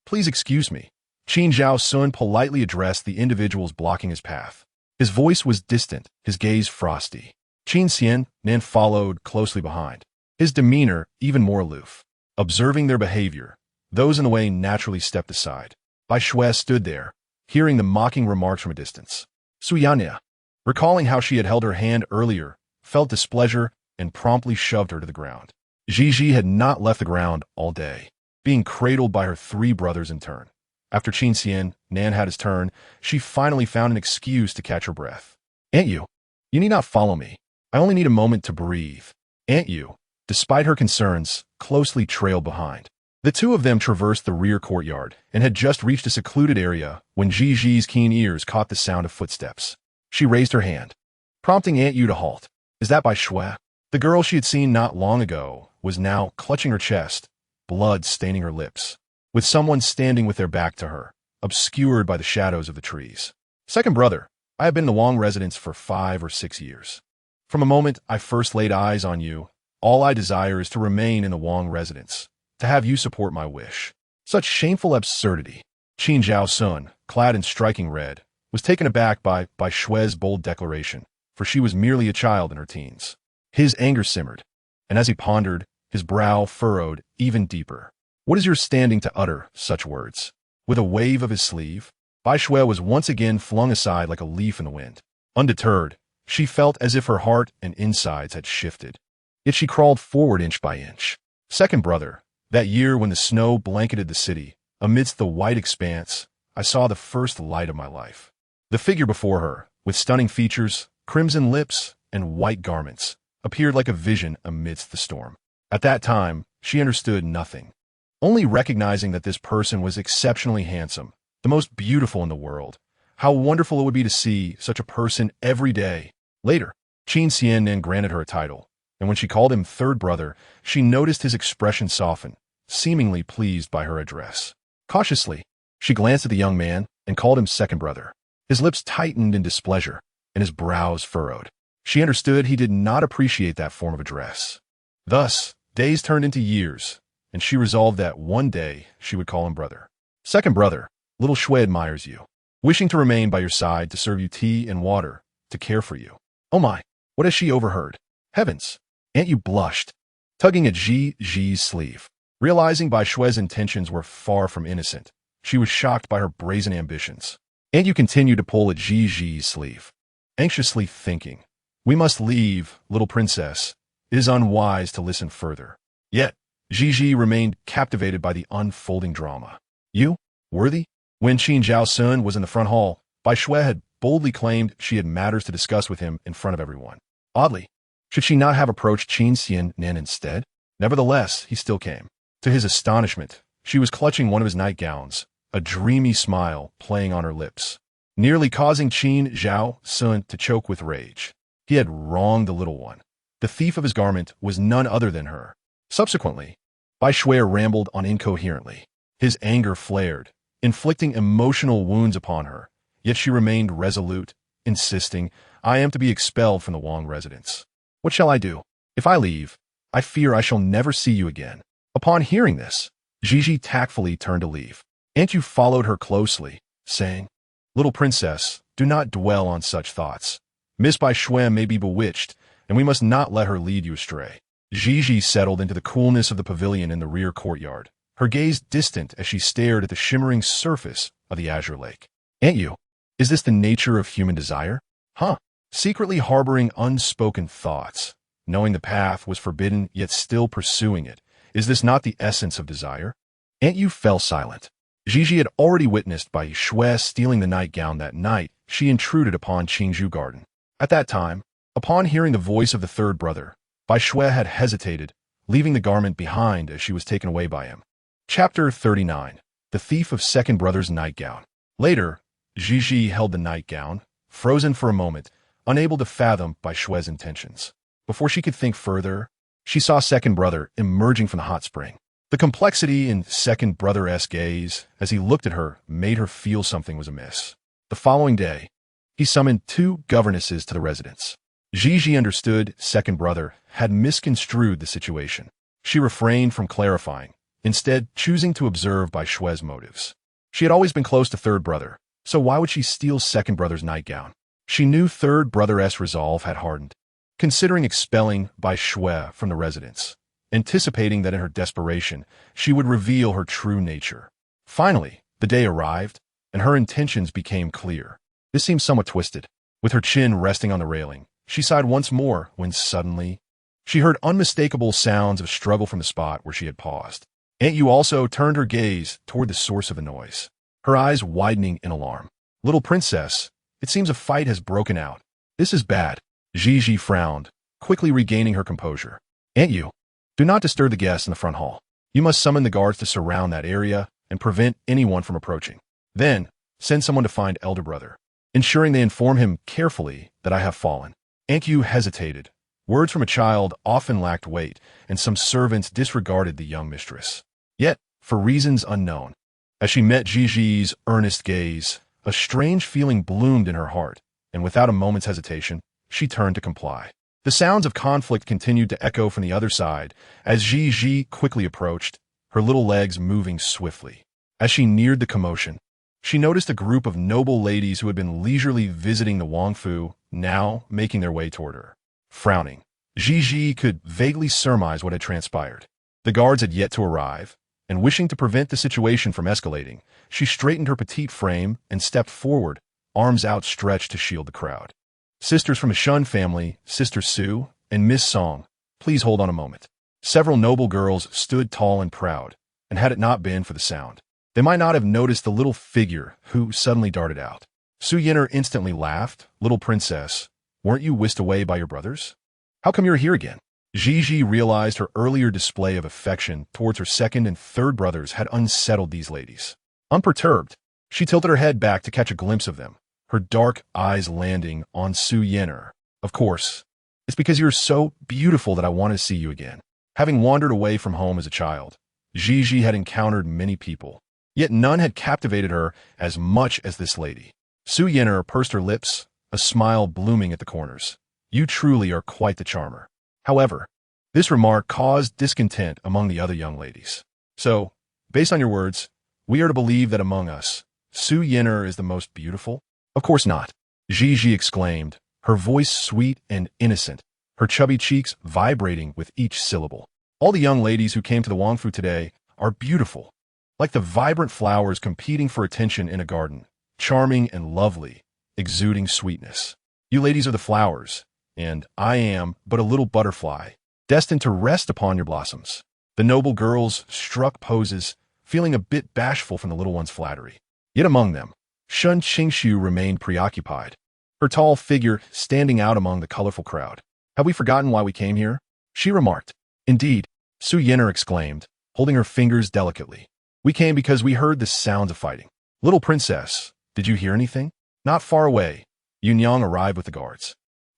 S1: Please excuse me." Qin Zhao Sun politely addressed the individuals blocking his path. His voice was distant, his gaze frosty. Qin Xian then followed closely behind, his demeanor even more aloof. Observing their behavior, those in the way naturally stepped aside. Bai Shui stood there, hearing the mocking remarks from a distance. Su Yanya, recalling how she had held her hand earlier, felt displeasure and promptly shoved her to the ground. Ji had not left the ground all day, being cradled by her 3 brothers in turn. After Qin Xian Nan had his turn, she finally found an excuse to catch her breath. "Aunt Yu, you need not follow me. I only need a moment to breathe." Aunt Yu, despite her concerns, closely trailed behind. The two of them traversed the rear courtyard and had just reached a secluded area when Gigi's keen ears caught the sound of footsteps. She raised her hand, prompting Aunt Yu to halt. Is that by Shui? The girl she had seen not long ago was now clutching her chest, blood staining her lips, with someone standing with their back to her, obscured by the shadows of the trees. Second brother, I have been in the Wong residence for 5 or 6 years. From the moment I first laid eyes on you, all I desire is to remain in the Wong residence, to have you support my wish. Such shameful absurdity. Qin Zhao Sun, clad in striking red, was taken aback by Shui's bold declaration, for she was merely a child in her teens. His anger simmered, and as he pondered, his brow furrowed even deeper. What is your standing to utter such words? With a wave of his sleeve, Bai Shui was once again flung aside like a leaf in the wind. Undeterred, she felt as if her heart and insides had shifted. Yet she crawled forward inch by inch. Second brother, that year when the snow blanketed the city, amidst the white expanse, I saw the first light of my life. The figure before her, with stunning features, crimson lips, and white garments, appeared like a vision amidst the storm. At that time, she understood nothing, only recognizing that this person was exceptionally handsome, the most beautiful in the world. How wonderful it would be to see such a person every day. Later, Qin Xiannian granted her a title, and when she called him third brother, she noticed his expression soften, seemingly pleased by her address. Cautiously, she glanced at the young man and called him second brother. His lips tightened in displeasure, and his brows furrowed. She understood he did not appreciate that form of address. Thus, days turned into years, and she resolved that one day she would call him brother. Second brother, little Shui admires you, wishing to remain by your side to serve you tea and water, to care for you. Oh my, what has she overheard? Heavens! Aunt Yu blushed, tugging at Gi's sleeve. Realizing Bai Shui's intentions were far from innocent, she was shocked by her brazen ambitions. Aunt Yu continued to pull at Gi's sleeve, anxiously thinking, we must leave, little princess. It is unwise to listen further. Yet, Gigi remained captivated by the unfolding drama. You? Worthy? When Qin Zhao Sun was in the front hall, Bai Shui had boldly claimed she had matters to discuss with him in front of everyone. Oddly, should she not have approached Qin Xiannian instead? Nevertheless, he still came. To his astonishment, she was clutching one of his nightgowns, a dreamy smile playing on her lips, nearly causing Qin Zhao Sun to choke with rage. He had wronged the little one. The thief of his garment was none other than her. Subsequently, Bai Shui rambled on incoherently. His anger flared, inflicting emotional wounds upon her, yet she remained resolute, insisting, I am to be expelled from the Wong residence. What shall I do? If I leave, I fear I shall never see you again. Upon hearing this, Gigi tactfully turned to leave. Aunt Yu followed her closely, saying, Little princess, do not dwell on such thoughts. Miss Bai Shui may be bewitched, and we must not let her lead you astray. Gigi settled into the coolness of the pavilion in the rear courtyard, her gaze distant as she stared at the shimmering surface of the azure lake. Aunt Yu, is this the nature of human desire? Huh? Secretly harboring unspoken thoughts, knowing the path was forbidden yet still pursuing it. Is this not the essence of desire? Aunt Yu fell silent. Gigi had already witnessed Bai Shui stealing the nightgown that night she intruded upon Qingzhou Garden. At that time, upon hearing the voice of the third brother, Bai Shui had hesitated, leaving the garment behind as she was taken away by him. Chapter 39. The Thief of Second Brother's Nightgown. Later, Gigi held the nightgown, frozen for a moment, unable to fathom Bai Shui's intentions. Before she could think further, she saw second brother emerging from the hot spring. The complexity in second brother-esque gaze as he looked at her made her feel something was amiss. The following day, he summoned 2 governesses to the residence. Gigi understood second brother had misconstrued the situation. She refrained from clarifying, instead choosing to observe Bai Shui's motives. She had always been close to third brother, so why would she steal second brother's nightgown? She knew third brother's resolve had hardened, considering expelling Bai Shui from the residence, anticipating that in her desperation, she would reveal her true nature. Finally, the day arrived, and her intentions became clear. This seemed somewhat twisted. With her chin resting on the railing, she sighed once more when suddenly, she heard unmistakable sounds of struggle from the spot where she had paused. Aunt Yu also turned her gaze toward the source of the noise, her eyes widening in alarm. Little princess, it seems a fight has broken out. This is bad. Gigi frowned, quickly regaining her composure. Aunt Yu, do not disturb the guests in the front hall. You must summon the guards to surround that area and prevent anyone from approaching. Then, send someone to find elder brother, ensuring they inform him carefully that I have fallen." Anku hesitated. Words from a child often lacked weight, and some servants disregarded the young mistress. Yet, for reasons unknown, as she met Gigi's earnest gaze, a strange feeling bloomed in her heart, and without a moment's hesitation, she turned to comply. The sounds of conflict continued to echo from the other side as Gigi quickly approached, her little legs moving swiftly. As she neared the commotion, she noticed a group of noble ladies who had been leisurely visiting the Wangfu, now making their way toward her. Frowning, Gigi could vaguely surmise what had transpired. The guards had yet to arrive, and wishing to prevent the situation from escalating, she straightened her petite frame and stepped forward, arms outstretched to shield the crowd. "Sisters from a Shun family, Sister Su and Miss Song, please hold on a moment." Several noble girls stood tall and proud, and had it not been for the sound, they might not have noticed the little figure who suddenly darted out. Su Yin'er instantly laughed. "Little princess, weren't you whisked away by your brothers? How come you're here again?" Gigi realized her earlier display of affection towards her second and third brothers had unsettled these ladies. Unperturbed, she tilted her head back to catch a glimpse of them, her dark eyes landing on Su Yin'er. "Of course, it's because you're so beautiful that I wanted to see you again." Having wandered away from home as a child, Gigi had encountered many people, yet none had captivated her as much as this lady. Su Yin'er pursed her lips, a smile blooming at the corners. "You truly are quite the charmer." However, this remark caused discontent among the other young ladies. "So, based on your words, we are to believe that among us, Su Yin'er is the most beautiful?" "Of course not," Gigi exclaimed, her voice sweet and innocent, her chubby cheeks vibrating with each syllable. "All the young ladies who came to the Wangfu today are beautiful, like the vibrant flowers competing for attention in a garden, charming and lovely, exuding sweetness. You ladies are the flowers, and I am but a little butterfly, destined to rest upon your blossoms." The noble girls struck poses, feeling a bit bashful from the little one's flattery. Yet among them, Shun Qingshu remained preoccupied, her tall figure standing out among the colorful crowd. "Have we forgotten why we came here?" she remarked. "Indeed," Su Yin'er exclaimed, holding her fingers delicately. "We came because we heard the sounds of fighting." "Little princess, did you hear anything?" Not far away, Yunyang arrived with the guards.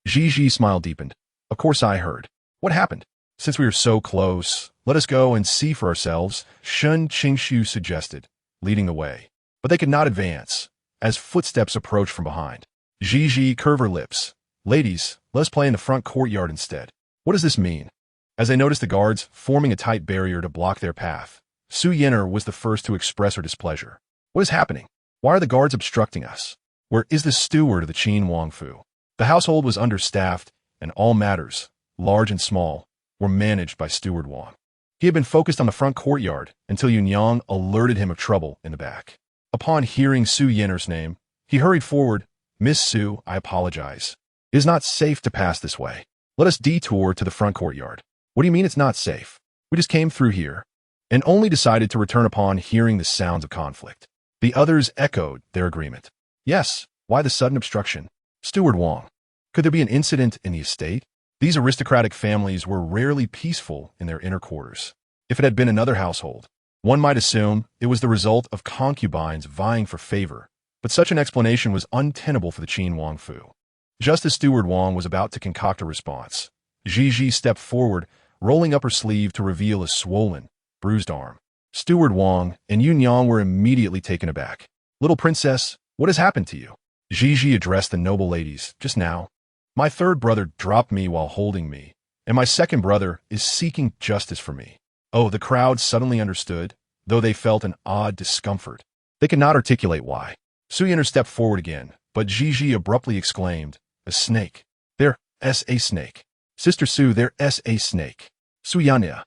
S1: Gigi's smile deepened. "Of course I heard. What happened?" "Since we are so close, let us go and see for ourselves," Shun Qingshu suggested, leading the way. But they could not advance, as footsteps approached from behind. Gigi curved her lips. "Ladies, let us play in the front courtyard instead." "What does this mean?" As they noticed the guards forming a tight barrier to block their path, Su Yin'er was the first to express her displeasure. "What is happening? Why are the guards obstructing us? Where is the steward of the Qin Wangfu?" The household was understaffed, and all matters, large and small, were managed by Steward Wang. He had been focused on the front courtyard until Yunyang alerted him of trouble in the back. Upon hearing Su Yin'er's name, he hurried forward. "Miss Su, I apologize. It is not safe to pass this way. Let us detour to the front courtyard." "What do you mean it's not safe? We just came through here," and only decided to return upon hearing the sounds of conflict. The others echoed their agreement. "Yes, why the sudden obstruction?" "Steward Wang, could there be an incident in the estate?" These aristocratic families were rarely peaceful in their inner quarters. If it had been another household, one might assume it was the result of concubines vying for favor, but such an explanation was untenable for the Qin Wangfu. Just as Steward Wang was about to concoct a response, Gigi stepped forward, rolling up her sleeve to reveal a swollen, bruised arm. Steward Wang and Yunyang were immediately taken aback. "Little princess, what has happened to you?" Gigi addressed the noble ladies. "Just now, my third brother dropped me while holding me, and my second brother is seeking justice for me." Oh, the crowd suddenly understood, though they felt an odd discomfort. They could not articulate why. Su Yin'er stepped forward again, but Gigi abruptly exclaimed, "A snake. There's a snake. Sister Su, there's a snake." Su Yanya,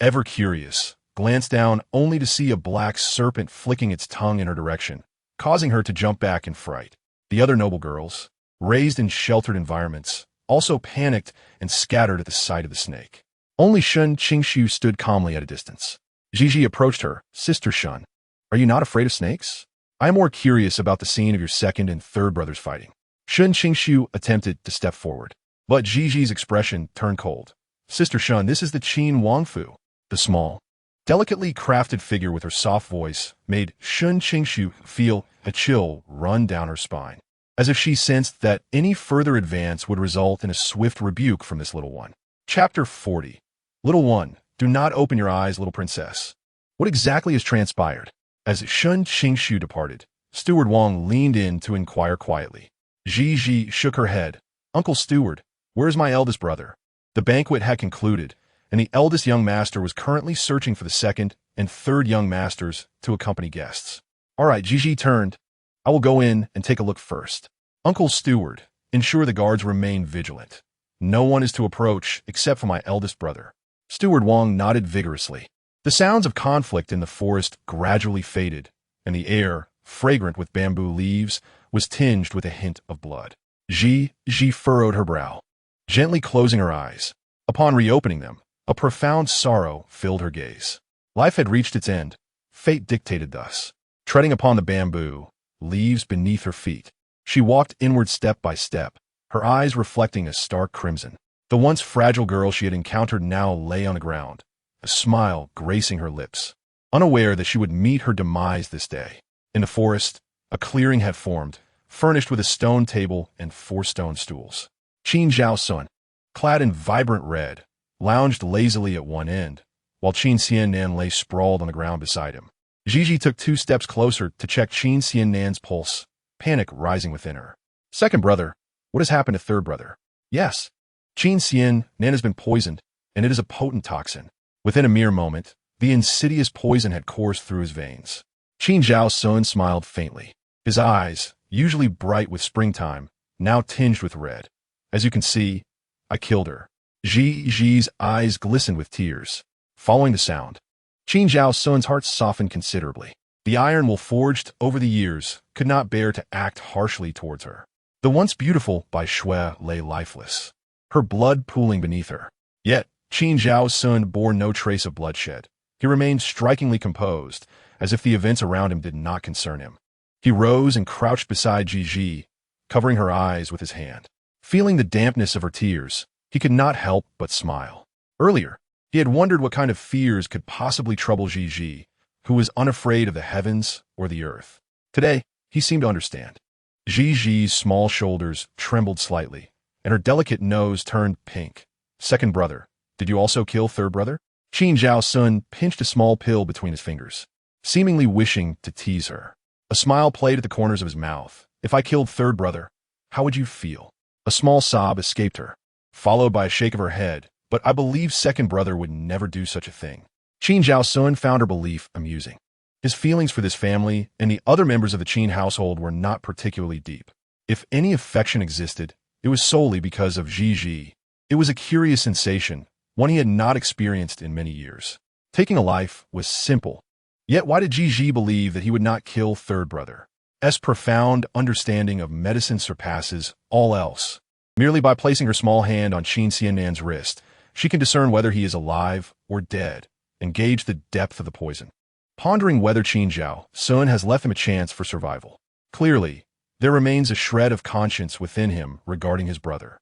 S1: ever curious, glanced down only to see a black serpent flicking its tongue in her direction, causing her to jump back in fright. The other noble girls, raised in sheltered environments, also panicked and scattered at the sight of the snake. Only Shun Qingshu stood calmly at a distance. Gigi approached her. "Sister Shun, are you not afraid of snakes? I am more curious about the scene of your second and third brothers fighting." Shun Qingshu attempted to step forward, but Gigi's expression turned cold. "Sister Shun, this is the Qin Wangfu." The small, delicately crafted figure with her soft voice made Shun Qingshu feel a chill run down her spine, as if she sensed that any further advance would result in a swift rebuke from this little one. Chapter 40. Little one, do not open your eyes, little princess. What exactly has transpired? As Shun Qingshu departed, Steward Wang leaned in to inquire quietly. Ji shook her head. Uncle Steward, where's my eldest brother? The banquet had concluded, and the eldest young master was currently searching for the second and third young masters to accompany guests. All right, Ji turned. I will go in and take a look first. Uncle Steward, ensure the guards remain vigilant. No one is to approach except for my eldest brother. Steward Wang nodded vigorously. The sounds of conflict in the forest gradually faded, and the air, fragrant with bamboo leaves, was tinged with a hint of blood. Ji furrowed her brow, gently closing her eyes. Upon reopening them, a profound sorrow filled her gaze. Life had reached its end. Fate dictated thus. Treading upon the bamboo, leaves beneath her feet, she walked inward step by step, her eyes reflecting a stark crimson. The once fragile girl she had encountered now lay on the ground, a smile gracing her lips, unaware that she would meet her demise this day. In the forest, a clearing had formed, furnished with a stone table and 4 stone stools. Qin Zhao Sun, clad in vibrant red, lounged lazily at one end, while Qin Xiannan lay sprawled on the ground beside him. Ji took 2 steps closer to check Qin Xiannan's pulse, panic rising within her. Second brother, what has happened to third brother? Yes, Qin Xiannan has been poisoned, and it is a potent toxin. Within a mere moment, the insidious poison had coursed through his veins. Qin Zhao Sun smiled faintly. His eyes, usually bright with springtime, now tinged with red. As you can see, I killed her. Ji's eyes glistened with tears. Following the sound, Qin Zhao Sun's heart softened considerably. The iron will forged over the years could not bear to act harshly towards her. The once beautiful Bai Shui lay lifeless, her blood pooling beneath her. Yet, Qin Zhao Sun bore no trace of bloodshed. He remained strikingly composed, as if the events around him did not concern him. He rose and crouched beside Ji, covering her eyes with his hand. Feeling the dampness of her tears, he could not help but smile. Earlier, he had wondered what kind of fears could possibly trouble Ji, who was unafraid of the heavens or the earth. Today, he seemed to understand. Ji's small shoulders trembled slightly, and her delicate nose turned pink. Second brother, did you also kill third brother? Qin Zhao Sun pinched a small pill between his fingers, seemingly wishing to tease her. A smile played at the corners of his mouth. If I killed third brother, how would you feel? A small sob escaped her, followed by a shake of her head, but I believe second brother would never do such a thing. Qin Zhao Sun found her belief amusing. His feelings for this family and the other members of the Qin household were not particularly deep. If any affection existed, it was solely because of Ji. It was a curious sensation, one he had not experienced in many years. Taking a life was simple. Yet why did Ji believe that he would not kill third brother? S profound understanding of medicine surpasses all else. Merely by placing her small hand on Qin Xiannan's wrist, she can discern whether he is alive or dead, and gauge the depth of the poison. Pondering whether Qin Zhao Sun has left him a chance for survival. Clearly, there remains a shred of conscience within him regarding his brother.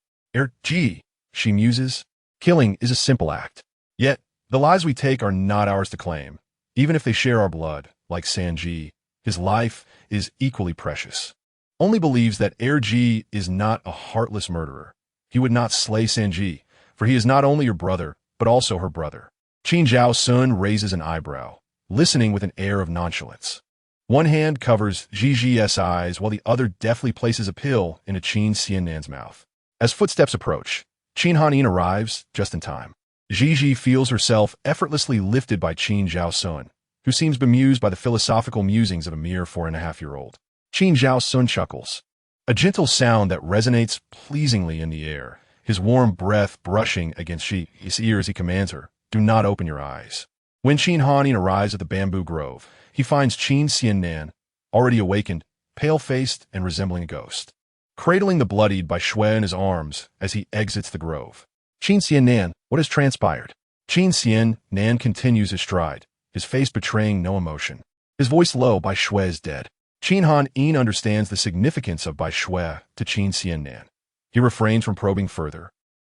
S1: Ji, she muses, killing is a simple act. Yet, the lives we take are not ours to claim. Even if they share our blood, like Sanji, his life is equally precious. Only believes that Ji is not a heartless murderer. He would not slay Sanji, for he is not only your brother, but also her brother. Qin Zhao Sun raises an eyebrow, listening with an air of nonchalance. One hand covers Ji's eyes while the other deftly places a pill in a Qin Xiannan's mouth. As footsteps approach, Qin Hanin arrives just in time. Ji feels herself effortlessly lifted by Qin Zhao Sun, who seems bemused by the philosophical musings of a mere 4.5-year-old. Qin Zhao Sun chuckles, a gentle sound that resonates pleasingly in the air, his warm breath brushing against Ji's ear as he commands her, do not open your eyes. When Qin Hanin arrives at the bamboo grove, he finds Qin Xiannan, already awakened, pale-faced and resembling a ghost, cradling the bloodied Bai Shui in his arms as he exits the grove. Qin Xiannan, what has transpired? Qin Xiannan continues his stride, his face betraying no emotion. His voice low, Bai Shui is dead. Qin Hanin understands the significance of Bai Shui to Qin Xiannan. He refrains from probing further,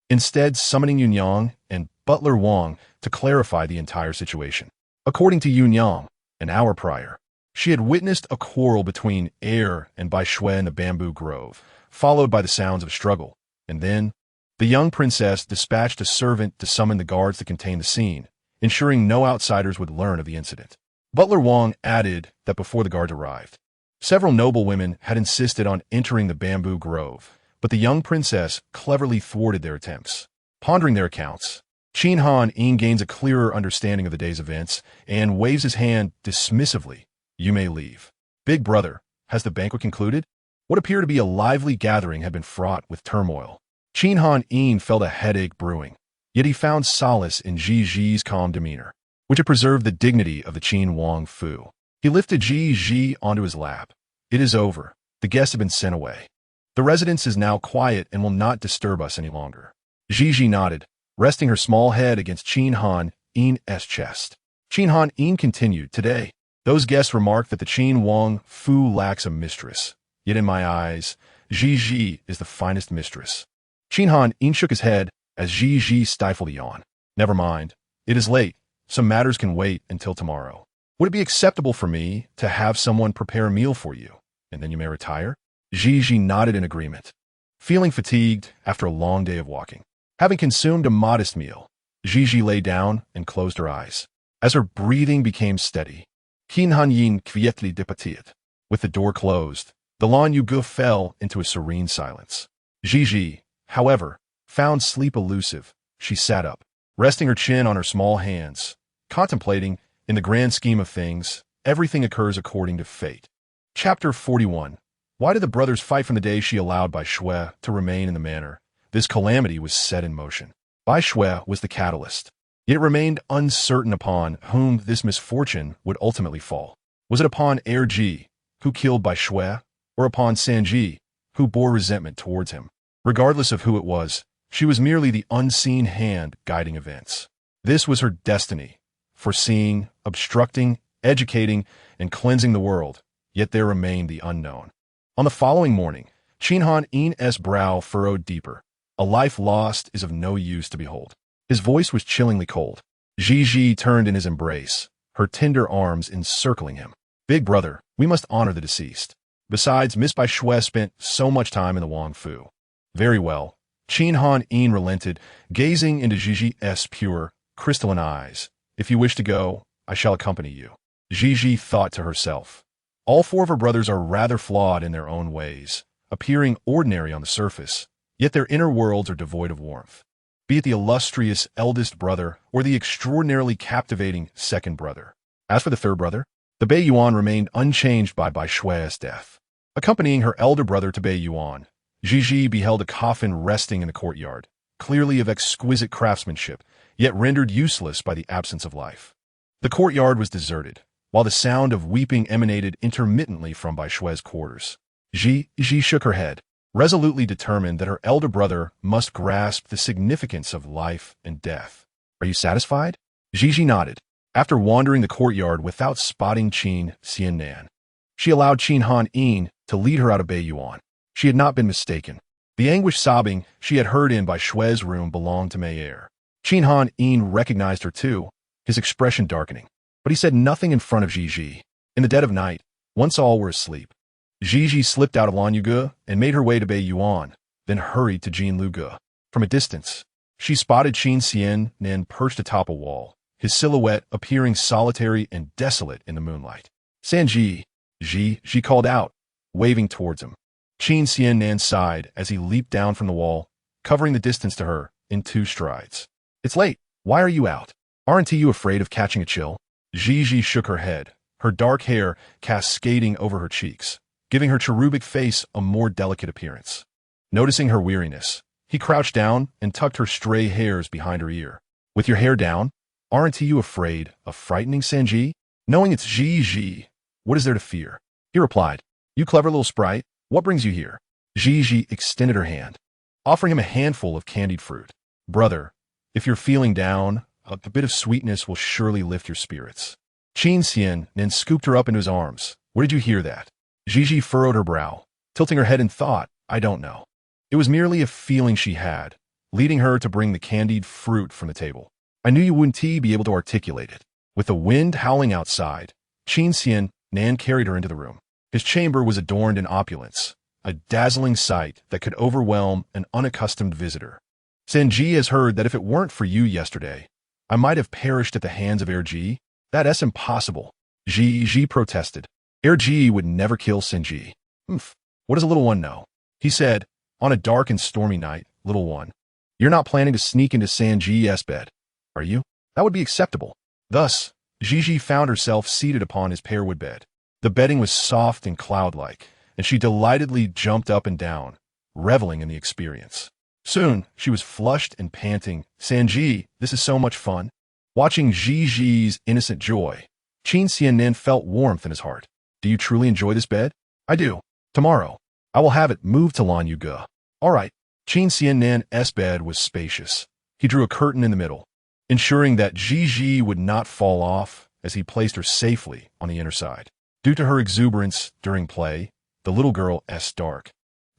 S1: instead summoning Yunyang and Butler Wang to clarify the entire situation. According to Yun Yang, an hour prior, she had witnessed a quarrel between Er and Bai Shui in the bamboo grove, followed by the sounds of a struggle, and then the young princess dispatched a servant to summon the guards to contain the scene, ensuring no outsiders would learn of the incident. Butler Wang added that before the guards arrived, several noble women had insisted on entering the bamboo grove, but the young princess cleverly thwarted their attempts. Pondering their accounts, Qin Han Ying gains a clearer understanding of the day's events and waves his hand dismissively. You may leave. Big brother, has the banquet concluded? What appeared to be a lively gathering had been fraught with turmoil. Qin Han Ying felt a headache brewing, yet he found solace in Ji Ji's calm demeanor, which had preserved the dignity of the Qin Wang Fu. He lifted Ji Ji onto his lap. It is over. The guests have been sent away. The residence is now quiet and will not disturb us any longer. Ji Ji nodded, resting her small head against Qin Han Ying's chest. Qin Han Ying continued, today, those guests remarked that the Qin Wang Fu lacks a mistress. Yet in my eyes, Ji Ji is the finest mistress. Qin Han Ying shook his head as Ji Ji stifled a yawn. Never mind. It is late. Some matters can wait until tomorrow. Would it be acceptable for me to have someone prepare a meal for you, and then you may retire? Ji Ji nodded in agreement. Feeling fatigued after a long day of walking, having consumed a modest meal, Ji Ji lay down and closed her eyes. As her breathing became steady, Qin Han Ying quietly departed. With the door closed, the Lan Yuge fell into a serene silence. Ji Ji, however, found sleep elusive. She sat up, resting her chin on her small hands, contemplating, in the grand scheme of things, everything occurs according to fate. Chapter 41. Why did the brothers fight from the day she allowed Bai Shui to remain in the manor? This calamity was set in motion. Bai Shui was the catalyst, yet it remained uncertain upon whom this misfortune would ultimately fall. Was it upon Ji, who killed Bai Shui, or upon Sanji, who bore resentment towards him? Regardless of who it was, she was merely the unseen hand guiding events. This was her destiny, foreseeing, obstructing, educating, and cleansing the world, yet there remained the unknown. On the following morning, Qin Han Ying's brow furrowed deeper. A life lost is of no use to behold. His voice was chillingly cold. Ji Ji turned in his embrace, her tender arms encircling him. Big brother, we must honor the deceased. Besides, Miss Bai Shui spent so much time in the Wang Fu. Very well. Qin Han Ying relented, gazing into Ji Ji's pure, crystalline eyes. If you wish to go, I shall accompany you. Ji Ji thought to herself. All four of her brothers are rather flawed in their own ways, appearing ordinary on the surface, yet their inner worlds are devoid of warmth. Be it the illustrious eldest brother or the extraordinarily captivating second brother. As for the third brother, the Bei Yuan remained unchanged by Bai Shui's death. Accompanying her elder brother to Bei Yuan, Ji Ji beheld a coffin resting in the courtyard, clearly of exquisite craftsmanship, yet rendered useless by the absence of life. The courtyard was deserted, while the sound of weeping emanated intermittently from Bai Shui's quarters. Ji shook her head, resolutely determined that her elder brother must grasp the significance of life and death. Are you satisfied? Ji nodded. After wandering the courtyard without spotting Qin Xiannan, she allowed Qin Han Ying to lead her out of Bei Yuan. She had not been mistaken. The anguished sobbing she had heard in Bai Shui's room belonged to Mei Er. Qin Han Ying recognized her too, his expression darkening. But he said nothing in front of Ji Ji. In the dead of night, once all were asleep, Ji Ji slipped out of Lan Yuge and made her way to Bei Yuan, then hurried to Jin Luge. From a distance, she spotted Qin Xiannan perched atop a wall, his silhouette appearing solitary and desolate in the moonlight. Sanji, Ji called out, waving towards him. Qin Xiannan sighed as he leaped down from the wall, covering the distance to her in 2 strides. It's late. Why are you out? Aren't you afraid of catching a chill? Ji shook her head, her dark hair cascading over her cheeks, giving her cherubic face a more delicate appearance. Noticing her weariness, he crouched down and tucked her stray hairs behind her ear. With your hair down, aren't you afraid of frightening Sanji? Knowing it's Ji, what is there to fear? He replied, you clever little sprite, what brings you here? Ji extended her hand, offering him a handful of candied fruit. Brother, if you're feeling down, a bit of sweetness will surely lift your spirits. Qin Xiannan scooped her up into his arms. Where did you hear that? Ji furrowed her brow, tilting her head in thought. I don't know. It was merely a feeling she had, leading her to bring the candied fruit from the table. I knew you wouldn't be able to articulate it. With the wind howling outside, Qin Xian Nan carried her into the room. His chamber was adorned in opulence, a dazzling sight that could overwhelm an unaccustomed visitor. Sanji has heard that if it weren't for you yesterday, I might have perished at the hands of Erji. That's impossible, Ji protested. Erji would never kill Sanji. What does a little one know? He said, on a dark and stormy night, little one. You're not planning to sneak into Sanji's bed, are you? That would be acceptable. Thus, Gigi found herself seated upon his pearwood bed. The bedding was soft and cloud-like, and she delightedly jumped up and down, reveling in the experience. Soon, she was flushed and panting. Sanji, this is so much fun. Watching Gigi's innocent joy, Qin Xiannan felt warmth in his heart. Do you truly enjoy this bed? I do. Tomorrow, I will have it moved to Lan Yuge. All right. Qin Xiannan's bed was spacious. He drew a curtain in the middle, ensuring that Gigi would not fall off as he placed her safely on the inner side. Due to her exuberance during play, the little girl's dark,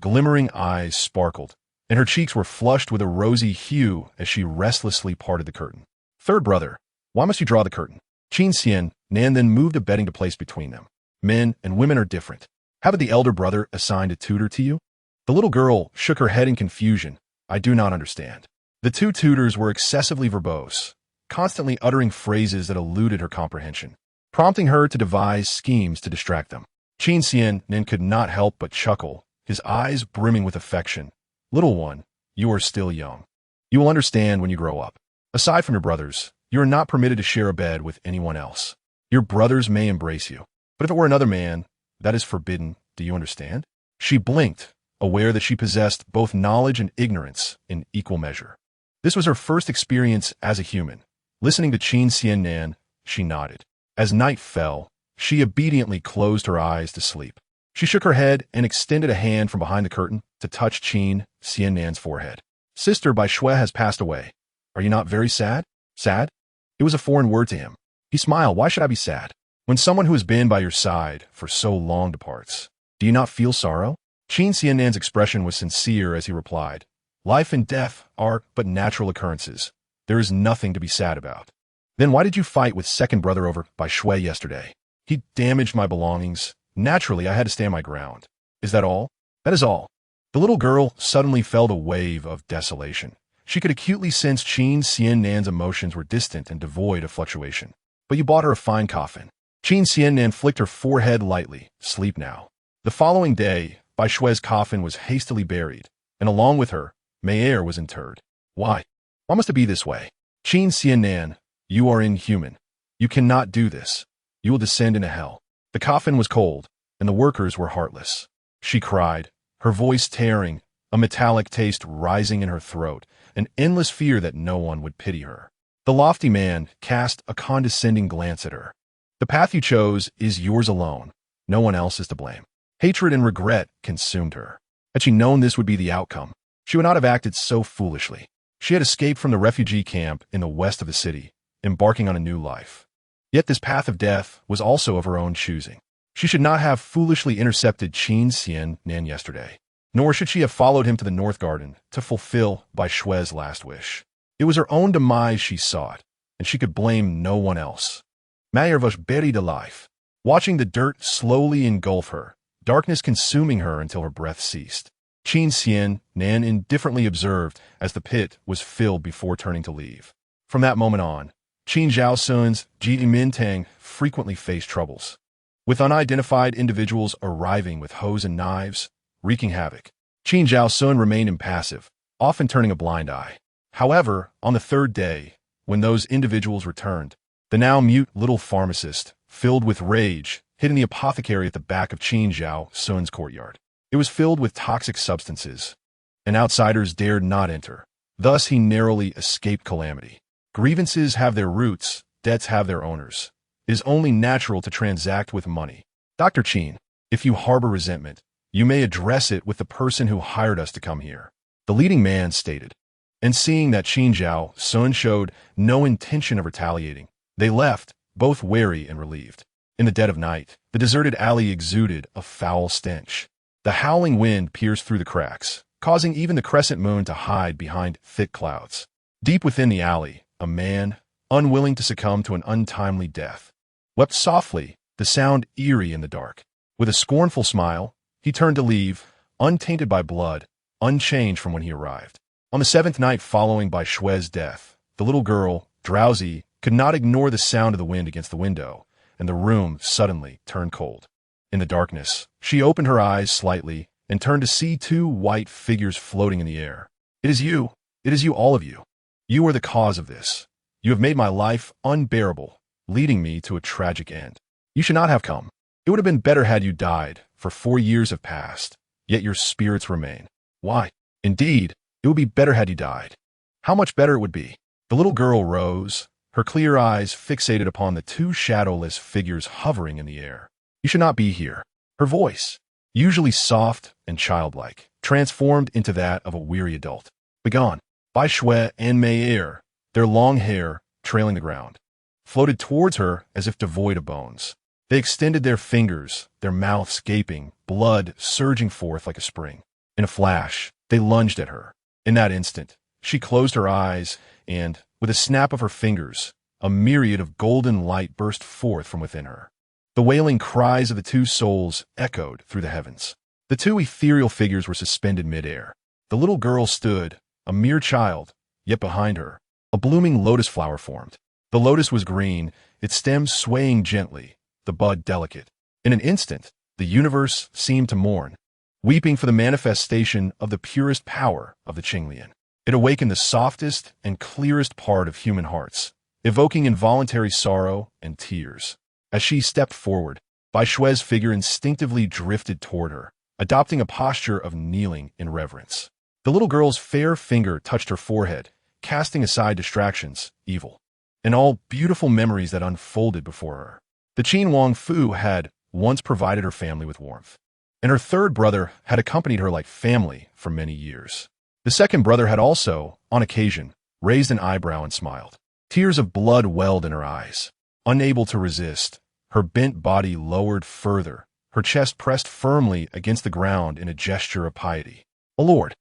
S1: glimmering eyes sparkled, and her cheeks were flushed with a rosy hue as she restlessly parted the curtain. Third brother, why must you draw the curtain? Qin Xiannan then moved a bedding to place between them. Men and women are different. Haven't the elder brother assigned a tutor to you? The little girl shook her head in confusion. I do not understand. The two tutors were excessively verbose, constantly uttering phrases that eluded her comprehension, prompting her to devise schemes to distract them. Qin Xiannan could not help but chuckle, his eyes brimming with affection. Little one, you are still young. You will understand when you grow up. Aside from your brothers, you are not permitted to share a bed with anyone else. Your brothers may embrace you, but if it were another man, that is forbidden. Do you understand? She blinked, aware that she possessed both knowledge and ignorance in equal measure. This was her first experience as a human. Listening to Qin Xiannan, she nodded. As night fell, she obediently closed her eyes to sleep. She shook her head and extended a hand from behind the curtain to touch Qin Xiannan's forehead. Sister Bai Shui has passed away. Are you not very sad? Sad? It was a foreign word to him. He smiled. Why should I be sad? When someone who has been by your side for so long departs, do you not feel sorrow? Qin Xiannan's expression was sincere as he replied, life and death are but natural occurrences. There is nothing to be sad about. Then why did you fight with second brother over Bai Shui yesterday? He damaged my belongings. Naturally, I had to stand my ground. Is that all? That is all. The little girl suddenly felt a wave of desolation. She could acutely sense Qin Xiannan's emotions were distant and devoid of fluctuation. But you bought her a fine coffin. Qin Xiannan flicked her forehead lightly. Sleep now. The following day, Bai Shui's coffin was hastily buried, and along with her, manor was interred. Why? Why must it be this way? Qin Xiannan, you are inhuman. You cannot do this. You will descend into hell. The coffin was cold, and the workers were heartless. She cried, her voice tearing, a metallic taste rising in her throat, an endless fear that no one would pity her. The lofty man cast a condescending glance at her. The path you chose is yours alone. No one else is to blame. Hatred and regret consumed her. Had she known this would be the outcome, she would not have acted so foolishly. She had escaped from the refugee camp in the west of the city, embarking on a new life. Yet this path of death was also of her own choosing. She should not have foolishly intercepted Qin Xiannan yesterday, nor should she have followed him to the North Garden to fulfill Bai Shui's last wish. It was her own demise she sought, and she could blame no one else. Manor was buried alive, watching the dirt slowly engulf her, darkness consuming her until her breath ceased. Qin Xiannan indifferently observed as the pit was filled before turning to leave. From that moment on, Qin Zhaosun's Ji Mintang frequently faced troubles, with unidentified individuals arriving with hoes and knives, wreaking havoc. Qin Zhaosun remained impassive, often turning a blind eye. However, on the third day, when those individuals returned, the now mute little pharmacist, filled with rage, hid in the apothecary at the back of Qin Zhaosun's courtyard. It was filled with toxic substances, and outsiders dared not enter. Thus he narrowly escaped calamity. Grievances have their roots, debts have their owners. It is only natural to transact with money. Dr. Qin, if you harbor resentment, you may address it with the person who hired us to come here, the leading man stated. And seeing that Qin Zhaosun showed no intention of retaliating, they left, both wary and relieved. In the dead of night, the deserted alley exuded a foul stench. The howling wind pierced through the cracks, causing even the crescent moon to hide behind thick clouds. Deep within the alley, a man, unwilling to succumb to an untimely death. Wept softly, the sound eerie in the dark. With a scornful smile, he turned to leave, untainted by blood, unchanged from when he arrived. On the seventh night following Bai Shui's death, the little girl, drowsy, could not ignore the sound of the wind against the window, and the room suddenly turned cold. In the darkness, she opened her eyes slightly and turned to see two white figures floating in the air. It is you, all of you. You are the cause of this. You have made my life unbearable, leading me to a tragic end. You should not have come. It would have been better had you died, for 4 years have passed, yet your spirits remain. Why? Indeed, it would be better had you died. How much better it would be. The little girl rose, her clear eyes fixated upon the two shadowless figures hovering in the air. You should not be here. Her voice, usually soft and childlike, transformed into that of a weary adult. Begone. Bai Shui and manor, their long hair trailing the ground, floated towards her as if devoid of bones. They extended their fingers, their mouths gaping, blood surging forth like a spring. In a flash, they lunged at her. In that instant, she closed her eyes and, with a snap of her fingers, a myriad of golden light burst forth from within her. The wailing cries of the two souls echoed through the heavens. The two ethereal figures were suspended mid-air. The little girl stood, a mere child, yet behind her, a blooming lotus flower formed. The lotus was green, its stem swaying gently, the bud delicate. In an instant, the universe seemed to mourn, weeping for the manifestation of the purest power of the Qinglian. It awakened the softest and clearest part of human hearts, evoking involuntary sorrow and tears. As she stepped forward, Bai Shui's figure instinctively drifted toward her, adopting a posture of kneeling in reverence. The little girl's fair finger touched her forehead, casting aside distractions, evil, and all beautiful memories that unfolded before her. The Qin Wang Fu had once provided her family with warmth, and her third brother had accompanied her like family for many years. The second brother had also, on occasion, raised an eyebrow and smiled. Tears of blood welled in her eyes. Unable to resist, her bent body lowered further, her chest pressed firmly against the ground in a gesture of piety. "O Lord,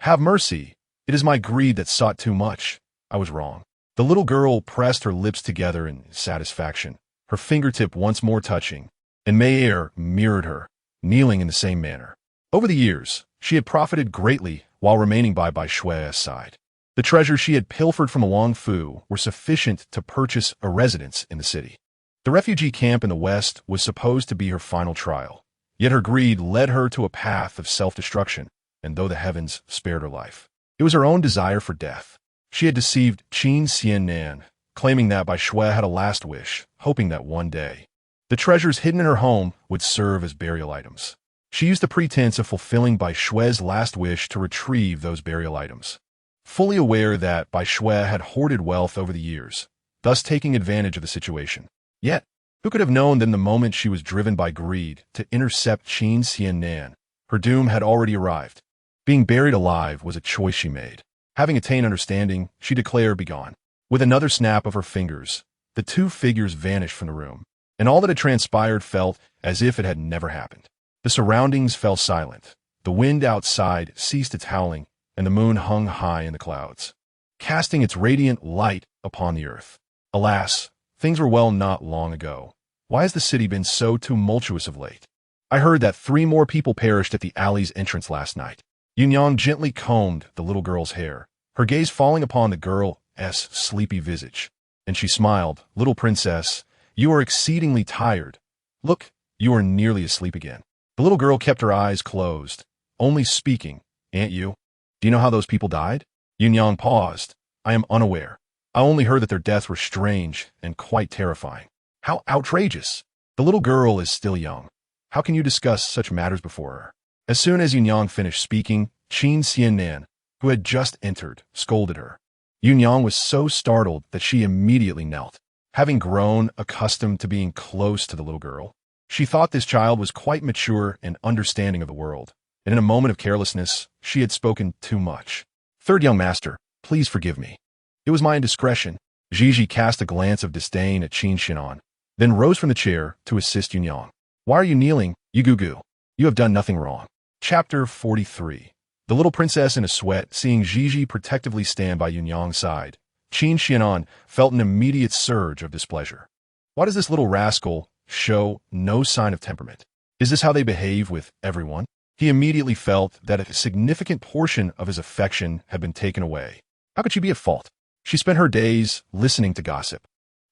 S1: have mercy. It is my greed that sought too much. I was wrong." The little girl pressed her lips together in satisfaction, her fingertip once more touching, and manor mirrored her, kneeling in the same manner. Over the years, she had profited greatly while remaining by Bai Shui's side. The treasures she had pilfered from the Wang Fu were sufficient to purchase a residence in the city. The refugee camp in the west was supposed to be her final trial, yet her greed led her to a path of self-destruction, and though the heavens spared her life, it was her own desire for death. She had deceived Qin Xiannan, claiming that Bai Shui had a last wish, hoping that one day the treasures hidden in her home would serve as burial items. She used the pretense of fulfilling Bai Shui's last wish to retrieve those burial items, fully aware that Bai Shui had hoarded wealth over the years, thus taking advantage of the situation. Yet, who could have known that in the moment she was driven by greed to intercept Qin Xiannan, her doom had already arrived. Being buried alive was a choice she made. Having attained understanding, she declared, "Begone." With another snap of her fingers, the two figures vanished from the room, and all that had transpired felt as if it had never happened. The surroundings fell silent. The wind outside ceased its howling, and the moon hung high in the clouds, casting its radiant light upon the earth. Alas, things were well not long ago. Why has the city been so tumultuous of late? I heard that 3 more people perished at the alley's entrance last night. Yunyang gently combed the little girl's hair, her gaze falling upon the girl's sleepy visage, and she smiled. "Little princess, you are exceedingly tired. Look, you are nearly asleep again." The little girl kept her eyes closed, only speaking, "Aunt you, do you know how those people died?" Yunyang paused. "I am unaware. I only heard that their deaths were strange and quite terrifying." "How outrageous! The little girl is still young. How can you discuss such matters before her?" As soon as Yunyang finished speaking, Qin Xiannan, who had just entered, scolded her. Yunyang was so startled that she immediately knelt. Having grown accustomed to being close to the little girl, she thought this child was quite mature and understanding of the world, and in a moment of carelessness, she had spoken too much. "Third young master, please forgive me. It was my indiscretion." Gigi cast a glance of disdain at Qin Xinan, then rose from the chair to assist Yunyang. "Why are you kneeling, you goo-goo? You have done nothing wrong." Chapter 43. The little princess in a sweat, seeing Gigi protectively stand by Yunyang's side, Qin Xianan felt an immediate surge of displeasure. Why does this little rascal show no sign of temperament? Is this how they behave with everyone? He immediately felt that a significant portion of his affection had been taken away. How could she be at fault? She spent her days listening to gossip,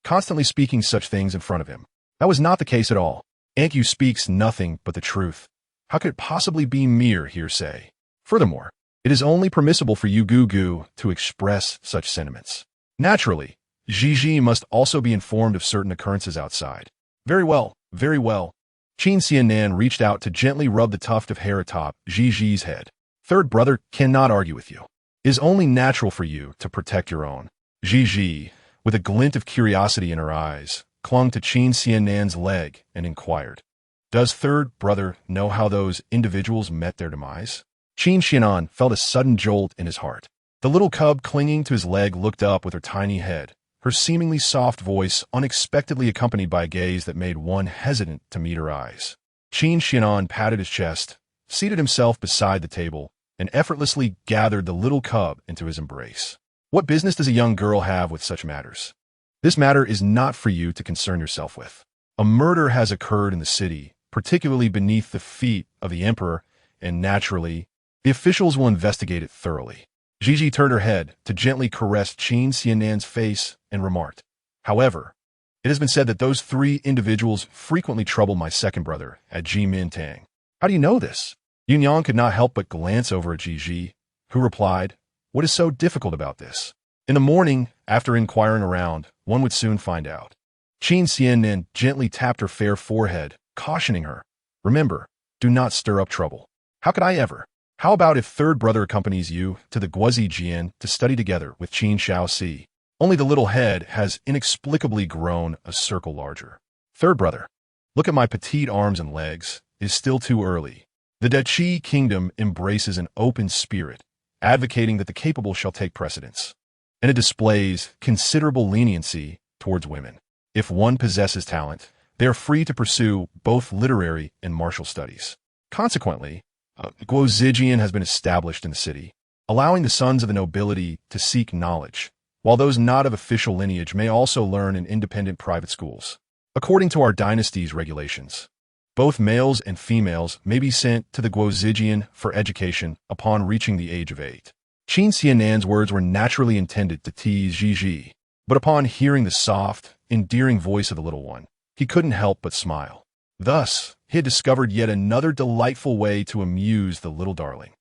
S1: constantly speaking such things in front of him. That was not the case at all. Anqiu speaks nothing but the truth. How could it possibly be mere hearsay? Furthermore, it is only permissible for you Gugu to express such sentiments. Naturally, Gigi must also be informed of certain occurrences outside. Very well, very well. Qin Xianan reached out to gently rub the tuft of hair atop Gigi's head. Third brother cannot argue with you. It is only natural for you to protect your own. Gigi, with a glint of curiosity in her eyes, clung to Qin Xianan's leg and inquired, "Does third brother know how those individuals met their demise?" Qin Xianan felt a sudden jolt in his heart. The little cub clinging to his leg looked up with her tiny head, her seemingly soft voice unexpectedly accompanied by a gaze that made one hesitant to meet her eyes. Qin Xianan patted his chest, seated himself beside the table, and effortlessly gathered the little cub into his embrace. What business does a young girl have with such matters? This matter is not for you to concern yourself with. A murder has occurred in the city, particularly beneath the feet of the emperor, and naturally, the officials will investigate it thoroughly. Gigi turned her head to gently caress Qin Xianan's face and remarked, "However, it has been said that those three individuals frequently trouble my second brother at Jimintang." "How do you know this?" Yunyang could not help but glance over at Gigi, who replied, "What is so difficult about this? In the morning, after inquiring around, one would soon find out." Qin Xianan gently tapped her fair forehead, cautioning her, "Remember, do not stir up trouble." "How could I ever? How about if third brother accompanies you to the Guozijian to study together with Qin Shaoxi? Only the little head has inexplicably grown a circle larger. Third brother, look at my petite arms and legs. It is still too early. The Dechi kingdom embraces an open spirit, advocating that the capable shall take precedence, and it displays considerable leniency towards women. If one possesses talent, they are free to pursue both literary and martial studies. Consequently, Guozijian has been established in the city, allowing the sons of the nobility to seek knowledge, while those not of official lineage may also learn in independent private schools. According to our dynasty's regulations, both males and females may be sent to the Guozijian for education upon reaching the age of 8. Qin Xianan's words were naturally intended to tease Gigi, but upon hearing the soft, endearing voice of the little one, he couldn't help but smile. Thus, he had discovered yet another delightful way to amuse the little darling.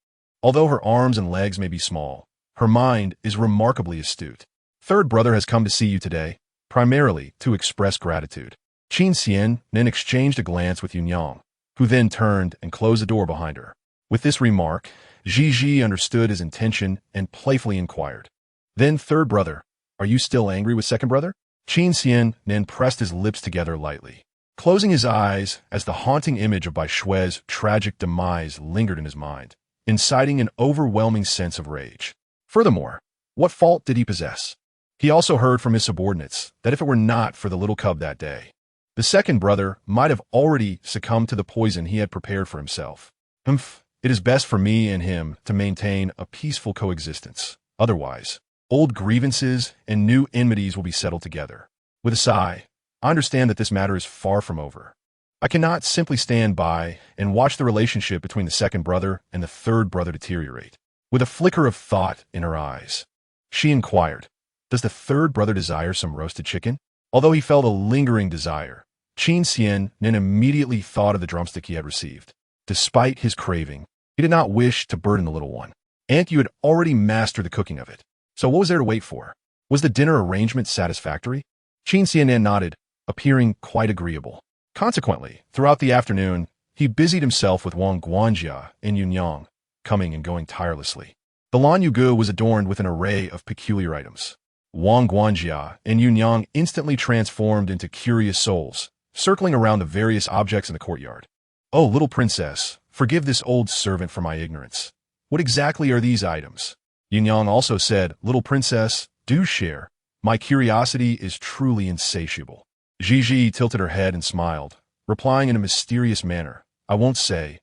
S1: Although her arms and legs may be small, her mind is remarkably astute. Third brother has come to see you today, primarily to express gratitude. Qin Xian then exchanged a glance with Yunyang, who then turned and closed the door behind her. With this remark, Gigi understood his intention and playfully inquired, "Then, third brother, are you still angry with second brother?" Qin Xian then pressed his lips together lightly, closing his eyes as the haunting image of Bai Shui's tragic demise lingered in his mind, inciting an overwhelming sense of rage. Furthermore, what fault did he possess? He also heard from his subordinates that if it were not for the little cub that day, the second brother might have already succumbed to the poison he had prepared for himself. It is best for me and him to maintain a peaceful coexistence. Otherwise, old grievances and new enmities will be settled together. With a sigh, I understand that this matter is far from over. I cannot simply stand by and watch the relationship between the second brother and the third brother deteriorate. With a flicker of thought in her eyes, she inquired, "Does the third brother desire some roasted chicken?" Although he felt a lingering desire, Qin Xian then immediately thought of the drumstick he had received. Despite his craving, he did not wish to burden the little one. Anqiu had already mastered the cooking of it, so what was there to wait for? Was the dinner arrangement satisfactory? Qin Xian nodded, appearing quite agreeable. Consequently, throughout the afternoon, he busied himself with Wang Guanjia and Yunyang, coming and going tirelessly. The Lan Yugu was adorned with an array of peculiar items. Wang Guanjia and Yunyang instantly transformed into curious souls, circling around the various objects in the courtyard. "Oh, little princess, forgive this old servant for my ignorance. What exactly are these items?" Yunyang also said, "Little princess, do share. My curiosity is truly insatiable." Gigi tilted her head and smiled, replying in a mysterious manner, I won't say,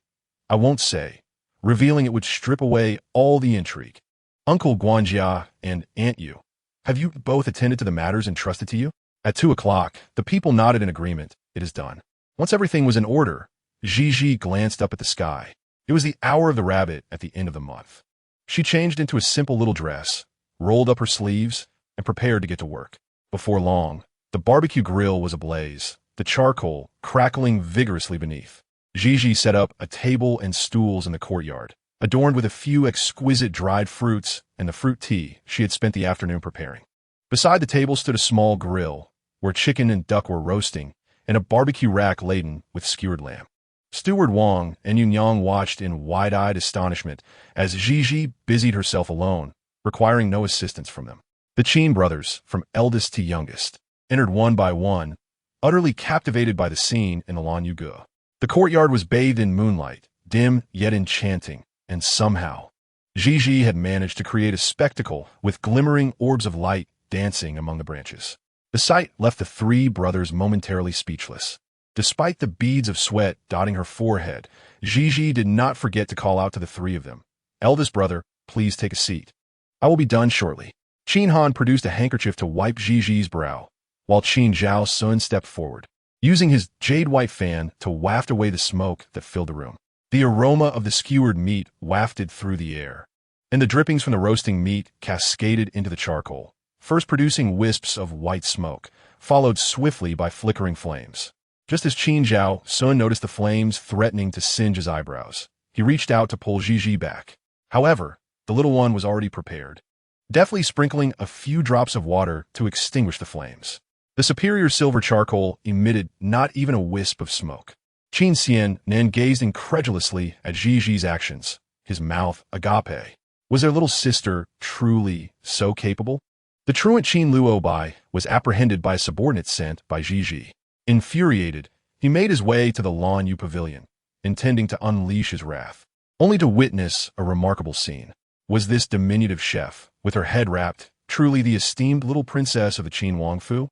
S1: revealing it would strip away all the intrigue. Uncle Guanjia and Aunt Yu, Have you both attended to the matters entrusted to you? At 2 o'clock, the people nodded in agreement. It is done. Once everything was in order, Gigi glanced up at the sky. It was the hour of the rabbit at the end of the month. She changed into a simple little dress, rolled up her sleeves, and prepared to get to work. Before long, the barbecue grill was ablaze, the charcoal crackling vigorously beneath. Gigi set up a table and stools in the courtyard, adorned with a few exquisite dried fruits and the fruit tea she had spent the afternoon preparing. Beside the table stood a small grill, where chicken and duck were roasting, and a barbecue rack laden with skewered lamb. Steward Wang and Yunyang watched in wide-eyed astonishment as Gigi busied herself alone, requiring no assistance from them. The Qin brothers, from eldest to youngest, entered one by one, utterly captivated by the scene in the Lan Yuge. The courtyard was bathed in moonlight, dim yet enchanting, and somehow, Gigi had managed to create a spectacle with glimmering orbs of light dancing among the branches. The sight left the three brothers momentarily speechless. Despite the beads of sweat dotting her forehead, Gigi did not forget to call out to the three of them. Eldest brother, please take a seat. I will be done shortly. Qin Han produced a handkerchief to wipe Gigi's brow, while Qin Zhao Sun stepped forward, using his jade-white fan to waft away the smoke that filled the room. The aroma of the skewered meat wafted through the air, and the drippings from the roasting meat cascaded into the charcoal, first producing wisps of white smoke, followed swiftly by flickering flames. Just as Qin Zhao Sun noticed the flames threatening to singe his eyebrows, he reached out to pull Gigi back. However, the little one was already prepared, deftly sprinkling a few drops of water to extinguish the flames. The superior silver charcoal emitted not even a wisp of smoke. Qin Xian Nan gazed incredulously at Gigi's actions, his mouth agape. Was their little sister truly so capable? The truant Qin Luobai was apprehended by a subordinate sent by Gigi. Infuriated, he made his way to the Lan Yu pavilion, intending to unleash his wrath, only to witness a remarkable scene. Was this diminutive chef, with her head wrapped, truly the esteemed little princess of the Qin Wangfu?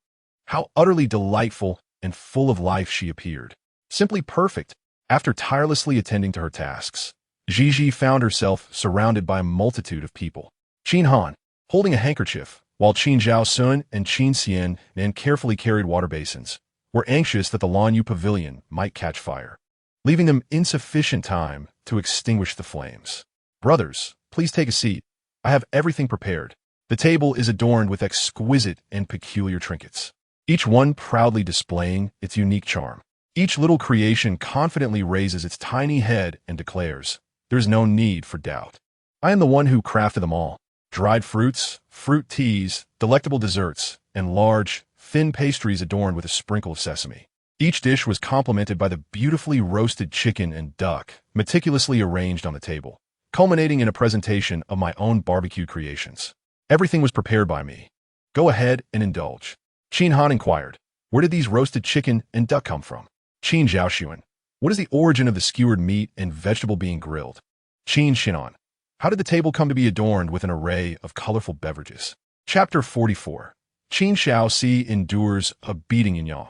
S1: How utterly delightful and full of life she appeared. Simply perfect. After tirelessly attending to her tasks, Gigi found herself surrounded by a multitude of people. Qin Han, holding a handkerchief, while Qin Zhao Sun and Qin Xian Nan carefully carried water basins, were anxious that the Lan Yu pavilion might catch fire, leaving them insufficient time to extinguish the flames. Brothers, please take a seat. I have everything prepared. The table is adorned with exquisite and peculiar trinkets, each one proudly displaying its unique charm. Each little creation confidently raises its tiny head and declares, there is no need for doubt. I am the one who crafted them all. Dried fruits, fruit teas, delectable desserts, and large, thin pastries adorned with a sprinkle of sesame. Each dish was complemented by the beautifully roasted chicken and duck, meticulously arranged on the table, culminating in a presentation of my own barbecue creations. Everything was prepared by me. Go ahead and indulge. Qin Han inquired, where did these roasted chicken and duck come from? Qin Zhaoxuan, what is the origin of the skewered meat and vegetable being grilled? Qin Shinan, how did the table come to be adorned with an array of colorful beverages? Chapter 44. Qin Shaoxi endures a beating in Yang.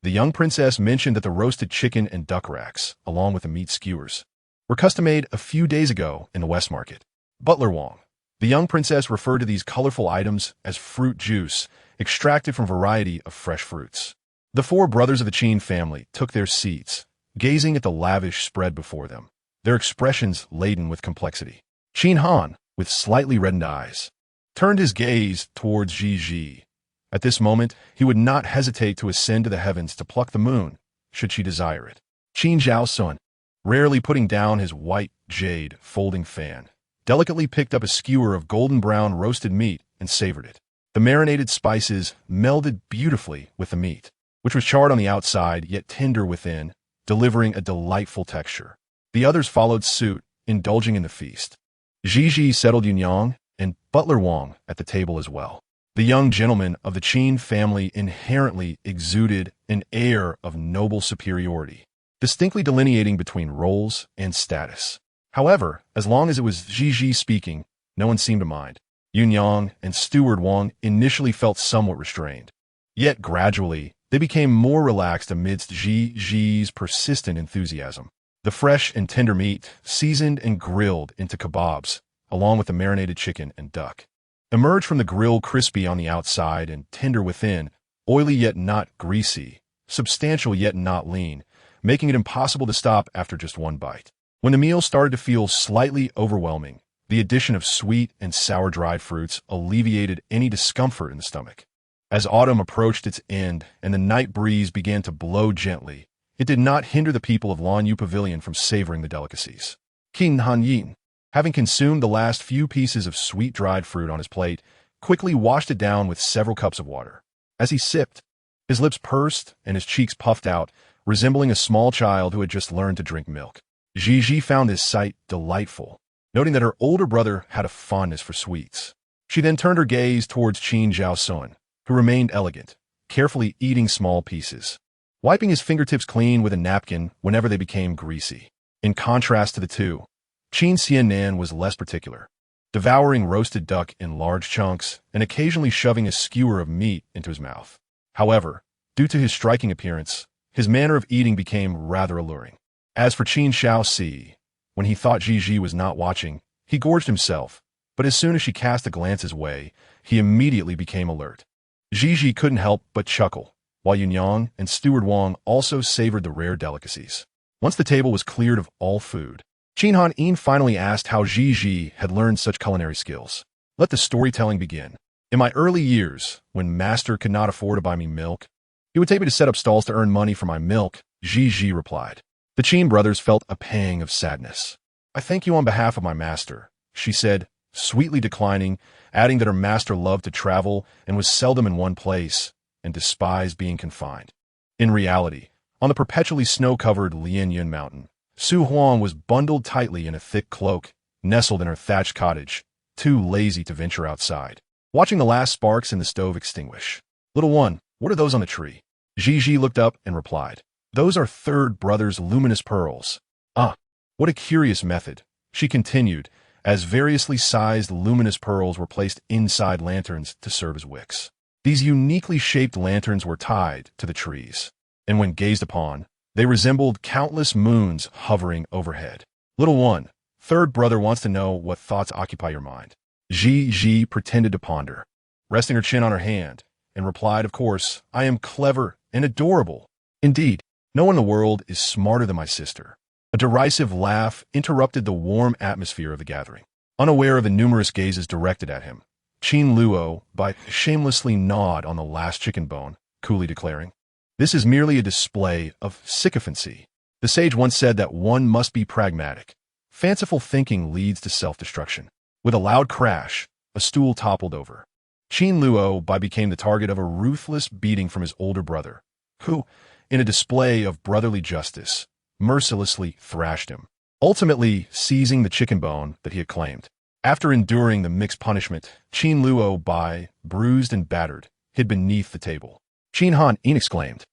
S1: The young princess mentioned that the roasted chicken and duck racks, along with the meat skewers, were custom made a few days ago in the West Market. Butler Wang. The young princess referred to these colorful items as fruit juice, extracted from a variety of fresh fruits. The four brothers of the Qin family took their seats, gazing at the lavish spread before them, their expressions laden with complexity. Qin Han, with slightly reddened eyes, turned his gaze towards Gigi. At this moment, he would not hesitate to ascend to the heavens to pluck the moon, should she desire it. Qin Zhao Sun, rarely putting down his white jade folding fan, delicately picked up a skewer of golden brown roasted meat and savored it. The marinated spices melded beautifully with the meat, which was charred on the outside yet tender within, delivering a delightful texture. The others followed suit, indulging in the feast. Gigi settled Yunyang and Butler Wang at the table as well. The young gentleman of the Qin family inherently exuded an air of noble superiority, distinctly delineating between roles and status. However, as long as it was Gigi speaking, no one seemed to mind. Yunyang and Steward Wang initially felt somewhat restrained. Yet gradually, they became more relaxed amidst Gigi's persistent enthusiasm. The fresh and tender meat, seasoned and grilled into kebabs, along with the marinated chicken and duck, emerged from the grill crispy on the outside and tender within, oily yet not greasy, substantial yet not lean, making it impossible to stop after just one bite. When the meal started to feel slightly overwhelming, the addition of sweet and sour dried fruits alleviated any discomfort in the stomach. As autumn approached its end and the night breeze began to blow gently, it did not hinder the people of Lanyu Pavilion from savoring the delicacies. Qin Han Yin, having consumed the last few pieces of sweet dried fruit on his plate, quickly washed it down with several cups of water. As he sipped, his lips pursed and his cheeks puffed out, resembling a small child who had just learned to drink milk. Gigi found this sight delightful, noting that her older brother had a fondness for sweets. She then turned her gaze towards Qin Zhaosun, who remained elegant, carefully eating small pieces, wiping his fingertips clean with a napkin whenever they became greasy. In contrast to the two, Qin Xiannan was less particular, devouring roasted duck in large chunks and occasionally shoving a skewer of meat into his mouth. However, due to his striking appearance, his manner of eating became rather alluring. As for Qin Shaoxi, when he thought Gigi was not watching, he gorged himself, but as soon as she cast a glance his way, he immediately became alert. Gigi couldn't help but chuckle, while Yunyang and Steward Wang also savored the rare delicacies. Once the table was cleared of all food, Qin Han Yin finally asked how Gigi had learned such culinary skills. Let the storytelling begin. In my early years, when master could not afford to buy me milk, he would take me to set up stalls to earn money for my milk, Gigi replied. The Qin brothers felt a pang of sadness. I thank you on behalf of my master, she said, sweetly declining, adding that her master loved to travel and was seldom in one place, and despised being confined. In reality, on the perpetually snow-covered Lianyun Mountain, Su Huang was bundled tightly in a thick cloak, nestled in her thatched cottage, too lazy to venture outside, watching the last sparks in the stove extinguish. Little one, what are those on the tree? Gigi looked up and replied. Those are third brother's luminous pearls. Ah, what a curious method, she continued, as variously sized luminous pearls were placed inside lanterns to serve as wicks. These uniquely shaped lanterns were tied to the trees, and when gazed upon, they resembled countless moons hovering overhead. Little one, third brother wants to know what thoughts occupy your mind. Gigi pretended to ponder, resting her chin on her hand, and replied, of course, I am clever and adorable. Indeed, no one in the world is smarter than my sister. A derisive laugh interrupted the warm atmosphere of the gathering. Unaware of the numerous gazes directed at him, Qin Luo shamelessly gnawed on the last chicken bone, coolly declaring, this is merely a display of sycophancy. The sage once said that one must be pragmatic. Fanciful thinking leads to self-destruction. With a loud crash, a stool toppled over. Qin Luo became the target of a ruthless beating from his older brother, who, in a display of brotherly justice, mercilessly thrashed him, ultimately seizing the chicken bone that he had claimed. After enduring the mixed punishment, Qin Luo, bruised and battered, hid beneath the table. Qin Han Yin exclaimed,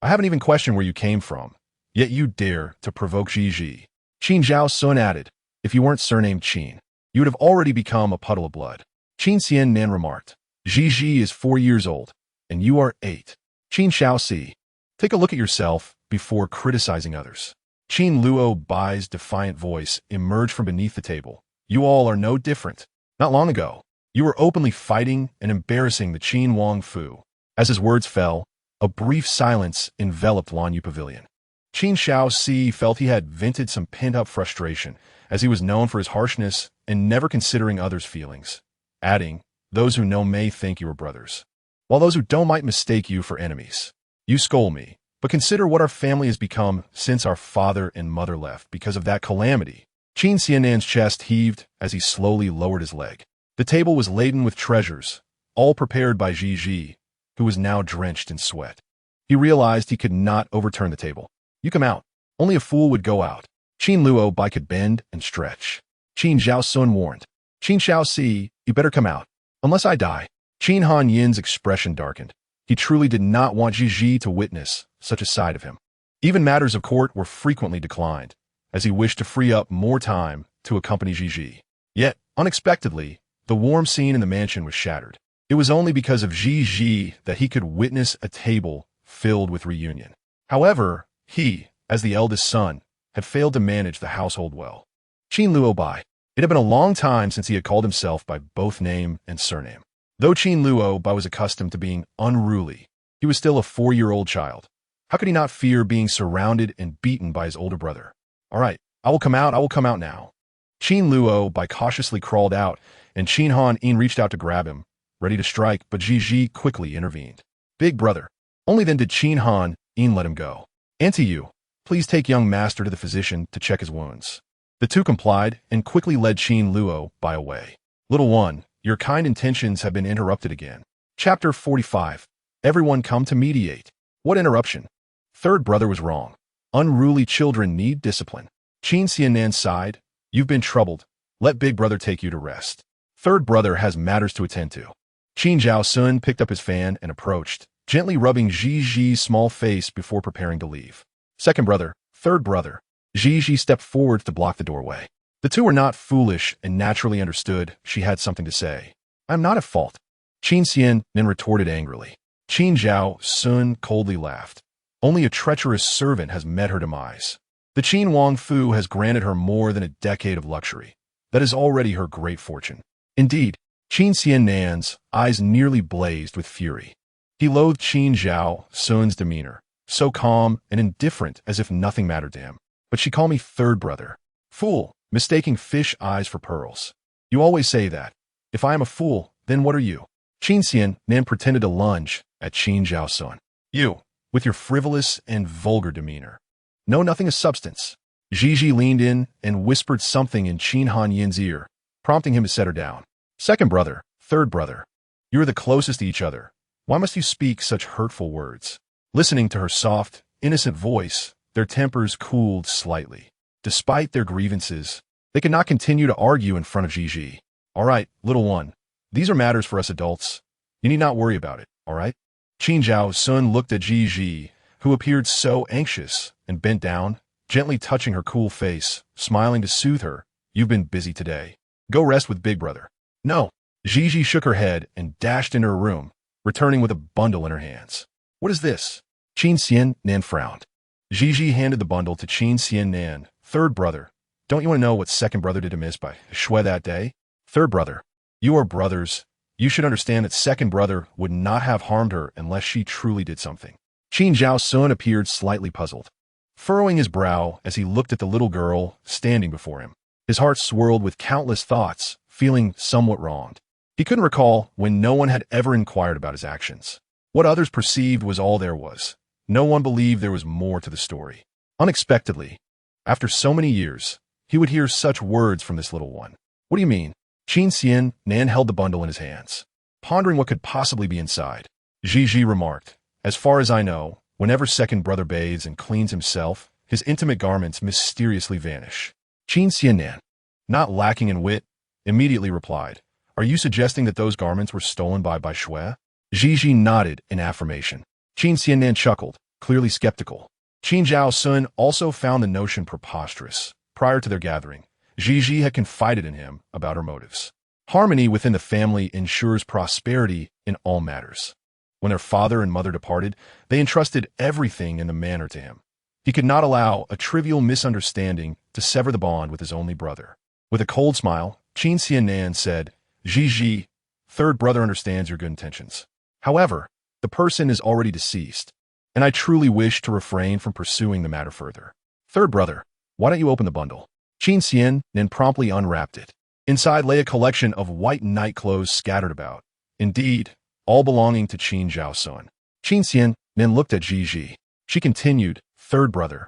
S1: I haven't even questioned where you came from, yet you dare to provoke Gigi. Qin Zhaosun added, if you weren't surnamed Qin, you would have already become a puddle of blood. Qin Xiannan remarked, Gigi is 4 years old, and you are 8. Qin Shaoxi, take a look at yourself before criticizing others. Qin Luo's defiant voice emerged from beneath the table. You all are no different. Not long ago, you were openly fighting and embarrassing the Qin Wang Fu. As his words fell, a brief silence enveloped Lanyu Pavilion. Qin Shaoxi felt he had vented some pent-up frustration, as he was known for his harshness and never considering others' feelings, adding, those who know may think you are brothers, while those who don't might mistake you for enemies. You scold me, but consider what our family has become since our father and mother left because of that calamity. Qin Xiannan's chest heaved as he slowly lowered his leg. The table was laden with treasures, all prepared by Gigi, who was now drenched in sweat. He realized he could not overturn the table. You come out. Only a fool would go out. Qin Luo could bend and stretch. Qin Zhaosun warned. Qin Shaoxi, you better come out. Unless I die. Qin Han Yin's expression darkened. He truly did not want Gigi to witness such a side of him. Even matters of court were frequently declined, as he wished to free up more time to accompany Gigi. Yet, unexpectedly, the warm scene in the mansion was shattered. It was only because of Gigi that he could witness a table filled with reunion. However, he, as the eldest son, had failed to manage the household well. Qin Luo It had been a long time since he had called himself by both name and surname. Though Qin Luo was accustomed to being unruly, he was still a 4-year-old child. How could he not fear being surrounded and beaten by his older brother? All right, I will come out now. Qin Luo cautiously crawled out, and Qin Han Yin reached out to grab him, ready to strike, but Ji quickly intervened. Big brother. Only then did Qin Han Yin let him go. Auntie Yu, please take young master to the physician to check his wounds. The two complied and quickly led Qin Luo away. Little one, your kind intentions have been interrupted again. Chapter 45. Everyone come to mediate. What interruption? Third brother was wrong. Unruly children need discipline. Qin Xiannan sighed. You've been troubled. Let big brother take you to rest. Third brother has matters to attend to. Qin Zhao Sun picked up his fan and approached, gently rubbing Ji's small face before preparing to leave. Second brother, third brother. Ji stepped forward to block the doorway. The two were not foolish and naturally understood she had something to say. I'm not at fault. Qin Xiannan retorted angrily. Qin Zhao Sun coldly laughed. Only a treacherous servant has met her demise. The Qin Wang Fu has granted her more than a decade of luxury. That is already her great fortune. Indeed, Qin Xiannan's eyes nearly blazed with fury. He loathed Qin Zhao Sun's demeanor, so calm and indifferent as if nothing mattered to him. But she called me third brother. Fool, mistaking fish eyes for pearls. You always say that. If I am a fool, then what are you? Qin Xiannan pretended to lunge at Qin Zhao Sun. You, with your frivolous and vulgar demeanor. Know nothing of substance. Ji leaned in and whispered something in Qin Han Yin's ear, prompting him to set her down. Second brother, third brother. You are the closest to each other. Why must you speak such hurtful words? Listening to her soft, innocent voice, their tempers cooled slightly. Despite their grievances, they could not continue to argue in front of Ji. All right, little one. These are matters for us adults. You need not worry about it, all right? Qin Zhao Sun looked at Ji, who appeared so anxious, and bent down, gently touching her cool face, smiling to soothe her. You've been busy today. Go rest with big brother. No. Ji shook her head and dashed into her room, returning with a bundle in her hands. What is this? Qin Xiannan frowned. Ji handed the bundle to Qin Xiannan. Third brother. Don't you want to know what second brother did amiss by Shui that day? Third brother. You are brothers. You should understand that second brother would not have harmed her unless she truly did something. Qin Zhao Sun appeared slightly puzzled, furrowing his brow as he looked at the little girl standing before him. His heart swirled with countless thoughts, feeling somewhat wronged. He couldn't recall when no one had ever inquired about his actions. What others perceived was all there was. No one believed there was more to the story. Unexpectedly, after so many years, he would hear such words from this little one. What do you mean? Qin Xiannan held the bundle in his hands, pondering what could possibly be inside. Ji remarked, as far as I know, whenever second brother bathes and cleans himself, his intimate garments mysteriously vanish. Qin Xiannan, not lacking in wit, immediately replied, Are you suggesting that those garments were stolen by Shui? Ji nodded in affirmation. Qin Xiannan chuckled, clearly skeptical. Qin Zhao Sun also found the notion preposterous. Prior to their gathering, Ji had confided in him about her motives. Harmony within the family ensures prosperity in all matters. When their father and mother departed, they entrusted everything in the manor to him. He could not allow a trivial misunderstanding to sever the bond with his only brother. With a cold smile, Qin Xiannan said, Ji, third brother understands your good intentions. However, the person is already deceased, and I truly wish to refrain from pursuing the matter further. Third brother, why don't you open the bundle? Qin Xiannan promptly unwrapped it. Inside lay a collection of white nightclothes scattered about. Indeed, all belonging to Qin Zhao Sun. Qin Xiannan looked at Ji. She continued, Third brother,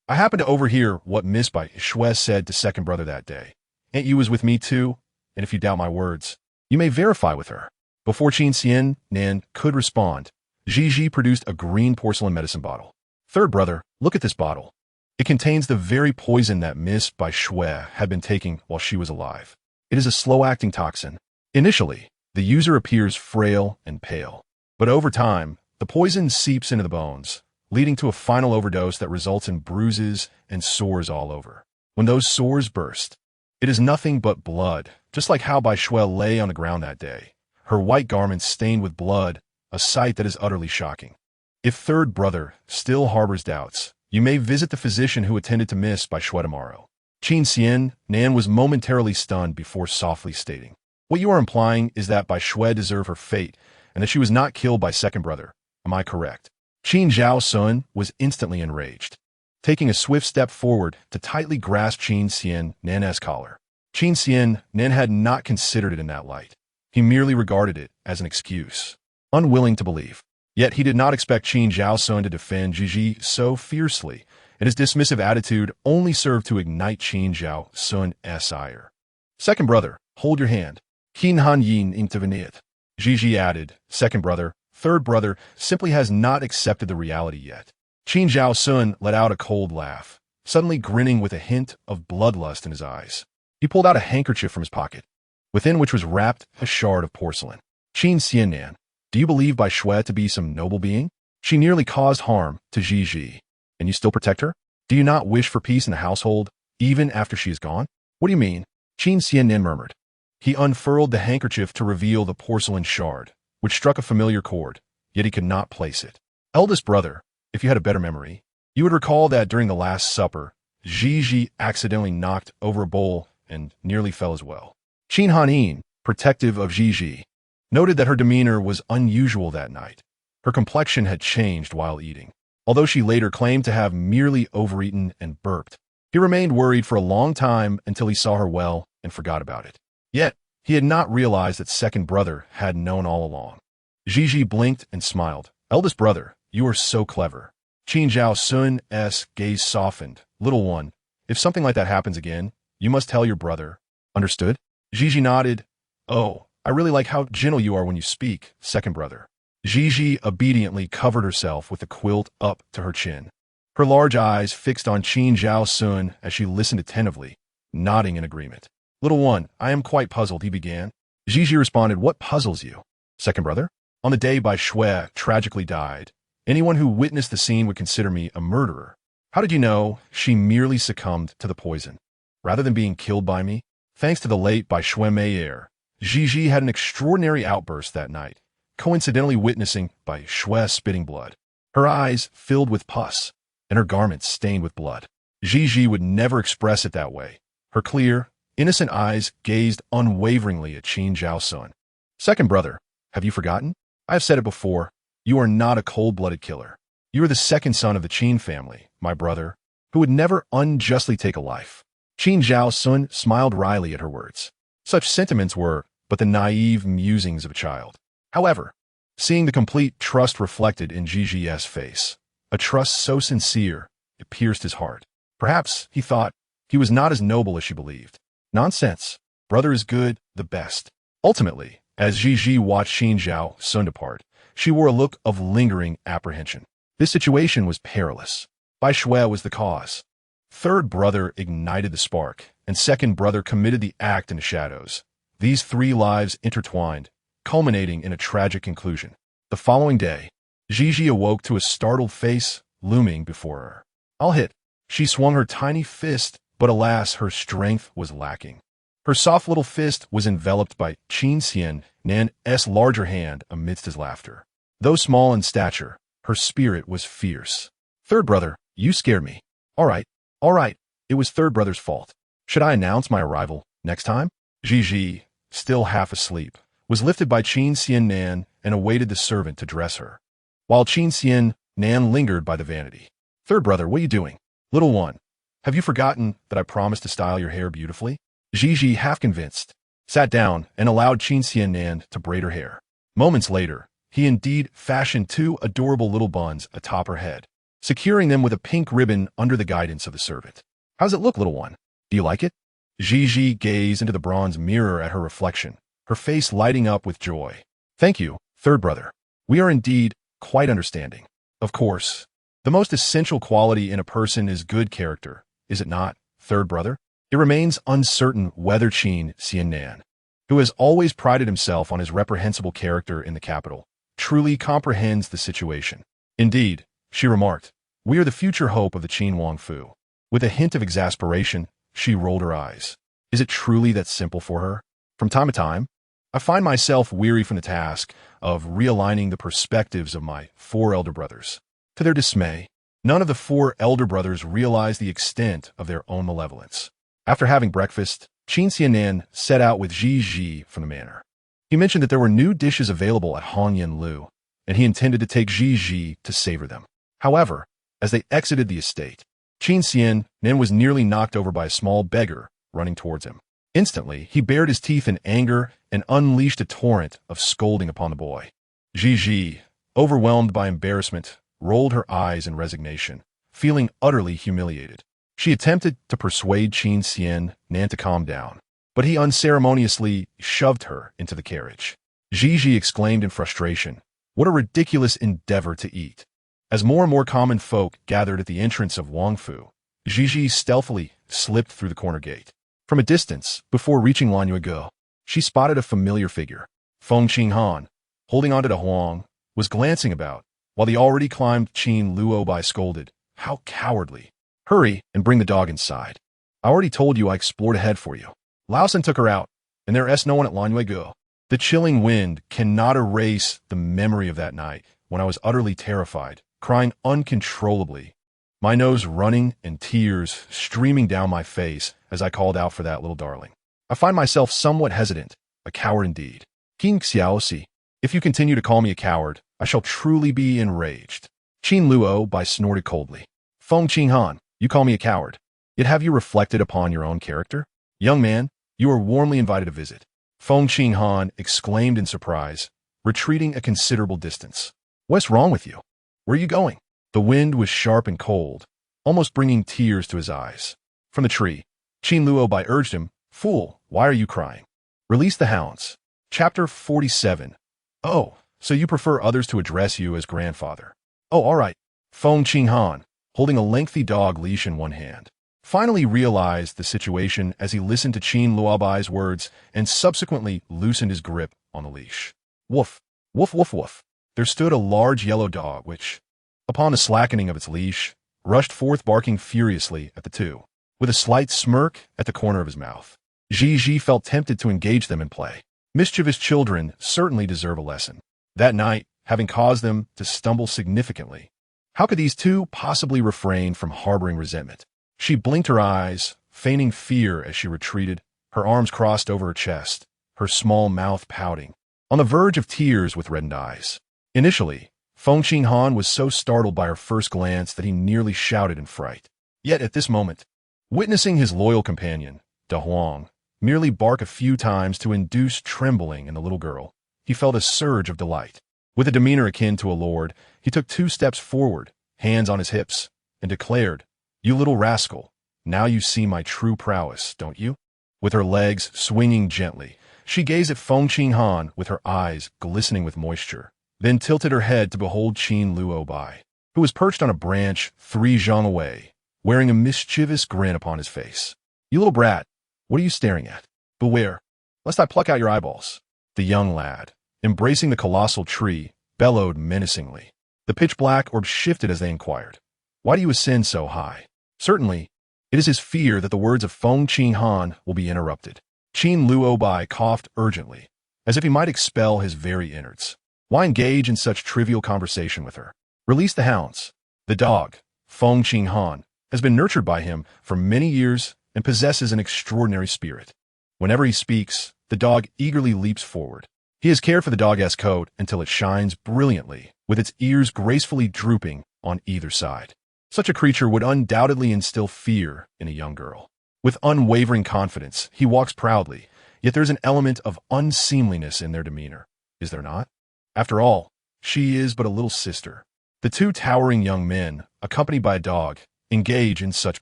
S1: I happened to overhear what Miss Bai Shui said to second brother that day. Aunt Yu was with me too, and if you doubt my words, you may verify with her. Before Qin Xiannan could respond, Ji produced a green porcelain medicine bottle. Third brother, look at this bottle. It contains the very poison that Miss Bai Shui had been taking while she was alive. It is a slow-acting toxin. Initially, the user appears frail and pale, but over time, the poison seeps into the bones, leading to a final overdose that results in bruises and sores all over. When those sores burst, it is nothing but blood, just like how Bai Shui lay on the ground that day, her white garments stained with blood, a sight that is utterly shocking. If third brother still harbors doubts, you may visit the physician who attended to Miss Bai Shui tomorrow. Qin Xian Nan was momentarily stunned before softly stating, "What you are implying is that Bai Shui deserved her fate, and that she was not killed by second brother. Am I correct?" Qin Zhao Sun was instantly enraged, taking a swift step forward to tightly grasp Qin Xian Nan's collar. Qin Xian Nan had not considered it in that light. He merely regarded it as an excuse, unwilling to believe. Yet he did not expect Qin Zhao Sun to defend Zhiji so fiercely, and his dismissive attitude only served to ignite Qin Zhao Sun's ire. "Second brother, hold your hand." Qin Han Yin intervened. Zhiji added, "Second brother, third brother simply has not accepted the reality yet." Qin Zhao Sun let out a cold laugh, suddenly grinning with a hint of bloodlust in his eyes. He pulled out a handkerchief from his pocket, within which was wrapped a shard of porcelain. "Qin Xiannan, do you believe Bai Shui to be some noble being? She nearly caused harm to Zhiji, and you still protect her? Do you not wish for peace in the household, even after she is gone?" "What do you mean?" Qin Xiannan murmured. He unfurled the handkerchief to reveal the porcelain shard, which struck a familiar chord, yet he could not place it. "Eldest brother, if you had a better memory, you would recall that during the Last Supper, Zhiji accidentally knocked over a bowl and nearly fell as well." Qin Hanin, protective of Zhiji, noted that her demeanor was unusual that night. Her complexion had changed while eating, although she later claimed to have merely overeaten and burped. He remained worried for a long time until he saw her well and forgot about it. Yet, he had not realized that second brother had known all along. Zhiji blinked and smiled. "Eldest brother, you are so clever." Qin Zhao Sun's gaze softened. "Little one, if something like that happens again, you must tell your brother. Understood?" Zhiji nodded. "Oh, I really like how gentle you are when you speak, second brother." Zhiji obediently covered herself with the quilt up to her chin, her large eyes fixed on Qin Zhao Sun as she listened attentively, nodding in agreement. "Little one, I am quite puzzled," he began. Zhiji responded, "What puzzles you, second brother? On the day Bai Shui tragically died, anyone who witnessed the scene would consider me a murderer. How did you know she merely succumbed to the poison, rather than being killed by me? Thanks to the late Bai Shui Mayer, Zhiji had an extraordinary outburst that night, coincidentally witnessing Bai Shui spitting blood. Her eyes filled with pus, and her garments stained with blood. Zhiji would never express it that way. Her clear, innocent eyes gazed unwaveringly at Qin Zhao Sun. "Second brother, have you forgotten? I have said it before. You are not a cold-blooded killer. You are the second son of the Qin family, my brother, who would never unjustly take a life." Qin Zhao Sun smiled wryly at her words. Such sentiments were but the naive musings of a child. However, seeing the complete trust reflected in Zhiji's face, a trust so sincere, it pierced his heart. Perhaps, he thought, he was not as noble as she believed. Nonsense. Brother is good, the best. Ultimately, as Zhiji watched Qin Zhao Sun depart, she wore a look of lingering apprehension. This situation was perilous. Bai Shui was the cause. Third brother ignited the spark, and second brother committed the act in the shadows. These three lives intertwined, culminating in a tragic conclusion. The following day, Zhiji awoke to a startled face looming before her. "I'll hit." She swung her tiny fist, but alas, her strength was lacking. Her soft little fist was enveloped by Qin Xian Nan's larger hand amidst his laughter. Though small in stature, her spirit was fierce. "Third brother, you scared me." All right, it was third brother's fault. Should I announce my arrival next time?" Zhiji, still half asleep, was lifted by Qin Xian Nan and awaited the servant to dress her, while Qin Xian Nan lingered by the vanity. "Third brother, what are you doing? Little one, have you forgotten that I promised to style your hair beautifully?" Zhiji, half convinced, sat down and allowed Qin Xian Nan to braid her hair. Moments later, he indeed fashioned two adorable little buns atop her head, securing them with a pink ribbon under the guidance of the servant. "How's it look, little one? Do you like it?" Zhiji gazed into the bronze mirror at her reflection, her face lighting up with joy. "Thank you, third brother. We are indeed quite understanding. Of course, the most essential quality in a person is good character, is it not, third brother?" It remains uncertain whether Qin Xian Nan, who has always prided himself on his reprehensible character in the capital, truly comprehends the situation. "Indeed," she remarked, "we are the future hope of the Qin Wangfu." With a hint of exasperation, she rolled her eyes. Is it truly that simple for her? From time to time, I find myself weary from the task of realigning the perspectives of my four elder brothers. To their dismay, none of the four elder brothers realized the extent of their own malevolence. After having breakfast, Qin Xianan set out with Ji Ji from the manor. He mentioned that there were new dishes available at Hongyan Lu, and he intended to take Ji Ji to savor them. However, as they exited the estate, Qin Xianan was nearly knocked over by a small beggar running towards him. Instantly, he bared his teeth in anger and unleashed a torrent of scolding upon the boy. Ji Ji, overwhelmed by embarrassment, rolled her eyes in resignation, feeling utterly humiliated. She attempted to persuade Qin Xianan to calm down, but he unceremoniously shoved her into the carriage. Ji Ji exclaimed in frustration, "What a ridiculous endeavor to eat!" As more and more common folk gathered at the entrance of Wangfu, Ji Ji stealthily slipped through the corner gate. From a distance, before reaching Lanyuego, she spotted a familiar figure. Feng Qinghan, holding onto the Huang, was glancing about, while the already climbed Qin Luobai scolded, "How cowardly! Hurry and bring the dog inside. I already told you I explored ahead for you." Laosan took her out, and there is no one at Lanyuego. The chilling wind cannot erase the memory of that night when I was utterly terrified, crying uncontrollably, my nose running and tears streaming down my face as I called out for that little darling. I find myself somewhat hesitant, a coward indeed. King Xiaoxi, if you continue to call me a coward, I shall truly be enraged. Qin Luobai snorted coldly. Feng Qinghan, you call me a coward. Yet have you reflected upon your own character? Young man, you are warmly invited to visit. Feng Qinghan exclaimed in surprise, retreating a considerable distance. What's wrong with you? Where are you going? The wind was sharp and cold, almost bringing tears to his eyes. From the tree, Qin Luobai urged him, Fool, why are you crying? Release the hounds. Chapter 47. Oh, so you prefer others to address you as grandfather. Oh, all right. Feng Qinghan, holding a lengthy dog leash in one hand, finally realized the situation as he listened to Qin Luobai's words and subsequently loosened his grip on the leash. Woof, woof, woof, woof. There stood a large yellow dog which, upon the slackening of its leash, rushed forth barking furiously at the two, with a slight smirk at the corner of his mouth. Ji Ji felt tempted to engage them in play. Mischievous children certainly deserve a lesson. That night, having caused them to stumble significantly, how could these two possibly refrain from harboring resentment? She blinked her eyes, feigning fear as she retreated, her arms crossed over her chest, her small mouth pouting, on the verge of tears with reddened eyes. Initially, Feng Qinghan was so startled by her first glance that he nearly shouted in fright. Yet at this moment, witnessing his loyal companion, Da Huang, merely bark a few times to induce trembling in the little girl, he felt a surge of delight. With a demeanor akin to a lord, he took 2 steps forward, hands on his hips, and declared, You little rascal, now you see my true prowess, don't you? With her legs swinging gently, she gazed at Feng Qinghan with her eyes glistening with moisture, then tilted her head to behold Qin Luobai, who was perched on a branch 3 zhang away, wearing a mischievous grin upon his face. You little brat, what are you staring at? Beware, lest I pluck out your eyeballs. The young lad, embracing the colossal tree, bellowed menacingly. The pitch-black orbs shifted as they inquired, Why do you ascend so high? Certainly, it is his fear that the words of Feng Qinghan will be interrupted. Qin Luobai coughed urgently, as if he might expel his very innards. Why engage in such trivial conversation with her? Release the hounds. The dog, Feng Qinghan, has been nurtured by him for many years and possesses an extraordinary spirit. Whenever he speaks, the dog eagerly leaps forward. He has cared for the dog's coat until it shines brilliantly, with its ears gracefully drooping on either side. Such a creature would undoubtedly instill fear in a young girl. With unwavering confidence, he walks proudly, yet there's an element of unseemliness in their demeanor, is there not? After all, she is but a little sister. The 2 towering young men, accompanied by a dog, engage in such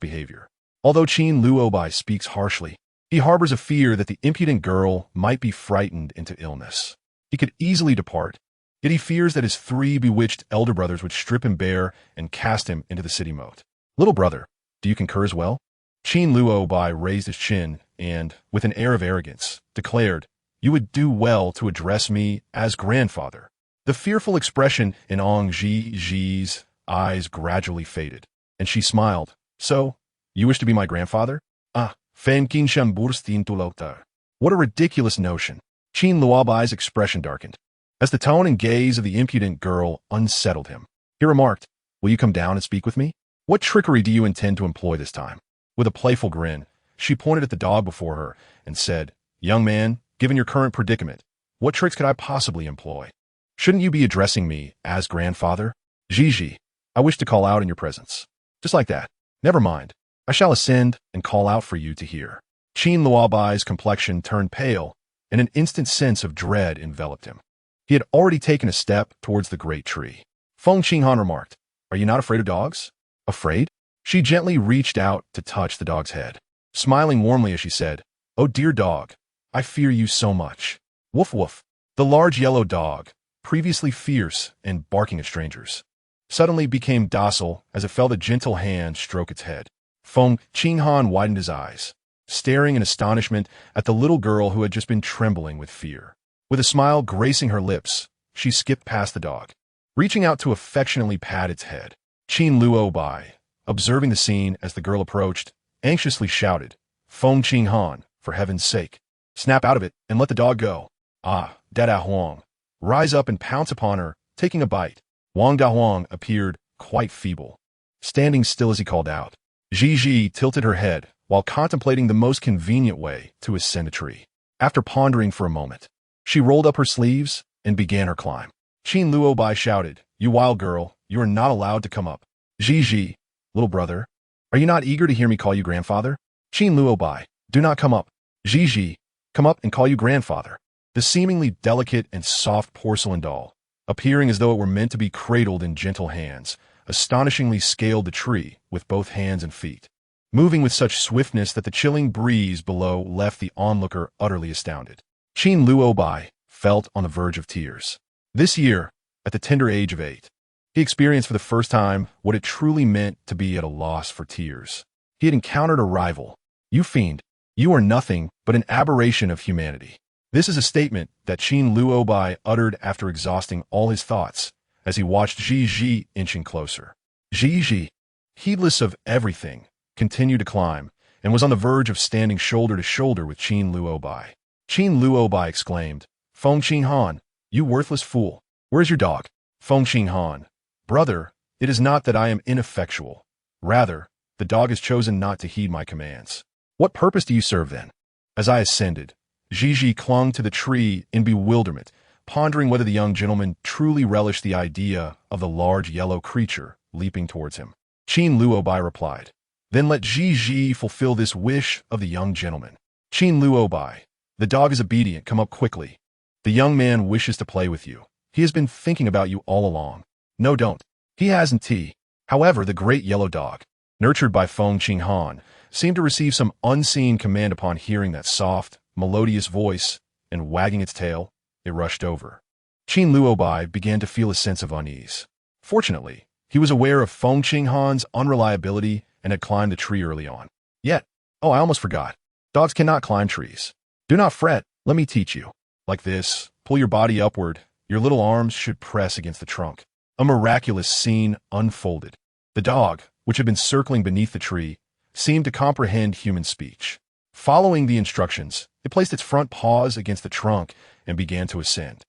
S1: behavior. Although Qin Luobai speaks harshly, he harbors a fear that the impudent girl might be frightened into illness. He could easily depart, yet he fears that his 3 bewitched elder brothers would strip him bare and cast him into the city moat. Little brother, do you concur as well? Qin Luobai raised his chin and, with an air of arrogance, declared, You would do well to address me as grandfather. The fearful expression in Ong Ji Ji's eyes gradually faded, and she smiled. So, you wish to be my grandfather? Ah, Fan Kinshan Burstin Tulota. What a ridiculous notion. Qin Luobai's expression darkened, as the tone and gaze of the impudent girl unsettled him. He remarked, Will you come down and speak with me? What trickery do you intend to employ this time? With a playful grin, She pointed at the dog before her and said, "Young man, given your current predicament, what tricks could I possibly employ? Shouldn't you be addressing me as grandfather? Gigi, I wish to call out in your presence." Just like that. "Never mind. I shall ascend and call out for you to hear." Qin Luobai's complexion turned pale, and an instant sense of dread enveloped him. He had already taken a step towards the great tree. Feng Qinghan remarked, "Are you not afraid of dogs?" "Afraid?" She gently reached out to touch the dog's head, smiling warmly as she said, "Oh dear dog, I fear you so much." Woof woof. The large yellow dog, previously fierce and barking at strangers, suddenly became docile as it felt a gentle hand stroke its head. Feng Qinghan widened his eyes, staring in astonishment at the little girl who had just been trembling with fear. With a smile gracing her lips, she skipped past the dog, reaching out to affectionately pat its head. Qin Luobai, observing the scene as the girl approached, anxiously shouted, "Feng Qinghan, for heaven's sake, snap out of it and let the dog go." "Ah, Dada Huang, rise up and pounce upon her, taking a bite." Wang Dahuang appeared quite feeble, standing still as he called out. Gigi tilted her head while contemplating the most convenient way to ascend a tree. After pondering for a moment, she rolled up her sleeves and began her climb. Qin Luobai shouted, "You wild girl, you are not allowed to come up." "Gigi, little brother, are you not eager to hear me call you grandfather?" "Qin Luobai, do not come up." "Gigi, come up and call you grandfather." The seemingly delicate and soft porcelain doll, appearing as though it were meant to be cradled in gentle hands, astonishingly scaled the tree with both hands and feet, moving with such swiftness that the chilling breeze below left the onlooker utterly astounded. Qin Luobai felt on the verge of tears. This year, at the tender age of 8, he experienced for the first time what it truly meant to be at a loss for tears. He had encountered a rival. "You fiend, you are nothing but an aberration of humanity." This is a statement that Qin Luobai uttered after exhausting all his thoughts as he watched Gigi inching closer. Gigi, heedless of everything, continued to climb and was on the verge of standing shoulder to shoulder with Qin Luobai. Qin Luobai exclaimed, "Feng Qinghan, you worthless fool, where's your dog?" Feng Qinghan, "Brother, it is not that I am ineffectual. Rather, the dog has chosen not to heed my commands." "What purpose do you serve then?" As I ascended, Gigi clung to the tree in bewilderment, pondering whether the young gentleman truly relished the idea of the large yellow creature leaping towards him. Qin Luobai replied, "Then let Gigi fulfill this wish of the young gentleman." Qin Luobai, "The dog is obedient, come up quickly. The young man wishes to play with you. He has been thinking about you all along." "No, don't. He hasn't tea." However, the great yellow dog, nurtured by Feng Qinghan, seemed to receive some unseen command upon hearing that soft, melodious voice, and wagging its tail, it rushed over. Qin Luobai began to feel a sense of unease. Fortunately, he was aware of Feng Qinghan's unreliability and had climbed the tree early on. Yet, I almost forgot. Dogs cannot climb trees. "Do not fret, let me teach you. Like this, pull your body upward, your little arms should press against the trunk." A miraculous scene unfolded. The dog, which had been circling beneath the tree, seemed to comprehend human speech. Following the instructions, it placed its front paws against the trunk and began to ascend.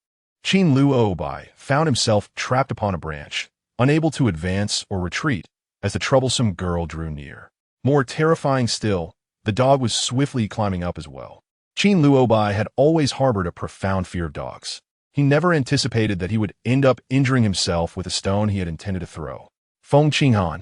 S1: Qin Luobai found himself trapped upon a branch, unable to advance or retreat as the troublesome girl drew near. More terrifying still, the dog was swiftly climbing up as well. Qin Luobai had always harbored a profound fear of dogs. He never anticipated that he would end up injuring himself with a stone he had intended to throw. "Feng Qinghan,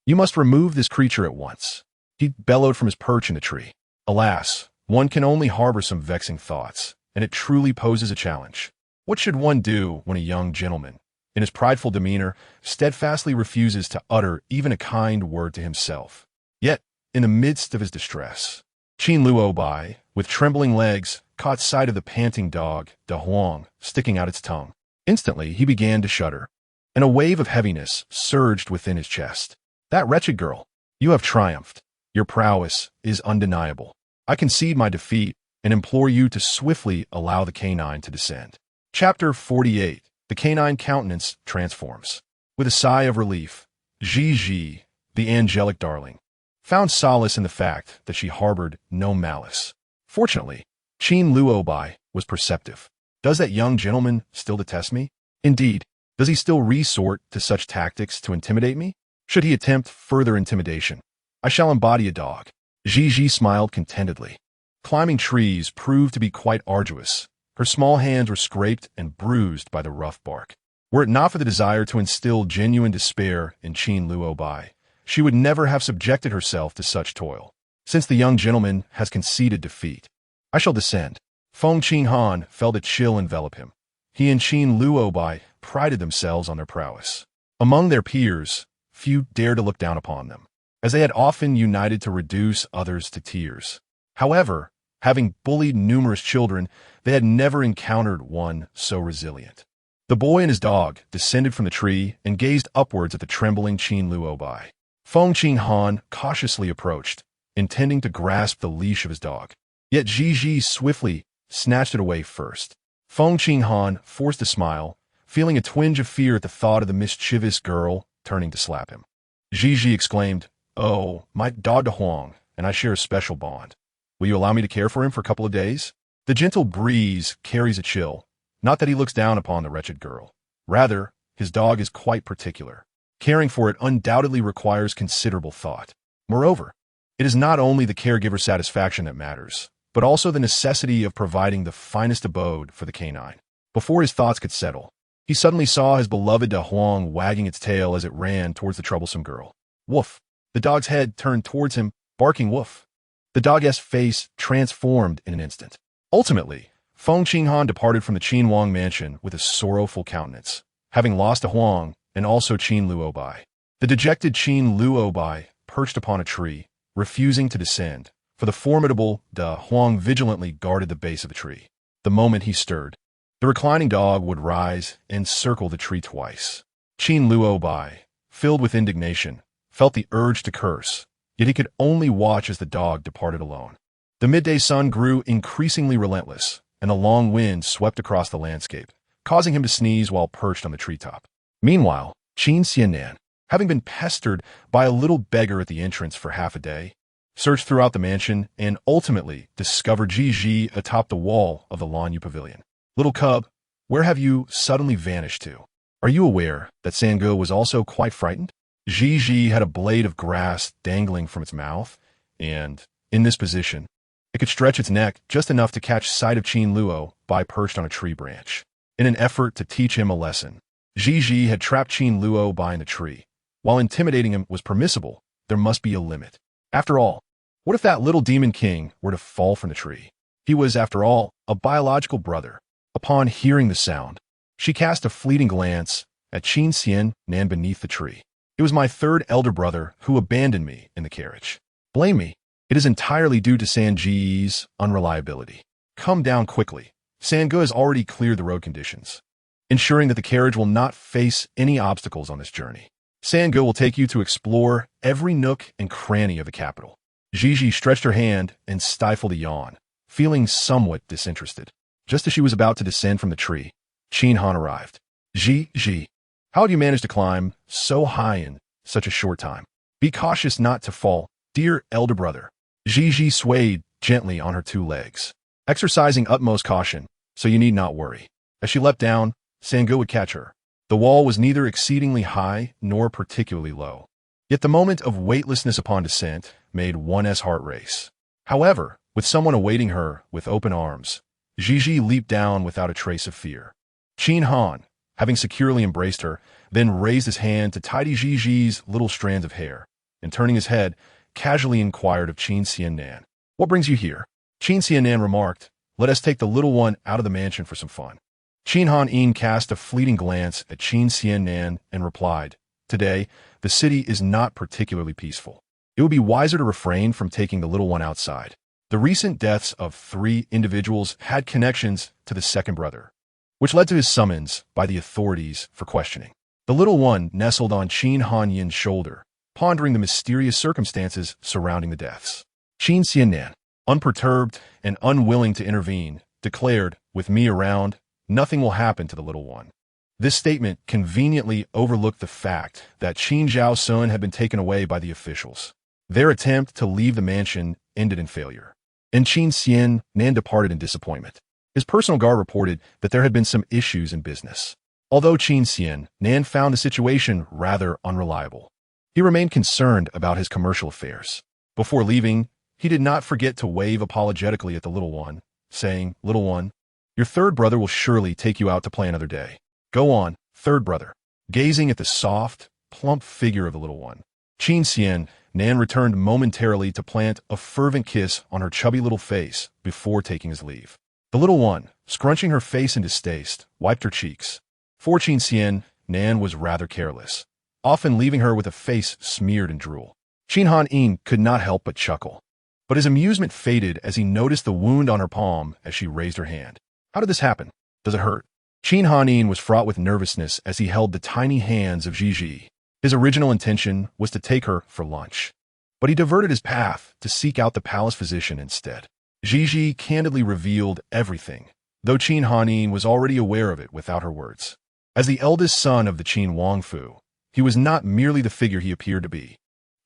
S1: you must remove this creature at once." He bellowed from his perch in the tree. Alas, one can only harbor some vexing thoughts, and it truly poses a challenge. What should one do when a young gentleman, in his prideful demeanor, steadfastly refuses to utter even a kind word to himself? Yet, in the midst of his distress, Qin Luobai, with trembling legs, caught sight of the panting dog, Da Huang, sticking out its tongue. Instantly, he began to shudder, and a wave of heaviness surged within his chest. "That wretched girl, you have triumphed. Your prowess is undeniable. I concede my defeat and implore you to swiftly allow the canine to descend." Chapter 48. The canine countenance transforms. With a sigh of relief, Gigi, the angelic darling, found solace in the fact that she harbored no malice. Fortunately, Qin Luobai was perceptive. Does that young gentleman still detest me? Indeed, does he still resort to such tactics to intimidate me? Should he attempt further intimidation, I shall embody a dog. Gigi smiled contentedly. Climbing trees proved to be quite arduous. Her small hands were scraped and bruised by the rough bark. Were it not for the desire to instill genuine despair in Qin Luobai, she would never have subjected herself to such toil. Since the young gentleman has conceded defeat, I shall descend. Feng Qinghan felt a chill envelop him. He and Qin Luobai prided themselves on their prowess. Among their peers, few dared to look down upon them, as they had often united to reduce others to tears. However, having bullied numerous children, they had never encountered one so resilient. The boy and his dog descended from the tree and gazed upwards at the trembling Qin Luobai. Feng Qinghan cautiously approached, intending to grasp the leash of his dog. Yet Gigi swiftly snatched it away first. Feng Qinghan forced a smile, feeling a twinge of fear at the thought of the mischievous girl turning to slap him. Gigi exclaimed, "Oh, my dog De Huang, and I share a special bond. Will you allow me to care for him for a couple of days?" The gentle breeze carries a chill. Not that he looks down upon the wretched girl. Rather, his dog is quite particular. Caring for it undoubtedly requires considerable thought. Moreover, it is not only the caregiver's satisfaction that matters, but also the necessity of providing the finest abode for the canine. Before his thoughts could settle, he suddenly saw his beloved De Huang wagging its tail as it ran towards the troublesome girl. Woof! The dog's head turned towards him, barking woof. The dog's face transformed in an instant. Ultimately, Feng Qinghan departed from the Qinhuang mansion with a sorrowful countenance, having lost De Huang and also Qin Luobai. The dejected Qin Luobai perched upon a tree, refusing to descend, for the formidable De Huang vigilantly guarded the base of the tree. The moment he stirred, the reclining dog would rise and circle the tree twice. Qin Luobai, filled with indignation, felt the urge to curse, yet he could only watch as the dog departed alone. The midday sun grew increasingly relentless, and a long wind swept across the landscape, causing him to sneeze while perched on the treetop. Meanwhile, Qin Xiannan, having been pestered by a little beggar at the entrance for half a day, searched throughout the mansion and ultimately discovered Gigi atop the wall of the Lanyu Pavilion. "Little cub, where have you suddenly vanished to? Are you aware that Sange was also quite frightened?" Gigi had a blade of grass dangling from its mouth, and, in this position, it could stretch its neck just enough to catch sight of Qin Luobai perched on a tree branch. In an effort to teach him a lesson, Gigi had trapped Qin Luobai in the tree. While intimidating him was permissible, there must be a limit. After all, what if that little demon king were to fall from the tree? He was, after all, a biological brother. Upon hearing the sound, she cast a fleeting glance at Qin Xiannan beneath the tree. "It was my third elder brother who abandoned me in the carriage. Blame me. It is entirely due to Sange's unreliability. Come down quickly. Sange has already cleared the road conditions, ensuring that the carriage will not face any obstacles on this journey. Sange will take you to explore every nook and cranny of the capital." Gigi stretched her hand and stifled a yawn, feeling somewhat disinterested. Just as she was about to descend from the tree, Qinghan arrived. "Gigi, how had you managed to climb so high in such a short time? Be cautious not to fall, dear elder brother." Gigi swayed gently on her two legs, exercising utmost caution, so you need not worry. As she leapt down, Sange would catch her. The wall was neither exceedingly high nor particularly low. Yet the moment of weightlessness upon descent made one's heart race. However, with someone awaiting her with open arms, Gigi leaped down without a trace of fear. Qinghan, having securely embraced her, then raised his hand to tidy Gigi's little strands of hair, and turning his head, casually inquired of Qin Xiannan. "What brings you here?" Qin Xiannan remarked, "Let us take the little one out of the mansion for some fun." Qinghan cast a fleeting glance at Qin Xiannan and replied, "Today, the city is not particularly peaceful. It would be wiser to refrain from taking the little one outside. The recent deaths of 3 individuals had connections to the second brother, which led to his summons by the authorities for questioning." The little one nestled on Qinghan's shoulder, pondering the mysterious circumstances surrounding the deaths. Qin Xiannan, unperturbed and unwilling to intervene, declared, "With me around, nothing will happen to the little one." This statement conveniently overlooked the fact that Qin Zhao's son had been taken away by the officials. Their attempt to leave the mansion ended in failure, and Qin Xiannan departed in disappointment. His personal guard reported that there had been some issues in business. Although Qin Xiannan found the situation rather unreliable, he remained concerned about his commercial affairs. Before leaving, he did not forget to wave apologetically at the little one, saying, "Little one, your third brother will surely take you out to play another day. Go on, third brother." Gazing at the soft, plump figure of the little one, Qin Xian, Nan returned momentarily to plant a fervent kiss on her chubby little face before taking his leave. The little one, scrunching her face in distaste, wiped her cheeks. For Qin Xian, Nan was rather careless, often leaving her with a face smeared in drool. Qin Han Yin could not help but chuckle, but his amusement faded as he noticed the wound on her palm as she raised her hand. How did this happen? Does it hurt? Qin Han Yin was fraught with nervousness as he held the tiny hands of Gigi. His original intention was to take her for lunch, but he diverted his path to seek out the palace physician instead. Gigi candidly revealed everything, though Qin Han Yin was already aware of it without her words. As the eldest son of the Qin Wangfu, he was not merely the figure he appeared to be.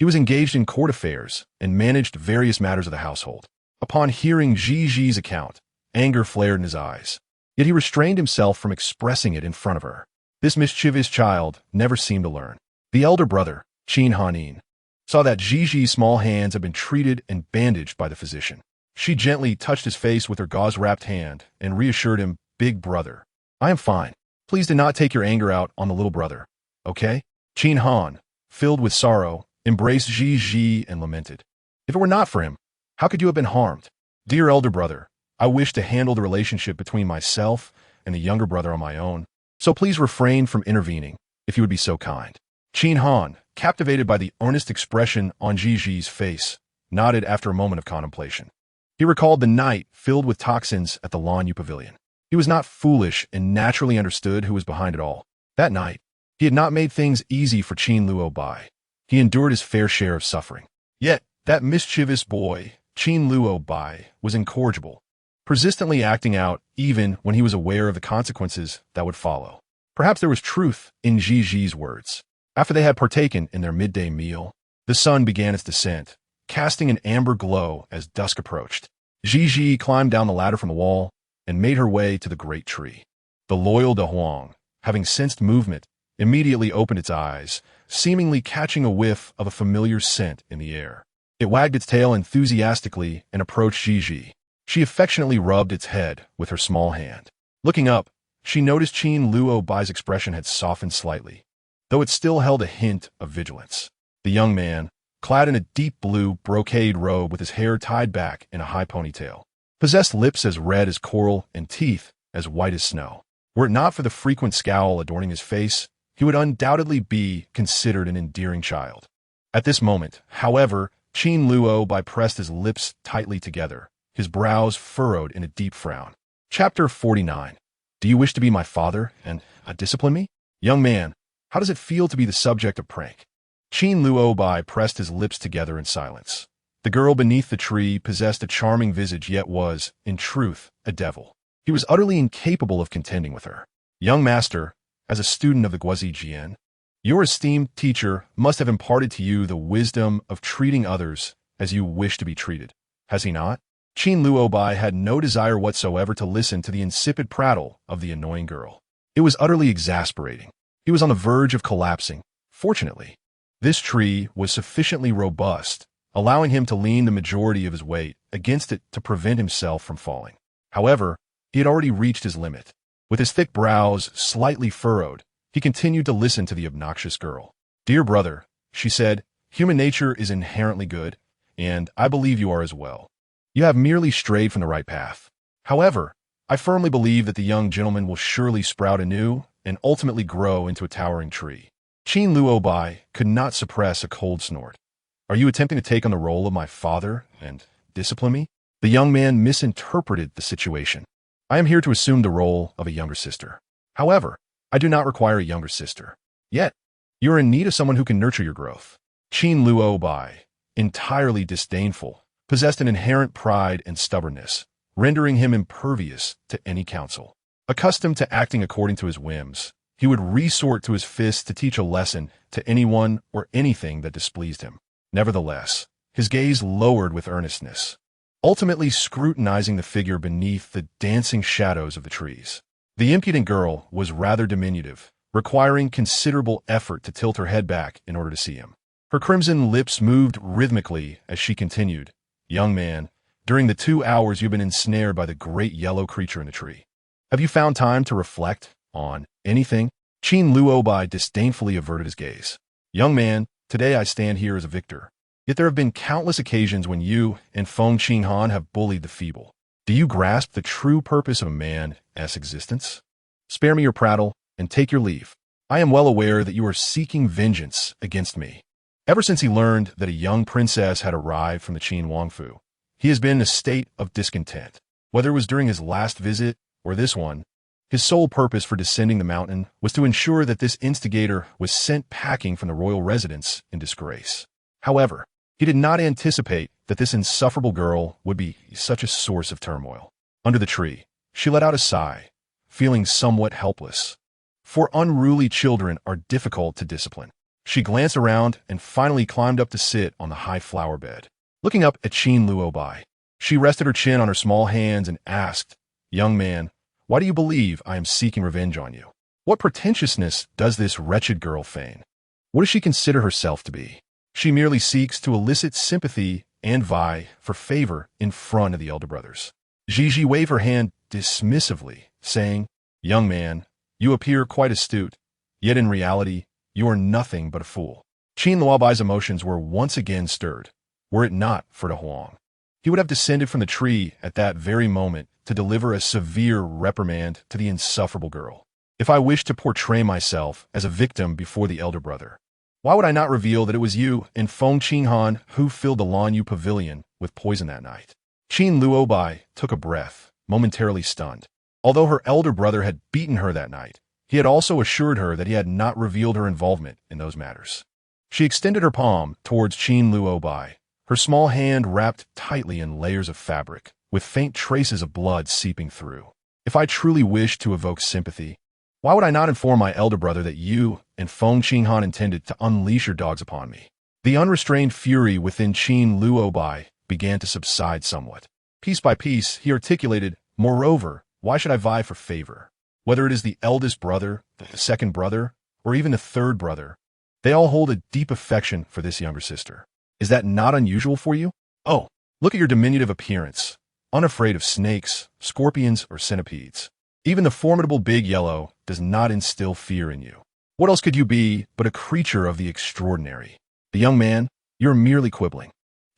S1: He was engaged in court affairs and managed various matters of the household. Upon hearing Gigi's account, anger flared in his eyes, yet he restrained himself from expressing it in front of her. This mischievous child never seemed to learn. The elder brother, Qin Han Yin, saw that Gigi's small hands had been treated and bandaged by the physician. She gently touched his face with her gauze-wrapped hand and reassured him, "Big brother, I am fine. Please do not take your anger out on the little brother, okay?" Qin Han, filled with sorrow, embraced Gigi and lamented, "If it were not for him, how could you have been harmed? Dear elder brother, I wish to handle the relationship between myself and the younger brother on my own, so please refrain from intervening, if you would be so kind." Qin Han, captivated by the earnest expression on Gigi's face, nodded after a moment of contemplation. He recalled the night filled with toxins at the Lanyu Pavilion. He was not foolish and naturally understood who was behind it all. That night, he had not made things easy for Qin Luo Bai. He endured his fair share of suffering. Yet, that mischievous boy, Qin Luo Bai, was incorrigible, persistently acting out even when he was aware of the consequences that would follow. Perhaps there was truth in Gigi's words. After they had partaken in their midday meal, the sun began its descent, casting an amber glow as dusk approached. Gigi climbed down the ladder from the wall and made her way to the great tree. The loyal De Huang, having sensed movement, immediately opened its eyes, seemingly catching a whiff of a familiar scent in the air. It wagged its tail enthusiastically and approached Gigi. She affectionately rubbed its head with her small hand. Looking up, she noticed Qin Luo Bai's expression had softened slightly, though it still held a hint of vigilance. The young man, clad in a deep blue brocade robe with his hair tied back in a high ponytail, possessed lips as red as coral and teeth as white as snow. Were it not for the frequent scowl adorning his face, he would undoubtedly be considered an endearing child. At this moment, however, Qin Luo Bai pressed his lips tightly together, his brows furrowed in a deep frown. Chapter 49. Do you wish to be my father and discipline me? Young man, how does it feel to be the subject of prank? Qin Luo Bai pressed his lips together in silence. The girl beneath the tree possessed a charming visage yet was, in truth, a devil. He was utterly incapable of contending with her. Young master, as a student of the Guozi Jian, your esteemed teacher must have imparted to you the wisdom of treating others as you wish to be treated, has he not? Qin Luo Bai had no desire whatsoever to listen to the insipid prattle of the annoying girl. It was utterly exasperating. He was on the verge of collapsing. Fortunately, this tree was sufficiently robust, allowing him to lean the majority of his weight against it to prevent himself from falling. However, he had already reached his limit. With his thick brows slightly furrowed, he continued to listen to the obnoxious girl. "Dear brother," she said, "human nature is inherently good, and I believe you are as well. You have merely strayed from the right path. However, I firmly believe that the young gentleman will surely sprout anew and ultimately grow into a towering tree." Qin Luo Bai could not suppress a cold snort. "Are you attempting to take on the role of my father and discipline me?" The young man misinterpreted the situation. "I am here to assume the role of a younger sister. However, I do not require a younger sister. Yet, you are in need of someone who can nurture your growth." Qin Luo Bai, entirely disdainful, possessed an inherent pride and stubbornness, rendering him impervious to any counsel. Accustomed to acting according to his whims, he would resort to his fists to teach a lesson to anyone or anything that displeased him. Nevertheless, his gaze lowered with earnestness, ultimately scrutinizing the figure beneath the dancing shadows of the trees. The impudent girl was rather diminutive, requiring considerable effort to tilt her head back in order to see him. Her crimson lips moved rhythmically as she continued, Young man, during the 2 hours you've been ensnared by the great yellow creature in the tree, have you found time to reflect on anything? Qin Luobai disdainfully averted his gaze. Young man, today I stand here as a victor. Yet there have been countless occasions when you and Feng Qinghan have bullied the feeble. Do you grasp the true purpose of a man's existence? Spare me your prattle and take your leave. I am well aware that you are seeking vengeance against me. Ever since he learned that a young princess had arrived from the Qin Wangfu, he has been in a state of discontent. Whether it was during his last visit or this one, his sole purpose for descending the mountain was to ensure that this instigator was sent packing from the royal residence in disgrace. However, he did not anticipate that this insufferable girl would be such a source of turmoil. Under the tree, she let out a sigh, feeling somewhat helpless. For unruly children are difficult to discipline. She glanced around and finally climbed up to sit on the high flower bed. Looking up at Qin Luobai, she rested her chin on her small hands and asked, "Young man, why do you believe I am seeking revenge on you? What pretentiousness does this wretched girl feign? What does she consider herself to be? She merely seeks to elicit sympathy and vie for favor in front of the elder brothers." Gigi waved her hand dismissively, saying, "Young man, you appear quite astute, yet in reality, you are nothing but a fool." Qin Luobai's emotions were once again stirred. Were it not for De Huang, he would have descended from the tree at that very moment to deliver a severe reprimand to the insufferable girl. If I wished to portray myself as a victim before the elder brother, why would I not reveal that it was you and Feng Qinghan who filled the Lanyu pavilion with poison that night? Qin Luobai took a breath, momentarily stunned. Although her elder brother had beaten her that night, he had also assured her that he had not revealed her involvement in those matters. She extended her palm towards Qin Luobai, her small hand wrapped tightly in layers of fabric, with faint traces of blood seeping through. If I truly wished to evoke sympathy, why would I not inform my elder brother that you and Feng Qinghan intended to unleash your dogs upon me? The unrestrained fury within Qin Luobai began to subside somewhat. Piece by piece, he articulated, "Moreover, why should I vie for favor? Whether it is the eldest brother, the second brother, or even the third brother, they all hold a deep affection for this younger sister. Is that not unusual for you? Oh, look at your diminutive appearance, unafraid of snakes, scorpions, or centipedes. Even the formidable big yellow does not instill fear in you. What else could you be but a creature of the extraordinary? The young man, you're merely quibbling."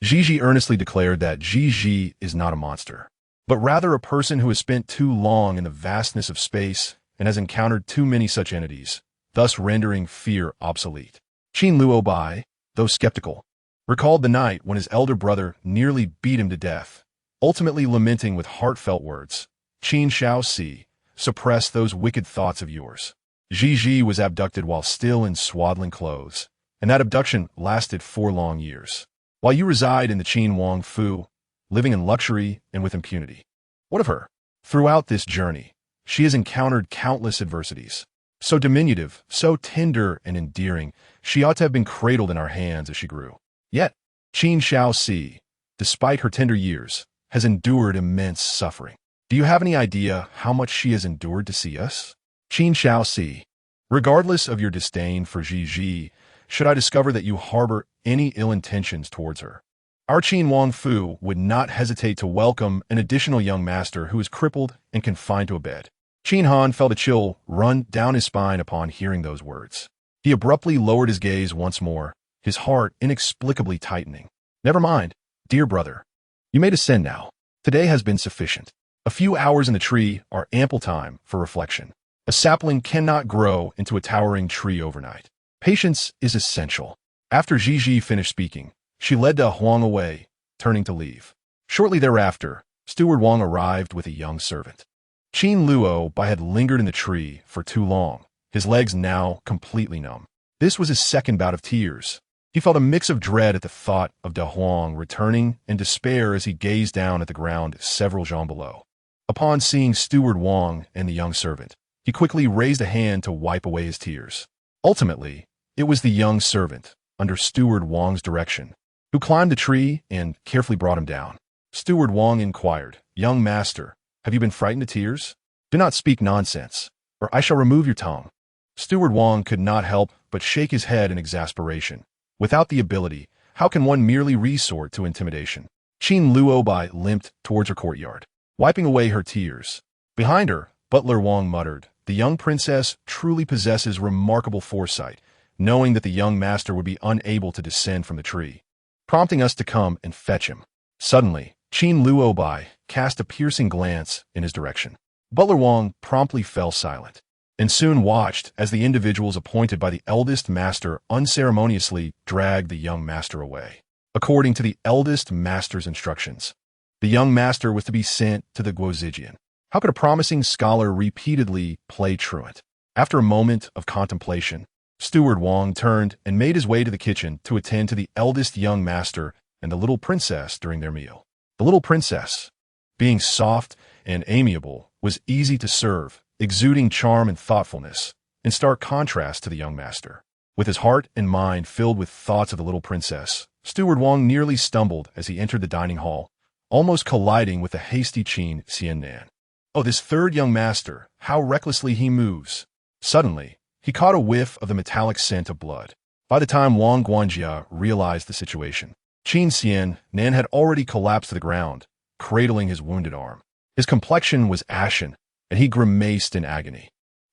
S1: Gigi earnestly declared that Gigi is not a monster, but rather a person who has spent too long in the vastness of space and has encountered too many such entities, thus rendering fear obsolete. Qin Luobai, though skeptical, recalled the night when his elder brother nearly beat him to death, ultimately lamenting with heartfelt words, "Qin Shaoxi, suppress those wicked thoughts of yours." Gigi was abducted while still in swaddling clothes, and that abduction lasted 4 long years. While you reside in the Qin Wangfu, living in luxury and with impunity. What of her? Throughout this journey, she has encountered countless adversities. So diminutive, so tender and endearing, she ought to have been cradled in our hands as she grew. Yet, Qin Shaoxi, despite her tender years, has endured immense suffering. Do you have any idea how much she has endured to see us? Qin Shaoxi, regardless of your disdain for Gigi, should I discover that you harbor any ill intentions towards her, our Qin Wangfu would not hesitate to welcome an additional young master who is crippled and confined to a bed. Qin Han felt a chill run down his spine upon hearing those words. He abruptly lowered his gaze once more, his heart inexplicably tightening. "Never mind, dear brother. You may descend now. Today has been sufficient. A few hours in the tree are ample time for reflection. A sapling cannot grow into a towering tree overnight. Patience is essential." After Gigi finished speaking, she led De Huang away, turning to leave. Shortly thereafter, Steward Wang arrived with a young servant. Qin Luobai had lingered in the tree for too long, his legs now completely numb. This was his second bout of tears. He felt a mix of dread at the thought of De Huang returning and despair as he gazed down at the ground several jambes below. Upon seeing Steward Wang and the young servant, he quickly raised a hand to wipe away his tears. Ultimately, it was the young servant, under Steward Wang's direction, who climbed the tree and carefully brought him down. Steward Wang inquired, "Young master, have you been frightened to tears? Do not speak nonsense, or I shall remove your tongue." Steward Wang could not help but shake his head in exasperation. Without the ability, how can one merely resort to intimidation? Qin Luobai limped towards her courtyard, wiping away her tears. Behind her, Butler Wang muttered, "The young princess truly possesses remarkable foresight, knowing that the young master would be unable to descend from the tree, prompting us to come and fetch him." Suddenly, Qin Luobai cast a piercing glance in his direction. Butler Wang promptly fell silent, and soon watched as the individuals appointed by the eldest master unceremoniously dragged the young master away. According to the eldest master's instructions, the young master was to be sent to the Guozijian. How could a promising scholar repeatedly play truant? After a moment of contemplation, Steward Wang turned and made his way to the kitchen to attend to the eldest young master and the little princess during their meal. The little princess, being soft and amiable, was easy to serve, exuding charm and thoughtfulness, in stark contrast to the young master. With his heart and mind filled with thoughts of the little princess, Steward Wang nearly stumbled as he entered the dining hall, almost colliding with the hasty Qin Xiannan. Oh, this third young master, how recklessly he moves. Suddenly, he caught a whiff of the metallic scent of blood. By the time Wang Guanjia realized the situation, Qin Xiannan had already collapsed to the ground, cradling his wounded arm. His complexion was ashen, and he grimaced in agony.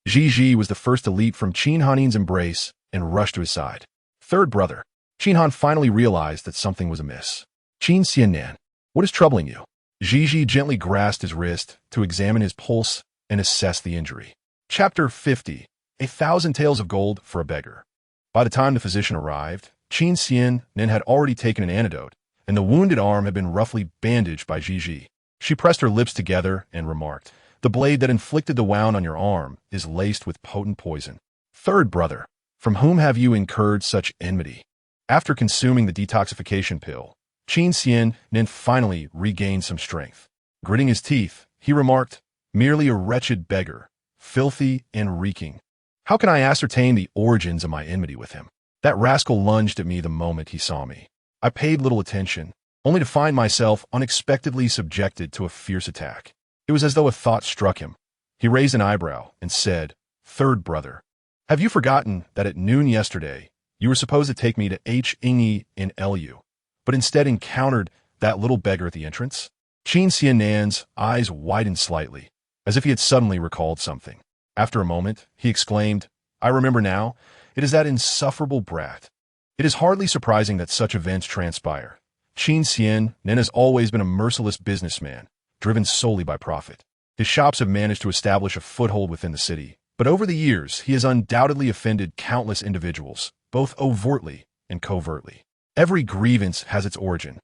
S1: Ji was the first to leap from Qin Hanin's embrace and rush to his side. "Third brother." Qin Han finally realized that something was amiss. "Qin Xiannan, what is troubling you?" Ji gently grasped his wrist to examine his pulse and assess the injury. Chapter 50. 1,000 Tales of Gold for a Beggar. By the time the physician arrived, Qin Xiannan had already taken an antidote, and the wounded arm had been roughly bandaged by Ji. She pressed her lips together and remarked, "The blade that inflicted the wound on your arm is laced with potent poison. Third brother, from whom have you incurred such enmity?" After consuming the detoxification pill, Qin Xiannan finally regained some strength. Gritting his teeth, he remarked, "Merely a wretched beggar, filthy and reeking. How can I ascertain the origins of my enmity with him? That rascal lunged at me the moment he saw me. I paid little attention, only to find myself unexpectedly subjected to a fierce attack. It was as though a thought struck him. He raised an eyebrow and said, 'Third brother, have you forgotten that at noon yesterday you were supposed to take me to Hingi in Lu, but instead encountered that little beggar at the entrance?' Qin Xiannan's eyes widened slightly, as if he had suddenly recalled something. After a moment, he exclaimed, 'I remember now. It is that insufferable brat.' It is hardly surprising that such events transpire. Qin Xiannan has always been a merciless businessman, driven solely by profit. His shops have managed to establish a foothold within the city, but over the years he has undoubtedly offended countless individuals, both overtly and covertly. Every grievance has its origin,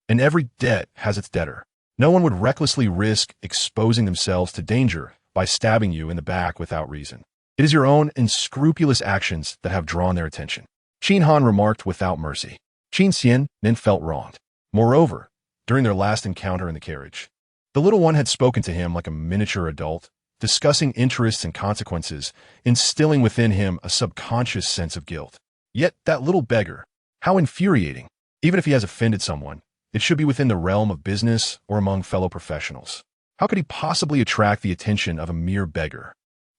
S1: and every debt has its debtor. No one would recklessly risk exposing themselves to danger by stabbing you in the back without reason. It is your own unscrupulous actions that have drawn their attention." Qin Han remarked without mercy. Qin Xiannan felt wronged. Moreover, during their last encounter in the carriage, the little one had spoken to him like a miniature adult, discussing interests and consequences, instilling within him a subconscious sense of guilt. Yet that little beggar, how infuriating! Even if he has offended someone, it should be within the realm of business or among fellow professionals. How could he possibly attract the attention of a mere beggar?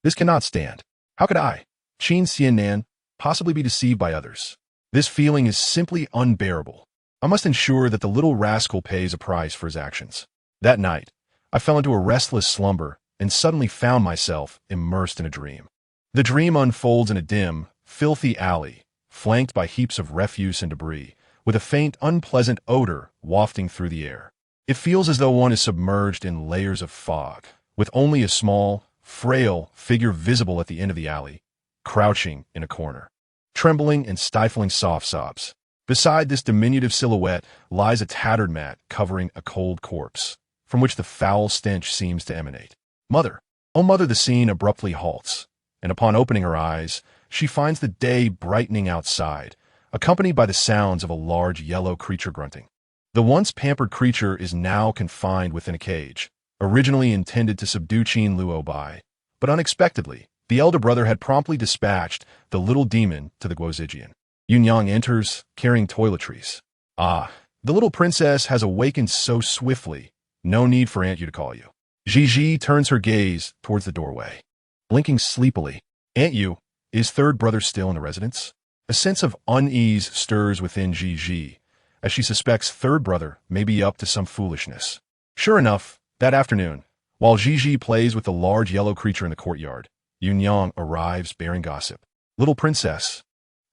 S1: This cannot stand. How could I, Qin Xiannan, possibly be deceived by others? This feeling is simply unbearable. I must ensure that the little rascal pays a price for his actions. That night, I fell into a restless slumber and suddenly found myself immersed in a dream. The dream unfolds in a dim, filthy alley, flanked by heaps of refuse and debris, with a faint, unpleasant odor wafting through the air. It feels as though one is submerged in layers of fog, with only a small, frail figure visible at the end of the alley, crouching in a corner, trembling and stifling soft sobs. Beside this diminutive silhouette lies a tattered mat covering a cold corpse, from which the foul stench seems to emanate. "Mother, oh mother," the scene abruptly halts, and upon opening her eyes, she finds the day brightening outside, accompanied by the sounds of a large yellow creature grunting. The once pampered creature is now confined within a cage, originally intended to subdue Qin Luobai, but unexpectedly, the elder brother had promptly dispatched the little demon to the Guozijian. Yunyang enters, carrying toiletries. "Ah, the little princess has awakened so swiftly. No need for Aunt Yu to call you." Ji turns her gaze towards the doorway, blinking sleepily. "Aunt Yu, is third brother still in the residence?" A sense of unease stirs within Ji, as she suspects third brother may be up to some foolishness. Sure enough, that afternoon, while Gigi plays with the large yellow creature in the courtyard, Yunyang arrives bearing gossip. Little princess,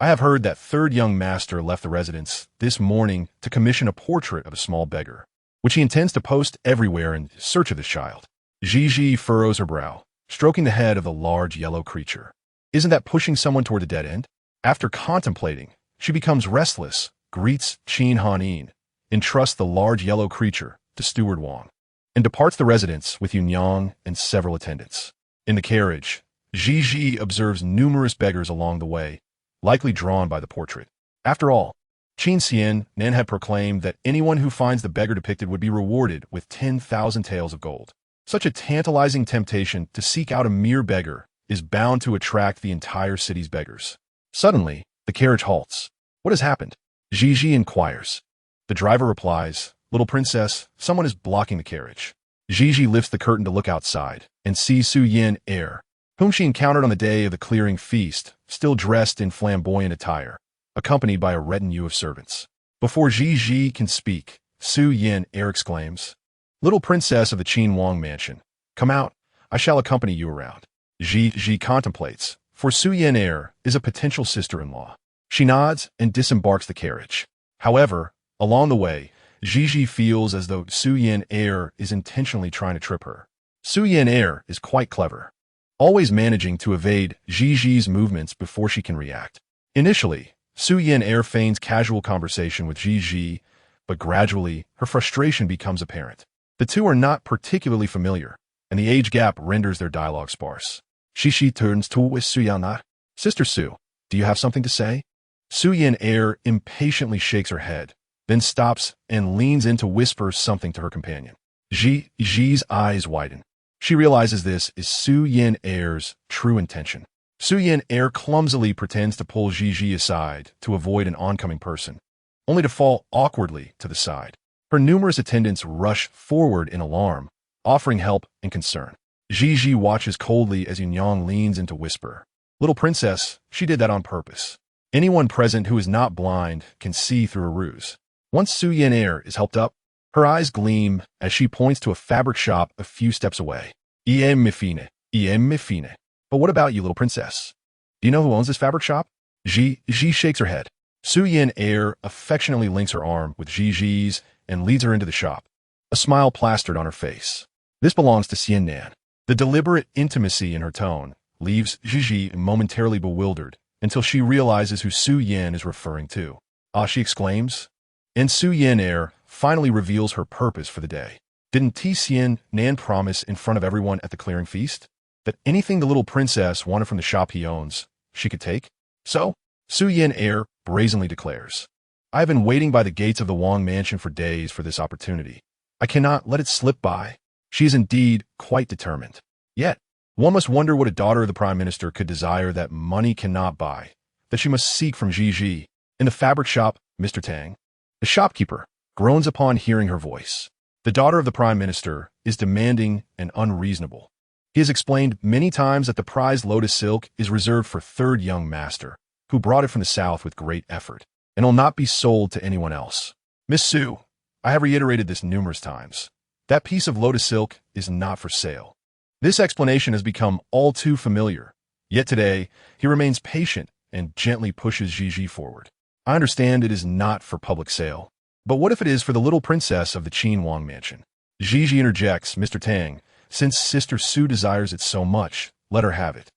S1: I have heard that third young master left the residence this morning to commission a portrait of a small beggar, which he intends to post everywhere in search of this child. Gigi furrows her brow, stroking the head of the large yellow creature. Isn't that pushing someone toward a dead end? After contemplating, she becomes restless, greets Qin Hanin, entrusts the large yellow creature to Steward Wang, and departs the residence with Yunyang and several attendants. In the carriage, Gigi observes numerous beggars along the way, likely drawn by the portrait. After all, Qin Xian Nan had proclaimed that anyone who finds the beggar depicted would be rewarded with 10,000 taels of gold. Such a tantalizing temptation to seek out a mere beggar is bound to attract the entire city's beggars. Suddenly, the carriage halts. What has happened? Gigi inquires. The driver replies, Little princess, someone is blocking the carriage. Gigi lifts the curtain to look outside and sees Su Yin heir, whom she encountered on the day of the clearing feast, still dressed in flamboyant attire, accompanied by a retinue of servants. Before Gigi can speak, Su Yin heir exclaims, Little princess of the Qin Wang mansion, come out, I shall accompany you around. Gigi contemplates, for Su Yin heir is a potential sister-in-law. She nods and disembarks the carriage. However, along the way, Gigi feels as though Su Yin heir is intentionally trying to trip her. Su Yin heir is quite clever, always managing to evade Gigi's movements before she can react. Initially, Su Yin heir feigns casual conversation with Gigi, but gradually, her frustration becomes apparent. The two are not particularly familiar, and the age gap renders their dialogue sparse. Gigi turns to Su Yana. Sister Su, do you have something to say? Su Yin heir impatiently shakes her head, then stops and leans in to whisper something to her companion. Gigi's eyes widen. She realizes this is Su Yin heir's true intention. Su Yin heir clumsily pretends to pull Gigi aside to avoid an oncoming person, only to fall awkwardly to the side. Her numerous attendants rush forward in alarm, offering help and concern. Gigi watches coldly as Yunyang leans in to whisper, Little princess, she did that on purpose. Anyone present who is not blind can see through a ruse. Once Su Yin heir is helped up, her eyes gleam as she points to a fabric shop a few steps away. Em mifine. But what about you, little princess? Do you know who owns this fabric shop? Gigi shakes her head. Su Yin heir affectionately links her arm with Gigi's and leads her into the shop, a smile plastered on her face. This belongs to Xian Nan. The deliberate intimacy in her tone leaves Gigi momentarily bewildered until she realizes who Su Yin is referring to. Ah, she exclaims. And Su Yin heir finally reveals her purpose for the day. Didn't Xian Nan promise in front of everyone at the clearing feast that anything the little princess wanted from the shop he owns, she could take? So, Su Yin heir brazenly declares, I have been waiting by the gates of the Wang mansion for days for this opportunity. I cannot let it slip by. She is indeed quite determined. Yet, one must wonder what a daughter of the prime minister could desire that money cannot buy, that she must seek from Gigi. In the fabric shop, Mr. Tang, the shopkeeper, groans upon hearing her voice. The daughter of the prime minister is demanding and unreasonable. He has explained many times that the prized lotus silk is reserved for third young master, who brought it from the south with great effort, and will not be sold to anyone else. Miss Su, I have reiterated this numerous times. That piece of lotus silk is not for sale. This explanation has become all too familiar, yet today he remains patient and gently pushes Gigi forward. I understand it is not for public sale, but what if it is for the little princess of the Qin Wang mansion? Gigi interjects, Mr. Tang, since Sister Su desires it so much, let her have it.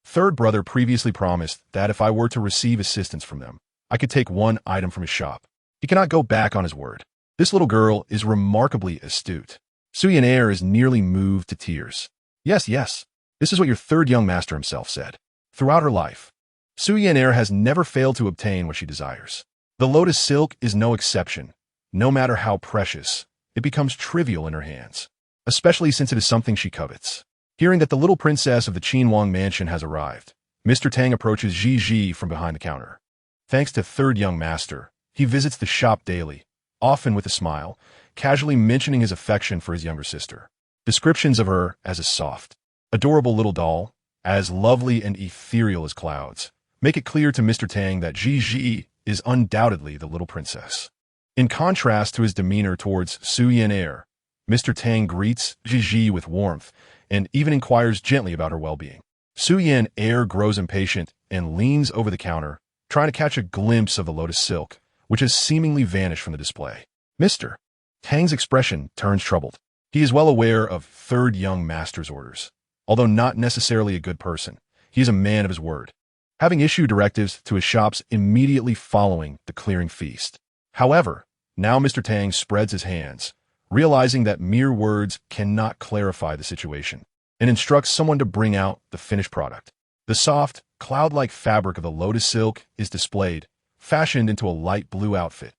S1: Third brother previously promised that if I were to receive assistance from them, I could take one item from his shop. He cannot go back on his word. This little girl is remarkably astute. Su Yin heir is nearly moved to tears. Yes, this is what your third young master himself said. Throughout her life, Su Yin heir has never failed to obtain what she desires. The lotus silk is no exception. No matter how precious, it becomes trivial in her hands, especially since it is something she covets. Hearing that the little princess of the Qin Wang mansion has arrived, Mr. Tang approaches Gigi from behind the counter. Thanks to third young master, he visits the shop daily, often with a smile, casually mentioning his affection for his younger sister. Descriptions of her as a soft, adorable little doll, as lovely and ethereal as clouds, make it clear to Mr. Tang that Gigi is undoubtedly the little princess. In contrast to his demeanor towards Su Yin Air, Mr. Tang greets Ji with warmth and even inquires gently about her well-being. Su Yin Air grows impatient and leans over the counter, trying to catch a glimpse of the lotus silk, which has seemingly vanished from the display. Mr. Tang's expression turns troubled. He is well aware of third young master's orders. Although not necessarily a good person, he is a man of his word, having issued directives to his shops immediately following the clearing feast. However, now Mr. Tang spreads his hands, realizing that mere words cannot clarify the situation, and instructs someone to bring out the finished product. The soft, cloud-like fabric of the lotus silk is displayed, fashioned into a light blue outfit,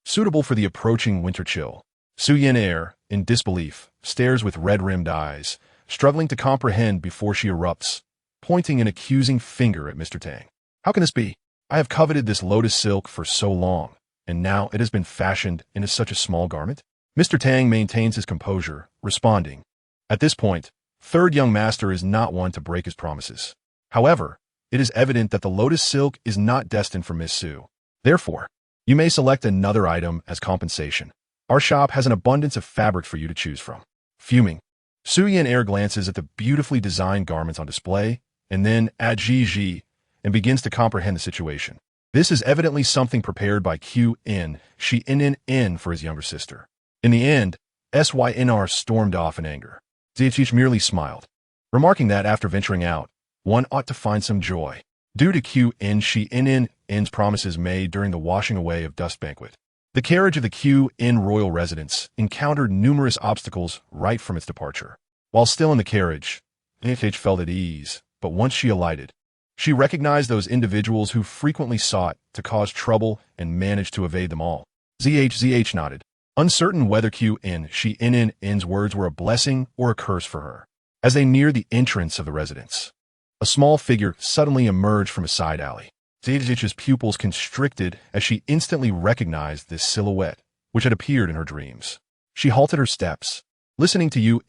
S1: suitable for the approaching winter chill. Su Yin Air, in disbelief, stares with red-rimmed eyes, struggling to comprehend before she erupts, pointing an accusing finger at Mr. Tang. How can this be? I have coveted this lotus silk for so long, and now it has been fashioned into such a small garment? Mr. Tang maintains his composure, responding. At this point, third young master is not one to break his promises. However, it is evident that the lotus silk is not destined for Miss Su. Therefore, you may select another item as compensation. Our shop has an abundance of fabric for you to choose from. Fuming, Su Yin Air glances at the beautifully designed garments on display, and then at Ji, and begins to comprehend the situation. This is evidently something prepared by Shi In for his younger sister. In the end, Synr stormed off in anger. Zichich merely smiled, remarking that after venturing out, one ought to find some joy, due to Shi In's promises made during the washing away of dust banquet. The carriage of the royal residence encountered numerous obstacles right from its departure. While still in the carriage, Zichich felt at ease, but once she alighted, she recognized those individuals who frequently sought to cause trouble and managed to evade them all. Zh nodded, uncertain whether Shi In's words were a blessing or a curse for her. As they neared the entrance of the residence, a small figure suddenly emerged from a side alley. Zichich's pupils constricted as she instantly recognized this silhouette, which had appeared in her dreams. She halted her steps, listening to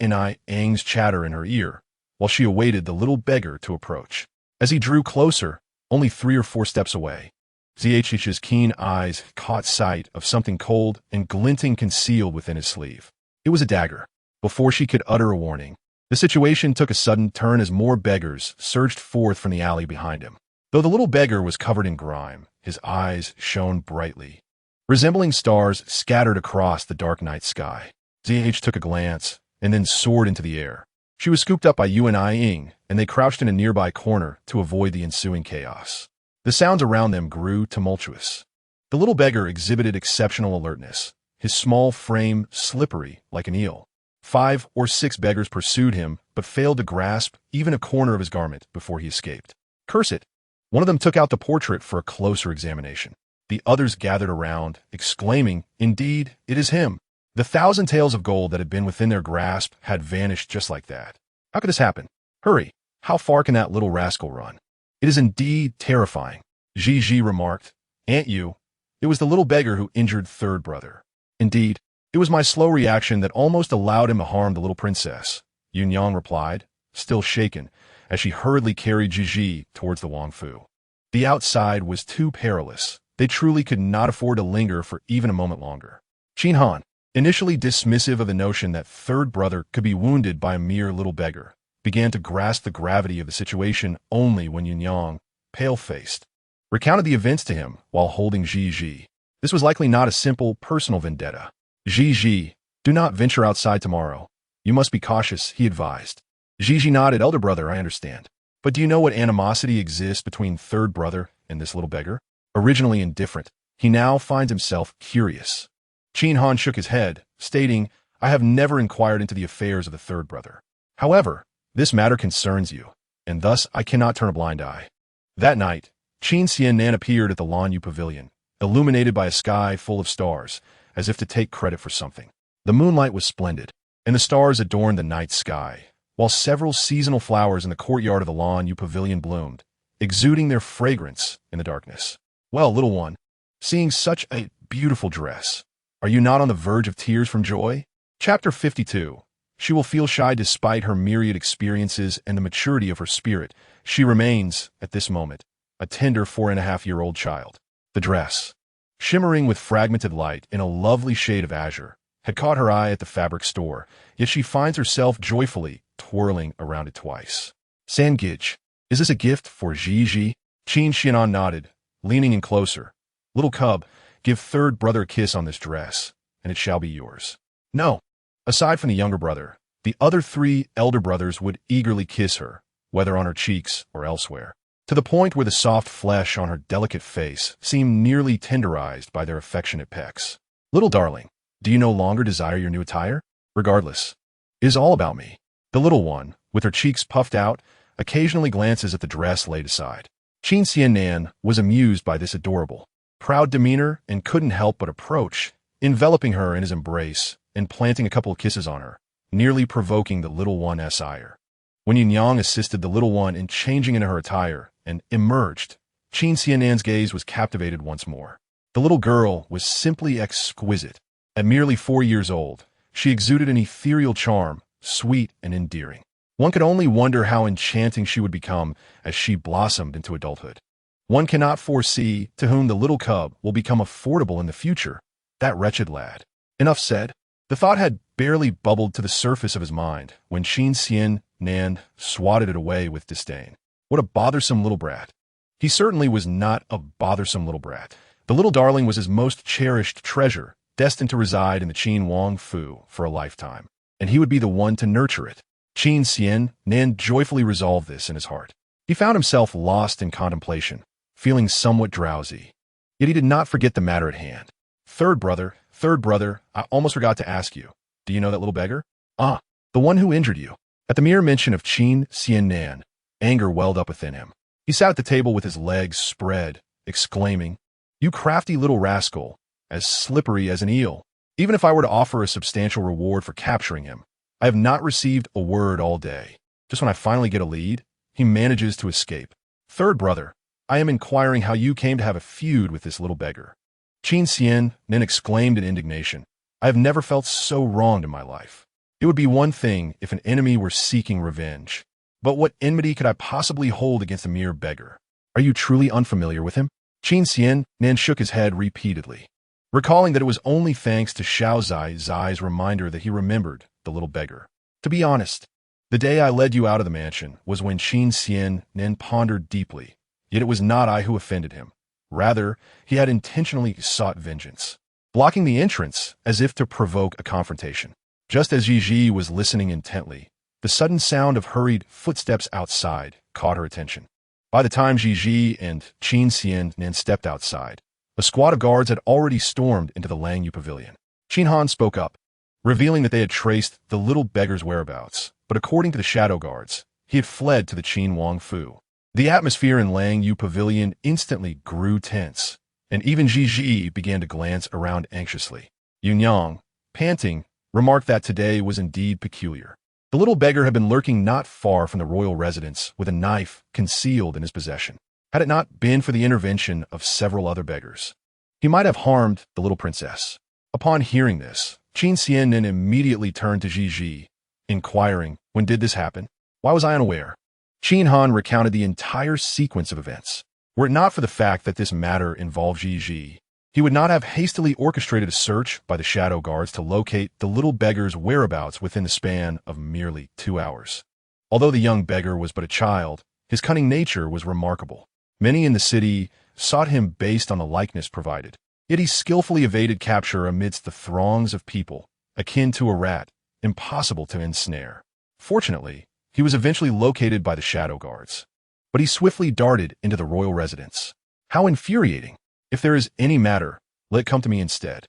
S1: Ang's chatter in her ear, while she awaited the little beggar to approach. As he drew closer, only 3 or 4 steps away, Zichich's keen eyes caught sight of something cold and glinting concealed within his sleeve. It was a dagger. Before she could utter a warning, the situation took a sudden turn as more beggars surged forth from the alley behind him. Though the little beggar was covered in grime, his eyes shone brightly, resembling stars scattered across the dark night sky. Zh took a glance and then soared into the air. She was scooped up by Ing, and they crouched in a nearby corner to avoid the ensuing chaos. The sounds around them grew tumultuous. The little beggar exhibited exceptional alertness, his small frame slippery like an eel. 5 or 6 beggars pursued him, but failed to grasp even a corner of his garment before he escaped. Curse it! One of them took out the portrait for a closer examination. The others gathered around, exclaiming, "Indeed, it is him!" The 1,000 taels of gold that had been within their grasp had vanished just like that. How could this happen? Hurry! How far can that little rascal run? It is indeed terrifying. Ji remarked. Aunt Yu, it was the little beggar who injured third brother. Indeed, it was my slow reaction that almost allowed him to harm the little princess, Yunyang replied, still shaken, as she hurriedly carried Ji towards the Wangfu. The outside was too perilous. They truly could not afford to linger for even a moment longer. Qin Han, initially dismissive of the notion that third brother could be wounded by a mere little beggar, began to grasp the gravity of the situation only when Yunyang, pale-faced, recounted the events to him while holding Ji. This was likely not a simple personal vendetta. Ji, do not venture outside tomorrow. You must be cautious, he advised. Ji nodded. Elder brother, I understand. But do you know what animosity exists between third brother and this little beggar? Originally indifferent, he now finds himself curious. Qin Han shook his head, stating, I have never inquired into the affairs of the third brother. However, this matter concerns you, and thus I cannot turn a blind eye. That night, Qin Xiannan appeared at the Lanyu Pavilion, illuminated by a sky full of stars, as if to take credit for something. The moonlight was splendid, and the stars adorned the night sky, while several seasonal flowers in the courtyard of the Lanyu Pavilion bloomed, exuding their fragrance in the darkness. Well, little one, seeing such a beautiful dress, are you not on the verge of tears from joy? Chapter 52. She will feel shy despite her myriad experiences and the maturity of her spirit. She remains, at this moment, a tender 4.5-year-old child. The dress. shimmering with fragmented light in a lovely shade of azure, had caught her eye at the fabric store, yet she finds herself joyfully twirling around it twice. Sangij, is this a gift for Gigi? Qin Xianan nodded, leaning in closer. Little cub, give third brother a kiss on this dress, and it shall be yours. No. Aside from the younger brother, the other 3 elder brothers would eagerly kiss her, whether on her cheeks or elsewhere, to the point where the soft flesh on her delicate face seemed nearly tenderized by their affectionate pecks. Little darling, do you no longer desire your new attire? Regardless, it is all about me. The little one, with her cheeks puffed out, occasionally glances at the dress laid aside. Qin Xianan was amused by this adorable, proud demeanor and couldn't help but approach, enveloping her in his embrace and planting a couple of kisses on her, nearly provoking the little one's ire. When Yunyang assisted the little one in changing into her attire and emerged, Qin Xianan's gaze was captivated once more. The little girl was simply exquisite. At merely 4 years old, she exuded an ethereal charm, sweet and endearing. One could only wonder how enchanting she would become as she blossomed into adulthood. One cannot foresee to whom the little cub will become affordable in the future, that wretched lad. Enough said. The thought had barely bubbled to the surface of his mind when Qin Xianan swatted it away with disdain. What a bothersome little brat. He certainly was not a bothersome little brat. The little darling was his most cherished treasure, destined to reside in the Qin Wang Fu for a lifetime, and he would be the one to nurture it. Qin Xianan joyfully resolved this in his heart. He found himself lost in contemplation, feeling somewhat drowsy. Yet he did not forget the matter at hand. Third brother, I almost forgot to ask you. Do you know that little beggar? Ah, the one who injured you. At the mere mention of Qin Xianan, anger welled up within him. He sat at the table with his legs spread, exclaiming, "You crafty little rascal, as slippery as an eel. Even if I were to offer a substantial reward for capturing him, I have not received a word all day. Just when I finally get a lead, he manages to escape. Third brother, I am inquiring how you came to have a feud with this little beggar." Qin Xianan exclaimed in indignation, "I have never felt so wronged in my life. It would be one thing if an enemy were seeking revenge, but what enmity could I possibly hold against a mere beggar? Are you truly unfamiliar with him?" Qin Xianan shook his head repeatedly, recalling that it was only thanks to Xiao Zai's reminder that he remembered the little beggar. "To be honest, the day I led you out of the mansion was when Qin Xianan pondered deeply, yet it was not I who offended him. Rather, he had intentionally sought vengeance, blocking the entrance as if to provoke a confrontation." Just as Gigi was listening intently, the sudden sound of hurried footsteps outside caught her attention. By the time Gigi and Qin Xianan stepped outside, a squad of guards had already stormed into the Lang Yu pavilion. Qin Han spoke up, revealing that they had traced the little beggar's whereabouts, but according to the shadow guards, he had fled to the Qin Wang Fu. The atmosphere in Lang Yu pavilion instantly grew tense, and even Gigi began to glance around anxiously. Yunyang, panting, remarked that today was indeed peculiar. The little beggar had been lurking not far from the royal residence with a knife concealed in his possession. Had it not been for the intervention of several other beggars, he might have harmed the little princess. Upon hearing this, Qin Xianan immediately turned to Gigi, inquiring, "When did this happen? Why was I unaware?" Qin Han recounted the entire sequence of events. Were it not for the fact that this matter involved Gigi, he would not have hastily orchestrated a search by the shadow guards to locate the little beggar's whereabouts within the span of merely 2 hours. Although the young beggar was but a child, his cunning nature was remarkable. Many in the city sought him based on the likeness provided, yet he skillfully evaded capture amidst the throngs of people, akin to a rat, impossible to ensnare. Fortunately, he was eventually located by the shadow guards, but he swiftly darted into the royal residence. How infuriating! If there is any matter, let it come to me instead.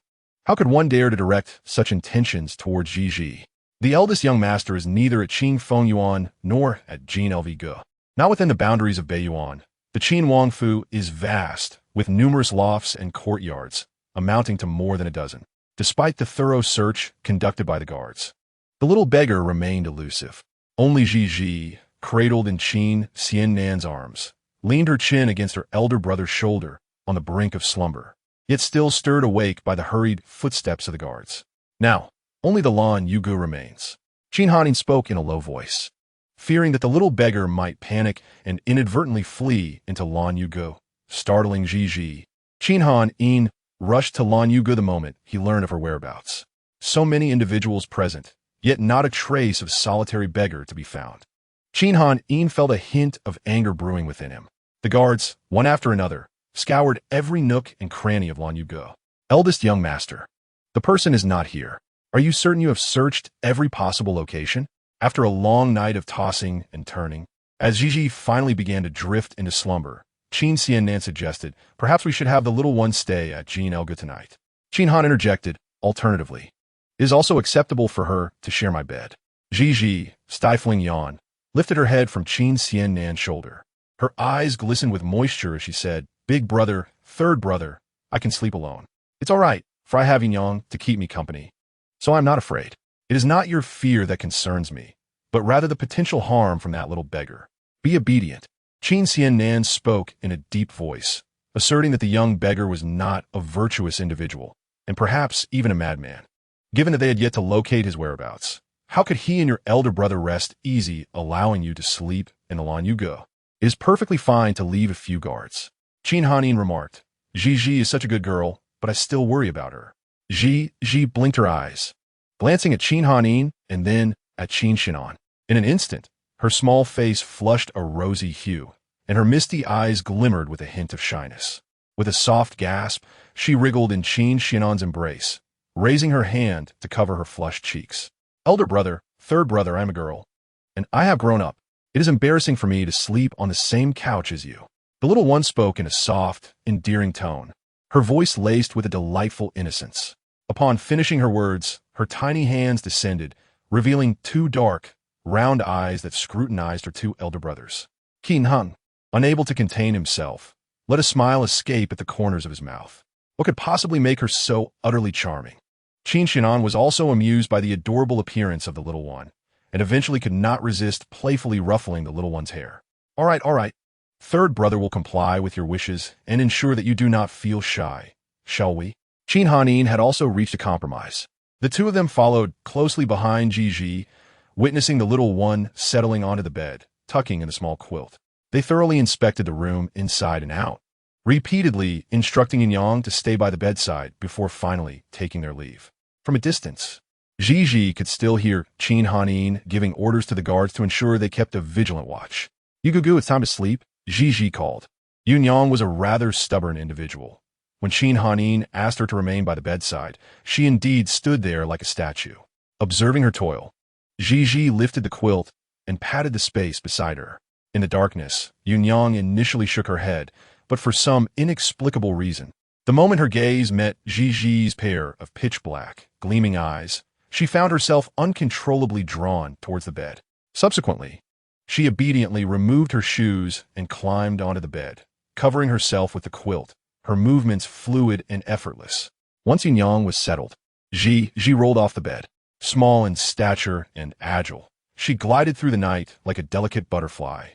S1: How could one dare to direct such intentions towards Gigi? The eldest young master is neither at Qing Fengyuan nor at Jin Lvge. Not within the boundaries of Beiyuan. The Qin Wang Fu is vast, with numerous lofts and courtyards, amounting to more than a dozen. Despite the thorough search conducted by the guards, the little beggar remained elusive. Only Gigi, cradled in Qin Xianan's arms, leaned her chin against her elder brother's shoulder on the brink of slumber, yet still stirred awake by the hurried footsteps of the guards. Now, only the Lan Yugu remains. Qin Hanin spoke in a low voice, fearing that the little beggar might panic and inadvertently flee into Lan Yugu, startling Gigi. Qin Han rushed to Lan Yuge the moment he learned of her whereabouts. So many individuals present, yet not a trace of solitary beggar to be found. Qin Han felt a hint of anger brewing within him. The guards, one after another, scoured every nook and cranny of Lan Yuge. Eldest young master. The person is not here. Are you certain you have searched every possible location? After a long night of tossing and turning, as Gigi finally began to drift into slumber, Qin Xiannan suggested, perhaps we should have the little one stay at Jean Elga tonight. Qin Han interjected, alternatively, it is also acceptable for her to share my bed. Gigi, stifling yawn, lifted her head from Qin Xiannan's shoulder. Her eyes glistened with moisture as she said, big brother, third brother, I can sleep alone. It's all right, for I have Yang to keep me company. So I'm not afraid. It is not your fear that concerns me, but rather the potential harm from that little beggar. Be obedient. Qin Xiannan spoke in a deep voice, asserting that the young beggar was not a virtuous individual, and perhaps even a madman. Given that they had yet to locate his whereabouts, how could he and your elder brother rest easy allowing you to sleep in the Lan Yuge? It is perfectly fine to leave a few guards. Qin Hanin remarked, Gigi is such a good girl, but I still worry about her. Gigi blinked her eyes, glancing at Qin Hanin and then at Qin Shinan. In an instant, her small face flushed a rosy hue, and her misty eyes glimmered with a hint of shyness. With a soft gasp, she wriggled in Qin Shinan's embrace, raising her hand to cover her flushed cheeks. Elder brother, third brother, I'm a girl, and I have grown up. It is embarrassing for me to sleep on the same couch as you. The little one spoke in a soft, endearing tone, her voice laced with a delightful innocence. Upon finishing her words, her tiny hands descended, revealing two dark, round eyes that scrutinized her two elder brothers. Qin Han, unable to contain himself, let a smile escape at the corners of his mouth. What could possibly make her so utterly charming? Qin Shinan was also amused by the adorable appearance of the little one, and eventually could not resist playfully ruffling the little one's hair. All right. Third brother will comply with your wishes and ensure that you do not feel shy, shall we? Qin Hanin had also reached a compromise. The two of them followed closely behind Gigi, witnessing the little one settling onto the bed, tucking in a small quilt. They thoroughly inspected the room inside and out, repeatedly instructing Yang to stay by the bedside before finally taking their leave. From a distance, Gigi could still hear Qin Hanin giving orders to the guards to ensure they kept a vigilant watch. Yugugu, it's time to sleep, Gigi called. Yun Yang was a rather stubborn individual. When Qin Hanin asked her to remain by the bedside, she indeed stood there like a statue. Observing her toil, Gigi lifted the quilt and patted the space beside her. In the darkness, Yun Yang initially shook her head, but for some inexplicable reason, the moment her gaze met Gigi's pair of pitch-black, gleaming eyes, she found herself uncontrollably drawn towards the bed. Subsequently, she obediently removed her shoes and climbed onto the bed, covering herself with the quilt, her movements fluid and effortless. Once Yun Yang was settled, Gigi rolled off the bed. Small in stature and agile, she glided through the night like a delicate butterfly,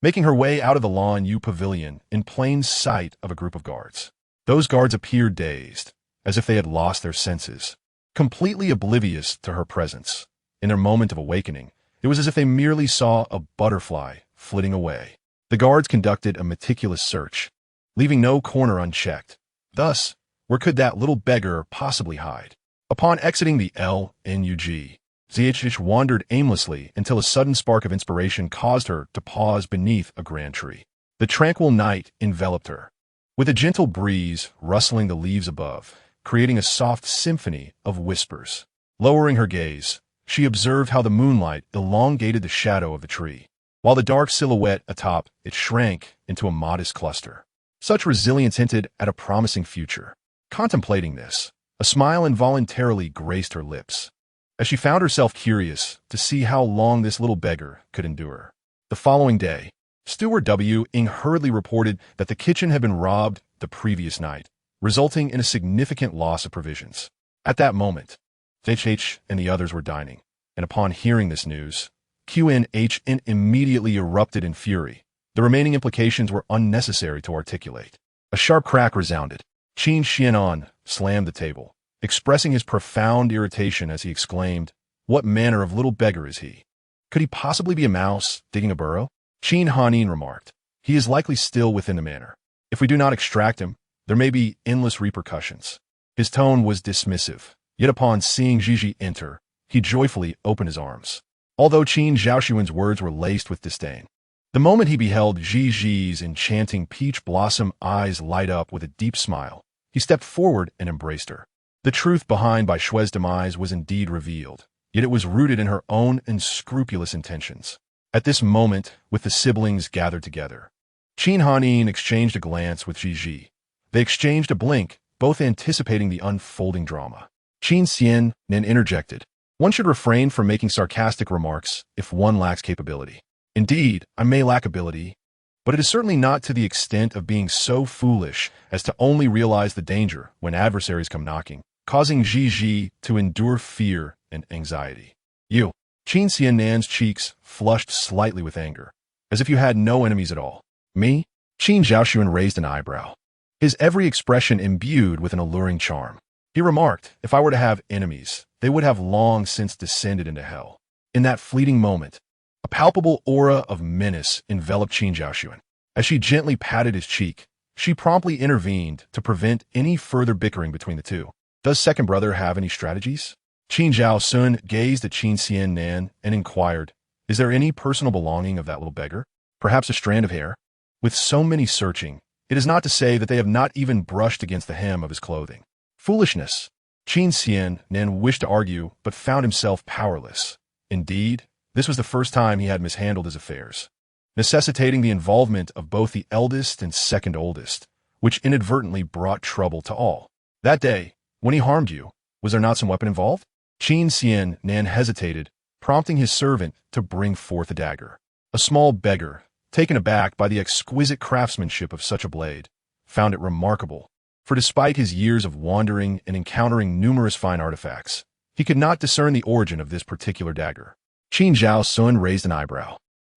S1: making her way out of the Lan Yu pavilion in plain sight of a group of guards. Those guards appeared dazed, as if they had lost their senses, completely oblivious to her presence. In their moment of awakening, it was as if they merely saw a butterfly flitting away. The guards conducted a meticulous search, leaving no corner unchecked. Thus, where could that little beggar possibly hide? Upon exiting the LNUG, Zietchich wandered aimlessly until a sudden spark of inspiration caused her to pause beneath a grand tree. The tranquil night enveloped her, with a gentle breeze rustling the leaves above, creating a soft symphony of whispers. Lowering her gaze, she observed how the moonlight elongated the shadow of the tree, while the dark silhouette atop it shrank into a modest cluster. Such resilience hinted at a promising future. Contemplating this, a smile involuntarily graced her lips, as she found herself curious to see how long this little beggar could endure. The following day, Steward W. Ing hurriedly reported that the kitchen had been robbed the previous night, resulting in a significant loss of provisions. At that moment, HH and the others were dining, and upon hearing this news, QNHN immediately erupted in fury. The remaining implications were unnecessary to articulate. A sharp crack resounded. Qin Xianan slammed the table, expressing his profound irritation as he exclaimed, "What manner of little beggar is he? Could he possibly be a mouse digging a burrow?" Qin Hanin remarked, "He is likely still within the manor. If we do not extract him, there may be endless repercussions. His tone was dismissive, yet upon seeing Gigi enter, he joyfully opened his arms. Although Qin Zhaoxuan's words were laced with disdain, the moment he beheld Gigi's enchanting peach blossom eyes light up with a deep smile, he stepped forward and embraced her. The truth behind Bai Shui's demise was indeed revealed, yet it was rooted in her own unscrupulous intentions. At this moment, with the siblings gathered together, Qin Hanin exchanged a glance with Gigi. They exchanged a blink, both anticipating the unfolding drama. Qin Xian then interjected, "One should refrain from making sarcastic remarks if one lacks capability. Indeed, I may lack ability, but it is certainly not to the extent of being so foolish as to only realize the danger when adversaries come knocking, causing Gigi to endure fear and anxiety. You." Qin Xiannan's cheeks flushed slightly with anger, as if you had no enemies at all. "Me?" Qin Zhaoxuan raised an eyebrow, his every expression imbued with an alluring charm. He remarked, "If I were to have enemies, they would have long since descended into hell." In that fleeting moment, a palpable aura of menace enveloped Qin Zhaoxuan. As she gently patted his cheek, she promptly intervened to prevent any further bickering between the two. "Does second brother have any strategies?" Qin Zhaoxun gazed at Qin Xiannan and inquired, "Is there any personal belonging of that little beggar? Perhaps a strand of hair?" With so many searching, it is not to say that they have not even brushed against the hem of his clothing. Foolishness! Qin Xiannan wished to argue, but found himself powerless. Indeed, this was the first time he had mishandled his affairs, necessitating the involvement of both the eldest and second oldest, which inadvertently brought trouble to all. "That day, when he harmed you, was there not some weapon involved?" Qin Xiannan hesitated, prompting his servant to bring forth a dagger. A small beggar, taken aback by the exquisite craftsmanship of such a blade, found it remarkable, for despite his years of wandering and encountering numerous fine artifacts, he could not discern the origin of this particular dagger. Qin Zhaoxun raised an eyebrow,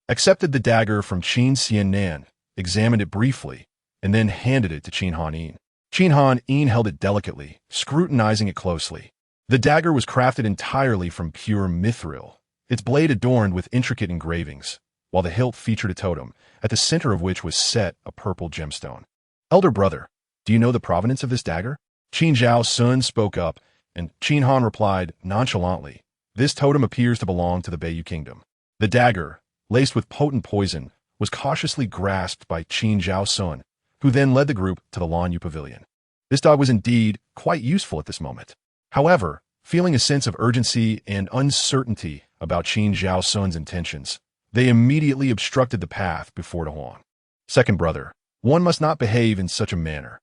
S1: accepted the dagger from Qin Xiannan, examined it briefly, and then handed it to Qin Hanin. Qin Hanin held it delicately, scrutinizing it closely. The dagger was crafted entirely from pure mithril, its blade adorned with intricate engravings, while the hilt featured a totem, at the center of which was set a purple gemstone. "Elder brother, do you know the provenance of this dagger?" Qin Zhaoxun spoke up, and Qin Han replied nonchalantly, "This totem appears to belong to the Beiyu kingdom." The dagger, laced with potent poison, was cautiously grasped by Qin Zhaoxun, who then led the group to the Lanyu pavilion. This dog was indeed quite useful at this moment. However, feeling a sense of urgency and uncertainty about Qin Zhaoxun's intentions, they immediately obstructed the path before De Huang. "Second brother, one must not behave in such a manner.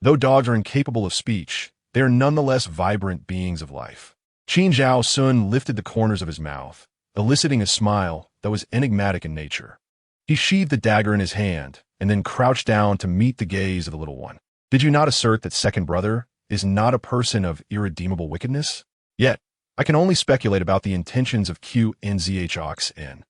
S1: Though dogs are incapable of speech, they are nonetheless vibrant beings of life." Qin Zhaoxun lifted the corners of his mouth, eliciting a smile that was enigmatic in nature. He sheathed the dagger in his hand and then crouched down to meet the gaze of the little one. "Did you not assert that second brother is not a person of irredeemable wickedness? Yet, I can only speculate about the intentions of QNZHOXN.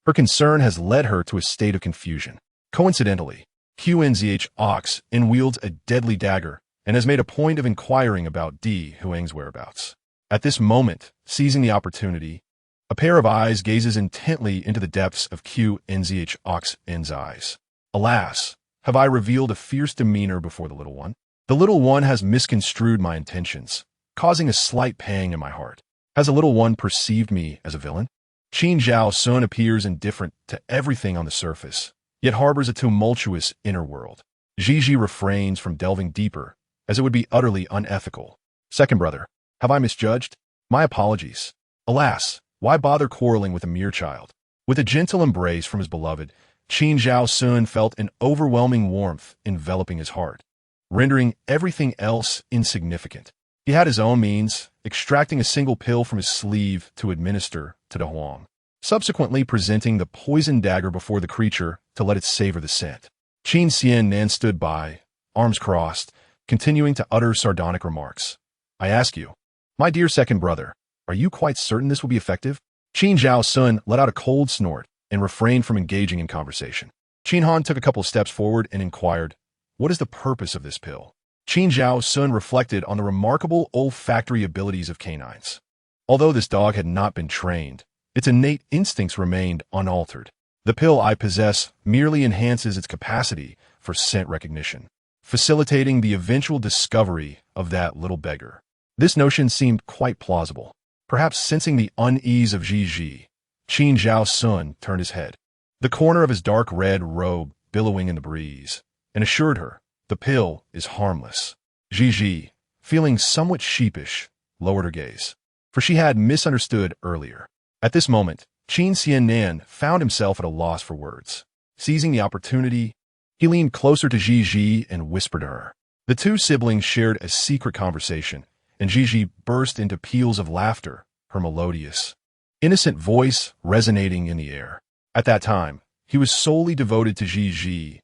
S1: Her concern has led her to a state of confusion. Coincidentally, QNZHOXN wields a deadly dagger and has made a point of inquiring about Di Huang's whereabouts." At this moment, seizing the opportunity, a pair of eyes gazes intently into the depths of QNZHOXN's eyes. "Alas, have I revealed a fierce demeanor before the little one? The little one has misconstrued my intentions, causing a slight pang in my heart. Has the little one perceived me as a villain?" Qin Zhaoxun appears indifferent to everything on the surface, yet harbors a tumultuous inner world. Gigi refrains from delving deeper, as it would be utterly unethical. "Second brother, have I misjudged? My apologies. Alas, why bother quarreling with a mere child?" With a gentle embrace from his beloved, Qin Zhaoxun felt an overwhelming warmth enveloping his heart, rendering everything else insignificant. He had his own means, extracting a single pill from his sleeve to administer to De Huang, subsequently presenting the poisoned dagger before the creature to let it savor the scent. Qin Xiannan stood by, arms crossed, continuing to utter sardonic remarks. "I ask you, my dear second brother, are you quite certain this will be effective?" Qin Zhaoxun let out a cold snort and refrained from engaging in conversation. Qin Han took a couple of steps forward and inquired, "What is the purpose of this pill?" Qin Zhaoxun reflected on the remarkable olfactory abilities of canines. Although this dog had not been trained, its innate instincts remained unaltered. "The pill I possess merely enhances its capacity for scent recognition. facilitating the eventual discovery of that little beggar. This notion seemed quite plausible. Perhaps sensing the unease of Gigi, Qin Zhao Sun turned his head, the corner of his dark red robe billowing in the breeze, and assured her, the pill is harmless. Gigi, feeling somewhat sheepish, lowered her gaze, for she had misunderstood earlier. At this moment, Qin Xiannan found himself at a loss for words. Seizing the opportunity, he leaned closer to Gigi and whispered to her. The two siblings shared a secret conversation, and Gigi burst into peals of laughter, her melodious, innocent voice resonating in the air. At that time, he was solely devoted to Gigi,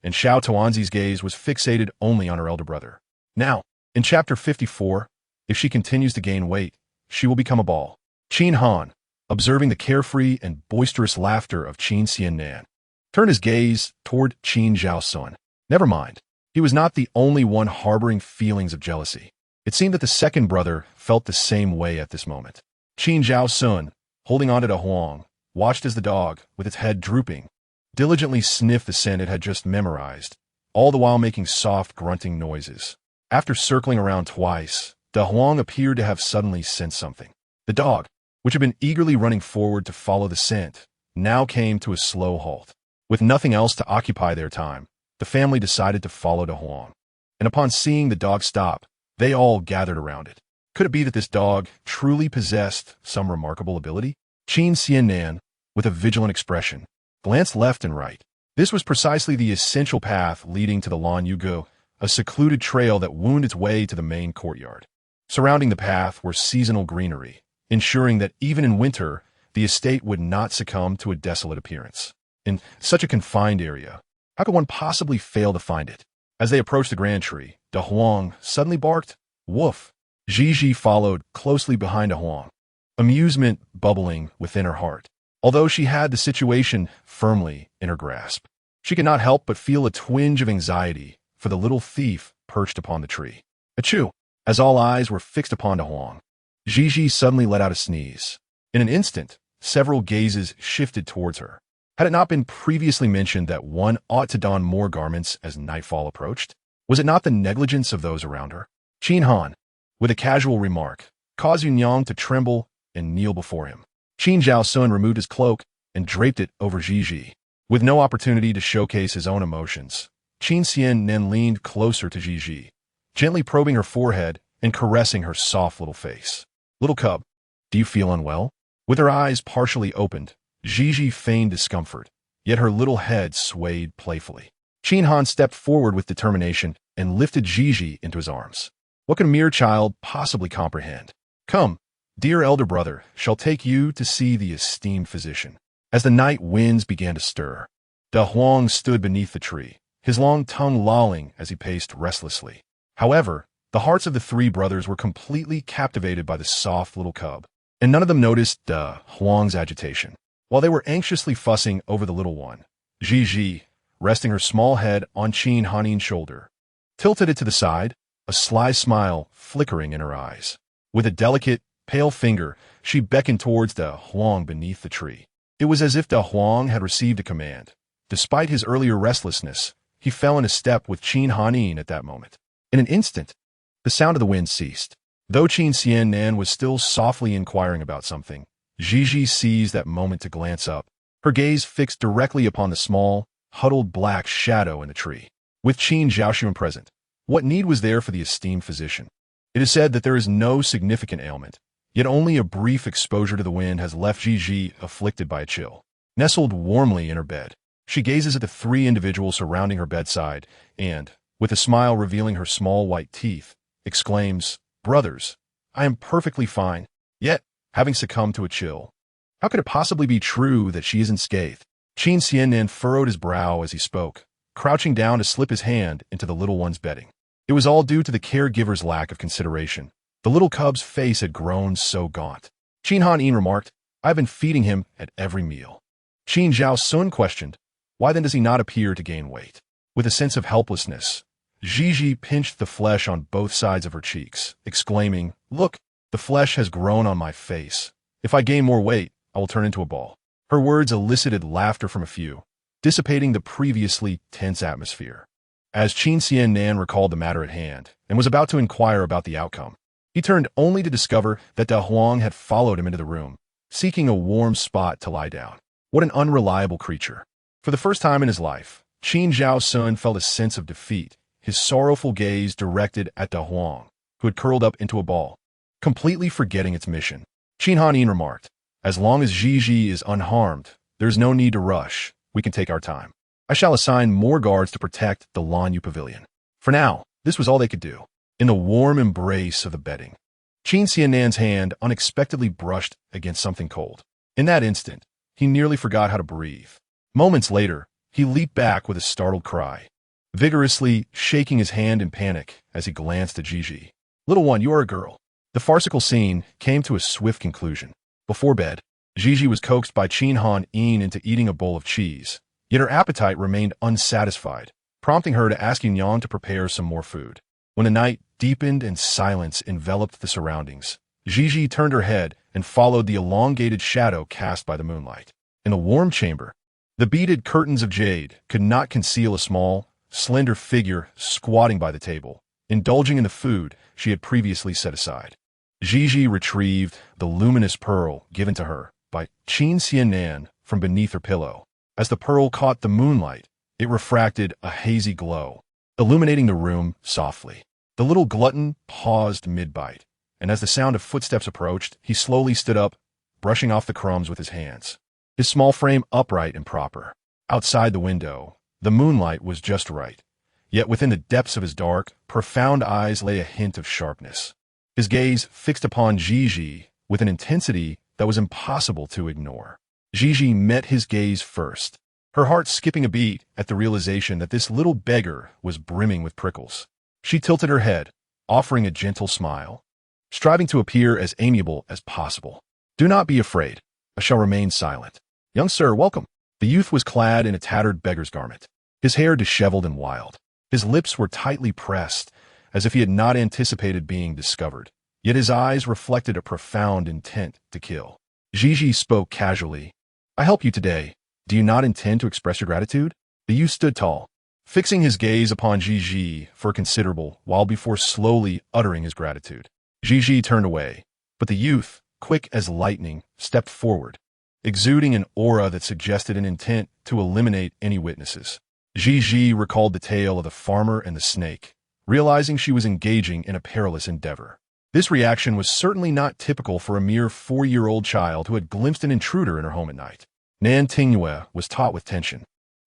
S1: and Xiao Tuanzi's gaze was fixated only on her elder brother. Now, in Chapter 54, if she continues to gain weight, she will become a ball. Qin Han, observing the carefree and boisterous laughter of Qin Xiannan, turned his gaze toward Qin Zhao Sun. Never mind. He was not the only one harboring feelings of jealousy. It seemed that the second brother felt the same way at this moment. Qin Zhao Sun, holding on to Da Huang, watched as the dog, with its head drooping, diligently sniffed the scent it had just memorized, all the while making soft grunting noises. After circling around twice, Da Huang appeared to have suddenly sensed something. The dog, which had been eagerly running forward to follow the scent, now came to a slow halt. With nothing else to occupy their time, the family decided to follow Da Huang. And upon seeing the dog stop, they all gathered around it. Could it be that this dog truly possessed some remarkable ability? Qin Xiannan, with a vigilant expression, glanced left and right. This was precisely the essential path leading to the Lan Yugo, a secluded trail that wound its way to the main courtyard. Surrounding the path were seasonal greenery, ensuring that even in winter, the estate would not succumb to a desolate appearance. In such a confined area, how could one possibly fail to find it? As they approached the grand tree, Da Huang suddenly barked, "Woof!" Gigi followed closely behind Da Huang, amusement bubbling within her heart. Although she had the situation firmly in her grasp, she could not help but feel a twinge of anxiety for the little thief perched upon the tree. Achoo! As all eyes were fixed upon Da Huang, Gigi suddenly let out a sneeze. In an instant, several gazes shifted towards her. Had it not been previously mentioned that one ought to don more garments as nightfall approached? Was it not the negligence of those around her? Qin Han, with a casual remark, caused Yunyang to tremble and kneel before him. Qin Zhao Sun removed his cloak and draped it over Gigi. With no opportunity to showcase his own emotions, Qin Xiannan leaned closer to Gigi, gently probing her forehead and caressing her soft little face. "Little cub, do you feel unwell?" With her eyes partially opened, Gigi feigned discomfort, yet her little head swayed playfully. Qin Han stepped forward with determination and lifted Gigi into his arms. What can a mere child possibly comprehend? "Come, dear elder brother, shall take you to see the esteemed physician." As the night winds began to stir, Da Huang stood beneath the tree, his long tongue lolling as he paced restlessly. However, the hearts of the three brothers were completely captivated by the soft little cub, and none of them noticed Da Huang's agitation. While they were anxiously fussing over the little one, Gigi, resting her small head on Qin Hanin's shoulder, tilted it to the side, a sly smile flickering in her eyes. With a delicate, pale finger, she beckoned towards Da Huang beneath the tree. It was as if Da Huang had received a command. Despite his earlier restlessness, he fell in a step with Qin Hanin at that moment. In an instant, the sound of the wind ceased. Though Qin Xiannan was still softly inquiring about something, Gigi seized that moment to glance up, her gaze fixed directly upon the small, huddled black shadow in the tree. With Qin Zhaoxuan present, what need was there for the esteemed physician? It is said that there is no significant ailment, yet only a brief exposure to the wind has left Gigi afflicted by a chill. Nestled warmly in her bed, she gazes at the three individuals surrounding her bedside and, with a smile revealing her small white teeth, exclaims, "Brothers, I am perfectly fine, yet, having succumbed to a chill. How could it possibly be true that she isn't scathed?" Qin Xiannan furrowed his brow as he spoke, crouching down to slip his hand into the little one's bedding. It was all due to the caregiver's lack of consideration. The little cub's face had grown so gaunt. Qin Han remarked, "I've been feeding him at every meal." Qin Zhao Sun questioned, "Why then does he not appear to gain weight?" With a sense of helplessness, Gigi pinched the flesh on both sides of her cheeks, exclaiming, "Look, the flesh has grown on my face. If I gain more weight, I will turn into a ball." Her words elicited laughter from a few, dissipating the previously tense atmosphere. As Qin Xian Nan recalled the matter at hand and was about to inquire about the outcome, he turned only to discover that Da Huang had followed him into the room, seeking a warm spot to lie down. What an unreliable creature. For the first time in his life, Qin Zhao Sun felt a sense of defeat, his sorrowful gaze directed at Da Huang, who had curled up into a ball, completely forgetting its mission. Qin Hanin remarked, "As long as Gigi is unharmed, there's no need to rush. We can take our time. I shall assign more guards to protect the Lanyu Pavilion." For now, this was all they could do. In the warm embrace of the bedding, Qin Xiannan's hand unexpectedly brushed against something cold. In that instant, he nearly forgot how to breathe. Moments later, he leaped back with a startled cry, vigorously shaking his hand in panic as he glanced at Gigi. "Little one, you are a girl." The farcical scene came to a swift conclusion. Before bed, Gigi was coaxed by Qin Han Yin into eating a bowl of cheese, yet her appetite remained unsatisfied, prompting her to ask Yang to prepare some more food. When the night deepened and silence enveloped the surroundings, Gigi turned her head and followed the elongated shadow cast by the moonlight. In the warm chamber, the beaded curtains of jade could not conceal a small, slender figure squatting by the table, indulging in the food she had previously set aside. Gigi retrieved the luminous pearl given to her by Qin Xiannan from beneath her pillow. As the pearl caught the moonlight, it refracted a hazy glow, illuminating the room softly. The little glutton paused mid-bite, and as the sound of footsteps approached, he slowly stood up, brushing off the crumbs with his hands, his small frame upright and proper. Outside the window, the moonlight was just right, yet within the depths of his dark, profound eyes lay a hint of sharpness. His gaze fixed upon Gigi with an intensity that was impossible to ignore. Gigi met his gaze first, her heart skipping a beat at the realization that this little beggar was brimming with prickles. She tilted her head, offering a gentle smile, striving to appear as amiable as possible. "Do not be afraid. I shall remain silent. Young sir, welcome." The youth was clad in a tattered beggar's garment, his hair disheveled and wild. His lips were tightly pressed, as if he had not anticipated being discovered, yet his eyes reflected a profound intent to kill. Gigi spoke casually. "I help you today. Do you not intend to express your gratitude?" The youth stood tall, fixing his gaze upon Gigi for a considerable while before slowly uttering his gratitude. Gigi turned away, but the youth, quick as lightning, stepped forward, exuding an aura that suggested an intent to eliminate any witnesses. Gigi recalled the tale of the farmer and the snake, realizing she was engaging in a perilous endeavor. This reaction was certainly not typical for a mere 4-year-old child who had glimpsed an intruder in her home at night. Nan Tingyue was taut with tension,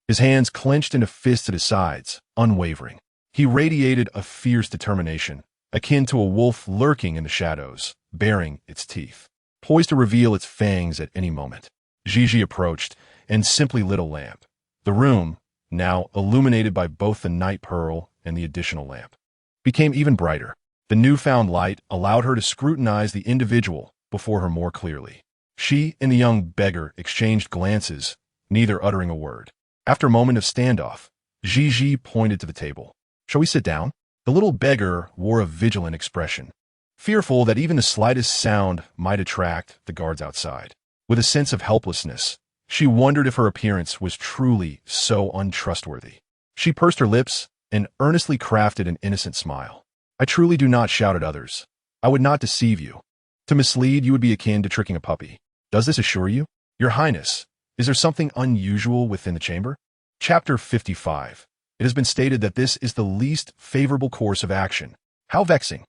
S1: his hands clenched into fists at his sides, unwavering. He radiated a fierce determination, akin to a wolf lurking in the shadows, baring its teeth, poised to reveal its fangs at any moment. Gigi approached and simply lit a lamp. The room, now illuminated by both the night pearl and the additional lamp, became even brighter. The newfound light allowed her to scrutinize the individual before her more clearly. She and the young beggar exchanged glances, neither uttering a word. After a moment of standoff, Gigi pointed to the table. "Shall we sit down?" The little beggar wore a vigilant expression, fearful that even the slightest sound might attract the guards outside. With a sense of helplessness, she wondered if her appearance was truly so untrustworthy. She pursed her lips and earnestly crafted an innocent smile. "I truly do not shout at others. I would not deceive you. To mislead you would be akin to tricking a puppy. Does this assure you? Your Highness, is there something unusual within the chamber?" Chapter 55. It has been stated that this is the least favorable course of action. How vexing.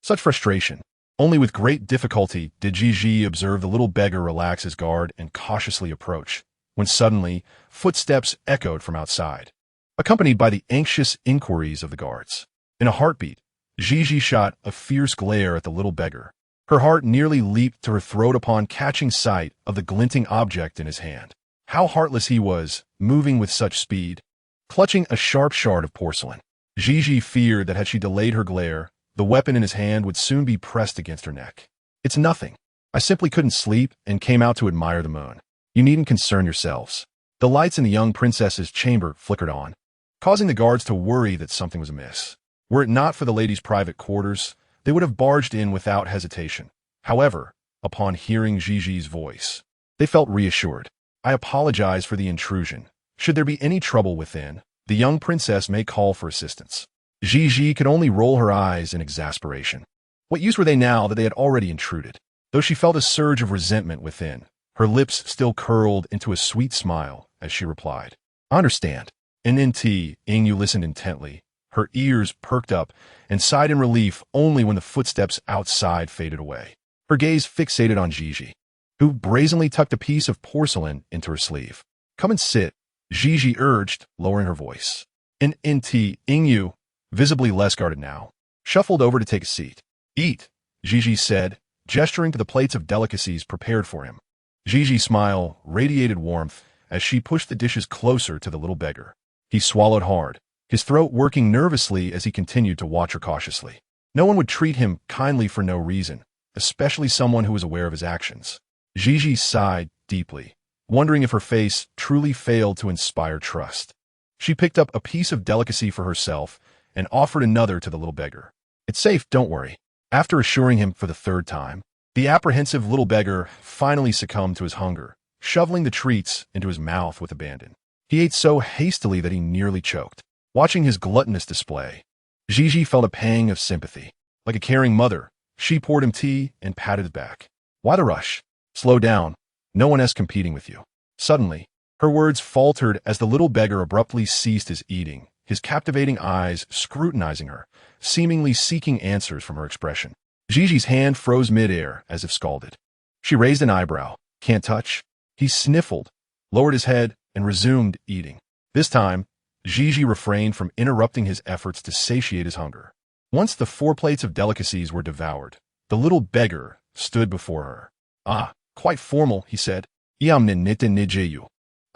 S1: Such frustration. Only with great difficulty did Gigi observe the little beggar relax his guard and cautiously approach, when suddenly footsteps echoed from outside, accompanied by the anxious inquiries of the guards. In a heartbeat, Gigi shot a fierce glare at the little beggar. Her heart nearly leaped to her throat upon catching sight of the glinting object in his hand. How heartless he was, moving with such speed, clutching a sharp shard of porcelain. Gigi feared that had she delayed her glare, the weapon in his hand would soon be pressed against her neck. "It's nothing. I simply couldn't sleep and came out to admire the moon. You needn't concern yourselves." The lights in the young princess's chamber flickered on, causing the guards to worry that something was amiss. Were it not for the ladies' private quarters, they would have barged in without hesitation. However, upon hearing Gigi's voice, they felt reassured. "I apologize for the intrusion. Should there be any trouble within, The young princess may call for assistance. Gigi could only roll her eyes in exasperation. What use were they now that they had already intruded? Though she felt a surge of resentment within, her lips still curled into a sweet smile as she replied, I understand. NNT, Ingyu listened intently. Her ears perked up and sighed in relief only when the footsteps outside faded away. Her gaze fixated on Gigi, who brazenly tucked a piece of porcelain into her sleeve. Come and sit, Gigi urged, lowering her voice. NNT, Ingyu, visibly less guarded now, shuffled over to take a seat. Eat, Gigi said, gesturing to the plates of delicacies prepared for him. Gigi's smile radiated warmth as she pushed the dishes closer to the little beggar. He swallowed hard, his throat working nervously as he continued to watch her cautiously. No one would treat him kindly for no reason, especially someone who was aware of his actions. Gigi sighed deeply, wondering if her face truly failed to inspire trust. She picked up a piece of delicacy for herself and offered another to the little beggar. It's safe, don't worry. After assuring him for the third time, the apprehensive little beggar finally succumbed to his hunger, shoveling the treats into his mouth with abandon. He ate so hastily that he nearly choked. Watching his gluttonous display, Gigi felt a pang of sympathy. Like a caring mother, she poured him tea and patted his back. Why the rush? Slow down. No one else competing with you. Suddenly, her words faltered as the little beggar abruptly ceased his eating, his captivating eyes scrutinizing her, seemingly seeking answers from her expression. Gigi's hand froze midair as if scalded. She raised an eyebrow. Can't touch? He sniffled, lowered his head, and resumed eating. This time, Gigi refrained from interrupting his efforts to satiate his hunger. Once the 4 plates of delicacies were devoured, the little beggar stood before her. Ah, quite formal, he said.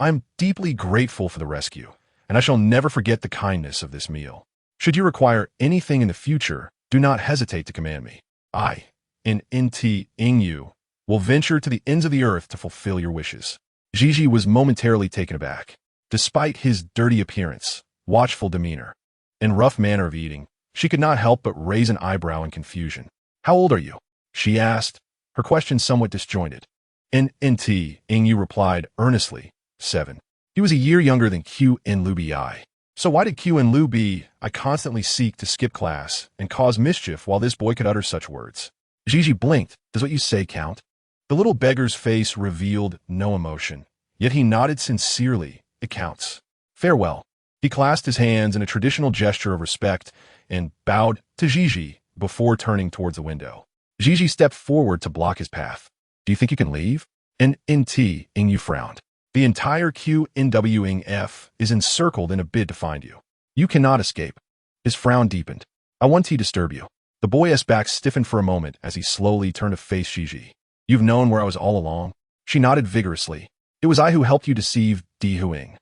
S1: I'm deeply grateful for the rescue, and I shall never forget the kindness of this meal. Should you require anything in the future, do not hesitate to command me. I, NNT Ingyu, will venture to the ends of the earth to fulfill your wishes. Gigi was momentarily taken aback. Despite his dirty appearance, watchful demeanor, and rough manner of eating, she could not help but raise an eyebrow in confusion. How old are you? She asked, her question somewhat disjointed. NNT, Ingyu replied earnestly, 7. He was a year younger than Q in Lu Bi. So why did Q and Lu Bi I constantly seek to skip class and cause mischief while this boy could utter such words? Gigi blinked. Does what you say count? The little beggar's face revealed no emotion, yet he nodded sincerely. It counts. Farewell. He clasped his hands in a traditional gesture of respect and bowed to Gigi before turning towards the window. Gigi stepped forward to block his path. Do you think you can leave? NNT, Ingyu frowned. The entire QNWF is encircled in a bid to find you. You cannot escape. His frown deepened. I want to disturb you. The boy's back stiffened for a moment as he slowly turned to face Gigi. You've known where I was all along? She nodded vigorously. It was I who helped you deceive Di Huing.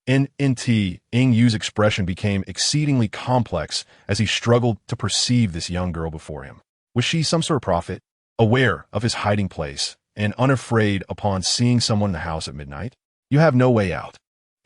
S1: NNT, Ingyu's expression became exceedingly complex as he struggled to perceive this young girl before him. Was she some sort of prophet, aware of his hiding place, and unafraid upon seeing someone in the house at midnight? You have no way out.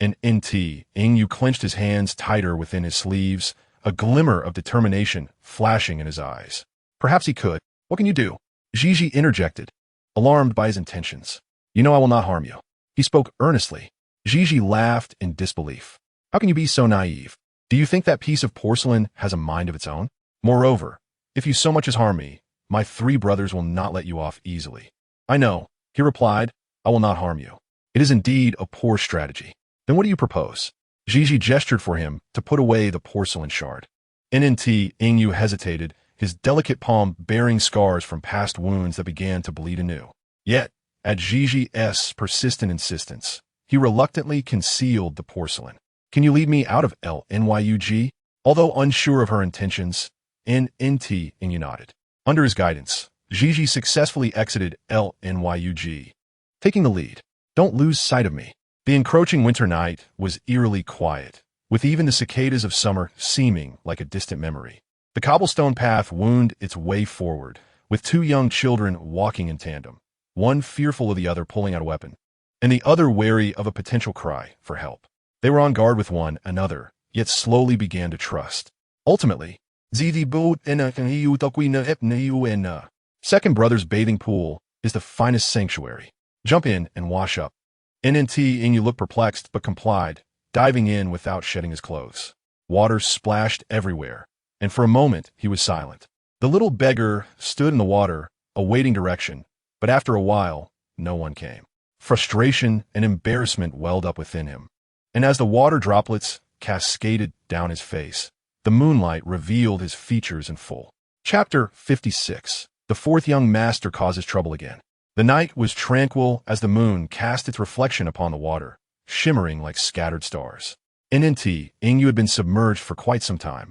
S1: NNT, Ingyu clenched his hands tighter within his sleeves, a glimmer of determination flashing in his eyes. Perhaps he could. What can you do? Gigi interjected, alarmed by his intentions. You know I will not harm you. He spoke earnestly. Gigi laughed in disbelief. How can you be so naive? Do you think that piece of porcelain has a mind of its own? Moreover, if you so much as harm me, my 3 brothers will not let you off easily. I know, he replied. I will not harm you. It is indeed a poor strategy. Then what do you propose? Gigi gestured for him to put away the porcelain shard. NNT Ingyu hesitated, his delicate palm bearing scars from past wounds that began to bleed anew. Yet, at Gigi's persistent insistence, he reluctantly concealed the porcelain. Can you lead me out of LNYUG? Although unsure of her intentions, NNT Ingyu nodded. Under his guidance, Gigi successfully exited LNYUG, taking the lead. Don't lose sight of me. The encroaching winter night was eerily quiet, with even the cicadas of summer seeming like a distant memory. The cobblestone path wound its way forward, with 2 young children walking in tandem, one fearful of the other pulling out a weapon, and the other wary of a potential cry for help. They were on guard with one another, yet slowly began to trust. Ultimately, Second Brother's bathing pool is the finest sanctuary. Jump in and wash up. NNT Ingyu looked perplexed but complied, diving in without shedding his clothes. Water splashed everywhere, and for a moment he was silent. The little beggar stood in the water, awaiting direction, but after a while, no one came. Frustration and embarrassment welled up within him, and as the water droplets cascaded down his face, the moonlight revealed his features in full. Chapter 56. The fourth young master causes trouble again. The night was tranquil as the moon cast its reflection upon the water, shimmering like scattered stars. Ingyu had been submerged for quite some time,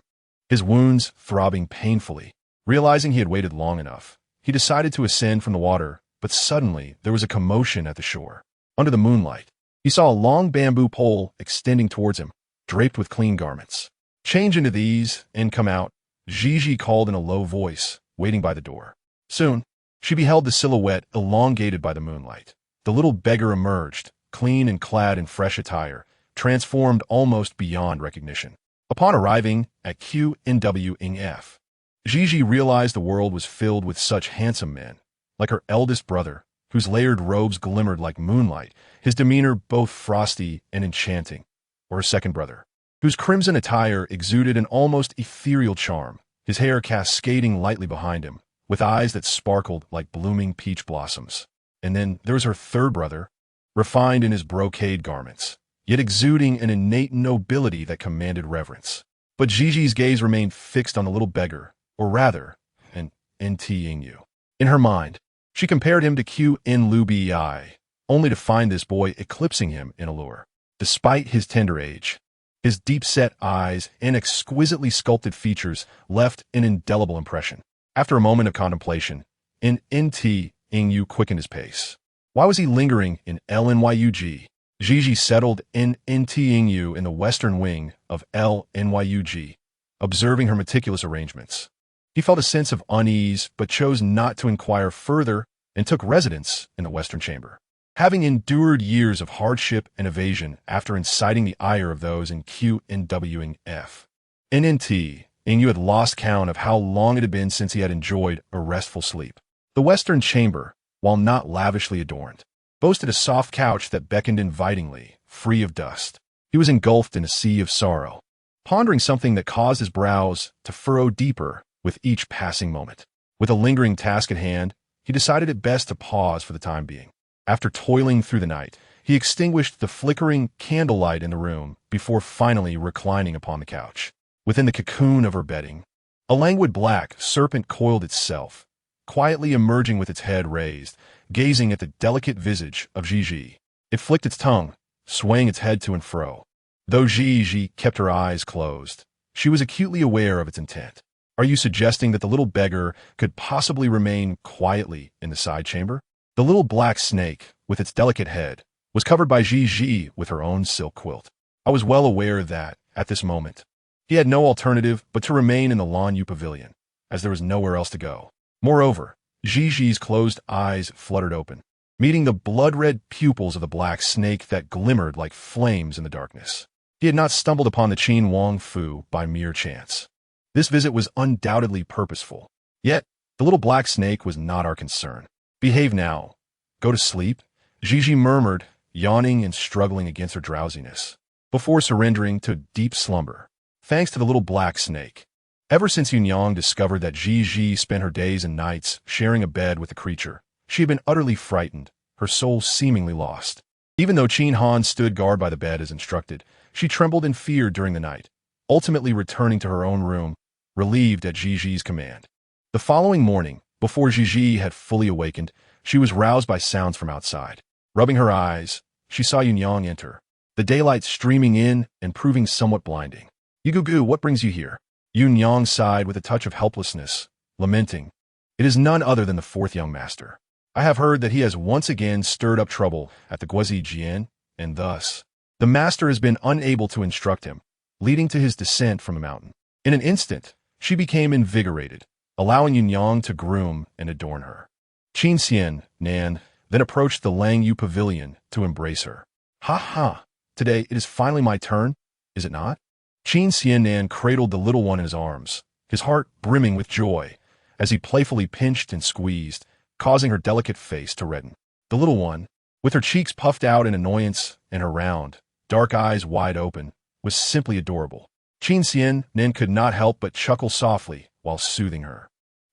S1: his wounds throbbing painfully. Realizing he had waited long enough, he decided to ascend from the water, but suddenly there was a commotion at the shore. Under the moonlight, he saw a long bamboo pole extending towards him, draped with clean garments. "Change into these and come out," Gigi called in a low voice, waiting by the door. Soon, she beheld the silhouette elongated by the moonlight. The little beggar emerged, clean and clad in fresh attire, transformed almost beyond recognition. Upon arriving at QNWF, Gigi realized the world was filled with such handsome men, like her eldest brother, whose layered robes glimmered like moonlight, his demeanor both frosty and enchanting, or her second brother, whose crimson attire exuded an almost ethereal charm, his hair cascading lightly behind him, with eyes that sparkled like blooming peach blossoms. And then there was her third brother, refined in his brocade garments, yet exuding an innate nobility that commanded reverence. But Gigi's gaze remained fixed on the little beggar, or rather, an NT Ingyu. In her mind, she compared him to QN only to find this boy eclipsing him in allure. Despite his tender age, his deep-set eyes and exquisitely sculpted features left an indelible impression. After a moment of contemplation, NT Ingyu quickened his pace. Why was he lingering in LNYUG? Gigi settled NT Ingyu in the western wing of LNYUG, observing her meticulous arrangements. He felt a sense of unease, but chose not to inquire further and took residence in the western chamber. Having endured years of hardship and evasion after inciting the ire of those in QNWF, NNT Ingyu had lost count of how long it had been since he had enjoyed a restful sleep. The western chamber, while not lavishly adorned, boasted a soft couch that beckoned invitingly, free of dust. He was engulfed in a sea of sorrow, pondering something that caused his brows to furrow deeper with each passing moment. With a lingering task at hand, he decided it best to pause for the time being. After toiling through the night, he extinguished the flickering candlelight in the room before finally reclining upon the couch. Within the cocoon of her bedding, a languid black serpent coiled itself, quietly emerging with its head raised, gazing at the delicate visage of Gigi. It flicked its tongue, swaying its head to and fro. Though Gigi kept her eyes closed, she was acutely aware of its intent. "Are you suggesting that the little beggar could possibly remain quietly in the side chamber?" The little black snake, with its delicate head, was covered by Gigi with her own silk quilt. I was well aware that, at this moment, he had no alternative but to remain in the Lanyu pavilion, as there was nowhere else to go. Moreover, Gigi's closed eyes fluttered open, meeting the blood-red pupils of the black snake that glimmered like flames in the darkness. He had not stumbled upon the Qin Wang Fu by mere chance. This visit was undoubtedly purposeful. Yet, the little black snake was not our concern. "Behave now. Go to sleep," Gigi murmured, yawning and struggling against her drowsiness, before surrendering to deep slumber. Thanks to the little black snake. Ever since Yunyang discovered that Gigi spent her days and nights sharing a bed with the creature, she had been utterly frightened, her soul seemingly lost. Even though Qin Han stood guard by the bed as instructed, she trembled in fear during the night, ultimately returning to her own room, relieved at Gigi's command. The following morning, before Gigi had fully awakened, she was roused by sounds from outside. Rubbing her eyes, she saw Yunyang enter, the daylight streaming in and proving somewhat blinding. "Yugugu, what brings you here?" Yunyang sighed with a touch of helplessness, lamenting, "It is none other than the fourth young master. I have heard that he has once again stirred up trouble at the Guozi Jian, and thus, the master has been unable to instruct him, leading to his descent from the mountain." In an instant, she became invigorated, allowing Yunyang to groom and adorn her. Qin Xian, Nan, then approached the Langyu pavilion to embrace her. "Ha ha! Today it is finally my turn, is it not?" Qin Xianan cradled the little one in his arms, his heart brimming with joy, as he playfully pinched and squeezed, causing her delicate face to redden. The little one, with her cheeks puffed out in annoyance and her round, dark eyes wide open, was simply adorable. Qin Xian Nin could not help but chuckle softly while soothing her.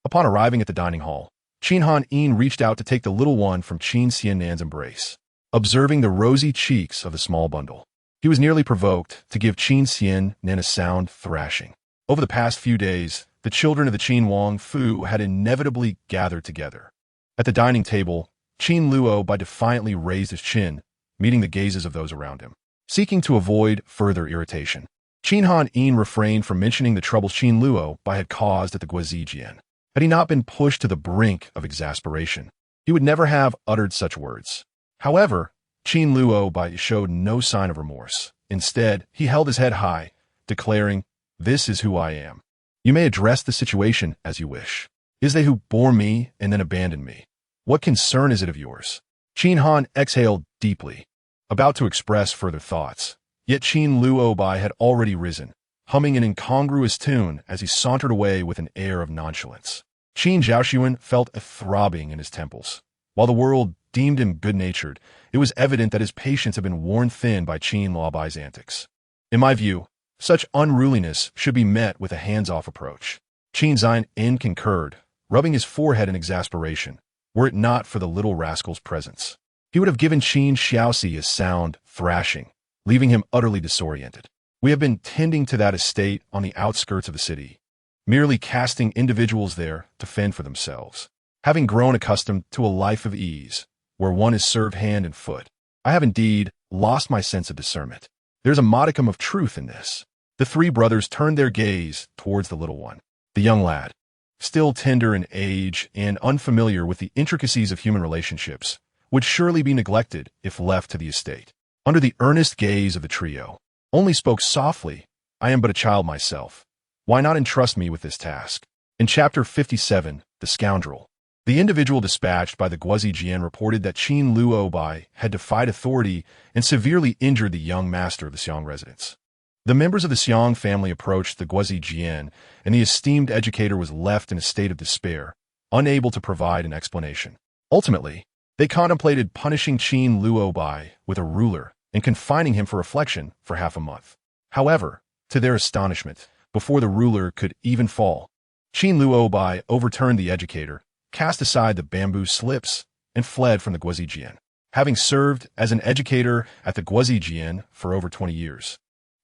S1: Upon arriving at the dining hall, Qin Han Yin reached out to take the little one from Qin Xian Nan's embrace. Observing the rosy cheeks of the small bundle, he was nearly provoked to give Qin Xian Nin a sound thrashing. Over the past few days, the children of the Qin Wang Fu had inevitably gathered together. At the dining table, Qin Luo defiantly raised his chin, meeting the gazes of those around him. Seeking to avoid further irritation, Qin Han Yin refrained from mentioning the troubles Qin Luo had caused at the Guazijian. Had he not been pushed to the brink of exasperation, he would never have uttered such words. However, Qin Luo showed no sign of remorse. Instead, he held his head high, declaring, "This is who I am. You may address the situation as you wish. It is they who bore me and then abandoned me. What concern is it of yours?" Qin Han exhaled deeply, about to express further thoughts. Yet Qin Luo had already risen, humming an incongruous tune as he sauntered away with an air of nonchalance. Qin Zhaoxuan felt a throbbing in his temples. While the world deemed him good-natured, it was evident that his patience had been worn thin by Qin Luo's antics. In my view, such unruliness should be met with a hands-off approach. Qin Xian Yin concurred, rubbing his forehead in exasperation. Were it not for the little rascal's presence, he would have given Qin Xiaoxi a sound thrashing, leaving him utterly disoriented. We have been tending to that estate on the outskirts of the city, merely casting individuals there to fend for themselves. Having grown accustomed to a life of ease, where one is served hand and foot, I have indeed lost my sense of discernment. There's a modicum of truth in this. The three brothers turned their gaze towards the little one. The young lad, still tender in age and unfamiliar with the intricacies of human relationships, would surely be neglected if left to the estate. Under the earnest gaze of the trio, only spoke softly, "I am but a child myself. Why not entrust me with this task?" In Chapter 57, The Scoundrel, the individual dispatched by the Guazijian reported that Qin Luo had defied authority and severely injured the young master of the Xiong residence. The members of the Xiong family approached the Guazijian, and the esteemed educator was left in a state of despair, unable to provide an explanation. Ultimately, they contemplated punishing Qin Luo with a ruler and confining him for reflection for half a month. However, to their astonishment, before the ruler could even fall, Qin Luo overturned the educator, cast aside the bamboo slips, and fled from the Guazijian. Having served as an educator at the Guazijian for over 20 years,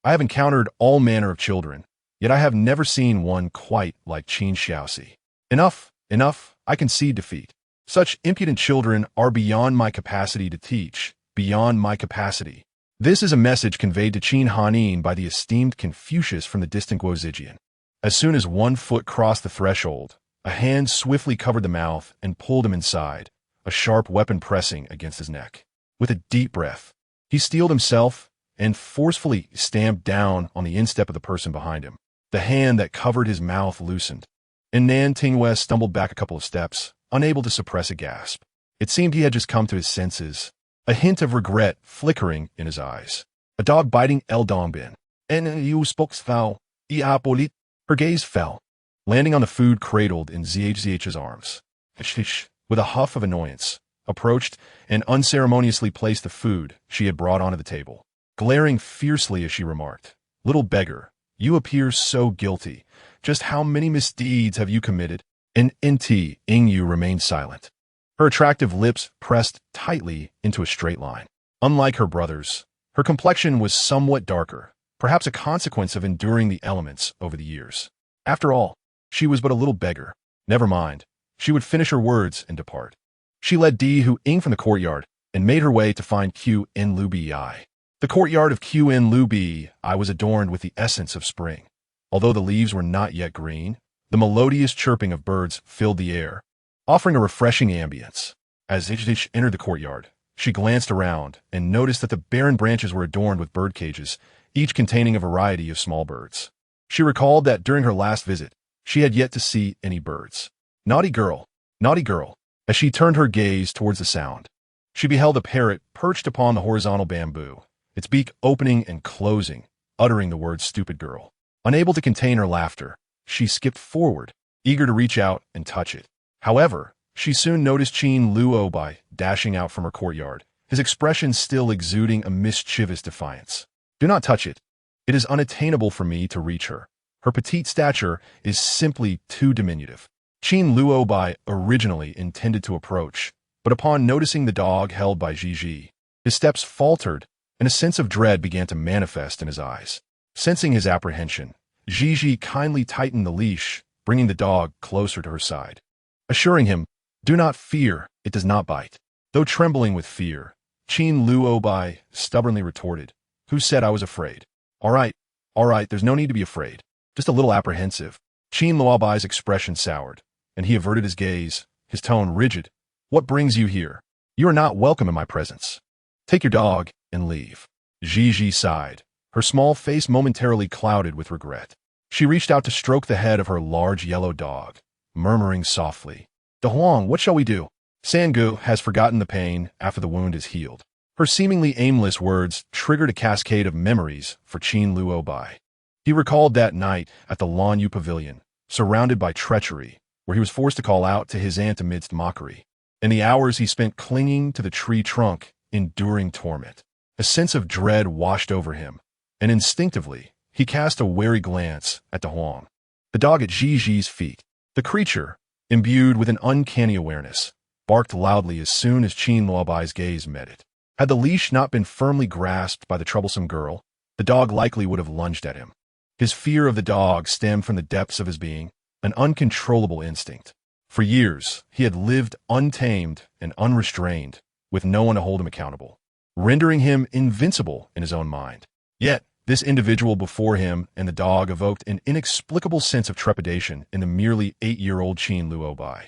S1: I have encountered all manner of children, yet I have never seen one quite like Qin Xiaoxi. Enough, I concede defeat. Such impudent children are beyond my capacity to teach, beyond my capacity. This is a message conveyed to Qin Hanin by the esteemed Confucius from the distant Guozijian. As soon as one foot crossed the threshold, a hand swiftly covered the mouth and pulled him inside, a sharp weapon pressing against his neck. With a deep breath, he steeled himself and forcefully stamped down on the instep of the person behind him. The hand that covered his mouth loosened, and Nan Tingwei stumbled back a couple of steps, unable to suppress a gasp. It seemed he had just come to his senses, a hint of regret flickering in his eyes. A dog biting El Dongbin. "And you spoke foul, Iapolit." Her gaze fell, landing on the food cradled in ZHZH's arms. With a huff of annoyance, approached and unceremoniously placed the food she had brought onto the table, glaring fiercely as she remarked, "Little beggar, you appear so guilty. Just how many misdeeds have you committed?" And Nt Ingyu remained silent. Her attractive lips pressed tightly into a straight line. Unlike her brothers, her complexion was somewhat darker, perhaps a consequence of enduring the elements over the years. After all, she was but a little beggar. Never mind. She would finish her words and depart. She led Di Hu Ying from the courtyard and made her way to find Q in Lu Bi. The courtyard of Q in Lu Bi was adorned with the essence of spring. Although the leaves were not yet green, the melodious chirping of birds filled the air, offering a refreshing ambience. As Ichdish entered the courtyard, she glanced around and noticed that the barren branches were adorned with bird cages, each containing a variety of small birds. She recalled that during her last visit, she had yet to see any birds. Naughty girl, naughty girl. As she turned her gaze towards the sound, she beheld a parrot perched upon the horizontal bamboo, its beak opening and closing, uttering the word "stupid girl." Unable to contain her laughter, she skipped forward, eager to reach out and touch it. However, she soon noticed Qin Luo dashing out from her courtyard, his expression still exuding a mischievous defiance. "Do not touch it. It is unattainable for me to reach her. Her petite stature is simply too diminutive." Qin Luobai originally intended to approach, but upon noticing the dog held by Gigi, his steps faltered and a sense of dread began to manifest in his eyes. Sensing his apprehension, Gigi kindly tightened the leash, bringing the dog closer to her side, assuring him, "Do not fear, it does not bite." Though trembling with fear, Qin Luobai stubbornly retorted, "Who said I was afraid?" All right, there's no need to be afraid. Just a little apprehensive." Qin Luobai's expression soured, and he averted his gaze, his tone rigid. "What brings you here? You are not welcome in my presence. Take your dog and leave." Gigi sighed, her small face momentarily clouded with regret. She reached out to stroke the head of her large yellow dog, murmuring softly, "De Huang, what shall we do?" Sangu has forgotten the pain after the wound is healed. Her seemingly aimless words triggered a cascade of memories for Qin Luobai. He recalled that night at the Lanyu Pavilion, surrounded by treachery, where he was forced to call out to his aunt amidst mockery, and the hours he spent clinging to the tree trunk, enduring torment. A sense of dread washed over him, and instinctively, he cast a wary glance at De Huang, the dog at Gigi's feet. The creature, imbued with an uncanny awareness, barked loudly as soon as Qin Luobai's gaze met it. Had the leash not been firmly grasped by the troublesome girl, the dog likely would have lunged at him. His fear of the dog stemmed from the depths of his being, an uncontrollable instinct. For years, he had lived untamed and unrestrained, with no one to hold him accountable, rendering him invincible in his own mind. Yet, this individual before him and the dog evoked an inexplicable sense of trepidation in the merely 8-year-old Qin Luobai.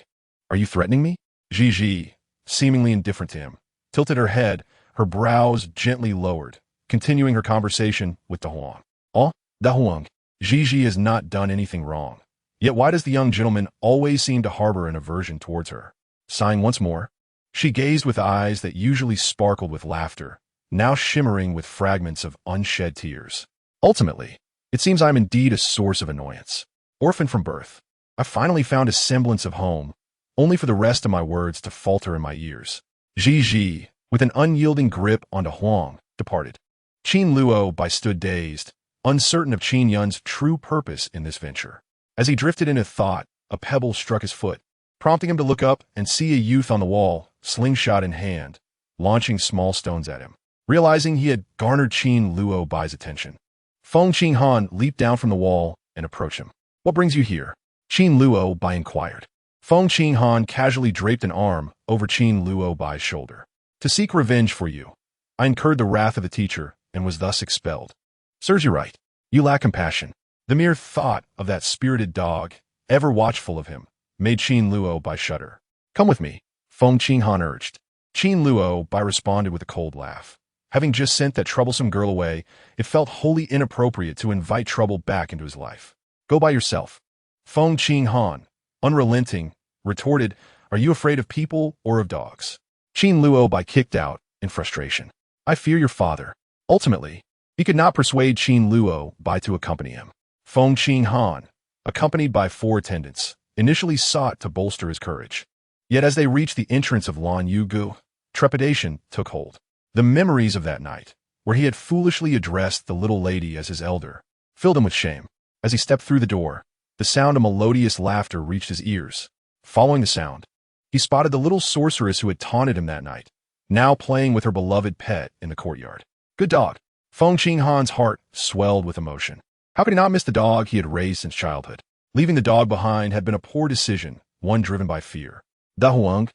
S1: "Are you threatening me?" Gigi, seemingly indifferent to him, tilted her head, her brows gently lowered, continuing her conversation with De Huang. "Oh, De Huang, Gigi has not done anything wrong. Yet why does the young gentleman always seem to harbor an aversion towards her?" Sighing once more, she gazed with eyes that usually sparkled with laughter, now shimmering with fragments of unshed tears. "Ultimately, it seems I am indeed a source of annoyance. Orphaned from birth, I finally found a semblance of home, only for the rest of my words to falter in my ears." Gigi, with an unyielding grip on De Huang, departed. Qin Luobai stood dazed, uncertain of Qin Yun's true purpose in this venture. As he drifted into thought, a pebble struck his foot, prompting him to look up and see a youth on the wall, slingshot in hand, launching small stones at him. Realizing he had garnered Qin Luobai's attention, Feng Qinghan leaped down from the wall and approached him. "What brings you here?" Qin Luobai inquired. Feng Qinghan casually draped an arm over Qin Luobai's shoulder. "To seek revenge for you. I incurred the wrath of the teacher and was thus expelled." "Serves you right. You lack compassion." The mere thought of that spirited dog, ever watchful of him, made Qin Luobai shudder. "Come with me," Feng Qinghan urged. Qin Luobai responded with a cold laugh. Having just sent that troublesome girl away, it felt wholly inappropriate to invite trouble back into his life. "Go by yourself." Feng Qinghan, unrelenting, retorted, "Are you afraid of people or of dogs?" Qin Luobai kicked out in frustration. "I fear your father." Ultimately, he could not persuade Qin Luobai to accompany him. Feng Qinghan, accompanied by 4 attendants, initially sought to bolster his courage. Yet as they reached the entrance of Lan Yugu, trepidation took hold. The memories of that night, where he had foolishly addressed the little lady as his elder, filled him with shame. As he stepped through the door, the sound of melodious laughter reached his ears. Following the sound, he spotted the little sorceress who had taunted him that night, now playing with her beloved pet in the courtyard. "Good dog." Feng Qinghan's heart swelled with emotion. How could he not miss the dog he had raised since childhood? Leaving the dog behind had been a poor decision, one driven by fear. "Da Huang,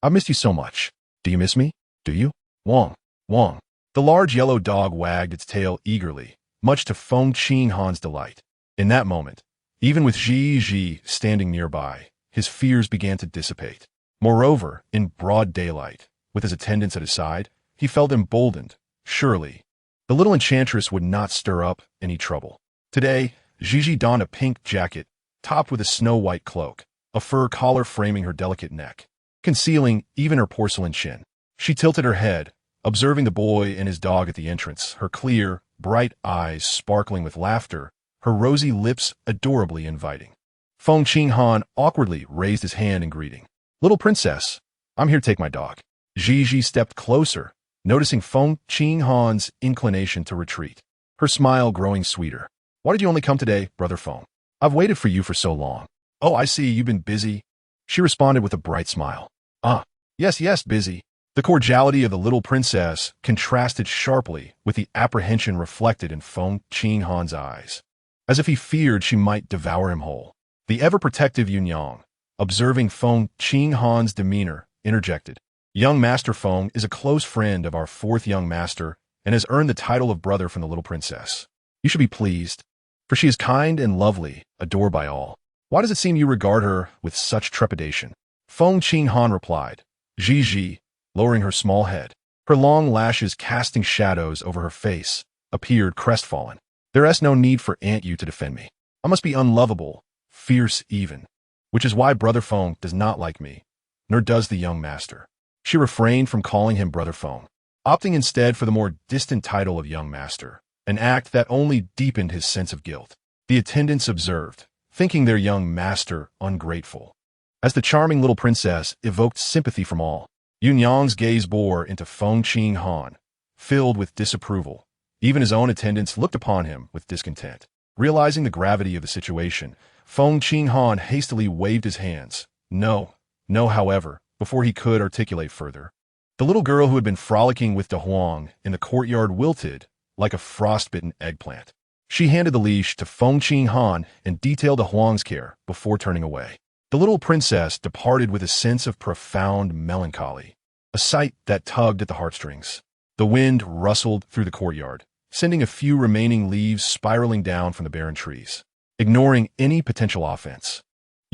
S1: I've missed you so much. Do you miss me? Do you?" "Wang. The large yellow dog wagged its tail eagerly, much to Feng Qinghan's delight. In that moment, even with Ji standing nearby, his fears began to dissipate. Moreover, in broad daylight, with his attendants at his side, he felt emboldened. Surely, the little enchantress would not stir up any trouble. Today, Gigi donned a pink jacket, topped with a snow-white cloak, a fur collar framing her delicate neck, concealing even her porcelain chin. She tilted her head, observing the boy and his dog at the entrance, her clear, bright eyes sparkling with laughter, her rosy lips adorably inviting. Feng Qinghan awkwardly raised his hand in greeting. "Little princess, I'm here to take my dog." Ji stepped closer, noticing Feng Qinghan's inclination to retreat, her smile growing sweeter. Why did you only come today, Brother Feng? I've waited for you for so long. Oh, I see, you've been busy. She responded with a bright smile. Ah, yes, busy. The cordiality of the little princess contrasted sharply with the apprehension reflected in Feng Qinghan's eyes, as if he feared she might devour him whole. The ever-protective Yunyang, observing Feng Qinghan's demeanor, interjected. Young Master Feng is a close friend of our fourth young master and has earned the title of brother from the little princess. You should be pleased, for she is kind and lovely, adored by all. Why does it seem you regard her with such trepidation? Feng Qinghan replied. Ji, lowering her small head, her long lashes casting shadows over her face, appeared crestfallen. There is no need for Aunt Yu to defend me. I must be unlovable, fierce even, which is why Brother Feng does not like me, nor does the young master. She refrained from calling him Brother Feng, opting instead for the more distant title of young master, an act that only deepened his sense of guilt. The attendants observed, thinking their young master ungrateful. As the charming little princess evoked sympathy from all, Yunyang's gaze bore into Feng Qinghan, filled with disapproval. Even his own attendants looked upon him with discontent. Realizing the gravity of the situation, Feng Qinghan hastily waved his hands. No, however, before he could articulate further. The little girl who had been frolicking with De Huang in the courtyard wilted like a frostbitten eggplant. She handed the leash to Feng Qinghan and detailed De Huang's care before turning away. The little princess departed with a sense of profound melancholy, a sight that tugged at the heartstrings. The wind rustled through the courtyard, sending a few remaining leaves spiraling down from the barren trees, ignoring any potential offense.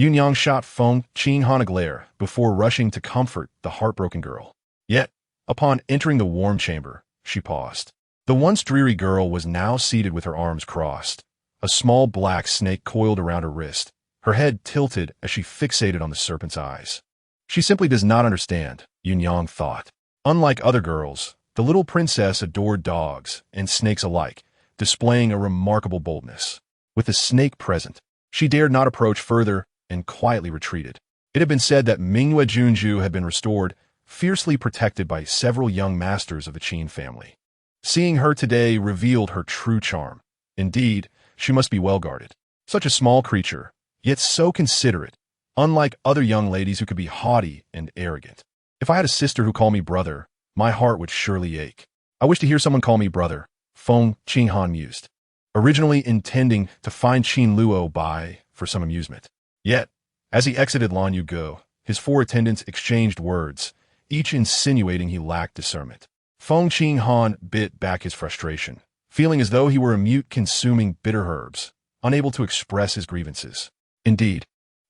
S1: Yunyang shot Feng Qinghan a glare before rushing to comfort the heartbroken girl. Yet, upon entering the warm chamber, she paused. The once dreary girl was now seated with her arms crossed, a small black snake coiled around her wrist, her head tilted as she fixated on the serpent's eyes. She simply does not understand, Yunyang thought. Unlike other girls, the little princess adored dogs and snakes alike, displaying a remarkable boldness. With the snake present, she dared not approach further and quietly retreated. It had been said that Mingyue Junju had been restored, fiercely protected by several young masters of the Qin family. Seeing her today revealed her true charm. Indeed, she must be well guarded. Such a small creature, yet so considerate, unlike other young ladies who could be haughty and arrogant. If I had a sister who called me brother, my heart would surely ache. I wish to hear someone call me brother, Feng Qinghan mused, originally intending to find Qin Luo by for some amusement. Yet, as he exited Lan Yugo, his four attendants exchanged words, each insinuating he lacked discernment. Feng Qinghan bit back his frustration, feeling as though he were a mute consuming bitter herbs, unable to express his grievances. Indeed,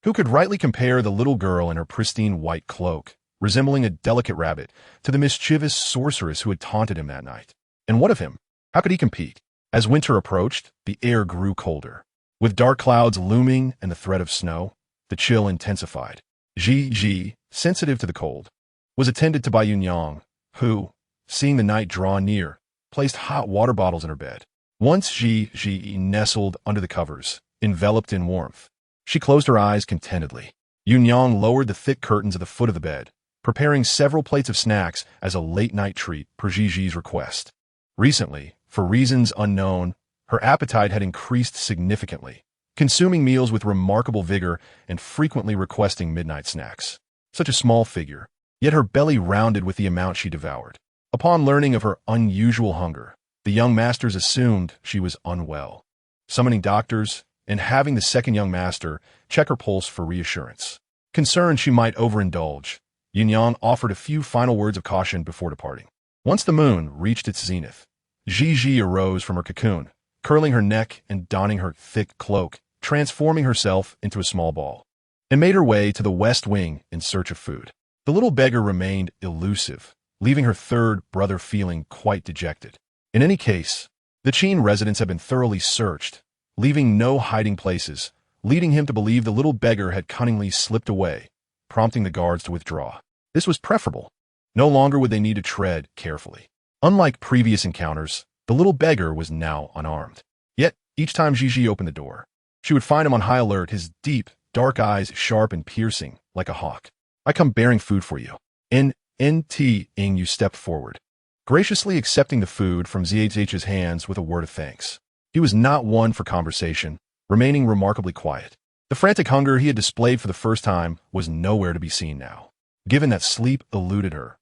S1: who could rightly compare the little girl in her pristine white cloak, resembling a delicate rabbit, to the mischievous sorceress who had taunted him that night? And what of him? How could he compete? As winter approached, the air grew colder. With dark clouds looming and the threat of snow, the chill intensified. Ji, sensitive to the cold, was attended to by Yunyang, who, seeing the night draw near, placed hot water bottles in her bed. Once Ji nestled under the covers, enveloped in warmth. She closed her eyes contentedly. Yunyang lowered the thick curtains at the foot of the bed, preparing several plates of snacks as a late-night treat per Ji's request. Recently, for reasons unknown, her appetite had increased significantly, consuming meals with remarkable vigor and frequently requesting midnight snacks. Such a small figure, yet her belly rounded with the amount she devoured. Upon learning of her unusual hunger, the young masters assumed she was unwell, summoning doctors and having the second young master check her pulse for reassurance. Concerned she might overindulge, Yunyang offered a few final words of caution before departing. Once the moon reached its zenith, Ji arose from her cocoon, curling her neck and donning her thick cloak, transforming herself into a small ball, and made her way to the west wing in search of food. The little beggar remained elusive, leaving her third brother feeling quite dejected. In any case, the Qin residents had been thoroughly searched, leaving no hiding places, leading him to believe the little beggar had cunningly slipped away, prompting the guards to withdraw. This was preferable. No longer would they need to tread carefully. Unlike previous encounters, the little beggar was now unarmed. Yet, each time Ji opened the door, she would find him on high alert, his deep, dark eyes sharp and piercing, like a hawk. I come bearing food for you. In Nt Ing stepped forward, graciously accepting the food from Zh's hands with a word of thanks. He was not one for conversation, remaining remarkably quiet. The frantic hunger he had displayed for the first time was nowhere to be seen now. Given that sleep eluded her,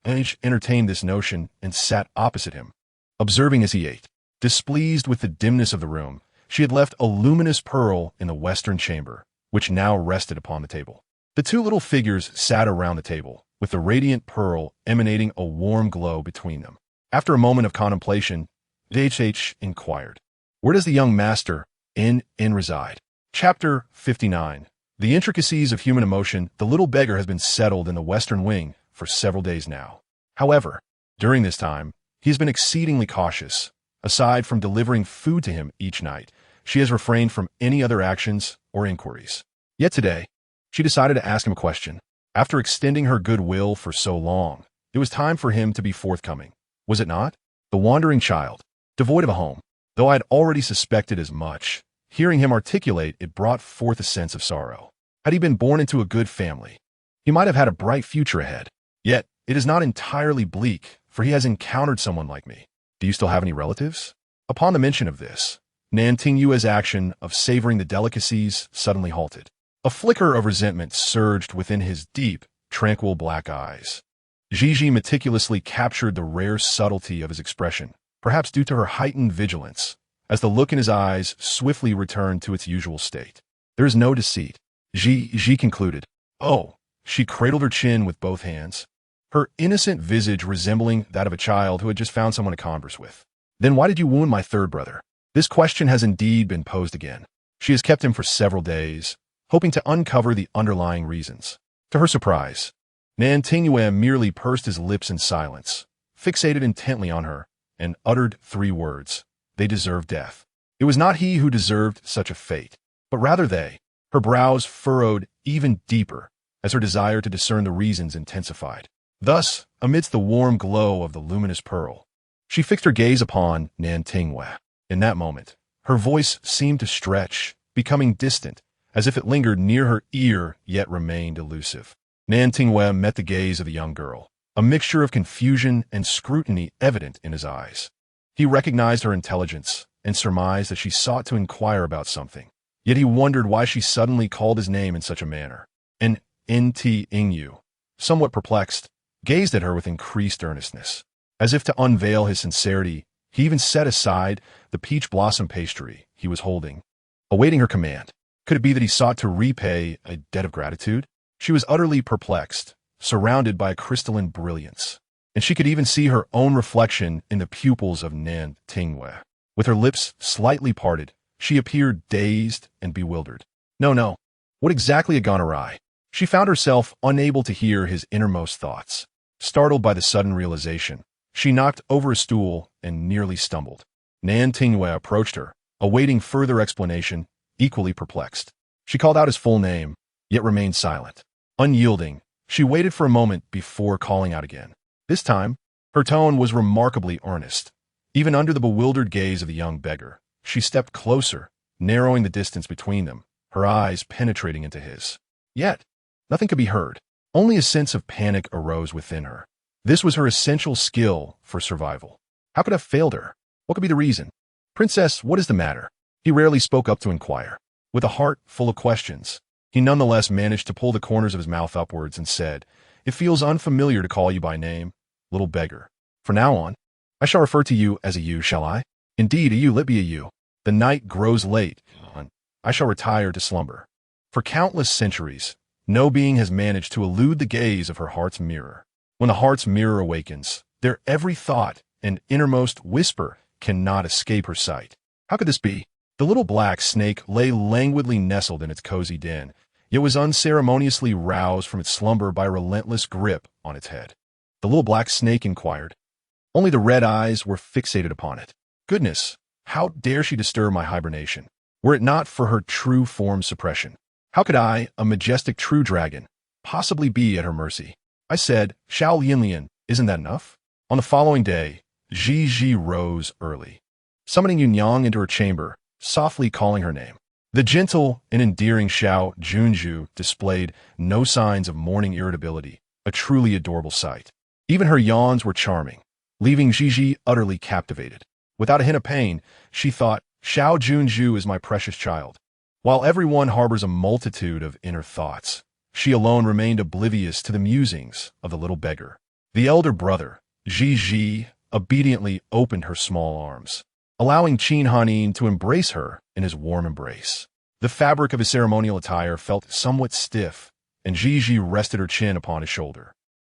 S1: H entertained this notion and sat opposite him, observing as he ate. Displeased with the dimness of the room, she had left a luminous pearl in the western chamber, which now rested upon the table. The two little figures sat around the table, with the radiant pearl emanating a warm glow between them. After a moment of contemplation, H inquired, "Where does the young master in reside?" Chapter 59. The intricacies of human emotion. The little beggar has been settled in the western wing for several days now. However, during this time, he has been exceedingly cautious. Aside from delivering food to him each night, she has refrained from any other actions or inquiries. Yet today, she decided to ask him a question. After extending her goodwill for so long, it was time for him to be forthcoming. Was it not? The wandering child, devoid of a home. Though I had already suspected as much, hearing him articulate it brought forth a sense of sorrow. Had he been born into a good family, he might have had a bright future ahead. Yet, it is not entirely bleak, for he has encountered someone like me. Do you still have any relatives? Upon the mention of this, Nantingyue's action of savoring the delicacies suddenly halted. A flicker of resentment surged within his deep, tranquil black eyes. Gigi meticulously captured the rare subtlety of his expression, perhaps due to her heightened vigilance, as the look in his eyes swiftly returned to its usual state. There is no deceit, Gigi concluded. Oh, she cradled her chin with both hands, her innocent visage resembling that of a child who had just found someone to converse with. Then why did you wound my third brother? This question has indeed been posed again. She has kept him for several days, hoping to uncover the underlying reasons. To her surprise, Nantingyue merely pursed his lips in silence, fixated intently on her, and uttered 3 words. They deserve death. It was not he who deserved such a fate, but rather they. Her brows furrowed even deeper as her desire to discern the reasons intensified. Thus, amidst the warm glow of the luminous pearl, she fixed her gaze upon Nantingyue. In that moment, her voice seemed to stretch, becoming distant, as if it lingered near her ear yet remained elusive. Nantingyue met the gaze of the young girl, a mixture of confusion and scrutiny evident in his eyes. He recognized her intelligence and surmised that she sought to inquire about something, yet he wondered why she suddenly called his name in such a manner. And Nt Ingyu, somewhat perplexed, gazed at her with increased earnestness. As if to unveil his sincerity, he even set aside the peach blossom pastry he was holding, awaiting her command. Could it be that he sought to repay a debt of gratitude? She was utterly perplexed, surrounded by a crystalline brilliance, and she could even see her own reflection in the pupils of Nantingyue. With her lips slightly parted, she appeared dazed and bewildered. No, what exactly had gone awry? She found herself unable to hear his innermost thoughts. Startled by the sudden realization, she knocked over a stool and nearly stumbled. Nantingyue approached her, awaiting further explanation, equally perplexed. She called out his full name, yet remained silent. Unyielding, she waited for a moment before calling out again. This time, her tone was remarkably earnest. Even under the bewildered gaze of the young beggar, she stepped closer, narrowing the distance between them, her eyes penetrating into his. Yet, nothing could be heard. Only a sense of panic arose within her. This was her essential skill for survival. How could I have failed her? What could be the reason? Princess, what is the matter? He rarely spoke up to inquire. With a heart full of questions, he nonetheless managed to pull the corners of his mouth upwards and said, "It feels unfamiliar to call you by name, little beggar. From now on, I shall refer to you as a you, shall I? Indeed, a you, let be a you. The night grows late. I shall retire to slumber." For countless centuries, no being has managed to elude the gaze of her heart's mirror. When the heart's mirror awakens, their every thought and innermost whisper cannot escape her sight. How could this be? The little black snake lay languidly nestled in its cozy den, yet was unceremoniously roused from its slumber by a relentless grip on its head. The little black snake inquired. Only the red eyes were fixated upon it. Goodness, how dare she disturb my hibernation, were it not for her true form suppression? How could I, a majestic true dragon, possibly be at her mercy? I said, "Xiao Yinlian, isn't that enough?" On the following day, Ji rose early, summoning Yunyang into her chamber, softly calling her name. The gentle and endearing Xiao Junju displayed no signs of morning irritability, a truly adorable sight. Even her yawns were charming, leaving Gigi utterly captivated. Without a hint of pain, she thought, Xiao Junju is my precious child. While everyone harbors a multitude of inner thoughts, she alone remained oblivious to the musings of the little beggar. The elder brother, Gigi, obediently opened her small arms, allowing Qin Hanin to embrace her in his warm embrace. The fabric of his ceremonial attire felt somewhat stiff, and Gigi rested her chin upon his shoulder.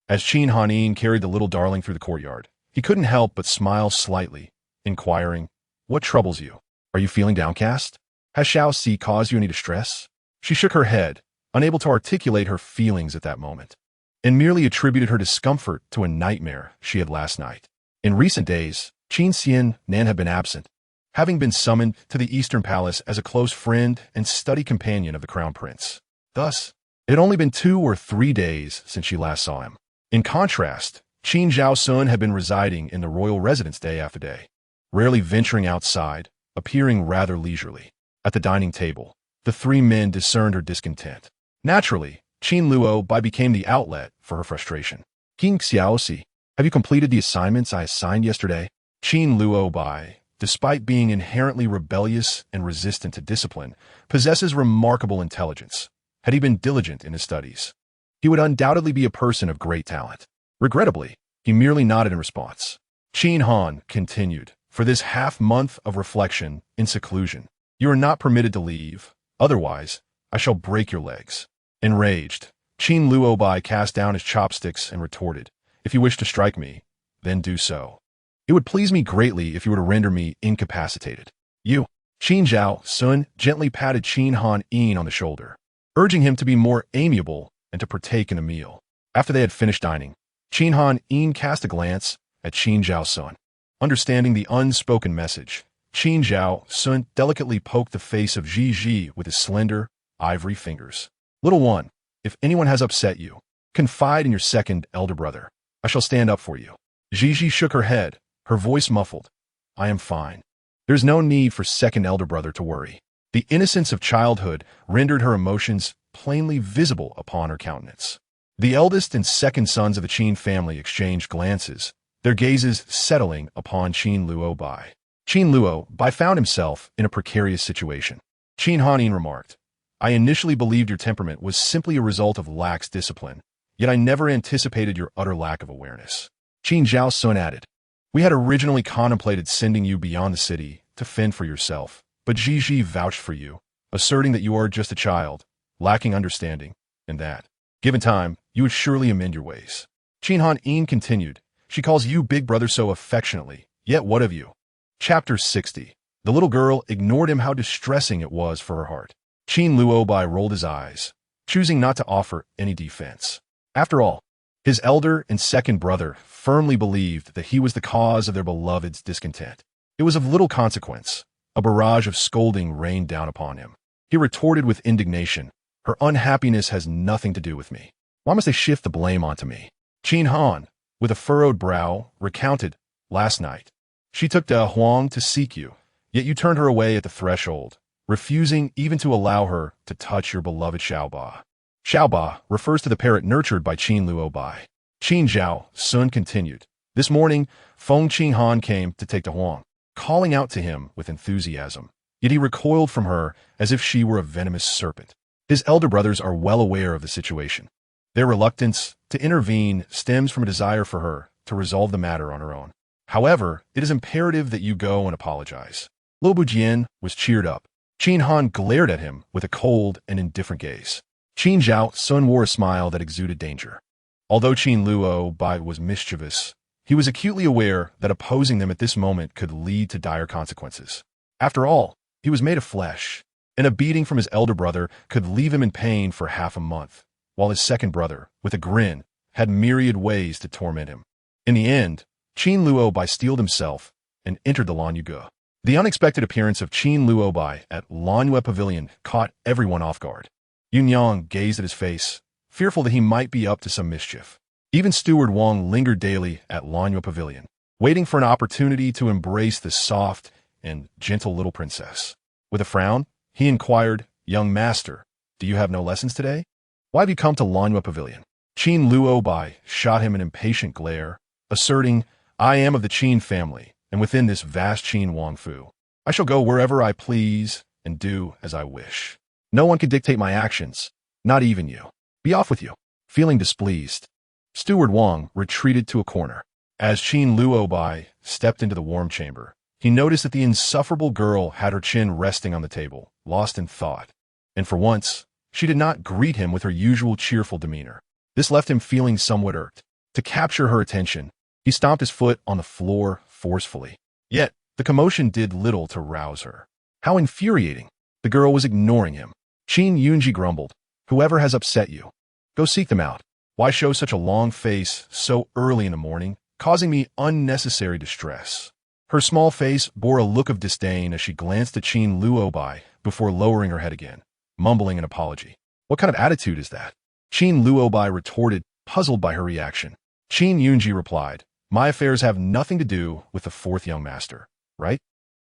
S1: As Qin Hanin carried the little darling through the courtyard, he couldn't help but smile slightly, inquiring, "What troubles you? Are you feeling downcast? Has Xiao Si caused you any distress?" She shook her head, unable to articulate her feelings at that moment, and merely attributed her discomfort to a nightmare she had last night. In recent days, Qin Xian Nan had been absent, having been summoned to the Eastern Palace as a close friend and study companion of the Crown Prince. Thus, it had only been 2 or 3 days since she last saw him. In contrast, Qin Zhaosun had been residing in the royal residence day after day, rarely venturing outside, appearing rather leisurely. At the dining table, the 3 men discerned her discontent. Naturally, Qin Luo Bai became the outlet for her frustration. "King Xiaosi, have you completed the assignments I assigned yesterday?" Qin Luo Bai, despite being inherently rebellious and resistant to discipline, possesses remarkable intelligence. Had he been diligent in his studies, he would undoubtedly be a person of great talent. Regrettably, he merely nodded in response. Qin Han continued, "For this half-month of reflection in seclusion, you are not permitted to leave. Otherwise, I shall break your legs." Enraged, Qin Luo Bai cast down his chopsticks and retorted, "If you wish to strike me, then do so. It would please me greatly if you were to render me incapacitated." "You." Qin Zhao Sun gently patted Qin Han Yin on the shoulder, urging him to be more amiable and to partake in a meal. After they had finished dining, Qin Han Yin cast a glance at Qin Zhao Sun. Understanding the unspoken message, Qin Zhao Sun delicately poked the face of Gigi with his slender, ivory fingers. "Little one, if anyone has upset you, confide in your second elder brother. I shall stand up for you." Gigi shook her head, her voice muffled. "I am fine. There's no need for second elder brother to worry." The innocence of childhood rendered her emotions plainly visible upon her countenance. The eldest and second sons of the Qin family exchanged glances, their gazes settling upon Qin Luo Bai. Qin Luo Bai found himself in a precarious situation. Qin Hanin remarked, "I initially believed your temperament was simply a result of lax discipline, yet I never anticipated your utter lack of awareness." Qin Zhao Sun added, "We had originally contemplated sending you beyond the city to fend for yourself, but Gigi vouched for you, asserting that you are just a child, lacking understanding, and that, given time, you would surely amend your ways." Qin Han Yin continued, "She calls you big brother so affectionately, yet what of you?" Chapter 60. The little girl ignored him how distressing it was for her heart. Qin Luo Bai rolled his eyes, choosing not to offer any defense. After all, his elder and second brother firmly believed that he was the cause of their beloved's discontent. It was of little consequence. A barrage of scolding rained down upon him. He retorted with indignation, "Her unhappiness has nothing to do with me. Why must they shift the blame onto me?" Qin Han, with a furrowed brow, recounted, "Last night, she took Da Huang to seek you, yet you turned her away at the threshold, refusing even to allow her to touch your beloved Xiaoba." Xiaoba refers to the parrot nurtured by Qin Luo Bai. Qin Zhao Sun continued, "This morning, Feng Qing Han came to take Da Huang, calling out to him with enthusiasm, yet he recoiled from her as if she were a venomous serpent. His elder brothers are well aware of the situation. Their reluctance to intervene stems from a desire for her to resolve the matter on her own. However, it is imperative that you go and apologize." Luo Bujian was cheered up. Qin Han glared at him with a cold and indifferent gaze. Qin Zhao Sun wore a smile that exuded danger. Although Qin Luo Bai was mischievous, he was acutely aware that opposing them at this moment could lead to dire consequences. After all, he was made of flesh, and a beating from his elder brother could leave him in pain for half a month, while his second brother, with a grin, had myriad ways to torment him. In the end, Qin Luo Bai steeled himself and entered the Lanyue. The unexpected appearance of Qin Luo Bai at Lanyue Pavilion caught everyone off guard. Yunyang gazed at his face, fearful that he might be up to some mischief. Even Steward Wang lingered daily at Lanyue Pavilion, waiting for an opportunity to embrace the soft and gentle little princess. With a frown, he inquired, "Young master, do you have no lessons today? Why have you come to Lanyue Pavilion?" Qin Luobai shot him an impatient glare, asserting, I am of the Qin family, and within this vast Qin Wangfu, I shall go wherever I please and do as I wish. No one can dictate my actions, not even you. Be off with you. Feeling displeased, Steward Wang retreated to a corner. As Qin Luobai stepped into the warm chamber, he noticed that the insufferable girl had her chin resting on the table, lost in thought. And for once, she did not greet him with her usual cheerful demeanor. This left him feeling somewhat irked. To capture her attention, he stomped his foot on the floor forcefully. Yet, the commotion did little to rouse her. How infuriating! The girl was ignoring him. Qin Yunji grumbled, whoever has upset you, go seek them out. Why show such a long face so early in the morning, causing me unnecessary distress? Her small face bore a look of disdain as she glanced at Qin Luobai before lowering her head again, mumbling an apology. What kind of attitude is that? Qin Luobai retorted, puzzled by her reaction. Qin Yunji replied, my affairs have nothing to do with the fourth young master, right?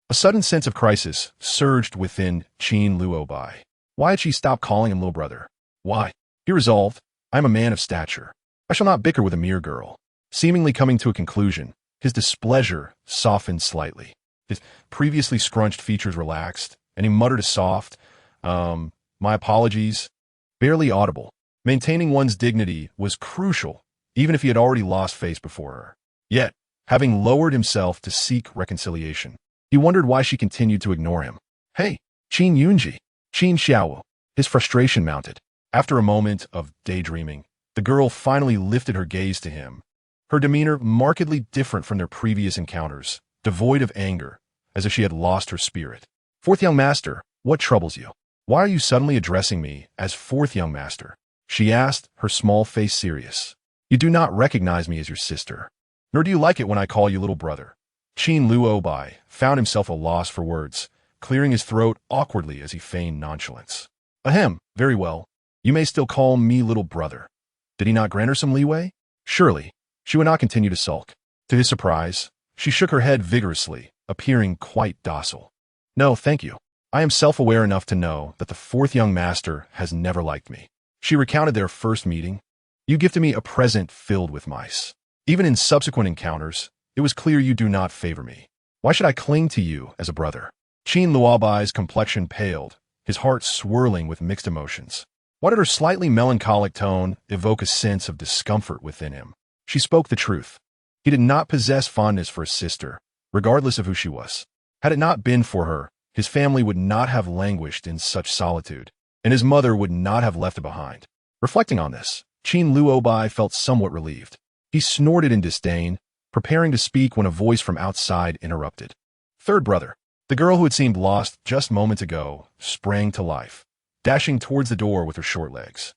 S1: A sudden sense of crisis surged within Qin Luobai. Why had she stopped calling him little brother? Why? He resolved, I am a man of stature. I shall not bicker with a mere girl. Seemingly coming to a conclusion, his displeasure softened slightly. His previously scrunched features relaxed, and he muttered a soft, my apologies, barely audible. Maintaining one's dignity was crucial, even if he had already lost face before her. Yet, having lowered himself to seek reconciliation, he wondered why she continued to ignore him. Hey, Qin Yunji, Qin Xiao. His frustration mounted. After a moment of daydreaming, the girl finally lifted her gaze to him. Her demeanor markedly different from their previous encounters, devoid of anger, as if she had lost her spirit. Fourth young master, what troubles you? Why are you suddenly addressing me as fourth young master? She asked, her small face serious. You do not recognize me as your sister, nor do you like it when I call you little brother. Qin Luobai found himself a loss for words, clearing his throat awkwardly as he feigned nonchalance. Ahem, very well. You may still call me little brother. Did he not grant her some leeway? Surely, she would not continue to sulk. To his surprise, she shook her head vigorously, appearing quite docile. No, thank you. I am self-aware enough to know that the fourth young master has never liked me. She recounted their first meeting. You gifted me a present filled with mice. Even in subsequent encounters, it was clear you do not favor me. Why should I cling to you as a brother? Qin Luobai's complexion paled, his heart swirling with mixed emotions. Why did her slightly melancholic tone evoke a sense of discomfort within him? She spoke the truth. He did not possess fondness for his sister, regardless of who she was. Had it not been for her, his family would not have languished in such solitude, and his mother would not have left it behind. Reflecting on this, Qin Luobai felt somewhat relieved. He snorted in disdain, preparing to speak when a voice from outside interrupted. Third brother, the girl who had seemed lost just moments ago, sprang to life, dashing towards the door with her short legs.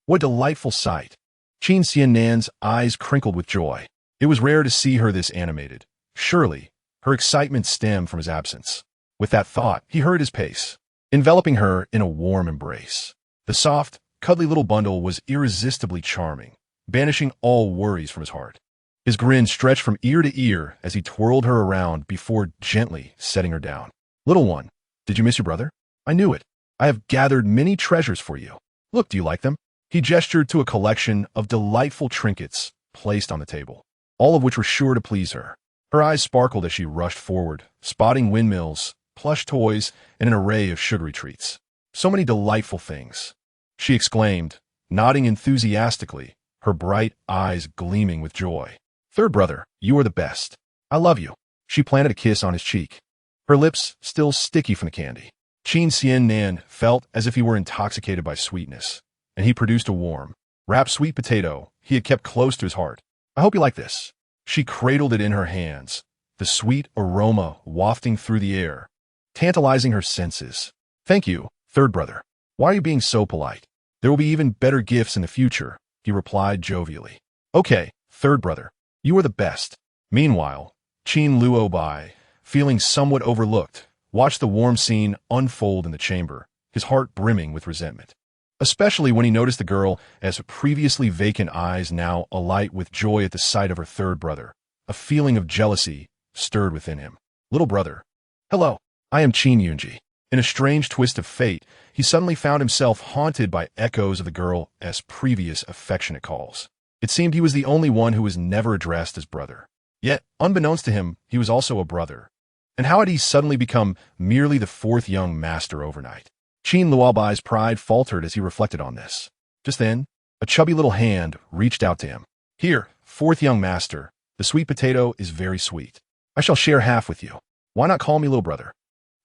S1: What delightful sight! Qin Xiannan's eyes crinkled with joy. It was rare to see her this animated. Surely, her excitement stemmed from his absence. With that thought, he hurried his pace, enveloping her in a warm embrace. The soft, cuddly little bundle was irresistibly charming, banishing all worries from his heart. His grin stretched from ear to ear as he twirled her around before gently setting her down. Little one, did you miss your brother? I knew it. I have gathered many treasures for you. Look, do you like them? He gestured to a collection of delightful trinkets placed on the table, all of which were sure to please her. Her eyes sparkled as she rushed forward, spotting windmills, plush toys, and an array of sugary treats. So many delightful things, she exclaimed, nodding enthusiastically, her bright eyes gleaming with joy. Third brother, you are the best. I love you. She planted a kiss on his cheek, her lips still sticky from the candy. Qin Xiannan felt as if he were intoxicated by sweetness, and he produced a warm, wrapped sweet potato he had kept close to his heart. I hope you like this. She cradled it in her hands, the sweet aroma wafting through the air, tantalizing her senses. Thank you, third brother. Why are you being so polite? There will be even better gifts in the future, he replied jovially. Okay, third brother. You are the best. Meanwhile, Qin Luobai, feeling somewhat overlooked, watched the warm scene unfold in the chamber, his heart brimming with resentment. Especially when he noticed the girl as previously vacant eyes now alight with joy at the sight of her third brother. A feeling of jealousy stirred within him. Little brother. Hello, I am Qin Yunji. In a strange twist of fate, he suddenly found himself haunted by echoes of the girl's previous affectionate calls. It seemed he was the only one who was never addressed as brother. Yet, unbeknownst to him, he was also a brother. And how had he suddenly become merely the fourth young master overnight? Qin Luobai's pride faltered as he reflected on this. Just then, a chubby little hand reached out to him. Here, fourth young master, the sweet potato is very sweet. I shall share half with you. Why not call me little brother?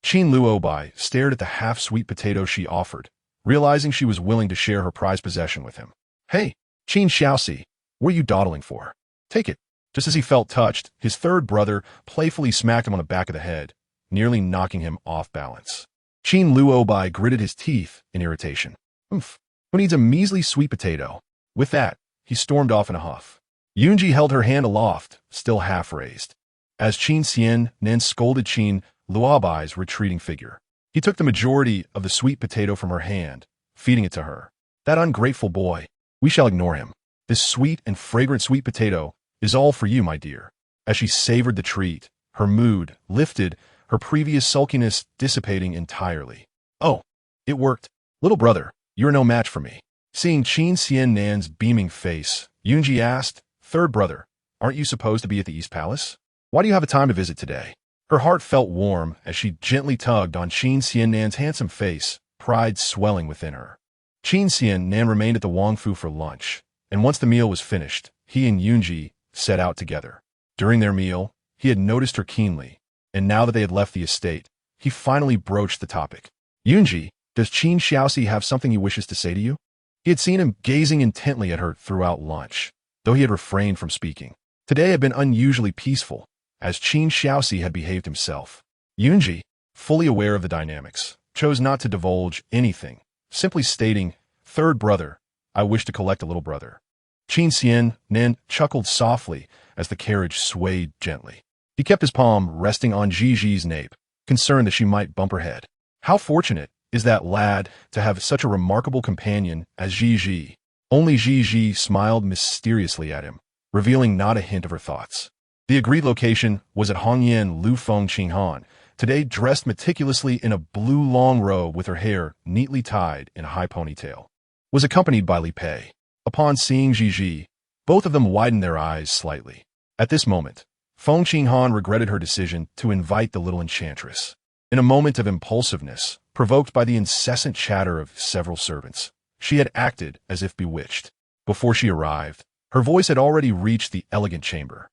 S1: Qin Luobai stared at the half-sweet potato she offered, realizing she was willing to share her prized possession with him. Hey, Qin Xiaoxi, what are you dawdling for? Take it. Just as he felt touched, his third brother playfully smacked him on the back of the head, nearly knocking him off balance. Qin Luobai gritted his teeth in irritation. Oof, who needs a measly sweet potato? With that, he stormed off in a huff. Yunji held her hand aloft, still half raised. As Qin Xian Nen scolded Qin Luobai's retreating figure, he took the majority of the sweet potato from her hand, feeding it to her. That ungrateful boy. We shall ignore him. This sweet and fragrant sweet potato is all for you, my dear. As she savored the treat, her mood lifted, her previous sulkiness dissipating entirely. Oh, it worked. Little brother, you're no match for me. Seeing Qin Xian Nan's beaming face, Yunji asked, Third brother, aren't you supposed to be at the East Palace? Why do you have a time to visit today? Her heart felt warm as she gently tugged on Qin Xian Nan's handsome face, pride swelling within her. Qin Xian Nan remained at the Wangfu for lunch, and once the meal was finished, he and Yunji set out together. During their meal, he had noticed her keenly, and now that they had left the estate, he finally broached the topic. Yunji, does Qin Xiaoxi have something he wishes to say to you? He had seen him gazing intently at her throughout lunch, though he had refrained from speaking. Today had been unusually peaceful, as Qin Xiaoxi had behaved himself. Yunji, fully aware of the dynamics, chose not to divulge anything, simply stating, Third brother, I wish to collect a little brother. Qin Xian Nen chuckled softly as the carriage swayed gently. He kept his palm resting on Gigi's nape, concerned that she might bump her head. How fortunate is that lad to have such a remarkable companion as Gigi. Only Gigi smiled mysteriously at him, revealing not a hint of her thoughts. The agreed location was at Hongyan Lu Feng Qinghan, today dressed meticulously in a blue long robe with her hair neatly tied in a high ponytail. Was accompanied by Li Pei. Upon seeing Gigi, both of them widened their eyes slightly. At this moment, Feng Qinghan regretted her decision to invite the little enchantress. In a moment of impulsiveness, provoked by the incessant chatter of several servants, she had acted as if bewitched. Before she arrived, her voice had already reached the elegant chamber.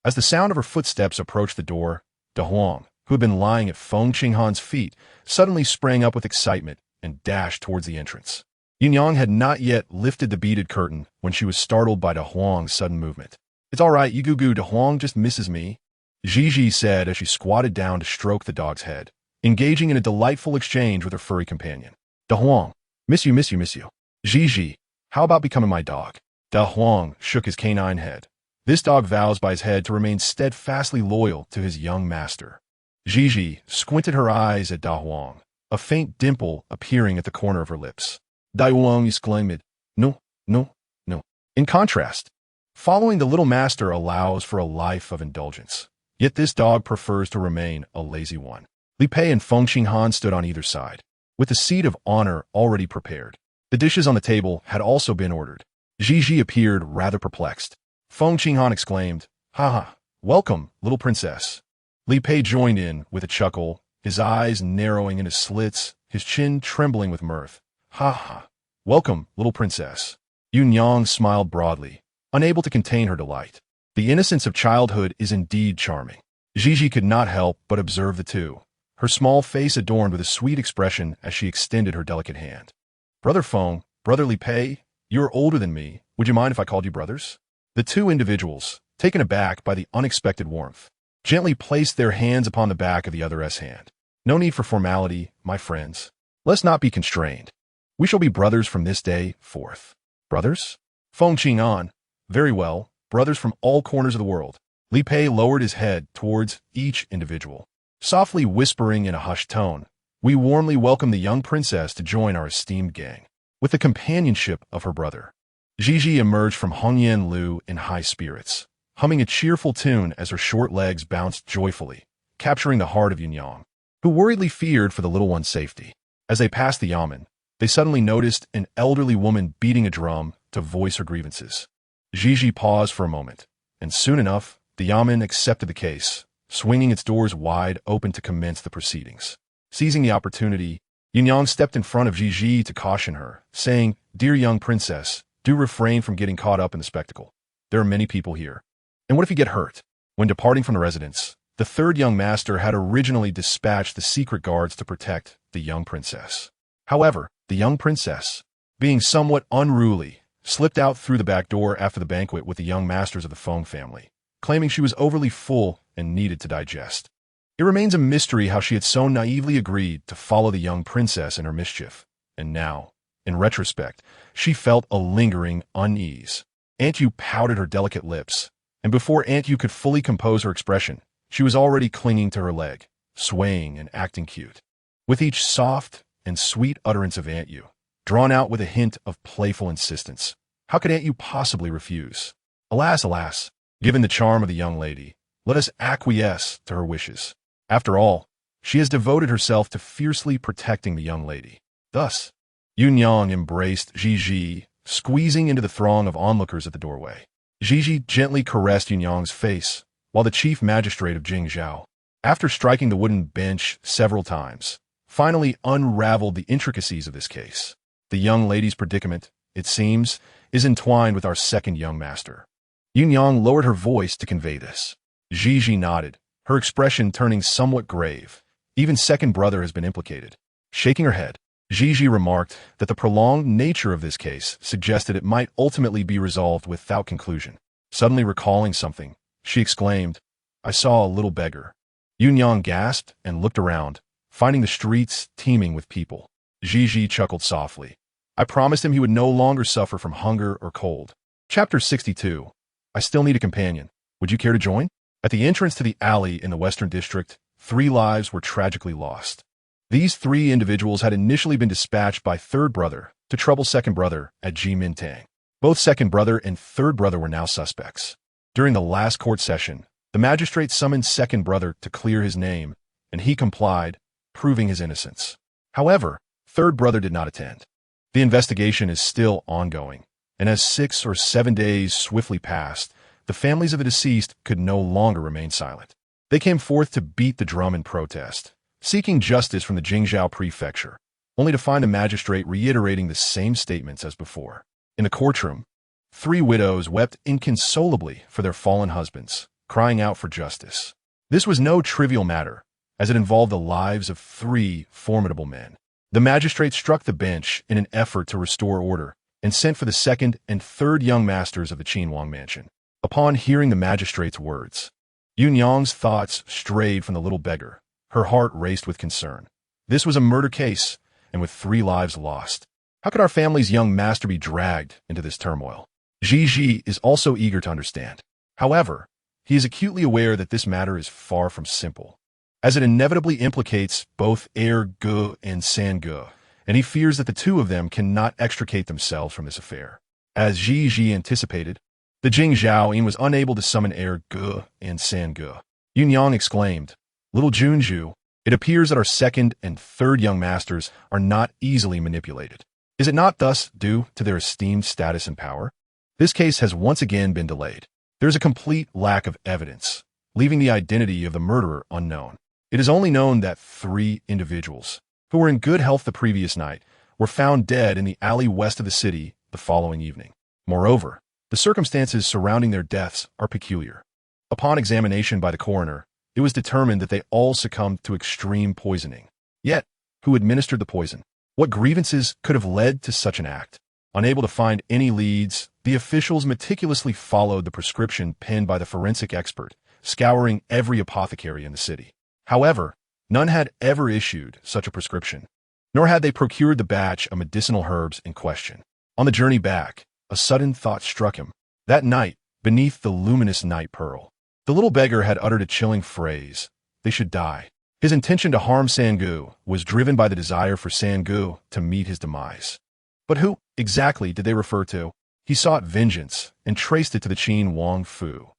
S1: As the sound of her footsteps approached the door, De Huang, who had been lying at Feng Qinghan's feet, suddenly sprang up with excitement and dashed towards the entrance. Yunyang had not yet lifted the beaded curtain when she was startled by De Huang's sudden movement. It's all right, Yugugu, De Huang just misses me, Gigi said as she squatted down to stroke the dog's head, engaging in a delightful exchange with her furry companion. De Huang, miss you. Gigi, how about becoming my dog? De Huang shook his canine head. This dog vows by his head to remain steadfastly loyal to his young master. Gigi squinted her eyes at Da Huang, a faint dimple appearing at the corner of her lips. Da Huang exclaimed, No. In contrast, following the little master allows for a life of indulgence. Yet this dog prefers to remain a lazy one. Li Pei and Feng Qinghan stood on either side, with the seat of honor already prepared. The dishes on the table had also been ordered. Gigi appeared rather perplexed. Feng Qinghan exclaimed, Ha, welcome, little princess. Li Pei joined in with a chuckle, his eyes narrowing into slits, his chin trembling with mirth. Ha, welcome, little princess. Yunyang smiled broadly, unable to contain her delight. The innocence of childhood is indeed charming. Gigi could not help but observe the two, her small face adorned with a sweet expression as she extended her delicate hand. Brother Feng, Brother Li Pei, you are older than me. Would you mind if I called you brothers? The two individuals, taken aback by the unexpected warmth, gently placed their hands upon the back of the other's hand. No need for formality, my friends. Let's not be constrained. We shall be brothers from this day forth. Brothers? Feng Qinghan. Very well, brothers from all corners of the world. Li Pei lowered his head towards each individual, softly whispering in a hushed tone, We warmly welcome the young princess to join our esteemed gang. With the companionship of her brother, Gigi emerged from Hongyan Lu in high spirits, humming a cheerful tune as her short legs bounced joyfully, capturing the heart of Yunyang. who worriedly feared for the little one's safety. As they passed the yamen, they suddenly noticed an elderly woman beating a drum to voice her grievances. Gigi paused for a moment, and soon enough, the yamen accepted the case, swinging its doors wide open to commence the proceedings. Seizing the opportunity, Yunyang stepped in front of Gigi to caution her, saying, "Dear young princess, do refrain from getting caught up in the spectacle. There are many people here. And what if you get hurt?" When departing from the residence, the third young master had originally dispatched the secret guards to protect the young princess. However, the young princess, being somewhat unruly, slipped out through the back door after the banquet with the young masters of the Feng family, claiming she was overly full and needed to digest. It remains a mystery how she had so naively agreed to follow the young princess in her mischief, and now, in retrospect, she felt a lingering unease. Aunt Yu pouted her delicate lips, and before Aunt Yu could fully compose her expression, she was already clinging to her leg, swaying and acting cute. With each soft and sweet utterance of Aunt Yu, drawn out with a hint of playful insistence, how could Aunt Yu possibly refuse? Alas, alas, given the charm of the young lady, let us acquiesce to her wishes. After all, she has devoted herself to fiercely protecting the young lady. Thus, Yunyang embraced Gigi, squeezing into the throng of onlookers at the doorway. Gigi gently caressed Yunyang's face, while the chief magistrate of Jingzhou, after striking the wooden bench several times, finally unraveled the intricacies of this case. The young lady's predicament, it seems, is entwined with our second young master. Yunyang lowered her voice to convey this. Gigi nodded, her expression turning somewhat grave. Even second brother has been implicated. Shaking her head, Gigi remarked that the prolonged nature of this case suggested it might ultimately be resolved without conclusion. Suddenly recalling something, she exclaimed, "I saw a little beggar." Yunyang gasped and looked around, finding the streets teeming with people. Gigi chuckled softly. "I promised him he would no longer suffer from hunger or cold." Chapter 62. I still need a companion. Would you care to join? At the entrance to the alley in the Western District, 3 lives were tragically lost. These 3 individuals had initially been dispatched by third brother to trouble second brother at Jimintang. Both second brother and third brother were now suspects. During the last court session, the magistrate summoned second brother to clear his name, and he complied, proving his innocence. However, third brother did not attend. The investigation is still ongoing, and as 6 or 7 days swiftly passed, the families of the deceased could no longer remain silent. They came forth to beat the drum in protest, seeking justice from the Jingzhou prefecture, only to find the magistrate reiterating the same statements as before. In the courtroom, 3 widows wept inconsolably for their fallen husbands, crying out for justice. This was no trivial matter, as it involved the lives of 3 formidable men. The magistrate struck the bench in an effort to restore order and sent for the second and third young masters of the Qinhuang mansion. Upon hearing the magistrate's words, Yunyang's thoughts strayed from the little beggar. Her heart raced with concern. This was a murder case, and with 3 lives lost, how could our family's young master be dragged into this turmoil? Gigi is also eager to understand. However, he is acutely aware that this matter is far from simple, as it inevitably implicates both heir Ge and San Ge, and he fears that the 2 of them cannot extricate themselves from this affair. As Gigi anticipated, the Jingzhou was unable to summon heir Ge and San Ge. Yunyang exclaimed, "Little Junju, it appears that our second and third young masters are not easily manipulated. Is it not thus due to their esteemed status and power? This case has once again been delayed. There is a complete lack of evidence, leaving the identity of the murderer unknown. It is only known that 3 individuals, who were in good health the previous night, were found dead in the alley west of the city the following evening. Moreover, the circumstances surrounding their deaths are peculiar. Upon examination by the coroner, it was determined that they all succumbed to extreme poisoning. Yet, who administered the poison? What grievances could have led to such an act? Unable to find any leads, the officials meticulously followed the prescription penned by the forensic expert, scouring every apothecary in the city. However, none had ever issued such a prescription, nor had they procured the batch of medicinal herbs in question. On the journey back, a sudden thought struck him. That night, beneath the luminous night pearl, the little beggar had uttered a chilling phrase: "They should die." His intention to harm Sangu was driven by the desire for Sangu to meet his demise. But who exactly did they refer to? He sought vengeance and traced it to the Qin Wang Fu.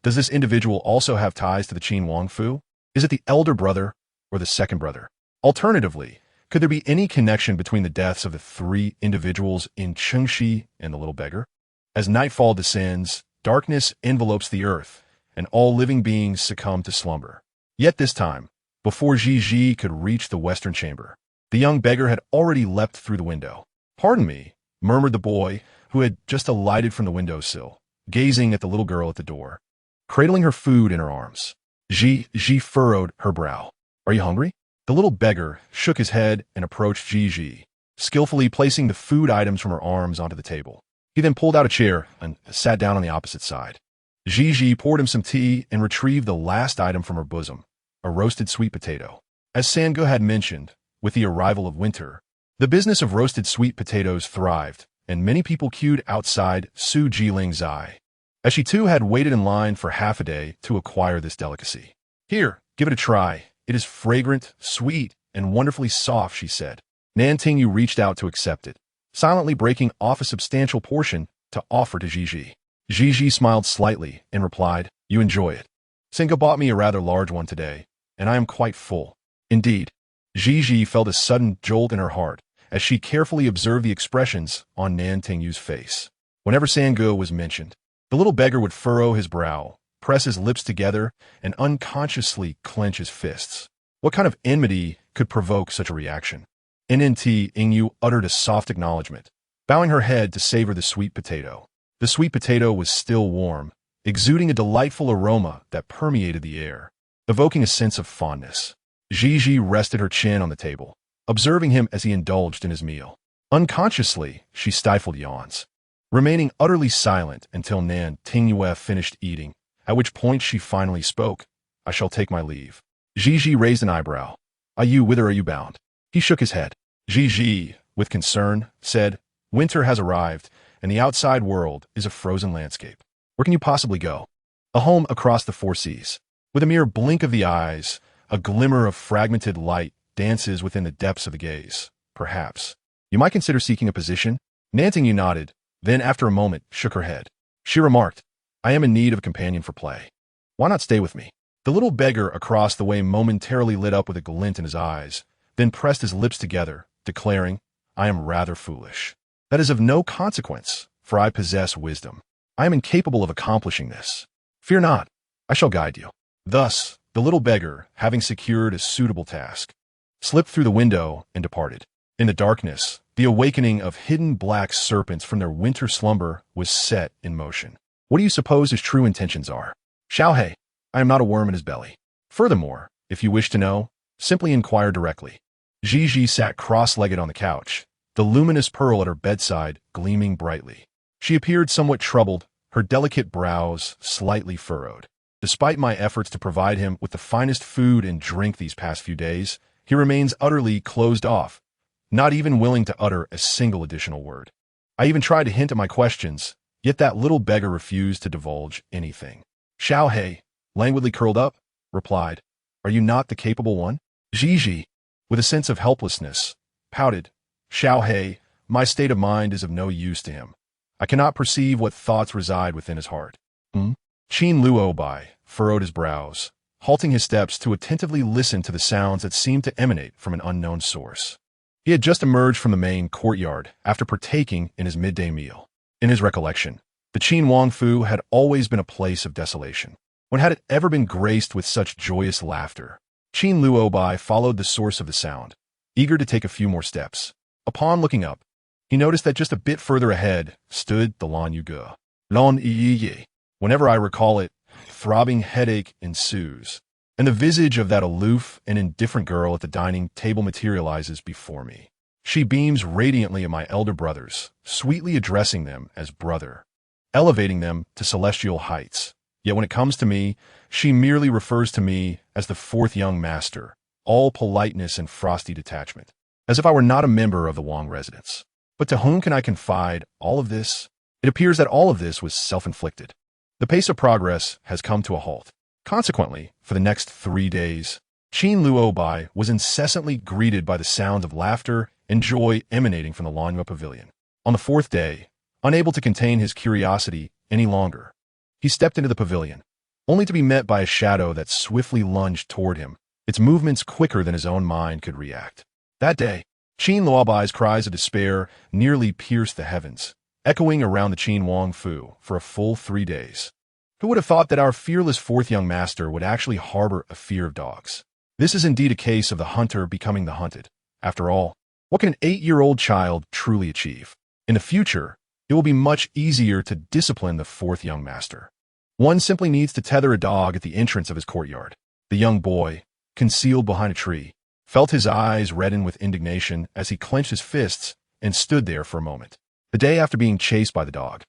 S1: Does this individual also have ties to the Qin Wang Fu? Is it the elder brother or the second brother? Alternatively, could there be any connection between the deaths of the three individuals in Chengxi and the little beggar? As nightfall descends, darkness envelopes the earth, and all living beings succumb to slumber. Yet this time, before Ji could reach the western chamber, the young beggar had already leapt through the window. "Pardon me," murmured the boy, who had just alighted from the windowsill, gazing at the little girl at the door, cradling her food in her arms. Ji furrowed her brow. "Are you hungry?" The little beggar shook his head and approached Ji, skillfully placing the food items from her arms onto the table. He then pulled out a chair and sat down on the opposite side. Ji poured him some tea and retrieved the last item from her bosom, a roasted sweet potato. As Sange had mentioned, with the arrival of winter, the business of roasted sweet potatoes thrived, and many people queued outside Su Jiling's eye, as she too had waited in line for half a day to acquire this delicacy. "Here, give it a try. It is fragrant, sweet, and wonderfully soft," she said. Nantingyu reached out to accept it, silently breaking off a substantial portion to offer to Ji. Ji smiled slightly and replied, "You enjoy it. Sange bought me a rather large one today, and I am quite full." Indeed, Ji felt a sudden jolt in her heart as she carefully observed the expressions on Nantingyu's face. Whenever Sange was mentioned, the little beggar would furrow his brow, press his lips together, and unconsciously clench his fists. What kind of enmity could provoke such a reaction? Ingyu uttered a soft acknowledgement, bowing her head to savor the sweet potato. The sweet potato was still warm, exuding a delightful aroma that permeated the air, evoking a sense of fondness. Ji rested her chin on the table, observing him as he indulged in his meal. Unconsciously, she stifled yawns, remaining utterly silent until Nantingyu finished eating, at which point she finally spoke. "I shall take my leave." Ji raised an eyebrow. Whither are you bound?" He shook his head. Ji, with concern, said, "Winter has arrived, and the outside world is a frozen landscape. Where can you possibly go?" "A home across the four seas." With a mere blink of the eyes, a glimmer of fragmented light dances within the depths of the gaze. "Perhaps. You might consider seeking a position?" Nantingyu nodded, then after a moment shook her head. She remarked, "I am in need of a companion for play. Why not stay with me?" The little beggar across the way momentarily lit up with a glint in his eyes, then pressed his lips together, declaring, "I am rather foolish. That is of no consequence, for I possess wisdom. I am incapable of accomplishing this. Fear not, I shall guide you." Thus, the little beggar, having secured a suitable task, slipped through the window and departed. In the darkness, the awakening of hidden black serpents from their winter slumber was set in motion. What do you suppose his true intentions are? Xiaohei, I am not a worm in his belly. Furthermore, if you wish to know, simply inquire directly. Ji sat cross-legged on the couch, the luminous pearl at her bedside gleaming brightly. She appeared somewhat troubled, her delicate brows slightly furrowed. Despite my efforts to provide him with the finest food and drink these past few days, he remains utterly closed off, not even willing to utter a single additional word. I even tried to hint at my questions, yet that little beggar refused to divulge anything. Xiaohei, languidly curled up, replied, "Are you not the capable one?" Ji, with a sense of helplessness, pouted, "Xiaohei, my state of mind is of no use to him. I cannot perceive what thoughts reside within his heart." Qin Luobai furrowed his brows, halting his steps to attentively listen to the sounds that seemed to emanate from an unknown source. He had just emerged from the main courtyard after partaking in his midday meal. In his recollection, the Qin Wangfu had always been a place of desolation. When had it ever been graced with such joyous laughter? Qin Luobai followed the source of the sound, eager to take a few more steps. Upon looking up, he noticed that just a bit further ahead stood the Lan Yuge. Lan Yi. Whenever I recall it, throbbing headache ensues, and the visage of that aloof and indifferent girl at the dining table materializes before me. She beams radiantly at my elder brothers, sweetly addressing them as brother, elevating them to celestial heights. Yet when it comes to me, she merely refers to me as the fourth young master, all politeness and frosty detachment, as if I were not a member of the Wang residence. But to whom can I confide all of this? It appears that all of this was self-inflicted. The pace of progress has come to a halt. Consequently, for the next 3 days, Qin Luobai was incessantly greeted by the sounds of laughter and joy emanating from the Lanyue pavilion. On the 4th day, unable to contain his curiosity any longer, he stepped into the pavilion, only to be met by a shadow that swiftly lunged toward him, its movements quicker than his own mind could react. That day, Qin Luobai's cries of despair nearly pierced the heavens, echoing around the Qin Wang Fu for a full 3 days. Who would have thought that our fearless fourth young master would actually harbor a fear of dogs? This is indeed a case of the hunter becoming the hunted. After all, what can an 8-year-old child truly achieve? In the future, it will be much easier to discipline the fourth young master. One simply needs to tether a dog at the entrance of his courtyard. The young boy, concealed behind a tree, felt his eyes redden with indignation as he clenched his fists and stood there for a moment. The day after being chased by the dog,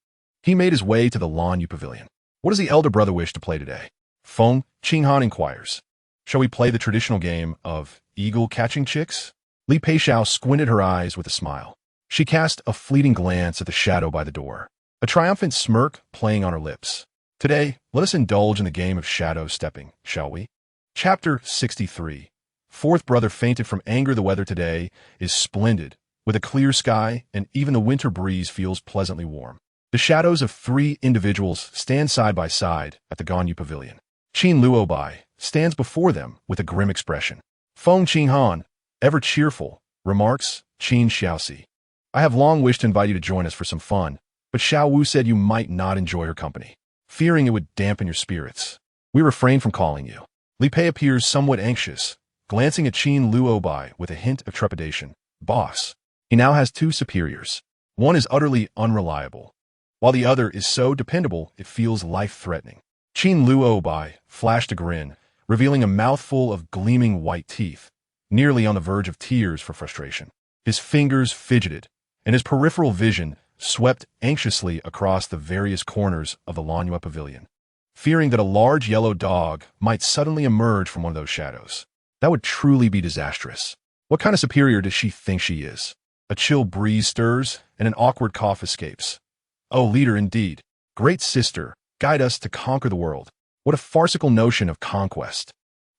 S1: he made his way to the Lanyu Pavilion. What does the elder brother wish to play today? Feng Qinghan inquires. Shall we play the traditional game of eagle catching chicks? Li Peixiao squinted her eyes with a smile. She cast a fleeting glance at the shadow by the door, a triumphant smirk playing on her lips. Today, let us indulge in the game of shadow stepping, shall we? Chapter 63. Fourth brother fainted from anger. The weather today is splendid, with a clear sky, and even the winter breeze feels pleasantly warm. The shadows of 3 individuals stand side by side at the Ganyu Pavilion. Qin Luobai stands before them with a grim expression. Feng Qinghan, ever cheerful, remarks, Qin Xiaoxi. I have long wished to invite you to join us for some fun, but Xiao Wu said you might not enjoy her company, fearing it would dampen your spirits. We refrain from calling you. Li Pei appears somewhat anxious, glancing at Qin Luobai with a hint of trepidation. Boss. He now has 2 superiors. One is utterly unreliable, while the other is so dependable it feels life-threatening. Qin Luobai flashed a grin, revealing a mouthful of gleaming white teeth, nearly on the verge of tears for frustration. His fingers fidgeted, and his peripheral vision swept anxiously across the various corners of the Lanyu Pavilion, fearing that a large yellow dog might suddenly emerge from one of those shadows. That would truly be disastrous. What kind of superior does she think she is? A chill breeze stirs, and an awkward cough escapes. Oh, leader indeed. Great sister, guide us to conquer the world. What a farcical notion of conquest.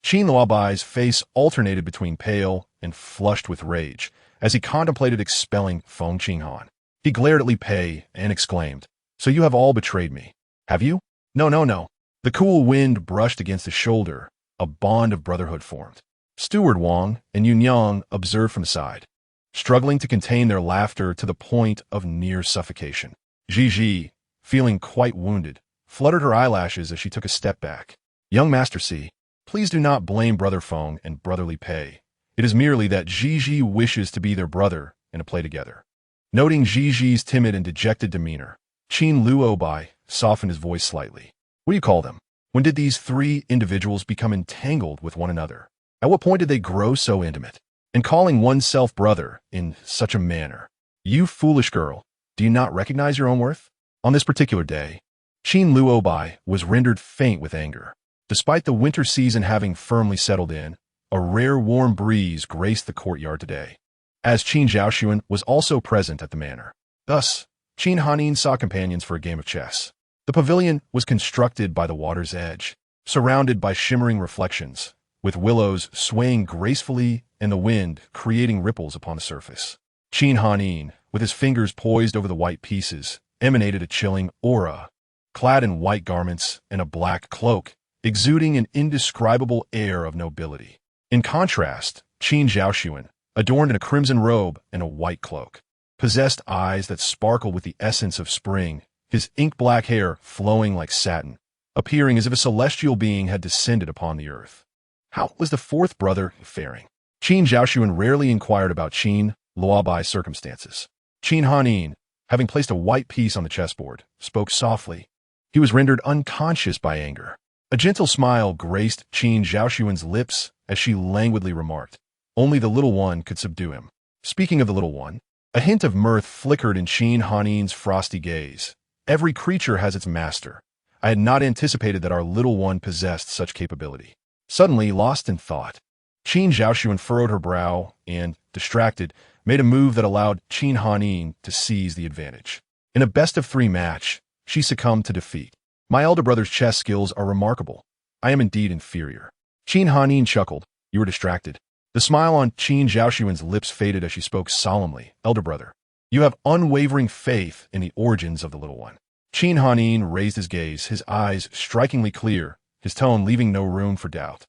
S1: Qin Luobai's face alternated between pale and flushed with rage as he contemplated expelling Feng Qinghan. He glared at Li Pei and exclaimed, So you have all betrayed me, have you? No, no, no. The cool wind brushed against his shoulder. A bond of brotherhood formed. Steward Wang and Yunyang observed from the side, struggling to contain their laughter to the point of near suffocation. Ji, feeling quite wounded, fluttered her eyelashes as she took a step back. Young Master C, please do not blame Brother Feng and Brother Li Pei. It is merely that Ji wishes to be their brother and to play together. Noting Ji's timid and dejected demeanor, Qin Luobai softened his voice slightly. What do you call them? When did these 3 individuals become entangled with one another? At what point did they grow so intimate? And calling oneself brother in such a manner. You foolish girl, do you not recognize your own worth? On this particular day, Qin Luobai was rendered faint with anger. Despite the winter season having firmly settled in, a rare warm breeze graced the courtyard today, as Qin Zhaoxuan was also present at the manor. Thus, Qin Hanin saw companions for a game of chess. The pavilion was constructed by the water's edge, surrounded by shimmering reflections, with willows swaying gracefully and the wind creating ripples upon the surface. Qin Hanin, with his fingers poised over the white pieces, emanated a chilling aura, clad in white garments and a black cloak, exuding an indescribable air of nobility. In contrast, Qin Zhaoxuan, adorned in a crimson robe and a white cloak, possessed eyes that sparkled with the essence of spring, his ink-black hair flowing like satin, appearing as if a celestial being had descended upon the earth. How was the 4th brother faring? Qin Zhaoxuan rarely inquired about Qin Luobai's circumstances. Qin Hanin, having placed a white piece on the chessboard, spoke softly. He was rendered unconscious by anger. A gentle smile graced Qin Zhaoxuan's lips as she languidly remarked, only the little one could subdue him. Speaking of the little one, a hint of mirth flickered in Qin Hanin's frosty gaze. Every creature has its master. I had not anticipated that our little one possessed such capability. Suddenly, lost in thought, Qin Zhaoxuan furrowed her brow and, distracted, made a move that allowed Qin Hanin to seize the advantage. In a best-of-3 match, she succumbed to defeat. My elder brother's chess skills are remarkable. I am indeed inferior. Qin Hanin chuckled. You were distracted. The smile on Qin Zhaoxuan's lips faded as she spoke solemnly. Elder brother, you have unwavering faith in the origins of the little one. Qin Hanin raised his gaze, his eyes strikingly clear, his tone leaving no room for doubt.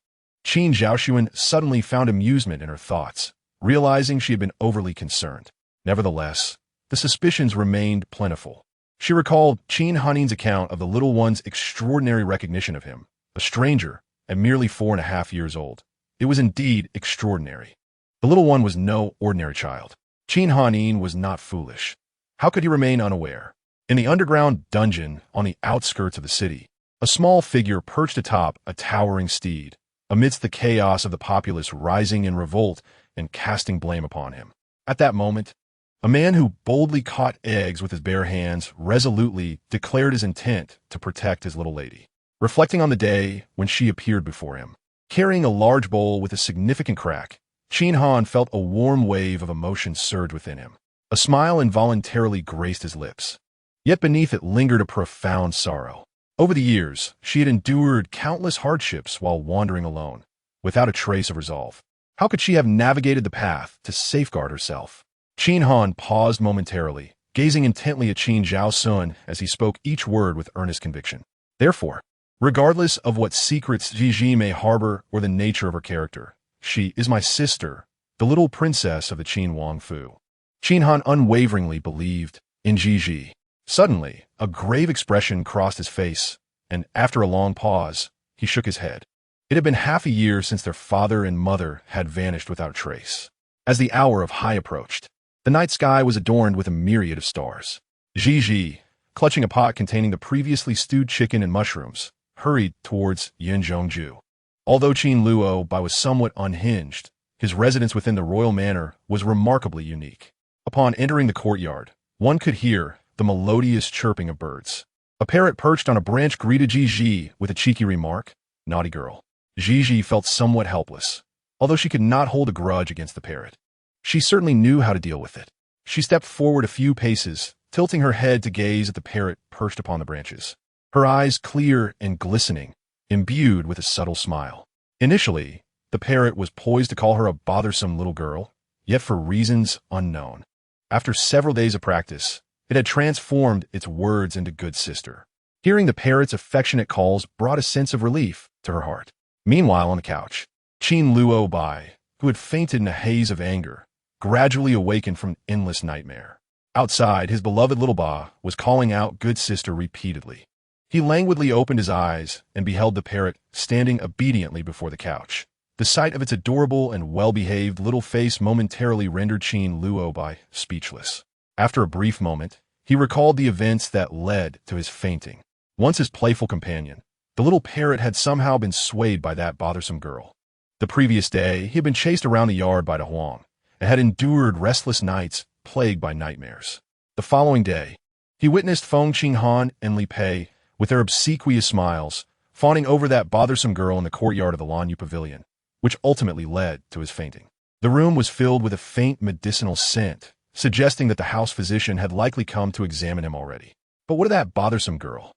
S1: Qin Zhaoxuan suddenly found amusement in her thoughts, realizing she had been overly concerned. Nevertheless, the suspicions remained plentiful. She recalled Qin Hanin's account of the little one's extraordinary recognition of him, a stranger, at merely 4.5 years old. It was indeed extraordinary. The little one was no ordinary child. Qin Hanin was not foolish. How could he remain unaware? In the underground dungeon on the outskirts of the city, a small figure perched atop a towering steed, amidst the chaos of the populace rising in revolt and casting blame upon him. At that moment, a man who boldly caught eggs with his bare hands resolutely declared his intent to protect his little lady. Reflecting on the day when she appeared before him, carrying a large bowl with a significant crack, Qin Han felt a warm wave of emotion surge within him. A smile involuntarily graced his lips. Yet beneath it lingered a profound sorrow. Over the years, she had endured countless hardships while wandering alone, without a trace of resolve. How could she have navigated the path to safeguard herself? Qin Han paused momentarily, gazing intently at Qin Zhaoxuan as he spoke each word with earnest conviction. Therefore, regardless of what secrets Jiji may harbor or the nature of her character, she is my sister, the little princess of the Qin Wangfu. Qin Han unwaveringly believed in Jiji. Suddenly, a grave expression crossed his face, and after a long pause, he shook his head. It had been half a year since their father and mother had vanished without a trace. As the hour of high approached, the night sky was adorned with a myriad of stars. Jiji, clutching a pot containing the previously stewed chicken and mushrooms, hurried towards Yinzhongju. Although Qin Luobai was somewhat unhinged, his residence within the royal manor was remarkably unique. Upon entering the courtyard, one could hear the melodious chirping of birds. A parrot perched on a branch greeted Jiji with a cheeky remark, "Naughty girl." Jiji felt somewhat helpless, although she could not hold a grudge against the parrot. She certainly knew how to deal with it. She stepped forward a few paces, tilting her head to gaze at the parrot perched upon the branches. Her eyes clear and glistening, imbued with a subtle smile. Initially, the parrot was poised to call her a bothersome little girl, yet for reasons unknown. After several days of practice, it had transformed its words into good sister. Hearing the parrot's affectionate calls brought a sense of relief to her heart. Meanwhile, on the couch, Qin Luobai, who had fainted in a haze of anger, gradually awakened from an endless nightmare. Outside, his beloved little Ba was calling out good sister repeatedly. He languidly opened his eyes and beheld the parrot standing obediently before the couch. The sight of its adorable and well-behaved little face momentarily rendered Qin Luobai speechless. After a brief moment, he recalled the events that led to his fainting. Once his playful companion, the little parrot had somehow been swayed by that bothersome girl. The previous day, he had been chased around the yard by the Huang, and had endured restless nights plagued by nightmares. The following day, he witnessed Feng Qinghan and Li Pei, with their obsequious smiles, fawning over that bothersome girl in the courtyard of the Lanyu Pavilion, which ultimately led to his fainting. The room was filled with a faint medicinal scent, suggesting that the house physician had likely come to examine him already. But what of that bothersome girl?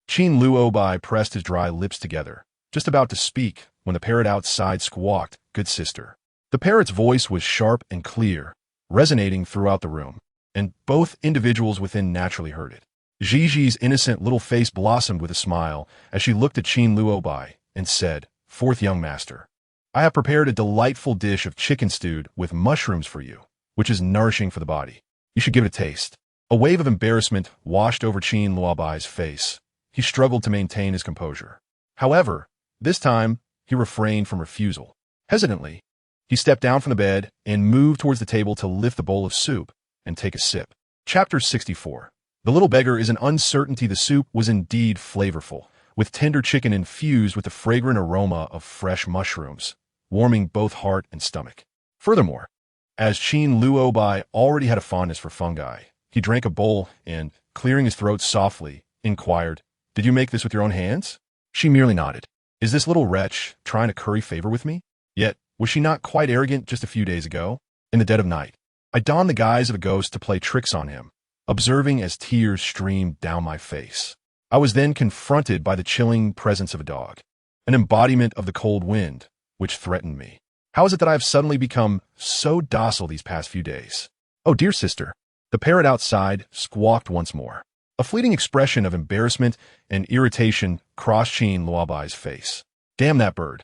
S1: Qin Luobai pressed his dry lips together, just about to speak, when the parrot outside squawked, "Good sister." The parrot's voice was sharp and clear, resonating throughout the room, and both individuals within naturally heard it. Jiji's innocent little face blossomed with a smile as she looked at Qin Luobai and said, "Fourth young master, I have prepared a delightful dish of chicken stewed with mushrooms for you, which is nourishing for the body. You should give it a taste." A wave of embarrassment washed over Qin Luobai's face. He struggled to maintain his composure. However, this time, he refrained from refusal. Hesitantly, he stepped down from the bed and moved towards the table to lift the bowl of soup and take a sip. Chapter 64. The little beggar is an uncertainty. The soup was indeed flavorful, with tender chicken infused with the fragrant aroma of fresh mushrooms, warming both heart and stomach. Furthermore, as Qin Luobai already had a fondness for fungi, he drank a bowl and, clearing his throat softly, inquired, "Did you make this with your own hands?" She merely nodded. Is this little wretch trying to curry favor with me? Yet, was she not quite arrogant just a few days ago? In the dead of night, I donned the guise of a ghost to play tricks on him, observing as tears streamed down my face. I was then confronted by the chilling presence of a dog, an embodiment of the cold wind, which threatened me. How is it that I have suddenly become so docile these past few days? Oh, dear sister. The parrot outside squawked once more. A fleeting expression of embarrassment and irritation crossed Qin Luobai's face. Damn that bird.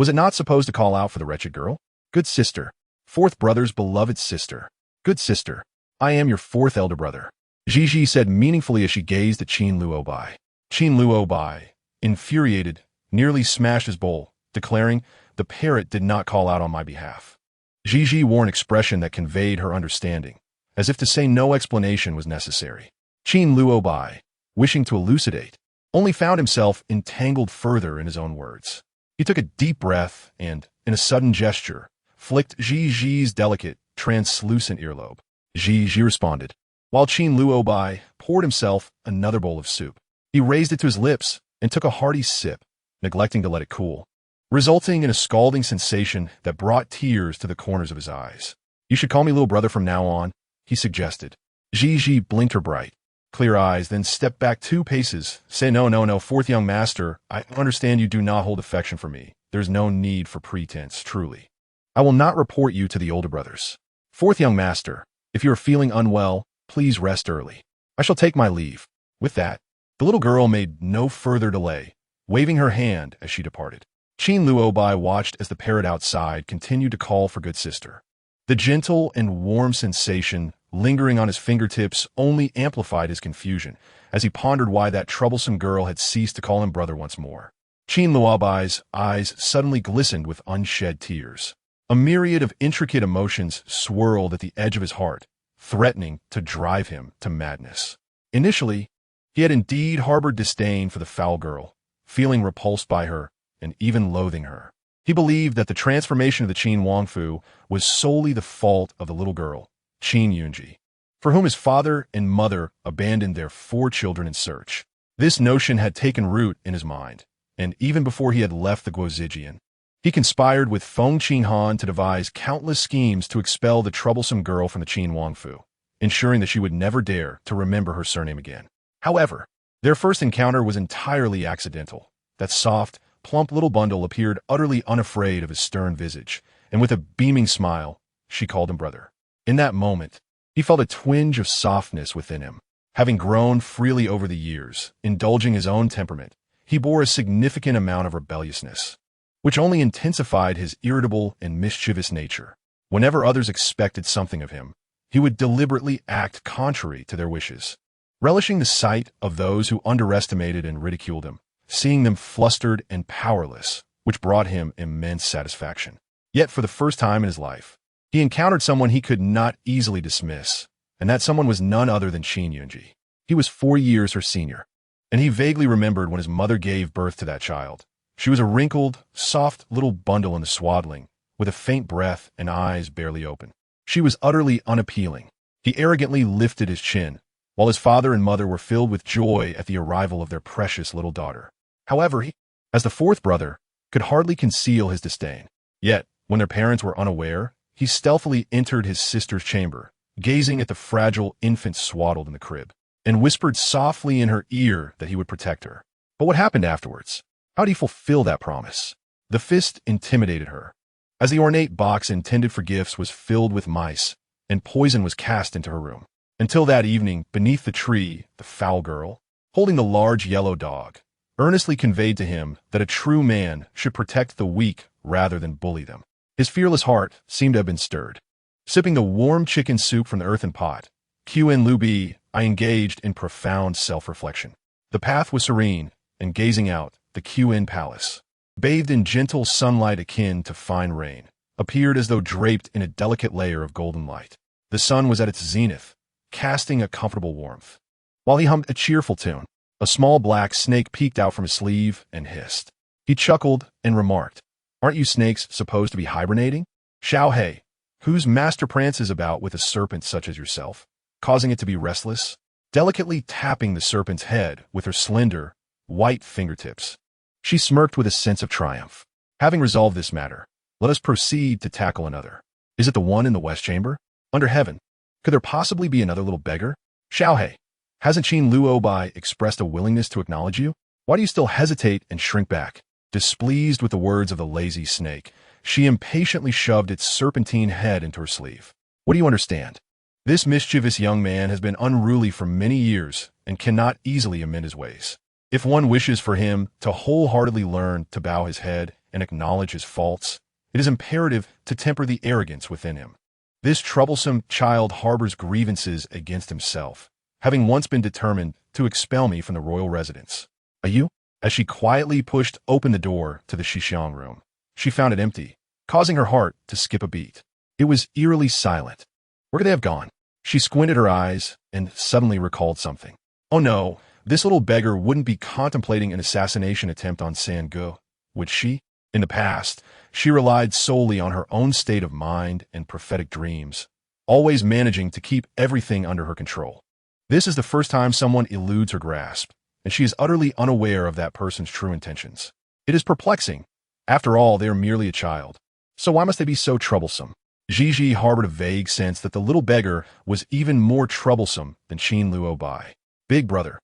S1: Was it not supposed to call out for the wretched girl? Good sister. Fourth brother's beloved sister. Good sister. I am your fourth elder brother. Gigi said meaningfully as she gazed at Qin Luobai. Qin Luobai, infuriated, nearly smashed his bowl, declaring, the parrot did not call out on my behalf. Gigi wore an expression that conveyed her understanding, as if to say no explanation was necessary. Qin Luobai, wishing to elucidate, only found himself entangled further in his own words. He took a deep breath and, in a sudden gesture, flicked Gigi's delicate, translucent earlobe. Gigi responded, while Qin Luobai poured himself another bowl of soup. He raised it to his lips and took a hearty sip, neglecting to let it cool, resulting in a scalding sensation that brought tears to the corners of his eyes. You should call me little brother from now on, he suggested. Gigi blinked her bright, clear eyes, then stepped back 2 paces. Say no, fourth young master, I understand you do not hold affection for me. There's no need for pretense, truly. I will not report you to the older brothers. Fourth young master, if you are feeling unwell, please rest early. I shall take my leave. With that, the little girl made no further delay, waving her hand as she departed. Qin Luobai watched as the parrot outside continued to call for good sister. The gentle and warm sensation lingering on his fingertips only amplified his confusion as he pondered why that troublesome girl had ceased to call him brother once more. Qin Luobai's eyes suddenly glistened with unshed tears. A myriad of intricate emotions swirled at the edge of his heart, threatening to drive him to madness. Initially, he had indeed harbored disdain for the foul girl, feeling repulsed by her and even loathing her. He believed that the transformation of the Qin Wangfu was solely the fault of the little girl, Qin Yunji, for whom his father and mother abandoned their 4 children in search. This notion had taken root in his mind, and even before he had left the Guozijian, he conspired with Feng Qinhan to devise countless schemes to expel the troublesome girl from the Qin Wangfu, ensuring that she would never dare to remember her surname again. However, their first encounter was entirely accidental. That soft, plump little bundle appeared utterly unafraid of his stern visage, and with a beaming smile, she called him brother. In that moment, he felt a twinge of softness within him. Having grown freely over the years, indulging his own temperament, he bore a significant amount of rebelliousness, which only intensified his irritable and mischievous nature. Whenever others expected something of him, he would deliberately act contrary to their wishes, relishing the sight of those who underestimated and ridiculed him, seeing them flustered and powerless, which brought him immense satisfaction. Yet for the first time in his life, he encountered someone he could not easily dismiss, and that someone was none other than Qin Yunji. He was 4 years her senior, and he vaguely remembered when his mother gave birth to that child. She was a wrinkled, soft little bundle in the swaddling, with a faint breath and eyes barely open. She was utterly unappealing. He arrogantly lifted his chin, while his father and mother were filled with joy at the arrival of their precious little daughter. However, he, as the 4th brother, could hardly conceal his disdain. Yet, when their parents were unaware, he stealthily entered his sister's chamber, gazing at the fragile infant swaddled in the crib, and whispered softly in her ear that he would protect her. But what happened afterwards? How did he fulfill that promise? The fist intimidated her, as the ornate box intended for gifts was filled with mice, and poison was cast into her room. Until that evening, beneath the tree, the foul girl, holding the large yellow dog, earnestly conveyed to him that a true man should protect the weak rather than bully them. His fearless heart seemed to have been stirred. Sipping the warm chicken soup from the earthen pot, Qin Lubi, I engaged in profound self-reflection. The path was serene, and gazing out, the Qin Palace, bathed in gentle sunlight akin to fine rain, appeared as though draped in a delicate layer of golden light. The sun was at its zenith, casting a comfortable warmth. While he hummed a cheerful tune, a small black snake peeked out from his sleeve and hissed. He chuckled and remarked, "Aren't you snakes supposed to be hibernating? Xiao Hei, whose master prances about with a serpent such as yourself, causing it to be restless?" Delicately tapping the serpent's head with her slender, white fingertips, she smirked with a sense of triumph. Having resolved this matter, let us proceed to tackle another. Is it the one in the west chamber? Under heaven, could there possibly be another little beggar? Xiao Hei, hasn't Qin Luobai expressed a willingness to acknowledge you? Why do you still hesitate and shrink back? Displeased with the words of the lazy snake, she impatiently shoved its serpentine head into her sleeve. What do you understand? This mischievous young man has been unruly for many years and cannot easily amend his ways. If one wishes for him to wholeheartedly learn to bow his head and acknowledge his faults, it is imperative to temper the arrogance within him. This troublesome child harbors grievances against himself, having once been determined to expel me from the royal residence. Are you? As she quietly pushed open the door to the Shixiang room, she found it empty, causing her heart to skip a beat. It was eerily silent. Where could they have gone? She squinted her eyes and suddenly recalled something. Oh no, this little beggar wouldn't be contemplating an assassination attempt on Sangu, would she? In the past, she relied solely on her own state of mind and prophetic dreams, always managing to keep everything under her control. This is the first time someone eludes her grasp, and she is utterly unaware of that person's true intentions. It is perplexing. After all, they are merely a child. So why must they be so troublesome? Gigi harbored a vague sense that the little beggar was even more troublesome than Qin Luo Bai. Big brother.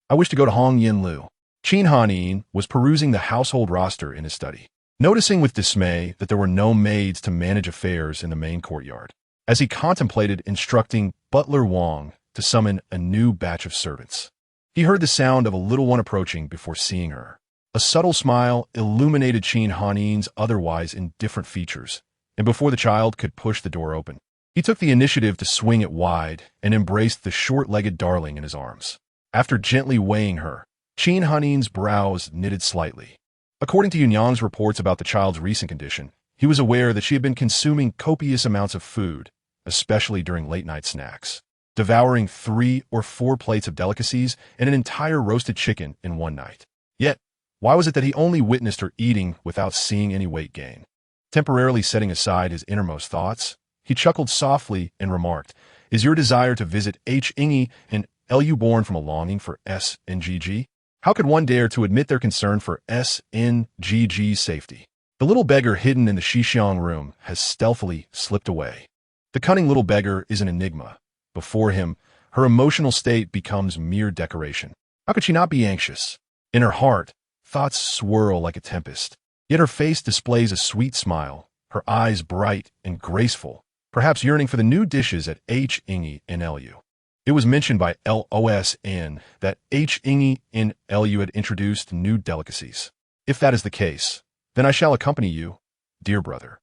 S1: I wish to go to Hong Yin Lu. Qin Hanin was perusing the household roster in his study, noticing with dismay that there were no maids to manage affairs in the main courtyard. As he contemplated instructing Butler Wang to summon a new batch of servants, he heard the sound of a little one approaching before seeing her. A subtle smile illuminated Qin Hanin's otherwise indifferent features, and before the child could push the door open, he took the initiative to swing it wide and embraced the short-legged darling in his arms. After gently weighing her, Qin Hanin's brows knitted slightly. According to Yunyang's reports about the child's recent condition, he was aware that she had been consuming copious amounts of food, especially during late-night snacks, devouring 3 or 4 plates of delicacies and an entire roasted chicken in one night. Yet, why was it that he only witnessed her eating without seeing any weight gain? Temporarily setting aside his innermost thoughts, he chuckled softly and remarked, "Is your desire to visit H. Ingi and Lu born from a longing for S. and GG? How could one dare to admit their concern for S. N. GG's safety?" The little beggar hidden in the Shixiang room has stealthily slipped away. The cunning little beggar is an enigma. Before him, her emotional state becomes mere decoration. How could she not be anxious? In her heart, thoughts swirl like a tempest. Yet her face displays a sweet smile, her eyes bright and graceful, perhaps yearning for the new dishes at H. Ingi and Lu. It was mentioned by LOSN that H. Ingi and Lu had introduced new delicacies. If that is the case, then I shall accompany you, dear brother.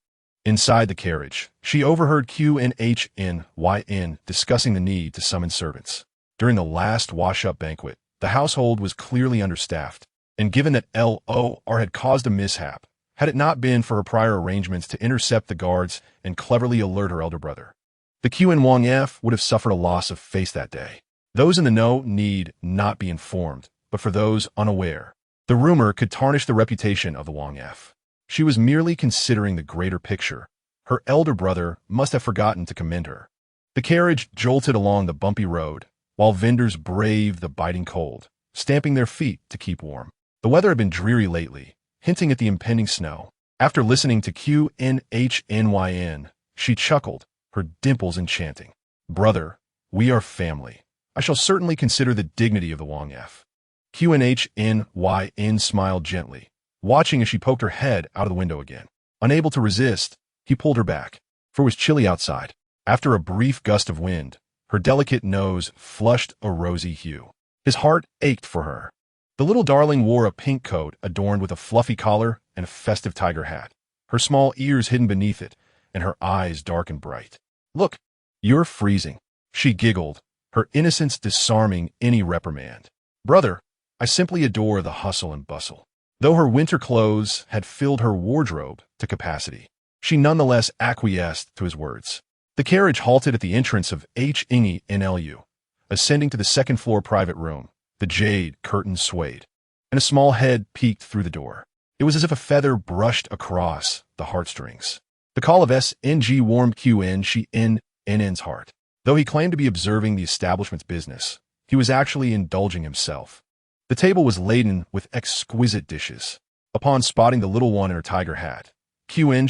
S1: Inside the carriage, she overheard Q and H and YN discussing the need to summon servants. During the last wash-up banquet, the household was clearly understaffed, and given that LOR had caused a mishap, had it not been for her prior arrangements to intercept the guards and cleverly alert her elder brother, the Q and Wang F would have suffered a loss of face that day. Those in the know need not be informed, but for those unaware, the rumor could tarnish the reputation of the Wang F. She was merely considering the greater picture. Her elder brother must have forgotten to commend her. The carriage jolted along the bumpy road, while vendors braved the biting cold, stamping their feet to keep warm. The weather had been dreary lately, hinting at the impending snow. After listening to QNHNYN, she chuckled, her dimples enchanting. "Brother, we are family. I shall certainly consider the dignity of the Wang F." QNHNYN smiled gently, watching as she poked her head out of the window again. Unable to resist, he pulled her back, for it was chilly outside. After a brief gust of wind, her delicate nose flushed a rosy hue. His heart ached for her. The little darling wore a pink coat adorned with a fluffy collar and a festive tiger hat, her small ears hidden beneath it, and her eyes dark and bright. "Look, you're freezing," she giggled, her innocence disarming any reprimand. "Brother, I simply adore the hustle and bustle." Though her winter clothes had filled her wardrobe to capacity, she nonetheless acquiesced to his words. The carriage halted at the entrance of H. Ingi and Lu. Ascending to the second-floor private room, the jade curtains swayed, and a small head peeked through the door. It was as if a feather brushed across the heartstrings. The call of SNG warmed QN's heart. Though he claimed to be observing the establishment's business, he was actually indulging himself. The table was laden with exquisite dishes. Upon spotting the little one in her tiger hat, QN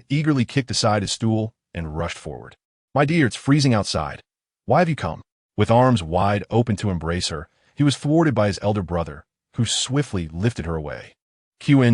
S1: eagerly kicked aside his stool and rushed forward. "My dear, it's freezing outside. Why have you come?" With arms wide open to embrace her, he was thwarted by his elder brother, who swiftly lifted her away. QN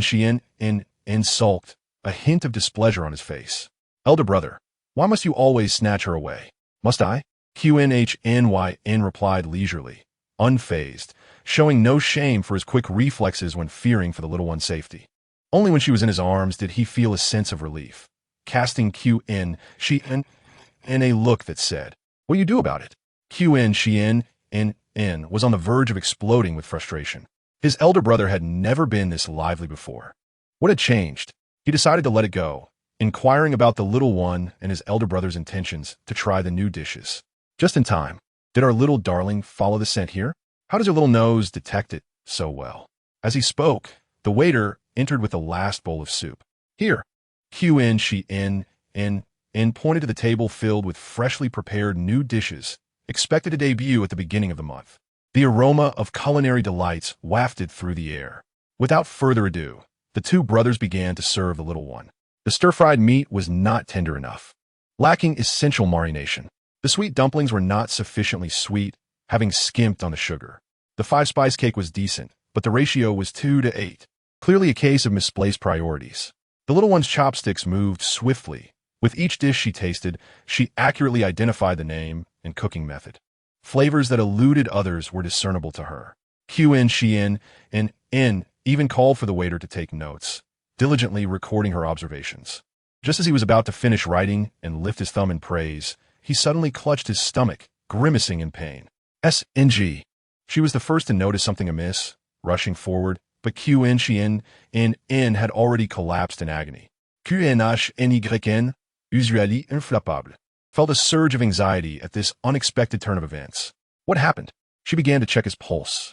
S1: sulked, a hint of displeasure on his face. "Elder brother, why must you always snatch her away?" "Must I?" QNHNYN replied leisurely, unfazed, showing no shame for his quick reflexes when fearing for the little one's safety. Only when she was in his arms did he feel a sense of relief. Casting Qin, she in a look that said, "What do you do about it?" Qin, Xian, in was on the verge of exploding with frustration. His elder brother had never been this lively before. What had changed? He decided to let it go, inquiring about the little one and his elder brother's intentions to try the new dishes. Just in time. Did our little darling follow the scent here? How does her little nose detect it so well? As he spoke, the waiter entered with the last bowl of soup. Here. Qin, Xian, pointed to the table filled with freshly prepared new dishes, expected to debut at the beginning of the month. The aroma of culinary delights wafted through the air. Without further ado, the two brothers began to serve the little one. The stir-fried meat was not tender enough, lacking essential marination. The sweet dumplings were not sufficiently sweet, having skimped on the sugar. The 5-spice cake was decent, but the ratio was 2-8. Clearly a case of misplaced priorities. The little one's chopsticks moved swiftly. With each dish she tasted, she accurately identified the name and cooking method. Flavors that eluded others were discernible to her. Qin, Xian, and In even called for the waiter to take notes, diligently recording her observations. Just as he was about to finish writing and lift his thumb in praise, he suddenly clutched his stomach, grimacing in pain. SNG. She was the first to notice something amiss, rushing forward, but Qin, Xian, and In had already collapsed in agony. QNHNYN, usually inflappable. Felt a surge of anxiety at this unexpected turn of events. What happened? She began to check his pulse.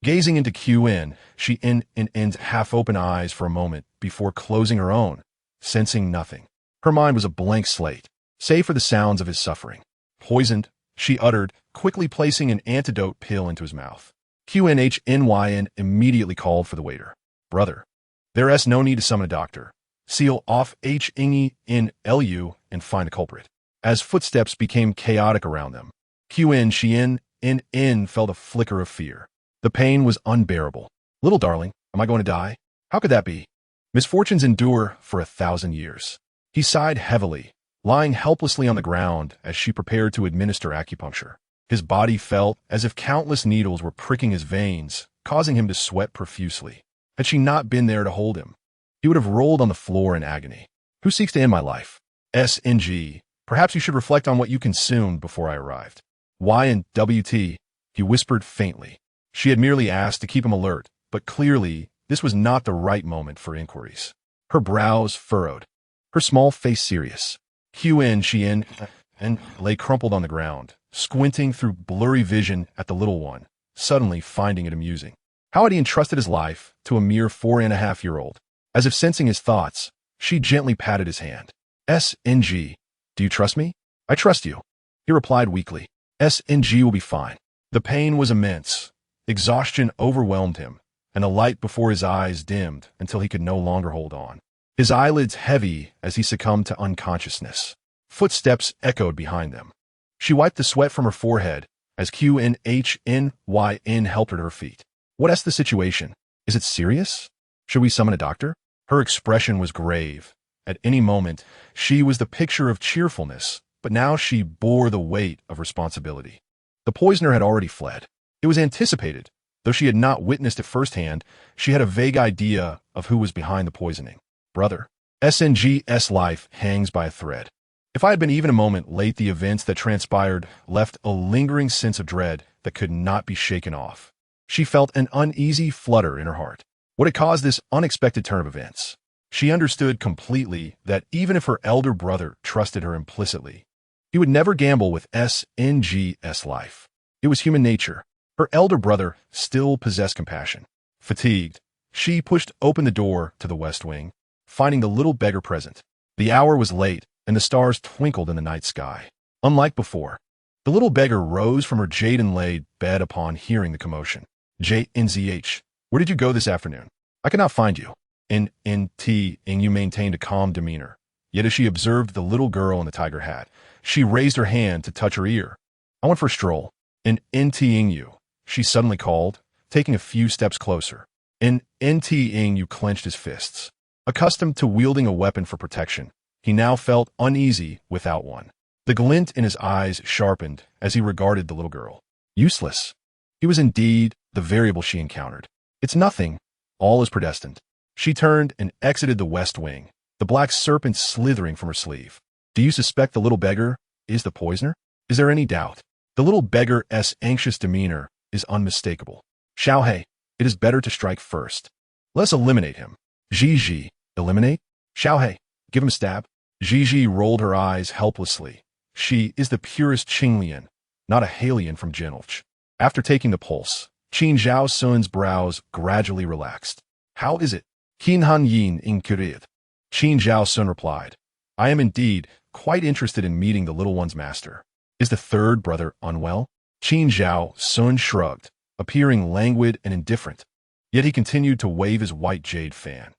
S1: Gazing into Qin, she In's half-open eyes for a moment before closing her own, sensing nothing. Her mind was a blank slate, save for the sounds of his suffering. Poisoned, she uttered, quickly placing an antidote pill into his mouth. QNHNYN immediately called for the waiter. Brother, there's no need to summon a doctor. Seal off HNENLU and find a culprit. As footsteps became chaotic around them, Qin, Xian, In felt a flicker of fear. The pain was unbearable. Little darling, am I going to die? How could that be? Misfortunes endure for 1,000 years. He sighed heavily, lying helplessly on the ground as she prepared to administer acupuncture. His body felt as if countless needles were pricking his veins, causing him to sweat profusely. Had she not been there to hold him, he would have rolled on the floor in agony. Who seeks to end my life? SNG. Perhaps you should reflect on what you consumed before I arrived. Y and WT, he whispered faintly. She had merely asked to keep him alert, but clearly this was not the right moment for inquiries. Her brows furrowed, her small face serious. Qin, Xian, and lay crumpled on the ground, squinting through blurry vision at the little one, suddenly finding it amusing. How had he entrusted his life to a mere 4.5-year-old? As if sensing his thoughts, she gently patted his hand. SNG. Do you trust me? I trust you. He replied weakly. SNG will be fine. The pain was immense. Exhaustion overwhelmed him, and the light before his eyes dimmed until he could no longer hold on. His eyelids heavy as he succumbed to unconsciousness. Footsteps echoed behind them. She wiped the sweat from her forehead as QNHNYN helped her to her feet. What's the situation? Is it serious? Should we summon a doctor? Her expression was grave. At any moment, she was the picture of cheerfulness, but now she bore the weight of responsibility. The poisoner had already fled. It was anticipated. Though she had not witnessed it firsthand, she had a vague idea of who was behind the poisoning. Brother, SNG's life hangs by a thread. If I had been even a moment late, the events that transpired left a lingering sense of dread that could not be shaken off. She felt an uneasy flutter in her heart. What had caused this unexpected turn of events? She understood completely that even if her elder brother trusted her implicitly, he would never gamble with SNG's life. It was human nature. Her elder brother still possessed compassion. Fatigued, she pushed open the door to the west wing, finding the little beggar present. The hour was late, and the stars twinkled in the night sky. Unlike before, the little beggar rose from her jade-inlaid bed upon hearing the commotion. JNZH, where did you go this afternoon? I could not find you. You maintained a calm demeanor. Yet as she observed the little girl in the tiger hat, she raised her hand to touch her ear. I went for a stroll. You, she suddenly called, taking a few steps closer. You clenched his fists. Accustomed to wielding a weapon for protection, he now felt uneasy without one. The glint in his eyes sharpened as he regarded the little girl. Useless. He was indeed the variable she encountered. It's nothing. All is predestined. She turned and exited the west wing, the black serpent slithering from her sleeve. Do you suspect the little beggar is the poisoner? Is there any doubt? The little beggar's anxious demeanor is unmistakable. Xiaohei, it is better to strike first. Let's eliminate him. Ji, eliminate? Xiaohei, give him a stab. Ji rolled her eyes helplessly. She is the purest Qinglian, not a Halian from Jinulch. After taking the pulse, Qin Zhao Sun's brows gradually relaxed. How is it? Qin Han Yin inquired. Qin Zhao Sun replied, I am indeed quite interested in meeting the little one's master. Is the third brother unwell? Qin Zhao Sun shrugged, appearing languid and indifferent. Yet he continued to wave his white jade fan.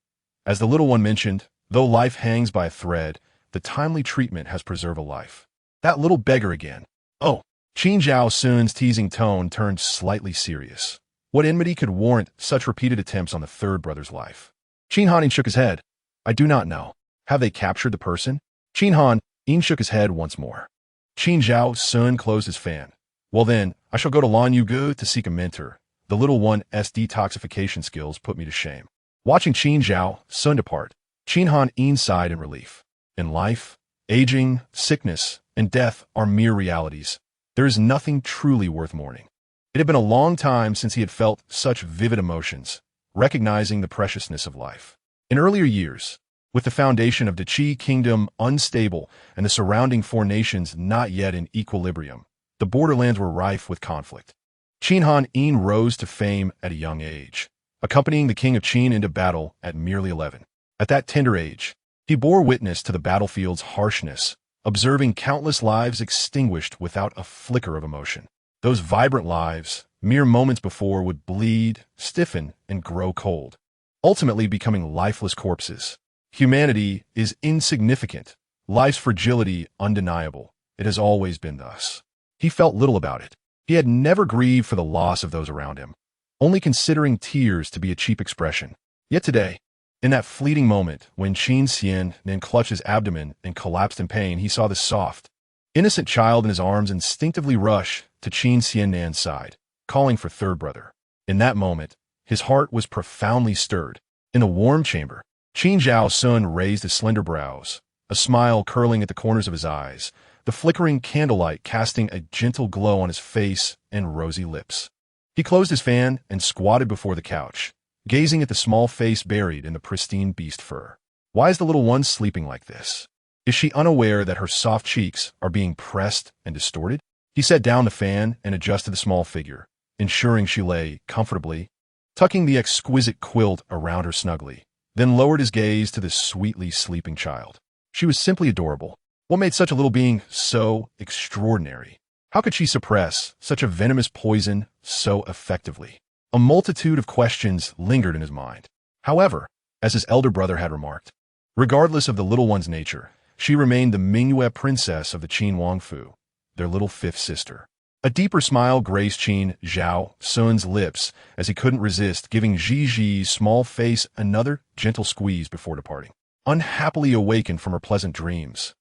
S1: As the little one mentioned, though life hangs by a thread, the timely treatment has preserved a life. That little beggar again. Oh, Qin Zhao Sun's teasing tone turned slightly serious. What enmity could warrant such repeated attempts on the third brother's life? Qin Han shook his head. I do not know. Have they captured the person? Qin Han shook his head once more. Qin Zhao Sun closed his fan. Well then, I shall go to Lan Yugu to seek a mentor. The little one's detoxification skills put me to shame. Watching Qin Zhao Sun depart, Qin Han sighed in relief. In life, aging, sickness, and death are mere realities. There is nothing truly worth mourning. It had been a long time since he had felt such vivid emotions, recognizing the preciousness of life. In earlier years, with the foundation of the Qi kingdom unstable and the surrounding four nations not yet in equilibrium, the borderlands were rife with conflict. Qin Han rose to fame at a young age, accompanying the king of Qin into battle at merely 11. At that tender age, he bore witness to the battlefield's harshness, observing countless lives extinguished without a flicker of emotion. Those vibrant lives, mere moments before, would bleed, stiffen, and grow cold, ultimately becoming lifeless corpses. Humanity is insignificant, life's fragility undeniable. It has always been thus. He felt little about it. He had never grieved for the loss of those around him, only considering tears to be a cheap expression. Yet today, in that fleeting moment when Qin Xian then clutched his abdomen and collapsed in pain, he saw the soft, innocent child in his arms instinctively rush to Qin Xiannan's side, calling for third brother. In that moment, his heart was profoundly stirred. In the warm chamber, Qin Zhao Sun raised his slender brows, a smile curling at the corners of his eyes, the flickering candlelight casting a gentle glow on his face and rosy lips. He closed his fan and squatted before the couch, gazing at the small face buried in the pristine beast fur. Why is the little one sleeping like this? Is she unaware that her soft cheeks are being pressed and distorted? He set down the fan and adjusted the small figure, ensuring she lay comfortably, tucking the exquisite quilt around her snugly, then lowered his gaze to the sweetly sleeping child. She was simply adorable. What made such a little being so extraordinary? How could she suppress such a venomous poison so effectively? A multitude of questions lingered in his mind. However, as his elder brother had remarked, regardless of the little one's nature, she remained the Mingyue princess of the Qin Wangfu, their little fifth sister. A deeper smile graced Qin Zhao Sun's lips as he couldn't resist giving Ji's small face another gentle squeeze before departing. Unhappily awakened from her pleasant dreams,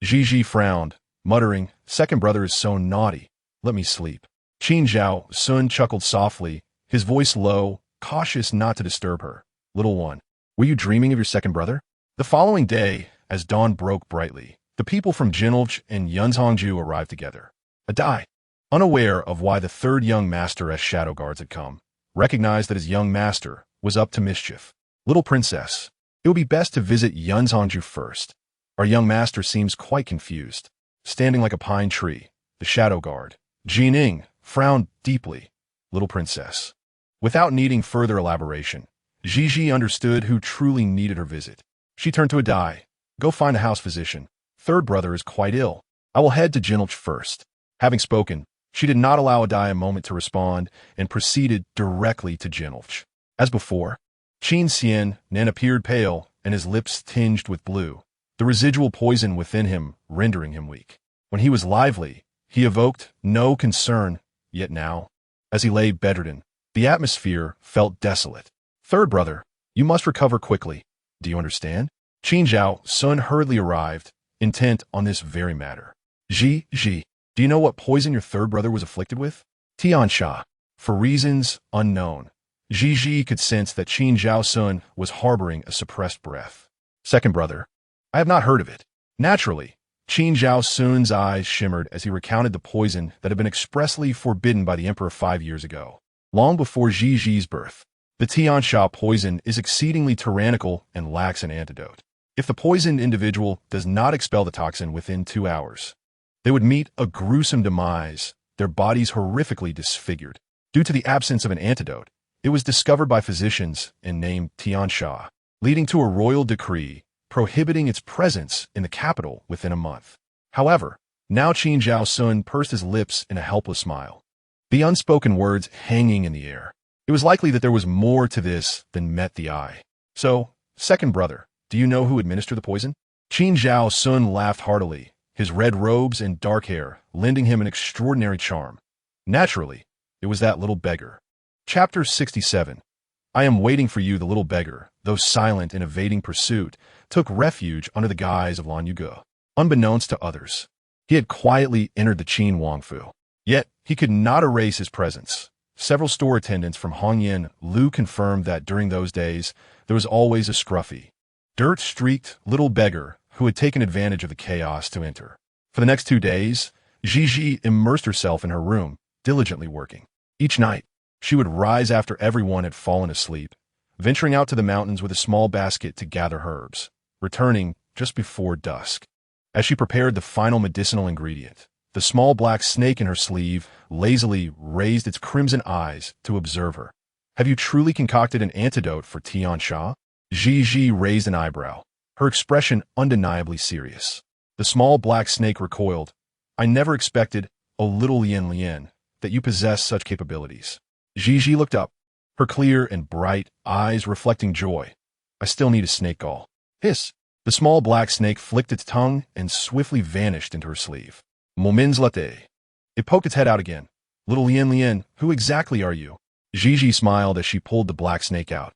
S1: Ji frowned, muttering, second brother is so naughty. Let me sleep. Qin Zhao Sun chuckled softly, his voice low, cautious not to disturb her. Little one, were you dreaming of your second brother? The following day, as dawn broke brightly, the people from Jinulch and Yunzhongju arrived together. Adai, unaware of why the third young master as shadow guards had come, recognized that his young master was up to mischief. Little princess, it would be best to visit Yunzhongju first. Our young master seems quite confused. Standing like a pine tree, the shadow guard, Jining, frowned deeply. Little princess. Without needing further elaboration, Ji understood who truly needed her visit. She turned to Adai. Go find a house physician. Third brother is quite ill. I will head to Jinulch first. Having spoken, she did not allow Adai a moment to respond and proceeded directly to Jinulch. As before, Qin Xian then appeared pale and his lips tinged with blue, the residual poison within him rendering him weak. When he was lively, he evoked no concern, yet now, as he lay bedridden, the atmosphere felt desolate. Third brother, you must recover quickly. Do you understand? Qin Zhao Sun hurriedly arrived, intent on this very matter. Ji, do you know what poison your third brother was afflicted with? Tiansha. For reasons unknown, Ji could sense that Qin Zhao Sun was harboring a suppressed breath. Second brother. I have not heard of it. Naturally, Qin Zhao Sun's eyes shimmered as he recounted the poison that had been expressly forbidden by the emperor 5 years ago, long before Ji's birth. The Tiansha poison is exceedingly tyrannical and lacks an antidote. If the poisoned individual does not expel the toxin within 2 hours, they would meet a gruesome demise, their bodies horrifically disfigured. Due to the absence of an antidote, it was discovered by physicians and named Tiansha, leading to a royal decree prohibiting its presence in the capital within a month. However, now Qin Zhao Sun pursed his lips in a helpless smile, the unspoken words hanging in the air. It was likely that there was more to this than met the eye. So, second brother, do you know who administered the poison? Qin Zhao Sun laughed heartily, his red robes and dark hair lending him an extraordinary charm. Naturally, it was that little beggar. Chapter 67. I am waiting for you. The little beggar, though silent in evading pursuit, took refuge under the guise of Lan Yuge. Unbeknownst to others, he had quietly entered the Qin Wangfu. Yet, he could not erase his presence. Several store attendants from Hongyan Lu confirmed that during those days, there was always a scruffy, dirt-streaked little beggar who had taken advantage of the chaos to enter. For the next 2 days, Ji immersed herself in her room, diligently working. Each night, she would rise after everyone had fallen asleep, venturing out to the mountains with a small basket to gather herbs, returning just before dusk. As she prepared the final medicinal ingredient, the small black snake in her sleeve lazily raised its crimson eyes to observe her. Have you truly concocted an antidote for Tiansha? Ji raised an eyebrow, her expression undeniably serious. The small black snake recoiled. I never expected, O little Lien, that you possess such capabilities. Ji looked up, her clear and bright eyes reflecting joy. I still need a snake gall. Hiss! The small black snake flicked its tongue and swiftly vanished into her sleeve. Moments later, it poked its head out again. Little Lien, who exactly are you? Ji smiled as she pulled the black snake out.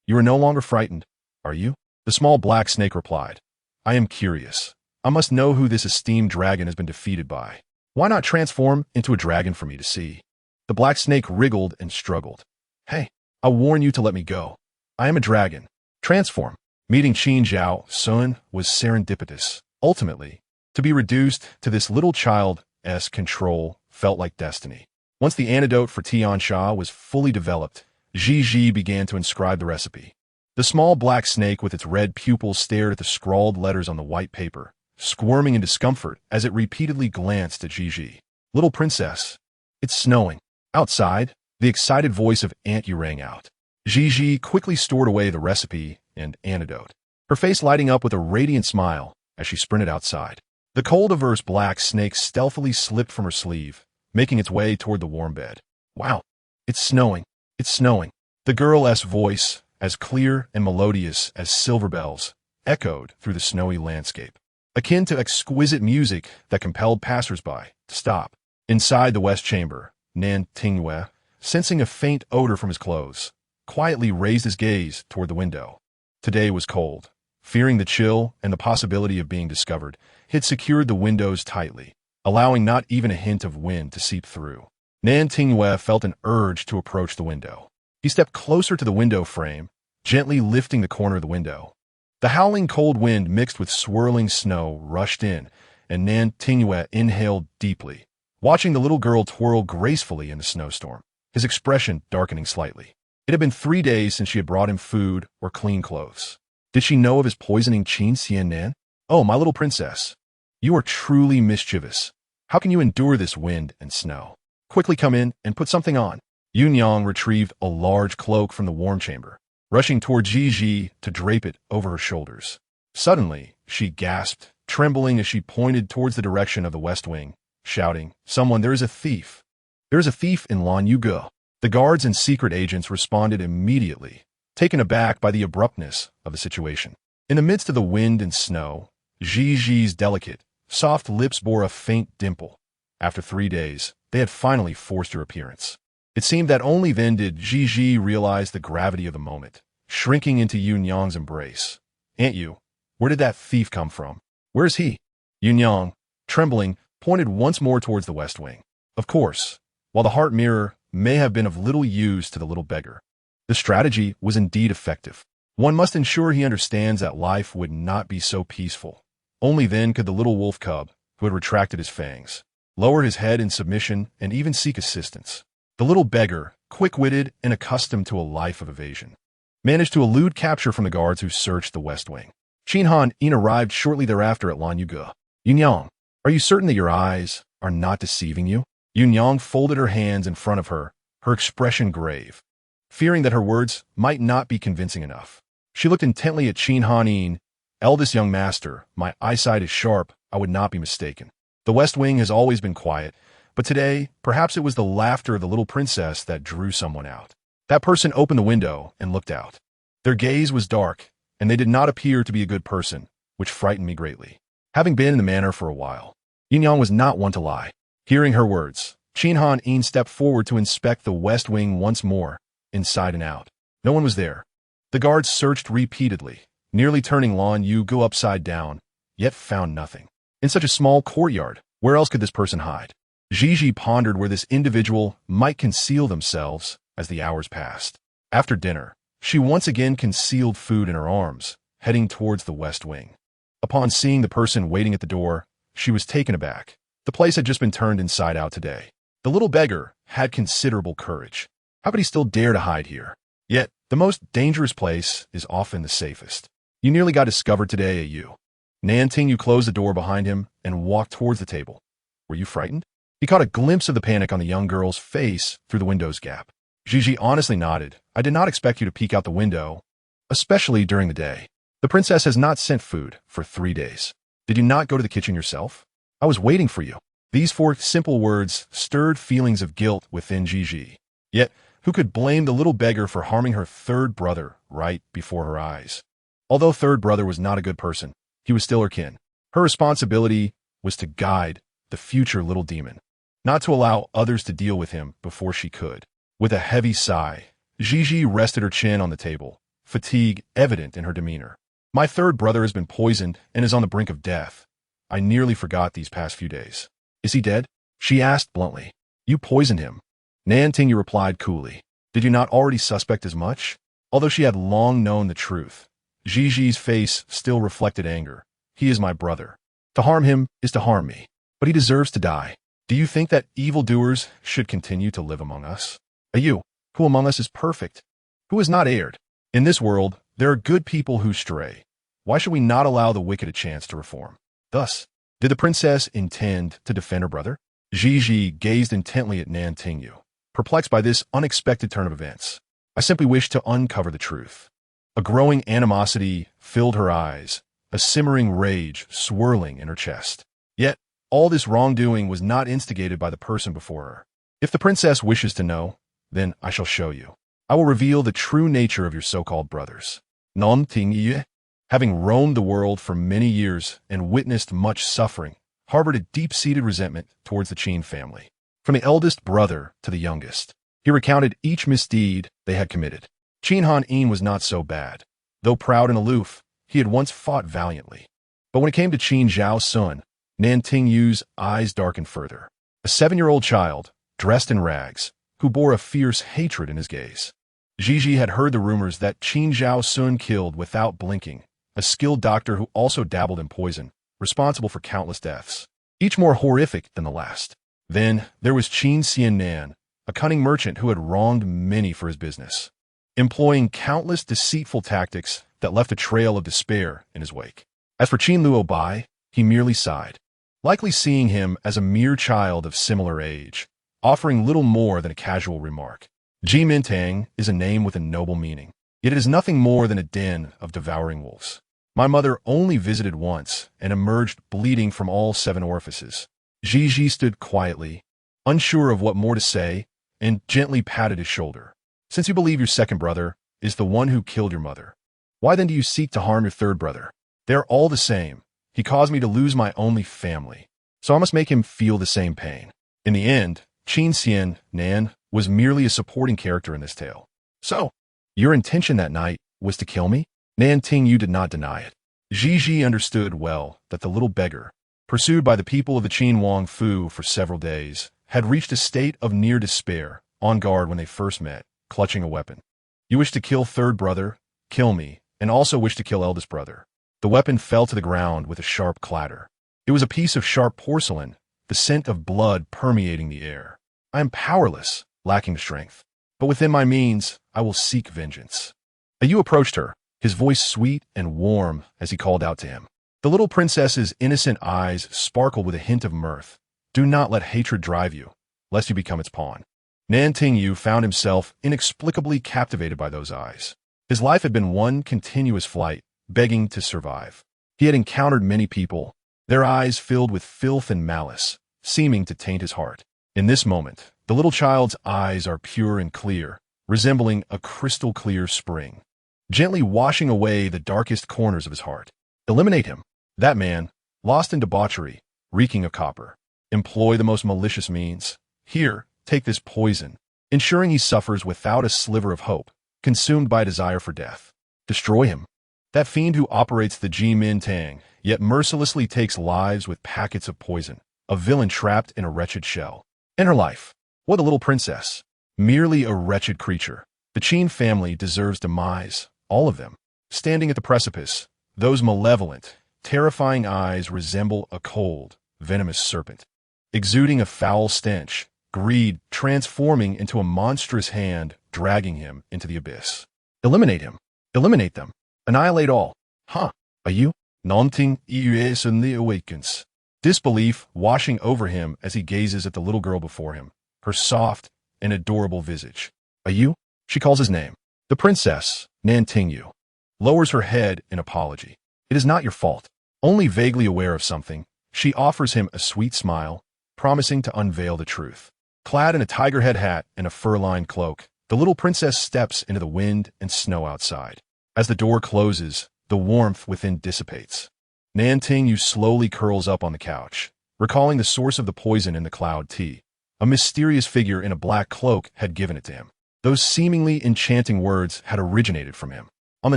S1: You are no longer frightened, are you? The small black snake replied. I am curious. I must know who this esteemed dragon has been defeated by. Why not transform into a dragon for me to see? The black snake wriggled and struggled. Hey, I warn you to let me go. I am a dragon. Transform. Meeting Qin Zhao Sun was serendipitous. Ultimately, to be reduced to this little child's control felt like destiny. Once the antidote for Tiansha was fully developed, Ji began to inscribe the recipe. The small black snake with its red pupils stared at the scrawled letters on the white paper, squirming in discomfort as it repeatedly glanced at Ji. Little princess, it's snowing. Outside, the excited voice of Aunt Yu rang out. Ji quickly stored away the recipe and antidote, her face lighting up with a radiant smile as she sprinted outside. The cold-averse black snake stealthily slipped from her sleeve, making its way toward the warm bed. Wow, it's snowing. It's snowing. The girl's voice, as clear and melodious as silver bells, echoed through the snowy landscape, akin to exquisite music that compelled passersby to stop. Inside the west chamber, Nan Tingyue, sensing a faint odor from his clothes, quietly raised his gaze toward the window. Today was cold. Fearing the chill and the possibility of being discovered, he had secured the windows tightly, allowing not even a hint of wind to seep through. Nan Tingyue felt an urge to approach the window. He stepped closer to the window frame, gently lifting the corner of the window. The howling cold wind mixed with swirling snow rushed in, and Nan Tingyue inhaled deeply, watching the little girl twirl gracefully in the snowstorm, his expression darkening slightly. It had been 3 days since she had brought him food or clean clothes. Did she know of his poisoning Qin Xiannan? Oh, my little princess, you are truly mischievous. How can you endure this wind and snow? Quickly come in and put something on. Yunyang retrieved a large cloak from the warm chamber, rushing toward Ji to drape it over her shoulders. Suddenly, she gasped, trembling as she pointed towards the direction of the west wing, shouting, Someone, there is a thief. There is a thief in Lan Yuge. The guards and secret agents responded immediately, taken aback by the abruptness of the situation. In the midst of the wind and snow, Ji's delicate, soft lips bore a faint dimple. After 3 days, they had finally forced her appearance. It seemed that only then did Ji realize the gravity of the moment, shrinking into Yunyang's embrace. Aunt Yu, where did that thief come from? Where is he? Yunyang, trembling, pointed once more towards the west wing. Of course, while the heart mirror may have been of little use to the little beggar, The strategy was indeed effective. One must ensure he understands that life would not be so peaceful. Only then could the little wolf cub, who had retracted his fangs, lower his head in submission and even seek assistance. The little beggar, quick-witted and accustomed to a life of evasion, managed to elude capture from the guards who searched the West Wing. Qin Han Yin arrived shortly thereafter at Lan Yuge. Yunyang, are you certain that your eyes are not deceiving you? Yunyang folded her hands in front of her, her expression grave, fearing that her words might not be convincing enough. She looked intently at Qin Han Yin. Eldest young master, my eyesight is sharp, I would not be mistaken. The West Wing has always been quiet, but today, perhaps it was the laughter of the little princess that drew someone out. That person opened the window and looked out. Their gaze was dark, and they did not appear to be a good person, which frightened me greatly. Having been in the manor for a while, Yunyang was not one to lie. Hearing her words, Qin Han Yin stepped forward to inspect the West Wing once more, inside and out. No one was there. The guards searched repeatedly, nearly turning Lan Yuge upside down, yet found nothing. In such a small courtyard, where else could this person hide? Gigi pondered where this individual might conceal themselves as the hours passed. After dinner, she once again concealed food in her arms, heading towards the West Wing. Upon seeing the person waiting at the door, she was taken aback. The place had just been turned inside out today. The little beggar had considerable courage. How could he still dare to hide here? Yet, the most dangerous place is often the safest. You nearly got discovered today, you. Nanting closed the door behind him and walked towards the table. Were you frightened? He caught a glimpse of the panic on the young girl's face through the window's gap. Gigi honestly nodded. I did not expect you to peek out the window, especially during the day. The princess has not sent food for 3 days. Did you not go to the kitchen yourself? I was waiting for you. These 4 simple words stirred feelings of guilt within Gigi. Yet, who could blame the little beggar for harming her third brother right before her eyes? Although third brother was not a good person, he was still her kin. Her responsibility was to guide the future little demon, not to allow others to deal with him before she could. With a heavy sigh, Gigi rested her chin on the table, fatigue evident in her demeanor. My third brother has been poisoned and is on the brink of death. I nearly forgot these past few days. Is he dead? She asked bluntly. You poisoned him. Nanting replied coolly. Did you not already suspect as much? Although she had long known the truth, Gigi's face still reflected anger. He is my brother. To harm him is to harm me. But he deserves to die. Do you think that evildoers should continue to live among us? You, who among us is perfect? Who has not erred? In this world, there are good people who stray. Why should we not allow the wicked a chance to reform? Thus, did the princess intend to defend her brother? Gigi gazed intently at Nanting, perplexed by this unexpected turn of events. I simply wished to uncover the truth. A growing animosity filled her eyes, a simmering rage swirling in her chest. Yet, all this wrongdoing was not instigated by the person before her. If the princess wishes to know, then I shall show you. I will reveal the true nature of your so-called brothers. Nanting, having roamed the world for many years and witnessed much suffering, harbored a deep-seated resentment towards the Qin family. From the eldest brother to the youngest, he recounted each misdeed they had committed. Qin Han Yin was not so bad. Though proud and aloof, he had once fought valiantly. But when it came to Qin Zhao Sun, Nanting Yu's eyes darkened further. A 7-year-old child, dressed in rags, who bore a fierce hatred in his gaze. Gigi had heard the rumors that Qin Zhao Sun killed without blinking, a skilled doctor who also dabbled in poison, responsible for countless deaths, each more horrific than the last. Then there was Qin Xiannan, a cunning merchant who had wronged many for his business, employing countless deceitful tactics that left a trail of despair in his wake. As for Qin Luobai, he merely sighed, likely seeing him as a mere child of similar age, offering little more than a casual remark. Ji Mintang is a name with a noble meaning, yet it is nothing more than a den of devouring wolves. My mother only visited once and emerged bleeding from all 7 orifices. Gigi stood quietly, unsure of what more to say, and gently patted his shoulder. Since you believe your second brother is the one who killed your mother, why then do you seek to harm your third brother? They are all the same. He caused me to lose my only family, so I must make him feel the same pain. In the end, Qin Xiannan was merely a supporting character in this tale. So, your intention that night was to kill me? Nanting Yu did not deny it. Gigi understood well that the little beggar, pursued by the people of the Qin Wang Fu for several days, had reached a state of near despair, on guard when they first met, clutching a weapon. You wish to kill third brother, kill me, and also wish to kill eldest brother. The weapon fell to the ground with a sharp clatter. It was a piece of sharp porcelain, the scent of blood permeating the air. I am powerless, lacking strength. But within my means, I will seek vengeance. Ayu approached her, his voice sweet and warm as he called out to him. The little princess's innocent eyes sparkled with a hint of mirth. Do not let hatred drive you, lest you become its pawn. Nantingyu found himself inexplicably captivated by those eyes. His life had been one continuous flight, begging to survive. He had encountered many people, their eyes filled with filth and malice, seeming to taint his heart. In this moment, the little child's eyes are pure and clear, resembling a crystal-clear spring, gently washing away the darkest corners of his heart. Eliminate him. That man, lost in debauchery, reeking of copper. Employ the most malicious means. Here, take this poison, ensuring he suffers without a sliver of hope, consumed by desire for death. Destroy him. That fiend who operates the Ji Min Tang, yet mercilessly takes lives with packets of poison, a villain trapped in a wretched shell. In her life, what a little princess. Merely a wretched creature. The Qin family deserves demise, all of them. Standing at the precipice, those malevolent, terrifying eyes resemble a cold, venomous serpent, exuding a foul stench, greed transforming into a monstrous hand dragging him into the abyss. Eliminate him. Eliminate them. Annihilate all. Huh. Are you? Nanting Iue suddenly awakens. Disbelief washing over him as he gazes at the little girl before him, her soft and adorable visage. Are you? She calls his name. The princess, Nantingyu, lowers her head in apology. It is not your fault. Only vaguely aware of something, she offers him a sweet smile, promising to unveil the truth. Clad in a tiger head hat and a fur-lined cloak, the little princess steps into the wind and snow outside. As the door closes, the warmth within dissipates. Nantingyu slowly curls up on the couch, recalling the source of the poison in the cloud tea. A mysterious figure in a black cloak had given it to him. Those seemingly enchanting words had originated from him. On the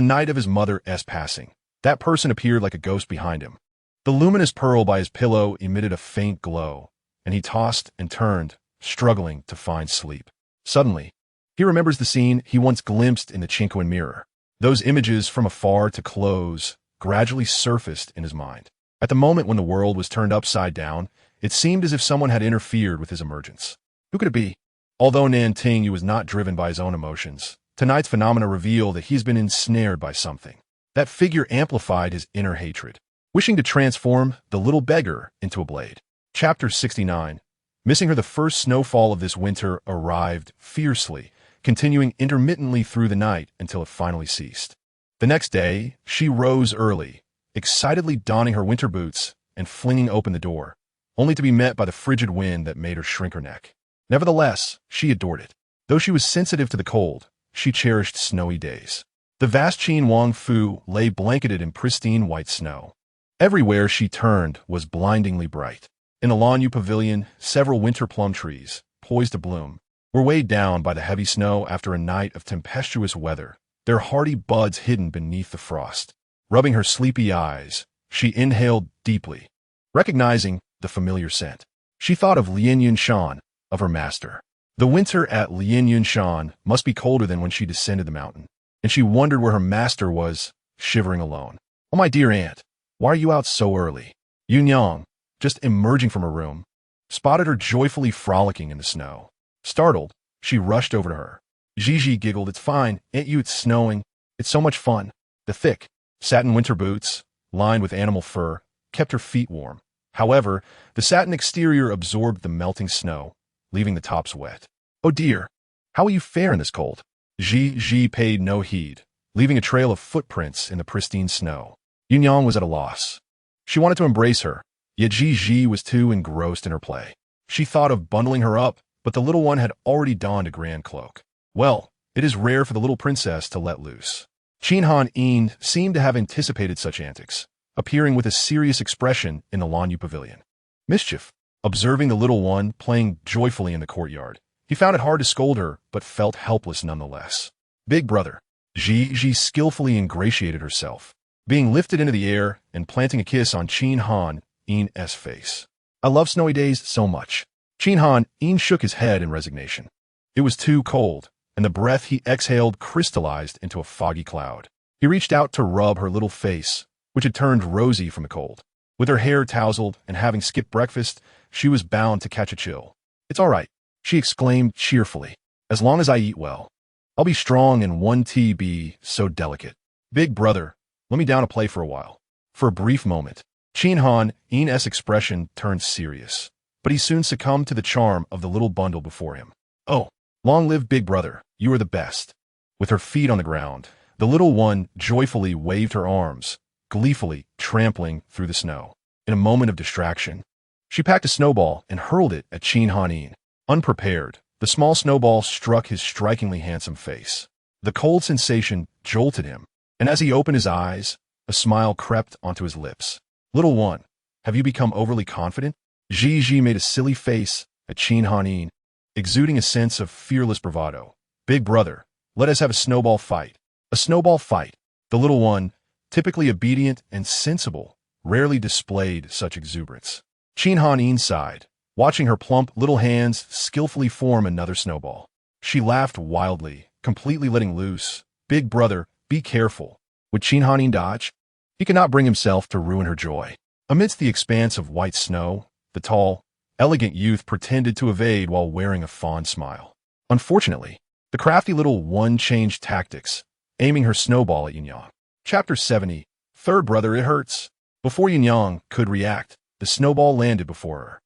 S1: night of his mother's passing, that person appeared like a ghost behind him. The luminous pearl by his pillow emitted a faint glow, and he tossed and turned, struggling to find sleep. Suddenly, he remembers the scene he once glimpsed in the Chinquan mirror. Those images from afar to close gradually surfaced in his mind. At the moment when the world was turned upside down, it seemed as if someone had interfered with his emergence. Who could it be? Although Nantingyu was not driven by his own emotions, tonight's phenomena reveal that he's been ensnared by something. That figure amplified his inner hatred, wishing to transform the little beggar into a blade. Chapter 69. Missing her, the first snowfall of this winter arrived fiercely, continuing intermittently through the night until it finally ceased. The next day, she rose early, excitedly donning her winter boots and flinging open the door, only to be met by the frigid wind that made her shrink her neck. Nevertheless, she adored it. Though she was sensitive to the cold, she cherished snowy days. The vast Qin Wang Fu lay blanketed in pristine white snow. Everywhere she turned was blindingly bright. In the Lanyu Pavilion, several winter plum trees, poised to bloom, were weighed down by the heavy snow after a night of tempestuous weather, their hardy buds hidden beneath the frost. Rubbing her sleepy eyes, she inhaled deeply, recognizing the familiar scent. She thought of Lien Yunshan, of her master. The winter at Lien Yunshan must be colder than when she descended the mountain, and she wondered where her master was, shivering alone. Oh, my dear aunt, why are you out so early? Yunyang, just emerging from her room, spotted her joyfully frolicking in the snow. Startled, she rushed over to her. Gigi giggled. It's fine, ain't you? It's snowing. It's so much fun. The thick, satin winter boots, lined with animal fur, kept her feet warm. However, the satin exterior absorbed the melting snow, leaving the tops wet. Oh dear, how will you fare in this cold? Gigi paid no heed, leaving a trail of footprints in the pristine snow. Yunyang was at a loss. She wanted to embrace her, yet Gigi was too engrossed in her play. She thought of bundling her up, but the little one had already donned a grand cloak. Well, it is rare for the little princess to let loose. Qinhan Yin seemed to have anticipated such antics, appearing with a serious expression in the Lanyu Pavilion. Mischief. Observing the little one playing joyfully in the courtyard, he found it hard to scold her, but felt helpless nonetheless. Big brother. Gigi skillfully ingratiated herself, being lifted into the air and planting a kiss on Qinhan Yin's face. I love snowy days so much. Qinhan Yin shook his head in resignation. It was too cold, and the breath he exhaled crystallized into a foggy cloud. He reached out to rub her little face, which had turned rosy from the cold. With her hair tousled and having skipped breakfast, she was bound to catch a chill. "It's all right," she exclaimed cheerfully. "As long as I eat well. I'll be strong and one tea be so delicate. Big brother, let me down to play for a while." For a brief moment, Chin Han In's expression turned serious, but he soon succumbed to the charm of the little bundle before him. "Oh, long live Big Brother, you are the best." With her feet on the ground, the little one joyfully waved her arms, gleefully trampling through the snow. In a moment of distraction, she packed a snowball and hurled it at Chin Han. Unprepared, the small snowball struck his strikingly handsome face. The cold sensation jolted him, and as he opened his eyes, a smile crept onto his lips. "Little one, have you become overly confident?" Gigi made a silly face at Chin Han, exuding a sense of fearless bravado. "Big brother, let us have a snowball fight." A snowball fight. The little one, typically obedient and sensible, rarely displayed such exuberance. Chin Han sighed, watching her plump little hands skillfully form another snowball. She laughed wildly, completely letting loose. "Big brother, be careful." Would Chin Han dodge? He could not bring himself to ruin her joy. Amidst the expanse of white snow, the tall, elegant youth pretended to evade while wearing a fond smile. Unfortunately, the crafty little one changed tactics, aiming her snowball at Yin-Yang. Chapter 70. Third brother, it hurts. Before Yin-Yang could react, the snowball landed before her.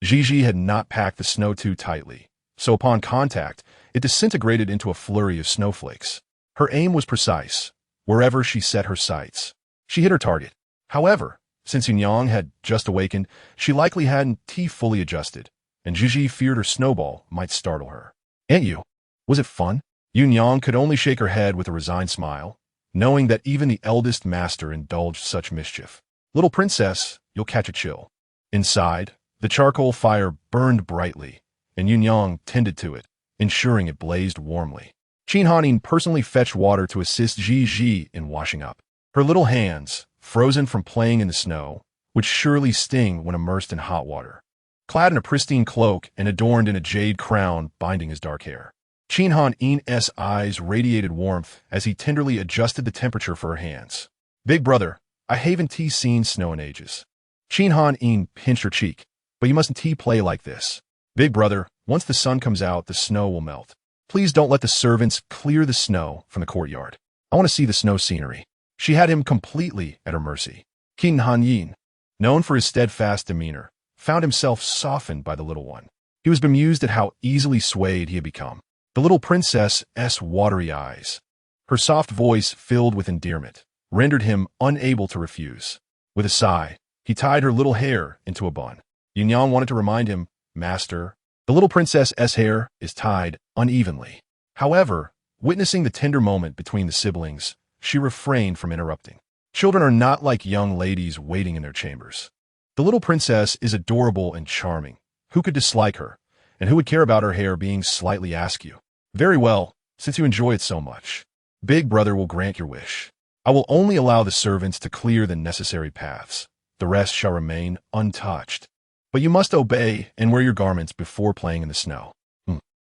S1: Gigi had not packed the snow too tightly, so upon contact, it disintegrated into a flurry of snowflakes. Her aim was precise, wherever she set her sights. She hit her target. However, since Yin-Yang had just awakened, she likely hadn't fully adjusted, and Gigi feared her snowball might startle her. "Ain't you? Was it fun?" Yin-Yang could only shake her head with a resigned smile, knowing that even the eldest master indulged such mischief. "Little princess, you'll catch a chill." Inside, the charcoal fire burned brightly, and Yin-Yang tended to it, ensuring it blazed warmly. Chin Han personally fetched water to assist Gigi in washing up. Her little hands, frozen from playing in the snow, would surely sting when immersed in hot water. Clad in a pristine cloak and adorned in a jade crown binding his dark hair, Chin Han-in's eyes radiated warmth as he tenderly adjusted the temperature for her hands. "Big brother, I haven't seen snow in ages." Chin Han-in pinched her cheek. "But you mustn't play like this. Big brother, once the sun comes out, the snow will melt. Please don't let the servants clear the snow from the courtyard. I want to see the snow scenery." She had him completely at her mercy. Chin Han-in, known for his steadfast demeanor, found himself softened by the little one. He was bemused at how easily swayed he had become. The little princess's watery eyes, her soft voice filled with endearment, rendered him unable to refuse. With a sigh, he tied her little hair into a bun. Yin-Yang wanted to remind him, "Master, the little princess's hair is tied unevenly." However, witnessing the tender moment between the siblings, she refrained from interrupting. Children are not like young ladies waiting in their chambers. The little princess is adorable and charming. Who could dislike her? And who would care about her hair being slightly askew? "Very well, since you enjoy it so much. Big brother will grant your wish. I will only allow the servants to clear the necessary paths. The rest shall remain untouched. But you must obey and wear your garments before playing in the snow."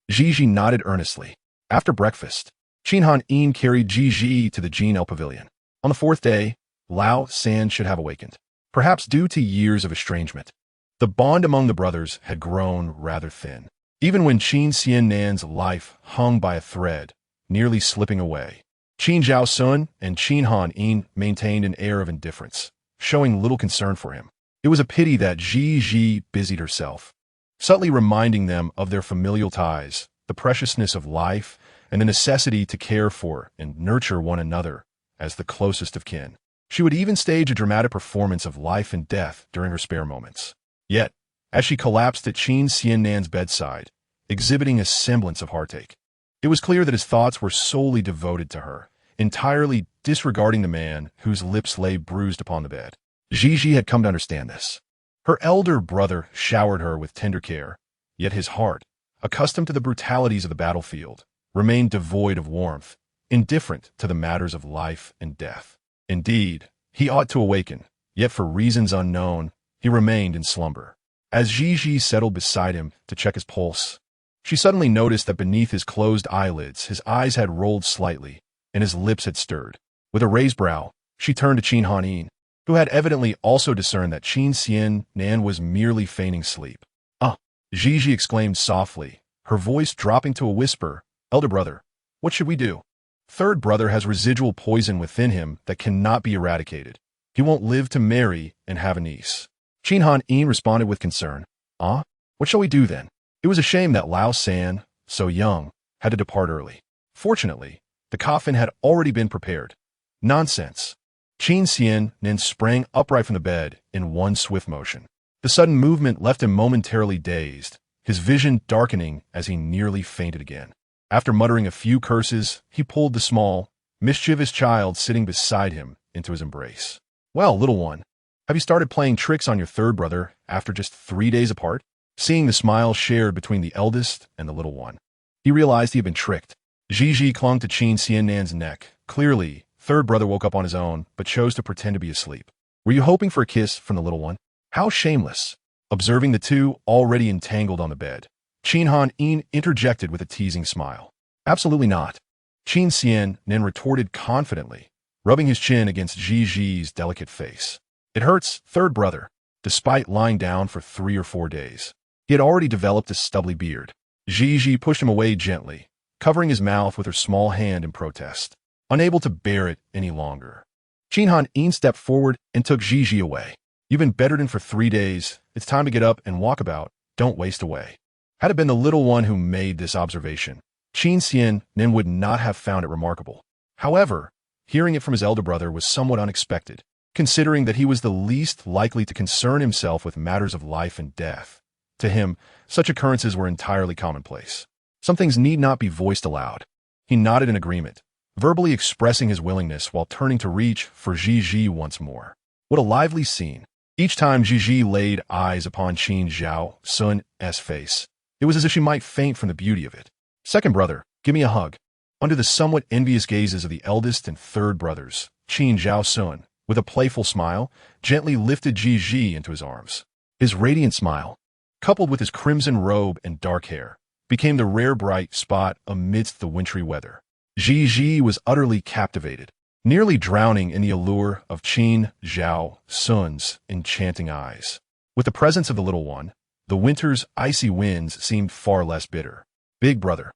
S1: Gigi nodded earnestly. After breakfast, Chin Han-in carried Gigi to the Jin-El pavilion. On the fourth day, Lao San should have awakened, perhaps due to years of estrangement. The bond among the brothers had grown rather thin. Even when Qin Xiannan's life hung by a thread, nearly slipping away, Qin Zhaosun and Chin Han-in maintained an air of indifference, showing little concern for him. It was a pity that Gigi busied herself, subtly reminding them of their familial ties, the preciousness of life, and the necessity to care for and nurture one another as the closest of kin. She would even stage a dramatic performance of life and death during her spare moments. Yet, as she collapsed at Qin Xiannan's bedside, exhibiting a semblance of heartache, it was clear that his thoughts were solely devoted to her, entirely disregarding the man whose lips lay bruised upon the bed. Gigi had come to understand this. Her elder brother showered her with tender care, yet his heart, accustomed to the brutalities of the battlefield, remained devoid of warmth, indifferent to the matters of life and death. Indeed, he ought to awaken, yet for reasons unknown, he remained in slumber. As Gigi settled beside him to check his pulse, She suddenly noticed that beneath his closed eyelids, his eyes had rolled slightly, and his lips had stirred. With a raised brow, she turned to Qin Han, who had evidently also discerned that Qin Xian Nan was merely feigning sleep. "Ah!" Gigi exclaimed softly, her voice dropping to a whisper. "Elder brother, what should we do? Third brother has residual poison within him that cannot be eradicated. He won't live to marry and have a niece." Qin Han responded with concern. "Ah? What shall we do then?" It was a shame that Lao San, so young, had to depart early. Fortunately, the coffin had already been prepared. "Nonsense." Qin Xian Nin sprang upright from the bed in one swift motion. The sudden movement left him momentarily dazed, his vision darkening as he nearly fainted again. After muttering a few curses, he pulled the small, mischievous child sitting beside him into his embrace. "Well, little one, have you started playing tricks on your third brother after just 3 days apart?" Seeing the smile shared between the eldest and the little one, he realized he had been tricked. Gigi clung to Qin Xiannan's neck. Clearly, third brother woke up on his own, but chose to pretend to be asleep. "Were you hoping for a kiss from the little one?" "How shameless!" Observing the two already entangled on the bed, Qin Han interjected with a teasing smile. "Absolutely not," Qin Xian Nin retorted confidently, rubbing his chin against Gigi's delicate face. "It hurts, third brother." Despite lying down for 3 or 4 days, he had already developed a stubbly beard. Gigi pushed him away gently, covering his mouth with her small hand in protest. Unable to bear it any longer, Qin Han stepped forward and took Gigi away. "You've been bedridden for 3 days. It's time to get up and walk about. Don't waste away." Had it been the little one who made this observation, Qin Xian Nin would not have found it remarkable. However, hearing it from his elder brother was somewhat unexpected, considering that he was the least likely to concern himself with matters of life and death. To him, such occurrences were entirely commonplace. Some things need not be voiced aloud. He nodded in agreement, verbally expressing his willingness while turning to reach for Gigi once more. What a lively scene. Each time Gigi laid eyes upon Qin Zhao Sun's face, it was as if she might faint from the beauty of it. "Second brother, give me a hug." Under the somewhat envious gazes of the eldest and third brothers, Qin Zhao Sun, with a playful smile, gently lifted Gigi into his arms. His radiant smile, coupled with his crimson robe and dark hair, became the rare bright spot amidst the wintry weather. Gigi was utterly captivated, nearly drowning in the allure of Qin Zhao Sun's enchanting eyes. With the presence of the little one, the winter's icy winds seemed far less bitter. "Big brother,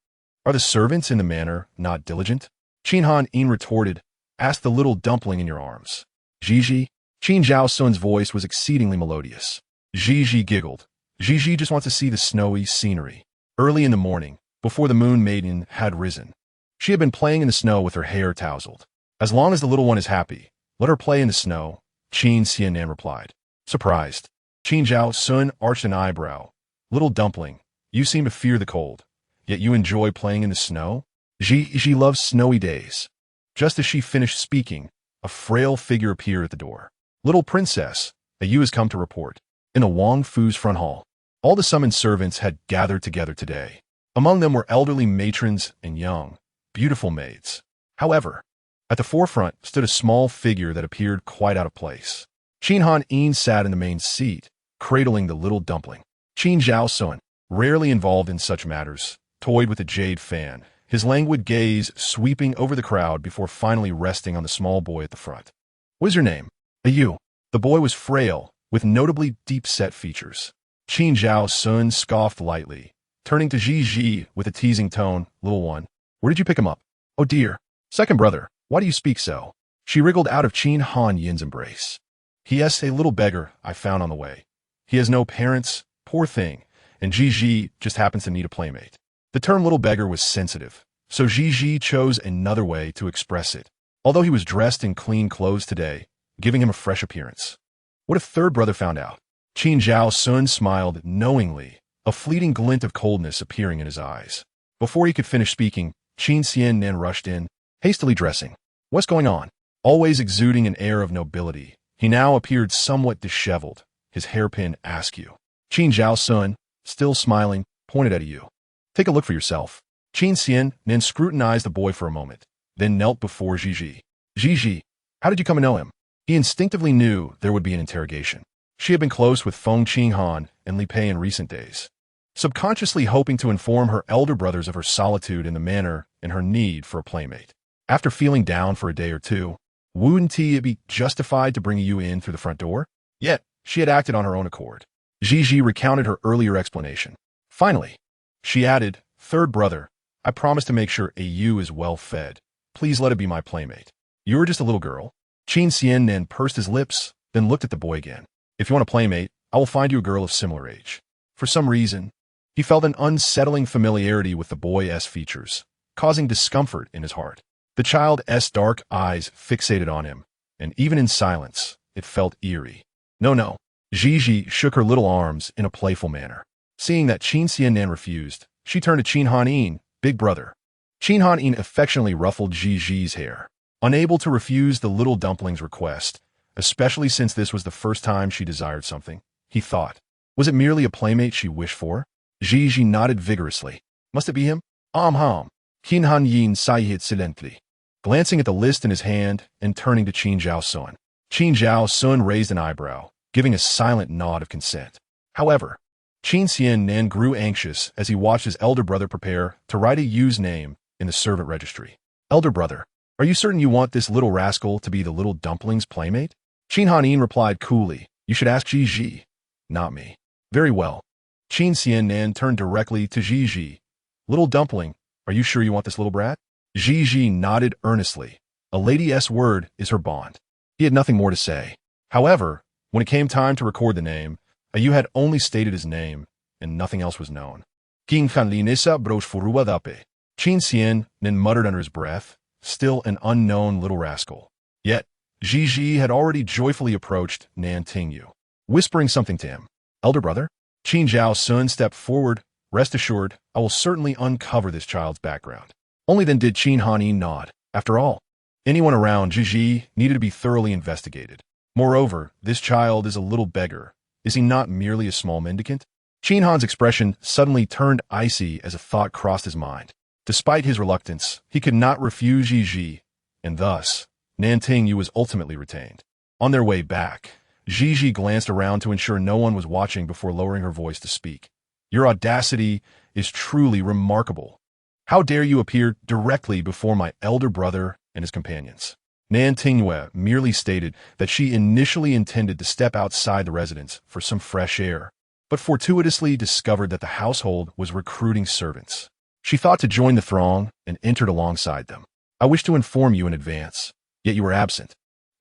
S1: are the servants in the manor not diligent?" Qin Han retorted. "Ask the little dumpling in your arms." "Gigi?" Qin Zhao Sun's voice was exceedingly melodious. Gigi giggled. Gigi just wants to see the snowy scenery. Early in the morning, before the moon maiden had risen, she had been playing in the snow with her hair tousled. "As long as the little one is happy, let her play in the snow," Qin Xianan replied. Surprised, Qin Zhao Sun arched an eyebrow. "Little dumpling, you seem to fear the cold, yet you enjoy playing in the snow?" Gigi loves snowy days. Just as she finished speaking, a frail figure appeared at the door. "Little princess, a Yu has come to report." In the Wang Fu's front hall, all the summoned servants had gathered together today. Among them were elderly matrons and young, beautiful maids. However, at the forefront stood a small figure that appeared quite out of place. Qin Han sat in the main seat, cradling the little dumpling. Qin Zhao Sun, rarely involved in such matters, toyed with a jade fan, his languid gaze sweeping over the crowd before finally resting on the small boy at the front. "What is your name?" "A Yu." The boy was frail, with notably deep-set features. Qin Zhao Sun scoffed lightly, turning to Gigi with a teasing tone. "Little one, where did you pick him up?" "Oh dear. Second brother, why do you speak so?" She wriggled out of Qin Han Yin's embrace. "He is a little beggar I found on the way. He has no parents, poor thing, and Gigi just happens to need a playmate." The term little beggar was sensitive, so Gigi chose another way to express it, although he was dressed in clean clothes today, giving him a fresh appearance. What if third brother found out? Qin Zhao Sun smiled knowingly, a fleeting glint of coldness appearing in his eyes. Before he could finish speaking, Qin Xian rushed in, hastily dressing. "What's going on?" Always exuding an air of nobility, he now appeared somewhat disheveled, his hairpin askew. Qin Zhao Sun, still smiling, pointed at Yu. "Take a look for yourself." Qin Xian scrutinized the boy for a moment, then knelt before Gigi. "Gigi, how did you come to know him?" He instinctively knew there would be an interrogation. She had been close with Feng Qinghan and Li Pei in recent days. subconsciously hoping to inform her elder brothers of her solitude in the manor and her need for a playmate. After feeling down for a day or two, wouldn't it be justified to bring you in through the front door? Yet, she had acted on her own accord. Gigi recounted her earlier explanation. Finally, she added, "Third brother, I promise to make sure AU is well fed. Please let it be my playmate." "You're just a little girl." Qin Xian pursed his lips, then looked at the boy again. "If you want a playmate, I will find you a girl of similar age." For some reason, he felt an unsettling familiarity with the boy's features, causing discomfort in his heart. The child's dark eyes fixated on him, and even in silence, it felt eerie. No. Gigi shook her little arms in a playful manner. Seeing that Qin Xian refused, she turned to Qin Han, big brother. Qin Han affectionately ruffled Gigi's hair, unable to refuse the little dumpling's request, especially since this was the first time she desired something. He thought, was it merely a playmate she wished for? Gigi nodded vigorously. Must it be him? Qin Han sighed silently, glancing at the list in his hand and turning to Qin Zhao Sun. Qin Zhao Sun raised an eyebrow, giving a silent nod of consent. However, Qin Xian grew anxious as he watched his elder brother prepare to write a Yu's name in the servant registry. "Elder brother, are you certain you want this little rascal to be the little dumpling's playmate?" Qin Han replied coolly, "You should ask Gigi, not me." "Very well." Qin Xian turned directly to Gigi. "Little dumpling, are you sure you want this little brat?" Gigi nodded earnestly. A lady's word is her bond. He had nothing more to say. However, when it came time to record the name, Ayu had only stated his name, and nothing else was known. King Kanlinisa broch furuwa dape. Qin Xian muttered under his breath, still an unknown little rascal. Yet, Gigi had already joyfully approached Nan Tingyu, whispering something to him. "Elder brother?" Qin Zhao Sun stepped forward. "Rest assured, I will certainly uncover this child's background." Only then did Qin Han nod. After all, anyone around Gigi needed to be thoroughly investigated. Moreover, this child is a little beggar. Is he not merely a small mendicant? Qin Han's expression suddenly turned icy as a thought crossed his mind. Despite his reluctance, he could not refuse Gigi, and thus, Nan Tingyu was ultimately retained. On their way back, Gigi glanced around to ensure no one was watching before lowering her voice to speak. "Your audacity is truly remarkable. How dare you appear directly before my elder brother and his companions?" Nan Tingyu merely stated that she initially intended to step outside the residence for some fresh air, but fortuitously discovered that the household was recruiting servants. She thought to join the throng and entered alongside them. "I wish to inform you in advance, yet you were absent."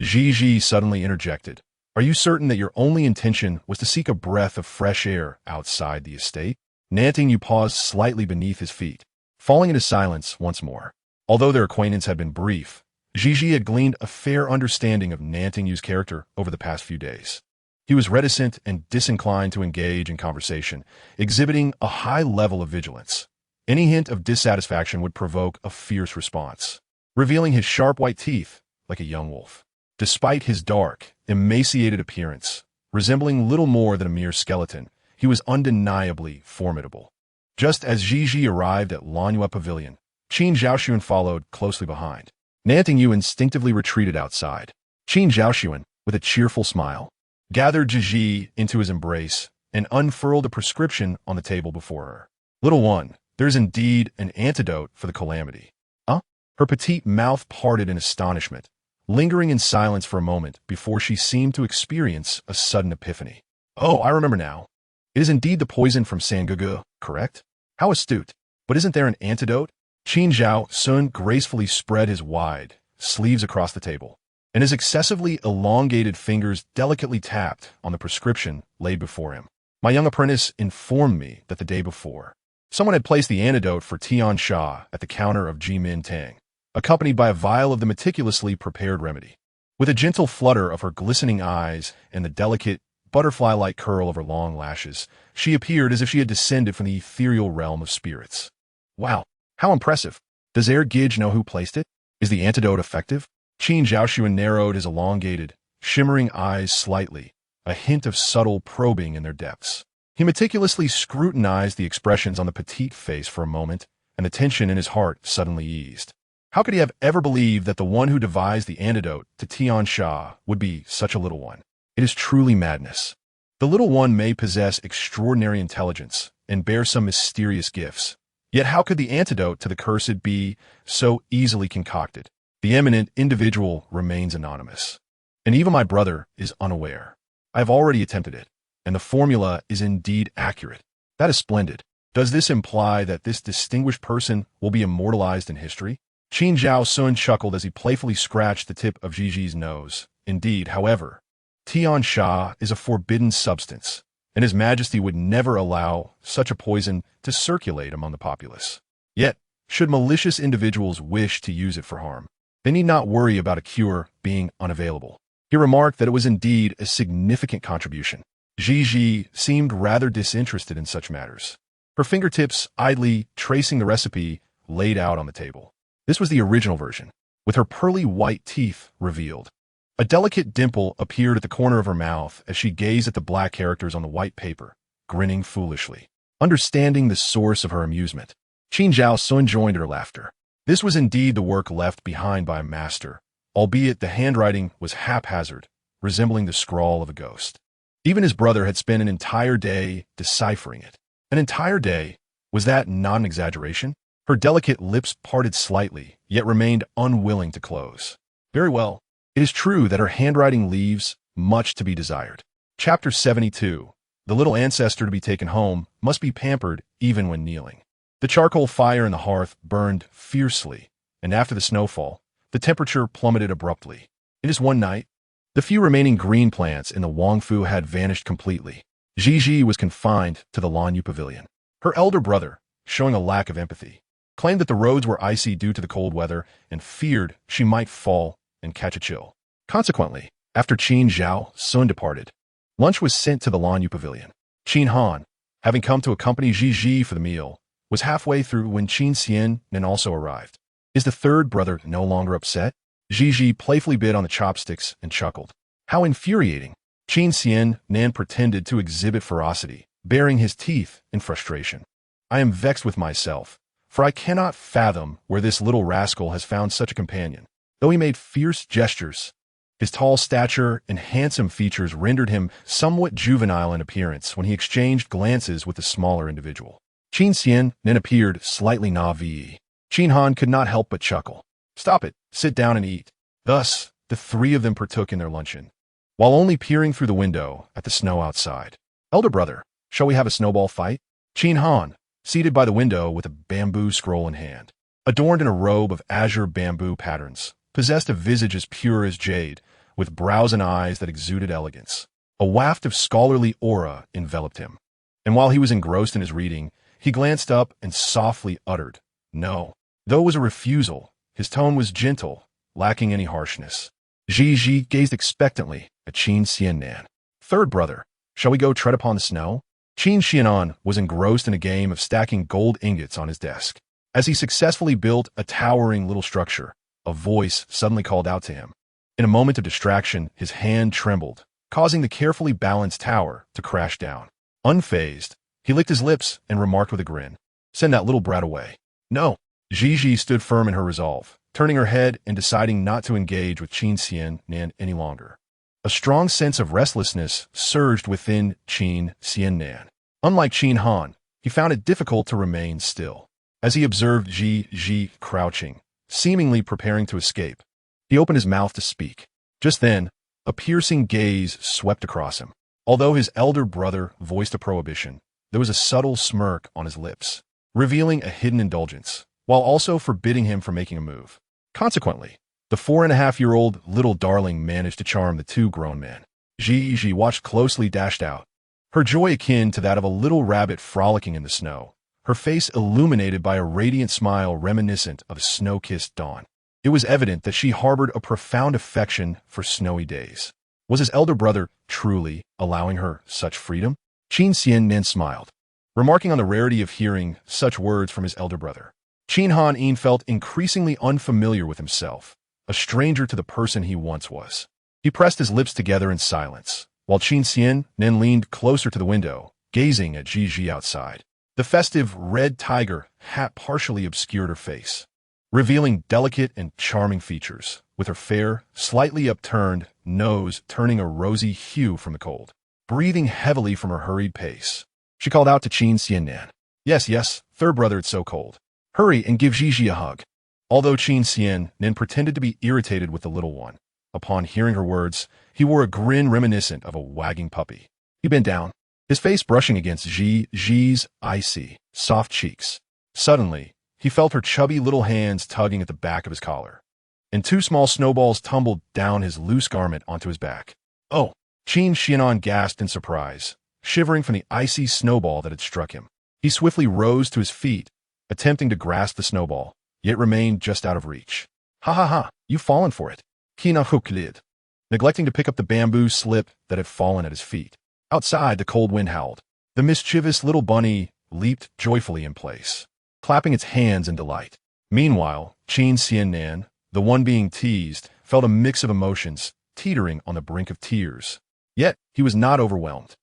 S1: Gigi suddenly interjected. "Are you certain that your only intention was to seek a breath of fresh air outside the estate?" Nan Tingyu paused slightly beneath his feet, falling into silence once more. Although their acquaintance had been brief, Gigi had gleaned a fair understanding of Nan Tingyu's character over the past few days. He was reticent and disinclined to engage in conversation, exhibiting a high level of vigilance. Any hint of dissatisfaction would provoke a fierce response, revealing his sharp white teeth like a young wolf. Despite his dark, emaciated appearance, resembling little more than a mere skeleton, he was undeniably formidable. Just as Gigi arrived at Lanhua Pavilion, Qin Zhaoxuan followed closely behind. Nan Tingyu instinctively retreated outside. Qin Zhaoxuan, with a cheerful smile, gathered Gigi into his embrace and unfurled a prescription on the table before her. "Little one, there is indeed an antidote for the calamity." "Huh?" Her petite mouth parted in astonishment, lingering in silence for a moment before she seemed to experience a sudden epiphany. "Oh, I remember now. It is indeed the poison from Sangugu, correct? How astute. But isn't there an antidote?" Qin Zhao Sun gracefully spread his wide sleeves across the table, and his excessively elongated fingers delicately tapped on the prescription laid before him. "My young apprentice informed me that the day before, someone had placed the antidote for Tian Sha at the counter of Jimin Tang, accompanied by a vial of the meticulously prepared remedy." With a gentle flutter of her glistening eyes and the delicate, butterfly-like curl of her long lashes, she appeared as if she had descended from the ethereal realm of spirits. "Wow, how impressive. Does Gij know who placed it? Is the antidote effective?" Qin Zhaoxuan narrowed his elongated, shimmering eyes slightly, a hint of subtle probing in their depths. He meticulously scrutinized the expressions on the petite face for a moment, and the tension in his heart suddenly eased. How could he have ever believed that the one who devised the antidote to Tian Sha would be such a little one? It is truly madness. The little one may possess extraordinary intelligence, and bear some mysterious gifts. Yet how could the antidote to the cursed be so easily concocted? The eminent individual remains anonymous. And even my brother is unaware. I have already attempted it, and the formula is indeed accurate. That is splendid. Does this imply that this distinguished person will be immortalized in history? Qin Zhao Sun chuckled as he playfully scratched the tip of Gigi's nose. Indeed, however, Tian Sha is a forbidden substance, and His Majesty would never allow such a poison to circulate among the populace. Yet, should malicious individuals wish to use it for harm, they need not worry about a cure being unavailable. He remarked that it was indeed a significant contribution. Gigi seemed rather disinterested in such matters, her fingertips idly tracing the recipe laid out on the table. This was the original version, with her pearly white teeth revealed. A delicate dimple appeared at the corner of her mouth as she gazed at the black characters on the white paper, grinning foolishly. Understanding the source of her amusement, Qin Zhao Sun joined her laughter. This was indeed the work left behind by a master, albeit the handwriting was haphazard, resembling the scrawl of a ghost. Even his brother had spent an entire day deciphering it. An entire day? Was that not an exaggeration? Her delicate lips parted slightly, yet remained unwilling to close. Very well. It is true that her handwriting leaves much to be desired. Chapter 72. The little ancestor to be taken home must be pampered even when kneeling. The charcoal fire in the hearth burned fiercely, and after the snowfall, the temperature plummeted abruptly. In just one night, the few remaining green plants in the Wangfu had vanished completely. Gigi was confined to the Lanyu Pavilion. Her elder brother, showing a lack of empathy, claimed that the roads were icy due to the cold weather and feared she might fall and catch a chill. Consequently, after Qin Zhao Sun departed, lunch was sent to the Lanyu Pavilion. Qin Han, having come to accompany Gigi for the meal, was halfway through when Qin Xian Nan also arrived. Is the third brother no longer upset? Gigi playfully bit on the chopsticks and chuckled. How infuriating! Qin Xian Nan pretended to exhibit ferocity, baring his teeth in frustration. I am vexed with myself, for I cannot fathom where this little rascal has found such a companion. Though he made fierce gestures, his tall stature and handsome features rendered him somewhat juvenile in appearance when he exchanged glances with the smaller individual. Qin Xian Nan appeared slightly naive. Qin Han could not help but chuckle. Stop it, sit down and eat. Thus, the three of them partook in their luncheon, while only peering through the window at the snow outside. Elder brother, shall we have a snowball fight? Qin Han, seated by the window with a bamboo scroll in hand, adorned in a robe of azure bamboo patterns, possessed a visage as pure as jade, with brows and eyes that exuded elegance. A waft of scholarly aura enveloped him, and while he was engrossed in his reading, he glanced up and softly uttered, "No." Though it was a refusal, his tone was gentle, lacking any harshness. Gigi gazed expectantly at Qin Xian Nan. Third brother, shall we go tread upon the snow? Qin Xianan was engrossed in a game of stacking gold ingots on his desk. As he successfully built a towering little structure, a voice suddenly called out to him. In a moment of distraction, his hand trembled, causing the carefully balanced tower to crash down. Unfazed, he licked his lips and remarked with a grin, "Send that little brat away." No. Gigi stood firm in her resolve, turning her head and deciding not to engage with Qin Xian Nan any longer. A strong sense of restlessness surged within Qin Xian Nan. Unlike Qin Han, he found it difficult to remain still. As he observed Gigi crouching, seemingly preparing to escape, he opened his mouth to speak. Just then, a piercing gaze swept across him. Although his elder brother voiced a prohibition, there was a subtle smirk on his lips, revealing a hidden indulgence, while also forbidding him from making a move. Consequently, the 4.5-year-old little darling managed to charm the two grown men. Gigi watched closely dashed out, her joy akin to that of a little rabbit frolicking in the snow, her face illuminated by a radiant smile reminiscent of a snow-kissed dawn. It was evident that she harbored a profound affection for snowy days. Was his elder brother truly allowing her such freedom? Qin Xian Nan smiled, remarking on the rarity of hearing such words from his elder brother. Qin Han felt increasingly unfamiliar with himself, a stranger to the person he once was. He pressed his lips together in silence, while Qin Xian Nan leaned closer to the window, gazing at Gigi outside. The festive red tiger hat partially obscured her face, revealing delicate and charming features, with her fair, slightly upturned nose turning a rosy hue from the cold. Breathing heavily from her hurried pace, She called out to Qin Xiannan. Yes, yes, third brother, it's so cold. Hurry and give Gigi a hug. Although Qin Xiannan pretended to be irritated with the little one, upon hearing her words, he wore a grin reminiscent of a wagging puppy. He bent down, his face brushing against Gigi's icy, soft cheeks. Suddenly, he felt her chubby little hands tugging at the back of his collar, and two small snowballs tumbled down his loose garment onto his back. Oh! Qin Xiannan gasped in surprise, shivering from the icy snowball that had struck him. He swiftly rose to his feet, attempting to grasp the snowball, yet remained just out of reach. Ha ha ha, you've fallen for it. Qin huklid, neglecting to pick up the bamboo slip that had fallen at his feet. Outside, the cold wind howled. The mischievous little bunny leaped joyfully in place, clapping its hands in delight. Meanwhile, Qin Xiannan, the one being teased, felt a mix of emotions, teetering on the brink of tears. Yet, he was not overwhelmed.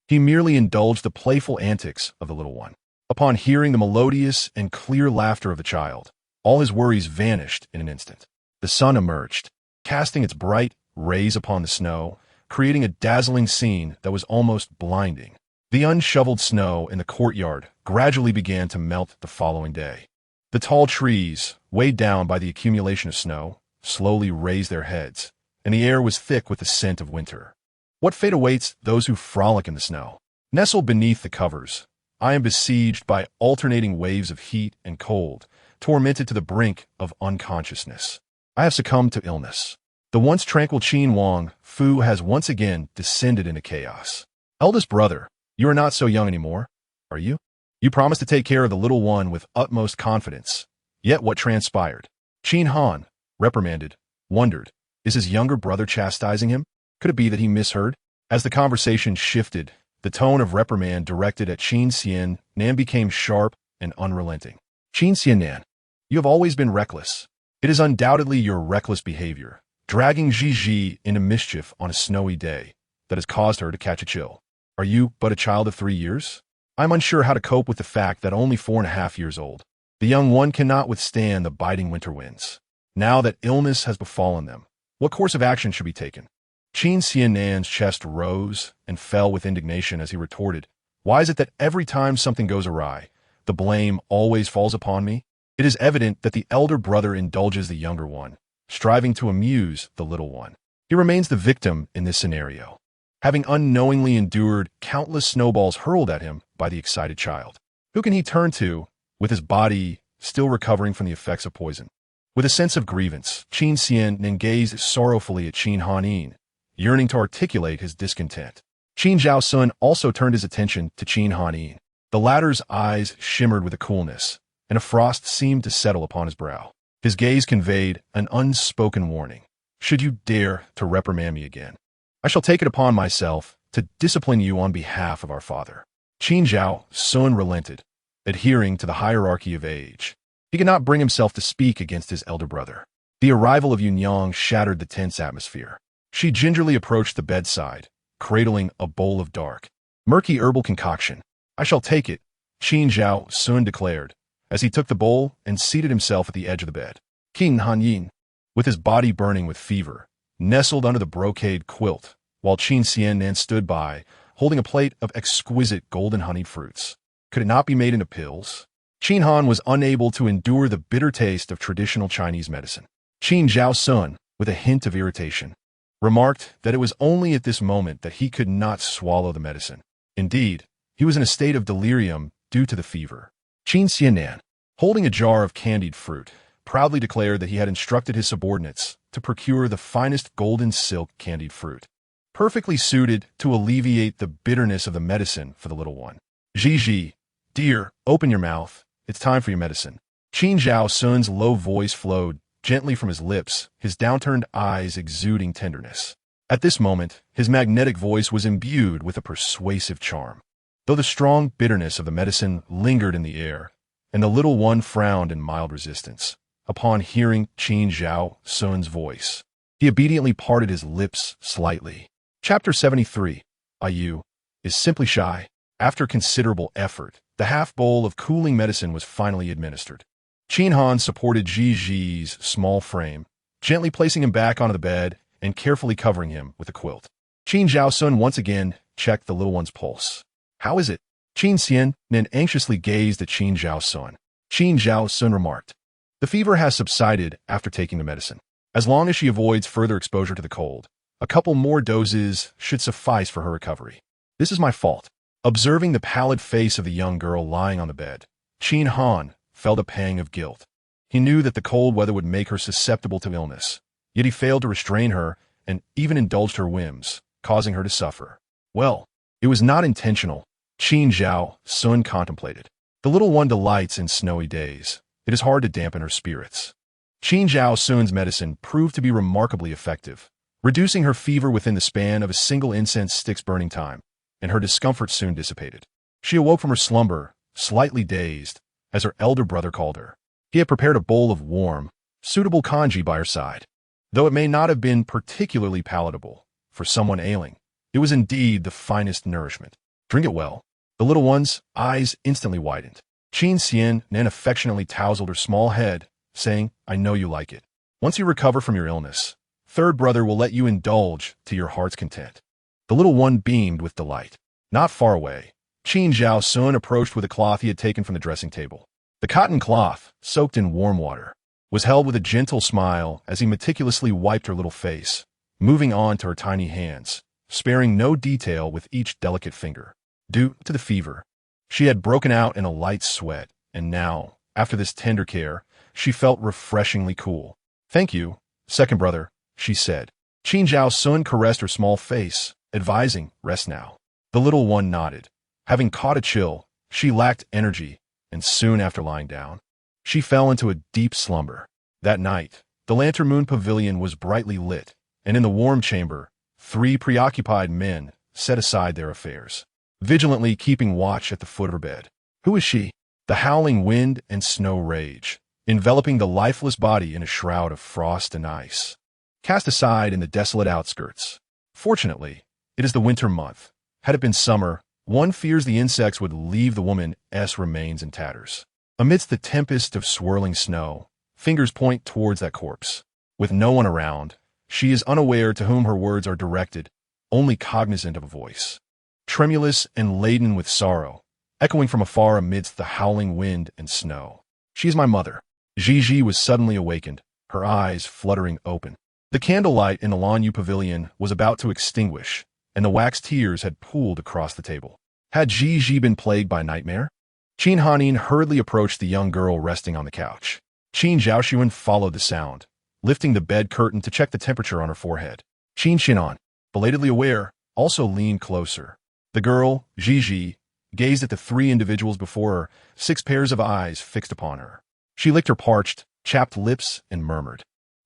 S1: He merely indulged the playful antics of the little one. Upon hearing the melodious and clear laughter of the child, all his worries vanished in an instant. The sun emerged, casting its bright rays upon the snow, creating a dazzling scene that was almost blinding. The unshoveled snow in the courtyard gradually began to melt the following day. The tall trees, weighed down by the accumulation of snow, slowly raised their heads, and the air was thick with the scent of winter. What fate awaits those who frolic in the snow? Nestled beneath the covers, I am besieged by alternating waves of heat and cold, tormented to the brink of unconsciousness. I have succumbed to illness. The once tranquil Qin Wang Fu has once again descended into chaos. Eldest brother, you are not so young anymore, are you? You promised to take care of the little one with utmost confidence. Yet what transpired? Qin Han, reprimanded, wondered, is his younger brother chastising him? Could it be that he misheard? As the conversation shifted, the tone of reprimand directed at Qin Xiannan became sharp and unrelenting. Qin Xiannan, you have always been reckless. It is undoubtedly your reckless behavior, dragging Gigi into mischief on a snowy day, that has caused her to catch a chill. Are you but a child of 3 years? I'm unsure how to cope with the fact that only 4.5 years old. The young one cannot withstand the biting winter winds. Now that illness has befallen them, what course of action should be taken? Qin Xiannan's chest rose and fell with indignation as he retorted, why is it that every time something goes awry, the blame always falls upon me? It is evident that the elder brother indulges the younger one, striving to amuse the little one. He remains the victim in this scenario, having unknowingly endured countless snowballs hurled at him by the excited child. Who can he turn to, with his body still recovering from the effects of poison? With a sense of grievance, Qin Xiannan gazed sorrowfully at Qin Hanin, yearning to articulate his discontent. Qin Zhaosun also turned his attention to Qin Hanin. The latter's eyes shimmered with a coolness, and a frost seemed to settle upon his brow. His gaze conveyed an unspoken warning. Should you dare to reprimand me again, I shall take it upon myself to discipline you on behalf of our father. Qin Zhaosun relented, adhering to the hierarchy of age. He could not bring himself to speak against his elder brother. The arrival of Yunyang shattered the tense atmosphere. She gingerly approached the bedside, cradling a bowl of dark, murky herbal concoction. I shall take it, Qin Zhaosun declared, as he took the bowl and seated himself at the edge of the bed. Qin Hanyin, with his body burning with fever, nestled under the brocade quilt, while Qin Xiannan stood by, holding a plate of exquisite golden honeyed fruits. Could it not be made into pills? Qin Han was unable to endure the bitter taste of traditional Chinese medicine. Qin Zhaosun, with a hint of irritation, remarked that it was only at this moment that he could not swallow the medicine. Indeed, he was in a state of delirium due to the fever. Qin Xiannan, holding a jar of candied fruit, proudly declared that he had instructed his subordinates to procure the finest golden silk candied fruit, perfectly suited to alleviate the bitterness of the medicine for the little one. Gigi, dear, open your mouth. It's time for your medicine. Qin Zhaosun's low voice flowed gently from his lips, his downturned eyes exuding tenderness. At this moment, his magnetic voice was imbued with a persuasive charm. Though the strong bitterness of the medicine lingered in the air, and the little one frowned in mild resistance, upon hearing Qin Zhaosun's voice, he obediently parted his lips slightly. Chapter 73, Ayu, is simply shy. After considerable effort, the half-bowl of cooling medicine was finally administered. Qin Han supported Gigi's small frame, gently placing him back onto the bed and carefully covering him with a quilt. Qin Zhaosun once again checked the little one's pulse. How is it? Qin Xian then anxiously gazed at Qin Zhao's son. Qin Zhao's son remarked, "The fever has subsided after taking the medicine. As long as she avoids further exposure to the cold, a couple more doses should suffice for her recovery. This is my fault." Observing the pallid face of the young girl lying on the bed, Qin Han felt a pang of guilt. He knew that the cold weather would make her susceptible to illness, yet he failed to restrain her and even indulged her whims, causing her to suffer. Well, it was not intentional, Qin Zhao Sun contemplated. The little one delights in snowy days. It is hard to dampen her spirits. Qin Zhao Sun's medicine proved to be remarkably effective, reducing her fever within the span of a single incense stick's burning time, and her discomfort soon dissipated. She awoke from her slumber, slightly dazed, as her elder brother called her. He had prepared a bowl of warm, suitable congee by her side. Though it may not have been particularly palatable for someone ailing, it was indeed the finest nourishment. "Drink it well." The little one's eyes instantly widened. Qin Xian then affectionately tousled her small head, saying, "I know you like it. Once you recover from your illness, third brother will let you indulge to your heart's content." The little one beamed with delight. Not far away, Qin Zhao Sun approached with a cloth he had taken from the dressing table. The cotton cloth, soaked in warm water, was held with a gentle smile as he meticulously wiped her little face, moving on to her tiny hands, sparing no detail with each delicate finger. Due to the fever, she had broken out in a light sweat, and now, after this tender care, she felt refreshingly cool. "Thank you, second brother," she said. Qin Zhao Sun caressed her small face, advising, "Rest now." The little one nodded. Having caught a chill, she lacked energy, and soon after lying down, she fell into a deep slumber. That night, the lantern moon pavilion was brightly lit, and in the warm chamber, 3 preoccupied men set aside their affairs, vigilantly keeping watch at the foot of her bed. Who is she? The howling wind and snow rage, enveloping the lifeless body in a shroud of frost and ice, cast aside in the desolate outskirts. Fortunately, it is the winter month. Had it been summer, one fears the insects would leave the woman's remains in tatters. Amidst the tempest of swirling snow, fingers point towards that corpse. With no one around, she is unaware to whom her words are directed, only cognizant of a voice, tremulous and laden with sorrow, echoing from afar amidst the howling wind and snow. "She is my mother." Gigi was suddenly awakened, her eyes fluttering open. The candlelight in the Lanyu pavilion was about to extinguish, and the wax tears had pooled across the table. Had Gigi been plagued by nightmare? Qin Hanin hurriedly approached the young girl resting on the couch. Qin Zhaoxuan followed the sound, lifting the bed curtain to check the temperature on her forehead. Qin Xinan, belatedly aware, also leaned closer. The girl, Gigi, gazed at the 3 individuals before her, 6 pairs of eyes fixed upon her. She licked her parched, chapped lips and murmured,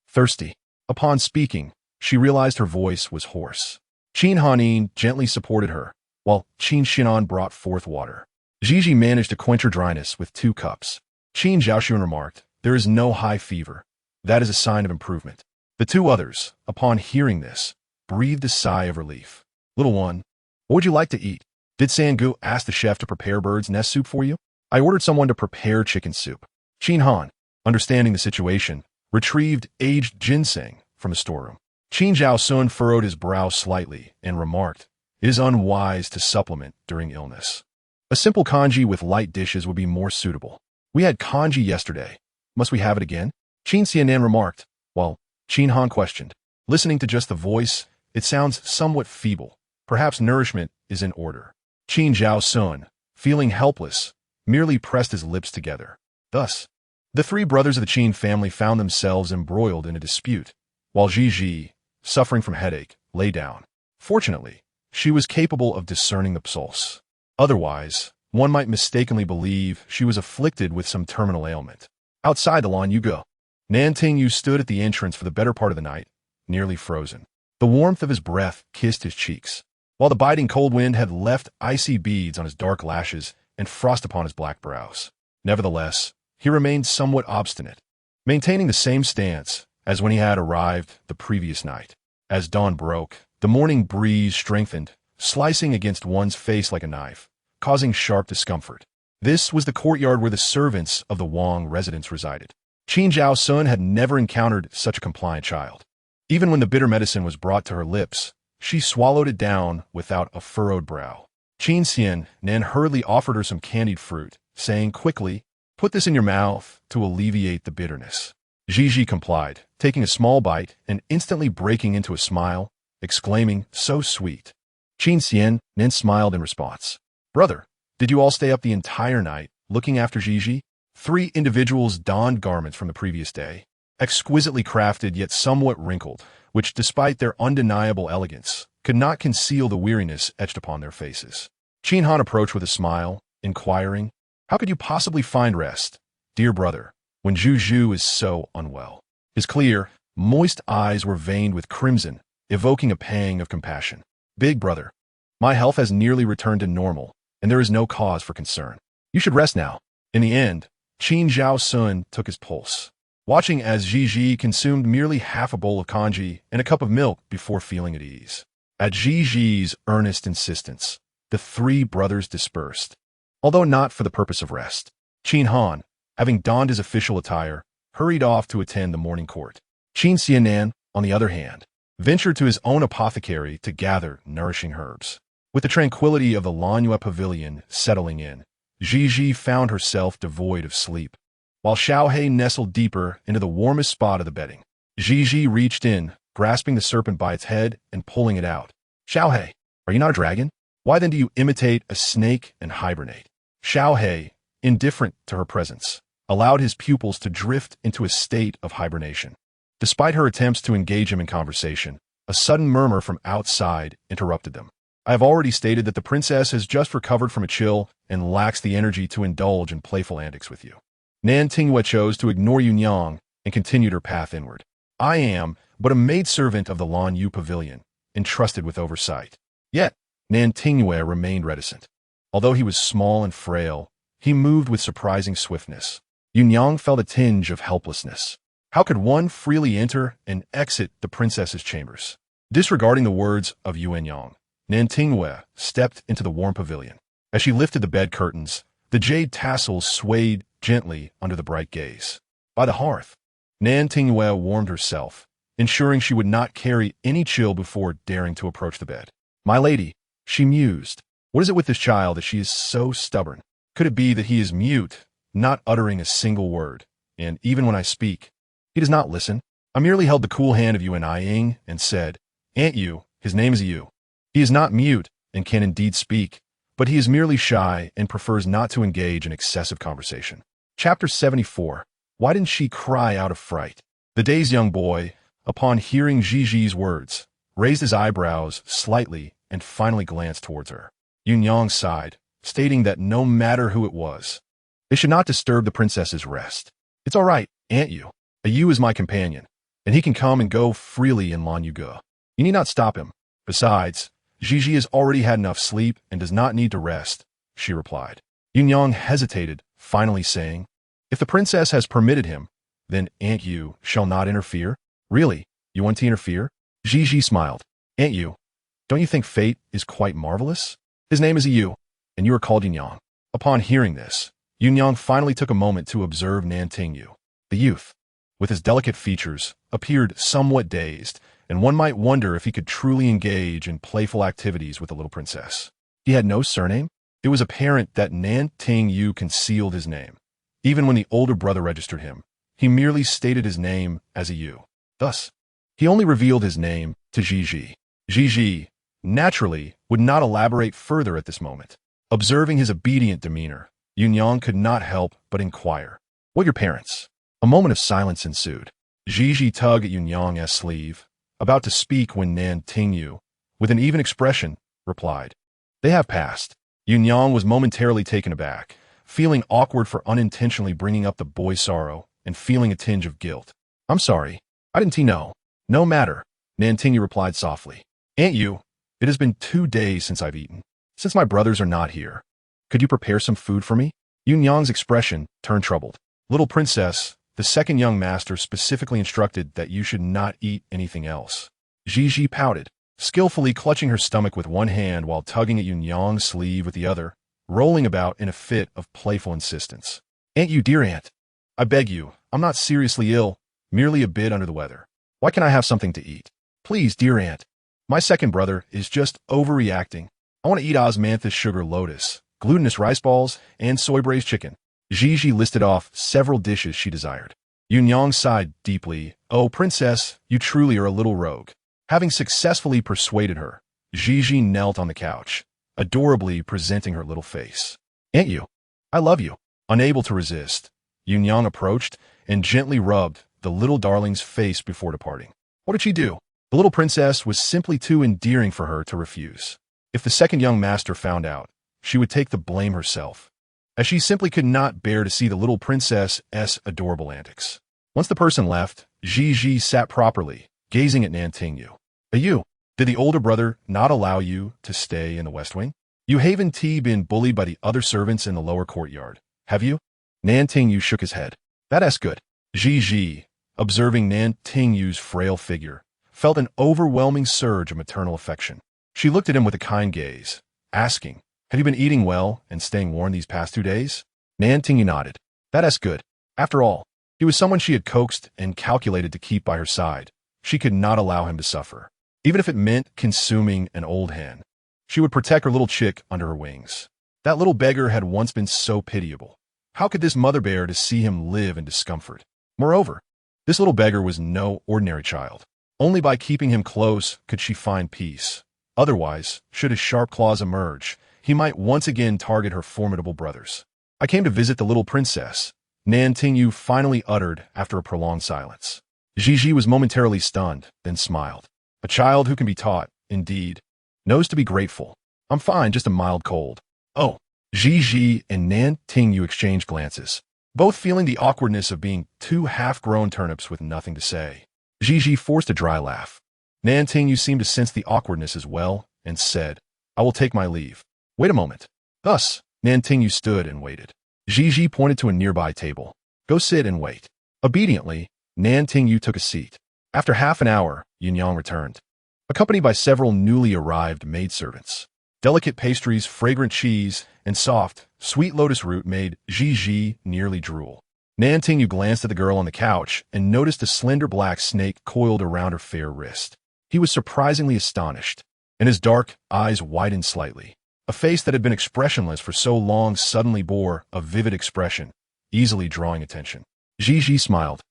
S1: "Thirsty." Upon speaking, she realized her voice was hoarse. Qin Hanin gently supported her, while Qin Xinan brought forth water. Gigi managed to quench her dryness with 2 cups. Qin Zhaoxuan remarked, "There is no high fever. That is a sign of improvement." The 2 others, upon hearing this, breathed a sigh of relief. "Little one, what would you like to eat?" "Did Sangu ask the chef to prepare bird's nest soup for you?" "I ordered someone to prepare chicken soup." Qin Han, understanding the situation, retrieved aged ginseng from the storeroom. Qin Zhao Sun furrowed his brow slightly and remarked, "It is unwise to supplement during illness. A simple congee with light dishes would be more suitable. We had congee yesterday. Must we have it again?" Qin Xianan remarked, while Qin Han questioned. "Listening to just the voice, it sounds somewhat feeble. Perhaps nourishment is in order." Qin Zhao Sun, feeling helpless, merely pressed his lips together. Thus, the 3 brothers of the Qin family found themselves embroiled in a dispute, while Gigi, suffering from headache, lay down. Fortunately, she was capable of discerning the pulse. Otherwise, one might mistakenly believe she was afflicted with some terminal ailment. Outside the lawn you go. Nanting Yu stood at the entrance for the better part of the night, nearly frozen. The warmth of his breath kissed his cheeks, while the biting cold wind had left icy beads on his dark lashes and frost upon his black brows. Nevertheless, he remained somewhat obstinate, maintaining the same stance as when he had arrived the previous night. As dawn broke, the morning breeze strengthened, slicing against one's face like a knife, causing sharp discomfort. This was the courtyard where the servants of the Wang residence resided. Qin Zhao Sun had never encountered such a compliant child. Even when the bitter medicine was brought to her lips, she swallowed it down without a furrowed brow. Qin Xian then hurriedly offered her some candied fruit, saying quickly, "Put this in your mouth to alleviate the bitterness." Gigi complied, taking a small bite and instantly breaking into a smile, exclaiming, "So sweet." Qin Xian then smiled in response. "Brother, did you all stay up the entire night looking after Gigi?" 3 individuals donned garments from the previous day, exquisitely crafted yet somewhat wrinkled, which, despite their undeniable elegance, could not conceal the weariness etched upon their faces. Qin Han approached with a smile, inquiring, "How could you possibly find rest, dear brother, when Zhu is so unwell?" His clear, moist eyes were veined with crimson, evoking a pang of compassion. "Big brother, my health has nearly returned to normal, and there is no cause for concern. You should rest now." In the end, Qin Zhao Sun took his pulse, watching as Gigi consumed merely half a bowl of congee and a cup of milk before feeling at ease. At Gigi's earnest insistence, the 3 brothers dispersed, although not for the purpose of rest. Qin Han, having donned his official attire, hurried off to attend the morning court. Qin Xianan, on the other hand, ventured to his own apothecary to gather nourishing herbs. With the tranquility of the Lanyue pavilion settling in, Gigi found herself devoid of sleep, while Xiaohei nestled deeper into the warmest spot of the bedding. Gigi reached in, grasping the serpent by its head and pulling it out. "Xiaohei, are you not a dragon? Why then do you imitate a snake and hibernate?" Xiaohei, indifferent to her presence, allowed his pupils to drift into a state of hibernation. Despite her attempts to engage him in conversation, a sudden murmur from outside interrupted them. "I have already stated that the princess has just recovered from a chill and lacks the energy to indulge in playful antics with you." Nan Tingyue chose to ignore Yunyang and continued her path inward. "I am but a maidservant of the Lanyue pavilion, entrusted with oversight." Yet, Nan Tingyue remained reticent. Although he was small and frail, he moved with surprising swiftness. Yunyang felt a tinge of helplessness. How could one freely enter and exit the princess's chambers? Disregarding the words of Yuanyang, Nan Tingyue stepped into the warm pavilion. As she lifted the bed curtains, the jade tassels swayed gently under the bright gaze. By the hearth, Nan Tingyue warmed herself, ensuring she would not carry any chill before daring to approach the bed. "My lady," she mused, "what is it with this child that she is so stubborn? Could it be that he is mute, not uttering a single word, and even when I speak, he does not listen?" I merely held the cool hand of Yuan Ying and said, "Aunt Yu, his name is Yu. He is not mute and can indeed speak, but he is merely shy and prefers not to engage in excessive conversation." Chapter 74. Why didn't she cry out of fright? The dazed young boy, upon hearing Gigi's words, raised his eyebrows slightly and finally glanced towards her. Yunyang sighed, stating that no matter who it was, they should not disturb the princess's rest. "It's all right, Aunt Yu. A Yu is my companion, and he can come and go freely in Lanyue. You need not stop him. Besides, Gigi has already had enough sleep and does not need to rest," she replied. Yunyang hesitated, finally saying, "If the princess has permitted him, then Aunt Yu shall not interfere?" "Really? You want to interfere?" Gigi smiled. "Aunt Yu, don't you think fate is quite marvelous? His name is Yu, and you are called Yunyang." Upon hearing this, Yunyang finally took a moment to observe Nan Tingyu. The youth, with his delicate features, appeared somewhat dazed, and one might wonder if he could truly engage in playful activities with the little princess. He had no surname. It was apparent that Nan Tingyu concealed his name. Even when the older brother registered him, he merely stated his name as a Yu. Thus, he only revealed his name to Gigi. Gigi, naturally, would not elaborate further at this moment. Observing his obedient demeanor, Yunyang could not help but inquire, "What your parents?" A moment of silence ensued. Gigi tugged at Yunyang's sleeve, about to speak when Nan Tingyu, with an even expression, replied, "They have passed." Yunyang was momentarily taken aback, feeling awkward for unintentionally bringing up the boy's sorrow and feeling a tinge of guilt. "I'm sorry. I didn't know." "No matter," Nan Tingyu replied softly. "Aunt Yu, it has been 2 days since I've eaten. Since my brothers are not here, could you prepare some food for me?" Yunyang's expression turned troubled. "Little princess, the second young master specifically instructed that you should not eat anything else." Gigi pouted, skillfully clutching her stomach with one hand while tugging at Yunyang's sleeve with the other, rolling about in a fit of playful insistence. "Aunt Yu, dear aunt, I beg you, I'm not seriously ill, merely a bit under the weather. Why can't I have something to eat? Please, dear aunt. My second brother is just overreacting. I want to eat osmanthus sugar lotus, glutinous rice balls, and soy braised chicken. Gigi listed off several dishes she desired. Yunyang sighed deeply. Oh, princess, you truly are a little rogue. Having successfully persuaded her, Gigi knelt on the couch, adorably presenting her little face. Ain't you? I love you. Unable to resist, Yunyang approached and gently rubbed the little darling's face before departing. What did she do? The little princess was simply too endearing for her to refuse. If the second young master found out, she would take the blame herself, as she simply could not bear to see the little princess's adorable antics. Once the person left, Gigi sat properly, gazing at Nantingyu. You, did the older brother not allow you to stay in the West Wing? You haven't been bullied by the other servants in the lower courtyard, have you? Nantingyu shook his head. That's good. Gigi, observing Nantingyu's frail figure, felt an overwhelming surge of maternal affection. She looked at him with a kind gaze, asking, have you been eating well and staying warm these past 2 days? Nantingyu nodded. That's good. After all, he was someone she had coaxed and calculated to keep by her side. She could not allow him to suffer. Even if it meant consuming an old hen, she would protect her little chick under her wings. That little beggar had once been so pitiable. How could this mother bear to see him live in discomfort? Moreover, this little beggar was no ordinary child. Only by keeping him close could she find peace. Otherwise, should his sharp claws emerge, he might once again target her formidable brothers. I came to visit the little princess, Nantingyu finally uttered after a prolonged silence. Gigi was momentarily stunned, then smiled. A child who can be taught, indeed, knows to be grateful. I'm fine, just a mild cold. Oh. Gigi and Nantingyu exchanged glances, both feeling the awkwardness of being two half-grown turnips with nothing to say. Gigi forced a dry laugh. Nantingyu seemed to sense the awkwardness as well, and said, I will take my leave. Wait a moment. Thus, Nantingyu stood and waited. Gigi pointed to a nearby table. Go sit and wait. Obediently, Nantingyu took a seat. After half an hour, Yunyang returned, accompanied by several newly arrived maidservants. Delicate pastries, fragrant cheese, and soft, sweet lotus root made Gigi nearly drool. Nantingyu glanced at the girl on the couch and noticed a slender black snake coiled around her fair wrist. He was surprisingly astonished, and his dark eyes widened slightly. A face that had been expressionless for so long suddenly bore a vivid expression, easily drawing attention. Gigi smiled,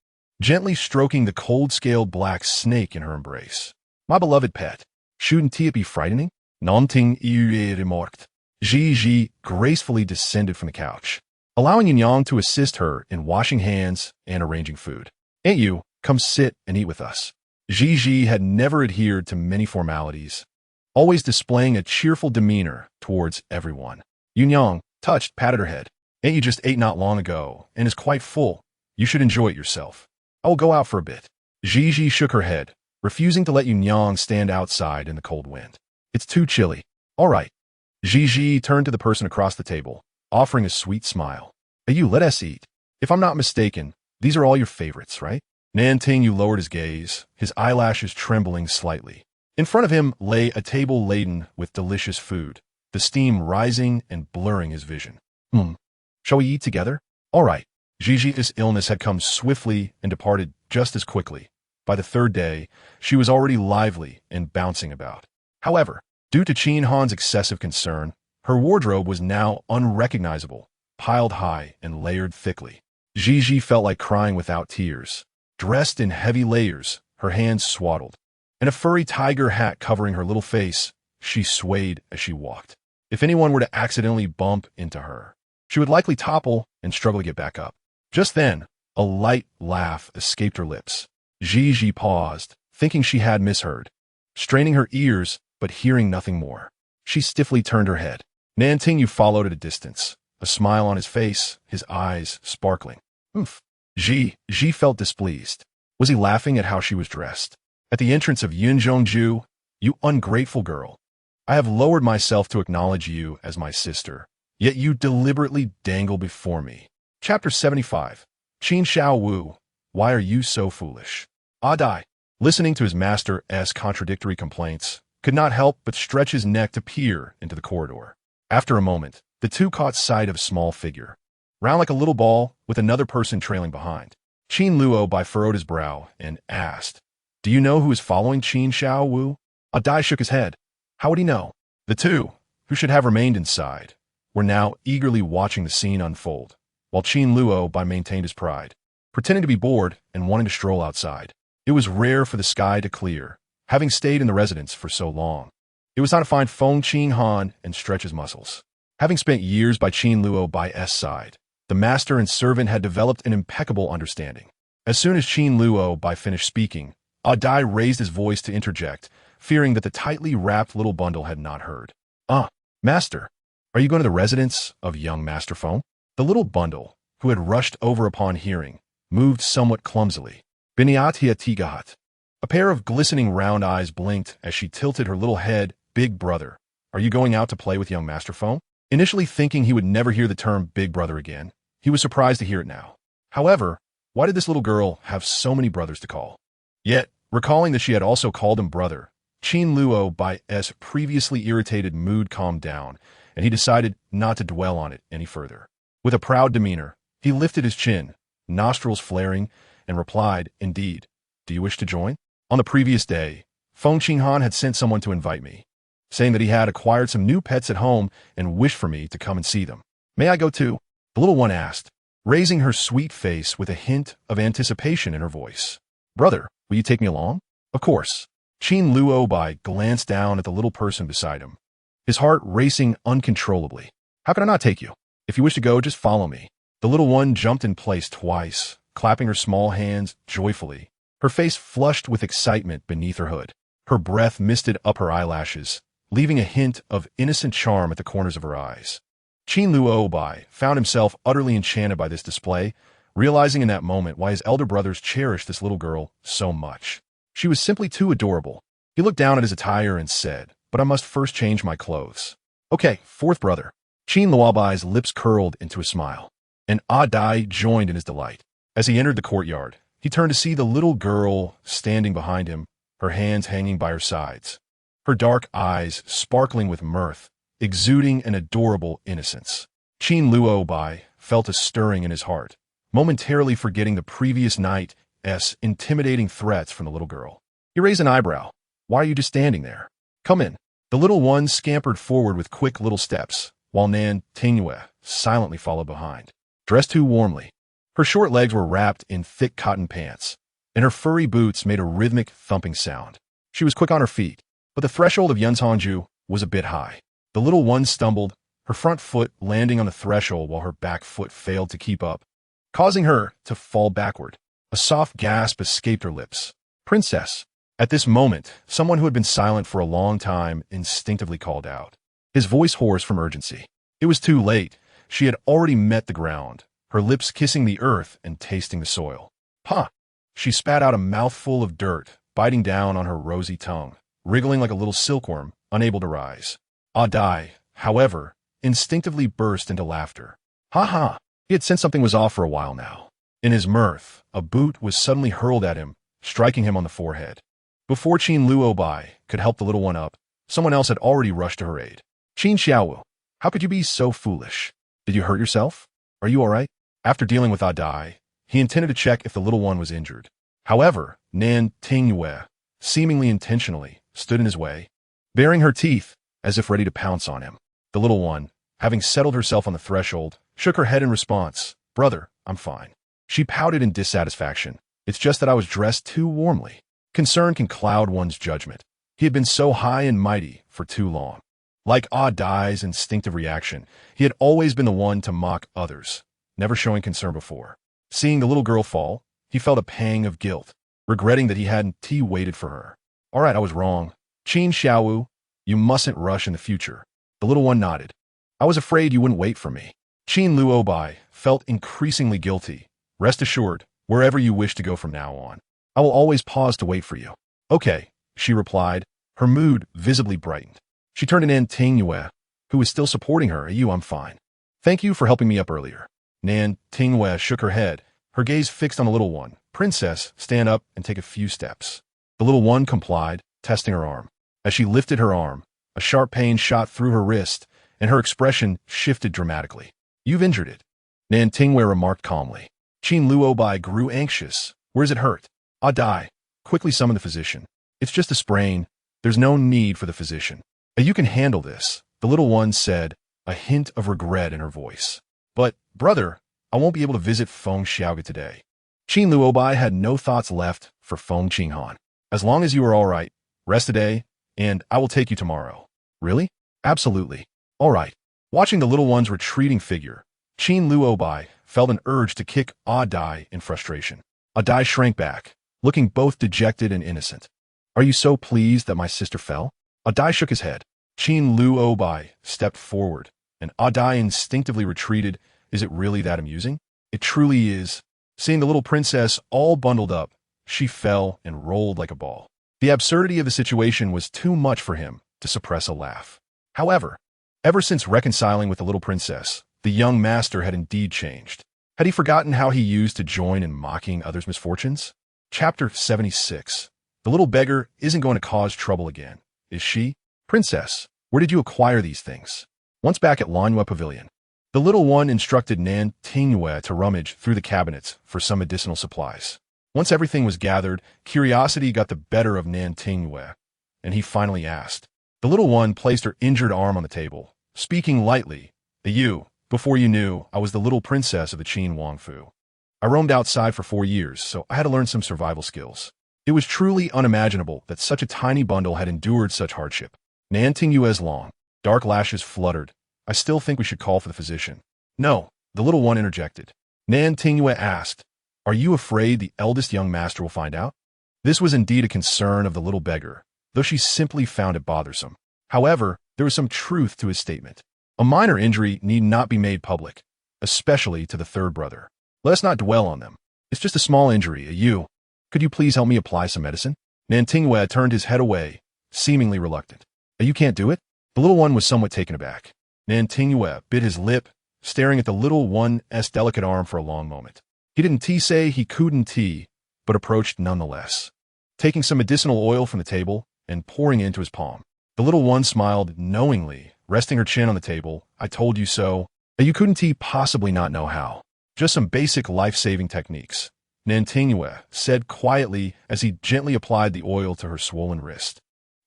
S1: gently stroking the cold-scaled black snake in her embrace. My beloved pet, shouldn't it be frightening? Nantingyu remarked. Gigi gracefully descended from the couch, allowing Yunyang to assist her in washing hands and arranging food. Ain't you, come sit and eat with us. Gigi had never adhered to many formalities, always displaying a cheerful demeanor towards everyone. Yunyang, touched, patted her head. Ain't you just ate not long ago and is quite full? You should enjoy it yourself. I will go out for a bit. Gigi shook her head, refusing to let Yunyang stand outside in the cold wind. It's too chilly. All right. Gigi turned to the person across the table, offering a sweet smile. Hey, you, let us eat. If I'm not mistaken, these are all your favorites, right? Nantingyu lowered his gaze, his eyelashes trembling slightly. In front of him lay a table laden with delicious food, the steam rising and blurring his vision. Shall we eat together? All right. Gigi's illness had come swiftly and departed just as quickly. By the third day, she was already lively and bouncing about. However, due to Qin Han's excessive concern, her wardrobe was now unrecognizable, piled high and layered thickly. Gigi felt like crying without tears. Dressed in heavy layers, her hands swaddled, and a furry tiger hat covering her little face, she swayed as she walked. If anyone were to accidentally bump into her, she would likely topple and struggle to get back up. Just then, a light laugh escaped her lips. Gigi paused, thinking she had misheard. Straining her ears, but hearing nothing more, she stiffly turned her head. Nantingyu followed at a distance, a smile on his face, his eyes sparkling. Gigi felt displeased. Was he laughing at how she was dressed? At the entrance of Yunzhongju, you ungrateful girl. I have lowered myself to acknowledge you as my sister, yet you deliberately dangle before me. Chapter 75. Qin Xiao Wu. Why are you so foolish? Adai, listening to his master's contradictory complaints, could not help but stretch his neck to peer into the corridor. After a moment, the two caught sight of a small figure, round like a little ball, with another person trailing behind. Qin Luo furrowed his brow and asked, Do you know who is following Qin Xiao Wu? Adai shook his head. How would he know? The two, who should have remained inside, were now eagerly watching the scene unfold, while Qin Luo Bai maintained his pride, pretending to be bored and wanting to stroll outside. It was rare for the sky to clear, having stayed in the residence for so long. It was time to find Feng Qing Han and stretch his muscles. Having spent years by Qin Luo Bai's side, the master and servant had developed an impeccable understanding. As soon as Qin Luo Bai finished speaking, Dai raised his voice to interject, fearing that the tightly wrapped little bundle had not heard. Master, are you going to the residence of young Master Feng? The little bundle, who had rushed over upon hearing, moved somewhat clumsily. Biniatia Tigahat. A pair of glistening round eyes blinked as she tilted her little head. Big brother, are you going out to play with young Master Feng? Initially thinking he would never hear the term big brother again, he was surprised to hear it now. However, why did this little girl have so many brothers to call? Yet, recalling that she had also called him brother, Qin Luo Bai's previously irritated mood calmed down, and he decided not to dwell on it any further. With a proud demeanor, he lifted his chin, nostrils flaring, and replied, "Indeed. Do you wish to join?" On the previous day, Feng Qinghan had sent someone to invite me, saying that he had acquired some new pets at home and wished for me to come and see them. "May I go too?" the little one asked, raising her sweet face with a hint of anticipation in her voice. "Brother, will you take me along?" "Of course." Qin Luo Bai glanced down at the little person beside him, his heart racing uncontrollably. "How can I not take you? If you wish to go, just follow me." The little one jumped in place twice, clapping her small hands joyfully, her face flushed with excitement beneath her hood. Her breath misted up her eyelashes, leaving a hint of innocent charm at the corners of her eyes. Qin Luo Bai found himself utterly enchanted by this display, realizing in that moment why his elder brothers cherished this little girl so much. She was simply too adorable. He looked down at his attire and said, "But I must first change my clothes." "Okay, fourth brother." Qin Luo Bai's lips curled into a smile, and Dai joined in his delight. As he entered the courtyard, he turned to see the little girl standing behind him, her hands hanging by her sides, her dark eyes sparkling with mirth, exuding an adorable innocence. Qin Luo Bai felt a stirring in his heart, momentarily forgetting the previous night's intimidating threats from the little girl. He raised an eyebrow. "Why are you just standing there? Come in." The little one scampered forward with quick little steps, while Nan Tingyue silently followed behind. Dressed too warmly, her short legs were wrapped in thick cotton pants, and her furry boots made a rhythmic thumping sound. She was quick on her feet, but the threshold of Yunzhanju was a bit high. The little one stumbled, her front foot landing on the threshold while her back foot failed to keep up, causing her to fall backward. A soft gasp escaped her lips. "Princess." At this moment, someone who had been silent for a long time instinctively called out, his voice hoarse from urgency. It was too late. She had already met the ground, her lips kissing the earth and tasting the soil. "Huh!" She spat out a mouthful of dirt, biting down on her rosy tongue, wriggling like a little silkworm, unable to rise. Dai, however, instinctively burst into laughter. "Ha ha!" He had sensed something was off for a while now. In his mirth, a boot was suddenly hurled at him, striking him on the forehead. Before Qin Luo Bai could help the little one up, someone else had already rushed to her aid. "Qin Xiaowu, how could you be so foolish? Did you hurt yourself? Are you all right?" After dealing with Dai, he intended to check if the little one was injured. However, Nan Tingyue, seemingly intentionally, stood in his way, baring her teeth as if ready to pounce on him. The little one, having settled herself on the threshold, shook her head in response. "Brother, I'm fine." She pouted in dissatisfaction. "It's just that I was dressed too warmly." Concern can cloud one's judgment. He had been so high and mighty for too long. Like Dai's instinctive reaction, he had always been the one to mock others, never showing concern before. Seeing the little girl fall, he felt a pang of guilt, regretting that he hadn't waited for her. "All right, I was wrong. Qin Xiaowu, you mustn't rush in the future." The little one nodded. "I was afraid you wouldn't wait for me." Qin Luo Bai felt increasingly guilty. "Rest assured, wherever you wish to go from now on, I will always pause to wait for you." "Okay," she replied, her mood visibly brightened. She turned to Nan Tingyue, who was still supporting her. I'm fine. Thank you for helping me up earlier." Nan Tingyue shook her head, her gaze fixed on the little one. "Princess, stand up and take a few steps." The little one complied, testing her arm. As she lifted her arm, a sharp pain shot through her wrist, and her expression shifted dramatically. "You've injured it," Nan Tingyue remarked calmly. Qin Luo Bai grew anxious. "Where's it hurt?" Dai quickly summoned the physician. "It's just a sprain. There's no need for the physician. You can handle this," The little one said, a hint of regret in her voice. But, brother, I won't be able to visit Feng Xiaoge today. Qin Luobai had no thoughts left for Feng Qinghan. As long as you are all right, rest today, and I will take you tomorrow. Really? Absolutely. All right. Watching the little one's retreating figure, Qin Luobai felt an urge to kick Ah Dai in frustration. Ah Dai shrank back, looking both dejected and innocent. Are you so pleased that my sister fell? Ah Dai shook his head. Qin Luobai stepped forward, and Ah Dai instinctively retreated. Is it really that amusing? It truly is. Seeing the little princess all bundled up, she fell and rolled like a ball. The absurdity of the situation was too much for him to suppress a laugh. However, ever since reconciling with the little princess, the young master had indeed changed. Had he forgotten how he used to join in mocking others' misfortunes? Chapter 76. The little beggar isn't going to cause trouble again, is she? Princess, where did you acquire these things? Once back at Lanhua Pavilion, the little one instructed Nan Tingyue to rummage through the cabinets for some medicinal supplies. Once everything was gathered, curiosity got the better of Nan Tingyue, and he finally asked. The little one placed her injured arm on the table, speaking lightly. Before you knew, I was the little princess of the Qin Wangfu. I roamed outside for 4 years, so I had to learn some survival skills. It was truly unimaginable that such a tiny bundle had endured such hardship. Nan Tingyue's long, dark lashes fluttered. I still think we should call for the physician. No, the little one interjected. Nan Tingyue asked, are you afraid the eldest young master will find out? This was indeed a concern of the little beggar, though she simply found it bothersome. However, there was some truth to his statement. A minor injury need not be made public, especially to the third brother. Let us not dwell on them. It's just a small injury. Could you please help me apply some medicine? Nan Tingyue turned his head away, seemingly reluctant. You can't do it? The little one was somewhat taken aback. Nan Tingyue bit his lip, staring at the little one's delicate arm for a long moment. He didn't say he couldn't, but approached nonetheless. Taking some medicinal oil from the table and pouring it into his palm. The little one smiled knowingly, resting her chin on the table. I told you so. You couldn't possibly not know how. Just some basic life-saving techniques. Nan Tingyue said quietly as he gently applied the oil to her swollen wrist.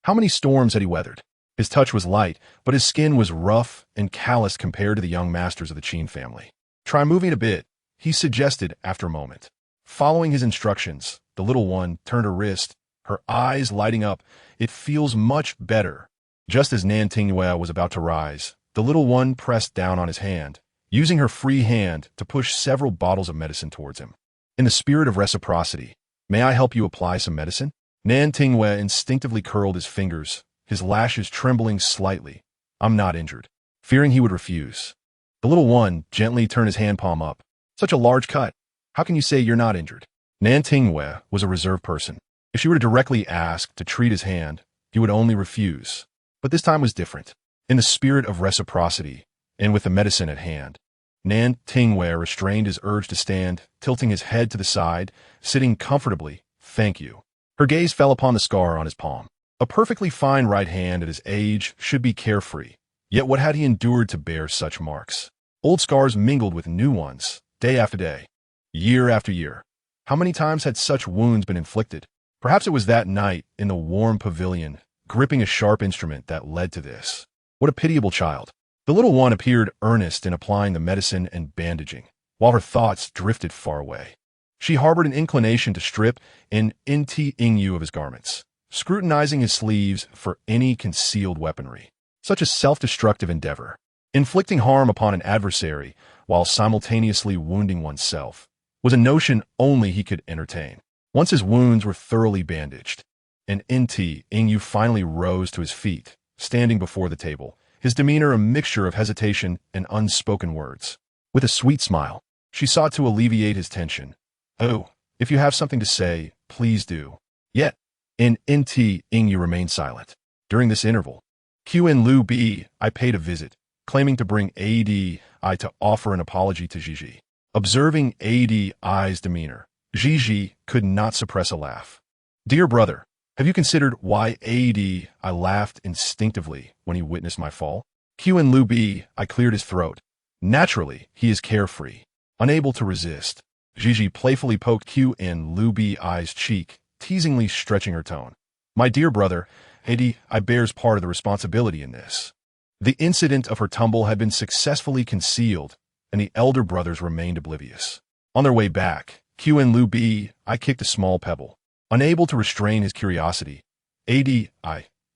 S1: How many storms had he weathered? His touch was light, but his skin was rough and calloused compared to the young masters of the Qin family. Try moving a bit, he suggested after a moment. Following his instructions, the little one turned her wrist, her eyes lighting up. It feels much better. Just as Nan Tingyue was about to rise, the little one pressed down on his hand, using her free hand to push several bottles of medicine towards him. In the spirit of reciprocity, may I help you apply some medicine? Nan Tingyue instinctively curled his fingers, his lashes trembling slightly. I'm not injured. Fearing he would refuse, the little one gently turned his hand palm up. Such a large cut. How can you say you're not injured? Nan Tingyue was a reserved person. If she were to directly ask to treat his hand, he would only refuse. But this time was different. In the spirit of reciprocity, and with the medicine at hand, Nan Tingyue restrained his urge to stand, tilting his head to the side, sitting comfortably. Thank you. Her gaze fell upon the scar on his palm. A perfectly fine right hand at his age should be carefree. Yet what had he endured to bear such marks? Old scars mingled with new ones, day after day, year after year. How many times had such wounds been inflicted? Perhaps it was that night in the warm pavilion, gripping a sharp instrument, that led to this. What a pitiable child. The little one appeared earnest in applying the medicine and bandaging, while her thoughts drifted far away. She harbored an inclination to strip an Ingyu of his garments, scrutinizing his sleeves for any concealed weaponry. Such a self-destructive endeavor. Inflicting harm upon an adversary while simultaneously wounding oneself was a notion only he could entertain. Once his wounds were thoroughly bandaged, and Ingyu finally rose to his feet, standing before the table, his demeanor a mixture of hesitation and unspoken words. With a sweet smile, she sought to alleviate his tension. Oh, if you have something to say, please do. Yet, Ingyu remained silent. During this interval, Qin Lu Bi I paid a visit, claiming to bring ADI to offer an apology to Gigi. Observing ADI's demeanor, Gigi could not suppress a laugh. Dear brother, have you considered why ADI laughed instinctively when he witnessed my fall? Qin Lu Bi cleared his throat. Naturally, he is carefree, unable to resist. Gigi playfully poked Qin Lu Bi's cheek, teasingly stretching her tone. My dear brother, ADI bears part of the responsibility in this. The incident of her tumble had been successfully concealed, and the elder brothers remained oblivious. On their way back, Q and Lu B, I kicked a small pebble. Unable to restrain his curiosity, ADI,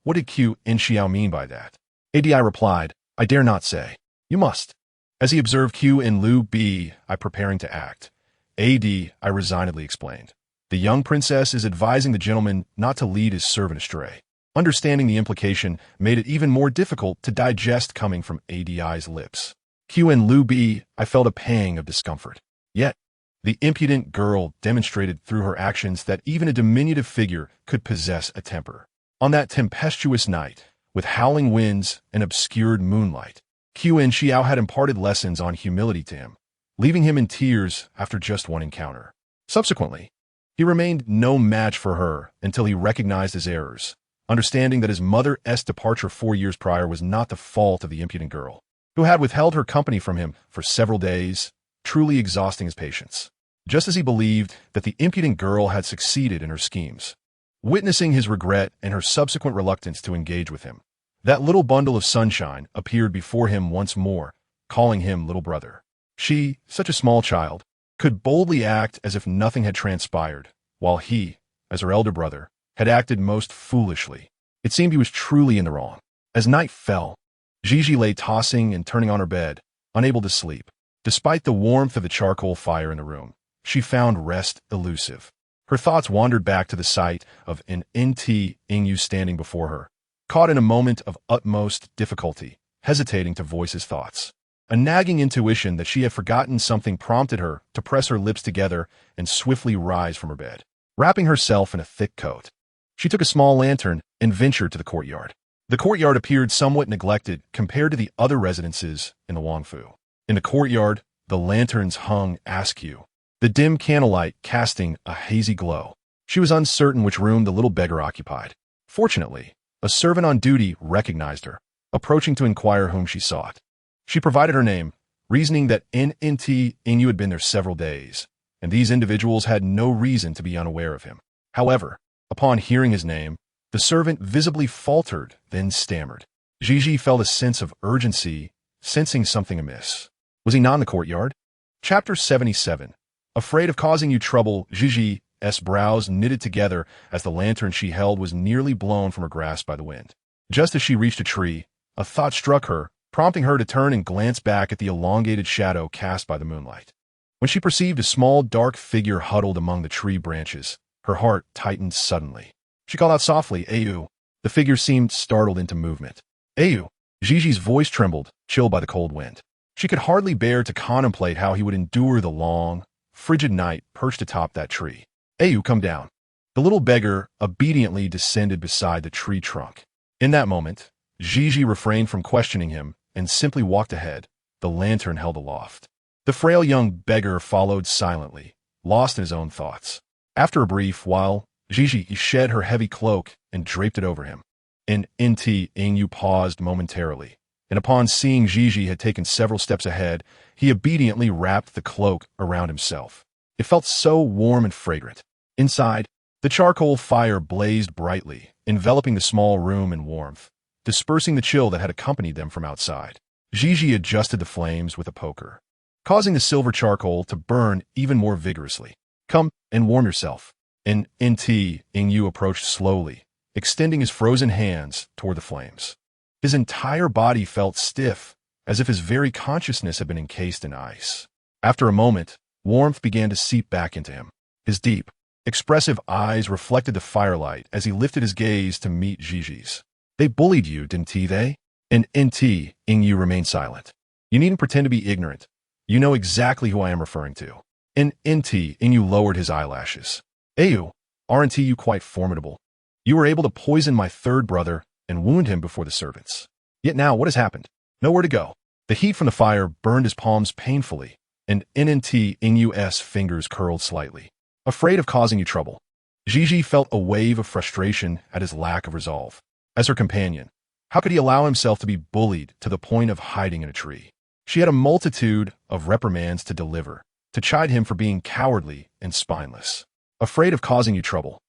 S1: what did Q and Xiao mean by that? ADI replied, I dare not say. You must. As he observed Q and Lu B, I preparing to act. ADI, I resignedly explained. The young princess is advising the gentleman not to lead his servant astray. Understanding the implication made it even more difficult to digest coming from ADI's lips. Q and Lu B, I felt a pang of discomfort. Yet, the impudent girl demonstrated through her actions that even a diminutive figure could possess a temper. On that tempestuous night, with howling winds and obscured moonlight, Q and Xiao had imparted lessons on humility to him, leaving him in tears after just one encounter. Subsequently, he remained no match for her until he recognized his errors, understanding that his mother's departure 4 years prior was not the fault of the impudent girl, who had withheld her company from him for several days, truly exhausting his patience. Just as he believed that the impudent girl had succeeded in her schemes. Witnessing his regret and her subsequent reluctance to engage with him, that little bundle of sunshine appeared before him once more, calling him little brother. She, such a small child, could boldly act as if nothing had transpired, while he, as her elder brother, had acted most foolishly. It seemed he was truly in the wrong. As night fell, Gigi lay tossing and turning on her bed, unable to sleep. Despite the warmth of the charcoal fire in the room, she found rest elusive. Her thoughts wandered back to the sight of an NT Ingyu standing before her, caught in a moment of utmost difficulty, hesitating to voice his thoughts. A nagging intuition that she had forgotten something prompted her to press her lips together and swiftly rise from her bed. Wrapping herself in a thick coat, she took a small lantern and ventured to the courtyard. The courtyard appeared somewhat neglected compared to the other residences in the Wangfu. In the courtyard, the lanterns hung askew, the dim candlelight casting a hazy glow. She was uncertain which room the little beggar occupied. Fortunately, a servant on duty recognized her, approaching to inquire whom she sought. She provided her name, reasoning that NT Ingyu had been there several days, and these individuals had no reason to be unaware of him. However, upon hearing his name, the servant visibly faltered, then stammered. Gigi felt a sense of urgency, sensing something amiss. Was he not in the courtyard? Chapter 77. Afraid of causing you trouble, Gigi's brows knitted together as the lantern she held was nearly blown from her grasp by the wind. Just as she reached a tree, a thought struck her, prompting her to turn and glance back at the elongated shadow cast by the moonlight. When she perceived a small, dark figure huddled among the tree branches, her heart tightened suddenly. She called out softly, Ayu. The figure seemed startled into movement. Ayu. Gigi's voice trembled, chilled by the cold wind. She could hardly bear to contemplate how he would endure the long, frigid night perched atop that tree. Ayu, come down. The little beggar obediently descended beside the tree trunk. In that moment, Gigi refrained from questioning him and simply walked ahead, the lantern held aloft. The frail young beggar followed silently, lost in his own thoughts. After a brief while, Gigi shed her heavy cloak and draped it over him. NT Ingyu paused momentarily, and upon seeing Gigi had taken several steps ahead, he obediently wrapped the cloak around himself. It felt so warm and fragrant. Inside, the charcoal fire blazed brightly, enveloping the small room in warmth, dispersing the chill that had accompanied them from outside. Gigi adjusted the flames with a poker, causing the silver charcoal to burn even more vigorously. Come and warm yourself. NT Ingyu approached slowly, extending his frozen hands toward the flames. His entire body felt stiff, as if his very consciousness had been encased in ice. After a moment, warmth began to seep back into him. His deep, expressive eyes reflected the firelight as he lifted his gaze to meet Gigi's. They bullied you, didn't they? And NT Ingyu remained silent. You needn't pretend to be ignorant. You know exactly who I am referring to. And NT Ingyu lowered his eyelashes. Ayu, aren't you quite formidable? You were able to poison my third brother and wound him before the servants. Yet now, what has happened? Nowhere to go. The heat from the fire burned his palms painfully, and NT Inyu's fingers curled slightly. Afraid of causing you trouble, Gigi felt a wave of frustration at his lack of resolve. As her companion, how could he allow himself to be bullied to the point of hiding in a tree? She had a multitude of reprimands to deliver, to chide him for being cowardly and spineless. Afraid of causing you trouble.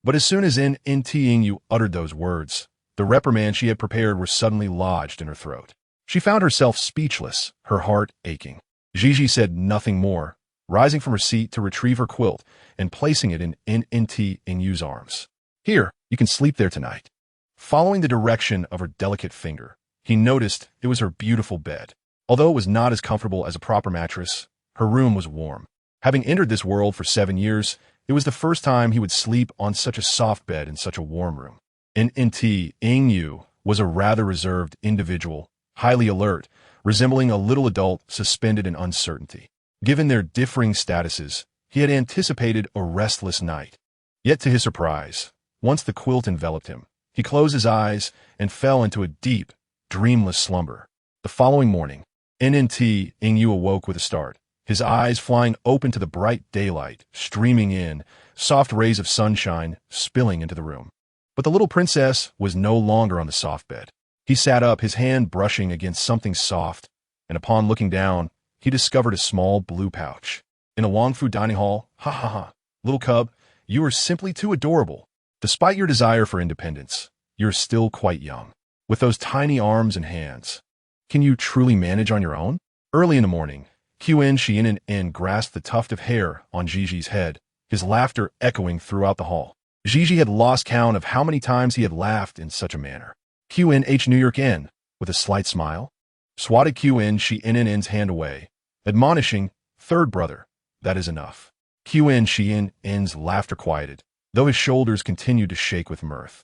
S1: But as soon as NT Inyu uttered those words, The reprimand she had prepared were suddenly lodged in her throat. She found herself speechless, her heart aching. Gigi said nothing more, rising from her seat to retrieve her quilt and placing it in Inyu's arms. Here, you can sleep there tonight. Following the direction of her delicate finger, he noticed it was her beautiful bed. Although it was not as comfortable as a proper mattress, her room was warm. Having entered this world for 7 years, it was the first time he would sleep on such a soft bed in such a warm room. Inyu was a rather reserved individual, highly alert, resembling a little adult suspended in uncertainty. Given their differing statuses, he had anticipated a restless night. Yet to his surprise, once the quilt enveloped him, he closed his eyes and fell into a deep, dreamless slumber. The following morning, Inyu awoke with a start, his eyes flying open to the bright daylight streaming in, soft rays of sunshine spilling into the room. But the little princess was no longer on the soft bed. He sat up, his hand brushing against something soft, and upon looking down, he discovered a small blue pouch. In a long-food dining hall, ha ha ha, little cub, you are simply too adorable. Despite your desire for independence, you're still quite young. With those tiny arms and hands, can you truly manage on your own? Early in the morning, Xian grasped the tuft of hair on Gigi's head, his laughter echoing throughout the hall. Gigi had lost count of how many times he had laughed in such a manner. New York N, with a slight smile, swatted Xian's hand away, admonishing, "Third brother, that is enough." Xian's laughter quieted, though his shoulders continued to shake with mirth.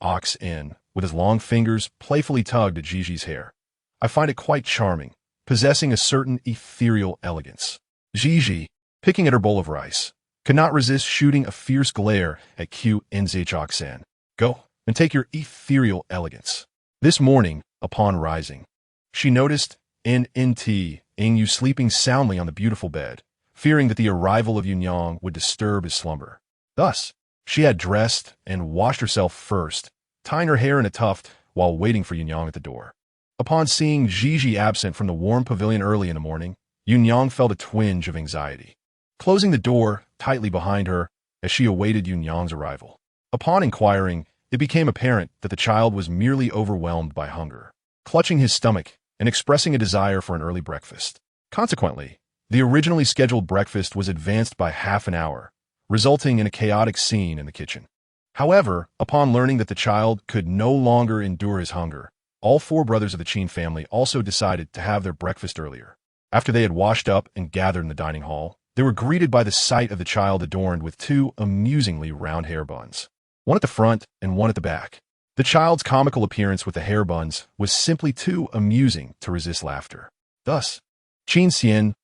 S1: Ox in, with his long fingers, playfully tugged at Gigi's hair. "I find it quite charming, possessing a certain ethereal elegance." Gigi, picking at her bowl of rice, could not resist shooting a fierce glare at Oxen. "Go, and take your ethereal elegance." This morning, upon rising, she noticed Inyu sleeping soundly on the beautiful bed, fearing that the arrival of Yunyang would disturb his slumber. Thus, she had dressed and washed herself first, tying her hair in a tuft while waiting for Yunyang at the door. Upon seeing Gigi absent from the warm pavilion early in the morning, Yunyang felt a twinge of anxiety, closing the door tightly behind her as she awaited Yunyang's arrival. Upon inquiring, it became apparent that the child was merely overwhelmed by hunger, clutching his stomach and expressing a desire for an early breakfast. Consequently, the originally scheduled breakfast was advanced by half an hour, resulting in a chaotic scene in the kitchen. However, upon learning that the child could no longer endure his hunger, all 4 brothers of the Qin family also decided to have their breakfast earlier. After they had washed up and gathered in the dining hall, they were greeted by the sight of the child adorned with 2 amusingly round hair buns, one at the front and one at the back. The child's comical appearance with the hair buns was simply too amusing to resist laughter. Thus, Xian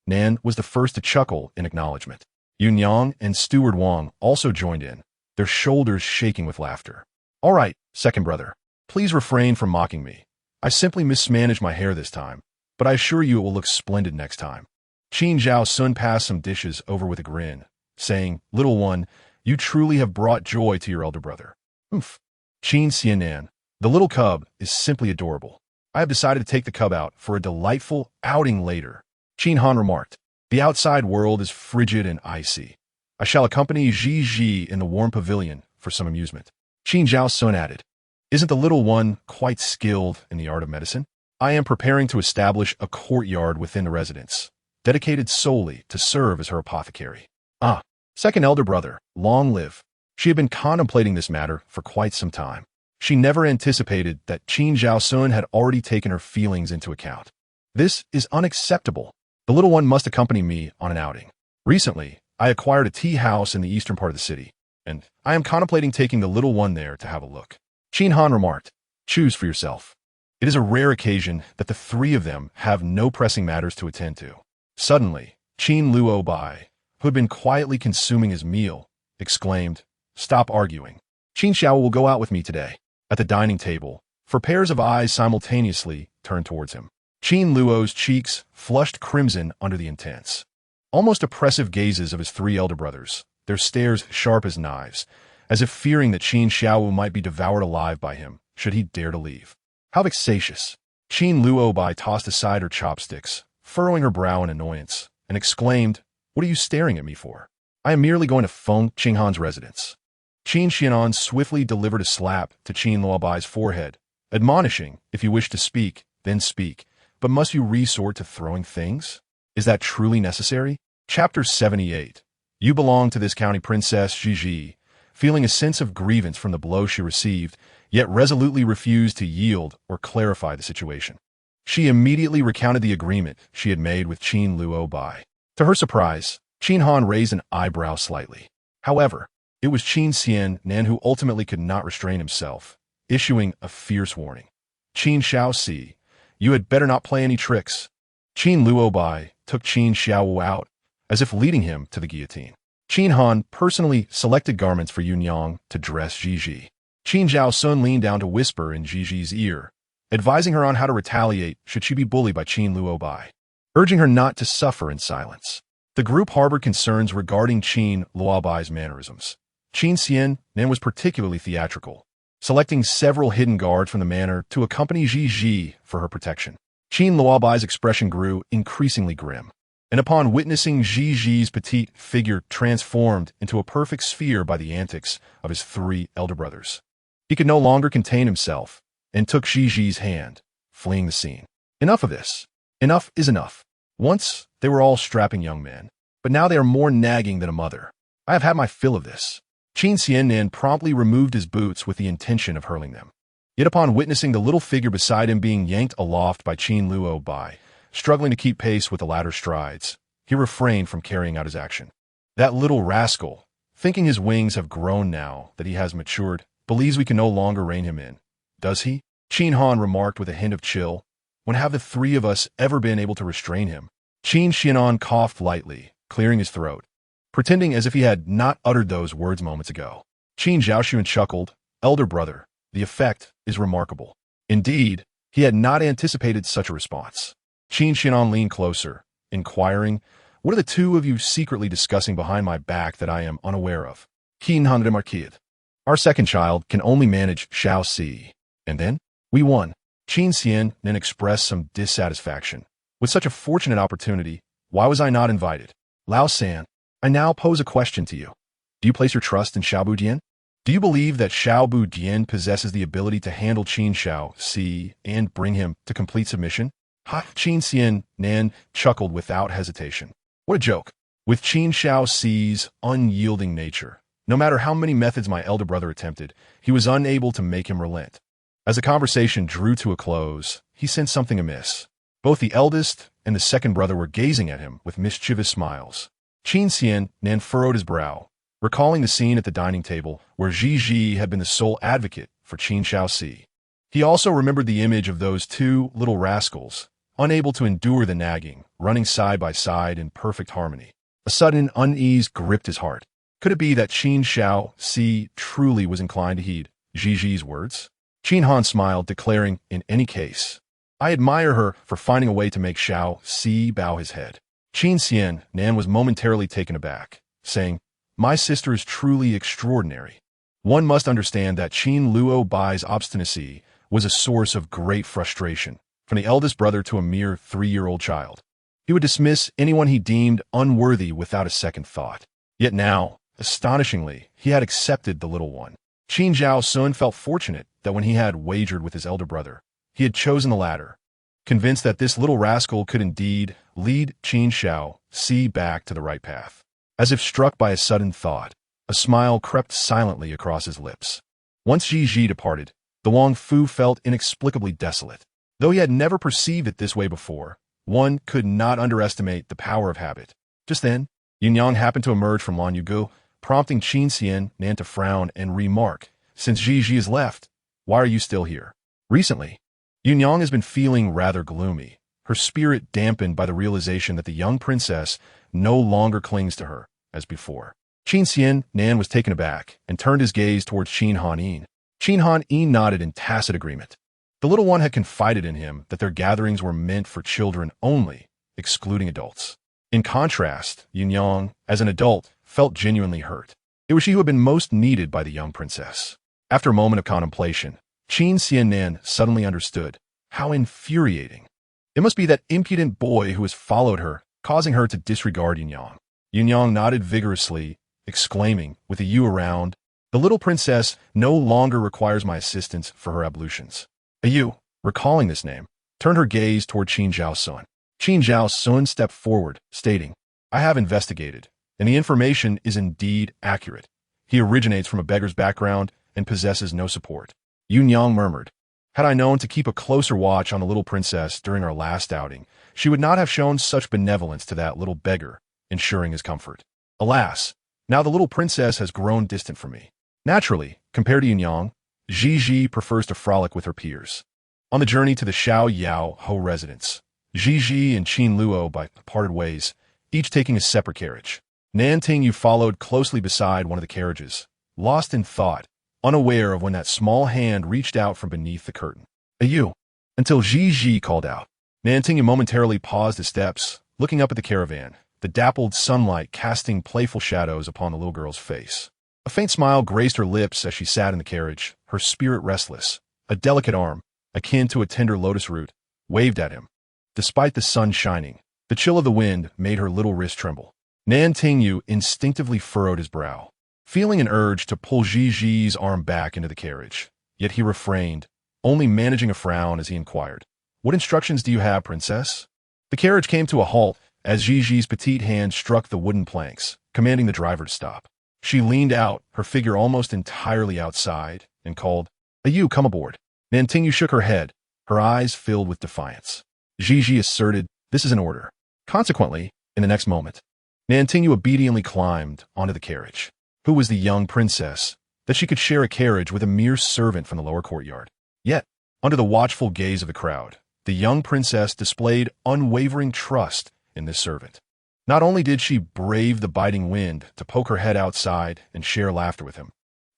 S1: was the first to chuckle in acknowledgement. Yunyang and Steward Wang also joined in, their shoulders shaking with laughter. "All right, second brother, please refrain from mocking me. I simply mismanaged my hair this time, but I assure you it will look splendid next time." Qin Zhao Sun passed some dishes over with a grin, saying, "Little one, you truly have brought joy to your elder brother." "Oomph." Xianan, the little cub, is simply adorable. I have decided to take the cub out for a delightful outing later. Qin Han remarked, "The outside world is frigid and icy. I shall accompany Gigi in the warm pavilion for some amusement." Qin Zhao Sun added, "Isn't the little one quite skilled in the art of medicine? I am preparing to establish a courtyard within the residence, dedicated solely to serve as her apothecary." "Ah, second elder brother, long live." She had been contemplating this matter for quite some time. She never anticipated that Qin Zhao Sun had already taken her feelings into account. "This is unacceptable. The little one must accompany me on an outing. Recently, I acquired a tea house in the eastern part of the city, and I am contemplating taking the little one there to have a look." Qin Han remarked, "Choose for yourself." It is a rare occasion that the 3 of them have no pressing matters to attend to. Suddenly, Qin Luo Bai, who had been quietly consuming his meal, exclaimed, "Stop arguing. Qin Xiao will go out with me today." At the dining table, 4 pairs of eyes simultaneously turned towards him. Qin Luo's cheeks flushed crimson under the intense, almost oppressive gazes of his 3 elder brothers, their stares sharp as knives, as if fearing that Qin Xiao might be devoured alive by him, should he dare to leave. How vexatious! Qin Luo Bai tossed aside her chopsticks, furrowing her brow in annoyance, and exclaimed, "What are you staring at me for? I am merely going to Feng Qinghan's residence." Qin Xianan swiftly delivered a slap to Qin Luobai's forehead, admonishing, if you wish to speak, then speak, but must you resort to throwing things? Is that truly necessary? Chapter 78. You belong to this county princess Zhizhi, feeling a sense of grievance from the blow she received, yet resolutely refused to yield or clarify the situation. She immediately recounted the agreement she had made with Qin Luobai. To her surprise, Qin Han raised an eyebrow slightly. However, it was Qin Xianan who ultimately could not restrain himself, issuing a fierce warning. Qin Xiaoxi, you had better not play any tricks. Qin Luobai took Qin Xiaowu out, as if leading him to the guillotine. Qin Han personally selected garments for Yunyang to dress Zhizhi. Qin Zhao Sun leaned down to whisper in Zhizhi's ear, advising her on how to retaliate should she be bullied by Qin Luobai, urging her not to suffer in silence. The group harbored concerns regarding Qin Luobai's mannerisms. Qin Xianan was particularly theatrical, selecting several hidden guards from the manor to accompany Zhizhi for her protection. Qin Luobai's expression grew increasingly grim, and upon witnessing Zhizhi's petite figure transformed into a perfect sphere by the antics of his 3 elder brothers, he could no longer contain himself and took Zhizhi's hand, fleeing the scene. Enough of this. Enough is enough. Once, they were all strapping young men, but now they are more nagging than a mother. I have had my fill of this. Qin Xianan promptly removed his boots with the intention of hurling them. Yet upon witnessing the little figure beside him being yanked aloft by Qin Luobai, struggling to keep pace with the latter's strides, he refrained from carrying out his action. That little rascal, thinking his wings have grown now that he has matured, believes we can no longer rein him in. Does he? Qin Han remarked with a hint of chill. When have the 3 of us ever been able to restrain him? Qin Xianan coughed lightly, clearing his throat, pretending as if he had not uttered those words moments ago. Qin Zhaoxuan chuckled. Elder brother, the effect is remarkable. Indeed, he had not anticipated such a response. Qin Xianan leaned closer, inquiring, what are the 2 of you secretly discussing behind my back that I am unaware of? Qin Han remarqued. Our second child can only manage Xiaoxi. And then? We won. Qin Xianan expressed some dissatisfaction. With such a fortunate opportunity, why was I not invited? Lao San, I now pose a question to you. Do you place your trust in Xiao Budian? Do you believe that Xiao Budian possesses the ability to handle Qin Xiaoxi and bring him to complete submission? Ha! Qin Xianan chuckled without hesitation. What a joke. With Qin Xiaoxi's unyielding nature, no matter how many methods my elder brother attempted, he was unable to make him relent. As the conversation drew to a close, he sensed something amiss. Both the eldest and the second brother were gazing at him with mischievous smiles. Qin Xianan furrowed his brow, recalling the scene at the dining table where Zhizhi had been the sole advocate for Qin Xiaoxi. He also remembered the image of those 2 little rascals, unable to endure the nagging, running side by side in perfect harmony. A sudden unease gripped his heart. Could it be that Qin Xiaoxi truly was inclined to heed Zhizhi's words? Qin Han smiled, declaring, in any case, I admire her for finding a way to make Xiaoxi bow his head. Qin Xianan was momentarily taken aback, saying, my sister is truly extraordinary. One must understand that Qin Luobai's obstinacy was a source of great frustration, from the eldest brother to a mere 3-year-old child. He would dismiss anyone he deemed unworthy without a second thought. Yet now, astonishingly, he had accepted the little one. Qin Zhao Sun felt fortunate that when he had wagered with his elder brother, he had chosen the latter, convinced that this little rascal could indeed lead Qin Xiaoxi back to the right path. As if struck by a sudden thought, a smile crept silently across his lips. Once Zhizhi departed, the Wang Fu felt inexplicably desolate. Though he had never perceived it this way before, one could not underestimate the power of habit. Just then, Yunyang happened to emerge from Lan Yugu, prompting Qin Xianan to frown and remark, since Zhizhi is left, why are you still here? Recently, Yunyang has been feeling rather gloomy, her spirit dampened by the realization that the young princess no longer clings to her, as before. Qin Xianan was taken aback and turned his gaze towards Qin Han-yin. Qin Han-yin nodded in tacit agreement. The little one had confided in him that their gatherings were meant for children only, excluding adults. In contrast, Yunyang, as an adult, felt genuinely hurt. It was she who had been most needed by the young princess. After a moment of contemplation, Qin Xianan suddenly understood. How infuriating. It must be that impudent boy who has followed her, causing her to disregard Yunyang. Yunyang nodded vigorously, exclaiming, with a ewe around, The little princess no longer requires my assistance for her ablutions. Ayu, recalling this name, turned her gaze toward Qin Zhao Sun. Qin Zhao Sun stepped forward, stating, I have investigated, and the information is indeed accurate. He originates from a beggar's background and possesses no support. Yun Yang murmured, had I known to keep a closer watch on the little princess during our last outing, she would not have shown such benevolence to that little beggar, ensuring his comfort. Alas, now the little princess has grown distant from me. Naturally, compared to Yun Yang, Ji prefers to frolic with her peers. On the journey to the Xiao Yao Ho residence, Ji and Qin Luo parted ways, each taking a separate carriage. Nan Tingyu followed closely beside one of the carriages, lost in thought, unaware of when that small hand reached out from beneath the curtain. Ayu, until Ji called out. Nan Tingyu momentarily paused his steps, looking up at the caravan, the dappled sunlight casting playful shadows upon the little girl's face. A faint smile graced her lips as she sat in the carriage, her spirit restless. A delicate arm, akin to a tender lotus root, waved at him. Despite the sun shining, the chill of the wind made her little wrist tremble. Nan Tingyu instinctively furrowed his brow, feeling an urge to pull Ji's arm back into the carriage. Yet he refrained, only managing a frown as he inquired, What instructions do you have, princess? The carriage came to a halt as Ji's petite hand struck the wooden planks, commanding the driver to stop. She leaned out, her figure almost entirely outside, and called, Ayu, come aboard. Nan Tingyu shook her head, her eyes filled with defiance. Ji asserted, this is an order. Consequently, in the next moment, Nan Tingyu obediently climbed onto the carriage. Who was the young princess that she could share a carriage with a mere servant from the lower courtyard? Yet, under the watchful gaze of the crowd, the young princess displayed unwavering trust in this servant. Not only did she brave the biting wind to poke her head outside and share laughter with him,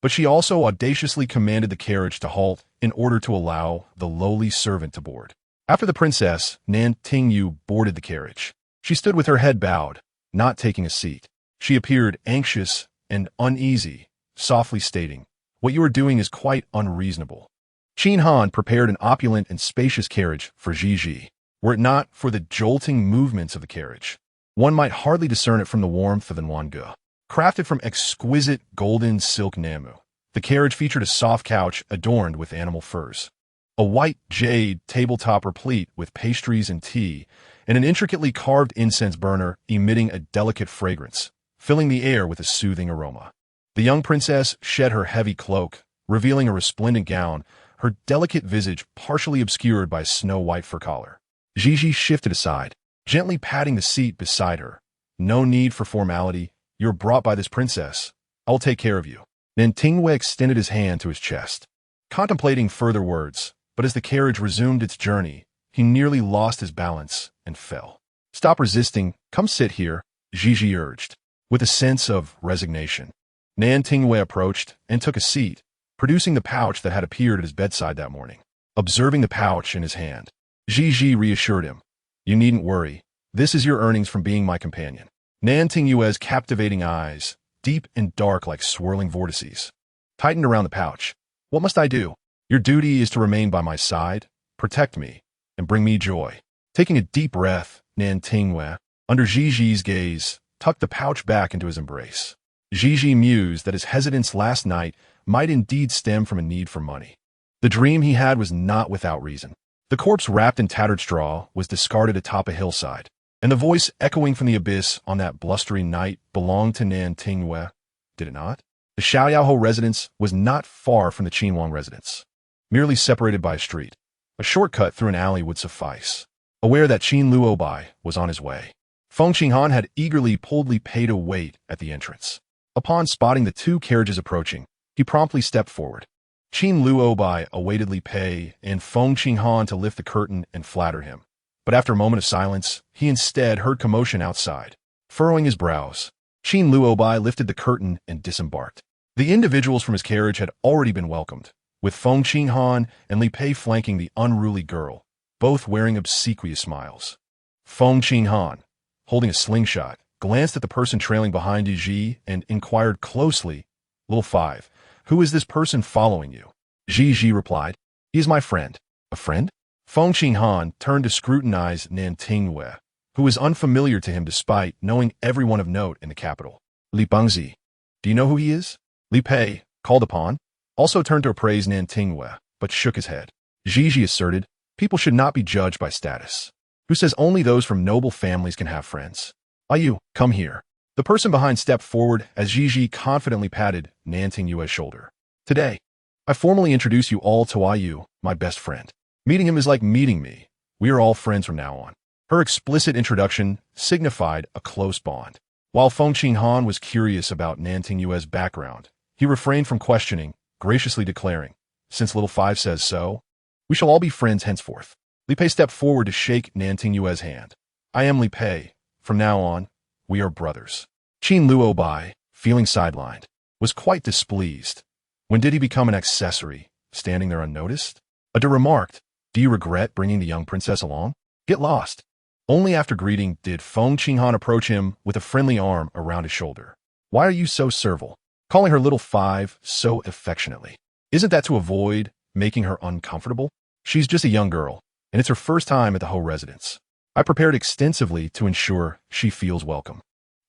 S1: but she also audaciously commanded the carriage to halt in order to allow the lowly servant to board. After the princess, Nan Tingyu boarded the carriage. She stood with her head bowed, not taking a seat. She appeared anxious and uneasy, softly stating, What you are doing is quite unreasonable. Qin Han prepared an opulent and spacious carriage for Ji. Were it not for the jolting movements of the carriage, one might hardly discern it from the warmth of the Nwangu. Crafted from exquisite golden silk namu, the carriage featured a soft couch adorned with animal furs, a white jade tabletop replete with pastries and tea, and an intricately carved incense burner emitting a delicate fragrance, filling the air with a soothing aroma. The young princess shed her heavy cloak, revealing a resplendent gown, her delicate visage partially obscured by a snow-white fur collar. Ji shifted aside, gently patting the seat beside her. No need for formality. You're brought by this princess. I'll take care of you. Nan Tingyu extended his hand to his chest, contemplating further words, but as the carriage resumed its journey, he nearly lost his balance and fell. Stop resisting. Come sit here, Ji urged, with a sense of resignation. Nan Tingyu approached and took a seat, producing the pouch that had appeared at his bedside that morning. Observing the pouch in his hand, Ji reassured him, You needn't worry. This is your earnings from being my companion. Nan Tingyu's captivating eyes, deep and dark like swirling vortices, tightened around the pouch. What must I do? Your duty is to remain by my side, protect me, and bring me joy. Taking a deep breath, Nan Tingyu, under Ji's gaze, tucked the pouch back into his embrace. Ji mused that his hesitance last night might indeed stem from a need for money. The dream he had was not without reason. The corpse wrapped in tattered straw was discarded atop a hillside, and the voice echoing from the abyss on that blustery night belonged to Nan Tingyu, did it not? The Xiaoyaohou residence was not far from the Qinhuang residence, merely separated by a street. A shortcut through an alley would suffice. Aware that Qin Luobai was on his way, Feng Qinghan had eagerly pulled Li Pei to wait at the entrance. Upon spotting the two carriages approaching, he promptly stepped forward. Qin Luobai awaited Li Pei and Feng Qinghan to lift the curtain and flatter him. But after a moment of silence, he instead heard commotion outside. Furrowing his brows, Qin Luobai lifted the curtain and disembarked. The individuals from his carriage had already been welcomed, with Feng Qinghan and Li Pei flanking the unruly girl, both wearing obsequious smiles. Feng Qinghan, holding a slingshot, glanced at the person trailing behind Ji and inquired closely, Little Five, who is this person following you? Ji replied, He is my friend. A friend? Feng Qinghan turned to scrutinize Nan Tingyu, who was unfamiliar to him despite knowing everyone of note in the capital. Li Bengzi, do you know who he is? Li Pei, called upon, also turned to appraise Nantingwe, but shook his head. Gigi asserted, people should not be judged by status. Who says only those from noble families can have friends? Ayu, come here. The person behind stepped forward as Gigi confidently patted Nantingwe's shoulder. Today, I formally introduce you all to Ayu, my best friend. Meeting him is like meeting me. We are all friends from now on. Her explicit introduction signified a close bond. While Feng Qinghan was curious about Nantingwe's background, he refrained from questioning, graciously declaring, since little five says so, we shall all be friends henceforth. Li Pei stepped forward to shake Nantingwe's hand. I am Li Pei. From now on, we are brothers. Qin Luobai, feeling sidelined, was quite displeased. When did he become an accessory, standing there unnoticed? Ada remarked, do you regret bringing the young princess along? Get lost. Only after greeting did Feng Qinghan approach him with a friendly arm around his shoulder. Why are you so servile? Calling her little five so affectionately. Isn't that to avoid making her uncomfortable? She's just a young girl, and it's her first time at the Ho residence. I prepared extensively to ensure she feels welcome.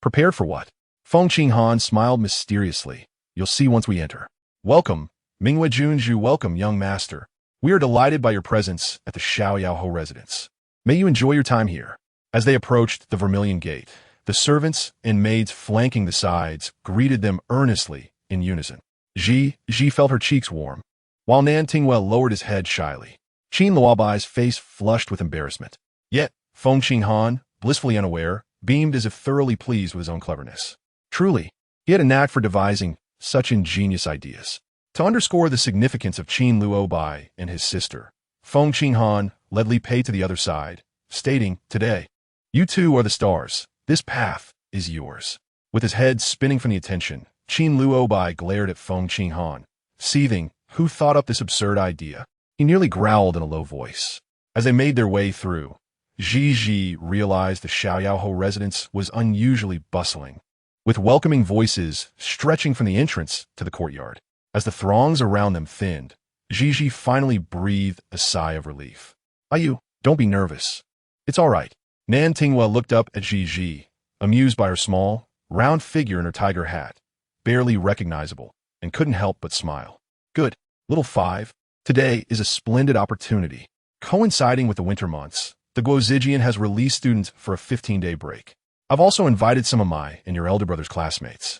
S1: Prepared for what? Feng Qinghan smiled mysteriously. You'll see once we enter. Welcome, Minghui Junju, welcome, young master. We are delighted by your presence at the Xiaoyao Ho residence. May you enjoy your time here. As they approached the Vermilion Gate, the servants and maids flanking the sides greeted them earnestly in unison. Ji felt her cheeks warm, while Nantingwe lowered his head shyly. Qin Luobai's face flushed with embarrassment. Yet, Feng Qinghan, blissfully unaware, beamed as if thoroughly pleased with his own cleverness. Truly, he had a knack for devising such ingenious ideas. To underscore the significance of Qin Luobai and his sister, Feng Qinghan led Li Pei to the other side, stating, today, you two are the stars. This path is yours. With his head spinning from the attention, Qin Luobai glared at Feng Qinghan, seething, who thought up this absurd idea? He nearly growled in a low voice. As they made their way through, Ji realized the Xiaoyao Ho residence was unusually bustling, with welcoming voices stretching from the entrance to the courtyard. As the throngs around them thinned, Ji finally breathed a sigh of relief. Ayu, don't be nervous. It's all right. Nantingwe looked up at Ji, amused by her small, round figure in her tiger hat, barely recognizable, and couldn't help but smile. Good, little five. Today is a splendid opportunity. Coinciding with the winter months, the Guozijian has released students for a 15-day break. I've also invited some of my and your elder brother's classmates.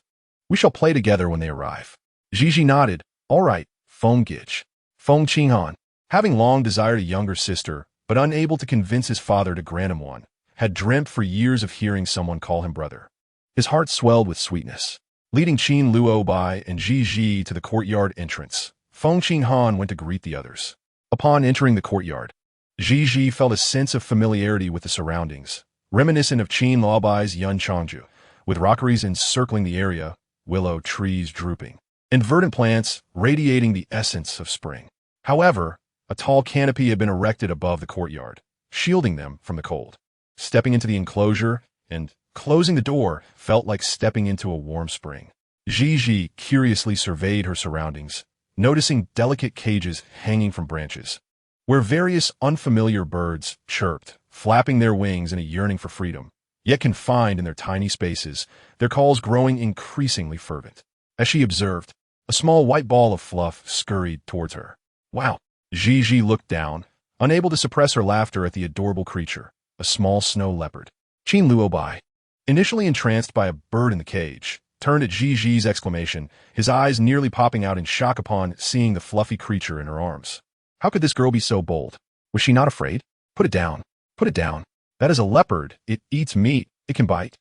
S1: We shall play together when they arrive. Ji nodded. All right, Feng Qinghan, having long desired a younger sister, but unable to convince his father to grant him one, had dreamt for years of hearing someone call him brother. His heart swelled with sweetness. Leading Qin Luobai and Ji to the courtyard entrance, Feng Qinghan went to greet the others. Upon entering the courtyard, Ji felt a sense of familiarity with the surroundings, reminiscent of Qin Luobai's Yun Changju, with rockeries encircling the area, willow trees drooping, and verdant plants radiating the essence of spring. However, a tall canopy had been erected above the courtyard, shielding them from the cold. Stepping into the enclosure and closing the door felt like stepping into a warm spring. Ji curiously surveyed her surroundings, noticing delicate cages hanging from branches, where various unfamiliar birds chirped, flapping their wings in a yearning for freedom, yet confined in their tiny spaces, their calls growing increasingly fervent. As she observed, a small white ball of fluff scurried towards her. Wow! Ji looked down, unable to suppress her laughter at the adorable creature, a small snow leopard. Qin Luobai, initially entranced by a bird in the cage, turned at Ji's exclamation, his eyes nearly popping out in shock upon seeing the fluffy creature in her arms. How could this girl be so bold? Was she not afraid? Put it down. Put it down. That is a leopard. It eats meat. It can bite.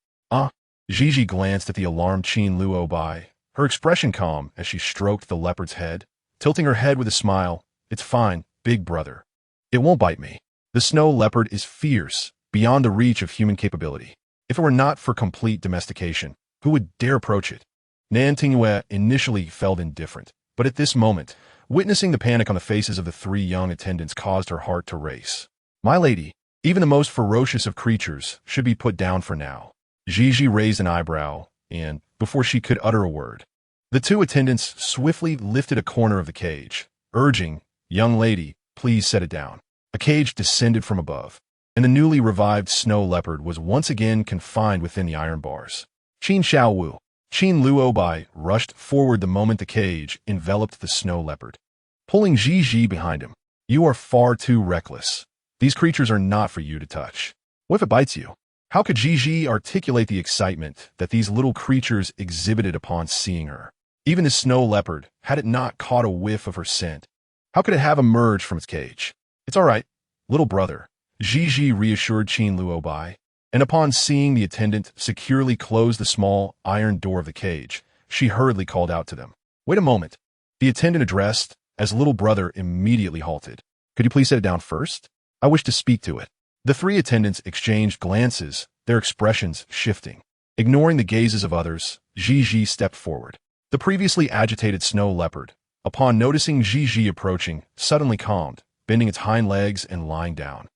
S1: Ji glanced at the alarmed Qin Luobai, her expression calm as she stroked the leopard's head, tilting her head with a smile. It's fine, big brother. It won't bite me. The snow leopard is fierce, beyond the reach of human capability. If it were not for complete domestication, who would dare approach it? Nantingwe initially felt indifferent, but at this moment, witnessing the panic on the faces of the three young attendants caused her heart to race. My lady, even the most ferocious of creatures should be put down for now. Ji raised an eyebrow, and, before she could utter a word, the two attendants swiftly lifted a corner of the cage, urging, young lady, please set it down. A cage descended from above, and the newly revived snow leopard was once again confined within the iron bars. Qin Xiaowu, Qin Luobai rushed forward the moment the cage enveloped the snow leopard, pulling Ji behind him. You are far too reckless. These creatures are not for you to touch. What if it bites you? How could Ji articulate the excitement that these little creatures exhibited upon seeing her? Even the snow leopard, had it not caught a whiff of her scent, how could it have emerged from its cage? It's all right, little brother, Ji reassured Qin Luobai, and upon seeing the attendant securely close the small iron door of the cage, she hurriedly called out to them. Wait a moment. The attendant addressed, as little brother immediately halted. Could you please set it down first? I wish to speak to it. The three attendants exchanged glances, their expressions shifting. Ignoring the gazes of others, Ji stepped forward. The previously agitated snow leopard, upon noticing Ji approaching, suddenly calmed, bending its hind legs and lying down,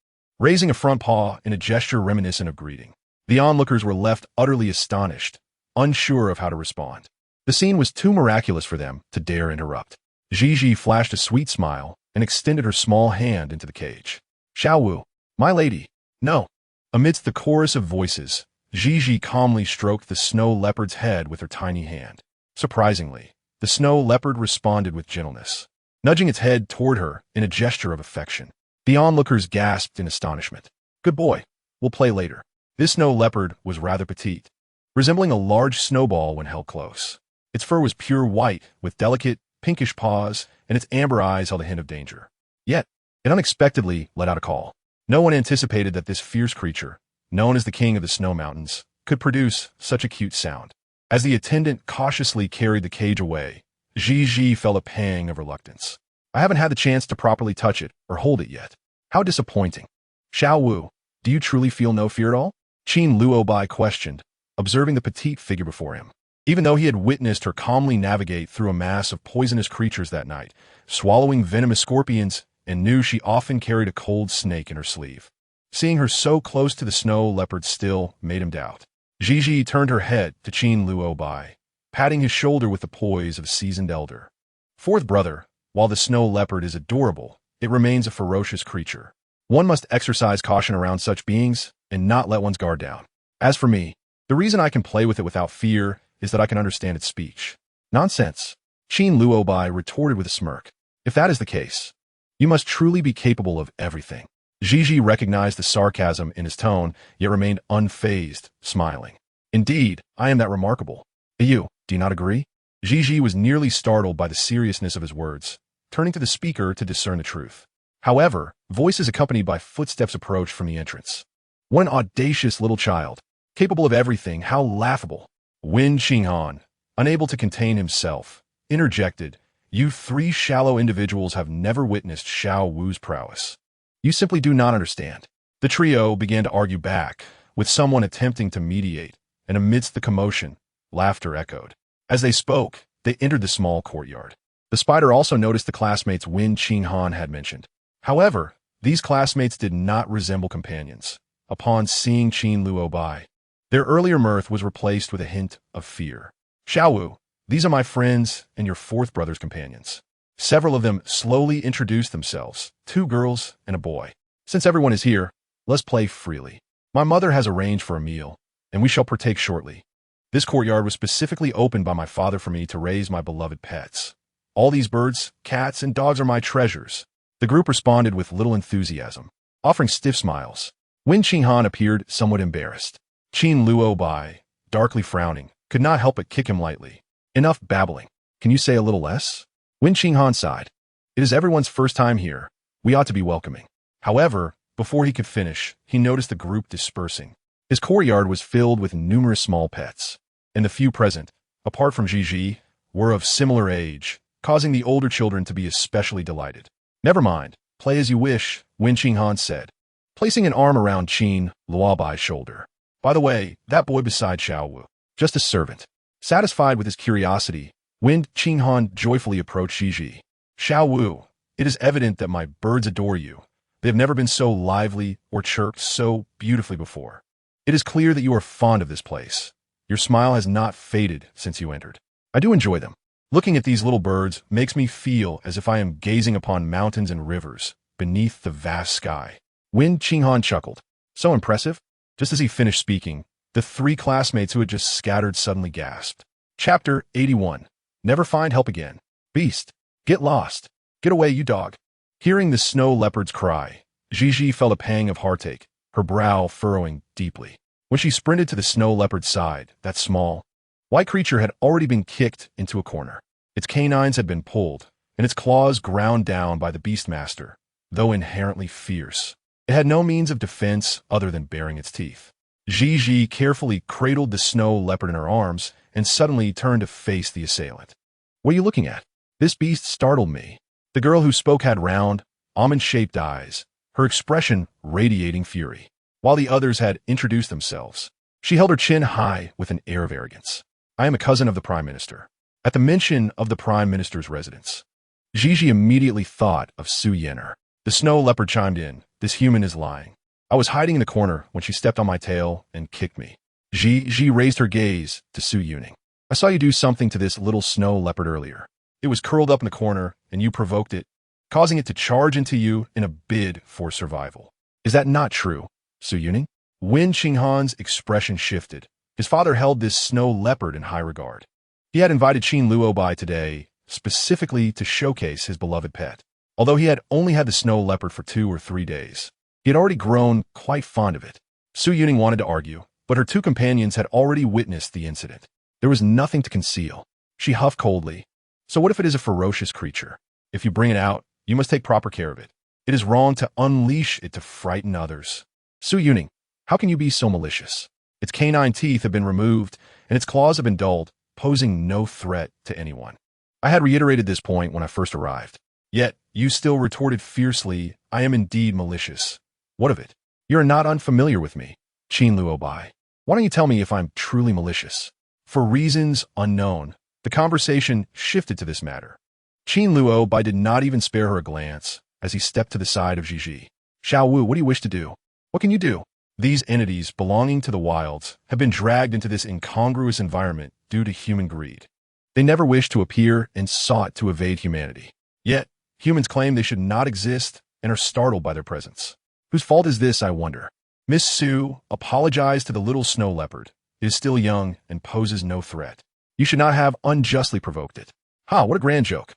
S1: raising a front paw in a gesture reminiscent of greeting. The onlookers were left utterly astonished, unsure of how to respond. The scene was too miraculous for them to dare interrupt. Ji flashed a sweet smile and extended her small hand into the cage. Xiao Wu, my lady, no. Amidst the chorus of voices, Ji calmly stroked the snow leopard's head with her tiny hand. Surprisingly, the snow leopard responded with gentleness, nudging its head toward her in a gesture of affection. The onlookers gasped in astonishment. Good boy, we'll play later. This snow leopard was rather petite, resembling a large snowball when held close. Its fur was pure white, with delicate, pinkish paws, and its amber eyes held a hint of danger. Yet, it unexpectedly let out a call. No one anticipated that this fierce creature, known as the king of the snow mountains, could produce such a cute sound. As the attendant cautiously carried the cage away, Ji felt a pang of reluctance. I haven't had the chance to properly touch it or hold it yet. How disappointing. Xiao Wu, do you truly feel no fear at all? Qin Luobai questioned, observing the petite figure before him. Even though he had witnessed her calmly navigate through a mass of poisonous creatures that night, swallowing venomous scorpions, and knew she often carried a cold snake in her sleeve. Seeing her so close to the snow leopard still made him doubt. Ji turned her head to Qin Luobai, patting his shoulder with the poise of a seasoned elder. Fourth brother, while the snow leopard is adorable, it remains a ferocious creature. One must exercise caution around such beings and not let one's guard down. As for me, the reason I can play with it without fear is that I can understand its speech. Nonsense, Qin Luobai retorted with a smirk. If that is the case, you must truly be capable of everything. Ji recognized the sarcasm in his tone, yet remained unfazed, smiling. Indeed, I am that remarkable. You, do you not agree? Ji was nearly startled by the seriousness of his words, turning to the speaker to discern the truth. However, voices accompanied by footsteps approached from the entrance. What an audacious little child. Capable of everything, how laughable. Wen Qinghan, unable to contain himself, interjected, You three shallow individuals have never witnessed Xiao Wu's prowess. You simply do not understand. The trio began to argue back, with someone attempting to mediate, and amidst the commotion, laughter echoed. As they spoke, they entered the small courtyard. The spider also noticed the classmates Wen Qinghan had mentioned. However, these classmates did not resemble companions. Upon seeing Qin Luobai, their earlier mirth was replaced with a hint of fear. Xiao Wu, these are my friends and your fourth brother's companions. Several of them slowly introduced themselves, 2 girls and a boy. Since everyone is here, let's play freely. My mother has arranged for a meal, and we shall partake shortly. This courtyard was specifically opened by my father for me to raise my beloved pets. All these birds, cats, and dogs are my treasures. The group responded with little enthusiasm, offering stiff smiles. Wen Qinghan appeared somewhat embarrassed. Qin Luobai, darkly frowning, could not help but kick him lightly. Enough babbling. Can you say a little less? Wen Qinghan sighed. It is everyone's first time here. We ought to be welcoming. However, before he could finish, he noticed the group dispersing. His courtyard was filled with numerous small pets, and the few present, apart from Ji, were of similar age, causing the older children to be especially delighted. Never mind, play as you wish, Wen Qinghan said, placing an arm around Qin Luobai's shoulder. By the way, that boy beside Xiao Wu, just a servant. Satisfied with his curiosity, Wen Qinghan joyfully approached Ji. Xiao Wu, it is evident that my birds adore you. They have never been so lively or chirped so beautifully before. It is clear that you are fond of this place. Your smile has not faded since you entered. I do enjoy them. Looking at these little birds makes me feel as if I am gazing upon mountains and rivers beneath the vast sky. Wen Qinghan chuckled. So impressive? Just as he finished speaking, the 3 classmates who had just scattered suddenly gasped. Chapter 81. Never find help again. Beast. Get lost. Get away, you dog. Hearing the snow leopard's cry, Gigi felt a pang of heartache, her brow furrowing deeply. When she sprinted to the snow leopard's side, that small, white creature had already been kicked into a corner. Its canines had been pulled, and its claws ground down by the beastmaster, though inherently fierce. It had no means of defense other than baring its teeth. Gigi carefully cradled the snow leopard in her arms and suddenly turned to face the assailant. "What are you looking at?" This beast startled me. The girl who spoke had round, almond-shaped eyes, her expression radiating fury. While the others had introduced themselves, she held her chin high with an air of arrogance. "I am a cousin of the Prime Minister." At the mention of the Prime Minister's residence, Gigi immediately thought of Su Yenner. The snow leopard chimed in, "This human is lying. I was hiding in the corner when she stepped on my tail and kicked me." Gigi raised her gaze to Su Yuning. "I saw you do something to this little snow leopard earlier. It was curled up in the corner, and you provoked it, causing it to charge into you in a bid for survival. Is that not true, Su Yuning?" Wen Qinghan's expression shifted. His father held this snow leopard in high regard. He had invited Qin Luo by today, specifically to showcase his beloved pet. Although he had only had the snow leopard for 2 or 3 days, he had already grown quite fond of it. Su Yuning wanted to argue, but her 2 companions had already witnessed the incident. There was nothing to conceal. She huffed coldly. "So what if it is a ferocious creature? If you bring it out, you must take proper care of it. It is wrong to unleash it to frighten others." "Su Yuning, how can you be so malicious? Its canine teeth have been removed, and its claws have been dulled, posing no threat to anyone. I had reiterated this point when I first arrived. Yet, you still retorted fiercely, 'I am indeed malicious.' What of it? You are not unfamiliar with me, Qin Luo Bai. Why don't you tell me if I'm truly malicious?" For reasons unknown, the conversation shifted to this matter. Qin Luo Bai did not even spare her a glance as he stepped to the side of Gigi. "Xiao Wu, what do you wish to do? What can you do?" These entities belonging to the wilds have been dragged into this incongruous environment due to human greed. They never wished to appear and sought to evade humanity. Yet, humans claim they should not exist and are startled by their presence. Whose fault is this, I wonder? Miss Su apologized to the little snow leopard. It is still young and poses no threat. You should not have unjustly provoked it. Ha, what a grand joke.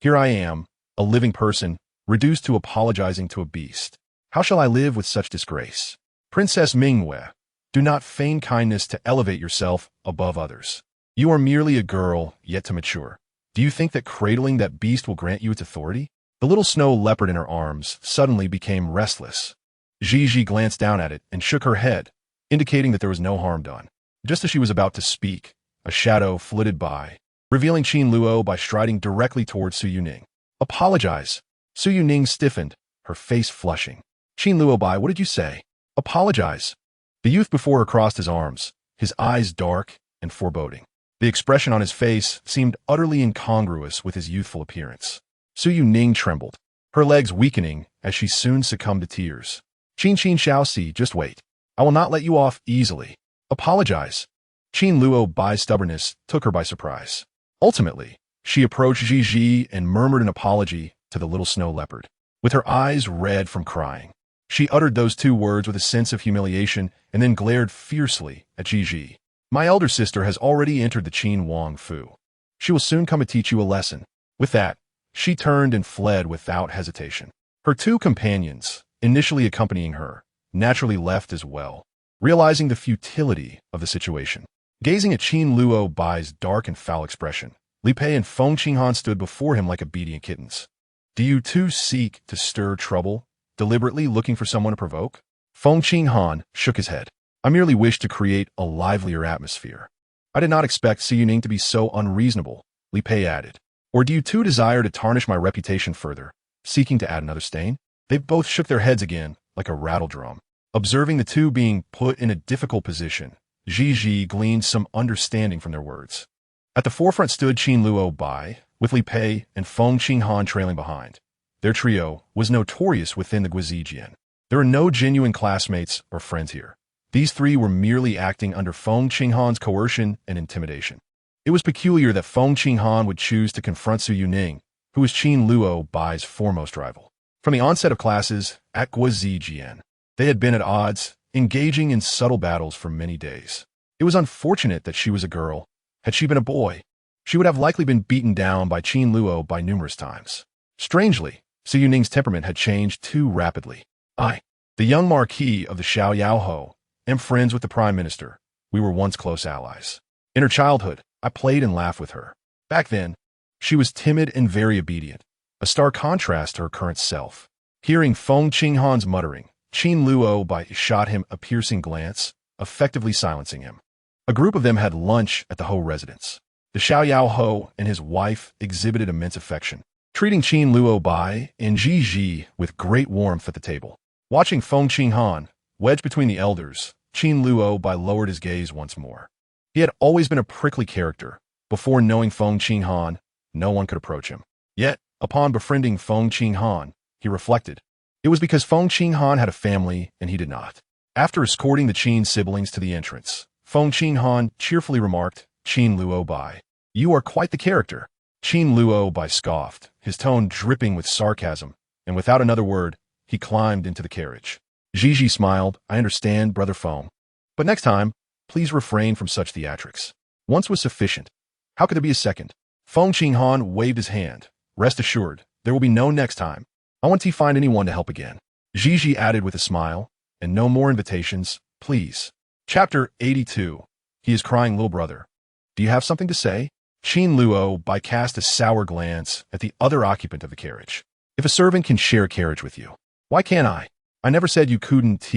S1: Here I am, a living person, reduced to apologizing to a beast. How shall I live with such disgrace? Princess Mingwei, do not feign kindness to elevate yourself above others. You are merely a girl yet to mature. Do you think that cradling that beast will grant you its authority?" The little snow leopard in her arms suddenly became restless. Gigi glanced down at it and shook her head, indicating that there was no harm done. Just as she was about to speak, a shadow flitted by, revealing Qin Luo by striding directly towards Su Yuning. "Apologize." Su Yuning stiffened, her face flushing. "Qin Luo Bai, what did you say?" "Apologize." The youth before her crossed his arms, his eyes dark and foreboding. The expression on his face seemed utterly incongruous with his youthful appearance. Su Yuning trembled, her legs weakening as she soon succumbed to tears. "Qin Xiaoxi, just wait. I will not let you off easily. Apologize." Qin Luo Bai's stubbornness took her by surprise. Ultimately, she approached Gigi and murmured an apology to the little snow leopard. With her eyes red from crying, she uttered those 2 words with a sense of humiliation and then glared fiercely at Gigi. "My elder sister has already entered the Qin Wang Fu. She will soon come to teach you a lesson." With that, she turned and fled without hesitation. Her 2 companions, initially accompanying her, naturally left as well, realizing the futility of the situation. Gazing at Qin Luo Bai's dark and foul expression, Li Pei and Feng Qinghan stood before him like obedient kittens. "Do you 2 seek to stir trouble, deliberately looking for someone to provoke?" Feng Qinghan shook his head. "I merely wish to create a livelier atmosphere." "I did not expect Su Yuning to be so unreasonable," Li Pei added. "Or do you 2 desire to tarnish my reputation further, seeking to add another stain?" They both shook their heads again, like a rattle drum. Observing the 2 being put in a difficult position, Gigi gleaned some understanding from their words. At the forefront stood Qin Luo Bai, with Li Pei and Feng Qinghan trailing behind. Their trio was notorious within the Guizijian. There were no genuine classmates or friends here. These 3 were merely acting under Feng Qinghan's coercion and intimidation. It was peculiar that Feng Qinghan would choose to confront Su Yuning, who was Qin Luo Bai's foremost rival. From the onset of classes at Guizijian, they had been at odds, engaging in subtle battles for many days. It was unfortunate that she was a girl, Had she been a boy, she would have likely been beaten down by Qin Luo by numerous times. Strangely, Su Yuning's temperament had changed too rapidly. I, the young marquis of the Xiao Yaoho, am friends with the prime minister. We were once close allies. In her childhood, I played and laughed with her. Back then, she was timid and very obedient, a stark contrast to her current self. Hearing Feng Qinghan's muttering, Qin Luo shot him a piercing glance, effectively silencing him. A group of them had lunch at the Ho residence. The Xiao Yaoho and his wife exhibited immense affection, treating Qin Luo Bai and Ji Ji with great warmth at the table. Watching Feng Qinghan, wedged between the elders, Qin Luo Bai lowered his gaze once more. He had always been a prickly character. Before knowing Feng Qinghan, no one could approach him. Yet, upon befriending Feng Qinghan, he reflected. It was because Feng Qinghan had a family and he did not. After escorting the Qin siblings to the entrance, Feng Qinghan cheerfully remarked, Qin Luo Bai, you are quite the character. Qin Luo Bai scoffed, his tone dripping with sarcasm, and without another word, he climbed into the carriage. Gigi smiled, I understand, Brother Feng. But next time, please refrain from such theatrics. Once was sufficient. How could there be a second? Feng Qinghan waved his hand. Rest assured, there will be no next time. I want to find anyone to help again. Gigi added with a smile, and no more invitations, please. Chapter 82. He is crying, little brother. Do you have something to say? Qin Luo Bai cast a sour glance at the other occupant of the carriage. If a servant can share a carriage with you, why can't I? I never said you couldn't.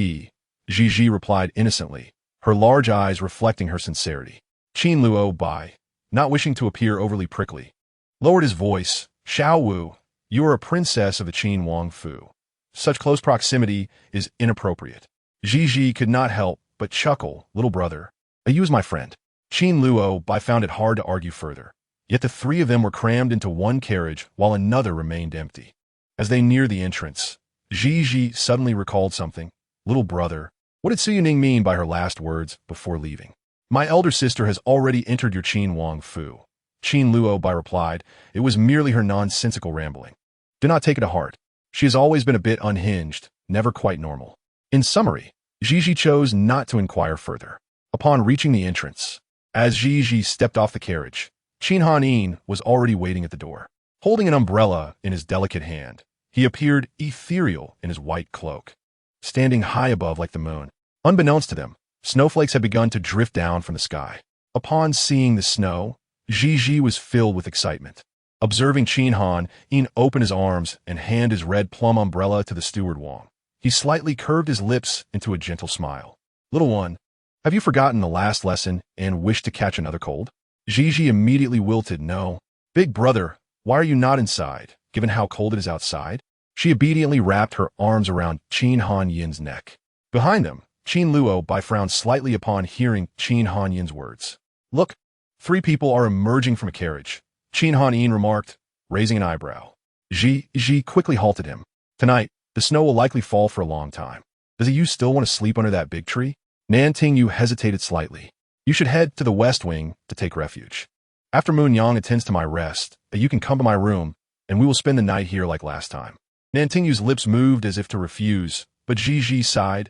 S1: Gigi replied innocently, her large eyes reflecting her sincerity. Qin Luo Bai, not wishing to appear overly prickly, lowered his voice. Xiao Wu, you are a princess of the Qin Wang Fu. Such close proximity is inappropriate. Gigi could not help but chuckle, little brother. You is my friend. Qin Luo Bai found it hard to argue further. Yet the three of them were crammed into one carriage while another remained empty. As they neared the entrance, Gigi suddenly recalled something. Little brother, what did Su Yuning mean by her last words before leaving? My elder sister has already entered your Qin Wang Fu. Qin Luo Bai replied, it was merely her nonsensical rambling. Do not take it to heart. She has always been a bit unhinged, never quite normal. In summary, Gigi chose not to inquire further. Upon reaching the entrance, as Gigi stepped off the carriage, Qin Han was already waiting at the door. Holding an umbrella in his delicate hand, he appeared ethereal in his white cloak, standing high above like the moon. Unbeknownst to them, snowflakes had begun to drift down from the sky. Upon seeing the snow, Gigi was filled with excitement. Observing Qin Han open his arms and hand his red plum umbrella to the steward Wang. He slightly curved his lips into a gentle smile. Little one, have you forgotten the last lesson and wish to catch another cold? Gigi immediately wilted. No. Big brother, why are you not inside, given how cold it is outside? She obediently wrapped her arms around Qin Han Yin's neck. Behind them, Qin Luo Bai frowned slightly upon hearing Qin Han Yin's words. Look, 3 people are emerging from a carriage, Qin Han Yin remarked, raising an eyebrow. Ji quickly halted him. Tonight, the snow will likely fall for a long time. Does you still want to sleep under that big tree? Nantingyu hesitated slightly. You should head to the west wing to take refuge. After Moon Yang attends to my rest, you can come to my room, and we will spend the night here like last time. Nantingyu's lips moved as if to refuse, but Ji sighed.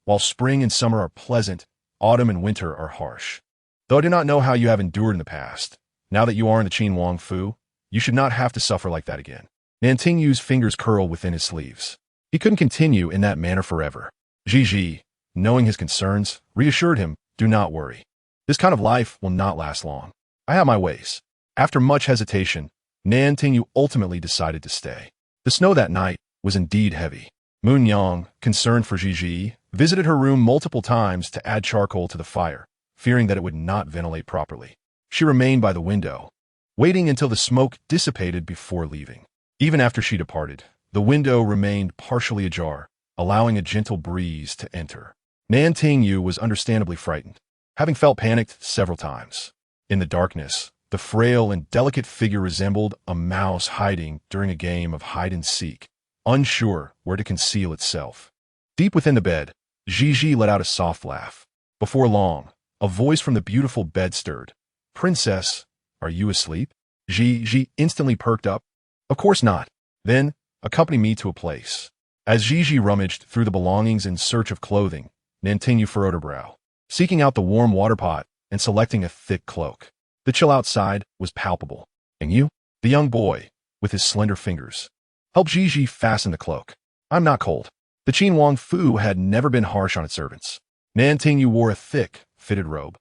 S1: While spring and summer are pleasant, autumn and winter are harsh. Though I do not know how you have endured in the past, now that you are in the Qin Wang Fu, you should not have to suffer like that again. Nantingyu's fingers curled within his sleeves. He couldn't continue in that manner forever. Ji, knowing his concerns, reassured him, do not worry. This kind of life will not last long. I have my ways. After much hesitation, Nantingyu ultimately decided to stay. The snow that night was indeed heavy. Moon Yang, concerned for Ji, visited her room multiple times to add charcoal to the fire, fearing that it would not ventilate properly. She remained by the window, waiting until the smoke dissipated before leaving. Even after she departed, the window remained partially ajar, allowing a gentle breeze to enter. Nantingyu was understandably frightened, having felt panicked several times. In the darkness, the frail and delicate figure resembled a mouse hiding during a game of hide-and-seek, unsure where to conceal itself. Deep within the bed, Ji let out a soft laugh. Before long, a voice from the beautiful bed stirred. Princess, are you asleep? Ji instantly perked up. Of course not. Then, accompany me to a place. As Ji rummaged through the belongings in search of clothing, Nantingyu furrowed her brow. Seeking out the warm water pot, and selecting a thick cloak. The chill outside was palpable. And you? The young boy, with his slender fingers, helped Gigi fasten the cloak. I'm not cold. The Qin Wang Fu had never been harsh on its servants. Nan Tingyu wore a thick, fitted robe,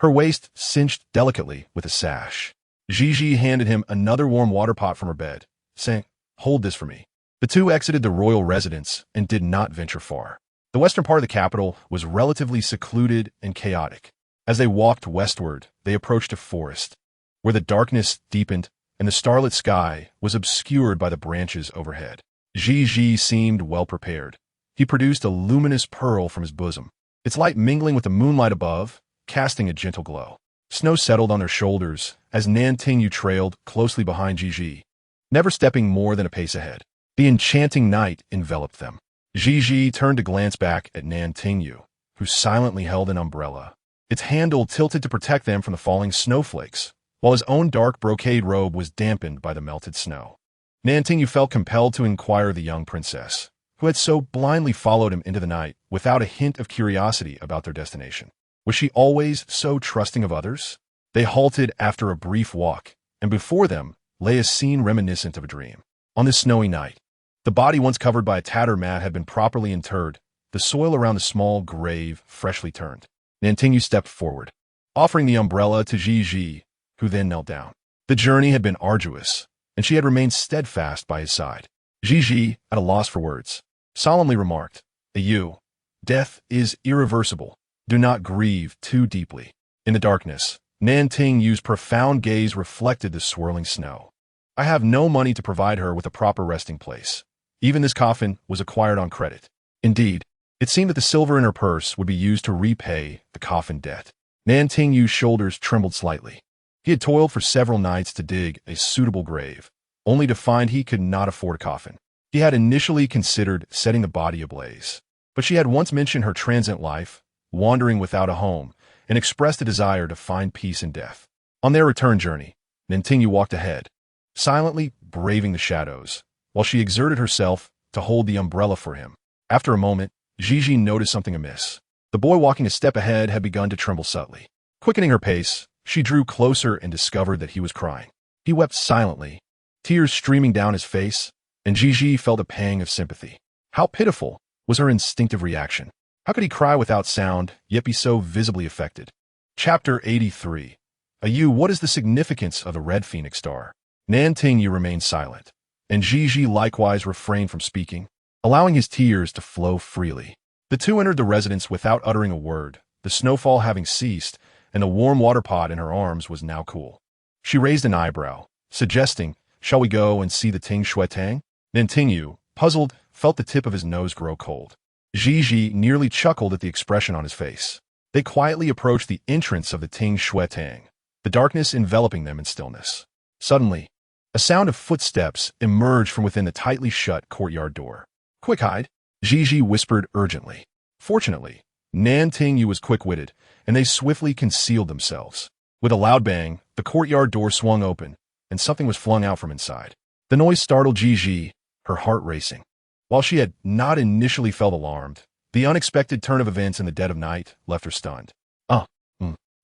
S1: her waist cinched delicately with a sash. Gigi handed him another warm water pot from her bed, saying, "Hold this for me." The two exited the royal residence and did not venture far. The western part of the capital was relatively secluded and chaotic. As they walked westward, they approached a forest, where the darkness deepened and the starlit sky was obscured by the branches overhead. Gigi seemed well prepared. He produced a luminous pearl from his bosom, its light mingling with the moonlight above, casting a gentle glow. Snow settled on their shoulders as Nan Tingyu trailed closely behind Gigi, never stepping more than a pace ahead. The enchanting night enveloped them. Gigi turned to glance back at Nan Tingyu, who silently held an umbrella, its handle tilted to protect them from the falling snowflakes, while his own dark brocade robe was dampened by the melted snow. Nan Tingyu felt compelled to inquire the young princess, who had so blindly followed him into the night without a hint of curiosity about their destination. Was she always so trusting of others? They halted after a brief walk, and before them lay a scene reminiscent of a dream. On this snowy night, the body once covered by a tattered mat had been properly interred, the soil around the small grave freshly turned. Nan Tingyu stepped forward, offering the umbrella to Gigi, who then knelt down. The journey had been arduous, and she had remained steadfast by his side. Gigi, at a loss for words, solemnly remarked, "You, death is irreversible. Do not grieve too deeply." In the darkness, Nan Tingyu's profound gaze reflected the swirling snow. "I have no money to provide her with a proper resting place. Even this coffin was acquired on credit." Indeed, it seemed that the silver in her purse would be used to repay the coffin debt. Nan Tingyu's shoulders trembled slightly. He had toiled for several nights to dig a suitable grave, only to find he could not afford a coffin. He had initially considered setting the body ablaze, but she had once mentioned her transient life, wandering without a home, and expressed a desire to find peace in death. On their return journey, Nan Tingyu walked ahead, silently braving the shadows, while she exerted herself to hold the umbrella for him. After a moment, Gigi noticed something amiss. The boy walking a step ahead had begun to tremble subtly. Quickening her pace, she drew closer and discovered that he was crying. He wept silently, tears streaming down his face, and Gigi felt a pang of sympathy. How pitiful was her instinctive reaction. How could he cry without sound, yet be so visibly affected? Chapter 83. What is the significance of the red phoenix star? Nan Tingyu remained silent, and Gigi likewise refrained from speaking, allowing his tears to flow freely. The two entered the residence without uttering a word, the snowfall having ceased, and the warm water pot in her arms was now cool. She raised an eyebrow, suggesting, "Shall we go and see the Ting Shui Tang?" Nan Tingyu, puzzled, felt the tip of his nose grow cold. Gigi nearly chuckled at the expression on his face. They quietly approached the entrance of the Ting Shui Tang, the darkness enveloping them in stillness. Suddenly, a sound of footsteps emerged from within the tightly shut courtyard door. "Quick, hide," Gigi whispered urgently. Fortunately, Nan Tingyu was quick-witted, and they swiftly concealed themselves. With a loud bang, the courtyard door swung open, and something was flung out from inside. The noise startled Gigi, her heart racing. While she had not initially felt alarmed, the unexpected turn of events in the dead of night left her stunned.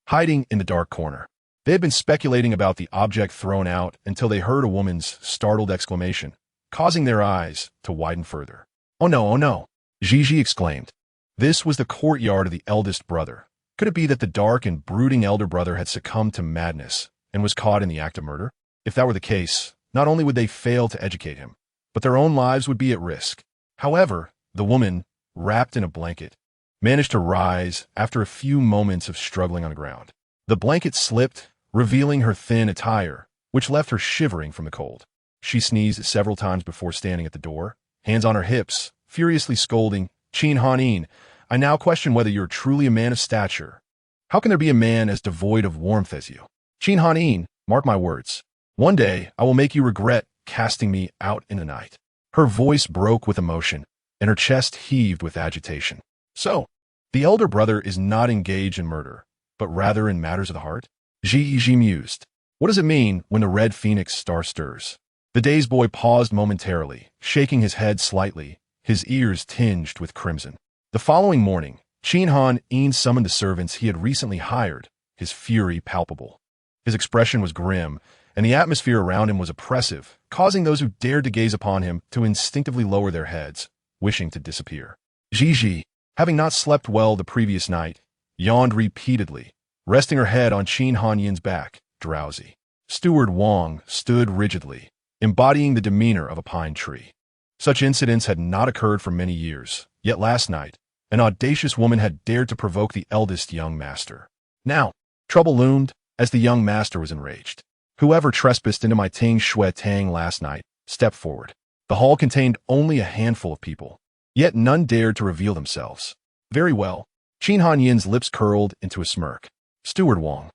S1: Hiding in the dark corner. They had been speculating about the object thrown out until they heard a woman's startled exclamation, causing their eyes to widen further. Oh no, Gigi exclaimed. This was the courtyard of the eldest brother. Could it be that the dark and brooding elder brother had succumbed to madness and was caught in the act of murder? If that were the case, not only would they fail to educate him, but their own lives would be at risk. However, the woman, wrapped in a blanket, managed to rise after a few moments of struggling on the ground. The blanket slipped, revealing her thin attire, which left her shivering from the cold. She sneezed several times before standing at the door, hands on her hips, furiously scolding, "Qin Hanin, I now question whether you're truly a man of stature. How can there be a man as devoid of warmth as you? Qin Hanin, mark my words. One day I will make you regret casting me out in the night." Her voice broke with emotion, and her chest heaved with agitation. So, the elder brother is not engaged in murder, but rather in matters of the heart? Gigi mused. What does it mean when the red phoenix star stirs? The dazed boy paused momentarily, shaking his head slightly, his ears tinged with crimson. The following morning, Qin Han summoned the servants he had recently hired, his fury palpable. His expression was grim, and the atmosphere around him was oppressive, causing those who dared to gaze upon him to instinctively lower their heads, wishing to disappear. Gigi, having not slept well the previous night, yawned repeatedly, resting her head on Qin Hanyin's back, drowsy. Steward Wang stood rigidly, embodying the demeanor of a pine tree. Such incidents had not occurred for many years, yet last night, an audacious woman had dared to provoke the eldest young master. Now, trouble loomed, as the young master was enraged. Whoever trespassed into my Ting Shui Tang last night, stepped forward. The hall contained only a handful of people, yet none dared to reveal themselves. Very well. Qin Hanyin's lips curled into a smirk. Steward Wang,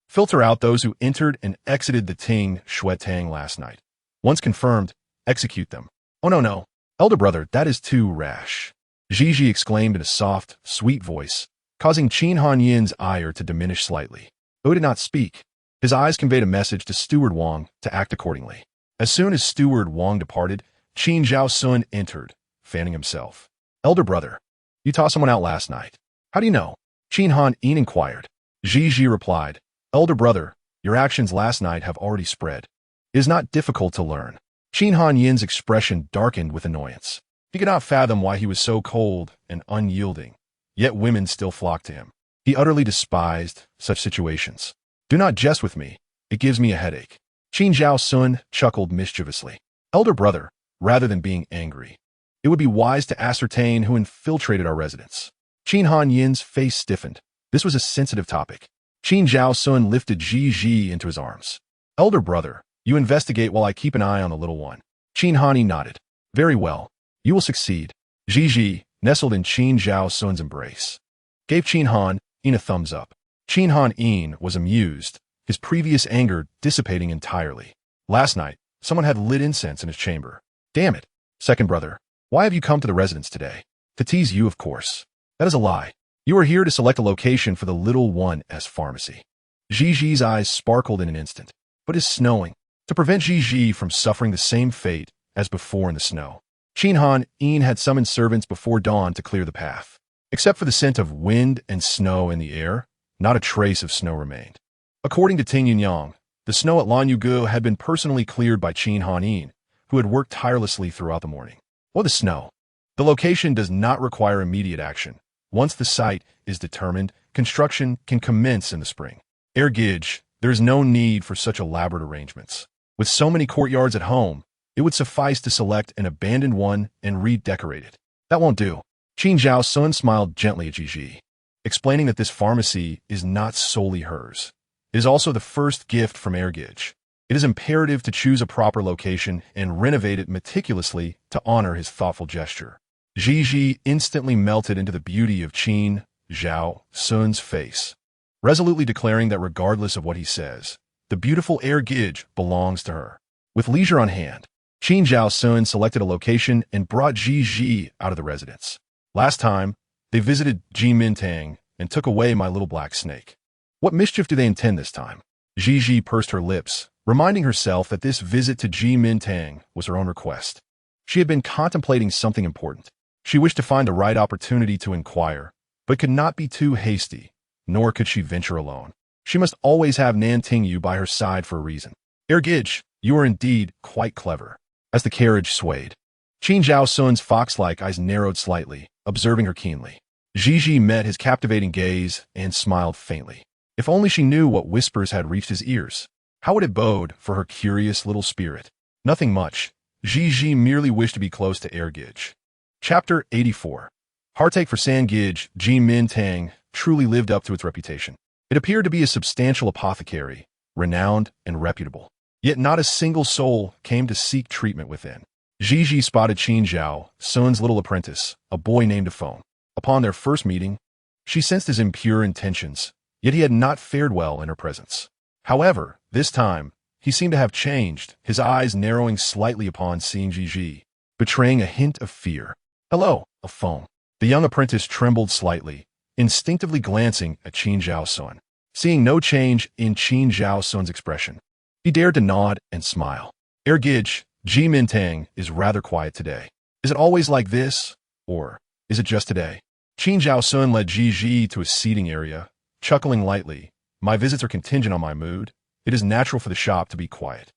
S1: filter out those who entered and exited the Ting Shui Tang last night. Once confirmed, execute them. Oh no, elder brother, that is too rash. Gigi exclaimed in a soft, sweet voice, causing Qin Hanyin's ire to diminish slightly. Though he did not speak, his eyes conveyed a message to Steward Wang to act accordingly. As soon as Steward Wang departed, Qin Zhao Sun entered, fanning himself. Elder brother, you tossed someone out last night. How do you know? Qin Han Yin inquired. Gigi replied, Elder brother, your actions last night have already spread. It is not difficult to learn. Qin Han Yin's expression darkened with annoyance. He could not fathom why he was so cold and unyielding, yet women still flocked to him. He utterly despised such situations. Do not jest with me. It gives me a headache. Qin Zhao Sun chuckled mischievously. Elder brother, rather than being angry, it would be wise to ascertain who infiltrated our residence. Qin Han Yin's face stiffened. This was a sensitive topic. Qin Zhao Sun lifted Ji into his arms. Elder brother, you investigate while I keep an eye on the little one. Qin Hani nodded. Very well. You will succeed. Ji, nestled in Qin Zhao Sun's embrace, gave Qin Han Yin a thumbs up. Qin Han Yin was amused, his previous anger dissipating entirely. Last night, someone had lit incense in his chamber. Damn it. Second brother, why have you come to the residence today? To tease you, of course. That is a lie. You are here to select a location for the little one's pharmacy. Gigi's eyes sparkled in an instant. But it is snowing. To prevent Gigi from suffering the same fate as before in the snow, Qin Han Yin had summoned servants before dawn to clear the path. Except for the scent of wind and snow in the air, not a trace of snow remained. According to Ting Yunyang, the snow at Lan Yugu had been personally cleared by Qin Han Yin, who had worked tirelessly throughout the morning. Or the snow. The location does not require immediate action. Once the site is determined, construction can commence in the spring. Ergij, there is no need for such elaborate arrangements. With so many courtyards at home, it would suffice to select an abandoned one and redecorate it. That won't do. Qin Zhao Sun smiled gently at Gigi, explaining that this pharmacy is not solely hers. It is also the first gift from Ergij. It is imperative to choose a proper location and renovate it meticulously to honor his thoughtful gesture. Gigi instantly melted into the beauty of Qin Zhao Sun's face, resolutely declaring that regardless of what he says, the beautiful Ergij belongs to her. With leisure on hand, Qin Zhao Sun selected a location and brought Gigi out of the residence. Last time, they visited Ji Mintang and took away my little black snake. What mischief do they intend this time? Gigi pursed her lips, reminding herself that this visit to Ji Mintang was her own request. She had been contemplating something important. She wished to find the right opportunity to inquire, but could not be too hasty, nor could she venture alone. She must always have Nanting Yu by her side for a reason. Ergij, you are indeed quite clever. As the carriage swayed, Qin Zhao Sun's fox-like eyes narrowed slightly, observing her keenly. Gigi met his captivating gaze and smiled faintly. If only she knew what whispers had reached his ears. How would it bode for her curious little spirit? Nothing much. Gigi merely wished to be close to Ergij. Chapter 84. Heartache for Sangij, Ji Mintang truly lived up to its reputation. It appeared to be a substantial apothecary, renowned and reputable. Yet not a single soul came to seek treatment within. Gigi spotted Qin Zhao Sun's little apprentice, a boy named Afone. Upon their first meeting, she sensed his impure intentions, yet he had not fared well in her presence. However, this time, he seemed to have changed, his eyes narrowing slightly upon seeing Gigi, betraying a hint of fear. Hello, Afone. The young apprentice trembled slightly, instinctively glancing at Qin Zhao Sun. Seeing no change in Qin Zhao Sun's expression, he dared to nod and smile. Ergij, Ji Mintang is rather quiet today. Is it always like this, or is it just today? Qin Zhao Sun led Gigi to a seating area, chuckling lightly, My visits are contingent on my mood. It is natural for the shop to be quiet.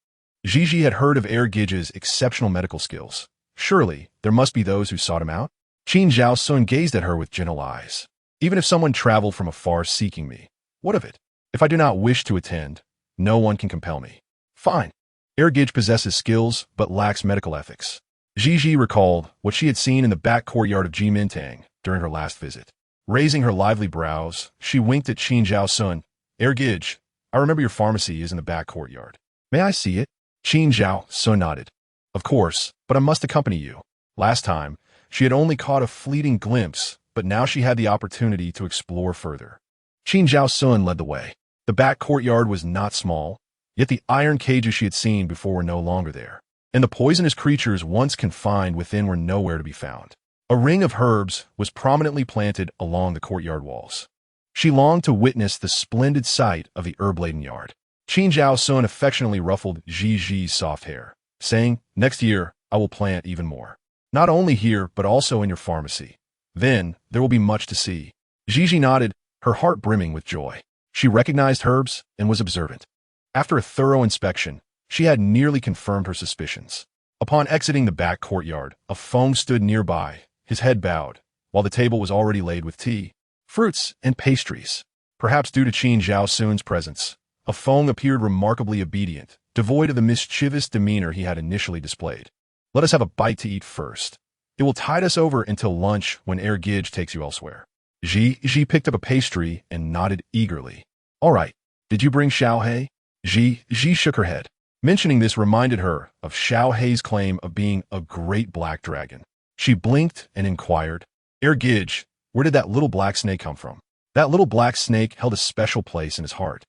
S1: Gigi had heard of Ergij's exceptional medical skills. Surely, there must be those who sought him out? Qin Zhao Sun gazed at her with gentle eyes. Even if someone traveled from afar seeking me, what of it? If I do not wish to attend, no one can compel me. Fine. Ergij possesses skills, but lacks medical ethics. Gigi recalled what she had seen in the back courtyard of Jimintang during her last visit. Raising her lively brows, she winked at Qin Zhao Sun. Ergij, I remember your pharmacy is in the back courtyard. May I see it? Qin Zhao Sun nodded. Of course, but I must accompany you. Last time, she had only caught a fleeting glimpse, but now she had the opportunity to explore further. Qin Zhao Sun led the way. The back courtyard was not small, yet the iron cages she had seen before were no longer there, and the poisonous creatures once confined within were nowhere to be found. A ring of herbs was prominently planted along the courtyard walls. She longed to witness the splendid sight of the herb-laden yard. Qin Zhao Sun affectionately ruffled Gigi's soft hair, saying, Next year, I will plant even more. Not only here, but also in your pharmacy. Then, there will be much to see. Gigi nodded, her heart brimming with joy. She recognized herbs and was observant. After a thorough inspection, she had nearly confirmed her suspicions. Upon exiting the back courtyard, a Feng stood nearby, his head bowed, while the table was already laid with tea, fruits, and pastries. Perhaps due to Qin Zhao Sun's presence, a Feng appeared remarkably obedient, devoid of the mischievous demeanor he had initially displayed. Let us have a bite to eat first. It will tide us over until lunch when Ergij takes you elsewhere. Ji picked up a pastry and nodded eagerly. All right, did you bring Xiaohei? Ji shook her head. Mentioning this reminded her of Xiaohei's claim of being a great black dragon. She blinked and inquired, Ergij, where did that little black snake come from? That little black snake held a special place in his heart,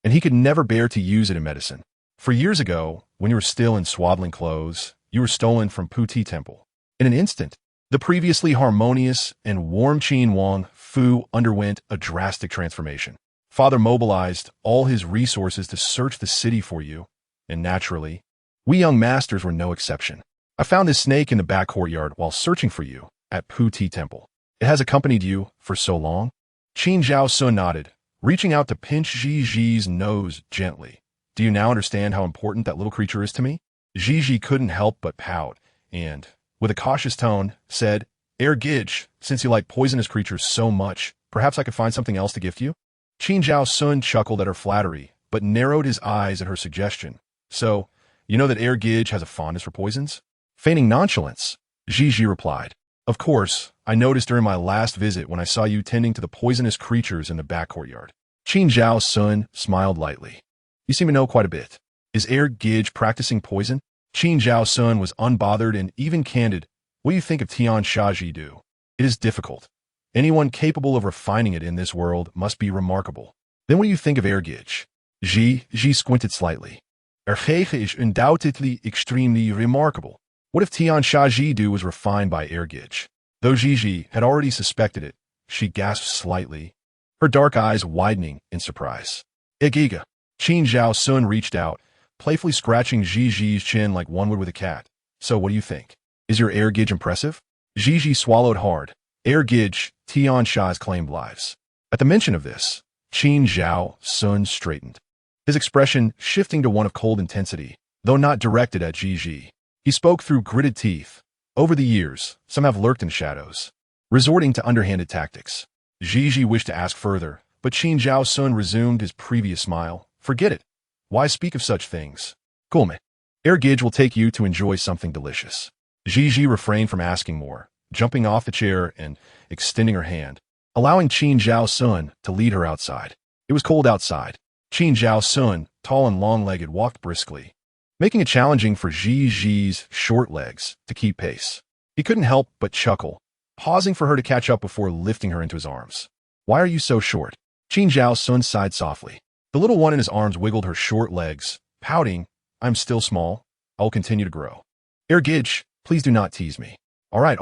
S1: and he could never bear to use it in medicine. For years ago, when you were still in swaddling clothes, you were stolen from Puti Temple. In an instant, the previously harmonious and warm Qin Wang Fu underwent a drastic transformation. Father mobilized all his resources to search the city for you, and naturally, we young masters were no exception. I found this snake in the back courtyard while searching for you at Puti Temple. It has accompanied you for so long? Qin Zhao Sun nodded, reaching out to pinch Gigi's nose gently. Do you now understand how important that little creature is to me? Gigi couldn't help but pout, and, with a cautious tone, said, Ergij, since you like poisonous creatures so much, perhaps I could find something else to gift you? Qin Zhao Sun chuckled at her flattery, but narrowed his eyes at her suggestion. So, you know that Ergij has a fondness for poisons? Feigning nonchalance, Gigi replied. Of course, I noticed during my last visit when I saw you tending to the poisonous creatures in the back courtyard. Qin Zhao Sun smiled lightly. You seem to know quite a bit. Is Ergij practicing poison? Qin Zhao Sun was unbothered and even candid. What do you think of Tian Shaji do? It is difficult. Anyone capable of refining it in this world must be remarkable. Then what do you think of Ergij? Ji squinted slightly. Ergij is undoubtedly extremely remarkable. What if Tian Shaji do was refined by Ergij? Though Gigi had already suspected it, she gasped slightly, her dark eyes widening in surprise. Egiga. Qin Zhao Sun reached out, playfully scratching Gigi's chin like one would with a cat. So what do you think? Is your Ergij impressive? Gigi swallowed hard. Ergij, Tian Sha's claimed lives. At the mention of this, Qin Zhao Sun straightened, his expression shifting to one of cold intensity, though not directed at Gigi. He spoke through gritted teeth. Over the years, some have lurked in shadows, resorting to underhanded tactics. Gigi wished to ask further, but Qin Zhao Sun resumed his previous smile. Forget it. Why speak of such things? Kulme. Ergij will take you to enjoy something delicious. Gigi refrained from asking more, jumping off the chair and extending her hand, allowing Qin Zhao Sun to lead her outside. It was cold outside. Qin Zhao Sun, tall and long-legged, walked briskly, making it challenging for Gigi's short legs to keep pace. He couldn't help but chuckle, pausing for her to catch up before lifting her into his arms. Why are you so short? Qin Zhao Sun sighed softly. The little one in his arms wiggled her short legs, pouting, I'm still small. I will continue to grow. Ergij, please do not tease me. All right.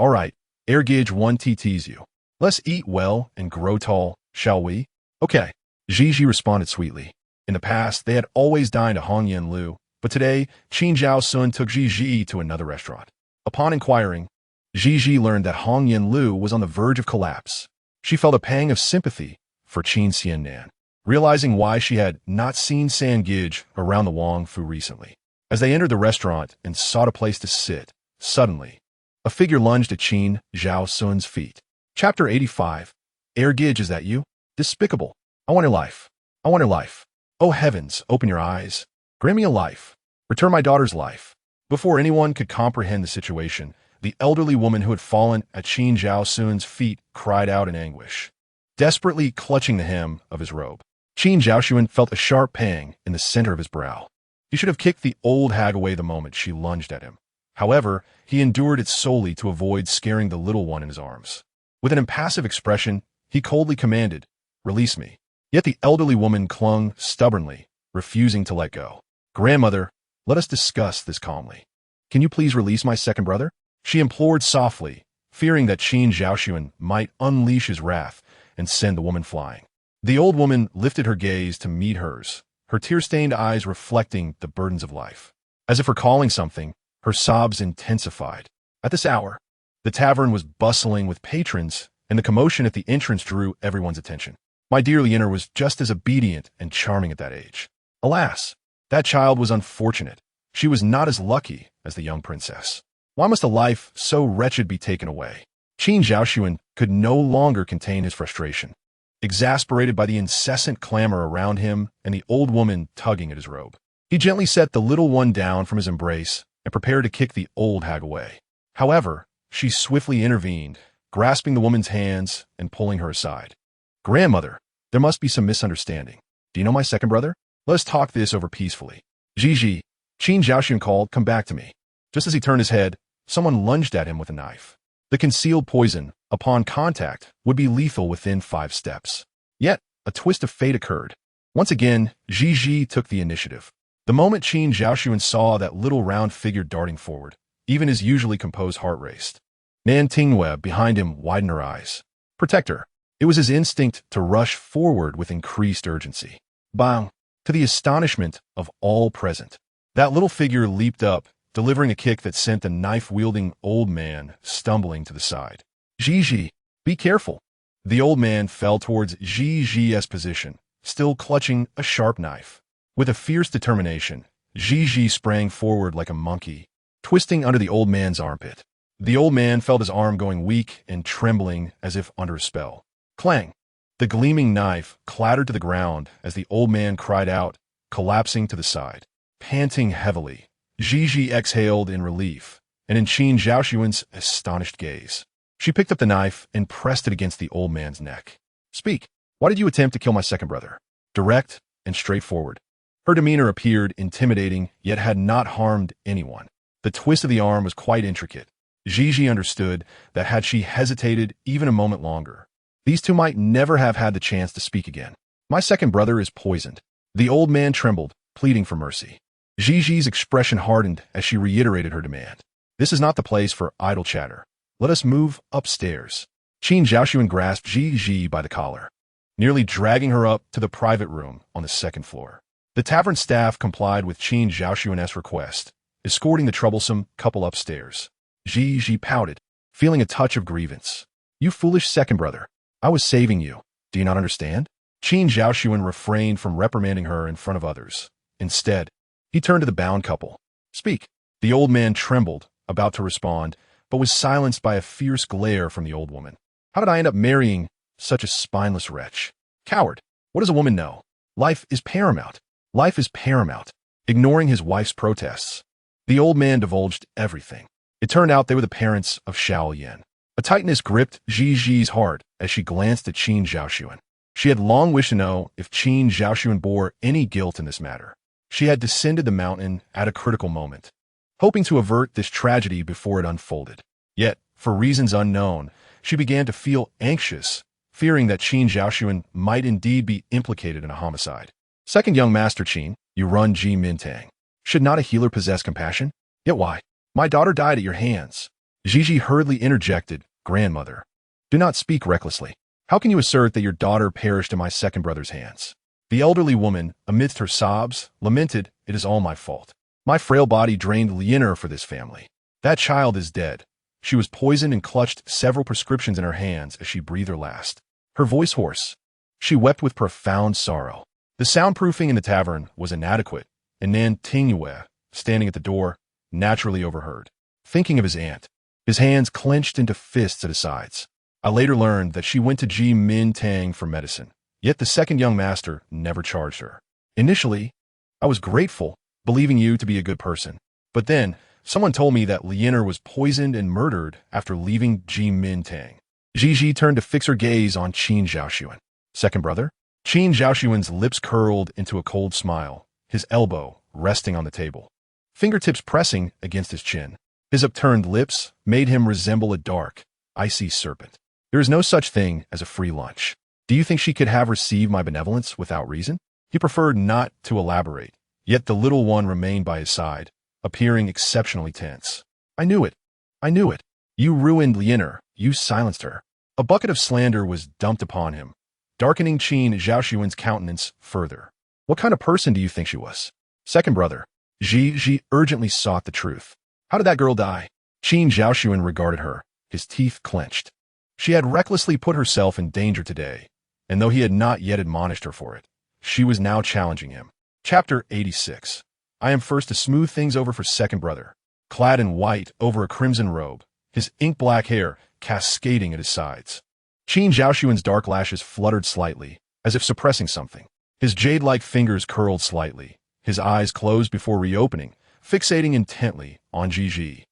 S1: Ergij won't tease you. Let's eat well and grow tall, shall we? Okay. Gigi responded sweetly. In the past, they had always dined at Hongyan Lu, but today, Qin Zhao Sun took Gigi to another restaurant. Upon inquiring, Gigi learned that Hongyan Lu was on the verge of collapse. She felt a pang of sympathy for Qin Xiannan. realizing why she had not seen Sangij around the Wang Fu recently. As they entered the restaurant and sought a place to sit, suddenly, a figure lunged at Qin Zhao Sun's feet. Chapter 85. Gij, is that you? Despicable. I want your life. I want your life. Oh heavens, open your eyes. Grant me a life. Return my daughter's life. Before anyone could comprehend the situation, the elderly woman who had fallen at Qin Zhao Sun's feet cried out in anguish, desperately clutching the hem of his robe. Qin Zhaoxuan felt a sharp pang in the center of his brow. He should have kicked the old hag away the moment she lunged at him. However, he endured it solely to avoid scaring the little one in his arms. With an impassive expression, he coldly commanded, "Release me." Yet the elderly woman clung stubbornly, refusing to let go. "Grandmother, let us discuss this calmly. Can you please release my second brother?" She implored softly, fearing that Qin Zhaoxuan might unleash his wrath and send the woman flying. The old woman lifted her gaze to meet hers, her tear-stained eyes reflecting the burdens of life. As if recalling something, her sobs intensified. At this hour, the tavern was bustling with patrons, and the commotion at the entrance drew everyone's attention. My dear Leonor was just as obedient and charming at that age. Alas, that child was unfortunate. She was not as lucky as the young princess. Why must a life so wretched be taken away? Qin Zhaoxuan could no longer contain his frustration, exasperated by the incessant clamor around him and the old woman tugging at his robe. He gently set the little one down from his embrace and prepared to kick the old hag away. However, she swiftly intervened, grasping the woman's hands and pulling her aside. "Grandmother, there must be some misunderstanding. Do you know my second brother? Let us talk this over peacefully." "Gigi," Qin Zhaoxuan called, "come back to me." Just as he turned his head, someone lunged at him with a knife. The concealed poison, upon contact, would be lethal within 5 steps. Yet, a twist of fate occurred. Once again, Gigi took the initiative. The moment Qin Zhaoxuan saw that little round figure darting forward, even his usually composed heart raced. Nan Tingweb behind him widened her eyes. "Protect her." It was his instinct to rush forward with increased urgency. Bang! To the astonishment of all present, that little figure leaped up, delivering a kick that sent the knife-wielding old man stumbling to the side. "Gigi, be careful." The old man fell towards Gigi's position, still clutching a sharp knife. With a fierce determination, Gigi sprang forward like a monkey, twisting under the old man's armpit. The old man felt his arm going weak and trembling as if under a spell. Clang! The gleaming knife clattered to the ground as the old man cried out, collapsing to the side. Panting heavily, Gigi exhaled in relief, and in Qin Zhaoxuan's astonished gaze. She picked up the knife and pressed it against the old man's neck. "Speak. Why did you attempt to kill my second brother?" Direct and straightforward. Her demeanor appeared intimidating, yet had not harmed anyone. The twist of the arm was quite intricate. Gigi understood that had she hesitated even a moment longer, these two might never have had the chance to speak again. "My second brother is poisoned." The old man trembled, pleading for mercy. Gigi's expression hardened as she reiterated her demand. "This is not the place for idle chatter. Let us move upstairs." Qin Zhaoxuan grasped Gigi by the collar, nearly dragging her up to the private room on the second floor. The tavern staff complied with Qin Zhaoxuan's request, escorting the troublesome couple upstairs. Gigi pouted, feeling a touch of grievance. "You foolish second brother. I was saving you. Do you not understand?" Qin Zhaoxuan refrained from reprimanding her in front of others. Instead, he turned to the bound couple. "Speak." The old man trembled, about to respond, but was silenced by a fierce glare from the old woman. "How did I end up marrying such a spineless wretch? Coward! What does a woman know? Life is paramount. Life is paramount." Ignoring his wife's protests, the old man divulged everything. It turned out they were the parents of Xiao Yan. A tightness gripped Gigi's heart as she glanced at Qin Zhaoxuan. She had long wished to know if Qin Zhaoxuan bore any guilt in this matter. She had descended the mountain at a critical moment, hoping to avert this tragedy before it unfolded. Yet, for reasons unknown, she began to feel anxious, fearing that Qin Zhaoxuan might indeed be implicated in a homicide. "Second young master Qin, you run Ji Mintang. Should not a healer possess compassion? Yet why? My daughter died at your hands." Gigi hurriedly interjected, "Grandmother, do not speak recklessly. How can you assert that your daughter perished in my second brother's hands?" The elderly woman, amidst her sobs, lamented, "It is all my fault. My frail body drained Leonor for this family. That child is dead." She was poisoned and clutched several prescriptions in her hands as she breathed her last, her voice hoarse. She wept with profound sorrow. The soundproofing in the tavern was inadequate, and Nan Tingyue, standing at the door, naturally overheard. Thinking of his aunt, his hands clenched into fists at his sides. I later learned that she went to Ji Min Tang for medicine, yet the second young master never charged her. Initially, I was grateful, believing you to be a good person. But then, someone told me that Lianer was poisoned and murdered after leaving Ji Min Tang. Ji turned to fix her gaze on Qin Zhaoxuan. Second brother? Qin Zhaoxuan's lips curled into a cold smile, his elbow resting on the table, fingertips pressing against his chin. His upturned lips made him resemble a dark, icy serpent. There is no such thing as a free lunch. Do you think she could have received my benevolence without reason? He preferred not to elaborate, yet the little one remained by his side, appearing exceptionally tense. I knew it. I knew it. You ruined Lianer. You silenced her. A bucket of slander was dumped upon him, darkening Qin Zhaoxuan's countenance further. What kind of person do you think she was? Second brother. Ji urgently sought the truth. How did that girl die? Qin Zhaoxuan regarded her, his teeth clenched. She had recklessly put herself in danger today, and though he had not yet admonished her for it, she was now challenging him. Chapter 86. I am first to smooth things over for second brother. Clad in white over a crimson robe, his ink-black hair cascading at his sides. Qin Zhaoxuan's dark lashes fluttered slightly, as if suppressing something. His jade-like fingers curled slightly, his eyes closed before reopening, fixating intently on Ji.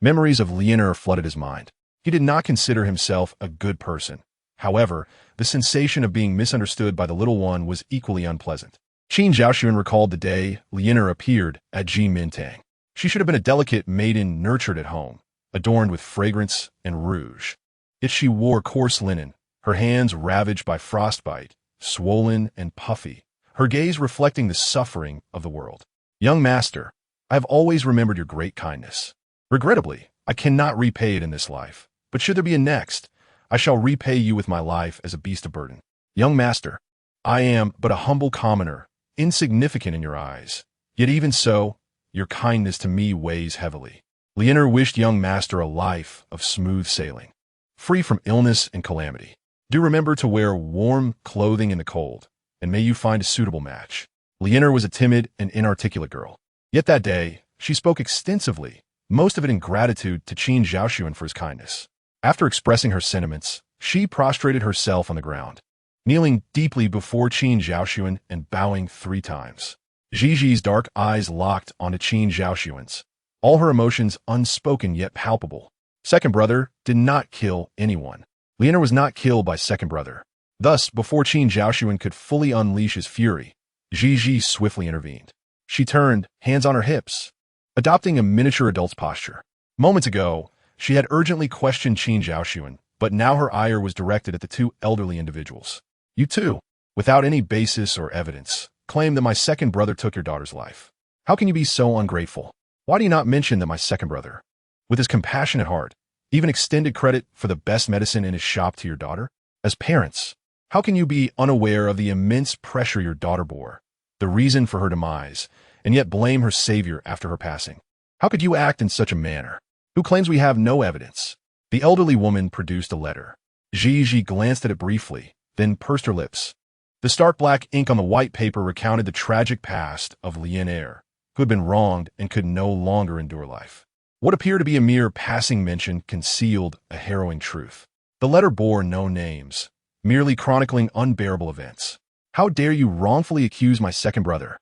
S1: Memories of Lianer flooded his mind. He did not consider himself a good person. However, the sensation of being misunderstood by the little one was equally unpleasant. Qin Zhaoxuan recalled the day Lianer appeared at Ji Min Tang. She should have been a delicate maiden nurtured at home, adorned with fragrance and rouge. Yet she wore coarse linen, her hands ravaged by frostbite, swollen and puffy, her gaze reflecting the suffering of the world. Young master, I have always remembered your great kindness. Regrettably, I cannot repay it in this life, but should there be a next, I shall repay you with my life as a beast of burden. Young master, I am but a humble commoner, insignificant in your eyes, yet even so, your kindness to me weighs heavily. Lianer wished young master a life of smooth sailing, free from illness and calamity. Do remember to wear warm clothing in the cold, and may you find a suitable match. Lianer was a timid and inarticulate girl. Yet that day, she spoke extensively, most of it in gratitude to Qin Zhaoxuan for his kindness. After expressing her sentiments, she prostrated herself on the ground, kneeling deeply before Qin Zhaoxuan and bowing 3 times. Ji's dark eyes locked onto Qin Zhaoxuan's, all her emotions unspoken yet palpable. Second brother did not kill anyone. Lianer was not killed by second brother. Thus, before Qin Zhaoxuan could fully unleash his fury, Ji swiftly intervened. She turned, hands on her hips, adopting a miniature adult's posture. Moments ago, she had urgently questioned Qin Zhaoxuan, but now her ire was directed at the 2 elderly individuals. You too, without any basis or evidence, claim that my second brother took your daughter's life. How can you be so ungrateful? Why do you not mention that my second brother, with his compassionate heart, even extended credit for the best medicine in his shop to your daughter? As parents, how can you be unaware of the immense pressure your daughter bore, the reason for her demise, and yet blame her savior after her passing? How could you act in such a manner? Who claims we have no evidence? The elderly woman produced a letter. Ji glanced at it briefly, then pursed her lips. The stark black ink on the white paper recounted the tragic past of Lianer, who had been wronged and could no longer endure life. What appeared to be a mere passing mention concealed a harrowing truth. The letter bore no names, merely chronicling unbearable events. How dare you wrongfully accuse my second brother?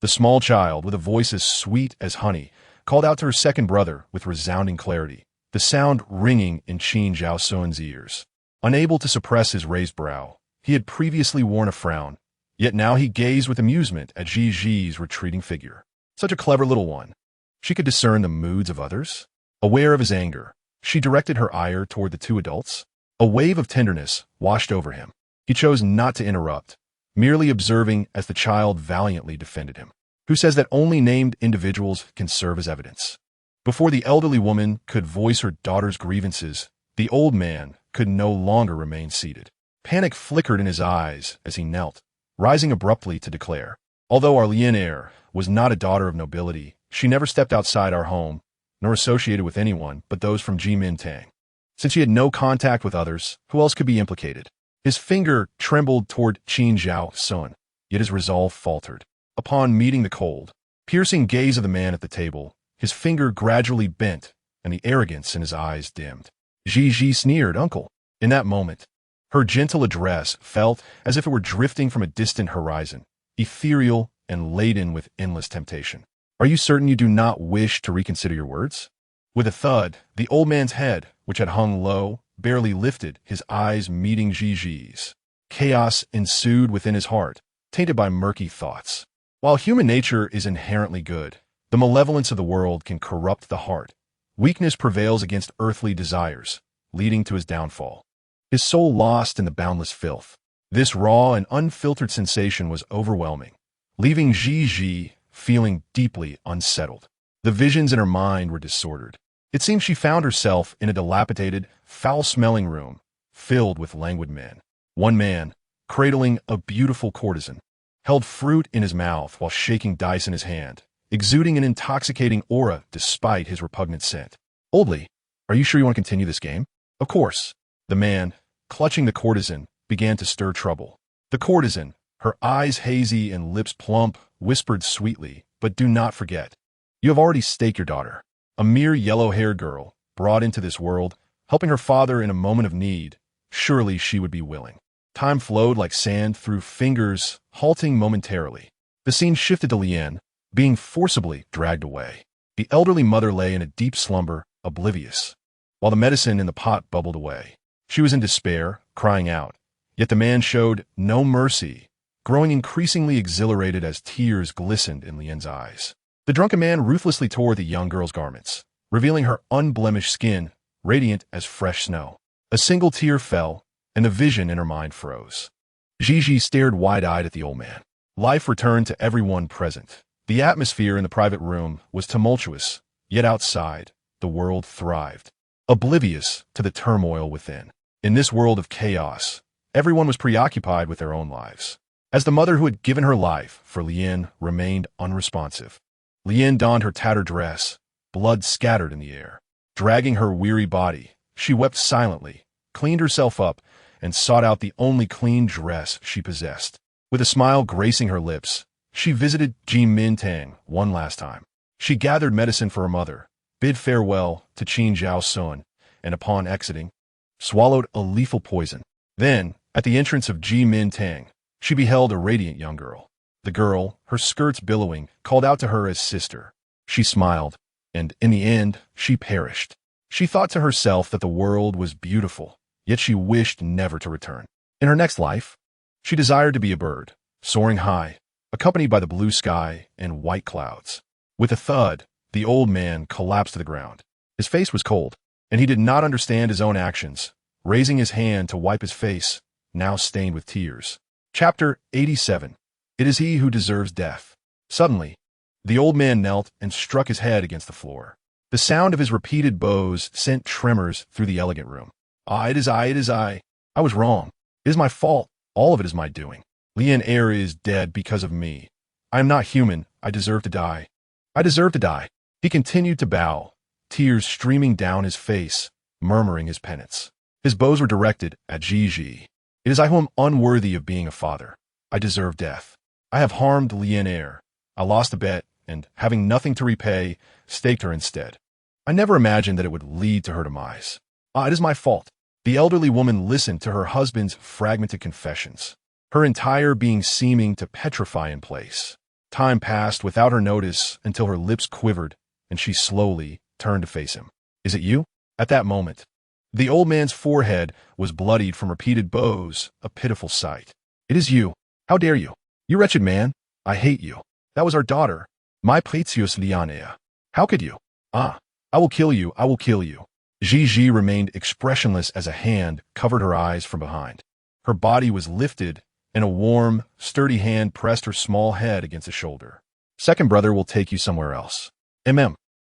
S1: The small child, with a voice as sweet as honey, called out to her second brother with resounding clarity, the sound ringing in Qin Zhaoxuan's ears. Unable to suppress his raised brow, he had previously worn a frown, yet now he gazed with amusement at Ji's retreating figure. Such a clever little one. She could discern the moods of others. Aware of his anger, she directed her ire toward the 2 adults. A wave of tenderness washed over him. He chose not to interrupt, merely observing as the child valiantly defended him. Who says that only named individuals can serve as evidence? Before the elderly woman could voice her daughter's grievances, the old man could no longer remain seated. Panic flickered in his eyes as he knelt, rising abruptly to declare, although our Lianer was not a daughter of nobility, she never stepped outside our home, nor associated with anyone but those from Ji Min Tang. Since she had no contact with others, who else could be implicated? His finger trembled toward Qin Zhao Sun, yet his resolve faltered. Upon meeting the cold, piercing gaze of the man at the table, his finger gradually bent, and the arrogance in his eyes dimmed. Ji sneered, "Uncle." In that moment, her gentle address felt as if it were drifting from a distant horizon, ethereal and laden with endless temptation. "Are you certain you do not wish to reconsider your words?" With a thud, the old man's head, which had hung low, barely lifted, his eyes meeting Ji's. Chaos ensued within his heart, tainted by murky thoughts. While human nature is inherently good, the malevolence of the world can corrupt the heart. Weakness prevails against earthly desires, leading to his downfall. His soul lost in the boundless filth. This raw and unfiltered sensation was overwhelming, leaving Ji feeling deeply unsettled. The visions in her mind were disordered. It seemed she found herself in a dilapidated, foul-smelling room, filled with languid men. One man, cradling a beautiful courtesan, held fruit in his mouth while shaking dice in his hand, exuding an intoxicating aura despite his repugnant scent. "Oldly, are you sure you want to continue this game?" "Of course." The man, clutching the courtesan, began to stir trouble. The courtesan, her eyes hazy and lips plump, whispered sweetly, "But do not forget, you have already staked your daughter, a mere yellow-haired girl, brought into this world, helping her father in a moment of need. Surely she would be willing." Time flowed like sand through fingers, halting momentarily. The scene shifted to Lian, being forcibly dragged away. The elderly mother lay in a deep slumber, oblivious, while the medicine in the pot bubbled away. She was in despair, crying out, yet the man showed no mercy, growing increasingly exhilarated as tears glistened in Lian's eyes. The drunken man ruthlessly tore the young girl's garments, revealing her unblemished skin, radiant as fresh snow. A single tear fell, and the vision in her mind froze. Ji stared wide-eyed at the old man. Life returned to everyone present. The atmosphere in the private room was tumultuous, yet outside, the world thrived, oblivious to the turmoil within. In this world of chaos, everyone was preoccupied with their own lives. As the mother who had given her life for Lian remained unresponsive, Lian donned her tattered dress, blood scattered in the air. Dragging her weary body, she wept silently, cleaned herself up, and sought out the only clean dress she possessed. With a smile gracing her lips, she visited Ji Mintang one last time. She gathered medicine for her mother, bid farewell to Qin Zhao Sun, and upon exiting, swallowed a lethal poison. Then, at the entrance of Ji Mintang, she beheld a radiant young girl. The girl, her skirts billowing, called out to her as sister. She smiled, and in the end, she perished. She thought to herself that the world was beautiful, yet she wished never to return. In her next life, she desired to be a bird, soaring high, accompanied by the blue sky and white clouds. With a thud, the old man collapsed to the ground. His face was cold, and he did not understand his own actions, raising his hand to wipe his face, now stained with tears. Chapter 87. It is he who deserves death. Suddenly, the old man knelt and struck his head against the floor. The sound of his repeated blows sent tremors through the elegant room. "Ah, it is I, it is I. I was wrong. It is my fault. All of it is my doing. Lian Air is dead because of me. I am not human. I deserve to die. I deserve to die." He continued to bow, tears streaming down his face, murmuring his penance. His blows were directed at Ji. "It is I who am unworthy of being a father. I deserve death. I have harmed Lian Air. I lost a bet, and, having nothing to repay, staked her instead. I never imagined that it would lead to her demise. Ah, it is my fault." The elderly woman listened to her husband's fragmented confessions, her entire being seeming to petrify in place. Time passed without her notice until her lips quivered, and she slowly turned to face him. "Is it you?" At that moment, the old man's forehead was bloodied from repeated blows, a pitiful sight. "It is you. How dare you? You wretched man. I hate you. That was our daughter, my precious Lianea. How could you? Ah, I will kill you, I will kill you." Ji remained expressionless as a hand covered her eyes from behind. Her body was lifted, and a warm, sturdy hand pressed her small head against a shoulder. "Second brother will take you somewhere else."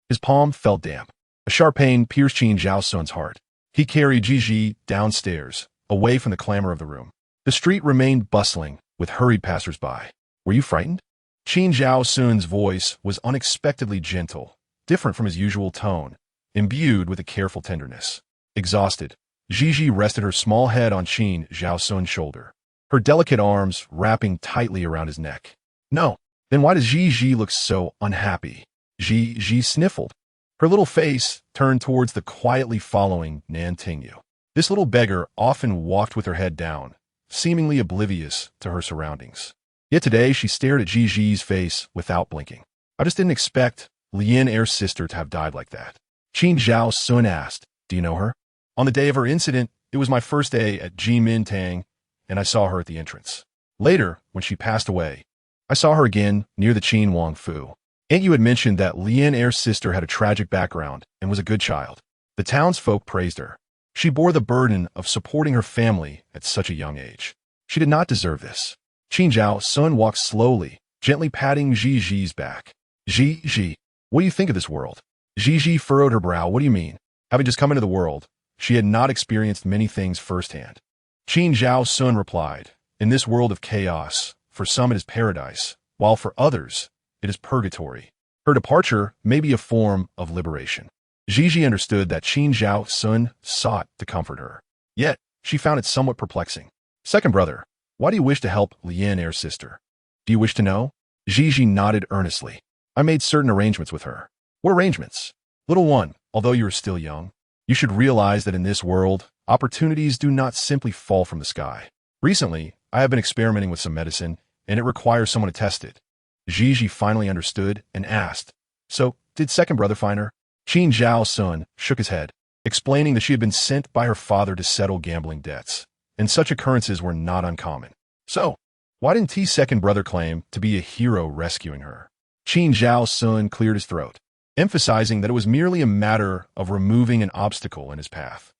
S1: His palm felt damp. A sharp pain pierced Qin Zhao Sun's heart. He carried Ji downstairs, away from the clamor of the room. The street remained bustling, with hurried passers-by. "Were you frightened?" Qin Zhao Sun's voice was unexpectedly gentle, different from his usual tone, imbued with a careful tenderness. Exhausted, Gigi rested her small head on Qin Zhao Sun's shoulder, her delicate arms wrapping tightly around his neck. No. Then why does Gigi look so unhappy? Gigi sniffled. Her little face turned towards the quietly following Nan Tingyu. This little beggar often walked with her head down, seemingly oblivious to her surroundings. Yet today she stared at Gigi's face without blinking. I just didn't expect Lien Er's sister to have died like that. Qin Zhao Sun asked, do you know her? On the day of her incident, it was my first day at Jimintang, and I saw her at the entrance. Later, when she passed away, I saw her again near the Qin Wang Fu. Aunt Yu had mentioned that Lien Er's sister had a tragic background and was a good child. The townsfolk praised her. She bore the burden of supporting her family at such a young age. She did not deserve this. Qin Zhao Sun walked slowly, gently patting Gigi's back. Gigi, what do you think of this world? Gigi furrowed her brow. What do you mean? Having just come into the world, she had not experienced many things firsthand. Qin Zhao Sun replied, in this world of chaos, for some it is paradise, while for others, it is purgatory. Her departure may be a form of liberation. Gigi understood that Qin Zhao Sun sought to comfort her. Yet, she found it somewhat perplexing. Second brother, why do you wish to help Lien Er's sister? Do you wish to know? Gigi nodded earnestly. I made certain arrangements with her. What arrangements? Little one, although you are still young, you should realize that in this world, opportunities do not simply fall from the sky. Recently, I have been experimenting with some medicine, and it requires someone to test it. Gigi finally understood and asked, so, did second brother find her? Qin Zhao Sun shook his head, explaining that she had been sent by her father to settle gambling debts, and such occurrences were not uncommon. So, why didn't T's second brother claim to be a hero rescuing her? Qin Zhao Sun cleared his throat, emphasizing that it was merely a matter of removing an obstacle in his path.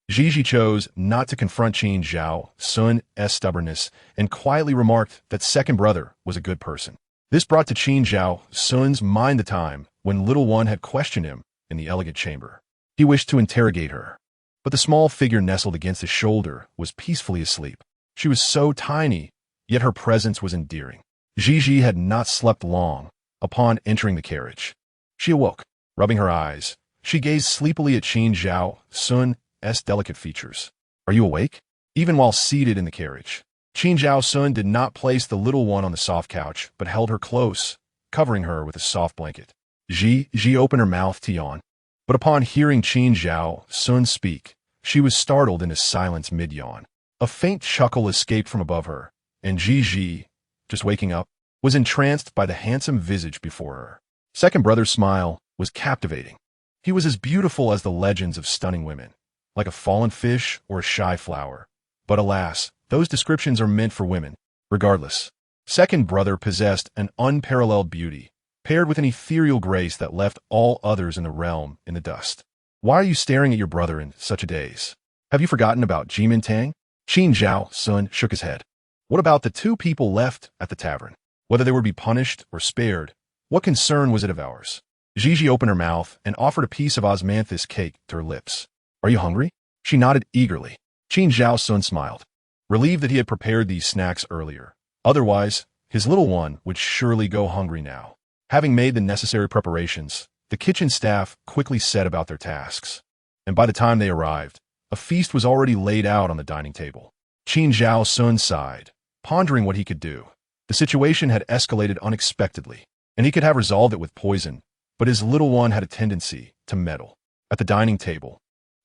S1: Gigi chose not to confront Qin Zhao Sun's stubbornness and quietly remarked that second brother was a good person. This brought to Qin Zhao Sun's mind the time when little one had questioned him in the elegant chamber. He wished to interrogate her, but the small figure nestled against his shoulder was peacefully asleep. She was so tiny, yet her presence was endearing. Gigi had not slept long upon entering the carriage. She awoke, rubbing her eyes. She gazed sleepily at Qin Zhao Sun's delicate features. Are you awake? Even while seated in the carriage, Qin Zhao Sun did not place the little one on the soft couch, but held her close, covering her with a soft blanket. Gigi opened her mouth to yawn, but upon hearing Qin Zhao Sun speak, she was startled into silence mid-yawn. A faint chuckle escaped from above her, and Gigi, just waking up, was entranced by the handsome visage before her. Second brother's smile was captivating. He was as beautiful as the legends of stunning women, like a fallen fish or a shy flower. But alas, those descriptions are meant for women. Regardless, second brother possessed an unparalleled beauty, paired with an ethereal grace that left all others in the realm in the dust. Why are you staring at your brother in such a daze? Have you forgotten about Jimintang? Qin Zhao Sun shook his head. What about the two people left at the tavern? Whether they would be punished or spared, what concern was it of ours? Gigi opened her mouth and offered a piece of osmanthus cake to her lips. Are you hungry? She nodded eagerly. Qin Zhao Sun smiled, relieved that he had prepared these snacks earlier. Otherwise, his little one would surely go hungry now. Having made the necessary preparations, the kitchen staff quickly set about their tasks. And by the time they arrived, a feast was already laid out on the dining table. Qin Zhao Sun sighed, pondering what he could do. The situation had escalated unexpectedly, and he could have resolved it with poison, but his little one had a tendency to meddle. At the dining table,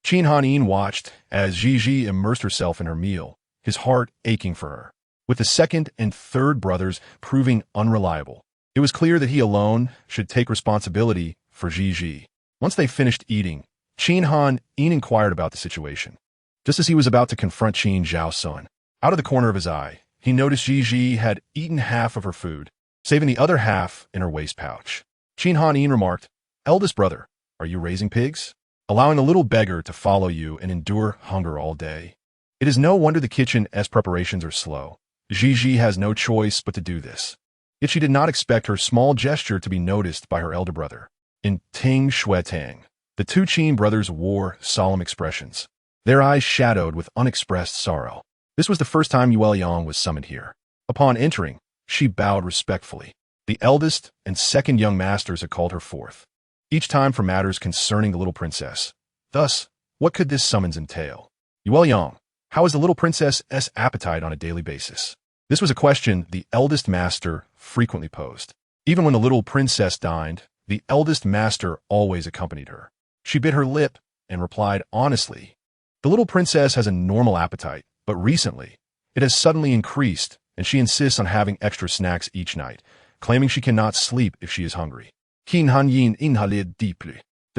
S1: Qin Hanin watched as Gigi immersed herself in her meal, his heart aching for her. With the second and third brothers proving unreliable, it was clear that he alone should take responsibility for Gigi. Once they finished eating, Qin Hanin inquired about the situation. Just as he was about to confront Qin Zhao Sun, out of the corner of his eye, he noticed Gigi had eaten half of her food, saving the other half in her waist pouch. Qin Hanin remarked, eldest brother, are you raising pigs? Allowing a little beggar to follow you and endure hunger all day? It is no wonder the kitchen's preparations are slow. Gigi has no choice but to do this. Yet she did not expect her small gesture to be noticed by her elder brother. In Ting Shui Tang, the two Qin brothers wore solemn expressions, their eyes shadowed with unexpressed sorrow. This was the first time Yue Yang was summoned here. Upon entering, she bowed respectfully. The eldest and second young masters had called her forth, each time for matters concerning the little princess. Thus, what could this summons entail? Yuelyang, how is the little princess's appetite on a daily basis? This was a question the eldest master frequently posed. Even when the little princess dined, the eldest master always accompanied her. She bit her lip and replied honestly, "The little princess has a normal appetite, but recently, it has suddenly increased, and she insists on having extra snacks each night, claiming she cannot sleep if she is hungry. Does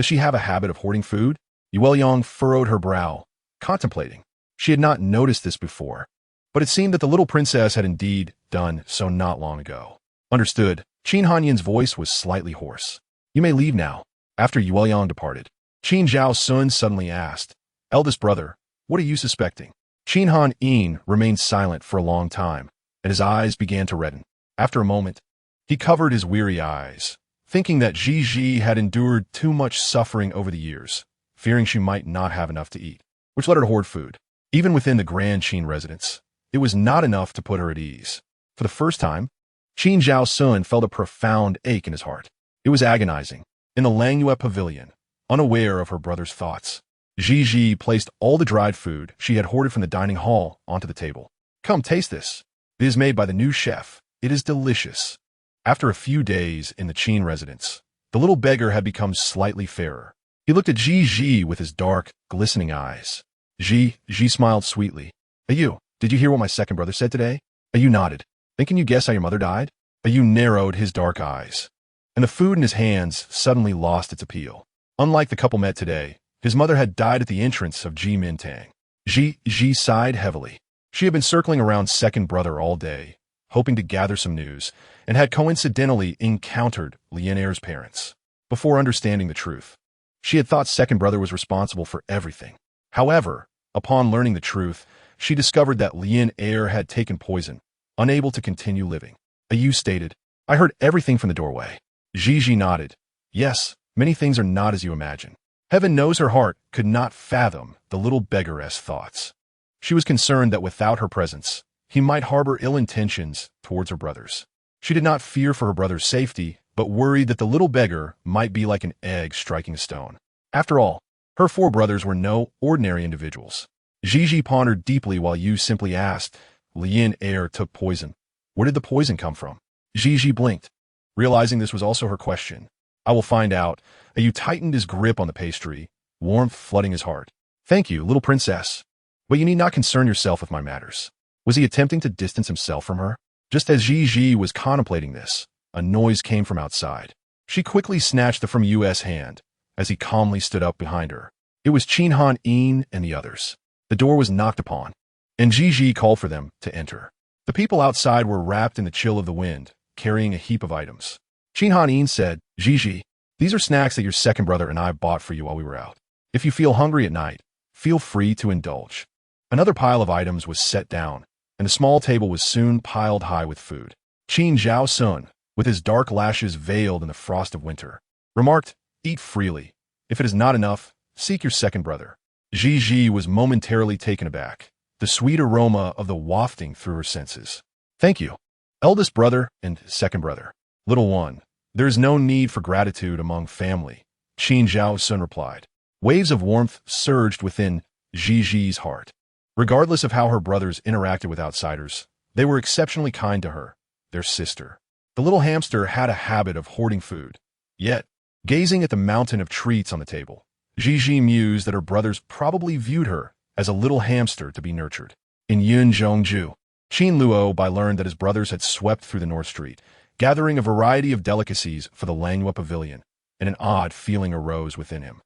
S1: she have a habit of hoarding food?" Yuelyang furrowed her brow, contemplating. She had not noticed this before, but it seemed that the little princess had indeed done so not long ago. Understood. Qin Hanyan's voice was slightly hoarse. "You may leave now." After Yuelyang departed, Qin Zhao Sun suddenly asked, "Eldest brother, what are you suspecting?" Qin Han Yin remained silent for a long time, and his eyes began to redden. After a moment, he covered his weary eyes, thinking that Ji had endured too much suffering over the years, fearing she might not have enough to eat, which led her to hoard food. Even within the Grand Qin residence, it was not enough to put her at ease. For the first time, Qin Zhao Sun felt a profound ache in his heart. It was agonizing. In the Langyue pavilion, unaware of her brother's thoughts, Ji placed all the dried food she had hoarded from the dining hall onto the table. "Come, taste this. It is made by the new chef. It is delicious." After a few days in the Qin residence, the little beggar had become slightly fairer. He looked at Ji with his dark, glistening eyes. Ji smiled sweetly. "Ayu, did you hear what my second brother said today?" Ayu nodded. "Then can you guess how your mother died?" Ayu narrowed his dark eyes, and the food in his hands suddenly lost its appeal. Unlike the couple met today, his mother had died at the entrance of Ji Mintang. Ji sighed heavily. She had been circling around second brother all day, hoping to gather some news, and had coincidentally encountered Lien Er's parents. Before understanding the truth, she had thought second brother was responsible for everything. However, upon learning the truth, she discovered that Lien Er had taken poison, unable to continue living. Ayu stated, "I heard everything from the doorway." Ji nodded. "Yes, many things are not as you imagine." Heaven knows her heart could not fathom the little beggaress' thoughts. She was concerned that without her presence, he might harbor ill intentions towards her brothers. She did not fear for her brother's safety, but worried that the little beggar might be like an egg striking a stone. After all, her four brothers were no ordinary individuals. Ji pondered deeply while Yu simply asked, "Lien Er took poison. Where did the poison come from?" Ji blinked, realizing this was also her question. "I will find out." Yu tightened his grip on the pastry, warmth flooding his heart. "Thank you, little princess. But you need not concern yourself with my matters." Was he attempting to distance himself from her? Just as Ji was contemplating this, a noise came from outside. She quickly snatched it from Yu's hand, as he calmly stood up behind her. It was Qin Han Yin and the others. The door was knocked upon, and Ji called for them to enter. The people outside were wrapped in the chill of the wind, carrying a heap of items. Qin Han Yin said, "Ji, these are snacks that your second brother and I bought for you while we were out. If you feel hungry at night, feel free to indulge." Another pile of items was set down, and a small table was soon piled high with food. Qin Zhao Sun, with his dark lashes veiled in the frost of winter, remarked, "Eat freely. If it is not enough, seek your second brother." Ji was momentarily taken aback, the sweet aroma of the wafting through her senses. "Thank you, eldest brother and second brother. Little one, there is no need for gratitude among family," Qin Zhao Sun replied. Waves of warmth surged within Ji's heart. Regardless of how her brothers interacted with outsiders, they were exceptionally kind to her, their sister. The little hamster had a habit of hoarding food. Yet, gazing at the mountain of treats on the table, Ji mused that her brothers probably viewed her as a little hamster to be nurtured. In Yunzhongju, Qin Luo learned that his brothers had swept through the North Street, gathering a variety of delicacies for the Langyue pavilion, and an odd feeling arose within him.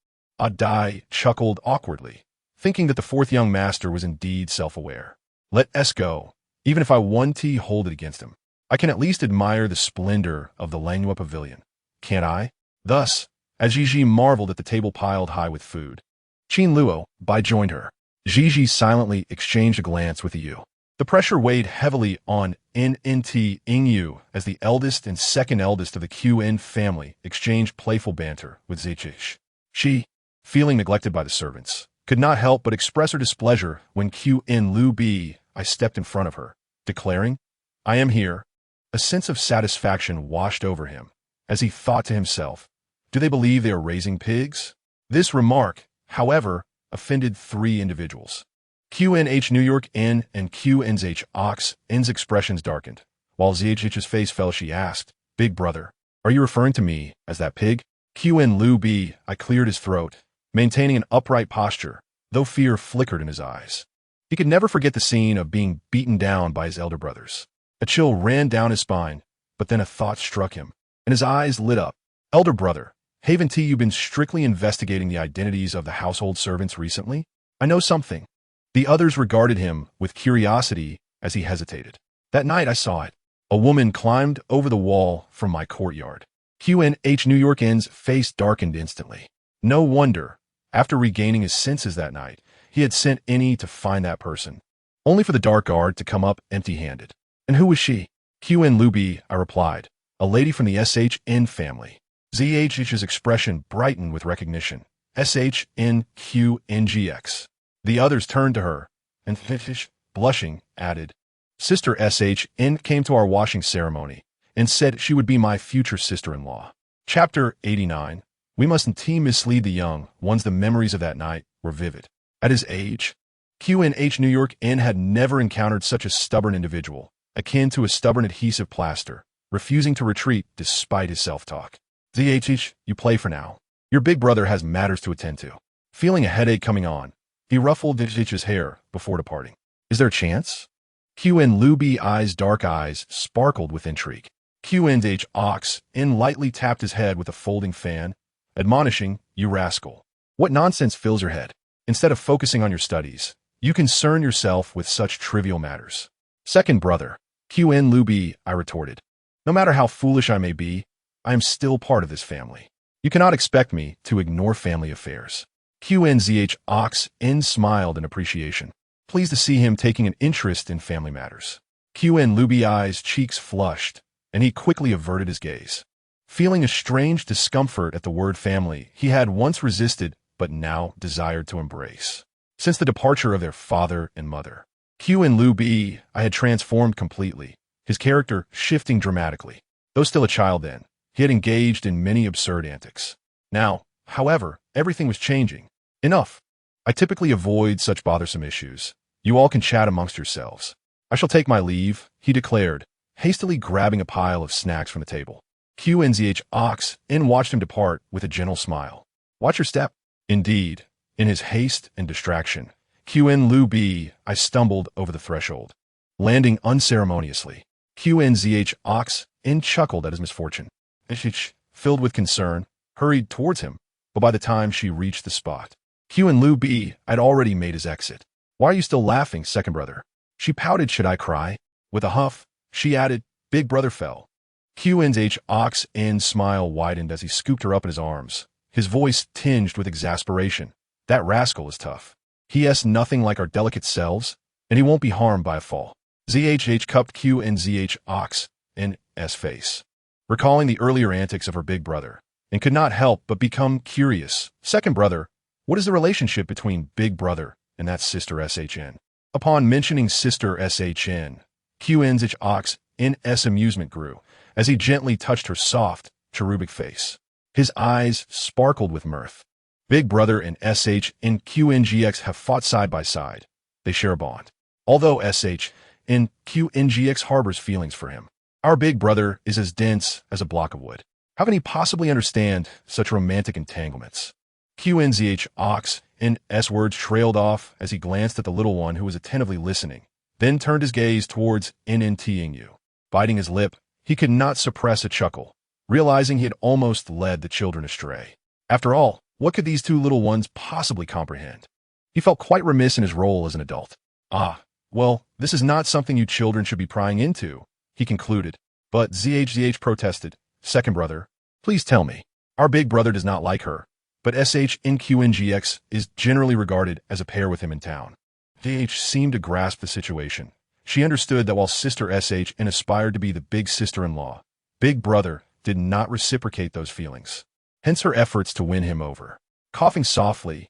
S1: Dai chuckled awkwardly, thinking that the fourth young master was indeed self-aware. "Let S go. Even if I want to hold it against him, I can at least admire the splendor of the Langyue pavilion. Can't I?" Thus, as Ji marveled at the table piled high with food, Qin Luo joined her. Ji silently exchanged a glance with Yu. The pressure weighed heavily on NNT Ingyu as the eldest and second eldest of the Qin family exchanged playful banter with Zichish. She, feeling neglected by the servants, could not help but express her displeasure when Qin Lu Bi stepped in front of her, declaring, "I am here." A sense of satisfaction washed over him as he thought to himself, "Do they believe they are raising pigs?" This remark, however, offended three individuals. QNH New York N and QNH Ox N's expressions darkened. While ZHH's face fell, she asked, "Big brother, are you referring to me as that pig?" QN Lu B. I cleared his throat, maintaining an upright posture, though fear flickered in his eyes. He could never forget the scene of being beaten down by his elder brothers. A chill ran down his spine, but then a thought struck him, and his eyes lit up. "Elder brother, haven't you been strictly investigating the identities of the household servants recently? I know something." The others regarded him with curiosity as he hesitated. "That night I saw it. A woman climbed over the wall from my courtyard." QNH New York N's face darkened instantly. No wonder, after regaining his senses that night, he had sent any to find that person, only for the dark guard to come up empty-handed. "And who was she?" "QN Luby," I replied, "a lady from the SHN family." ZHH's expression brightened with recognition. SHNQNGX. The others turned to her, and blushing, added, "Sister SHN came to our washing ceremony and said she would be my future sister-in-law." Chapter 89. We mustn't mislead the young ones. The memories of that night were vivid. At his age, QNH New York N had never encountered such a stubborn individual, akin to a stubborn adhesive plaster, refusing to retreat despite his self-talk. "ZHH, you play for now. Your big brother has matters to attend to." Feeling a headache coming on, he ruffled ZHH's hair before departing. "Is there a chance?" QN Luby's dark eyes sparkled with intrigue. QNH Ox N lightly tapped his head with a folding fan, admonishing, "You rascal. What nonsense fills your head? Instead of focusing on your studies, you concern yourself with such trivial matters." "Second brother, QN Luby," I retorted. "No matter how foolish I may be, I am still part of this family. You cannot expect me to ignore family affairs." QNZH Ox N smiled in appreciation, pleased to see him taking an interest in family matters. QN Luby's cheeks flushed, and he quickly averted his gaze. Feeling a strange discomfort at the word family he had once resisted but now desired to embrace. Since the departure of their father and mother, QN Luby I had transformed completely, his character shifting dramatically. Though still a child then, he had engaged in many absurd antics. Now, however, everything was changing. "Enough. I typically avoid such bothersome issues. You all can chat amongst yourselves. I shall take my leave," he declared, hastily grabbing a pile of snacks from the table. QNZH Ox N watched him depart with a gentle smile. "Watch your step." Indeed, in his haste and distraction, QN Luby I stumbled over the threshold, landing unceremoniously. QNZH Ox N chuckled at his misfortune. Ishich, filled with concern, hurried towards him, but by the time she reached the spot, QN Luby had already made his exit. "Why are you still laughing, second brother?" She pouted. "Should I cry?" With a huff, she added, "Big brother fell." QNH Ox N's smile widened as he scooped her up in his arms, his voice tinged with exasperation. "That rascal is tough. He has nothing like our delicate selves, and he won't be harmed by a fall." ZHH cupped QNZH Ox N's face, recalling the earlier antics of her big brother, and could not help but become curious. "Second brother, what is the relationship between big brother and that sister SHN?" Upon mentioning sister SHN, QNZH Ox N's amusement grew, as he gently touched her soft, cherubic face. His eyes sparkled with mirth. "Big brother and SH and QNGX have fought side by side. They share a bond. Although SH and QNGX harbors feelings for him, our big brother is as dense as a block of wood. How can he possibly understand such romantic entanglements?" QNZH Ox N's words trailed off as he glanced at the little one who was attentively listening, then turned his gaze towards NNTing. Biting his lip, he could not suppress a chuckle, realizing he had almost led the children astray. After all, what could these two little ones possibly comprehend? He felt quite remiss in his role as an adult. "Ah, well, this is not something you children should be prying into," he concluded. But ZHZH protested. "Second brother, please tell me. Our big brother does not like her, but SHNQNGX is generally regarded as a pair with him in town." ZH seemed to grasp the situation. She understood that while sister SHN aspired to be the big sister-in-law, big brother did not reciprocate those feelings. Hence her efforts to win him over. Coughing softly,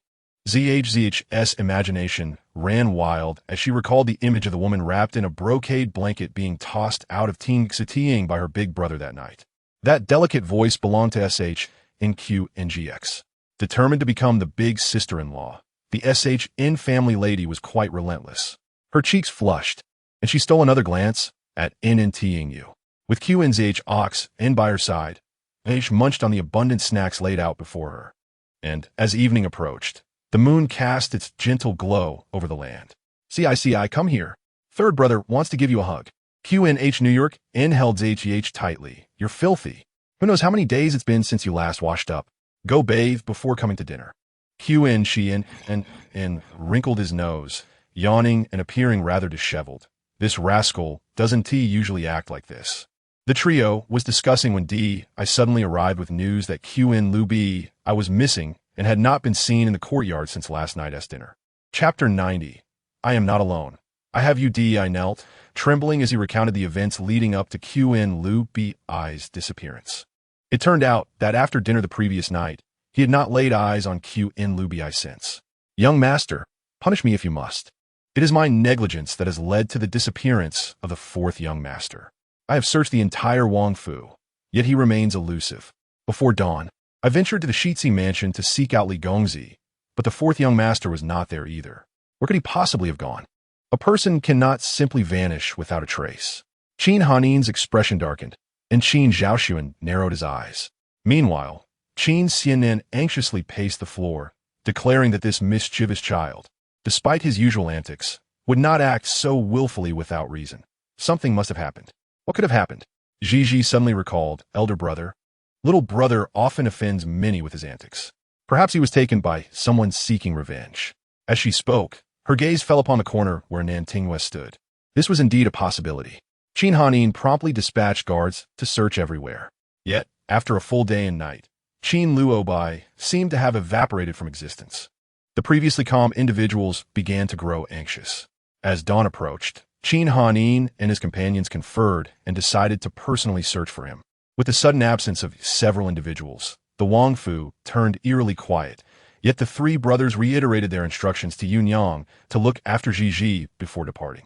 S1: ZHZH's imagination ran wild as she recalled the image of the woman wrapped in a brocade blanket being tossed out of Tingxating by her big brother that night. That delicate voice belonged to SHNQNGX, determined to become the big sister-in-law. The SHN family lady was quite relentless. Her cheeks flushed, and she stole another glance at NNTing you. With QNZH Ox in by her side, H munched on the abundant snacks laid out before her. And, as evening approached, the moon cast its gentle glow over the land. CICI, come here. Third brother wants to give you a hug. QNH New York, N held HEH tightly. You're filthy. Who knows how many days it's been since you last washed up? Go bathe before coming to dinner. QN Sheehan and wrinkled his nose, yawning and appearing rather disheveled. This rascal doesn't he usually act like this? The trio was discussing when I suddenly arrived with news that QN Luby I was missing and had not been seen in the courtyard since last night's dinner. Chapter 90. I am not alone. I have you I knelt, trembling as he recounted the events leading up to QN Luby's disappearance. It turned out that after dinner the previous night, he had not laid eyes on QN Luby since. Young master, punish me if you must. It is my negligence that has led to the disappearance of the fourth young master. I have searched the entire Wangfu, yet he remains elusive. Before dawn, I ventured to the Shitzi mansion to seek out Li Gongzi, but the fourth young master was not there either. Where could he possibly have gone? A person cannot simply vanish without a trace. Qin Hanin's expression darkened, and Qin Zhaoxuan narrowed his eyes. Meanwhile, Qin Xianan anxiously paced the floor, declaring that this mischievous child, despite his usual antics, would not act so willfully without reason. Something must have happened. What could have happened? Gigi suddenly recalled, elder brother. Little brother often offends many with his antics. Perhaps he was taken by someone seeking revenge. As she spoke, her gaze fell upon the corner where Nan Tingwe stood. This was indeed a possibility. Qin Hanin promptly dispatched guards to search everywhere. Yet, after a full day and night, Qin Luobai seemed to have evaporated from existence. The previously calm individuals began to grow anxious. As dawn approached, Qin Hanin and his companions conferred and decided to personally search for him. With the sudden absence of several individuals, the Wangfu turned eerily quiet, yet the three brothers reiterated their instructions to Yunyang to look after Gigi before departing.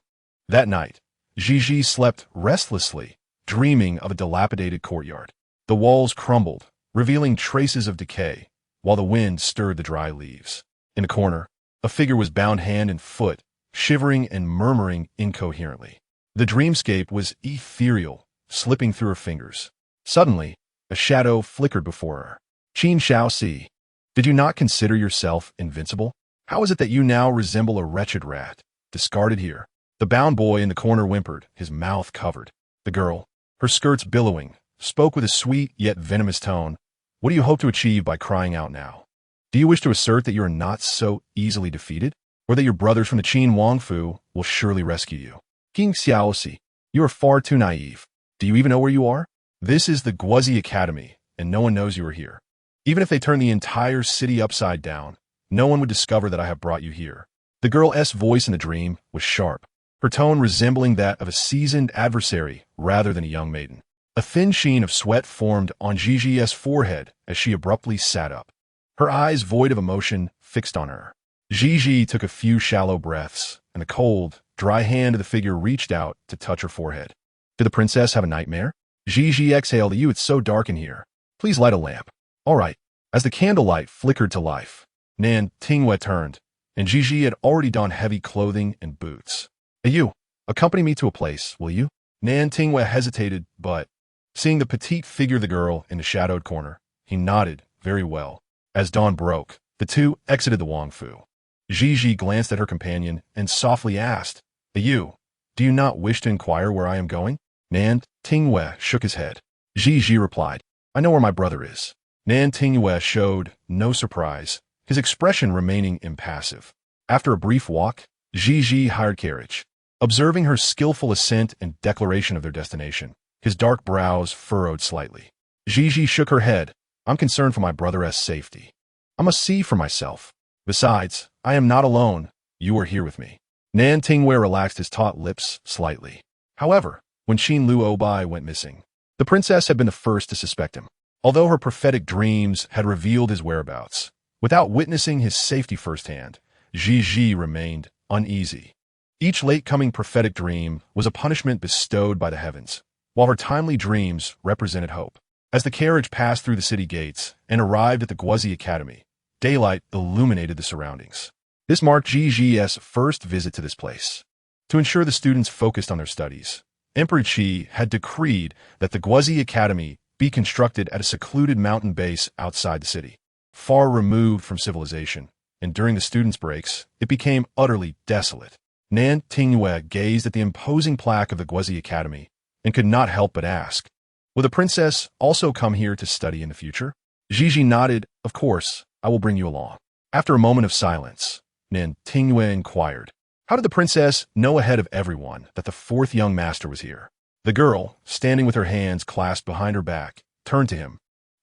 S1: That night, Gigi slept restlessly, dreaming of a dilapidated courtyard. The walls crumbled, revealing traces of decay, while the wind stirred the dry leaves. In a corner, a figure was bound hand and foot, shivering and murmuring incoherently. The dreamscape was ethereal, slipping through her fingers. Suddenly, a shadow flickered before her. Qin Shaoxi, did you not consider yourself invincible? How is it that you now resemble a wretched rat, discarded here? The bound boy in the corner whimpered, his mouth covered. The girl, her skirts billowing, spoke with a sweet yet venomous tone. What do you hope to achieve by crying out now? Do you wish to assert that you are not so easily defeated? Or that your brothers from the Qin Wangfu will surely rescue you? King Xiaoxi, you are far too naive. Do you even know where you are? This is the Guozi Academy, and no one knows you are here. Even if they turn the entire city upside down, no one would discover that I have brought you here. The girl's voice in the dream was sharp, her tone resembling that of a seasoned adversary rather than a young maiden. A thin sheen of sweat formed on Gigi's forehead as she abruptly sat up. Her eyes void of emotion fixed on her. Gigi took a few shallow breaths, and the cold, dry hand of the figure reached out to touch her forehead. Did the princess have a nightmare? Gigi exhaled. You, it's so dark in here. Please light a lamp. All right. As the candlelight flickered to life, Nan Tingwe turned, and Gigi had already donned heavy clothing and boots. You, accompany me to a place, will you? Nan Tingwe hesitated, but, seeing the petite figure of the girl in the shadowed corner, he nodded, very well. As dawn broke, the two exited the Wangfu. Gigi glanced at her companion and softly asked, You, do you not wish to inquire where I am going? Nan Tingwe shook his head. Gigi replied, I know where my brother is. Nan Tingwe showed no surprise, his expression remaining impassive. After a brief walk, Gigi hired carriage. Observing her skillful assent and declaration of their destination, his dark brows furrowed slightly. Gigi shook her head. I'm concerned for my brother's safety. I must see for myself. Besides, I am not alone. You are here with me. Nan Tingwe relaxed his taut lips slightly. However, when Qin Luobai went missing, the princess had been the first to suspect him. Although her prophetic dreams had revealed his whereabouts, without witnessing his safety firsthand, Gigi remained uneasy. Each late-coming prophetic dream was a punishment bestowed by the heavens, while her timely dreams represented hope. As the carriage passed through the city gates and arrived at the Guozi Academy, daylight illuminated the surroundings. This marked Gi's first visit to this place. To ensure the students focused on their studies, Emperor Qi had decreed that the Guozi Academy be constructed at a secluded mountain base outside the city, far removed from civilization, and during the students' breaks, it became utterly desolate. Nan Tingyue gazed at the imposing plaque of the Guozi Academy and could not help but ask, "Will the princess also come here to study in the future?" Gigi nodded. "Of course, I will bring you along." After a moment of silence, Nan Tingyue inquired, "How did the princess know ahead of everyone that the fourth young master was here?" The girl, standing with her hands clasped behind her back, turned to him,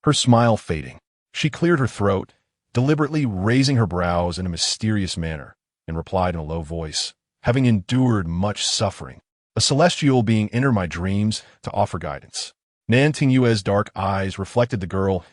S1: her smile fading. She cleared her throat, deliberately raising her brows in a mysterious manner, and replied in a low voice, "Having endured much suffering, a celestial being entered my dreams to offer guidance." Nan Tingyue's dark eyes reflected the girl's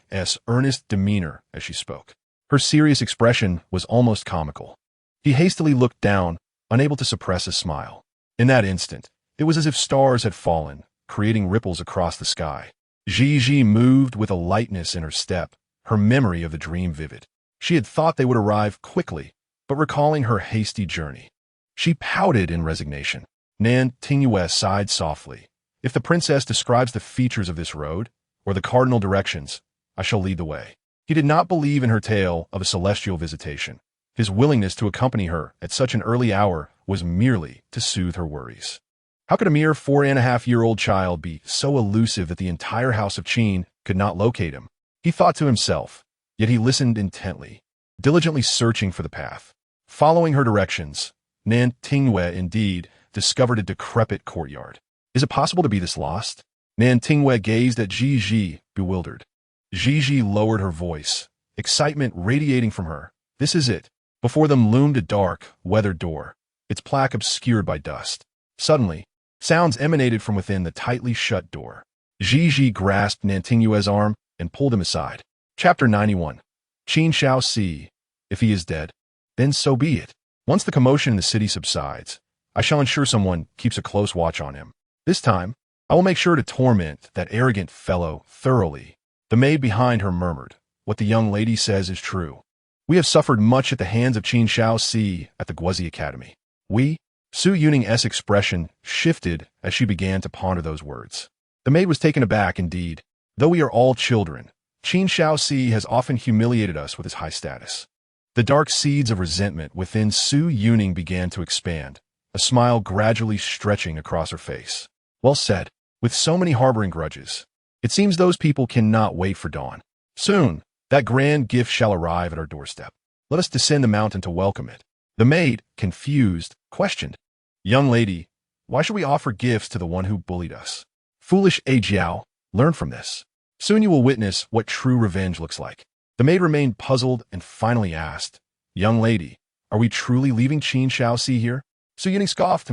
S1: earnest demeanor as she spoke. Her serious expression was almost comical. He hastily looked down, unable to suppress a smile. In that instant, it was as if stars had fallen, creating ripples across the sky. Gigi moved with a lightness in her step, her memory of the dream vivid. She had thought they would arrive quickly, but recalling her hasty journey, she pouted in resignation. Nan Tingyue sighed softly. "If the princess describes the features of this road, or the cardinal directions, I shall lead the way." He did not believe in her tale of a celestial visitation. His willingness to accompany her at such an early hour was merely to soothe her worries. How could a mere 4.5-year-old child be so elusive that the entire house of Qin could not locate him? He thought to himself, yet he listened intently, diligently searching for the path. Following her directions, Nan Tingyue indeed discovered a decrepit courtyard. Is it possible to be this lost? Nan Tingyue gazed at Gigi, bewildered. Gigi lowered her voice, excitement radiating from her. "This is it." Before them loomed a dark, weathered door, its plaque obscured by dust. Suddenly, sounds emanated from within the tightly shut door. Gigi grasped Nan Tingyue's arm and pulled him aside. Chapter 91. Qin shall see. If he is dead, then so be it. Once the commotion in the city subsides, I shall ensure someone keeps a close watch on him. This time, I will make sure to torment that arrogant fellow thoroughly. The maid behind her murmured, "What the young lady says is true. We have suffered much at the hands of Qin Shao Si at the Guozi Academy." "We?" Su Yuning's expression shifted as she began to ponder those words. The maid was taken aback indeed. "Though we are all children, Qin Shao Si has often humiliated us with his high status." The dark seeds of resentment within Su Yuning began to expand, a smile gradually stretching across her face. "Well said. With so many harboring grudges, it seems those people cannot wait for dawn. Soon, that grand gift shall arrive at our doorstep. Let us descend the mountain to welcome it." The maid, confused, questioned, "Young lady, why should we offer gifts to the one who bullied us?" "Foolish Jiao, learn from this. Soon you will witness what true revenge looks like." The maid remained puzzled and finally asked, "Young lady, are we truly leaving Qin Shao Si here?" Su Yuning scoffed.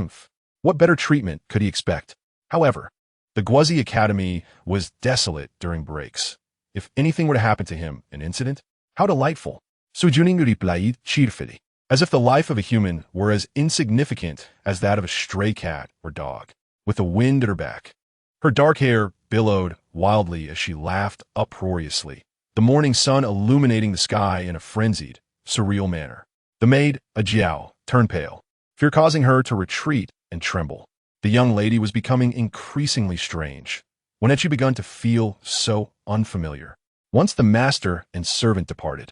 S1: What better treatment could he expect? However, the Guozi Academy was desolate during breaks. If anything were to happen to him, an incident, how delightful. Su Yuning replied cheerfully, as if the life of a human were as insignificant as that of a stray cat or dog, with the wind at her back. Her dark hair billowed wildly as she laughed uproariously, the morning sun illuminating the sky in a frenzied, surreal manner. The maid, Jiao, turned pale, fear causing her to retreat and tremble. The young lady was becoming increasingly strange. When had she begun to feel so unfamiliar? Once the master and servant departed,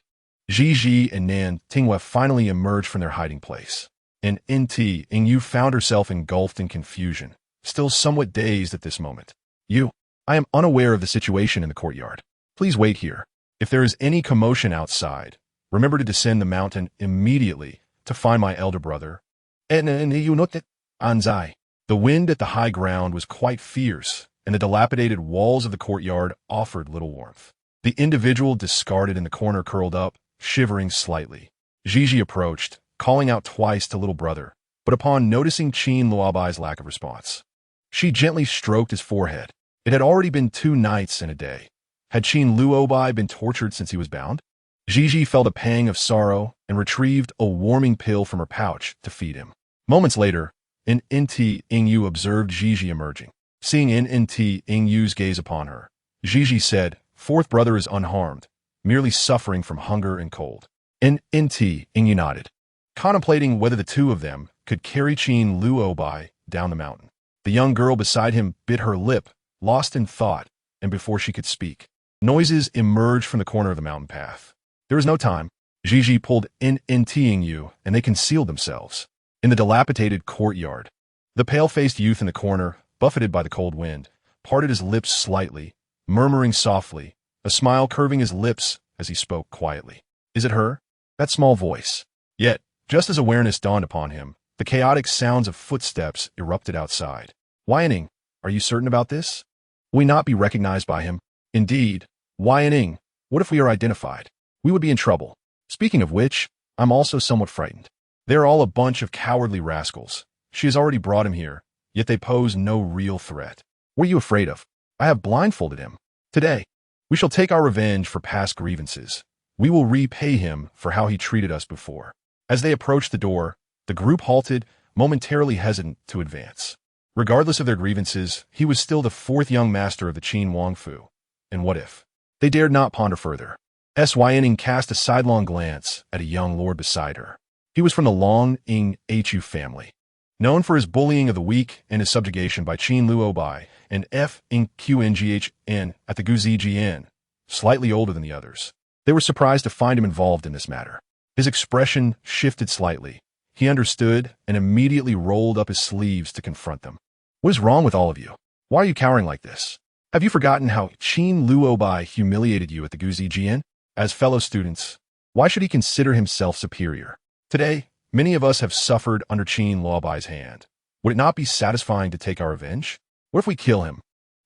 S1: Gigi and Nan Tingyue finally emerged from their hiding place. And Nt Yu found herself engulfed in confusion, still somewhat dazed at this moment. I am unaware of the situation in the courtyard. Please wait here. If there is any commotion outside, remember to descend the mountain immediately to find my elder brother. Anzai. The wind at the high ground was quite fierce, and the dilapidated walls of the courtyard offered little warmth. The individual discarded in the corner curled up, shivering slightly. Gigi approached, calling out twice to little brother, but upon noticing Qin Luobai's lack of response, she gently stroked his forehead. It had already been 2 nights and a day. Had Qin Luobai been tortured since he was bound? Gigi felt a pang of sorrow and retrieved a warming pill from her pouch to feed him. Moments later, Nt Yu observed Gigi emerging. Seeing Nt Yu's gaze upon her, Gigi said, "Fourth brother is unharmed, merely suffering from hunger and cold." Nt Yu nodded. contemplating whether the two of them could carry Qin Luobai down the mountain. The young girl beside him bit her lip, lost in thought, and before she could speak, noises emerged from the corner of the mountain path. There was no time. Gigi pulled in you, and they concealed themselves in the dilapidated courtyard. The pale-faced youth in the corner, buffeted by the cold wind, parted his lips slightly, murmuring softly, a smile curving his lips as he spoke quietly. Is it her? That small voice. Yet, just as awareness dawned upon him, the chaotic sounds of footsteps erupted outside. Wyaning, are you certain about this? Will we not be recognized by him? Indeed. Wyaning, what if we are identified? We would be in trouble. Speaking of which, I'm also somewhat frightened. They're all a bunch of cowardly rascals. She has already brought him here, yet they pose no real threat. What are you afraid of? I have blindfolded him. Today, we shall take our revenge for past grievances. We will repay him for how he treated us before. As they approached the door, the group halted, momentarily hesitant to advance. Regardless of their grievances, he was still the fourth young master of the Qin Wangfu. And what if? They dared not ponder further. Wyaning cast a sidelong glance at a young lord beside her. He was from the Long Ing Hu family, known for his bullying of the weak and his subjugation by Qin Luobai and F. Ing Qnghn at the Guzijian, slightly older than the others. They were surprised to find him involved in this matter. His expression shifted slightly. He understood and immediately rolled up his sleeves to confront them. What is wrong with all of you? Why are you cowering like this? Have you forgotten how Qin Luobai humiliated you at the Guzijian? As fellow students, why should he consider himself superior? Today, many of us have suffered under Qin Luobai's hand. Would it not be satisfying to take our revenge? What if we kill him?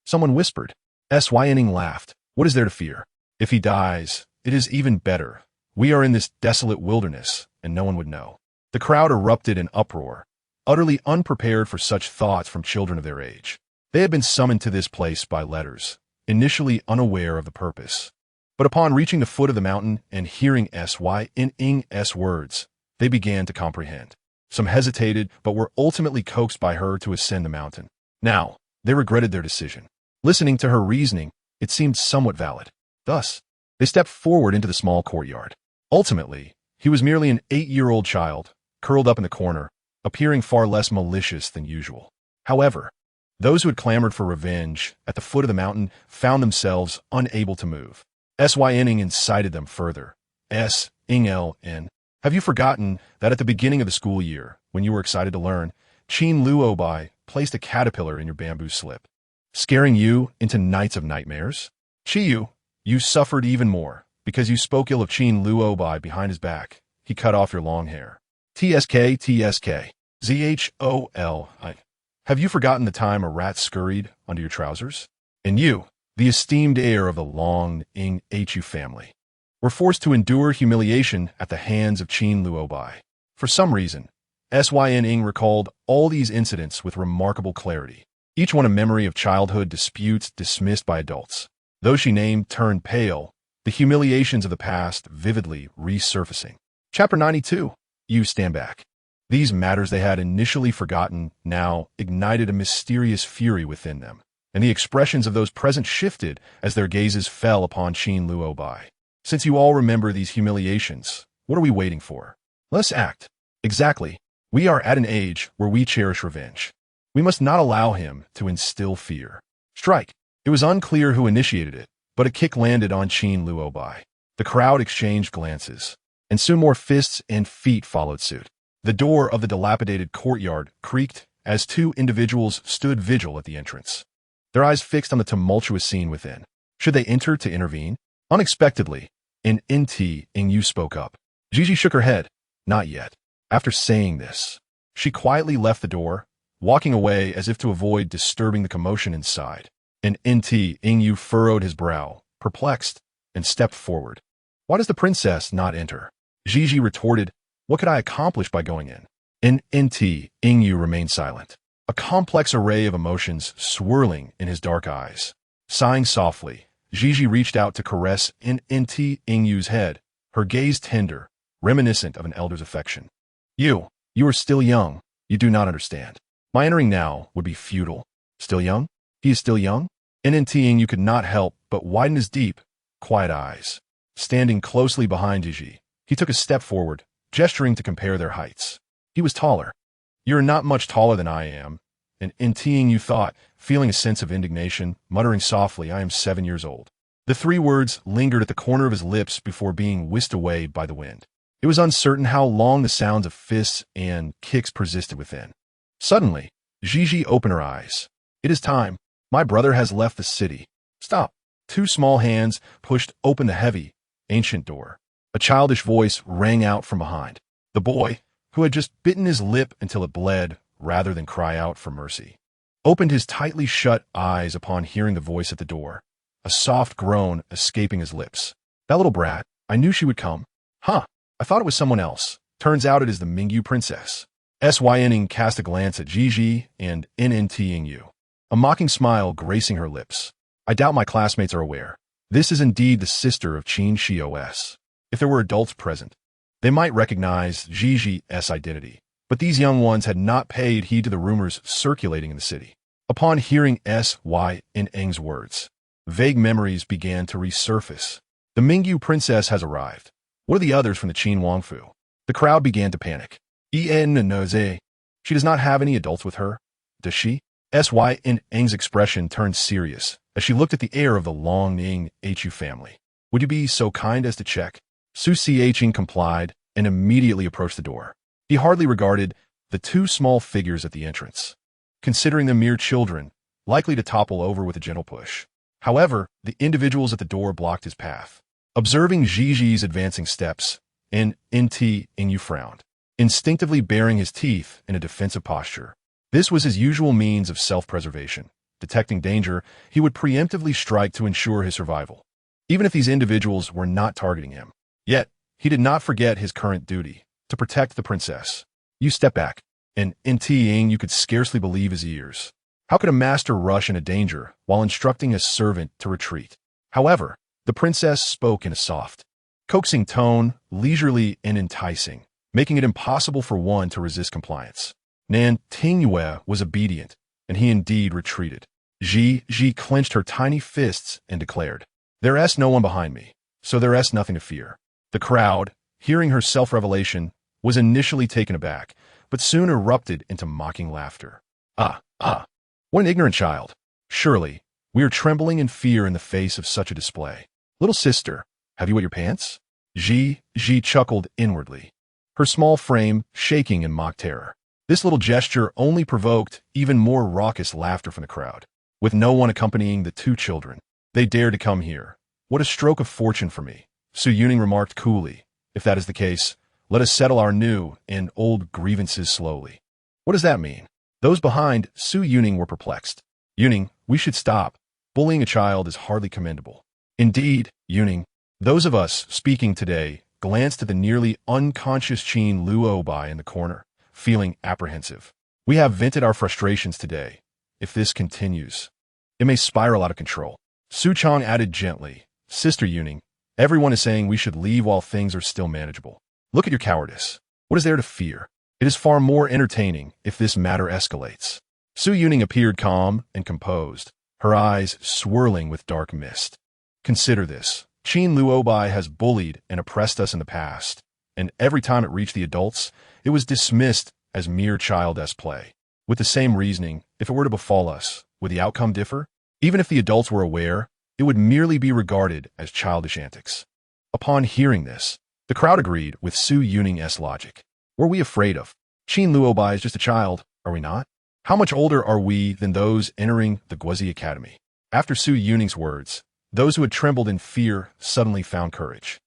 S1: Someone whispered. Wyaning laughed. What is there to fear? If he dies, it is even better. We are in this desolate wilderness, and no one would know. The crowd erupted in uproar, utterly unprepared for such thoughts from children of their age. They had been summoned to this place by letters, initially unaware of the purpose. But upon reaching the foot of the mountain and hearing Yning's words, they began to comprehend. Some hesitated, but were ultimately coaxed by her to ascend the mountain. Now, they regretted their decision. Listening to her reasoning, it seemed somewhat valid. Thus, they stepped forward into the small courtyard. Ultimately, he was merely an 8-year-old child, curled up in the corner, appearing far less malicious than usual. However, those who had clamored for revenge at the foot of the mountain found themselves unable to move. Wyaning incited them further. N. Have you forgotten that at the beginning of the school year, when you were excited to learn, Qin Luobai placed a caterpillar in your bamboo slip, scaring you into nights of nightmares? Chiyu, you suffered even more, because you spoke ill of Qin Luobai behind his back. He cut off your long hair. TSK. ZHOL. Have you forgotten the time a rat scurried under your trousers? And you, the esteemed heir of the Long Ing Hu family, were forced to endure humiliation at the hands of Qin Luobai. For some reason, Wyaning recalled all these incidents with remarkable clarity, each one a memory of childhood disputes dismissed by adults. Those she named turned pale, the humiliations of the past vividly resurfacing. Chapter 92. You stand back. These matters they had initially forgotten now ignited a mysterious fury within them, and the expressions of those present shifted as their gazes fell upon Qin Luobai. Since you all remember these humiliations, what are we waiting for? Let's act. Exactly. We are at an age where we cherish revenge. We must not allow him to instill fear. Strike. It was unclear who initiated it, but a kick landed on Qin Luobai. The crowd exchanged glances, and soon more fists and feet followed suit. The door of the dilapidated courtyard creaked as two individuals stood vigil at the entrance, their eyes fixed on the tumultuous scene within. Should they enter to intervene? Unexpectedly, Ing spoke up. Gigi shook her head. Not yet. After saying this, she quietly left the door, walking away as if to avoid disturbing the commotion inside. And Ing furrowed his brow, perplexed, and stepped forward. Why does the princess not enter? Gigi retorted, what could I accomplish by going in? Ing remained silent, a complex array of emotions swirling in his dark eyes. Sighing softly, Gigi reached out to caress Ing's head, her gaze tender, reminiscent of an elder's affection. You are still young. You do not understand. My entering now would be futile. Still young? He is still young? Ing could not help but widen his deep, quiet eyes. Standing closely behind Gigi, he took a step forward, gesturing to compare their heights. He was taller. "You're not much taller than I am." And Inting, you thought, feeling a sense of indignation, muttering softly, "I am 7 years old." The 3 words lingered at the corner of his lips before being whisked away by the wind. It was uncertain how long the sounds of fists and kicks persisted within. Suddenly, Gigi opened her eyes. "It is time. My brother has left the city." "Stop." 2 small hands pushed open the heavy, ancient door. A childish voice rang out from behind. The boy, who had just bitten his lip until it bled rather than cry out for mercy, opened his tightly shut eyes upon hearing the voice at the door, a soft groan escaping his lips. "That little brat, I knew she would come. Huh, I thought it was someone else. Turns out it is the Mingyu princess." Syning cast a glance at Gigi and Nnting, a mocking smile gracing her lips. "I doubt my classmates are aware. This is indeed the sister of Qin Shios. If there were adults present, they might recognize Gigi's identity. But these young ones had not paid heed to the rumors circulating in the city." Upon hearing Yning's words, vague memories began to resurface. The Mingyu princess has arrived. What are the others from the Qin Wangfu? The crowd began to panic. She does not have any adults with her, does she? Yning's expression turned serious as she looked at the heir of the Long Ning Hu family. "Would you be so kind as to check?" Su Xiaqing complied and immediately approached the door. He hardly regarded the 2 small figures at the entrance, considering them mere children, likely to topple over with a gentle push. However, the individuals at the door blocked his path. Observing Gigi's advancing steps, Ntinu frowned, instinctively baring his teeth in a defensive posture. This was his usual means of self-preservation. Detecting danger, he would preemptively strike to ensure his survival, even if these individuals were not targeting him. Yet, he did not forget his current duty, to protect the princess. "You step back." And Ntinu could scarcely believe his ears. How could a master rush into danger while instructing a servant to retreat? However, the princess spoke in a soft, coaxing tone, leisurely and enticing, making it impossible for one to resist compliance. Nan Tingyue was obedient, and he indeed retreated. Ji clenched her tiny fists and declared, "There's no one behind me, so there's nothing to fear." The crowd, hearing her self-revelation, was initially taken aback, but soon erupted into mocking laughter. What an ignorant child. Surely, we are trembling in fear in the face of such a display. "Little sister, have you wet your pants?" Ji chuckled inwardly, her small frame shaking in mock terror. This little gesture only provoked even more raucous laughter from the crowd. With no one accompanying the 2 children, they dared to come here. "What a stroke of fortune for me," Su Yuning remarked coolly. "If that is the case, let us settle our new and old grievances slowly." "What does that mean?" Those behind Su Yuning were perplexed. "Yuning, we should stop. Bullying a child is hardly commendable." "Indeed, Yuning." Those of us speaking today glanced at the nearly unconscious Qin Luobai in the corner, feeling apprehensive. "We have vented our frustrations today. If this continues, it may spiral out of control." Su Chong added gently, "Sister Yuning, everyone is saying we should leave while things are still manageable. Look at your cowardice. What is there to fear? It is far more entertaining if this matter escalates." Su Yuning appeared calm and composed, her eyes swirling with dark mist. "Consider this. Qin Luobai has bullied and oppressed us in the past, and every time it reached the adults, it was dismissed as mere childish play. With the same reasoning, if it were to befall us, would the outcome differ? Even if the adults were aware, it would merely be regarded as childish antics." Upon hearing this, the crowd agreed with Su Yuning's logic. "Were we afraid of? Qin Luobai is just a child, are we not? How much older are we than those entering the Guozi Academy?" After Su Yuning's words, those who had trembled in fear suddenly found courage.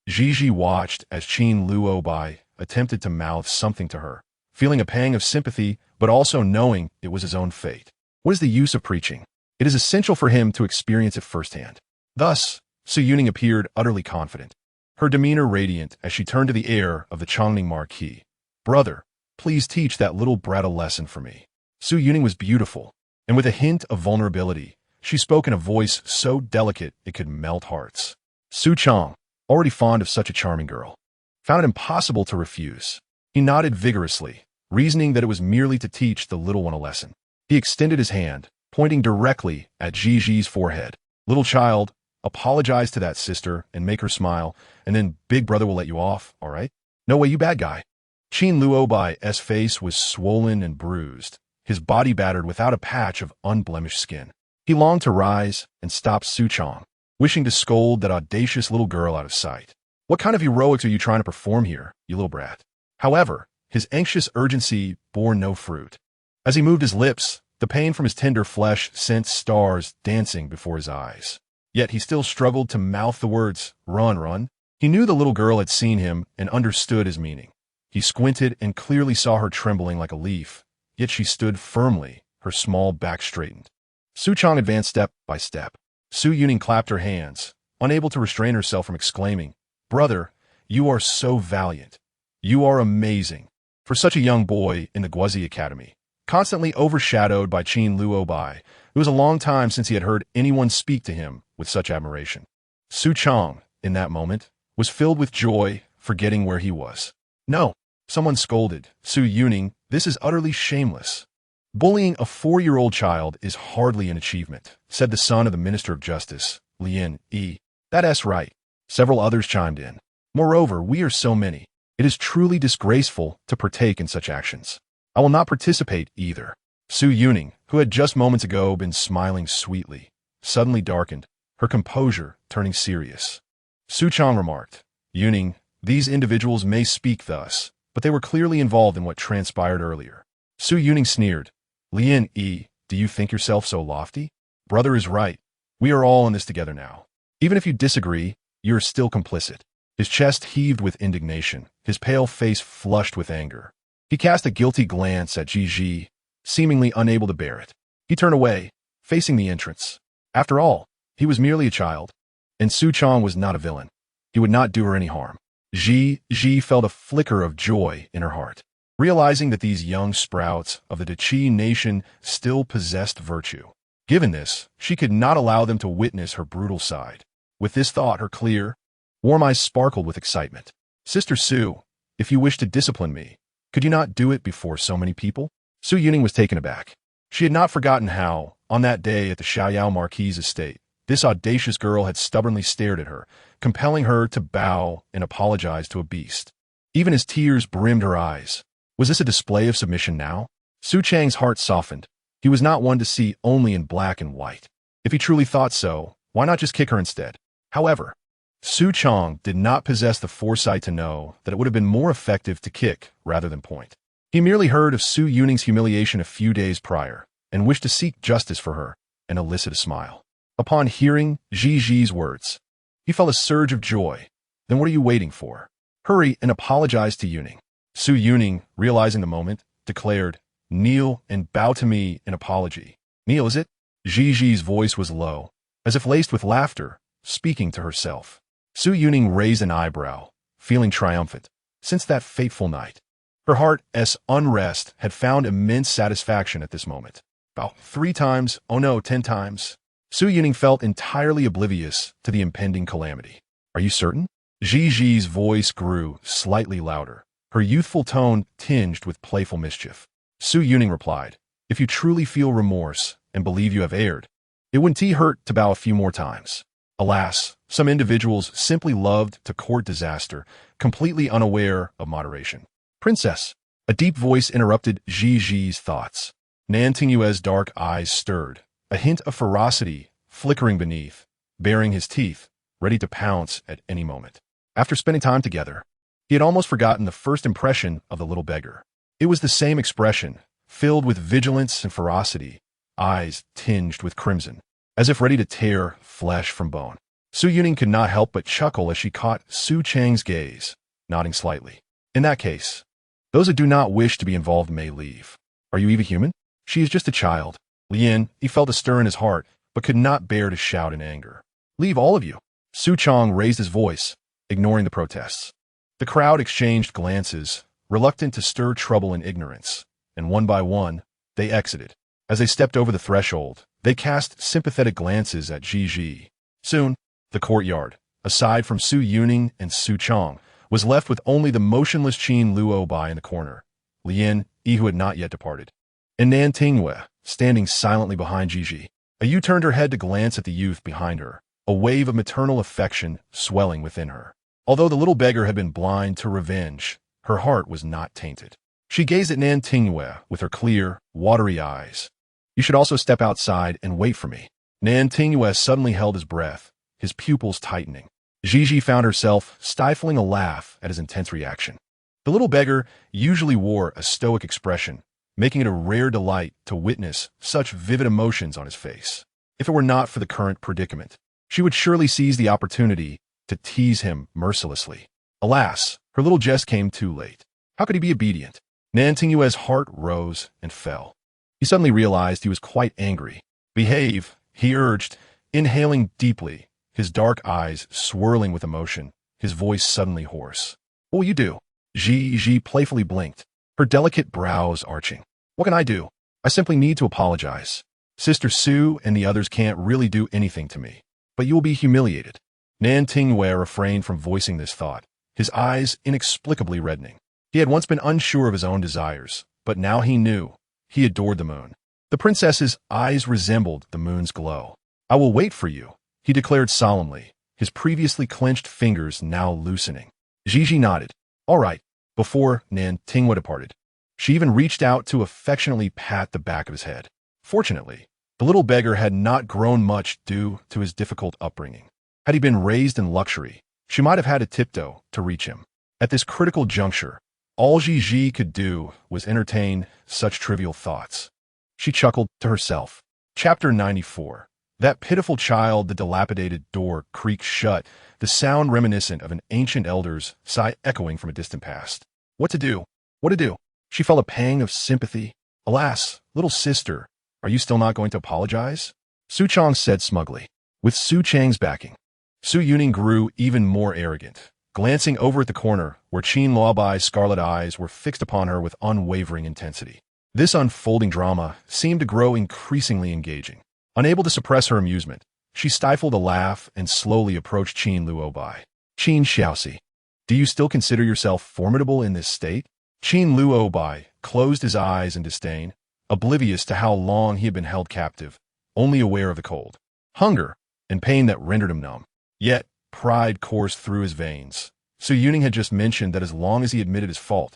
S1: Gigi watched as Qin Luobai attempted to mouth something to her, feeling a pang of sympathy, but also knowing it was his own fate. What is the use of preaching? It is essential for him to experience it firsthand. Thus, Su Yuning appeared utterly confident, her demeanor radiant as she turned to the heir of the Chongning Marquis. "Brother, please teach that little brat a lesson for me." Su Yuning was beautiful, and with a hint of vulnerability, she spoke in a voice so delicate it could melt hearts. Su Chong, already fond of such a charming girl, found it impossible to refuse. He nodded vigorously, reasoning that it was merely to teach the little one a lesson. He extended his hand, pointing directly at Gigi's forehead. "Little child, apologize to that sister and make her smile, and then Big Brother will let you off, all right?" No way, you bad guy. Qin Luobai's face was swollen and bruised, his body battered without a patch of unblemished skin. He longed to rise and stop Su Chong, wishing to scold that audacious little girl out of sight. What kind of heroics are you trying to perform here, you little brat? However, his anxious urgency bore no fruit. As he moved his lips, the pain from his tender flesh sent stars dancing before his eyes. Yet he still struggled to mouth the words, "Run, run." He knew the little girl had seen him and understood his meaning. He squinted and clearly saw her trembling like a leaf, yet she stood firmly, her small back straightened. Su Chong advanced step by step. Su Yuning clapped her hands, unable to restrain herself from exclaiming, "Brother, you are so valiant. You are amazing." For such a young boy in the Guozi Academy, constantly overshadowed by Qin Luobai, it was a long time since he had heard anyone speak to him with such admiration. Su Chong, in that moment, was filled with joy, forgetting where he was. "No," someone scolded. "Su Yuning, this is utterly shameless." "Bullying a 4-year-old child is hardly an achievement," said the son of the Minister of Justice, Lin Yi. "That's right." Several others chimed in. "Moreover, we are so many. It is truly disgraceful to partake in such actions. I will not participate either." Su Yuning, who had just moments ago been smiling sweetly, suddenly darkened, her composure turning serious. Su Chong remarked, "Yuning, these individuals may speak thus, but they were clearly involved in what transpired earlier." Su Yuning sneered, "Lin Yi, do you think yourself so lofty? Brother is right. We are all in this together now. Even if you disagree, you are still complicit." His chest heaved with indignation, his pale face flushed with anger. He cast a guilty glance at Ji, seemingly unable to bear it. He turned away, facing the entrance. After all, he was merely a child, and Su Chong was not a villain. He would not do her any harm. Ji felt a flicker of joy in her heart, realizing that these young sprouts of the Dechi nation still possessed virtue. Given this, she could not allow them to witness her brutal side. With this thought, her clear, warm eyes sparkled with excitement. "Sister Su, if you wish to discipline me, could you not do it before so many people?" Su Yuning was taken aback. She had not forgotten how, on that day at the Xiaoyao Marquis' estate, this audacious girl had stubbornly stared at her, compelling her to bow and apologize to a beast. Even as tears brimmed her eyes, was this a display of submission now? Su Chang's heart softened. He was not one to see only in black and white. If he truly thought so, why not just kick her instead? However, Su Chong did not possess the foresight to know that it would have been more effective to kick rather than point. He merely heard of Su Yuning's humiliation a few days prior and wished to seek justice for her and elicit a smile. Upon hearing Ji's words, he felt a surge of joy. "Then what are you waiting for? Hurry and apologize to Yuning." Su Yuning, realizing the moment, declared, "Kneel and bow to me in apology." "Kneel, is it?" Ji's voice was low, as if laced with laughter, speaking to herself. Su Yuning raised an eyebrow, feeling triumphant. Since that fateful night, her heart's unrest had found immense satisfaction at this moment. About 3 times, oh no, 10 times. Su Yuning felt entirely oblivious to the impending calamity. "Are you certain?" Ji's voice grew slightly louder, her youthful tone tinged with playful mischief. Su Yuning replied, "If you truly feel remorse and believe you have erred, it wouldn't hurt to bow a few more times." Alas, some individuals simply loved to court disaster, completely unaware of moderation. "Princess," a deep voice interrupted Ji's thoughts. Nan Tingyue's dark eyes stirred, a hint of ferocity flickering beneath, baring his teeth, ready to pounce at any moment. After spending time together, he had almost forgotten the first impression of the little beggar. It was the same expression, filled with vigilance and ferocity, eyes tinged with crimson, as if ready to tear flesh from bone. Su Yuning could not help but chuckle as she caught Su Chang's gaze, nodding slightly. "In that case, those who do not wish to be involved may leave. Are you even human? She is just a child." He felt a stir in his heart, but could not bear to shout in anger. "Leave, all of you." Su Chong raised his voice, ignoring the protests. The crowd exchanged glances, reluctant to stir trouble in ignorance, and one by one, they exited. As they stepped over the threshold, they cast sympathetic glances at Ji. Soon, the courtyard, aside from Su Yuning and Su Chong, was left with only the motionless Qin Luobai in the corner, Lin Yi, who had not yet departed, and Nan Tingyue, standing silently behind Ji. Yu turned her head to glance at the youth behind her, a wave of maternal affection swelling within her. Although the little beggar had been blind to revenge, her heart was not tainted. She gazed at Nan Tingyue with her clear, watery eyes. You should also step outside and wait for me. Nan Tingyue suddenly held his breath, his pupils tightening. Gigi found herself stifling a laugh at his intense reaction. The little beggar usually wore a stoic expression, making it a rare delight to witness such vivid emotions on his face. If it were not for the current predicament, she would surely seize the opportunity to tease him mercilessly. Alas, her little jest came too late. How could he be obedient? Nan Tingyue's heart rose and fell. He suddenly realized he was quite angry. Behave, he urged, inhaling deeply, his dark eyes swirling with emotion, his voice suddenly hoarse. What will you do? Gigi playfully blinked, her delicate brows arching. What can I do? I simply need to apologize. Sister Su and the others can't really do anything to me, but you will be humiliated. Nan Tingyue refrained from voicing this thought, his eyes inexplicably reddening. He had once been unsure of his own desires, but now he knew. He adored the moon. The princess's eyes resembled the moon's glow. I will wait for you, he declared solemnly, his previously clenched fingers now loosening. Gigi nodded. All right, before Nan Tingyue departed. She even reached out to affectionately pat the back of his head. Fortunately, the little beggar had not grown much due to his difficult upbringing. Had he been raised in luxury, she might have had to tiptoe to reach him. At this critical juncture, all Gigi could do was entertain such trivial thoughts. She chuckled to herself. Chapter 94. That pitiful child, the dilapidated door creaked shut, the sound reminiscent of an ancient elder's sigh echoing from a distant past. What to do? What to do? She felt a pang of sympathy. Alas, little sister, are you still not going to apologize? Su Chang said smugly. With Su Chang's backing, Su Yuning grew even more arrogant, glancing over at the corner where Qin Luobai's scarlet eyes were fixed upon her with unwavering intensity. This unfolding drama seemed to grow increasingly engaging. Unable to suppress her amusement, she stifled a laugh and slowly approached Qin Luobai. Qin Xiaoxi, do you still consider yourself formidable in this state? Qin Luobai closed his eyes in disdain, oblivious to how long he had been held captive, only aware of the cold, hunger, and pain that rendered him numb. Yet, pride coursed through his veins. Su Yuning had just mentioned that as long as he admitted his fault,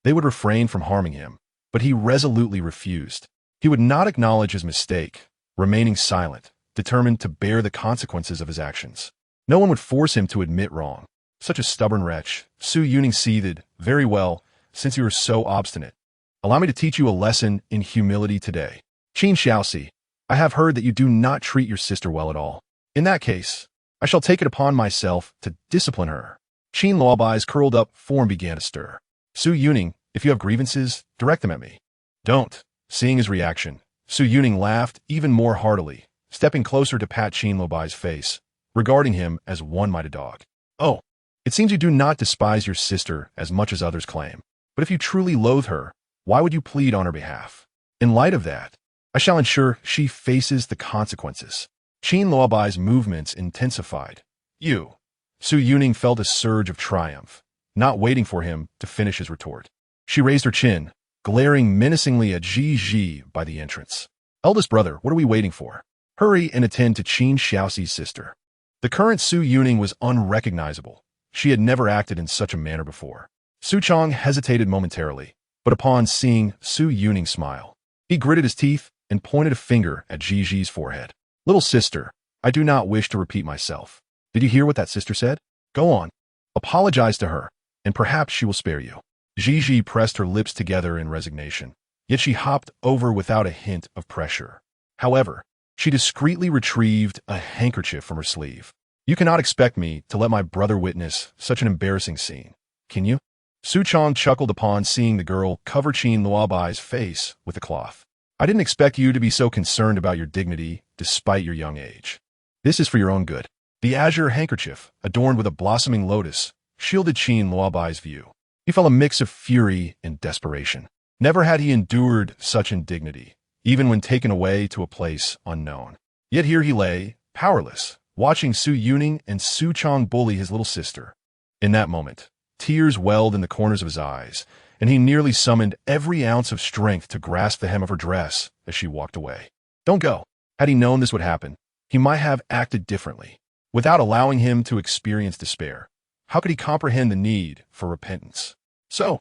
S1: they would refrain from harming him, but he resolutely refused. He would not acknowledge his mistake, remaining silent, determined to bear the consequences of his actions. No one would force him to admit wrong. Such a stubborn wretch. Su Yuning seethed. Very well, since you are so obstinate. Allow me to teach you a lesson in humility today. Qin Xiaoxi, I have heard that you do not treat your sister well at all. In that case, I shall take it upon myself to discipline her. Qin Luobai's curled up form began to stir. Su Yuning, if you have grievances, direct them at me. Don't. Seeing his reaction, Su Yuning laughed even more heartily, stepping closer to pat Qin Luobai's face, regarding him as one might a dog. Oh, it seems you do not despise your sister as much as others claim. But if you truly loathe her, why would you plead on her behalf? In light of that, I shall ensure she faces the consequences. Qin Luobai's movements intensified. You. Su Yuning felt a surge of triumph, not waiting for him to finish his retort. She raised her chin, glaring menacingly at Gigi by the entrance. Eldest brother, what are we waiting for? Hurry and attend to Qin Xiaoxi's sister. The current Su Yuning was unrecognizable. She had never acted in such a manner before. Su Chang hesitated momentarily, but upon seeing Su Yuning smile, he gritted his teeth and pointed a finger at Gigi's forehead. Little sister, I do not wish to repeat myself. Did you hear what that sister said? Go on. Apologize to her, and perhaps she will spare you. Gigi pressed her lips together in resignation, yet she hopped over without a hint of pressure. However, she discreetly retrieved a handkerchief from her sleeve. You cannot expect me to let my brother witness such an embarrassing scene, can you? Su Chang chuckled upon seeing the girl cover Qin Luobai's face with a cloth. I didn't expect you to be so concerned about your dignity despite your young age. This is for your own good. The azure handkerchief, adorned with a blossoming lotus, shielded Qin Luobai's view. He felt a mix of fury and desperation. Never had he endured such indignity, even when taken away to a place unknown. Yet here he lay, powerless, watching Su Yuning and Su Chang bully his little sister. In that moment, tears welled in the corners of his eyes, and he nearly summoned every ounce of strength to grasp the hem of her dress as she walked away. Don't go. Had he known this would happen, he might have acted differently, without allowing him to experience despair. How could he comprehend the need for repentance? So,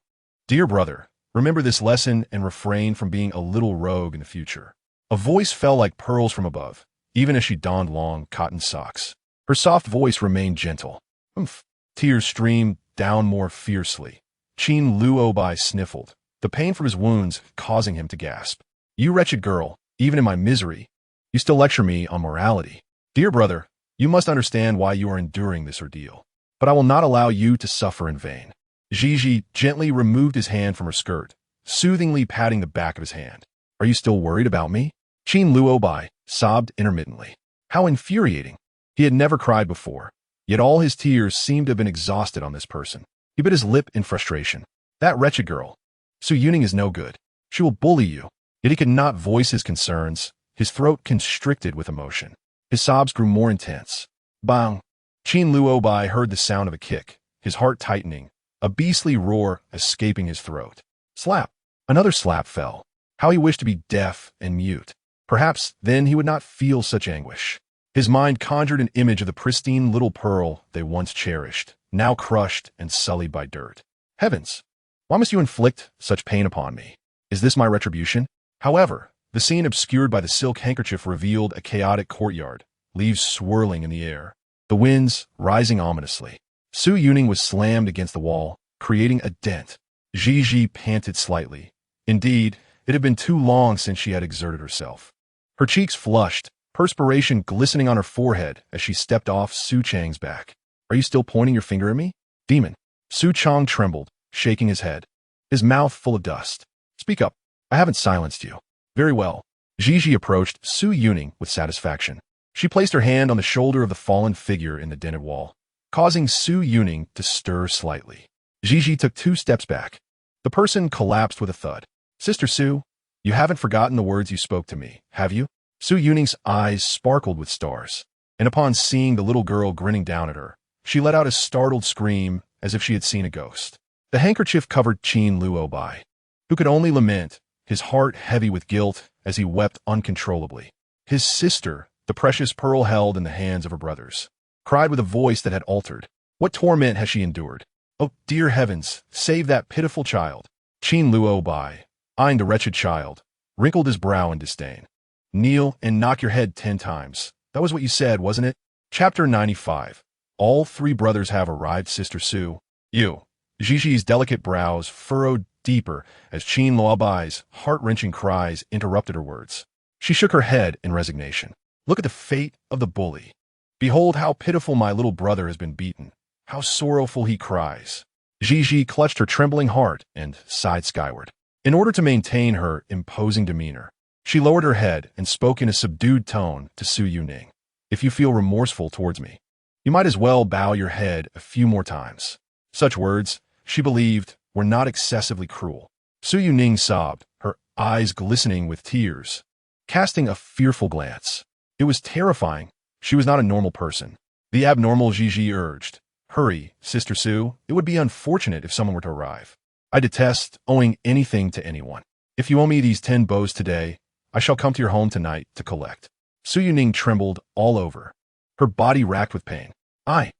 S1: dear brother, remember this lesson and refrain from being a little rogue in the future. A voice fell like pearls from above, even as she donned long cotton socks. Her soft voice remained gentle. Oomph. Tears streamed down more fiercely. Qin Luobai sniffled, the pain from his wounds causing him to gasp. You wretched girl, even in my misery, you still lecture me on morality. Dear brother, you must understand why you are enduring this ordeal. But I will not allow you to suffer in vain. Gigi gently removed his hand from her skirt, soothingly patting the back of his hand. Are you still worried about me? Qin Luobai sobbed intermittently. How infuriating. He had never cried before, yet all his tears seemed to have been exhausted on this person. He bit his lip in frustration. That wretched girl. Su Yuning is no good. She will bully you. Yet he could not voice his concerns, his throat constricted with emotion. His sobs grew more intense. Bang! Qin Luobai heard the sound of a kick, his heart tightening, a beastly roar escaping his throat. Slap! Another slap fell. How he wished to be deaf and mute. Perhaps then he would not feel such anguish. His mind conjured an image of the pristine little pearl they once cherished, now crushed and sullied by dirt. Heavens! Why must you inflict such pain upon me? Is this my retribution? However, the scene obscured by the silk handkerchief revealed a chaotic courtyard, leaves swirling in the air, the winds rising ominously. Su Yuning was slammed against the wall, creating a dent. Gigi panted slightly. Indeed, it had been too long since she had exerted herself. Her cheeks flushed, perspiration glistening on her forehead as she stepped off Su Chang's back. Are you still pointing your finger at me? Demon. Su Chang trembled, shaking his head, his mouth full of dust. Speak up. I haven't silenced you. Very well. Gigi approached Su Yuning with satisfaction. She placed her hand on the shoulder of the fallen figure in the dented wall, causing Su Yuning to stir slightly. Gigi took 2 steps back. The person collapsed with a thud. Sister Su, you haven't forgotten the words you spoke to me, have you? Su Yuning's eyes sparkled with stars, and upon seeing the little girl grinning down at her, she let out a startled scream as if she had seen a ghost. The handkerchief covered Qin Luobai, who could only lament, his heart heavy with guilt as he wept uncontrollably. His sister, the precious pearl held in the hands of her brothers, cried with a voice that had altered. What torment has she endured? Oh, dear heavens, save that pitiful child. Qin Luobai, eyeing the wretched child, wrinkled his brow in disdain. Kneel and knock your head 10 times. That was what you said, wasn't it? Chapter 95. All 3 brothers have arrived, Sister Su. You. Gigi's delicate brows furrowed deeper as Qin Luobai's heart-wrenching cries interrupted her words. She shook her head in resignation. Look at the fate of the bully. Behold how pitiful my little brother has been beaten. How sorrowful he cries. Gigi clutched her trembling heart and sighed skyward. In order to maintain her imposing demeanor, she lowered her head and spoke in a subdued tone to Su Yuning. If you feel remorseful towards me, you might as well bow your head a few more times. Such words, she believed, were not excessively cruel. Su Yuning sobbed, her eyes glistening with tears, casting a fearful glance. It was terrifying. She was not a normal person. The abnormal Gigi urged. Hurry, Sister Su, it would be unfortunate if someone were to arrive. I detest owing anything to anyone. If you owe me these 10 bows today, I shall come to your home tonight to collect. Su Yuning trembled all over, her body racked with pain. I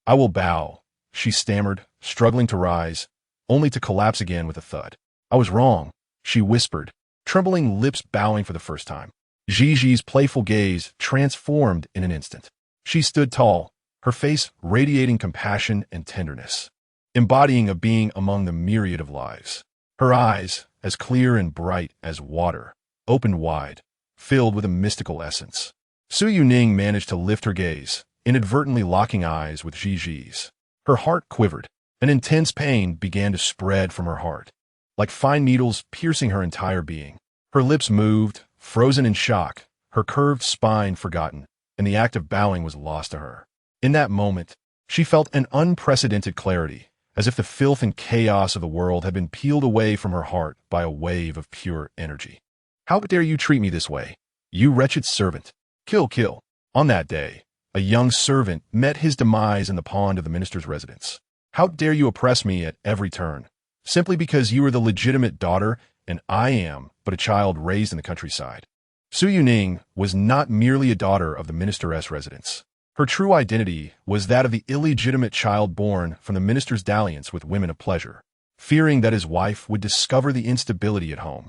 S1: will bow, she stammered, struggling to rise, only to collapse again with a thud. I was wrong, she whispered, trembling lips bowing for the first time. Gigi's playful gaze transformed in an instant. She stood tall, her face radiating compassion and tenderness, embodying a being among the myriad of lives. Her eyes, as clear and bright as water, opened wide, filled with a mystical essence. Su Yuning managed to lift her gaze, inadvertently locking eyes with Gigi's. Her heart quivered. An intense pain began to spread from her heart, like fine needles piercing her entire being. Her lips moved, frozen in shock, her curved spine forgotten, and the act of bowing was lost to her. In that moment, she felt an unprecedented clarity, as if the filth and chaos of the world had been peeled away from her heart by a wave of pure energy. How dare you treat me this way, you wretched servant? Kill, kill. On that day, a young servant met his demise in the pond of the minister's residence. How dare you oppress me at every turn, simply because you are the legitimate daughter and I am but a child raised in the countryside. Su Yuning was not merely a daughter of the ministeress residence. Her true identity was that of the illegitimate child born from the minister's dalliance with women of pleasure. Fearing that his wife would discover the instability at home,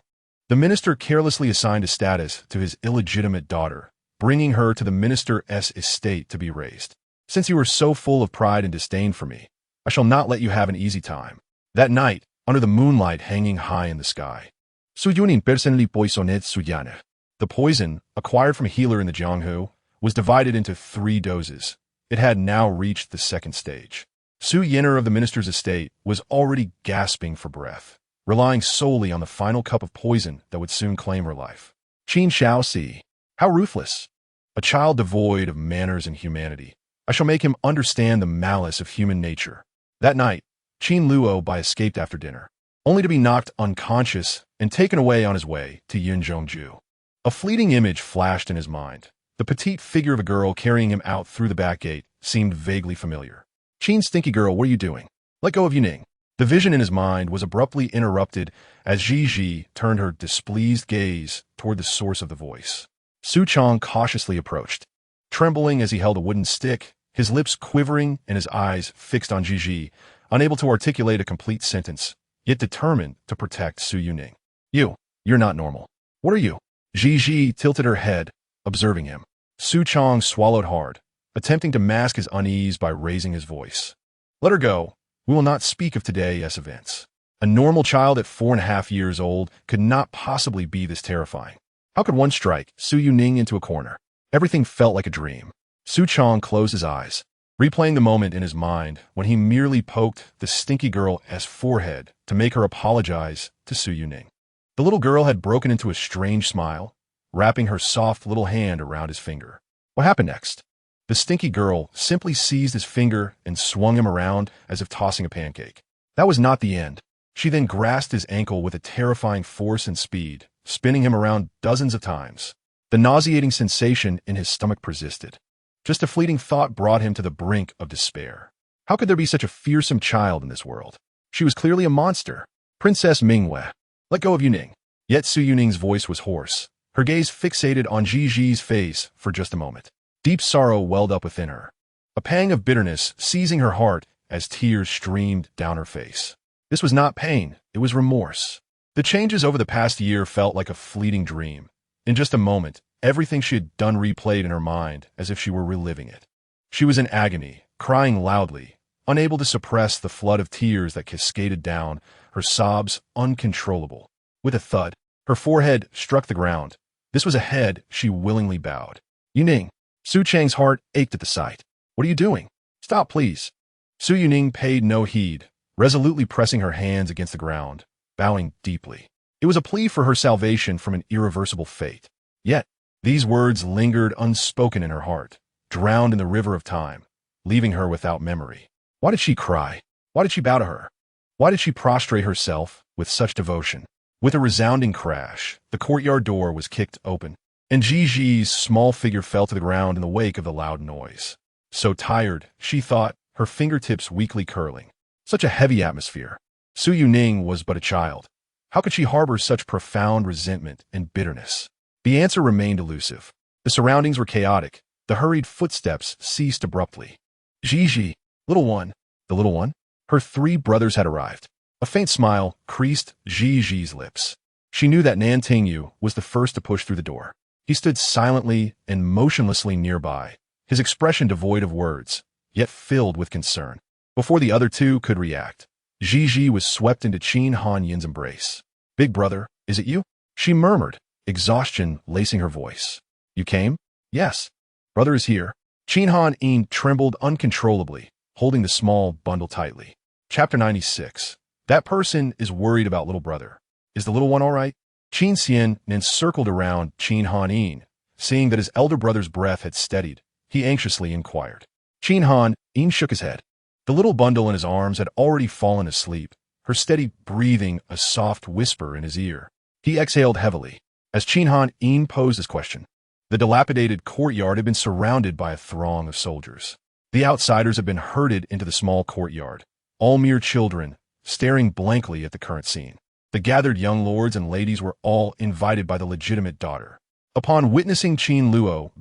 S1: the minister carelessly assigned a status to his illegitimate daughter, bringing her to the minister's estate to be raised. Since you are so full of pride and disdain for me, I shall not let you have an easy time. That night, under the moonlight hanging high in the sky, Suyunin personally poisoned Suyana. The poison, acquired from a healer in the Jianghu, was divided into 3 doses. It had now reached the 2nd stage. Su Yinner of the minister's estate was already gasping for breath, relying solely on the final cup of poison that would soon claim her life. Qin Shaoxi, how ruthless! A child devoid of manners and humanity. I shall make him understand the malice of human nature. That night, Qin Luo escaped after dinner, only to be knocked unconscious and taken away on his way to Yinzhongju. A fleeting image flashed in his mind. The petite figure of a girl carrying him out through the back gate seemed vaguely familiar. Qin, stinky girl, what are you doing? Let go of Yuning. The vision in his mind was abruptly interrupted as Ji turned her displeased gaze toward the source of the voice. Su Chong cautiously approached, trembling as he held a wooden stick, his lips quivering and his eyes fixed on Ji, unable to articulate a complete sentence, yet determined to protect Su Yuning. You're not normal. What are you? Ji tilted her head, observing him. Su Chong swallowed hard, attempting to mask his unease by raising his voice. Let her go. We will not speak of today's events. A normal child at 4.5 years old could not possibly be this terrifying. How could one strike Su Yuning into a corner? Everything felt like a dream. Su Chong closed his eyes, replaying the moment in his mind when he merely poked the stinky girl's forehead to make her apologize to Su Yuning. The little girl had broken into a strange smile, wrapping her soft little hand around his finger. What happened next? The stinky girl simply seized his finger and swung him around as if tossing a pancake. That was not the end. She then grasped his ankle with a terrifying force and speed, spinning him around dozens of times. The nauseating sensation in his stomach persisted. Just a fleeting thought brought him to the brink of despair. How could there be such a fearsome child in this world? She was clearly a monster. Princess Mingwei. Let go of Yuning. Yet Su Yuning's voice was hoarse, her gaze fixated on Ji's face for just a moment. Deep sorrow welled up within her, a pang of bitterness seizing her heart as tears streamed down her face. This was not pain, it was remorse. The changes over the past year felt like a fleeting dream. In just a moment, everything she had done replayed in her mind as if she were reliving it. She was in agony, crying loudly, unable to suppress the flood of tears that cascaded down, her sobs uncontrollable. With a thud, her forehead struck the ground. This was a head she willingly bowed. Yuning. Su Chang's heart ached at the sight. What are you doing? Stop, please. Su Yuning paid no heed, resolutely pressing her hands against the ground, bowing deeply. It was a plea for her salvation from an irreversible fate. Yet, these words lingered unspoken in her heart, drowned in the river of time, leaving her without memory. Why did she cry? Why did she bow to her? Why did she prostrate herself with such devotion? With a resounding crash, the courtyard door was kicked open, and Ji's small figure fell to the ground in the wake of the loud noise. So tired, she thought, her fingertips weakly curling. Such a heavy atmosphere. Su Yuning was but a child. How could she harbor such profound resentment and bitterness? The answer remained elusive. The surroundings were chaotic. The hurried footsteps ceased abruptly. Ji, little one, the little one? Her 3 brothers had arrived. A faint smile creased Ji's lips. She knew that Nan Tingyu was the first to push through the door. He stood silently and motionlessly nearby, his expression devoid of words, yet filled with concern. Before the other 2 could react, Ji was swept into Qin Han Yin's embrace. Big brother, is it you? She murmured, exhaustion lacing her voice. You came? Yes. Brother is here. Qin Han Yin trembled uncontrollably, holding the small bundle tightly. Chapter 96. That person is worried about little brother. Is the little one all right? Qin Xian then circled around Qin Han Yin, seeing that his elder brother's breath had steadied. He anxiously inquired. Qin Han Yin shook his head. The little bundle in his arms had already fallen asleep, her steady breathing a soft whisper in his ear. He exhaled heavily as Qin Han Yin posed his question. The dilapidated courtyard had been surrounded by a throng of soldiers. The outsiders had been herded into the small courtyard, all mere children, staring blankly at the current scene. The gathered young lords and ladies were all invited by the legitimate daughter. Upon witnessing Qin Luo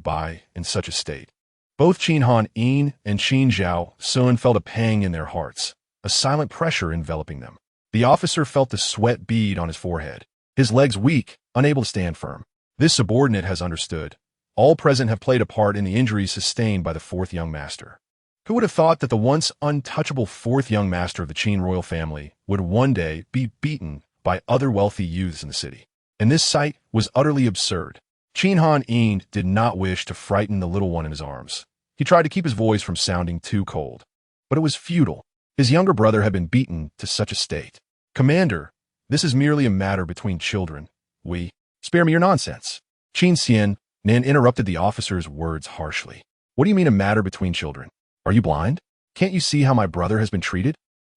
S1: in such a state, Both Qin Han Yin and Qin Zhao Sun felt a pang in their hearts, a silent pressure enveloping them. The officer felt the sweat bead on his forehead, his legs weak, unable to stand firm. This subordinate has understood. All present have played a part in the injuries sustained by the fourth young master. Who would have thought that the once untouchable fourth young master of the Qin royal family would one day be beaten by other wealthy youths in the city? And this sight was utterly absurd. Qin Han Yin did not wish to frighten the little one in his arms. He tried to keep his voice from sounding too cold. But it was futile. His younger brother had been beaten to such a state. Commander, this is merely a matter between children. Spare me your nonsense. Qin Xian Nan interrupted the officer's words harshly. What do you mean a matter between children? Are you blind? Can't you see how my brother has been treated?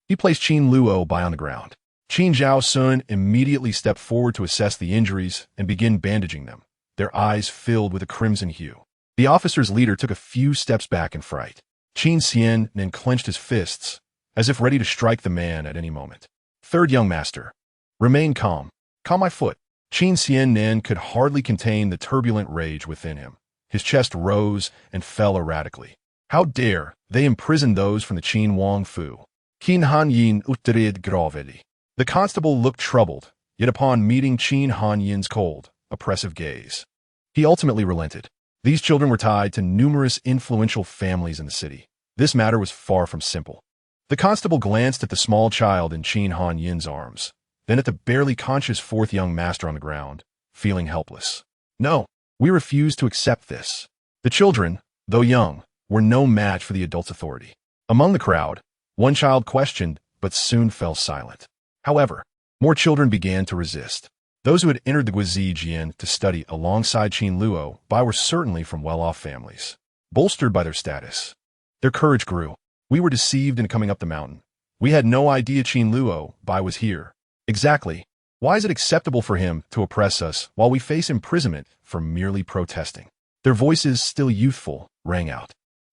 S1: He placed Qin Luo by on the ground. Qin Zhao Sun immediately stepped forward to assess the injuries and begin bandaging them, their eyes filled with a crimson hue. The officer's leader took a few steps back in fright. Qin Xian then clenched his fists, as if ready to strike the man at any moment. Third young master, remain calm. Calm my foot. Qin Xian Nan could hardly contain the turbulent rage within him. His chest rose and fell erratically. How dare they imprison those from the Qin Wang Fu? Qin Han Yin uttered gravely. The constable looked troubled, yet upon meeting Qin Han Yin's cold, oppressive gaze, he ultimately relented. These children were tied to numerous influential families in the city. This matter was far from simple. The constable glanced at the small child in Qin Han Yin's arms, then at the barely conscious fourth young master on the ground, feeling helpless. No, we refuse to accept this. The children, though young, were no match for the adult's authority. Among the crowd, one child questioned, but soon fell silent. However, more children began to resist. Those who had entered the Guizi Jian to study alongside Qin Luo Bai were certainly from well-off families, bolstered by their status. Their courage grew. We were deceived in coming up the mountain. We had no idea Qin Luo Bai was here. Exactly. Why is it acceptable for him to oppress us while we face imprisonment for merely protesting? Their voices, still youthful, rang out.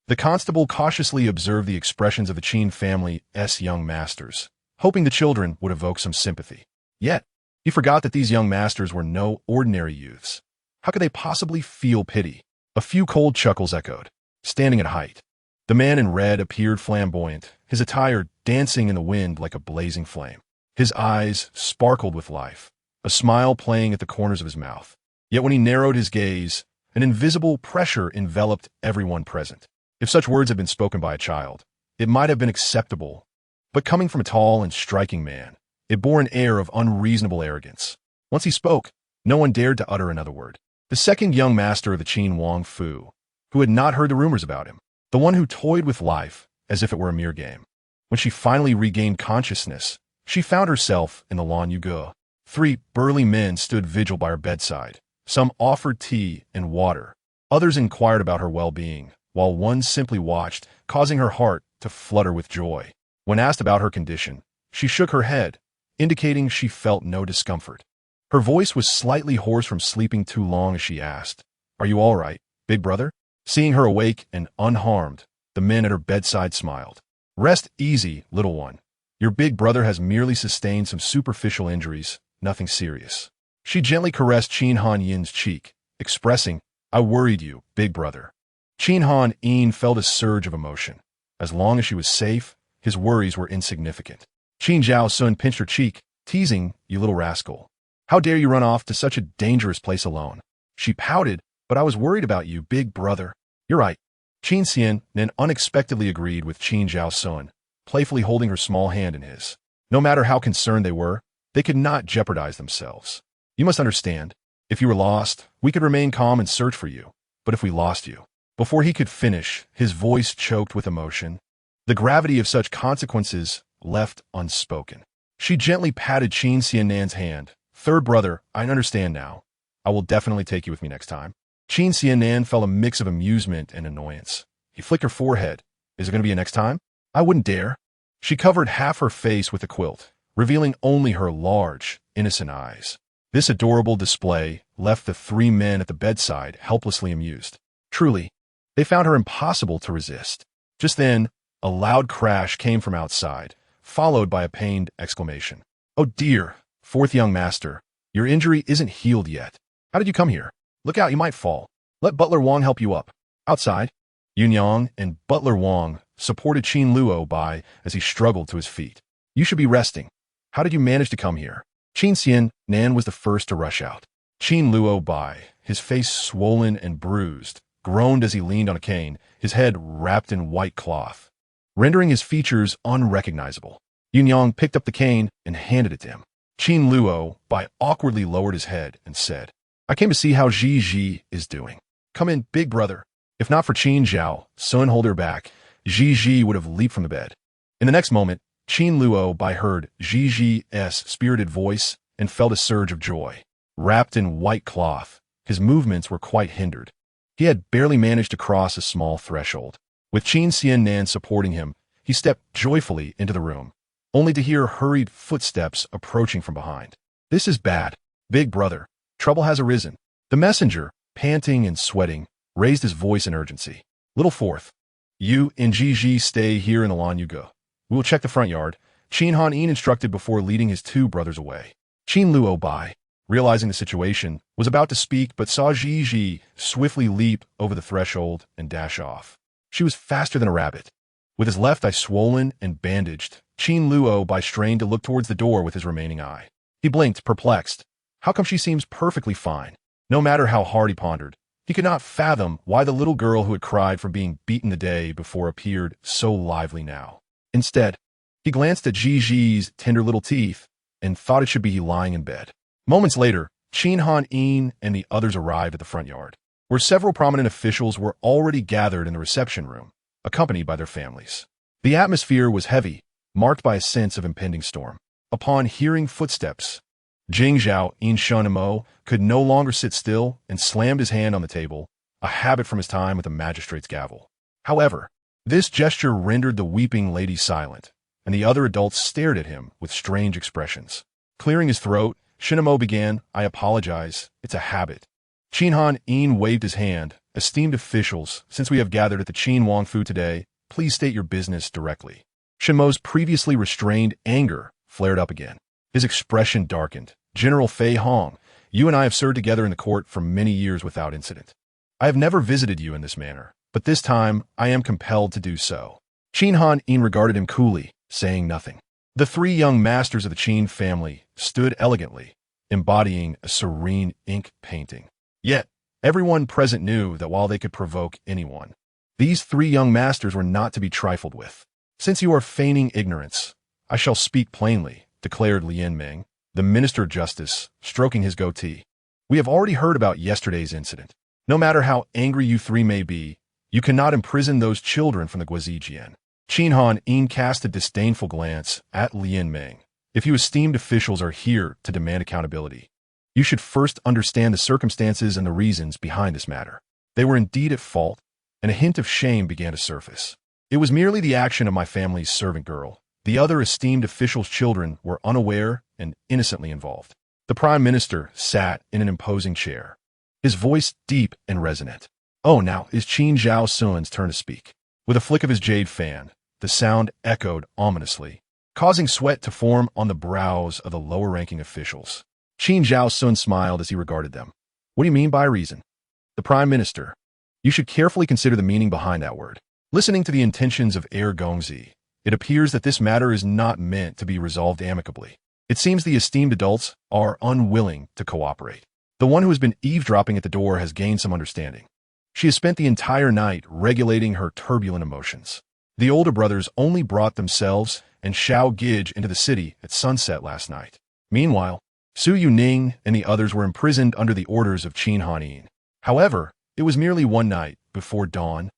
S1: The constable cautiously observed the expressions of the Qin family's young masters, hoping the children would evoke some sympathy. Yet, he forgot that these young masters were no ordinary youths. How could they possibly feel pity? A few cold chuckles echoed, standing at height. The man in red appeared flamboyant, his attire dancing in the wind like a blazing flame. His eyes sparkled with life, a smile playing at the corners of his mouth. Yet when he narrowed his gaze, an invisible pressure enveloped everyone present. If such words had been spoken by a child, it might have been acceptable, but coming from a tall and striking man, it bore an air of unreasonable arrogance. Once he spoke, no one dared to utter another word. The second young master of the Qin Wang Fu, who had not heard the rumors about him, the one who toyed with life as if it were a mere game. When she finally regained consciousness, she found herself in the Lan Yuge. 3 burly men stood vigil by her bedside. Some offered tea and water. Others inquired about her well-being, while one simply watched, causing her heart to flutter with joy. When asked about her condition, she shook her head, indicating she felt no discomfort. Her voice was slightly hoarse from sleeping too long as she asked, "Are you all right, big brother?" Seeing her awake and unharmed, the men at her bedside smiled. "Rest easy, little one. Your big brother has merely sustained some superficial injuries, nothing serious." She gently caressed Qin Han Yin's cheek, expressing, "I worried you, big brother." Qin Han Yin felt a surge of emotion. As long as she was safe, his worries were insignificant. Qin Zhao Sun pinched her cheek, teasing, "You little rascal. How dare you run off to such a dangerous place alone?" She pouted, "But I was worried about you, big brother." "You're right." Qin Xian then unexpectedly agreed with Qin Zhao Sun, playfully holding her small hand in his. No matter how concerned they were, they could not jeopardize themselves. "You must understand, if you were lost, we could remain calm and search for you. But if we lost you..." Before he could finish, his voice choked with emotion. The gravity of such consequences left unspoken. She gently patted Qin Xiannan's hand. "Third brother, I understand now. I will definitely take you with me next time." Qin Xiannan felt a mix of amusement and annoyance. He flicked her forehead. "Is it going to be a next time?" "I wouldn't dare." She covered half her face with a quilt, revealing only her large, innocent eyes. This adorable display left the 3 men at the bedside helplessly amused. Truly, they found her impossible to resist. Just then, a loud crash came from outside, followed by a pained exclamation. "Oh dear, fourth young master, your injury isn't healed yet. How did you come here? Look out, you might fall. Let Butler Wong help you up." Outside, Yunyang and Butler Wang supported Qin Luo Bai as he struggled to his feet. You should be resting. How did you manage to come here? Qin Xian Nan was the first to rush out. Qin Luo Bai, his face swollen and bruised, groaned as he leaned on a cane, his head wrapped in white cloth, rendering his features unrecognizable. Yunyang picked up the cane and handed it to him. Qin Luo Bai awkwardly lowered his head and said, I came to see how Ji is doing. Come in, big brother. If not for Qin Zhao, Sun hold her back, Ji would have leaped from the bed. In the next moment, Qin Luo Bai heard Ji's spirited voice and felt a surge of joy. Wrapped in white cloth, his movements were quite hindered. He had barely managed to cross a small threshold. With Qin Xian Nan supporting him, he stepped joyfully into the room, only to hear hurried footsteps approaching from behind. This is bad. Big brother, trouble has arisen. The messenger, panting and sweating, raised his voice in urgency. Little fourth, you and Ji stay here in the lawn you go. We will check the front yard, Qin Han Yin instructed before leading his two brothers away. Qin Luo Bai, realizing the situation, was about to speak but saw Ji swiftly leap over the threshold and dash off. She was faster than a rabbit. With his left eye swollen and bandaged, Qin Luo Bai strained to look towards the door with his remaining eye. He blinked, perplexed. How come she seems perfectly fine? No matter how hard he pondered, he could not fathom why the little girl who had cried from being beaten the day before appeared so lively now. Instead, he glanced at Ji's tender little teeth and thought it should be lying in bed. Moments later, Qin Han Yin and the others arrived at the front yard, where several prominent officials were already gathered in the reception room, accompanied by their families. The atmosphere was heavy, marked by a sense of impending storm. Upon hearing footsteps, Jing Zhao Yin Shunmo could no longer sit still and slammed his hand on the table, a habit from his time with the magistrate's gavel. However, this gesture rendered the weeping lady silent, and the other adults stared at him with strange expressions. Clearing his throat, Shinamo began, I apologize, it's a habit. Qin Han Yin waved his hand. Esteemed officials, since we have gathered at the Qin Wang Fu today, please state your business directly. Shinmo's previously restrained anger flared up again. His expression darkened. General Fei Hong, you and I have served together in the court for many years without incident. I have never visited you in this manner, but this time I am compelled to do so. Qin Han Yin regarded him coolly, saying nothing. The three young masters of the Qin family stood elegantly, embodying a serene ink painting. Yet, everyone present knew that while they could provoke anyone, these three young masters were not to be trifled with. Since you are feigning ignorance, I shall speak plainly, declared Lian Ming, the Minister of Justice, stroking his goatee. We have already heard about yesterday's incident. No matter how angry you three may be, you cannot imprison those children from the Guazijian. Qin Han Yin cast a disdainful glance at Lian Ming. If you esteemed officials are here to demand accountability, you should first understand the circumstances and the reasons behind this matter. They were indeed at fault, and a hint of shame began to surface. It was merely the action of my family's servant girl. The other esteemed officials' children were unaware and innocently involved. The Prime Minister sat in an imposing chair, his voice deep and resonant. Oh, now is Qin Zhao Sun's turn to speak. With a flick of his jade fan, the sound echoed ominously, causing sweat to form on the brows of the lower-ranking officials. Qin Zhao Sun smiled as he regarded them. What do you mean by reason? The Prime Minister. You should carefully consider the meaning behind that word. Listening to the intentions of Heir Gongzi, it appears that this matter is not meant to be resolved amicably. It seems the esteemed adults are unwilling to cooperate. The one who has been eavesdropping at the door has gained some understanding. She has spent the entire night regulating her turbulent emotions. The older brothers only brought themselves and Xiao Gij into the city at sunset last night. Meanwhile, Su Yuning and the others were imprisoned under the orders of Qin Han Yin. However, it was merely one night, before dawn.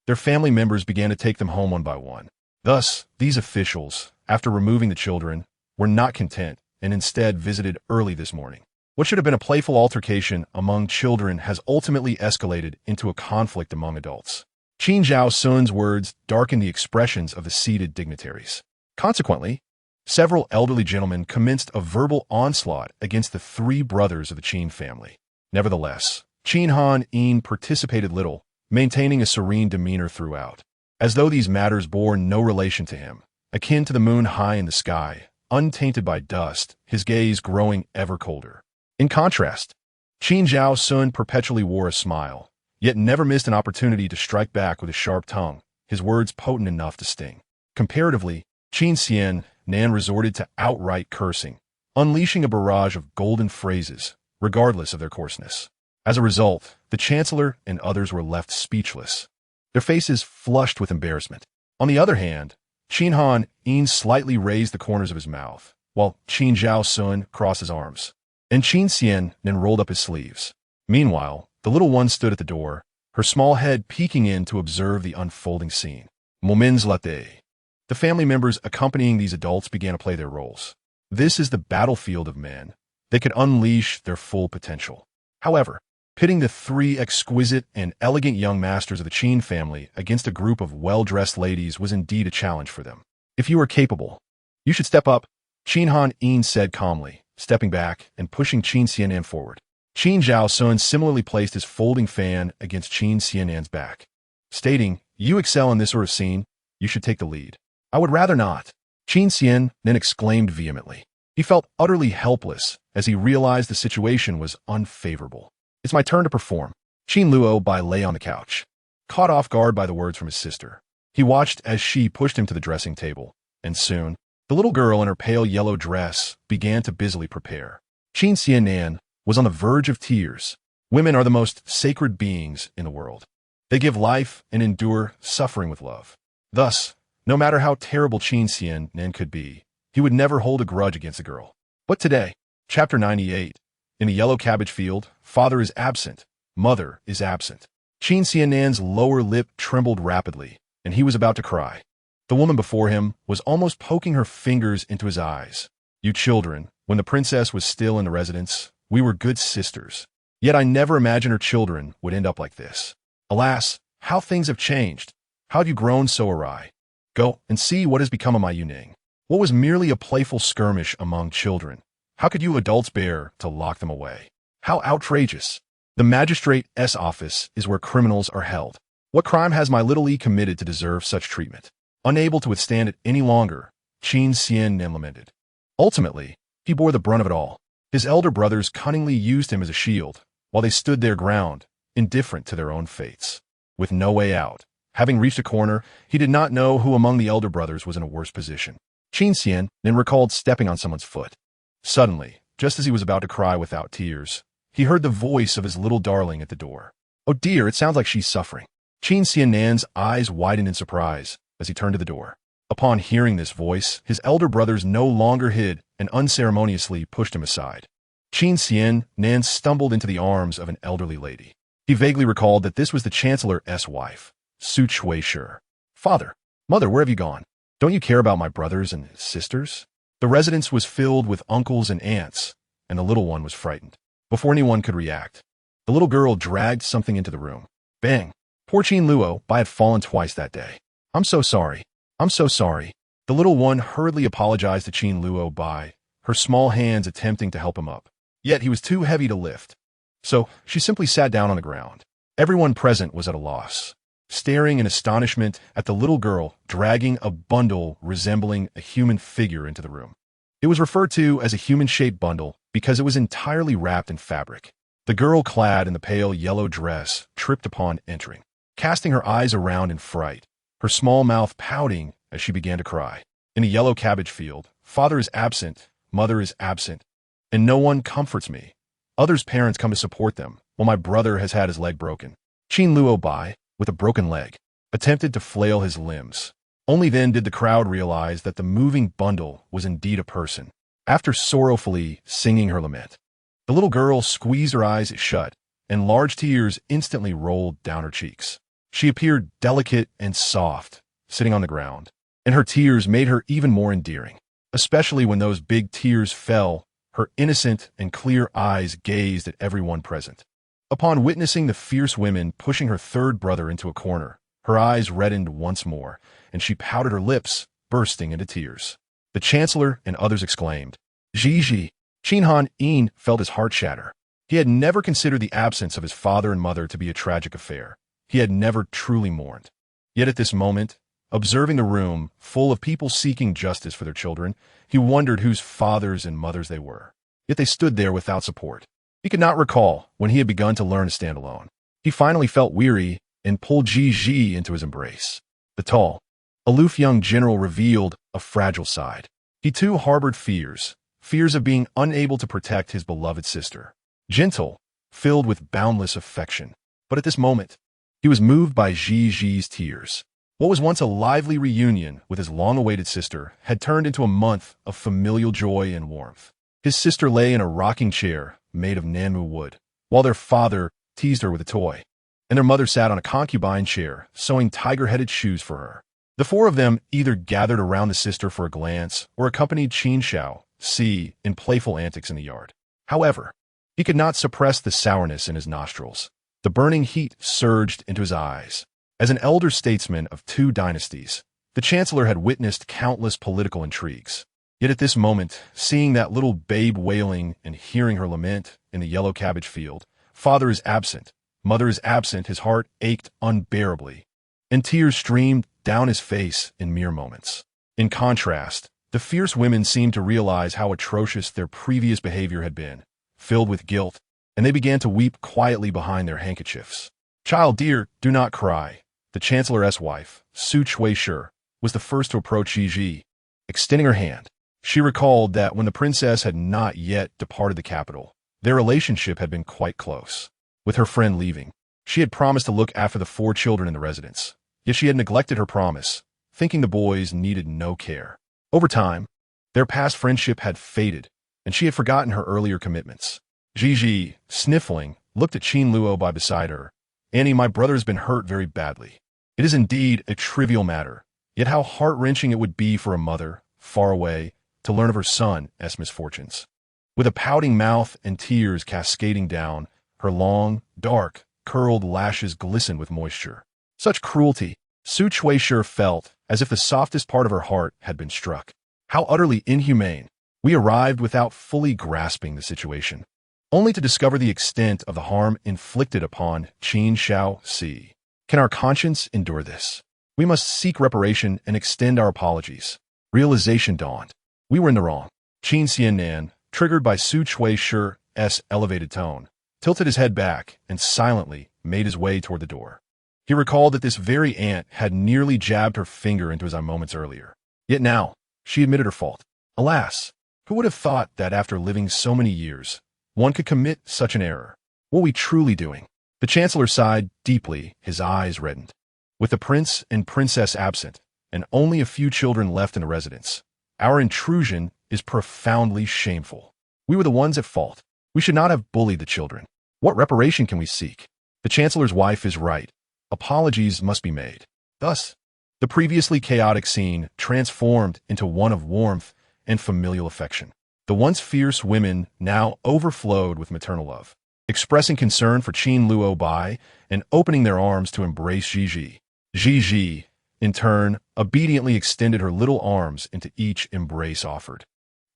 S1: Their family members began to take them home one by one. Thus, these officials, after removing the children, were not content and instead visited early this morning. What should have been a playful altercation among children has ultimately escalated into a conflict among adults. Qin Zhao Sun's words darkened the expressions of the seated dignitaries. Consequently, several elderly gentlemen commenced a verbal onslaught against the three brothers of the Qin family. Nevertheless, Qin Han Yin participated little, maintaining a serene demeanor throughout, as though these matters bore no relation to him. Akin to the moon high in the sky, untainted by dust, his gaze growing ever colder. In contrast, Qin Zhao Sun perpetually wore a smile, yet never missed an opportunity to strike back with a sharp tongue, his words potent enough to sting. Comparatively, Qin Xian Nan resorted to outright cursing, unleashing a barrage of golden phrases, regardless of their coarseness. As a result, the chancellor and others were left speechless, their faces flushed with embarrassment. On the other hand, Qin Han Yin slightly raised the corners of his mouth, while Qin Zhao Sun crossed his arms, and Qin Xian then rolled up his sleeves. Meanwhile, the little one stood at the door, her small head peeking in to observe the unfolding scene. Moments later, the family members accompanying these adults began to play their roles. This is the battlefield of men. They could unleash their full potential. However, pitting the three exquisite and elegant young masters of the Qin family against a group of well-dressed ladies was indeed a challenge for them. If you are capable, you should step up, Qin Han Yin said calmly, stepping back and pushing Qin Xianan forward. Qin Zhao Sun similarly placed his folding fan against Qin Xianan's back, stating, "You excel in this sort of scene, you should take the lead." "I would rather not," Qin Xian then exclaimed vehemently. He felt utterly helpless as he realized the situation was unfavorable. "It's my turn to perform." Qin Luo Bai lay on the couch, caught off guard by the words from his sister. He watched as she pushed him to the dressing table, and soon, the little girl in her pale yellow dress began to busily prepare. Qin Xianan was on the verge of tears. Women are the most sacred beings in the world. They give life and endure suffering with love. Thus, no matter how terrible Qin Xianan could be, he would never hold a grudge against a girl. But today, Chapter 98, in the yellow cabbage field, father is absent, mother is absent. Qin Xianan's lower lip trembled rapidly, and he was about to cry. The woman before him was almost poking her fingers into his eyes. "You children, when the princess was still in the residence, we were good sisters. Yet I never imagined her children would end up like this. Alas, how things have changed. How have you grown so awry? Go and see what has become of my Yuning. What was merely a playful skirmish among children? How could you adults bear to lock them away? How outrageous! The magistrate's office is where criminals are held. What crime has my little E committed to deserve such treatment?" Unable to withstand it any longer, Qin Xian lamented. Ultimately, he bore the brunt of it all. His elder brothers cunningly used him as a shield, while they stood their ground, indifferent to their own fates. With no way out, having reached a corner, he did not know who among the elder brothers was in a worse position. Qin Xian then recalled stepping on someone's foot. Suddenly, just as he was about to cry without tears, he heard the voice of his little darling at the door. "Oh dear, it sounds like she's suffering." Qin Xianan's eyes widened in surprise as he turned to the door. Upon hearing this voice, his elder brothers no longer hid and unceremoniously pushed him aside. Qin Xianan stumbled into the arms of an elderly lady. He vaguely recalled that this was the chancellor's wife, Su Chuishi. "Father, mother, where have you gone? Don't you care about my brothers and sisters?" The residence was filled with uncles and aunts, and the little one was frightened. Before anyone could react, the little girl dragged something into the room. Bang! Poor Qin Luo Bai had fallen twice that day. "I'm so sorry. I'm so sorry." The little one hurriedly apologized to Qin Luo Bai, her small hands attempting to help him up. Yet he was too heavy to lift. So she simply sat down on the ground. Everyone present was at a loss, staring in astonishment at the little girl dragging a bundle resembling a human figure into the room. It was referred to as a human-shaped bundle because it was entirely wrapped in fabric. The girl, clad in the pale yellow dress, tripped upon entering, casting her eyes around in fright, her small mouth pouting as she began to cry. In a yellow cabbage field, father is absent, mother is absent, and no one comforts me. Others' parents come to support them, while my brother has had his leg broken. Qin Luo Bai, with a broken leg, attempted to flail his limbs. Only then did the crowd realize that the moving bundle was indeed a person. After sorrowfully singing her lament, the little girl squeezed her eyes shut, and large tears instantly rolled down her cheeks. She appeared delicate and soft, sitting on the ground, and her tears made her even more endearing, especially when those big tears fell. Her innocent and clear eyes gazed at everyone present. Upon witnessing the fierce women pushing her third brother into a corner, her eyes reddened once more, and she pouted her lips, bursting into tears. The chancellor and others exclaimed, "Ji!" Qin Han Yin felt his heart shatter. He had never considered the absence of his father and mother to be a tragic affair. He had never truly mourned. Yet at this moment, observing the room full of people seeking justice for their children, he wondered whose fathers and mothers they were. Yet they stood there without support. He could not recall when he had begun to learn to stand alone. He finally felt weary and pulled Ji into his embrace. The tall, aloof young general revealed a fragile side. He too harbored fears of being unable to protect his beloved sister. Gentle, filled with boundless affection. But at this moment, he was moved by Ji's tears. What was once a lively reunion with his long-awaited sister had turned into a month of familial joy and warmth. His sister lay in a rocking chair made of Nanmu wood, while their father teased her with a toy, and their mother sat on a concubine chair, sewing tiger-headed shoes for her. The four of them either gathered around the sister for a glance or accompanied Qin Xiao Si in playful antics in the yard. However, he could not suppress the sourness in his nostrils. The burning heat surged into his eyes. As an elder statesman of two dynasties, the chancellor had witnessed countless political intrigues. Yet at this moment, seeing that little babe wailing and hearing her lament in the yellow cabbage field, father is absent, mother is absent, his heart ached unbearably, and tears streamed down his face in mere moments. In contrast, the fierce women seemed to realize how atrocious their previous behavior had been, filled with guilt, and they began to weep quietly behind their handkerchiefs. "Child dear, do not cry." The chancellor's wife, Su Chui-shi, was the first to approach Ji, extending her hand. She recalled that when the princess had not yet departed the capital, their relationship had been quite close. With her friend leaving, she had promised to look after the four children in the residence, yet she had neglected her promise, thinking the boys needed no care. Over time, their past friendship had faded, and she had forgotten her earlier commitments. Ji, sniffling, looked at Qin Luo by beside her. "Annie, my brother has been hurt very badly. It is indeed a trivial matter, yet how heart-wrenching it would be for a mother, far away, to learn of her son's misfortunes." With a pouting mouth and tears cascading down, her long, dark, curled lashes glistened with moisture. Such cruelty! Su Chui-shi felt as if the softest part of her heart had been struck. How utterly inhumane! We arrived without fully grasping the situation, only to discover the extent of the harm inflicted upon Qin Xiao Si. Can our conscience endure this? We must seek reparation and extend our apologies. Realization dawned. We were in the wrong. Qin Xiannan, triggered by Su Chui-shi's elevated tone, tilted his head back and silently made his way toward the door. He recalled that this very aunt had nearly jabbed her finger into his eye moments earlier. Yet now, she admitted her fault. Alas, who would have thought that after living so many years, one could commit such an error? What were we truly doing? The chancellor sighed deeply, his eyes reddened. With the prince and princess absent, and only a few children left in the residence, our intrusion is profoundly shameful. We were the ones at fault. We should not have bullied the children. What reparation can we seek? The chancellor's wife is right. Apologies must be made. Thus, the previously chaotic scene transformed into one of warmth and familial affection. The once fierce women now overflowed with maternal love, expressing concern for Qin Luo Bai and opening their arms to embrace Ji. Ji, in turn, obediently extended her little arms into each embrace offered.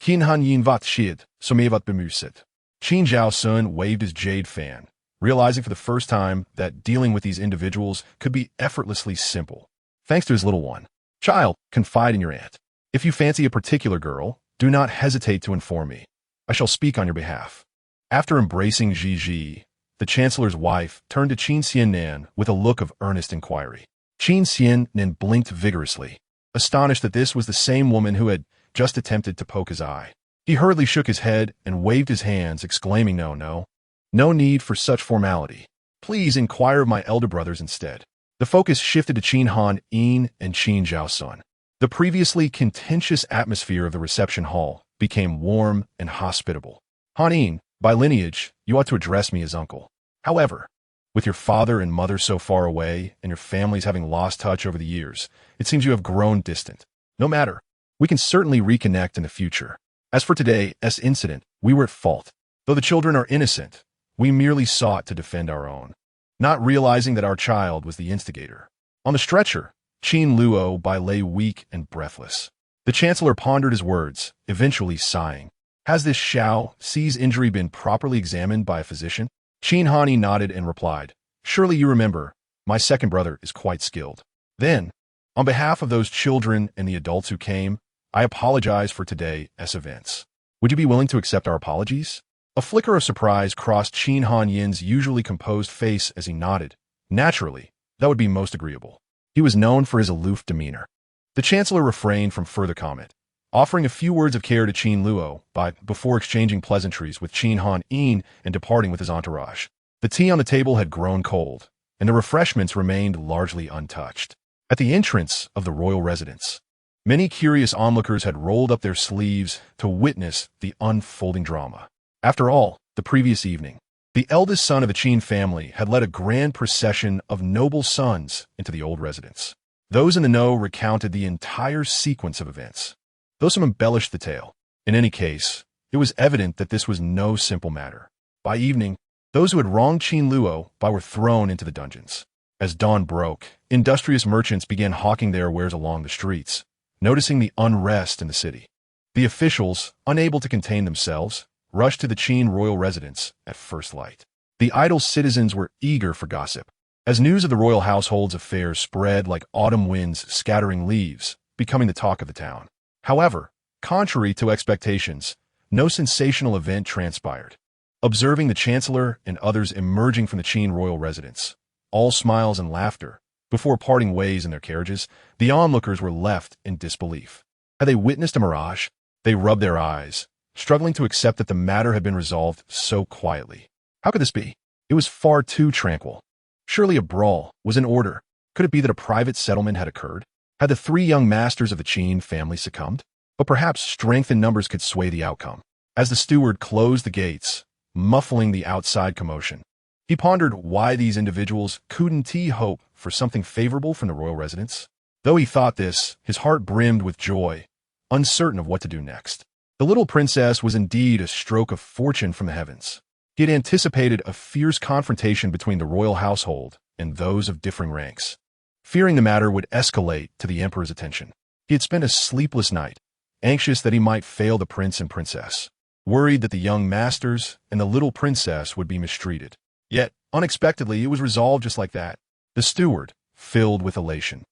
S1: Qin Han Yin Vat Shid, Somevat Bemusit. Qin Zhao Sun waved his jade fan, realizing for the first time that dealing with these individuals could be effortlessly simple, thanks to his little one. "Child, confide in your aunt. If you fancy a particular girl, do not hesitate to inform me. I shall speak on your behalf." After embracing Ji, the chancellor's wife turned to Qin Xiannan with a look of earnest inquiry. Qin Xiannan blinked vigorously, astonished that this was the same woman who had just attempted to poke his eye. He hurriedly shook his head and waved his hands, exclaiming, No need for such formality. Please inquire of my elder brothers instead." The focus shifted to Qin Han Yin and Qin Zhao Sun. The previously contentious atmosphere of the reception hall became warm and hospitable. "Han Yin, by lineage, you ought to address me as uncle. However, with your father and mother so far away and your families having lost touch over the years, it seems you have grown distant. No matter. We can certainly reconnect in the future. As for today's incident, we were at fault. Though the children are innocent, we merely sought to defend our own, not realizing that our child was the instigator." On the stretcher, Qin Luo Bai lay weak and breathless. The chancellor pondered his words, eventually sighing. "Has this Xiao Si's injury been properly examined by a physician?" Qin Hani nodded and replied, "Surely you remember, my second brother is quite skilled." Then, on behalf of those children and the adults who came, I apologize for today's events. Would you be willing to accept our apologies? A flicker of surprise crossed Qin Han Yin's usually composed face as he nodded. Naturally, that would be most agreeable. He was known for his aloof demeanor. The chancellor refrained from further comment, offering a few words of care to Qin Luo before exchanging pleasantries with Qin Han Yin and departing with his entourage. The tea on the table had grown cold, and the refreshments remained largely untouched. At the entrance of the royal residence, many curious onlookers had rolled up their sleeves to witness the unfolding drama. After all, the previous evening, the eldest son of the Qin family had led a grand procession of noble sons into the old residence. Those in the know recounted the entire sequence of events, though some embellished the tale. In any case, it was evident that this was no simple matter. By evening, those who had wronged Qin Luo were thrown into the dungeons. As dawn broke, industrious merchants began hawking their wares along the streets, noticing the unrest in the city. The officials, unable to contain themselves, rushed to the Qin royal residence at first light. The idle citizens were eager for gossip, as news of the royal household's affairs spread like autumn winds scattering leaves, becoming the talk of the town. However, contrary to expectations, no sensational event transpired. Observing the chancellor and others emerging from the Qin royal residence, all smiles and laughter, before parting ways in their carriages, the onlookers were left in disbelief. Had they witnessed a mirage? They rubbed their eyes, struggling to accept that the matter had been resolved so quietly. How could this be? It was far too tranquil. Surely a brawl was in order. Could it be that a private settlement had occurred? Had the three young masters of the Qin family succumbed? But perhaps strength in numbers could sway the outcome. As the steward closed the gates, muffling the outside commotion, he pondered why these individuals couldn't hope for something favorable from the royal residence. Though he thought this, his heart brimmed with joy, uncertain of what to do next. The little princess was indeed a stroke of fortune from the heavens. He had anticipated a fierce confrontation between the royal household and those of differing ranks. Fearing the matter would escalate to the emperor's attention, he had spent a sleepless night, anxious that he might fail the prince and princess, worried that the young masters and the little princess would be mistreated. Yet, unexpectedly, it was resolved just like that. The steward, filled with elation,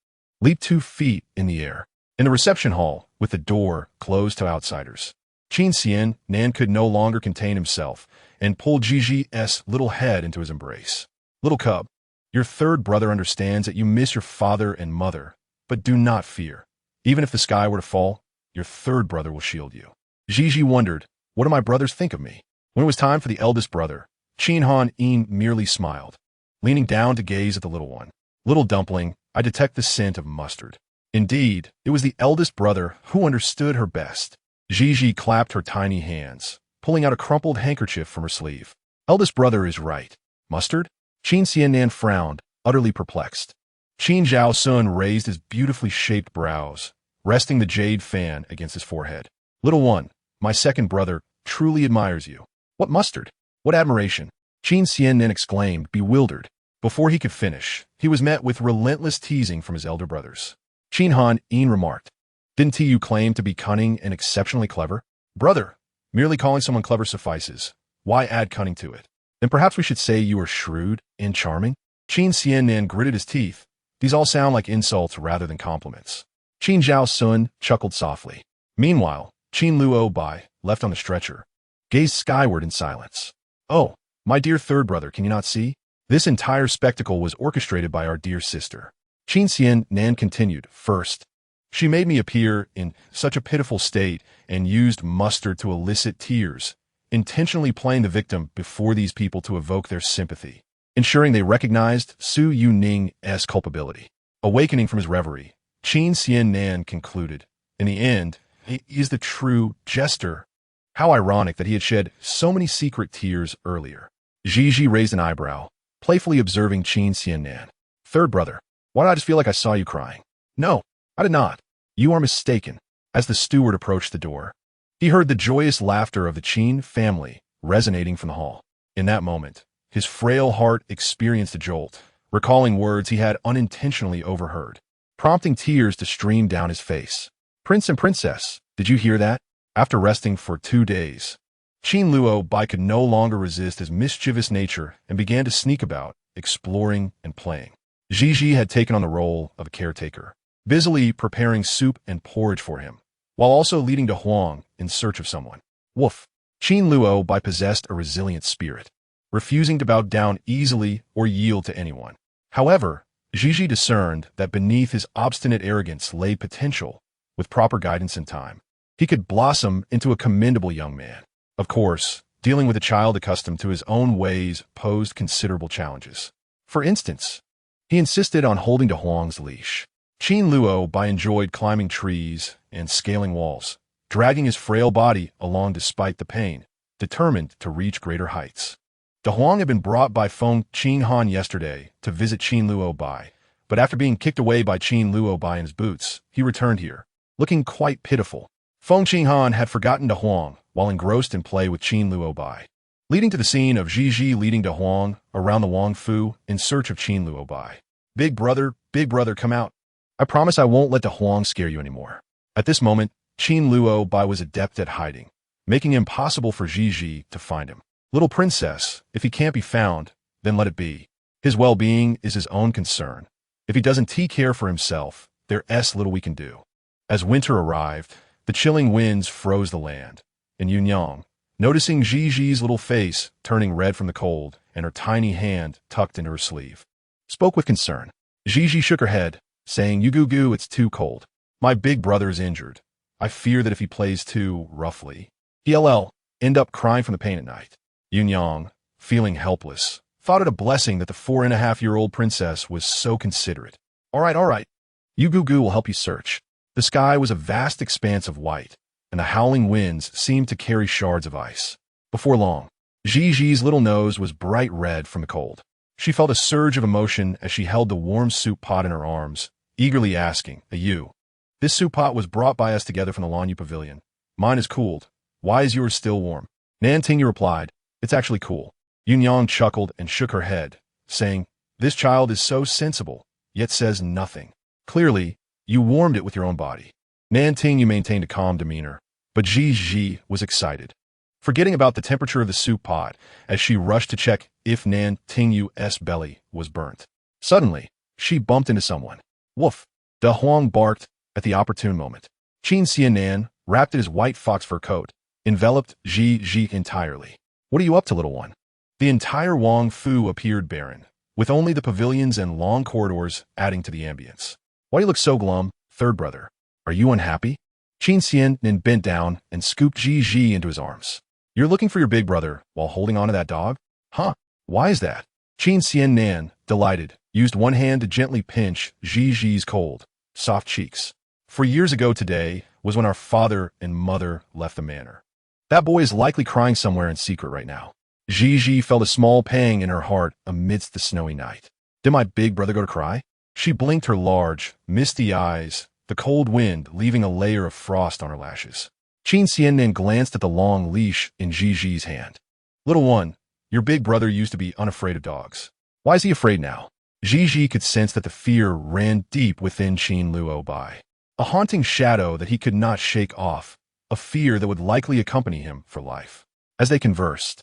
S1: leaped 2 feet in the air. In the reception hall, with the door closed to outsiders, Qin Nan could no longer contain himself and pulled Gigi's little head into his embrace. Little cub, your third brother understands that you miss your father and mother, but do not fear. Even if the sky were to fall, your third brother will shield you. Gigi wondered, what do my brothers think of me? When it was time for the eldest brother, Qin Han Yin merely smiled, leaning down to gaze at the little one. Little dumpling, I detect the scent of mustard. Indeed, it was the eldest brother who understood her best. Gigi clapped her tiny hands, pulling out a crumpled handkerchief from her sleeve. Eldest brother is right. Mustard? Qin Nan frowned, utterly perplexed. Qin Zhao Sun raised his beautifully shaped brows, resting the jade fan against his forehead. Little one, my second brother truly admires you. What mustard? What admiration? Qin Nan exclaimed, bewildered. Before he could finish, he was met with relentless teasing from his elder brothers. Qin Han Yin remarked, didn't you claim to be cunning and exceptionally clever? Brother, merely calling someone clever suffices. Why add cunning to it? Then perhaps we should say you are shrewd and charming? Qin Nan gritted his teeth. These all sound like insults rather than compliments. Qin Zhao Sun chuckled softly. Meanwhile, Qin Luo, left on the stretcher, gazed skyward in silence. Oh, my dear third brother, can you not see? This entire spectacle was orchestrated by our dear sister. Qin Nan continued, first, she made me appear in such a pitiful state and used mustard to elicit tears, intentionally playing the victim before these people to evoke their sympathy, ensuring they recognized Su Yuning's culpability. Awakening from his reverie, Qin Nan concluded, in the end, he is the true jester. How ironic that he had shed so many secret tears earlier. Gigi raised an eyebrow, playfully observing Qin Nan. Third brother, why did I just feel like I saw you crying? No, I did not. You are mistaken. As the steward approached the door, he heard the joyous laughter of the Qin family resonating from the hall. In that moment, his frail heart experienced a jolt, recalling words he had unintentionally overheard, prompting tears to stream down his face. Prince and princess, did you hear that? After resting for 2 days, Qin Luo could no longer resist his mischievous nature and began to sneak about, exploring and playing. Gigi had taken on the role of a caretaker, busily preparing soup and porridge for him, while also leading to Huang in search of someone. Woof! Qin Luo possessed a resilient spirit, refusing to bow down easily or yield to anyone. However, Gigi discerned that beneath his obstinate arrogance lay potential. With proper guidance and time, he could blossom into a commendable young man. Of course, dealing with a child accustomed to his own ways posed considerable challenges. For instance, he insisted on holding to Huang's leash. Qin Luo enjoyed climbing trees and scaling walls, dragging his frail body along despite the pain, determined to reach greater heights. De Huang had been brought by Feng Qinghan yesterday to visit Qin Luo, but after being kicked away by Qin Luo in his boots, he returned here, looking quite pitiful. Feng Qinghan had forgotten De Huang while engrossed in play with Qin Luo, leading to the scene of Gigi leading De Huang around the Wang Fu in search of Qin Luo. Big brother, come out. I promise I won't let De Huang scare you anymore. At this moment, Qin Luo was adept at hiding, making it impossible for Gigi to find him. Little princess, if he can't be found, then let it be. His well-being is his own concern. If he doesn't take care for himself, there's little we can do. As winter arrived, the chilling winds froze the land, and Yunyang, noticing Gigi's little face turning red from the cold and her tiny hand tucked into her sleeve, spoke with concern. Gigi shook her head, saying, "You goo, it's too cold. My big brother is injured. I fear that if he plays too roughly, he'll end up crying from the pain at night." Yunyang, feeling helpless, thought it a blessing that the 4.5-year-old princess was so considerate. All right. You goo will help you search." The sky was a vast expanse of white, and the howling winds seemed to carry shards of ice. Before long, Gigi's little nose was bright red from the cold. She felt a surge of emotion as she held the warm soup pot in her arms, eagerly asking, "You? This soup pot was brought by us together from the Lanyu Pavilion. Mine is cooled. Why is yours still warm?" Nan Tingyu replied, "It's actually cool." Yunyang chuckled and shook her head, saying, "This child is so sensible, yet says nothing. Clearly, you warmed it with your own body." Nan Tingyu maintained a calm demeanor, but Gigi was excited, forgetting about the temperature of the soup pot as she rushed to check if Nan Tingyu's belly was burnt. Suddenly, she bumped into someone. Woof! De Huang barked at the opportune moment. Qin Xiannan, wrapped in his white fox fur coat, enveloped Gigi entirely. "What are you up to, little one?" The entire Wang Fu appeared barren, with only the pavilions and long corridors adding to the ambience. "Why do you look so glum, third brother? Are you unhappy?" Qin Xiannan bent down and scooped Gigi into his arms. "You're looking for your big brother while holding on to that dog? Huh? Why is that?" Qin Xiannan, delighted, used one hand to gently pinch Gigi's cold, soft cheeks. "For years ago today was when our father and mother left the manor. That boy is likely crying somewhere in secret right now." Gigi felt a small pang in her heart amidst the snowy night. Did my big brother go to cry? She blinked her large, misty eyes, the cold wind leaving a layer of frost on her lashes. Qin Xiannan glanced at the long leash in Gigi's hand. "Little one, your big brother used to be unafraid of dogs. Why is he afraid now?" Gigi could sense that the fear ran deep within Qin Luo. A haunting shadow that he could not shake off, a fear that would likely accompany him for life. As they conversed,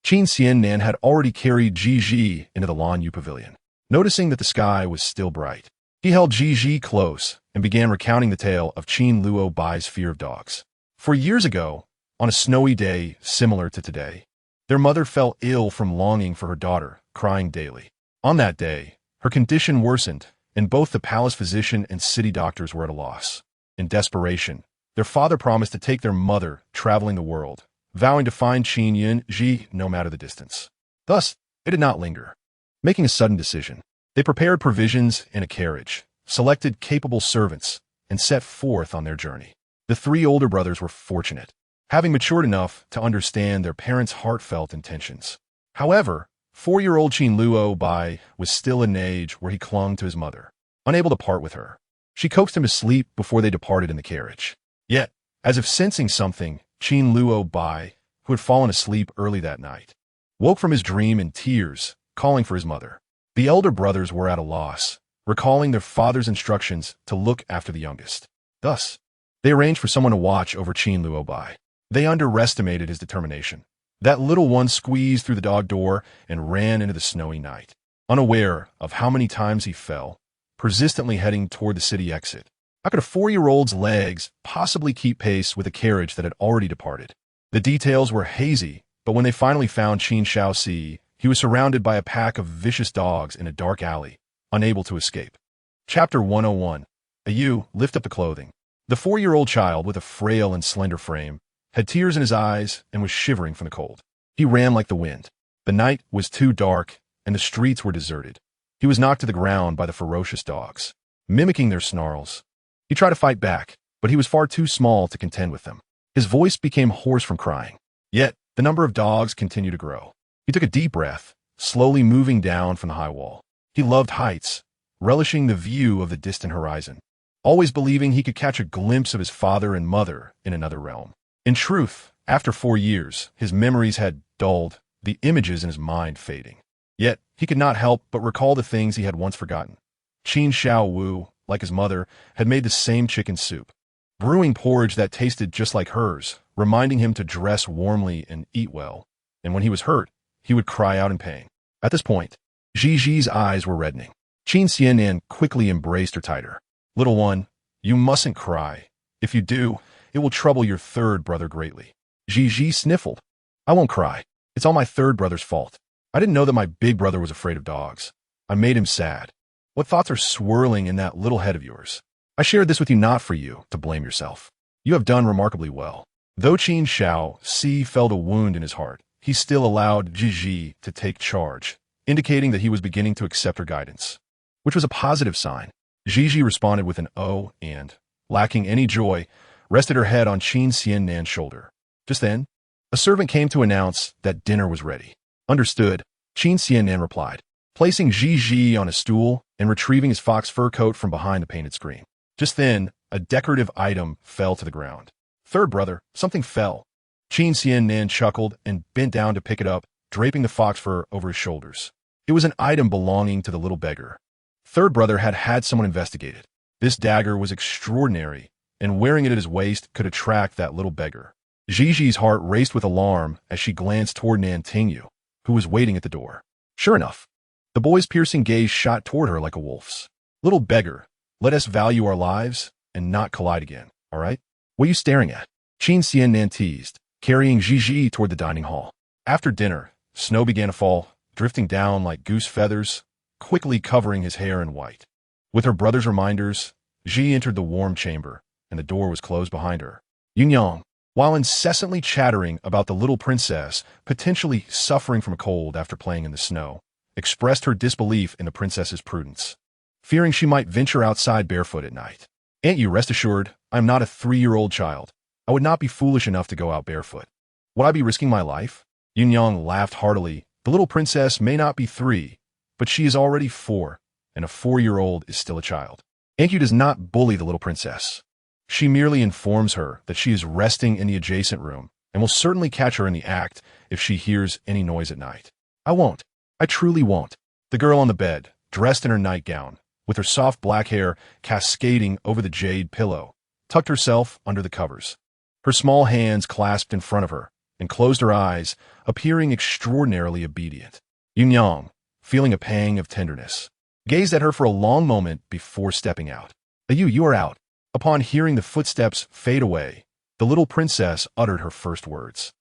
S1: Qin Xiannan had already carried Gigi into the Lanyu Pavilion. Noticing that the sky was still bright, he held Gigi close and began recounting the tale of Qin Luo's fear of dogs. For years ago, on a snowy day similar to today, their mother fell ill from longing for her daughter, crying daily. On that day, her condition worsened, and both the palace physician and city doctors were at a loss. In desperation, their father promised to take their mother traveling the world, vowing to find Qin Yunji no matter the distance. Thus, they did not linger. Making a sudden decision, they prepared provisions in a carriage, selected capable servants, and set forth on their journey. The three older brothers were fortunate, having matured enough to understand their parents' heartfelt intentions. However, 4-year-old Qin Luo was still in an age where he clung to his mother, unable to part with her. She coaxed him to sleep before they departed in the carriage. Yet, as if sensing something, Qin Luo, who had fallen asleep early that night, woke from his dream in tears, calling for his mother. The elder brothers were at a loss, recalling their father's instructions to look after the youngest. Thus, they arranged for someone to watch over Qin Luo. They underestimated his determination. That little one squeezed through the dog door and ran into the snowy night, unaware of how many times he fell, persistently heading toward the city exit. How could a 4-year-old's legs possibly keep pace with a carriage that had already departed? The details were hazy, but when they finally found Qin Shaoxi, he was surrounded by a pack of vicious dogs in a dark alley, unable to escape. Chapter 101. Ayu, lift up the clothing. The 4-year-old child, with a frail and slender frame, had tears in his eyes and was shivering from the cold. He ran like the wind. The night was too dark, and the streets were deserted. He was knocked to the ground by the ferocious dogs, mimicking their snarls. He tried to fight back, but he was far too small to contend with them. His voice became hoarse from crying. Yet, the number of dogs continued to grow. He took a deep breath, slowly moving down from the high wall. He loved heights, relishing the view of the distant horizon, always believing he could catch a glimpse of his father and mother in another realm. In truth, after 4 years, his memories had dulled, the images in his mind fading. Yet, he could not help but recall the things he had once forgotten. Qin Shao Wu, like his mother, had made the same chicken soup, brewing porridge that tasted just like hers, reminding him to dress warmly and eat well. And when he was hurt, he would cry out in pain. At this point, Gigi's eyes were reddening. Qin Xiannan quickly embraced her tighter. Little one, you mustn't cry. If you do, it will trouble your third brother greatly. Gigi sniffled. I won't cry. It's all my third brother's fault. I didn't know that my big brother was afraid of dogs. I made him sad. What thoughts are swirling in that little head of yours? I shared this with you not for you to blame yourself. You have done remarkably well. Though Qin Shaoxi felt a wound in his heart, he still allowed Gigi to take charge, indicating that he was beginning to accept her guidance, which was a positive sign. Gigi responded with an "oh" and, lacking any joy, rested her head on Qin Xiannan's shoulder. Just then, a servant came to announce that dinner was ready. Understood, Qin Xiannan replied, placing Gigi on a stool and retrieving his fox fur coat from behind the painted screen. Just then, a decorative item fell to the ground. Third brother, something fell. Qin Xiannan chuckled and bent down to pick it up, draping the fox fur over his shoulders. It was an item belonging to the little beggar. Third brother had had someone investigate it. This dagger was extraordinary, and wearing it at his waist could attract that little beggar. Gigi's heart raced with alarm as she glanced toward Nantingyu, who was waiting at the door. Sure enough, the boy's piercing gaze shot toward her like a wolf's. Little beggar, let us value our lives and not collide again, all right? What are you staring at? Qin Xiannan teased, carrying Gigi toward the dining hall. After dinner, snow began to fall, drifting down like goose feathers, quickly covering his hair in white. With her brother's reminders, Ji entered the warm chamber, and the door was closed behind her. Yunyang, while incessantly chattering about the little princess potentially suffering from a cold after playing in the snow, expressed her disbelief in the princess's prudence, fearing she might venture outside barefoot at night. Aunt Yu, rest assured, I am not a 3-year-old child. I would not be foolish enough to go out barefoot. Would I be risking my life? Yunyang laughed heartily. The little princess may not be 3, but she is already 4, and a 4-year-old is still a child. Aunt Yu does not bully the little princess. She merely informs her that she is resting in the adjacent room and will certainly catch her in the act if she hears any noise at night. I won't. I truly won't. The girl on the bed, dressed in her nightgown, with her soft black hair cascading over the jade pillow, tucked herself under the covers. Her small hands clasped in front of her, and closed her eyes, appearing extraordinarily obedient. Yunyang, feeling a pang of tenderness, gazed at her for a long moment before stepping out. Ayu, you are out. Upon hearing the footsteps fade away, the little princess uttered her first words.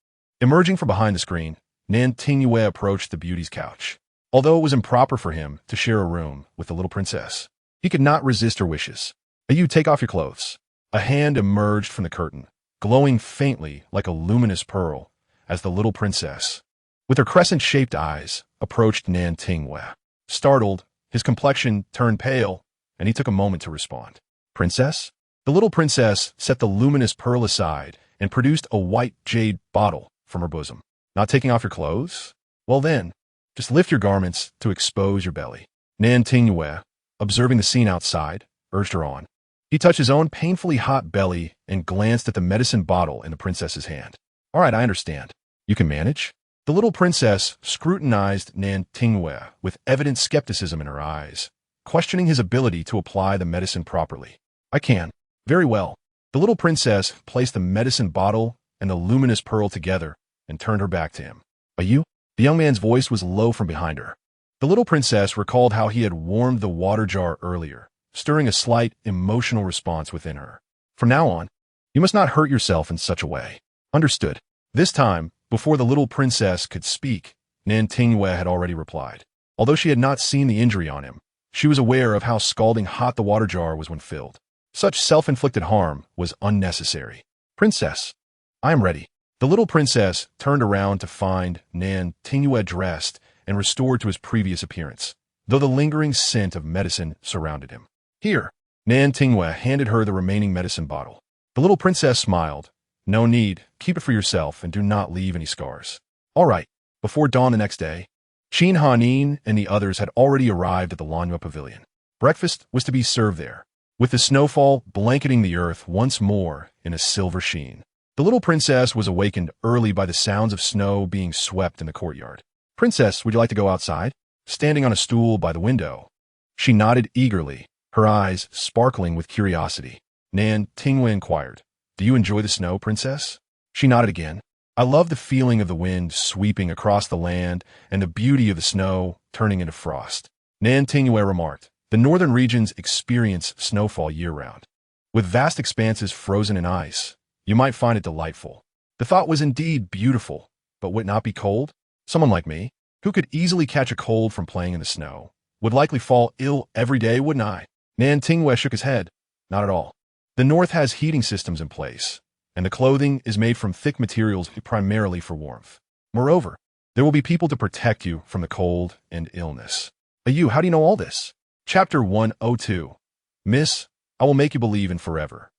S1: Emerging from behind the screen, Nantingyu approached the beauty's couch. Although it was improper for him to share a room with the little princess, he could not resist her wishes. Ayu, take off your clothes. A hand emerged from the curtain, glowing faintly like a luminous pearl, as the little princess, with her crescent-shaped eyes, approached Nantingyu. Startled, his complexion turned pale, and he took a moment to respond. Princess? The little princess set the luminous pearl aside and produced a white jade bottle from her bosom. Not taking off your clothes? Well then, just lift your garments to expose your belly. Nantingyu, observing the scene outside, urged her on. He touched his own painfully hot belly and glanced at the medicine bottle in the princess's hand. All right, I understand. You can manage? The little princess scrutinized Nantingyu with evident skepticism in her eyes, questioning his ability to apply the medicine properly. I can. Very well. The little princess placed the medicine bottle and the luminous pearl together and turned her back to him. Ayu? The young man's voice was low from behind her. The little princess recalled how he had warmed the water jar earlier, stirring a slight emotional response within her. From now on, you must not hurt yourself in such a way. Understood. This time, before the little princess could speak, Nan Tingyue had already replied. Although she had not seen the injury on him, she was aware of how scalding hot the water jar was when filled. Such self-inflicted harm was unnecessary. Princess, I am ready. The little princess turned around to find Nan Tingyue dressed and restored to his previous appearance, though the lingering scent of medicine surrounded him. Here, Nan Tingyue handed her the remaining medicine bottle. The little princess smiled. No need, keep it for yourself and do not leave any scars. All right, before dawn the next day, Qin Hanin and the others had already arrived at the Lanyue Pavilion. Breakfast was to be served there, with the snowfall blanketing the earth once more in a silver sheen. The little princess was awakened early by the sounds of snow being swept in the courtyard. Princess, would you like to go outside? Standing on a stool by the window, she nodded eagerly, her eyes sparkling with curiosity. Nan Tingyue inquired, do you enjoy the snow, princess? She nodded again. I love the feeling of the wind sweeping across the land and the beauty of the snow turning into frost. Nan Tingyue remarked, the northern regions experience snowfall year-round. With vast expanses frozen in ice, you might find it delightful. The thought was indeed beautiful, but would it not be cold? Someone like me, who could easily catch a cold from playing in the snow, would likely fall ill every day, wouldn't I? Nan Tingyue shook his head. Not at all. The north has heating systems in place, and the clothing is made from thick materials primarily for warmth. Moreover, there will be people to protect you from the cold and illness. You, how do you know all this? Chapter 102. Miss, I will make you believe in forever.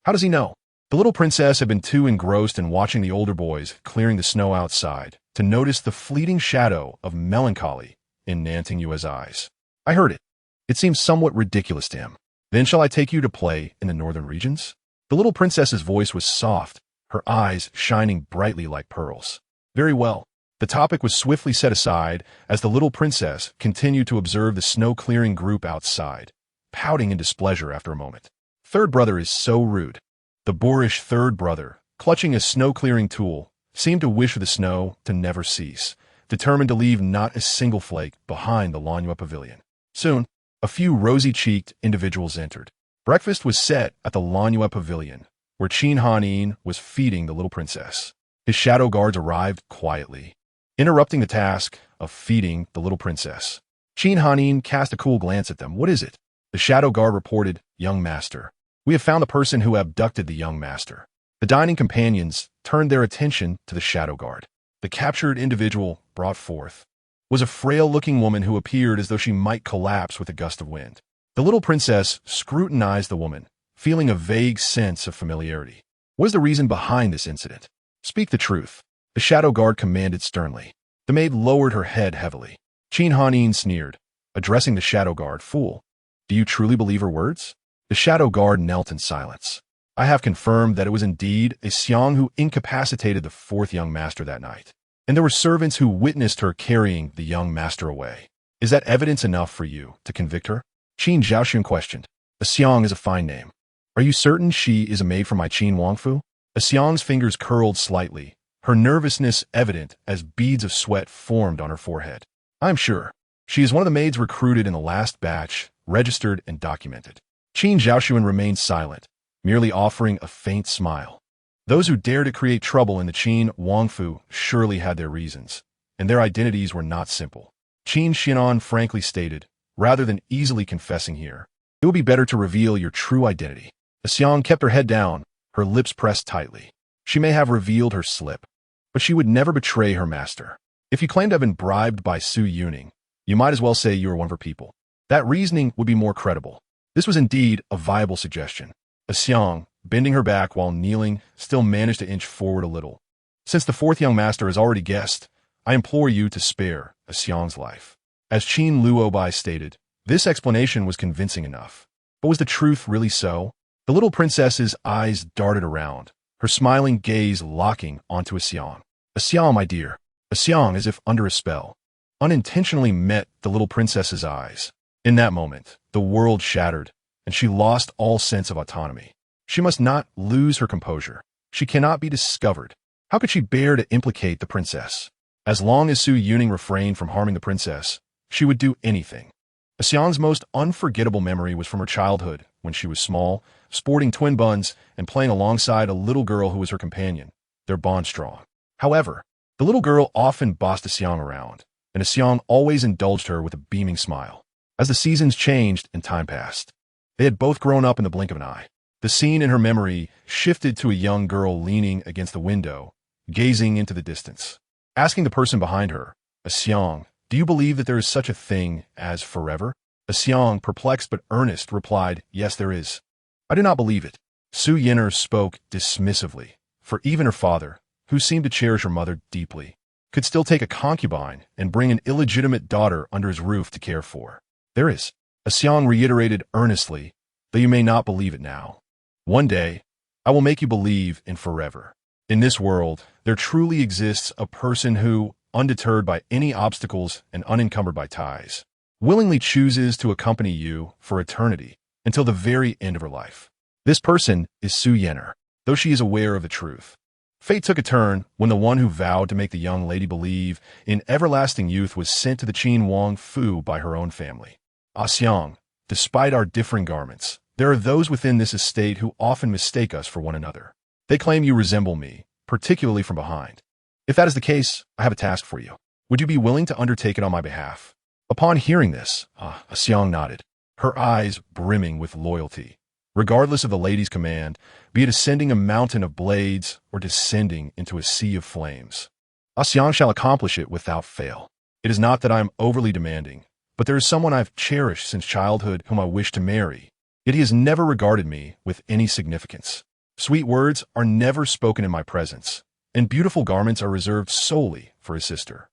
S1: How does he know? The little princess had been too engrossed in watching the older boys clearing the snow outside to notice the fleeting shadow of melancholy in Nan Tingyue's eyes. I heard it. It seems somewhat ridiculous to him. Then shall I take you to play in the northern regions? The little princess's voice was soft, her eyes shining brightly like pearls. Very well. The topic was swiftly set aside as the little princess continued to observe the snow-clearing group outside, pouting in displeasure after a moment. Third brother is so rude. The boorish third brother, clutching a snow-clearing tool, seemed to wish for the snow to never cease, determined to leave not a single flake behind the Lanyue Pavilion. Soon, a few rosy-cheeked individuals entered. Breakfast was set at the Lanyue Pavilion, where Qin Hanin was feeding the little princess. His shadow guards arrived quietly, interrupting the task of feeding the little princess. Qin Hanin cast a cool glance at them. What is it? The shadow guard reported, Young master. We have found the person who abducted the young master. The dining companions turned their attention to the shadow guard. The captured individual brought forth was a frail-looking woman who appeared as though she might collapse with a gust of wind. The little princess scrutinized the woman, feeling a vague sense of familiarity. What is the reason behind this incident? Speak the truth, the shadow guard commanded sternly. The maid lowered her head heavily. Qin Hanin sneered, addressing the shadow guard, Fool, do you truly believe her words? The shadow guard knelt in silence. I have confirmed that it was indeed a Xiang who incapacitated the fourth young master that night, and there were servants who witnessed her carrying the young master away. Is that evidence enough for you to convict her? Qin Zhaoxun questioned. A Xiang is a fine name. Are you certain she is a maid for my Qin Wangfu? A Xiang's fingers curled slightly, her nervousness evident as beads of sweat formed on her forehead. I'm sure. She is one of the maids recruited in the last batch, registered and documented. Qin Zhaoxun remained silent, merely offering a faint smile. Those who dared to create trouble in the Qin Wangfu surely had their reasons, and their identities were not simple. Qin Xianan frankly stated, rather than easily confessing here, it would be better to reveal your true identity. The Xiang kept her head down, her lips pressed tightly. She may have revealed her slip, but she would never betray her master. If you claim to have been bribed by Su Yuning, you might as well say you are one of her people. That reasoning would be more credible. This was indeed a viable suggestion. A Xiang, bending her back while kneeling, still managed to inch forward a little. Since the fourth young master has already guessed, I implore you to spare a Xiang's life. As Qin Luobai stated, this explanation was convincing enough. But was the truth really so? The little princess's eyes darted around, her smiling gaze locking onto a Xiang. A Xiang, my dear. A Xiang, as if under a spell, unintentionally met the little princess's eyes. In that moment, the world shattered, and she lost all sense of autonomy. She must not lose her composure. She cannot be discovered. How could she bear to implicate the princess? As long as Su Yuning refrained from harming the princess, she would do anything. A Xiang's most unforgettable memory was from her childhood, when she was small, sporting twin buns and playing alongside a little girl who was her companion, their bond strong. However, the little girl often bossed Xiang around, and Xiang always indulged her with a beaming smile. As the seasons changed and time passed, they had both grown up in the blink of an eye. The scene in her memory shifted to a young girl leaning against the window, gazing into the distance. Asking the person behind her, Xiang, do you believe that there is such a thing as forever? Xiang, perplexed but earnest, replied, yes, there is. I do not believe it. Su Yin'er spoke dismissively, for even her father, who seemed to cherish her mother deeply, could still take a concubine and bring an illegitimate daughter under his roof to care for. There is. Xiang reiterated earnestly, though you may not believe it now. One day, I will make you believe in forever. In this world, there truly exists a person who, undeterred by any obstacles and unencumbered by ties, willingly chooses to accompany you for eternity until the very end of her life. This person is Su Yin'er, though she is aware of the truth. Fate took a turn when the one who vowed to make the young lady believe in everlasting youth was sent to the Qin Wang Fu by her own family. Xiang, despite our differing garments, there are those within this estate who often mistake us for one another. They claim you resemble me, particularly from behind. If that is the case, I have a task for you. Would you be willing to undertake it on my behalf? Upon hearing this, Xiang nodded, her eyes brimming with loyalty. Regardless of the lady's command, be it ascending a mountain of blades or descending into a sea of flames, Xiang shall accomplish it without fail. It is not that I am overly demanding, but there is someone I've cherished since childhood whom I wish to marry, yet he has never regarded me with any significance. Sweet words are never spoken in my presence, and beautiful garments are reserved solely for his sister.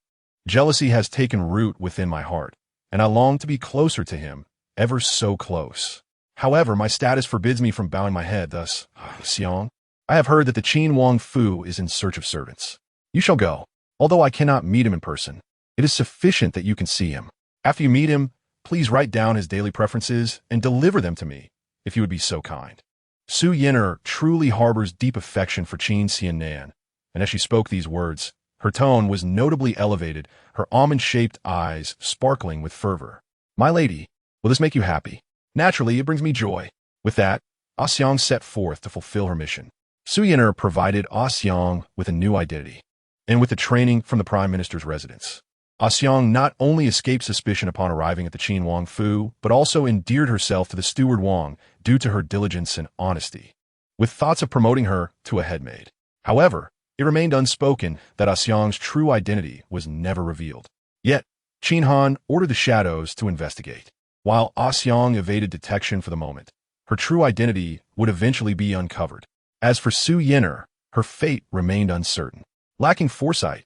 S1: Jealousy has taken root within my heart, and I long to be closer to him, ever so close. However, my status forbids me from bowing my head, thus, Xiang, I have heard that the Qin Wang Fu is in search of servants. You shall go. Although I cannot meet him in person, it is sufficient that you can see him. After you meet him, please write down his daily preferences and deliver them to me, if you would be so kind. Su Yin'er truly harbors deep affection for Qin Xiannan, and as she spoke these words, her tone was notably elevated, her almond-shaped eyes sparkling with fervor. My lady, will this make you happy? Naturally, it brings me joy. With that, Xiang set forth to fulfill her mission. Su Yin'er provided Xiang with a new identity, and with the training from the Prime Minister's residence. Xiang not only escaped suspicion upon arriving at the Qin Wang Fu, but also endeared herself to the steward Wang due to her diligence and honesty, with thoughts of promoting her to a headmaid. However, it remained unspoken that Xiang's true identity was never revealed. Yet, Qin Han ordered the shadows to investigate. While Xiang evaded detection for the moment, her true identity would eventually be uncovered. As for Su Yin'er, her fate remained uncertain. Lacking foresight,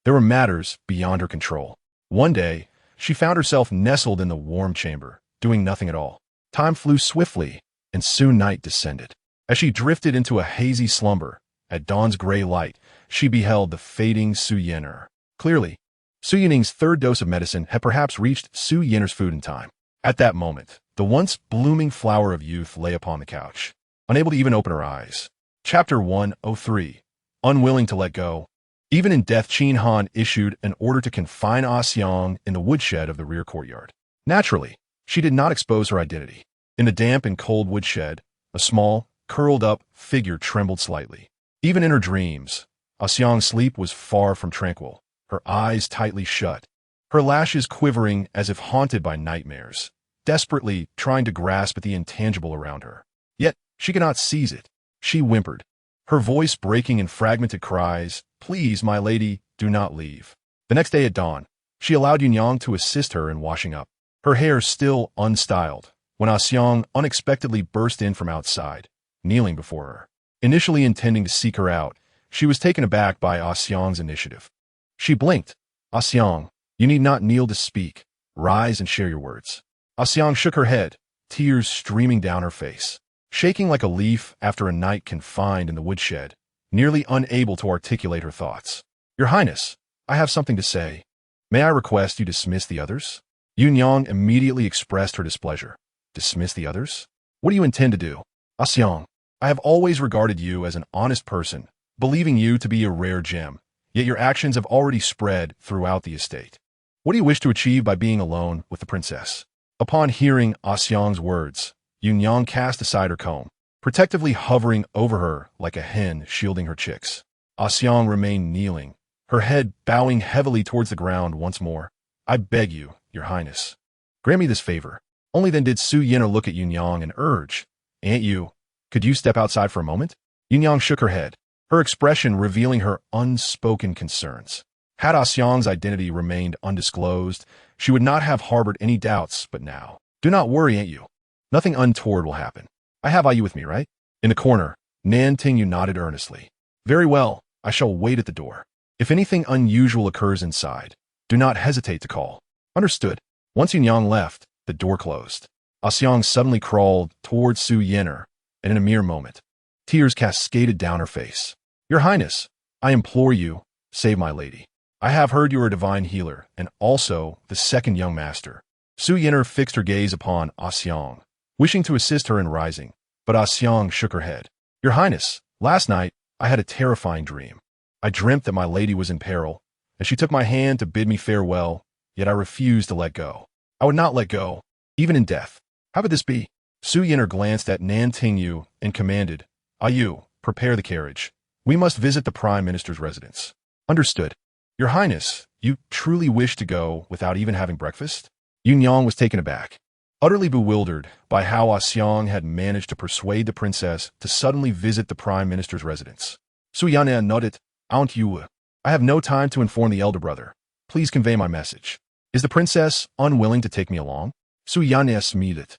S1: there were matters beyond her control. One day, she found herself nestled in the warm chamber, doing nothing at all. Time flew swiftly, and soon night descended. As she drifted into a hazy slumber, at dawn's gray light, she beheld the fading Su Yin'er. Clearly, Su Yining's third dose of medicine had perhaps reached Su Yin'er's food in time. At that moment, the once blooming flower of youth lay upon the couch, unable to even open her eyes. Chapter 103. Unwilling to let go. Even in death, Qin Han issued an order to confine Xiang in the woodshed of the rear courtyard. Naturally, she did not expose her identity. In the damp and cold woodshed, a small, curled-up figure trembled slightly. Even in her dreams, Xiang's sleep was far from tranquil, her eyes tightly shut, her lashes quivering as if haunted by nightmares, desperately trying to grasp at the intangible around her. Yet, she could not seize it. She whimpered, her voice breaking in fragmented cries, "Please, my lady, do not leave." The next day at dawn, she allowed Yunyang to assist her in washing up, her hair still unstyled, when Xiang unexpectedly burst in from outside, kneeling before her. Initially intending to seek her out, she was taken aback by Xiang's initiative. She blinked. "Xiang, you need not kneel to speak. Rise and share your words." Xiang shook her head, tears streaming down her face. Shaking like a leaf after a night confined in the woodshed, nearly unable to articulate her thoughts. "Your Highness, I have something to say. May I request you dismiss the others?" Yunyang immediately expressed her displeasure. "Dismiss the others? What do you intend to do?" "Xiang, I have always regarded you as an honest person, believing you to be a rare gem, yet your actions have already spread throughout the estate. What do you wish to achieve by being alone with the princess?" Upon hearing Xiang's words, Yunyang cast aside her comb, protectively hovering over her like a hen shielding her chicks. Xiang remained kneeling, her head bowing heavily towards the ground once more. I beg you, your highness. Grant me this favor. Only then did Su Yinar look at Yunyang and urge, Aunt you, could you step outside for a moment? Yunyang shook her head, her expression revealing her unspoken concerns. Had Xiang's identity remained undisclosed, she would not have harbored any doubts, but now. Do not worry, Aunt you. Nothing untoward will happen. I have IU with me, right? In the corner, Nan Tingyu nodded earnestly. Very well, I shall wait at the door. If anything unusual occurs inside, do not hesitate to call. Understood. Once Yunyang left, the door closed. Xiang suddenly crawled towards Su Yinar, and in a mere moment, tears cascaded down her face. Your Highness, I implore you, save my lady. I have heard you are a divine healer, and also the second young master. Su Yinar fixed her gaze upon Xiang, wishing to assist her in rising, but Xiang shook her head. Your Highness, last night I had a terrifying dream. I dreamt that my lady was in peril, and she took my hand to bid me farewell, yet I refused to let go. I would not let go, even in death. How could this be? Su Yinar glanced at Nan Tingyu and commanded, Ayu, prepare the carriage. We must visit the Prime Minister's residence. Understood. Your Highness, you truly wish to go without even having breakfast? Yunyang was taken aback, utterly bewildered by how Xiang had managed to persuade the princess to suddenly visit the Prime Minister's residence. Su Yinar nodded, Aunt Yu, I have no time to inform the elder brother. Please convey my message. Is the princess unwilling to take me along? Su Yinar smiled,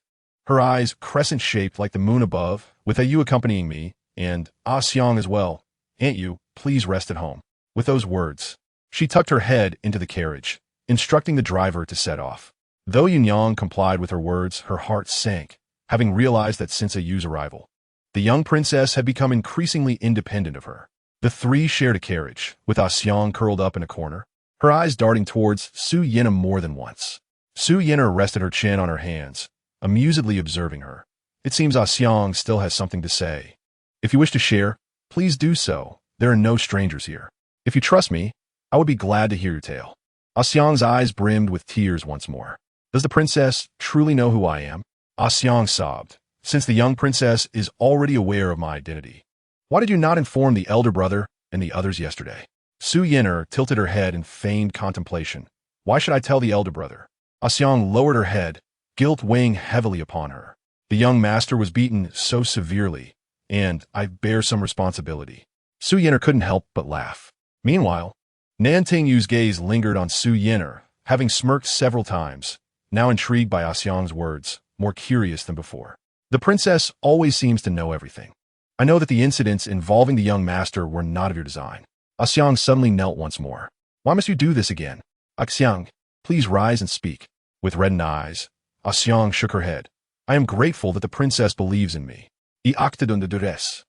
S1: her eyes crescent-shaped like the moon above, with Ayu accompanying me, and Xiang as well. Aunt Yu, please rest at home. With those words, she tucked her head into the carriage, instructing the driver to set off. Though Yunyang complied with her words, her heart sank, having realized that since Ayu's arrival, the young princess had become increasingly independent of her. The three shared a carriage, with Xiang curled up in a corner, her eyes darting towards Su Yinar more than once. Su Yinar rested her chin on her hands, amusedly observing her. It seems Xiang still has something to say. If you wish to share, please do so. There are no strangers here. If you trust me, I would be glad to hear your tale. Xiang's eyes brimmed with tears once more. Does the princess truly know who I am? Xiang sobbed, since the young princess is already aware of my identity. Why did you not inform the elder brother and the others yesterday? Su Yinar tilted her head in feigned contemplation. Why should I tell the elder brother? Xiang lowered her head, guilt weighing heavily upon her. The young master was beaten so severely, and I bear some responsibility. Su Yinar couldn't help but laugh. Meanwhile, Nan Tingyu's gaze lingered on Su Yinar, having smirked several times, now intrigued by Xiang's words, more curious than before. The princess always seems to know everything. I know that the incidents involving the young master were not of your design. Xiang suddenly knelt once more. Why must you do this again? Xiang, please rise and speak. With reddened eyes, Xiang shook her head. I am grateful that the princess believes in me. I acted under duress.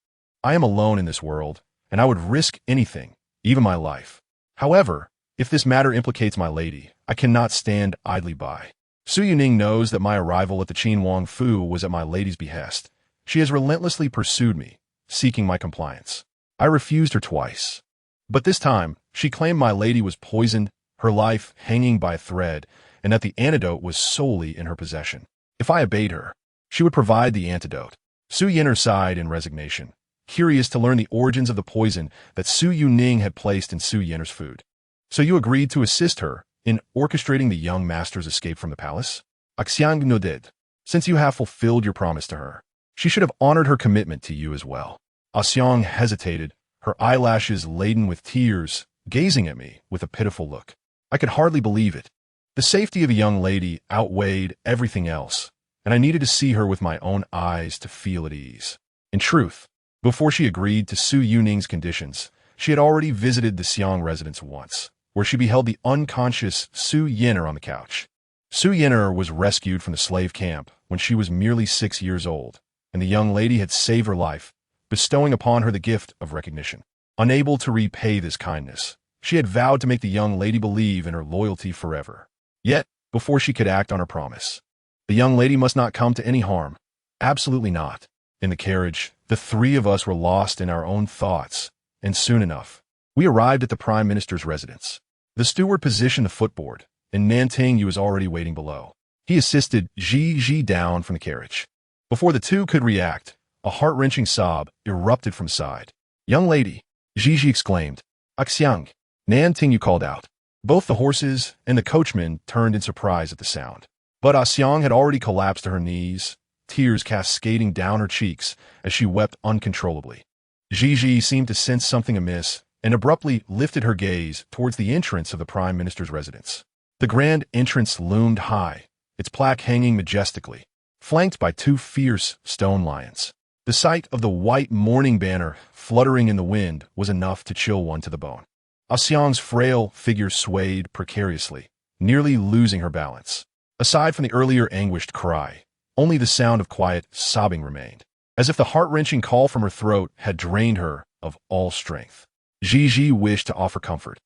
S1: I am alone in this world, and I would risk anything, even my life. However, if this matter implicates my lady, I cannot stand idly by. Su Yuning knows that my arrival at the Qin Wang Fu was at my lady's behest. She has relentlessly pursued me, seeking my compliance. I refused her twice. But this time, she claimed my lady was poisoned, her life hanging by a thread, and that the antidote was solely in her possession. If I obeyed her, she would provide the antidote. Su Yinar sighed in resignation, curious to learn the origins of the poison that Su Yuning had placed in Su Yinar's food. So you agreed to assist her in orchestrating the young master's escape from the palace? Xiang nodded. Since you have fulfilled your promise to her, she should have honored her commitment to you as well. Xiang hesitated, her eyelashes laden with tears, gazing at me with a pitiful look. I could hardly believe it. The safety of a young lady outweighed everything else, and I needed to see her with my own eyes to feel at ease. In truth, before she agreed to Su Yuning's conditions, she had already visited the Xiang residence once, where she beheld the unconscious Su Yinar on the couch. Su Yinar was rescued from the slave camp when she was merely 6 years old, and the young lady had saved her life, bestowing upon her the gift of recognition. Unable to repay this kindness, she had vowed to make the young lady believe in her loyalty forever. Yet, before she could act on her promise, the young lady must not come to any harm. Absolutely not. In the carriage, the three of us were lost in our own thoughts, and soon enough, we arrived at the Prime Minister's residence. The steward positioned the footboard, and Nan Tingyu was already waiting below. He assisted Ji down from the carriage. Before the two could react, a heart-wrenching sob erupted from side. Young lady, Gigi exclaimed. Axiang. Nan Tingyu called out. Both the horses and the coachman turned in surprise at the sound. But Axiang had already collapsed to her knees, tears cascading down her cheeks as she wept uncontrollably. Gigi seemed to sense something amiss and abruptly lifted her gaze towards the entrance of the Prime Minister's residence. The grand entrance loomed high, its plaque hanging majestically, flanked by two fierce stone lions. The sight of the white mourning banner fluttering in the wind was enough to chill one to the bone. Axiang's frail figure swayed precariously, nearly losing her balance. Aside from the earlier anguished cry, only the sound of quiet sobbing remained, as if the heart-wrenching call from her throat had drained her of all strength. Gigi wished to offer comfort.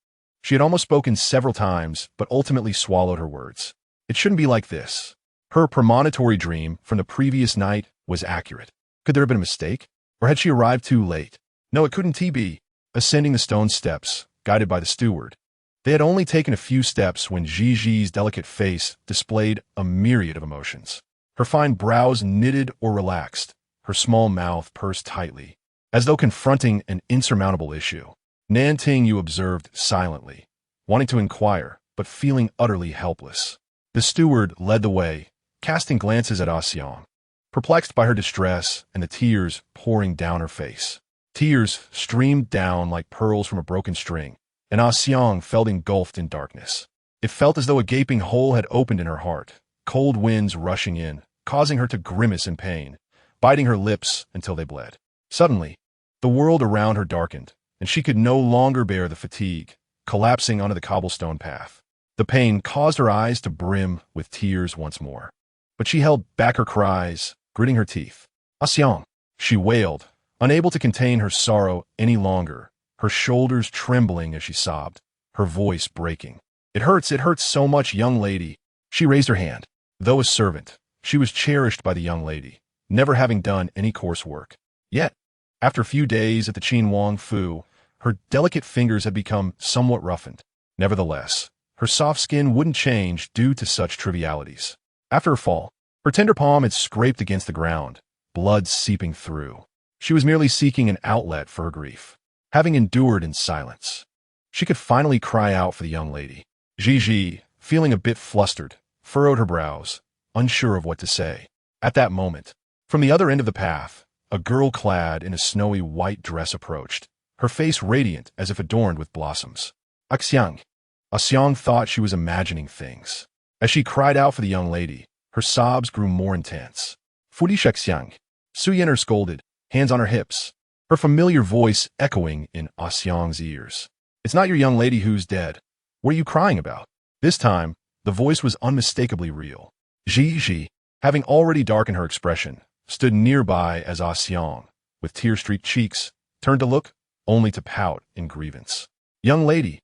S1: She had almost spoken several times, but ultimately swallowed her words. It shouldn't be like this. Her premonitory dream from the previous night was accurate. Could there have been a mistake? Or had she arrived too late? No, it couldn't be. Ascending the stone steps, guided by the steward, they had only taken a few steps when Gigi's delicate face displayed a myriad of emotions. Her fine brows knitted or relaxed, her small mouth pursed tightly, as though confronting an insurmountable issue. Nan Tingyu observed silently, wanting to inquire, but feeling utterly helpless. The steward led the way, casting glances at Axiang, perplexed by her distress and the tears pouring down her face. Tears streamed down like pearls from a broken string, and Axiang felt engulfed in darkness. It felt as though a gaping hole had opened in her heart, cold winds rushing in, causing her to grimace in pain, biting her lips until they bled. Suddenly, the world around her darkened, and she could no longer bear the fatigue, collapsing onto the cobblestone path. The pain caused her eyes to brim with tears once more. But she held back her cries, gritting her teeth. Axiang, she wailed, unable to contain her sorrow any longer, her shoulders trembling as she sobbed, her voice breaking. It hurts so much, young lady. She raised her hand. Though a servant, she was cherished by the young lady, never having done any coarse work. Yet, after a few days at the Qin Wang Fu, her delicate fingers had become somewhat roughened. Nevertheless, her soft skin wouldn't change due to such trivialities. After her fall, her tender palm had scraped against the ground, blood seeping through. She was merely seeking an outlet for her grief. Having endured in silence, she could finally cry out for the young lady. Gigi, feeling a bit flustered, furrowed her brows, unsure of what to say. At that moment, from the other end of the path, a girl clad in a snowy white dress approached, her face radiant as if adorned with blossoms. Axiang. Axiang thought she was imagining things. As she cried out for the young lady, her sobs grew more intense. Fudish Axiang. Su Yener scolded, hands on her hips, her familiar voice echoing in Axiang's ears. It's not your young lady who's dead. What are you crying about? This time, the voice was unmistakably real. Gigi, having already darkened her expression, stood nearby as Axiang, with tear-streaked cheeks, turned to look, only to pout in grievance. Young lady,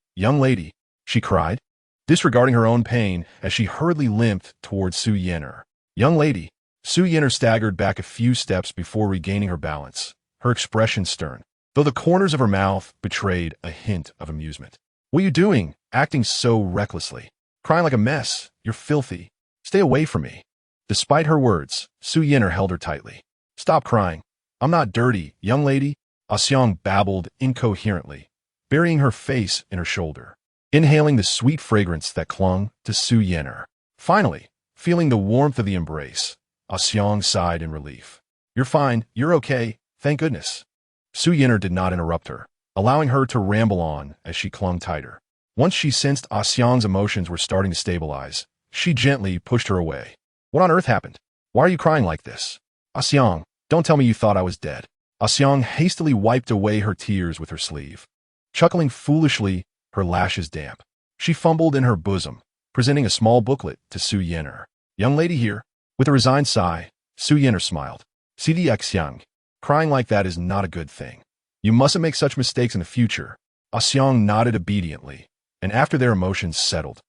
S1: she cried, disregarding her own pain as she hurriedly limped towards Su Yener. Young lady. Su Yener staggered back a few steps before regaining her balance, her expression stern, though the corners of her mouth betrayed a hint of amusement. What are you doing, acting so recklessly? Crying like a mess. You're filthy. Stay away from me. Despite her words, Su Yener held her tightly. Stop crying. I'm not dirty, young lady. Axiang babbled incoherently, burying her face in her shoulder, inhaling the sweet fragrance that clung to Su Yener. Finally, feeling the warmth of the embrace, Axiang sighed in relief. You're fine. You're okay. Thank goodness. Su Yener did not interrupt her, allowing her to ramble on as she clung tighter. Once she sensed Axiang's emotions were starting to stabilize, she gently pushed her away. What on earth happened? Why are you crying like this? Axiang, don't tell me you thought I was dead. Axiang hastily wiped away her tears with her sleeve. Chuckling foolishly, her lashes damp, she fumbled in her bosom, presenting a small booklet to Su Yener. Young lady here. With a resigned sigh, Su Yener smiled. CD Axiang, crying like that is not a good thing. You mustn't make such mistakes in the future. Axiang nodded obediently, and after their emotions settled,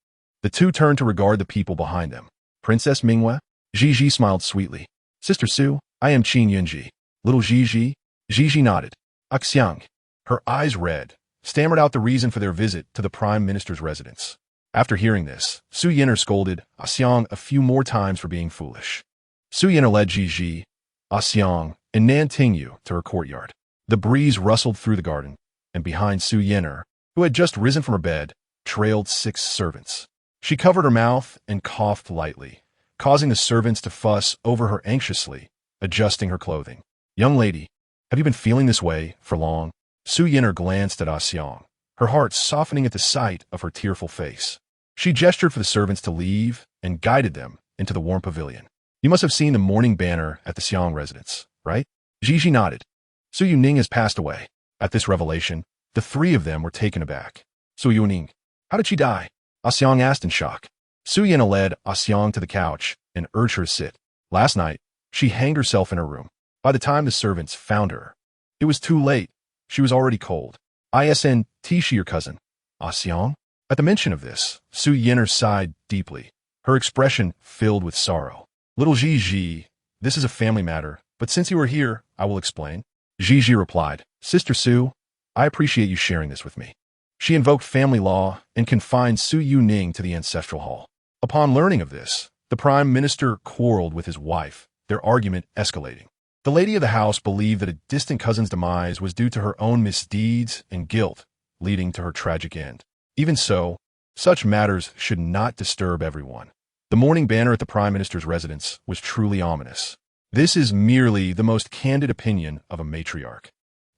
S1: the two turned to regard the people behind them. Princess Mingwe? Gigi smiled sweetly. Sister Su, I am Qin Yunji. Little Gigi? Gigi nodded. Axiang, her eyes red, stammered out the reason for their visit to the Prime Minister's residence. After hearing this, Su Yener scolded Axiang a few more times for being foolish. Su Yener led Gigi, Axiang, and Nan Tingyu to her courtyard. The breeze rustled through the garden, and behind Su Yen'er, who had just risen from her bed, trailed 6 servants. She covered her mouth and coughed lightly, causing the servants to fuss over her anxiously, adjusting her clothing. "Young lady, have you been feeling this way for long?" Su Yen'er glanced at Xiang, her heart softening at the sight of her tearful face. She gestured for the servants to leave and guided them into the warm pavilion. "You must have seen the mourning banner at the Xiang residence, right?" Gigi nodded. "Su Yuning has passed away." At this revelation, the 3 of them were taken aback. "Su Yuning, how did she die?" Xiang asked in shock. Su Yen'er led Xiang to the couch and urged her to sit. "Last night, she hanged herself in her room. By the time the servants found her, it was too late. She was already cold. Isn't she your cousin, Xiang?" At the mention of this, Su Yen'er sighed deeply, her expression filled with sorrow. "Little Gigi, this is a family matter, but since you are here, I will explain." Gigi replied, "Sister Su, I appreciate you sharing this with me." She invoked family law and confined Su Yuning to the ancestral hall. Upon learning of this, the prime minister quarreled with his wife, their argument escalating. The lady of the house believed that a distant cousin's demise was due to her own misdeeds and guilt, leading to her tragic end. Even so, such matters should not disturb everyone. The mourning banner at the prime minister's residence was truly ominous. This is merely the most candid opinion of a matriarch.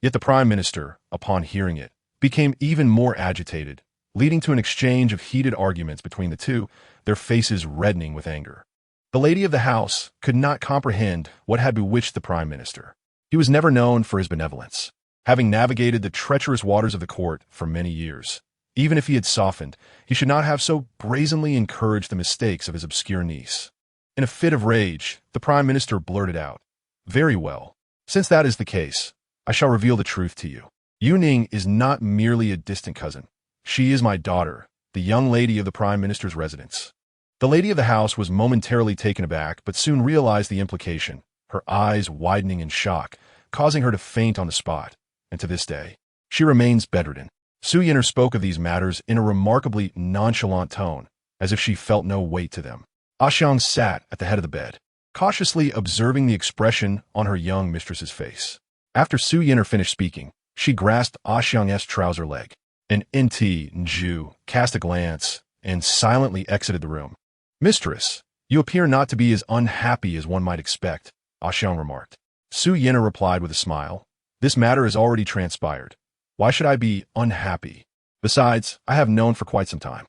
S1: Yet the prime minister, upon hearing it, became even more agitated, leading to an exchange of heated arguments between the two, their faces reddening with anger. The lady of the house could not comprehend what had bewitched the prime minister. He was never known for his benevolence, having navigated the treacherous waters of the court for many years. Even if he had softened, he should not have so brazenly encouraged the mistakes of his obscure niece. In a fit of rage, the prime minister blurted out, "Very well. Since that is the case, I shall reveal the truth to you. Yuning is not merely a distant cousin. She is my daughter, the young lady of the prime minister's residence." The lady of the house was momentarily taken aback, but soon realized the implication, her eyes widening in shock, causing her to faint on the spot, and to this day, she remains bedridden. Su Yen'er spoke of these matters in a remarkably nonchalant tone, as if she felt no weight to them. Xiang sat at the head of the bed, cautiously observing the expression on her young mistress's face. After Su Yen'er finished speaking, she grasped Xiang's trouser leg. An Nju cast a glance and silently exited the room. "Mistress, you appear not to be as unhappy as one might expect," Xiang remarked. Su Yen'er replied with a smile, "This matter has already transpired. Why should I be unhappy? Besides, I have known for quite some time."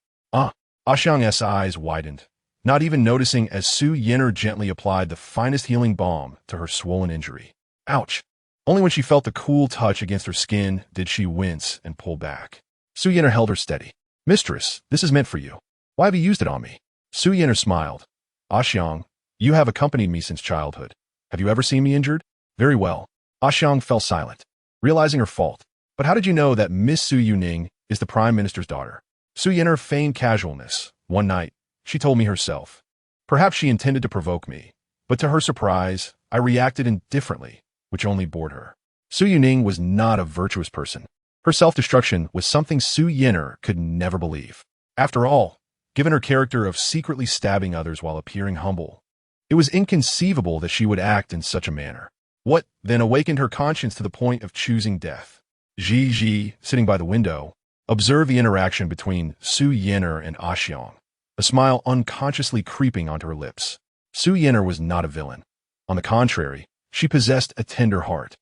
S1: Xiang's eyes widened, not even noticing as Su Yen'er gently applied the finest healing balm to her swollen injury. Ouch! Only when she felt the cool touch against her skin did she wince and pull back. Su Yen'er held her steady. "Mistress, this is meant for you. Why have you used it on me?" Su Yen'er smiled. "Xiang, you have accompanied me since childhood. Have you ever seen me injured?" "Very well." Xiang fell silent, realizing her fault. "But how did you know that Miss Su Yuning is the prime minister's daughter?" Su Yen'er feigned casualness. "One night, she told me herself. Perhaps she intended to provoke me, but to her surprise, I reacted indifferently, which only bored her." Su Yuning was not a virtuous person. Her self-destruction was something Su Yen'er could never believe. After all, given her character of secretly stabbing others while appearing humble, it was inconceivable that she would act in such a manner. What, then, awakened her conscience to the point of choosing death? Gigi, sitting by the window, observed the interaction between Su Yen'er and Xiang, a smile unconsciously creeping onto her lips. Su Yen'er was not a villain. On the contrary, she possessed a tender heart,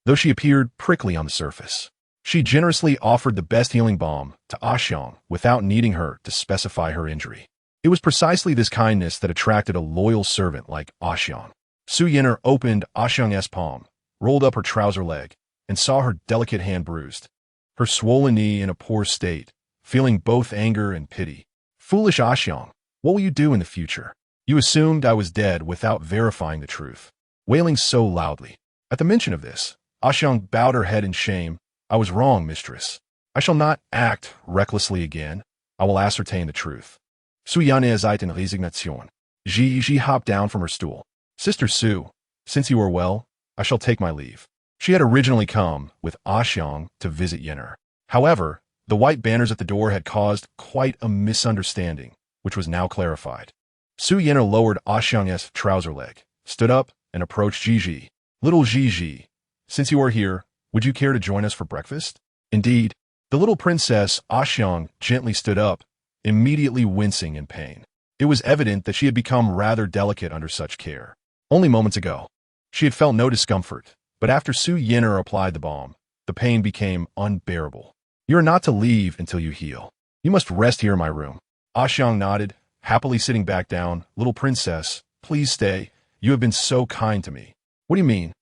S1: though she appeared prickly on the surface. She generously offered the best healing balm to Xiang without needing her to specify her injury. It was precisely this kindness that attracted a loyal servant like Xiang. Su Yen'er opened Xiang's palm, rolled up her trouser leg, and saw her delicate hand bruised, her swollen knee in a poor state, feeling both anger and pity. "Foolish Xiang, what will you do in the future? You assumed I was dead without verifying the truth," wailing so loudly. At the mention of this, Xiang bowed her head in shame. "I was wrong, mistress. I shall not act recklessly again. I will ascertain the truth." Su Yen'er ist in Resignation. Gigi hopped down from her stool. "Sister Su, since you are well, I shall take my leave." She had originally come with Xiang to visit Yen'er. However, the white banners at the door had caused quite a misunderstanding, which was now clarified. Su Yen'er lowered Xiang's trouser leg, stood up, and approached Gigi. "Little Gigi, since you are here, would you care to join us for breakfast?" Indeed, the little princess Axiang gently stood up, immediately wincing in pain. It was evident that she had become rather delicate under such care. Only moments ago, she had felt no discomfort, but after Su Yin'er applied the balm, the pain became unbearable. You are not to leave until you heal. You must rest here in my room. Axiang nodded, happily sitting back down. Little princess, please stay. You have been so kind to me. What do you mean?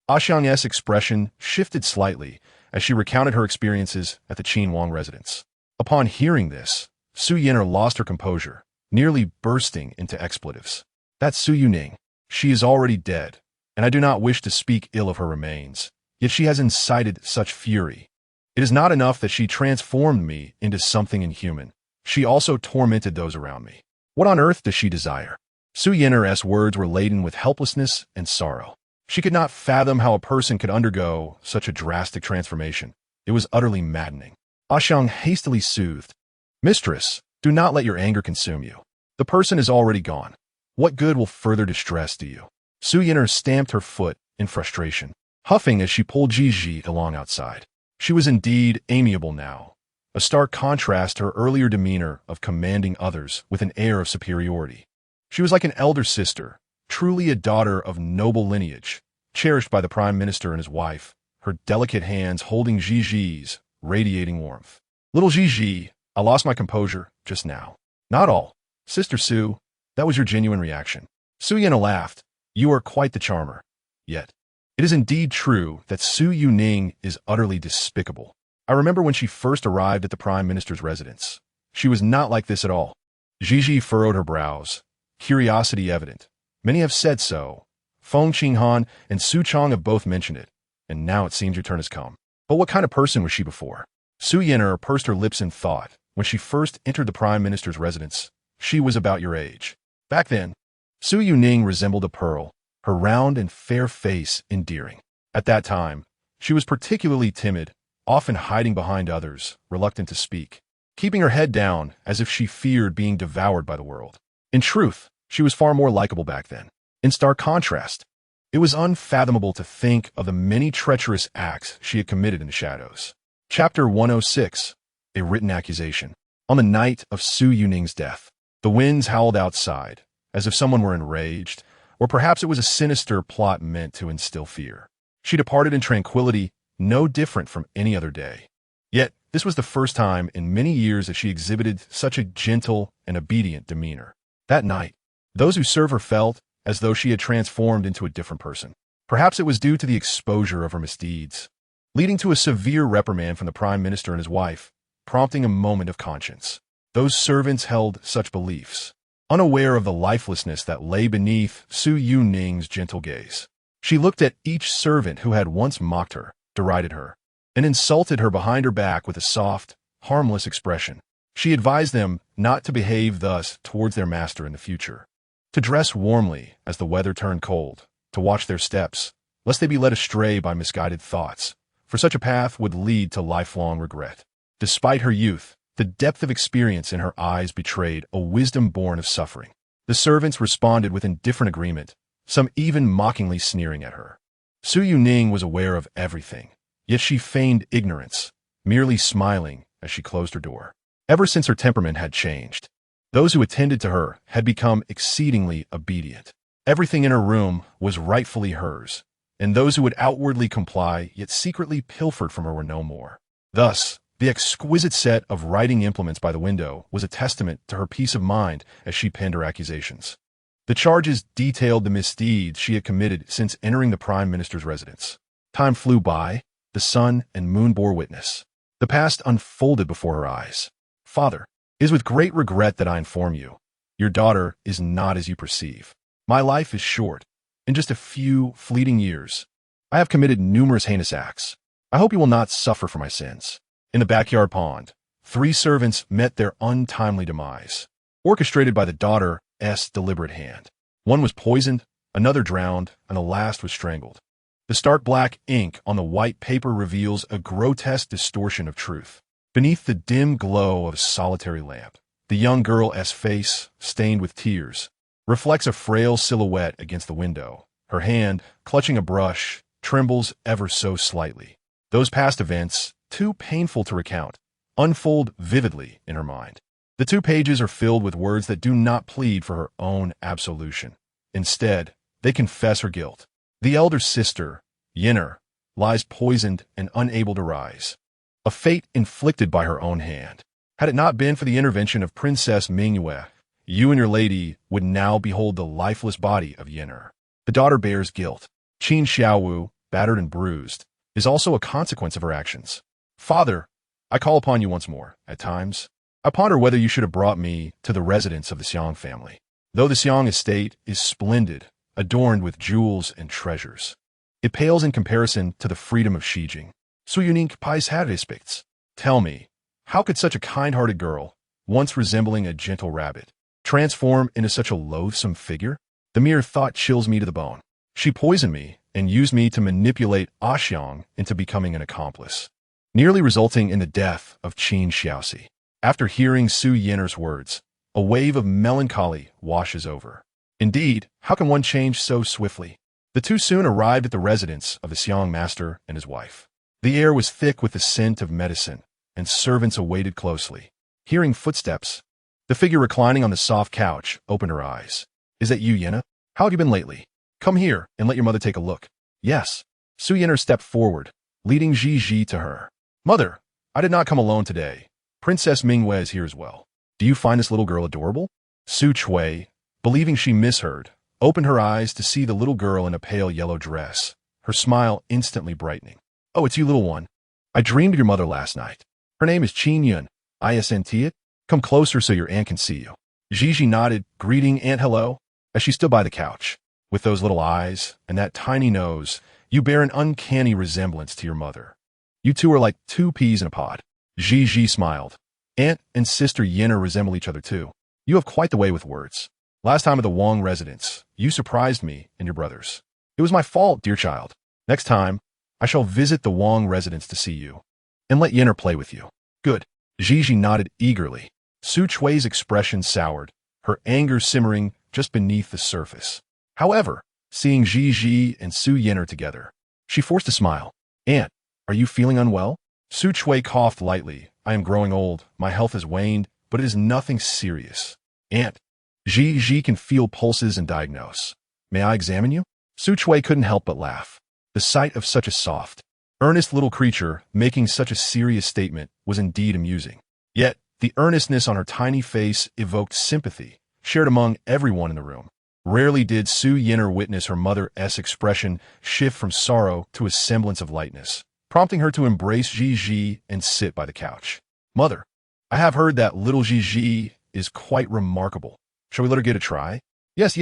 S1: Axiang's expression shifted slightly as she recounted her experiences at the Qinhuang residence. Upon hearing this, Su Yin'er lost her composure, nearly bursting into expletives. That's Su Yuning. She is already dead, and I do not wish to speak ill of her remains, yet she has incited such fury. It is not enough that she transformed me into something inhuman. She also tormented those around me. What on earth does she desire? Su Yin'er's words were laden with helplessness and sorrow. She could not fathom how a person could undergo such a drastic transformation. It was utterly maddening. Axiang hastily soothed. Mistress, do not let your anger consume you. The person is already gone. What good will further distress do you? Su Yin'er stamped her foot in frustration, huffing as she pulled Ji along outside. She was indeed amiable now, a stark contrast to her earlier demeanor of commanding others with an air of superiority. She was like an elder sister, truly a daughter of noble lineage, cherished by the prime minister and his wife, her delicate hands holding Gigi's, radiating warmth. Little Gigi, I lost my composure just now. Not all. Sister Su, that was your genuine reaction. Su Yin'er laughed. You are quite the charmer. Yet, it is indeed true that Su Yuning is utterly despicable. I remember when she first arrived at the prime minister's residence. She was not like this at all. Gigi furrowed her brows, curiosity evident. Many have said so. Feng Qinghan and Su Chong have both mentioned it, and now it seems your turn has come. But what kind of person was she before? Su Yin'er pursed her lips in thought. When she first entered the prime minister's residence, she was about your age. Back then, Su Yuning resembled a pearl, her round and fair face endearing. At that time, she was particularly timid, often hiding behind others, reluctant to speak, keeping her head down as if she feared being devoured by the world. In truth, she was far more likable back then. In stark contrast, it was unfathomable to think of the many treacherous acts she had committed in the shadows. Chapter 106, A Written Accusation. On the night of Su Yuning's death, the winds howled outside, as if someone were enraged, or perhaps it was a sinister plot meant to instill fear. She departed in tranquility, no different from any other day. Yet, this was the first time in many years that she exhibited such a gentle and obedient demeanor. That night, those who served her felt as though she had transformed into a different person. Perhaps it was due to the exposure of her misdeeds, leading to a severe reprimand from the prime minister and his wife, prompting a moment of conscience. Those servants held such beliefs, unaware of the lifelessness that lay beneath Su Yuning's gentle gaze. She looked at each servant who had once mocked her, derided her, and insulted her behind her back with a soft, harmless expression. She advised them not to behave thus towards their master in the future, to dress warmly as the weather turned cold, to watch their steps, lest they be led astray by misguided thoughts, for such a path would lead to lifelong regret. Despite her youth, the depth of experience in her eyes betrayed a wisdom born of suffering. The servants responded with indifferent agreement, some even mockingly sneering at her. Su Yuning was aware of everything, yet she feigned ignorance, merely smiling as she closed her door. Ever since her temperament had changed, those who attended to her had become exceedingly obedient. Everything in her room was rightfully hers, and those who would outwardly comply yet secretly pilfered from her were no more. Thus, the exquisite set of writing implements by the window was a testament to her peace of mind as she penned her accusations. The charges detailed the misdeeds she had committed since entering the prime minister's residence. Time flew by, the sun and moon bore witness. The past unfolded before her eyes. Father, it is with great regret that I inform you, your daughter is not as you perceive. My life is short. In just a few fleeting years, I have committed numerous heinous acts. I hope you will not suffer for my sins. In the backyard pond, 3 servants met their untimely demise, orchestrated by the daughter's deliberate hand. One was poisoned, another drowned, and the last was strangled. The stark black ink on the white paper reveals a grotesque distortion of truth. Beneath the dim glow of a solitary lamp, the young girl's face, stained with tears, reflects a frail silhouette against the window. Her hand, clutching a brush, trembles ever so slightly. Those past events, too painful to recount, unfold vividly in her mind. The 2 pages are filled with words that do not plead for her own absolution. Instead, they confess her guilt. The elder sister, Yinner, lies poisoned and unable to rise, a fate inflicted by her own hand. Had it not been for the intervention of Princess Mingyue, you and your lady would now behold the lifeless body of Yinner. The daughter bears guilt. Qin Xiaowu, battered and bruised, is also a consequence of her actions. Father, I call upon you once more. At times, I ponder whether you should have brought me to the residence of the Xiang family. Though the Xiang estate is splendid, adorned with jewels and treasures, it pales in comparison to the freedom of Shijing. So unique pies had respects. Tell me, how could such a kind-hearted girl, once resembling a gentle rabbit, transform into such a loathsome figure? The mere thought chills me to the bone. She poisoned me and used me to manipulate Xiang into becoming an accomplice, nearly resulting in the death of Qin Xiaoxi. After hearing Su Yinner's words, a wave of melancholy washes over. Indeed, how can one change so swiftly? The 2 soon arrived at the residence of the Xiang master and his wife. The air was thick with the scent of medicine, and servants awaited closely. Hearing footsteps, the figure reclining on the soft couch opened her eyes. Is that you, Yinner? How have you been lately? Come here and let your mother take a look. Yes. Su Yinner stepped forward, leading Ji to her. Mother, I did not come alone today. Princess Mingyue is here as well. Do you find this little girl adorable? Su Chui, believing she misheard, opened her eyes to see the little girl in a pale yellow dress, her smile instantly brightening. Oh, it's you, little one. I dreamed of your mother last night. Her name is Qin Yun. Isn't it? Come closer so your aunt can see you. Ji nodded, greeting Aunt hello, as she stood by the couch. With those little eyes and that tiny nose, you bear an uncanny resemblance to your mother. You 2 are like 2 peas in a pod. Ji smiled. Aunt and sister Yinner resemble each other too. You have quite the way with words. Last time at the Wang residence, you surprised me and your brothers. It was my fault, dear child. Next time, I shall visit the Wang residence to see you, and let Yinner play with you. Good. Ji nodded eagerly. Su Chui's expression soured, her anger simmering just beneath the surface. However, seeing Ji and Su Yinner together, she forced a smile. Aunt, are you feeling unwell? Su Chui coughed lightly. I am growing old. My health has waned, but it is nothing serious. Aunt, Ji can feel pulses and diagnose. May I examine you? Su Chui couldn't help but laugh. The sight of such a soft, earnest little creature making such a serious statement was indeed amusing. Yet, the earnestness on her tiny face evoked sympathy, shared among everyone in the room. Rarely did Su Yinner witness her mother's expression shift from sorrow to a semblance of lightness, prompting her to embrace Ji and sit by the couch. Mother, I have heard that little Ji is quite remarkable. Shall we let her get a try? Yes.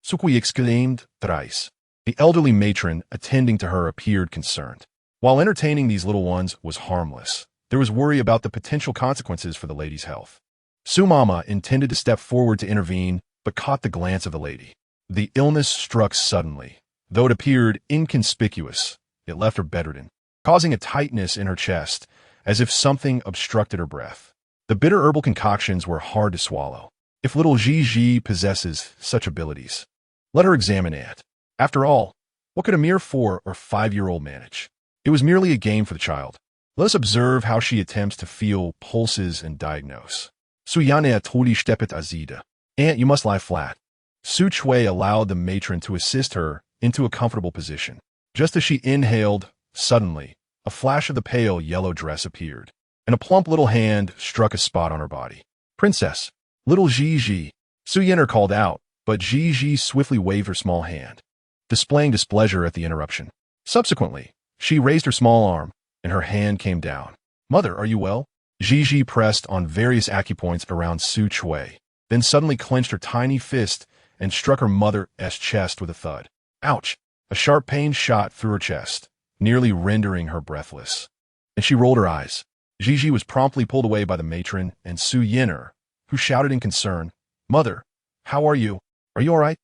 S1: Sukui exclaimed thrice. The elderly matron attending to her appeared concerned. While entertaining these little ones was harmless, there was worry about the potential consequences for the lady's health. Su Mama intended to step forward to intervene, but caught the glance of the lady. The illness struck suddenly. Though it appeared inconspicuous, it left her bedridden, causing a tightness in her chest, as if something obstructed her breath. The bitter herbal concoctions were hard to swallow. If little Ji possesses such abilities, let her examine it. After all, what could a mere 4 or 5-year-old manage? It was merely a game for the child. Let us observe how she attempts to feel pulses and diagnose. Suyane atuli stepet azida. Aunt, you must lie flat. Su Chui allowed the matron to assist her into a comfortable position. Just as she inhaled, suddenly, a flash of the pale yellow dress appeared, and a plump little hand struck a spot on her body. Princess, little Ji. Su Yinner called out, but Ji swiftly waved her small hand, displaying displeasure at the interruption. Subsequently, she raised her small arm, and her hand came down. Mother, are you well? Ji pressed on various acupoints around Su Chui, then suddenly clenched her tiny fist and struck her mother's chest with a thud. Ouch! A sharp pain shot through her chest, nearly rendering her breathless, and she rolled her eyes. Ji was promptly pulled away by the matron and Su Yinner, who shouted in concern, Mother, how are you? Are you all right?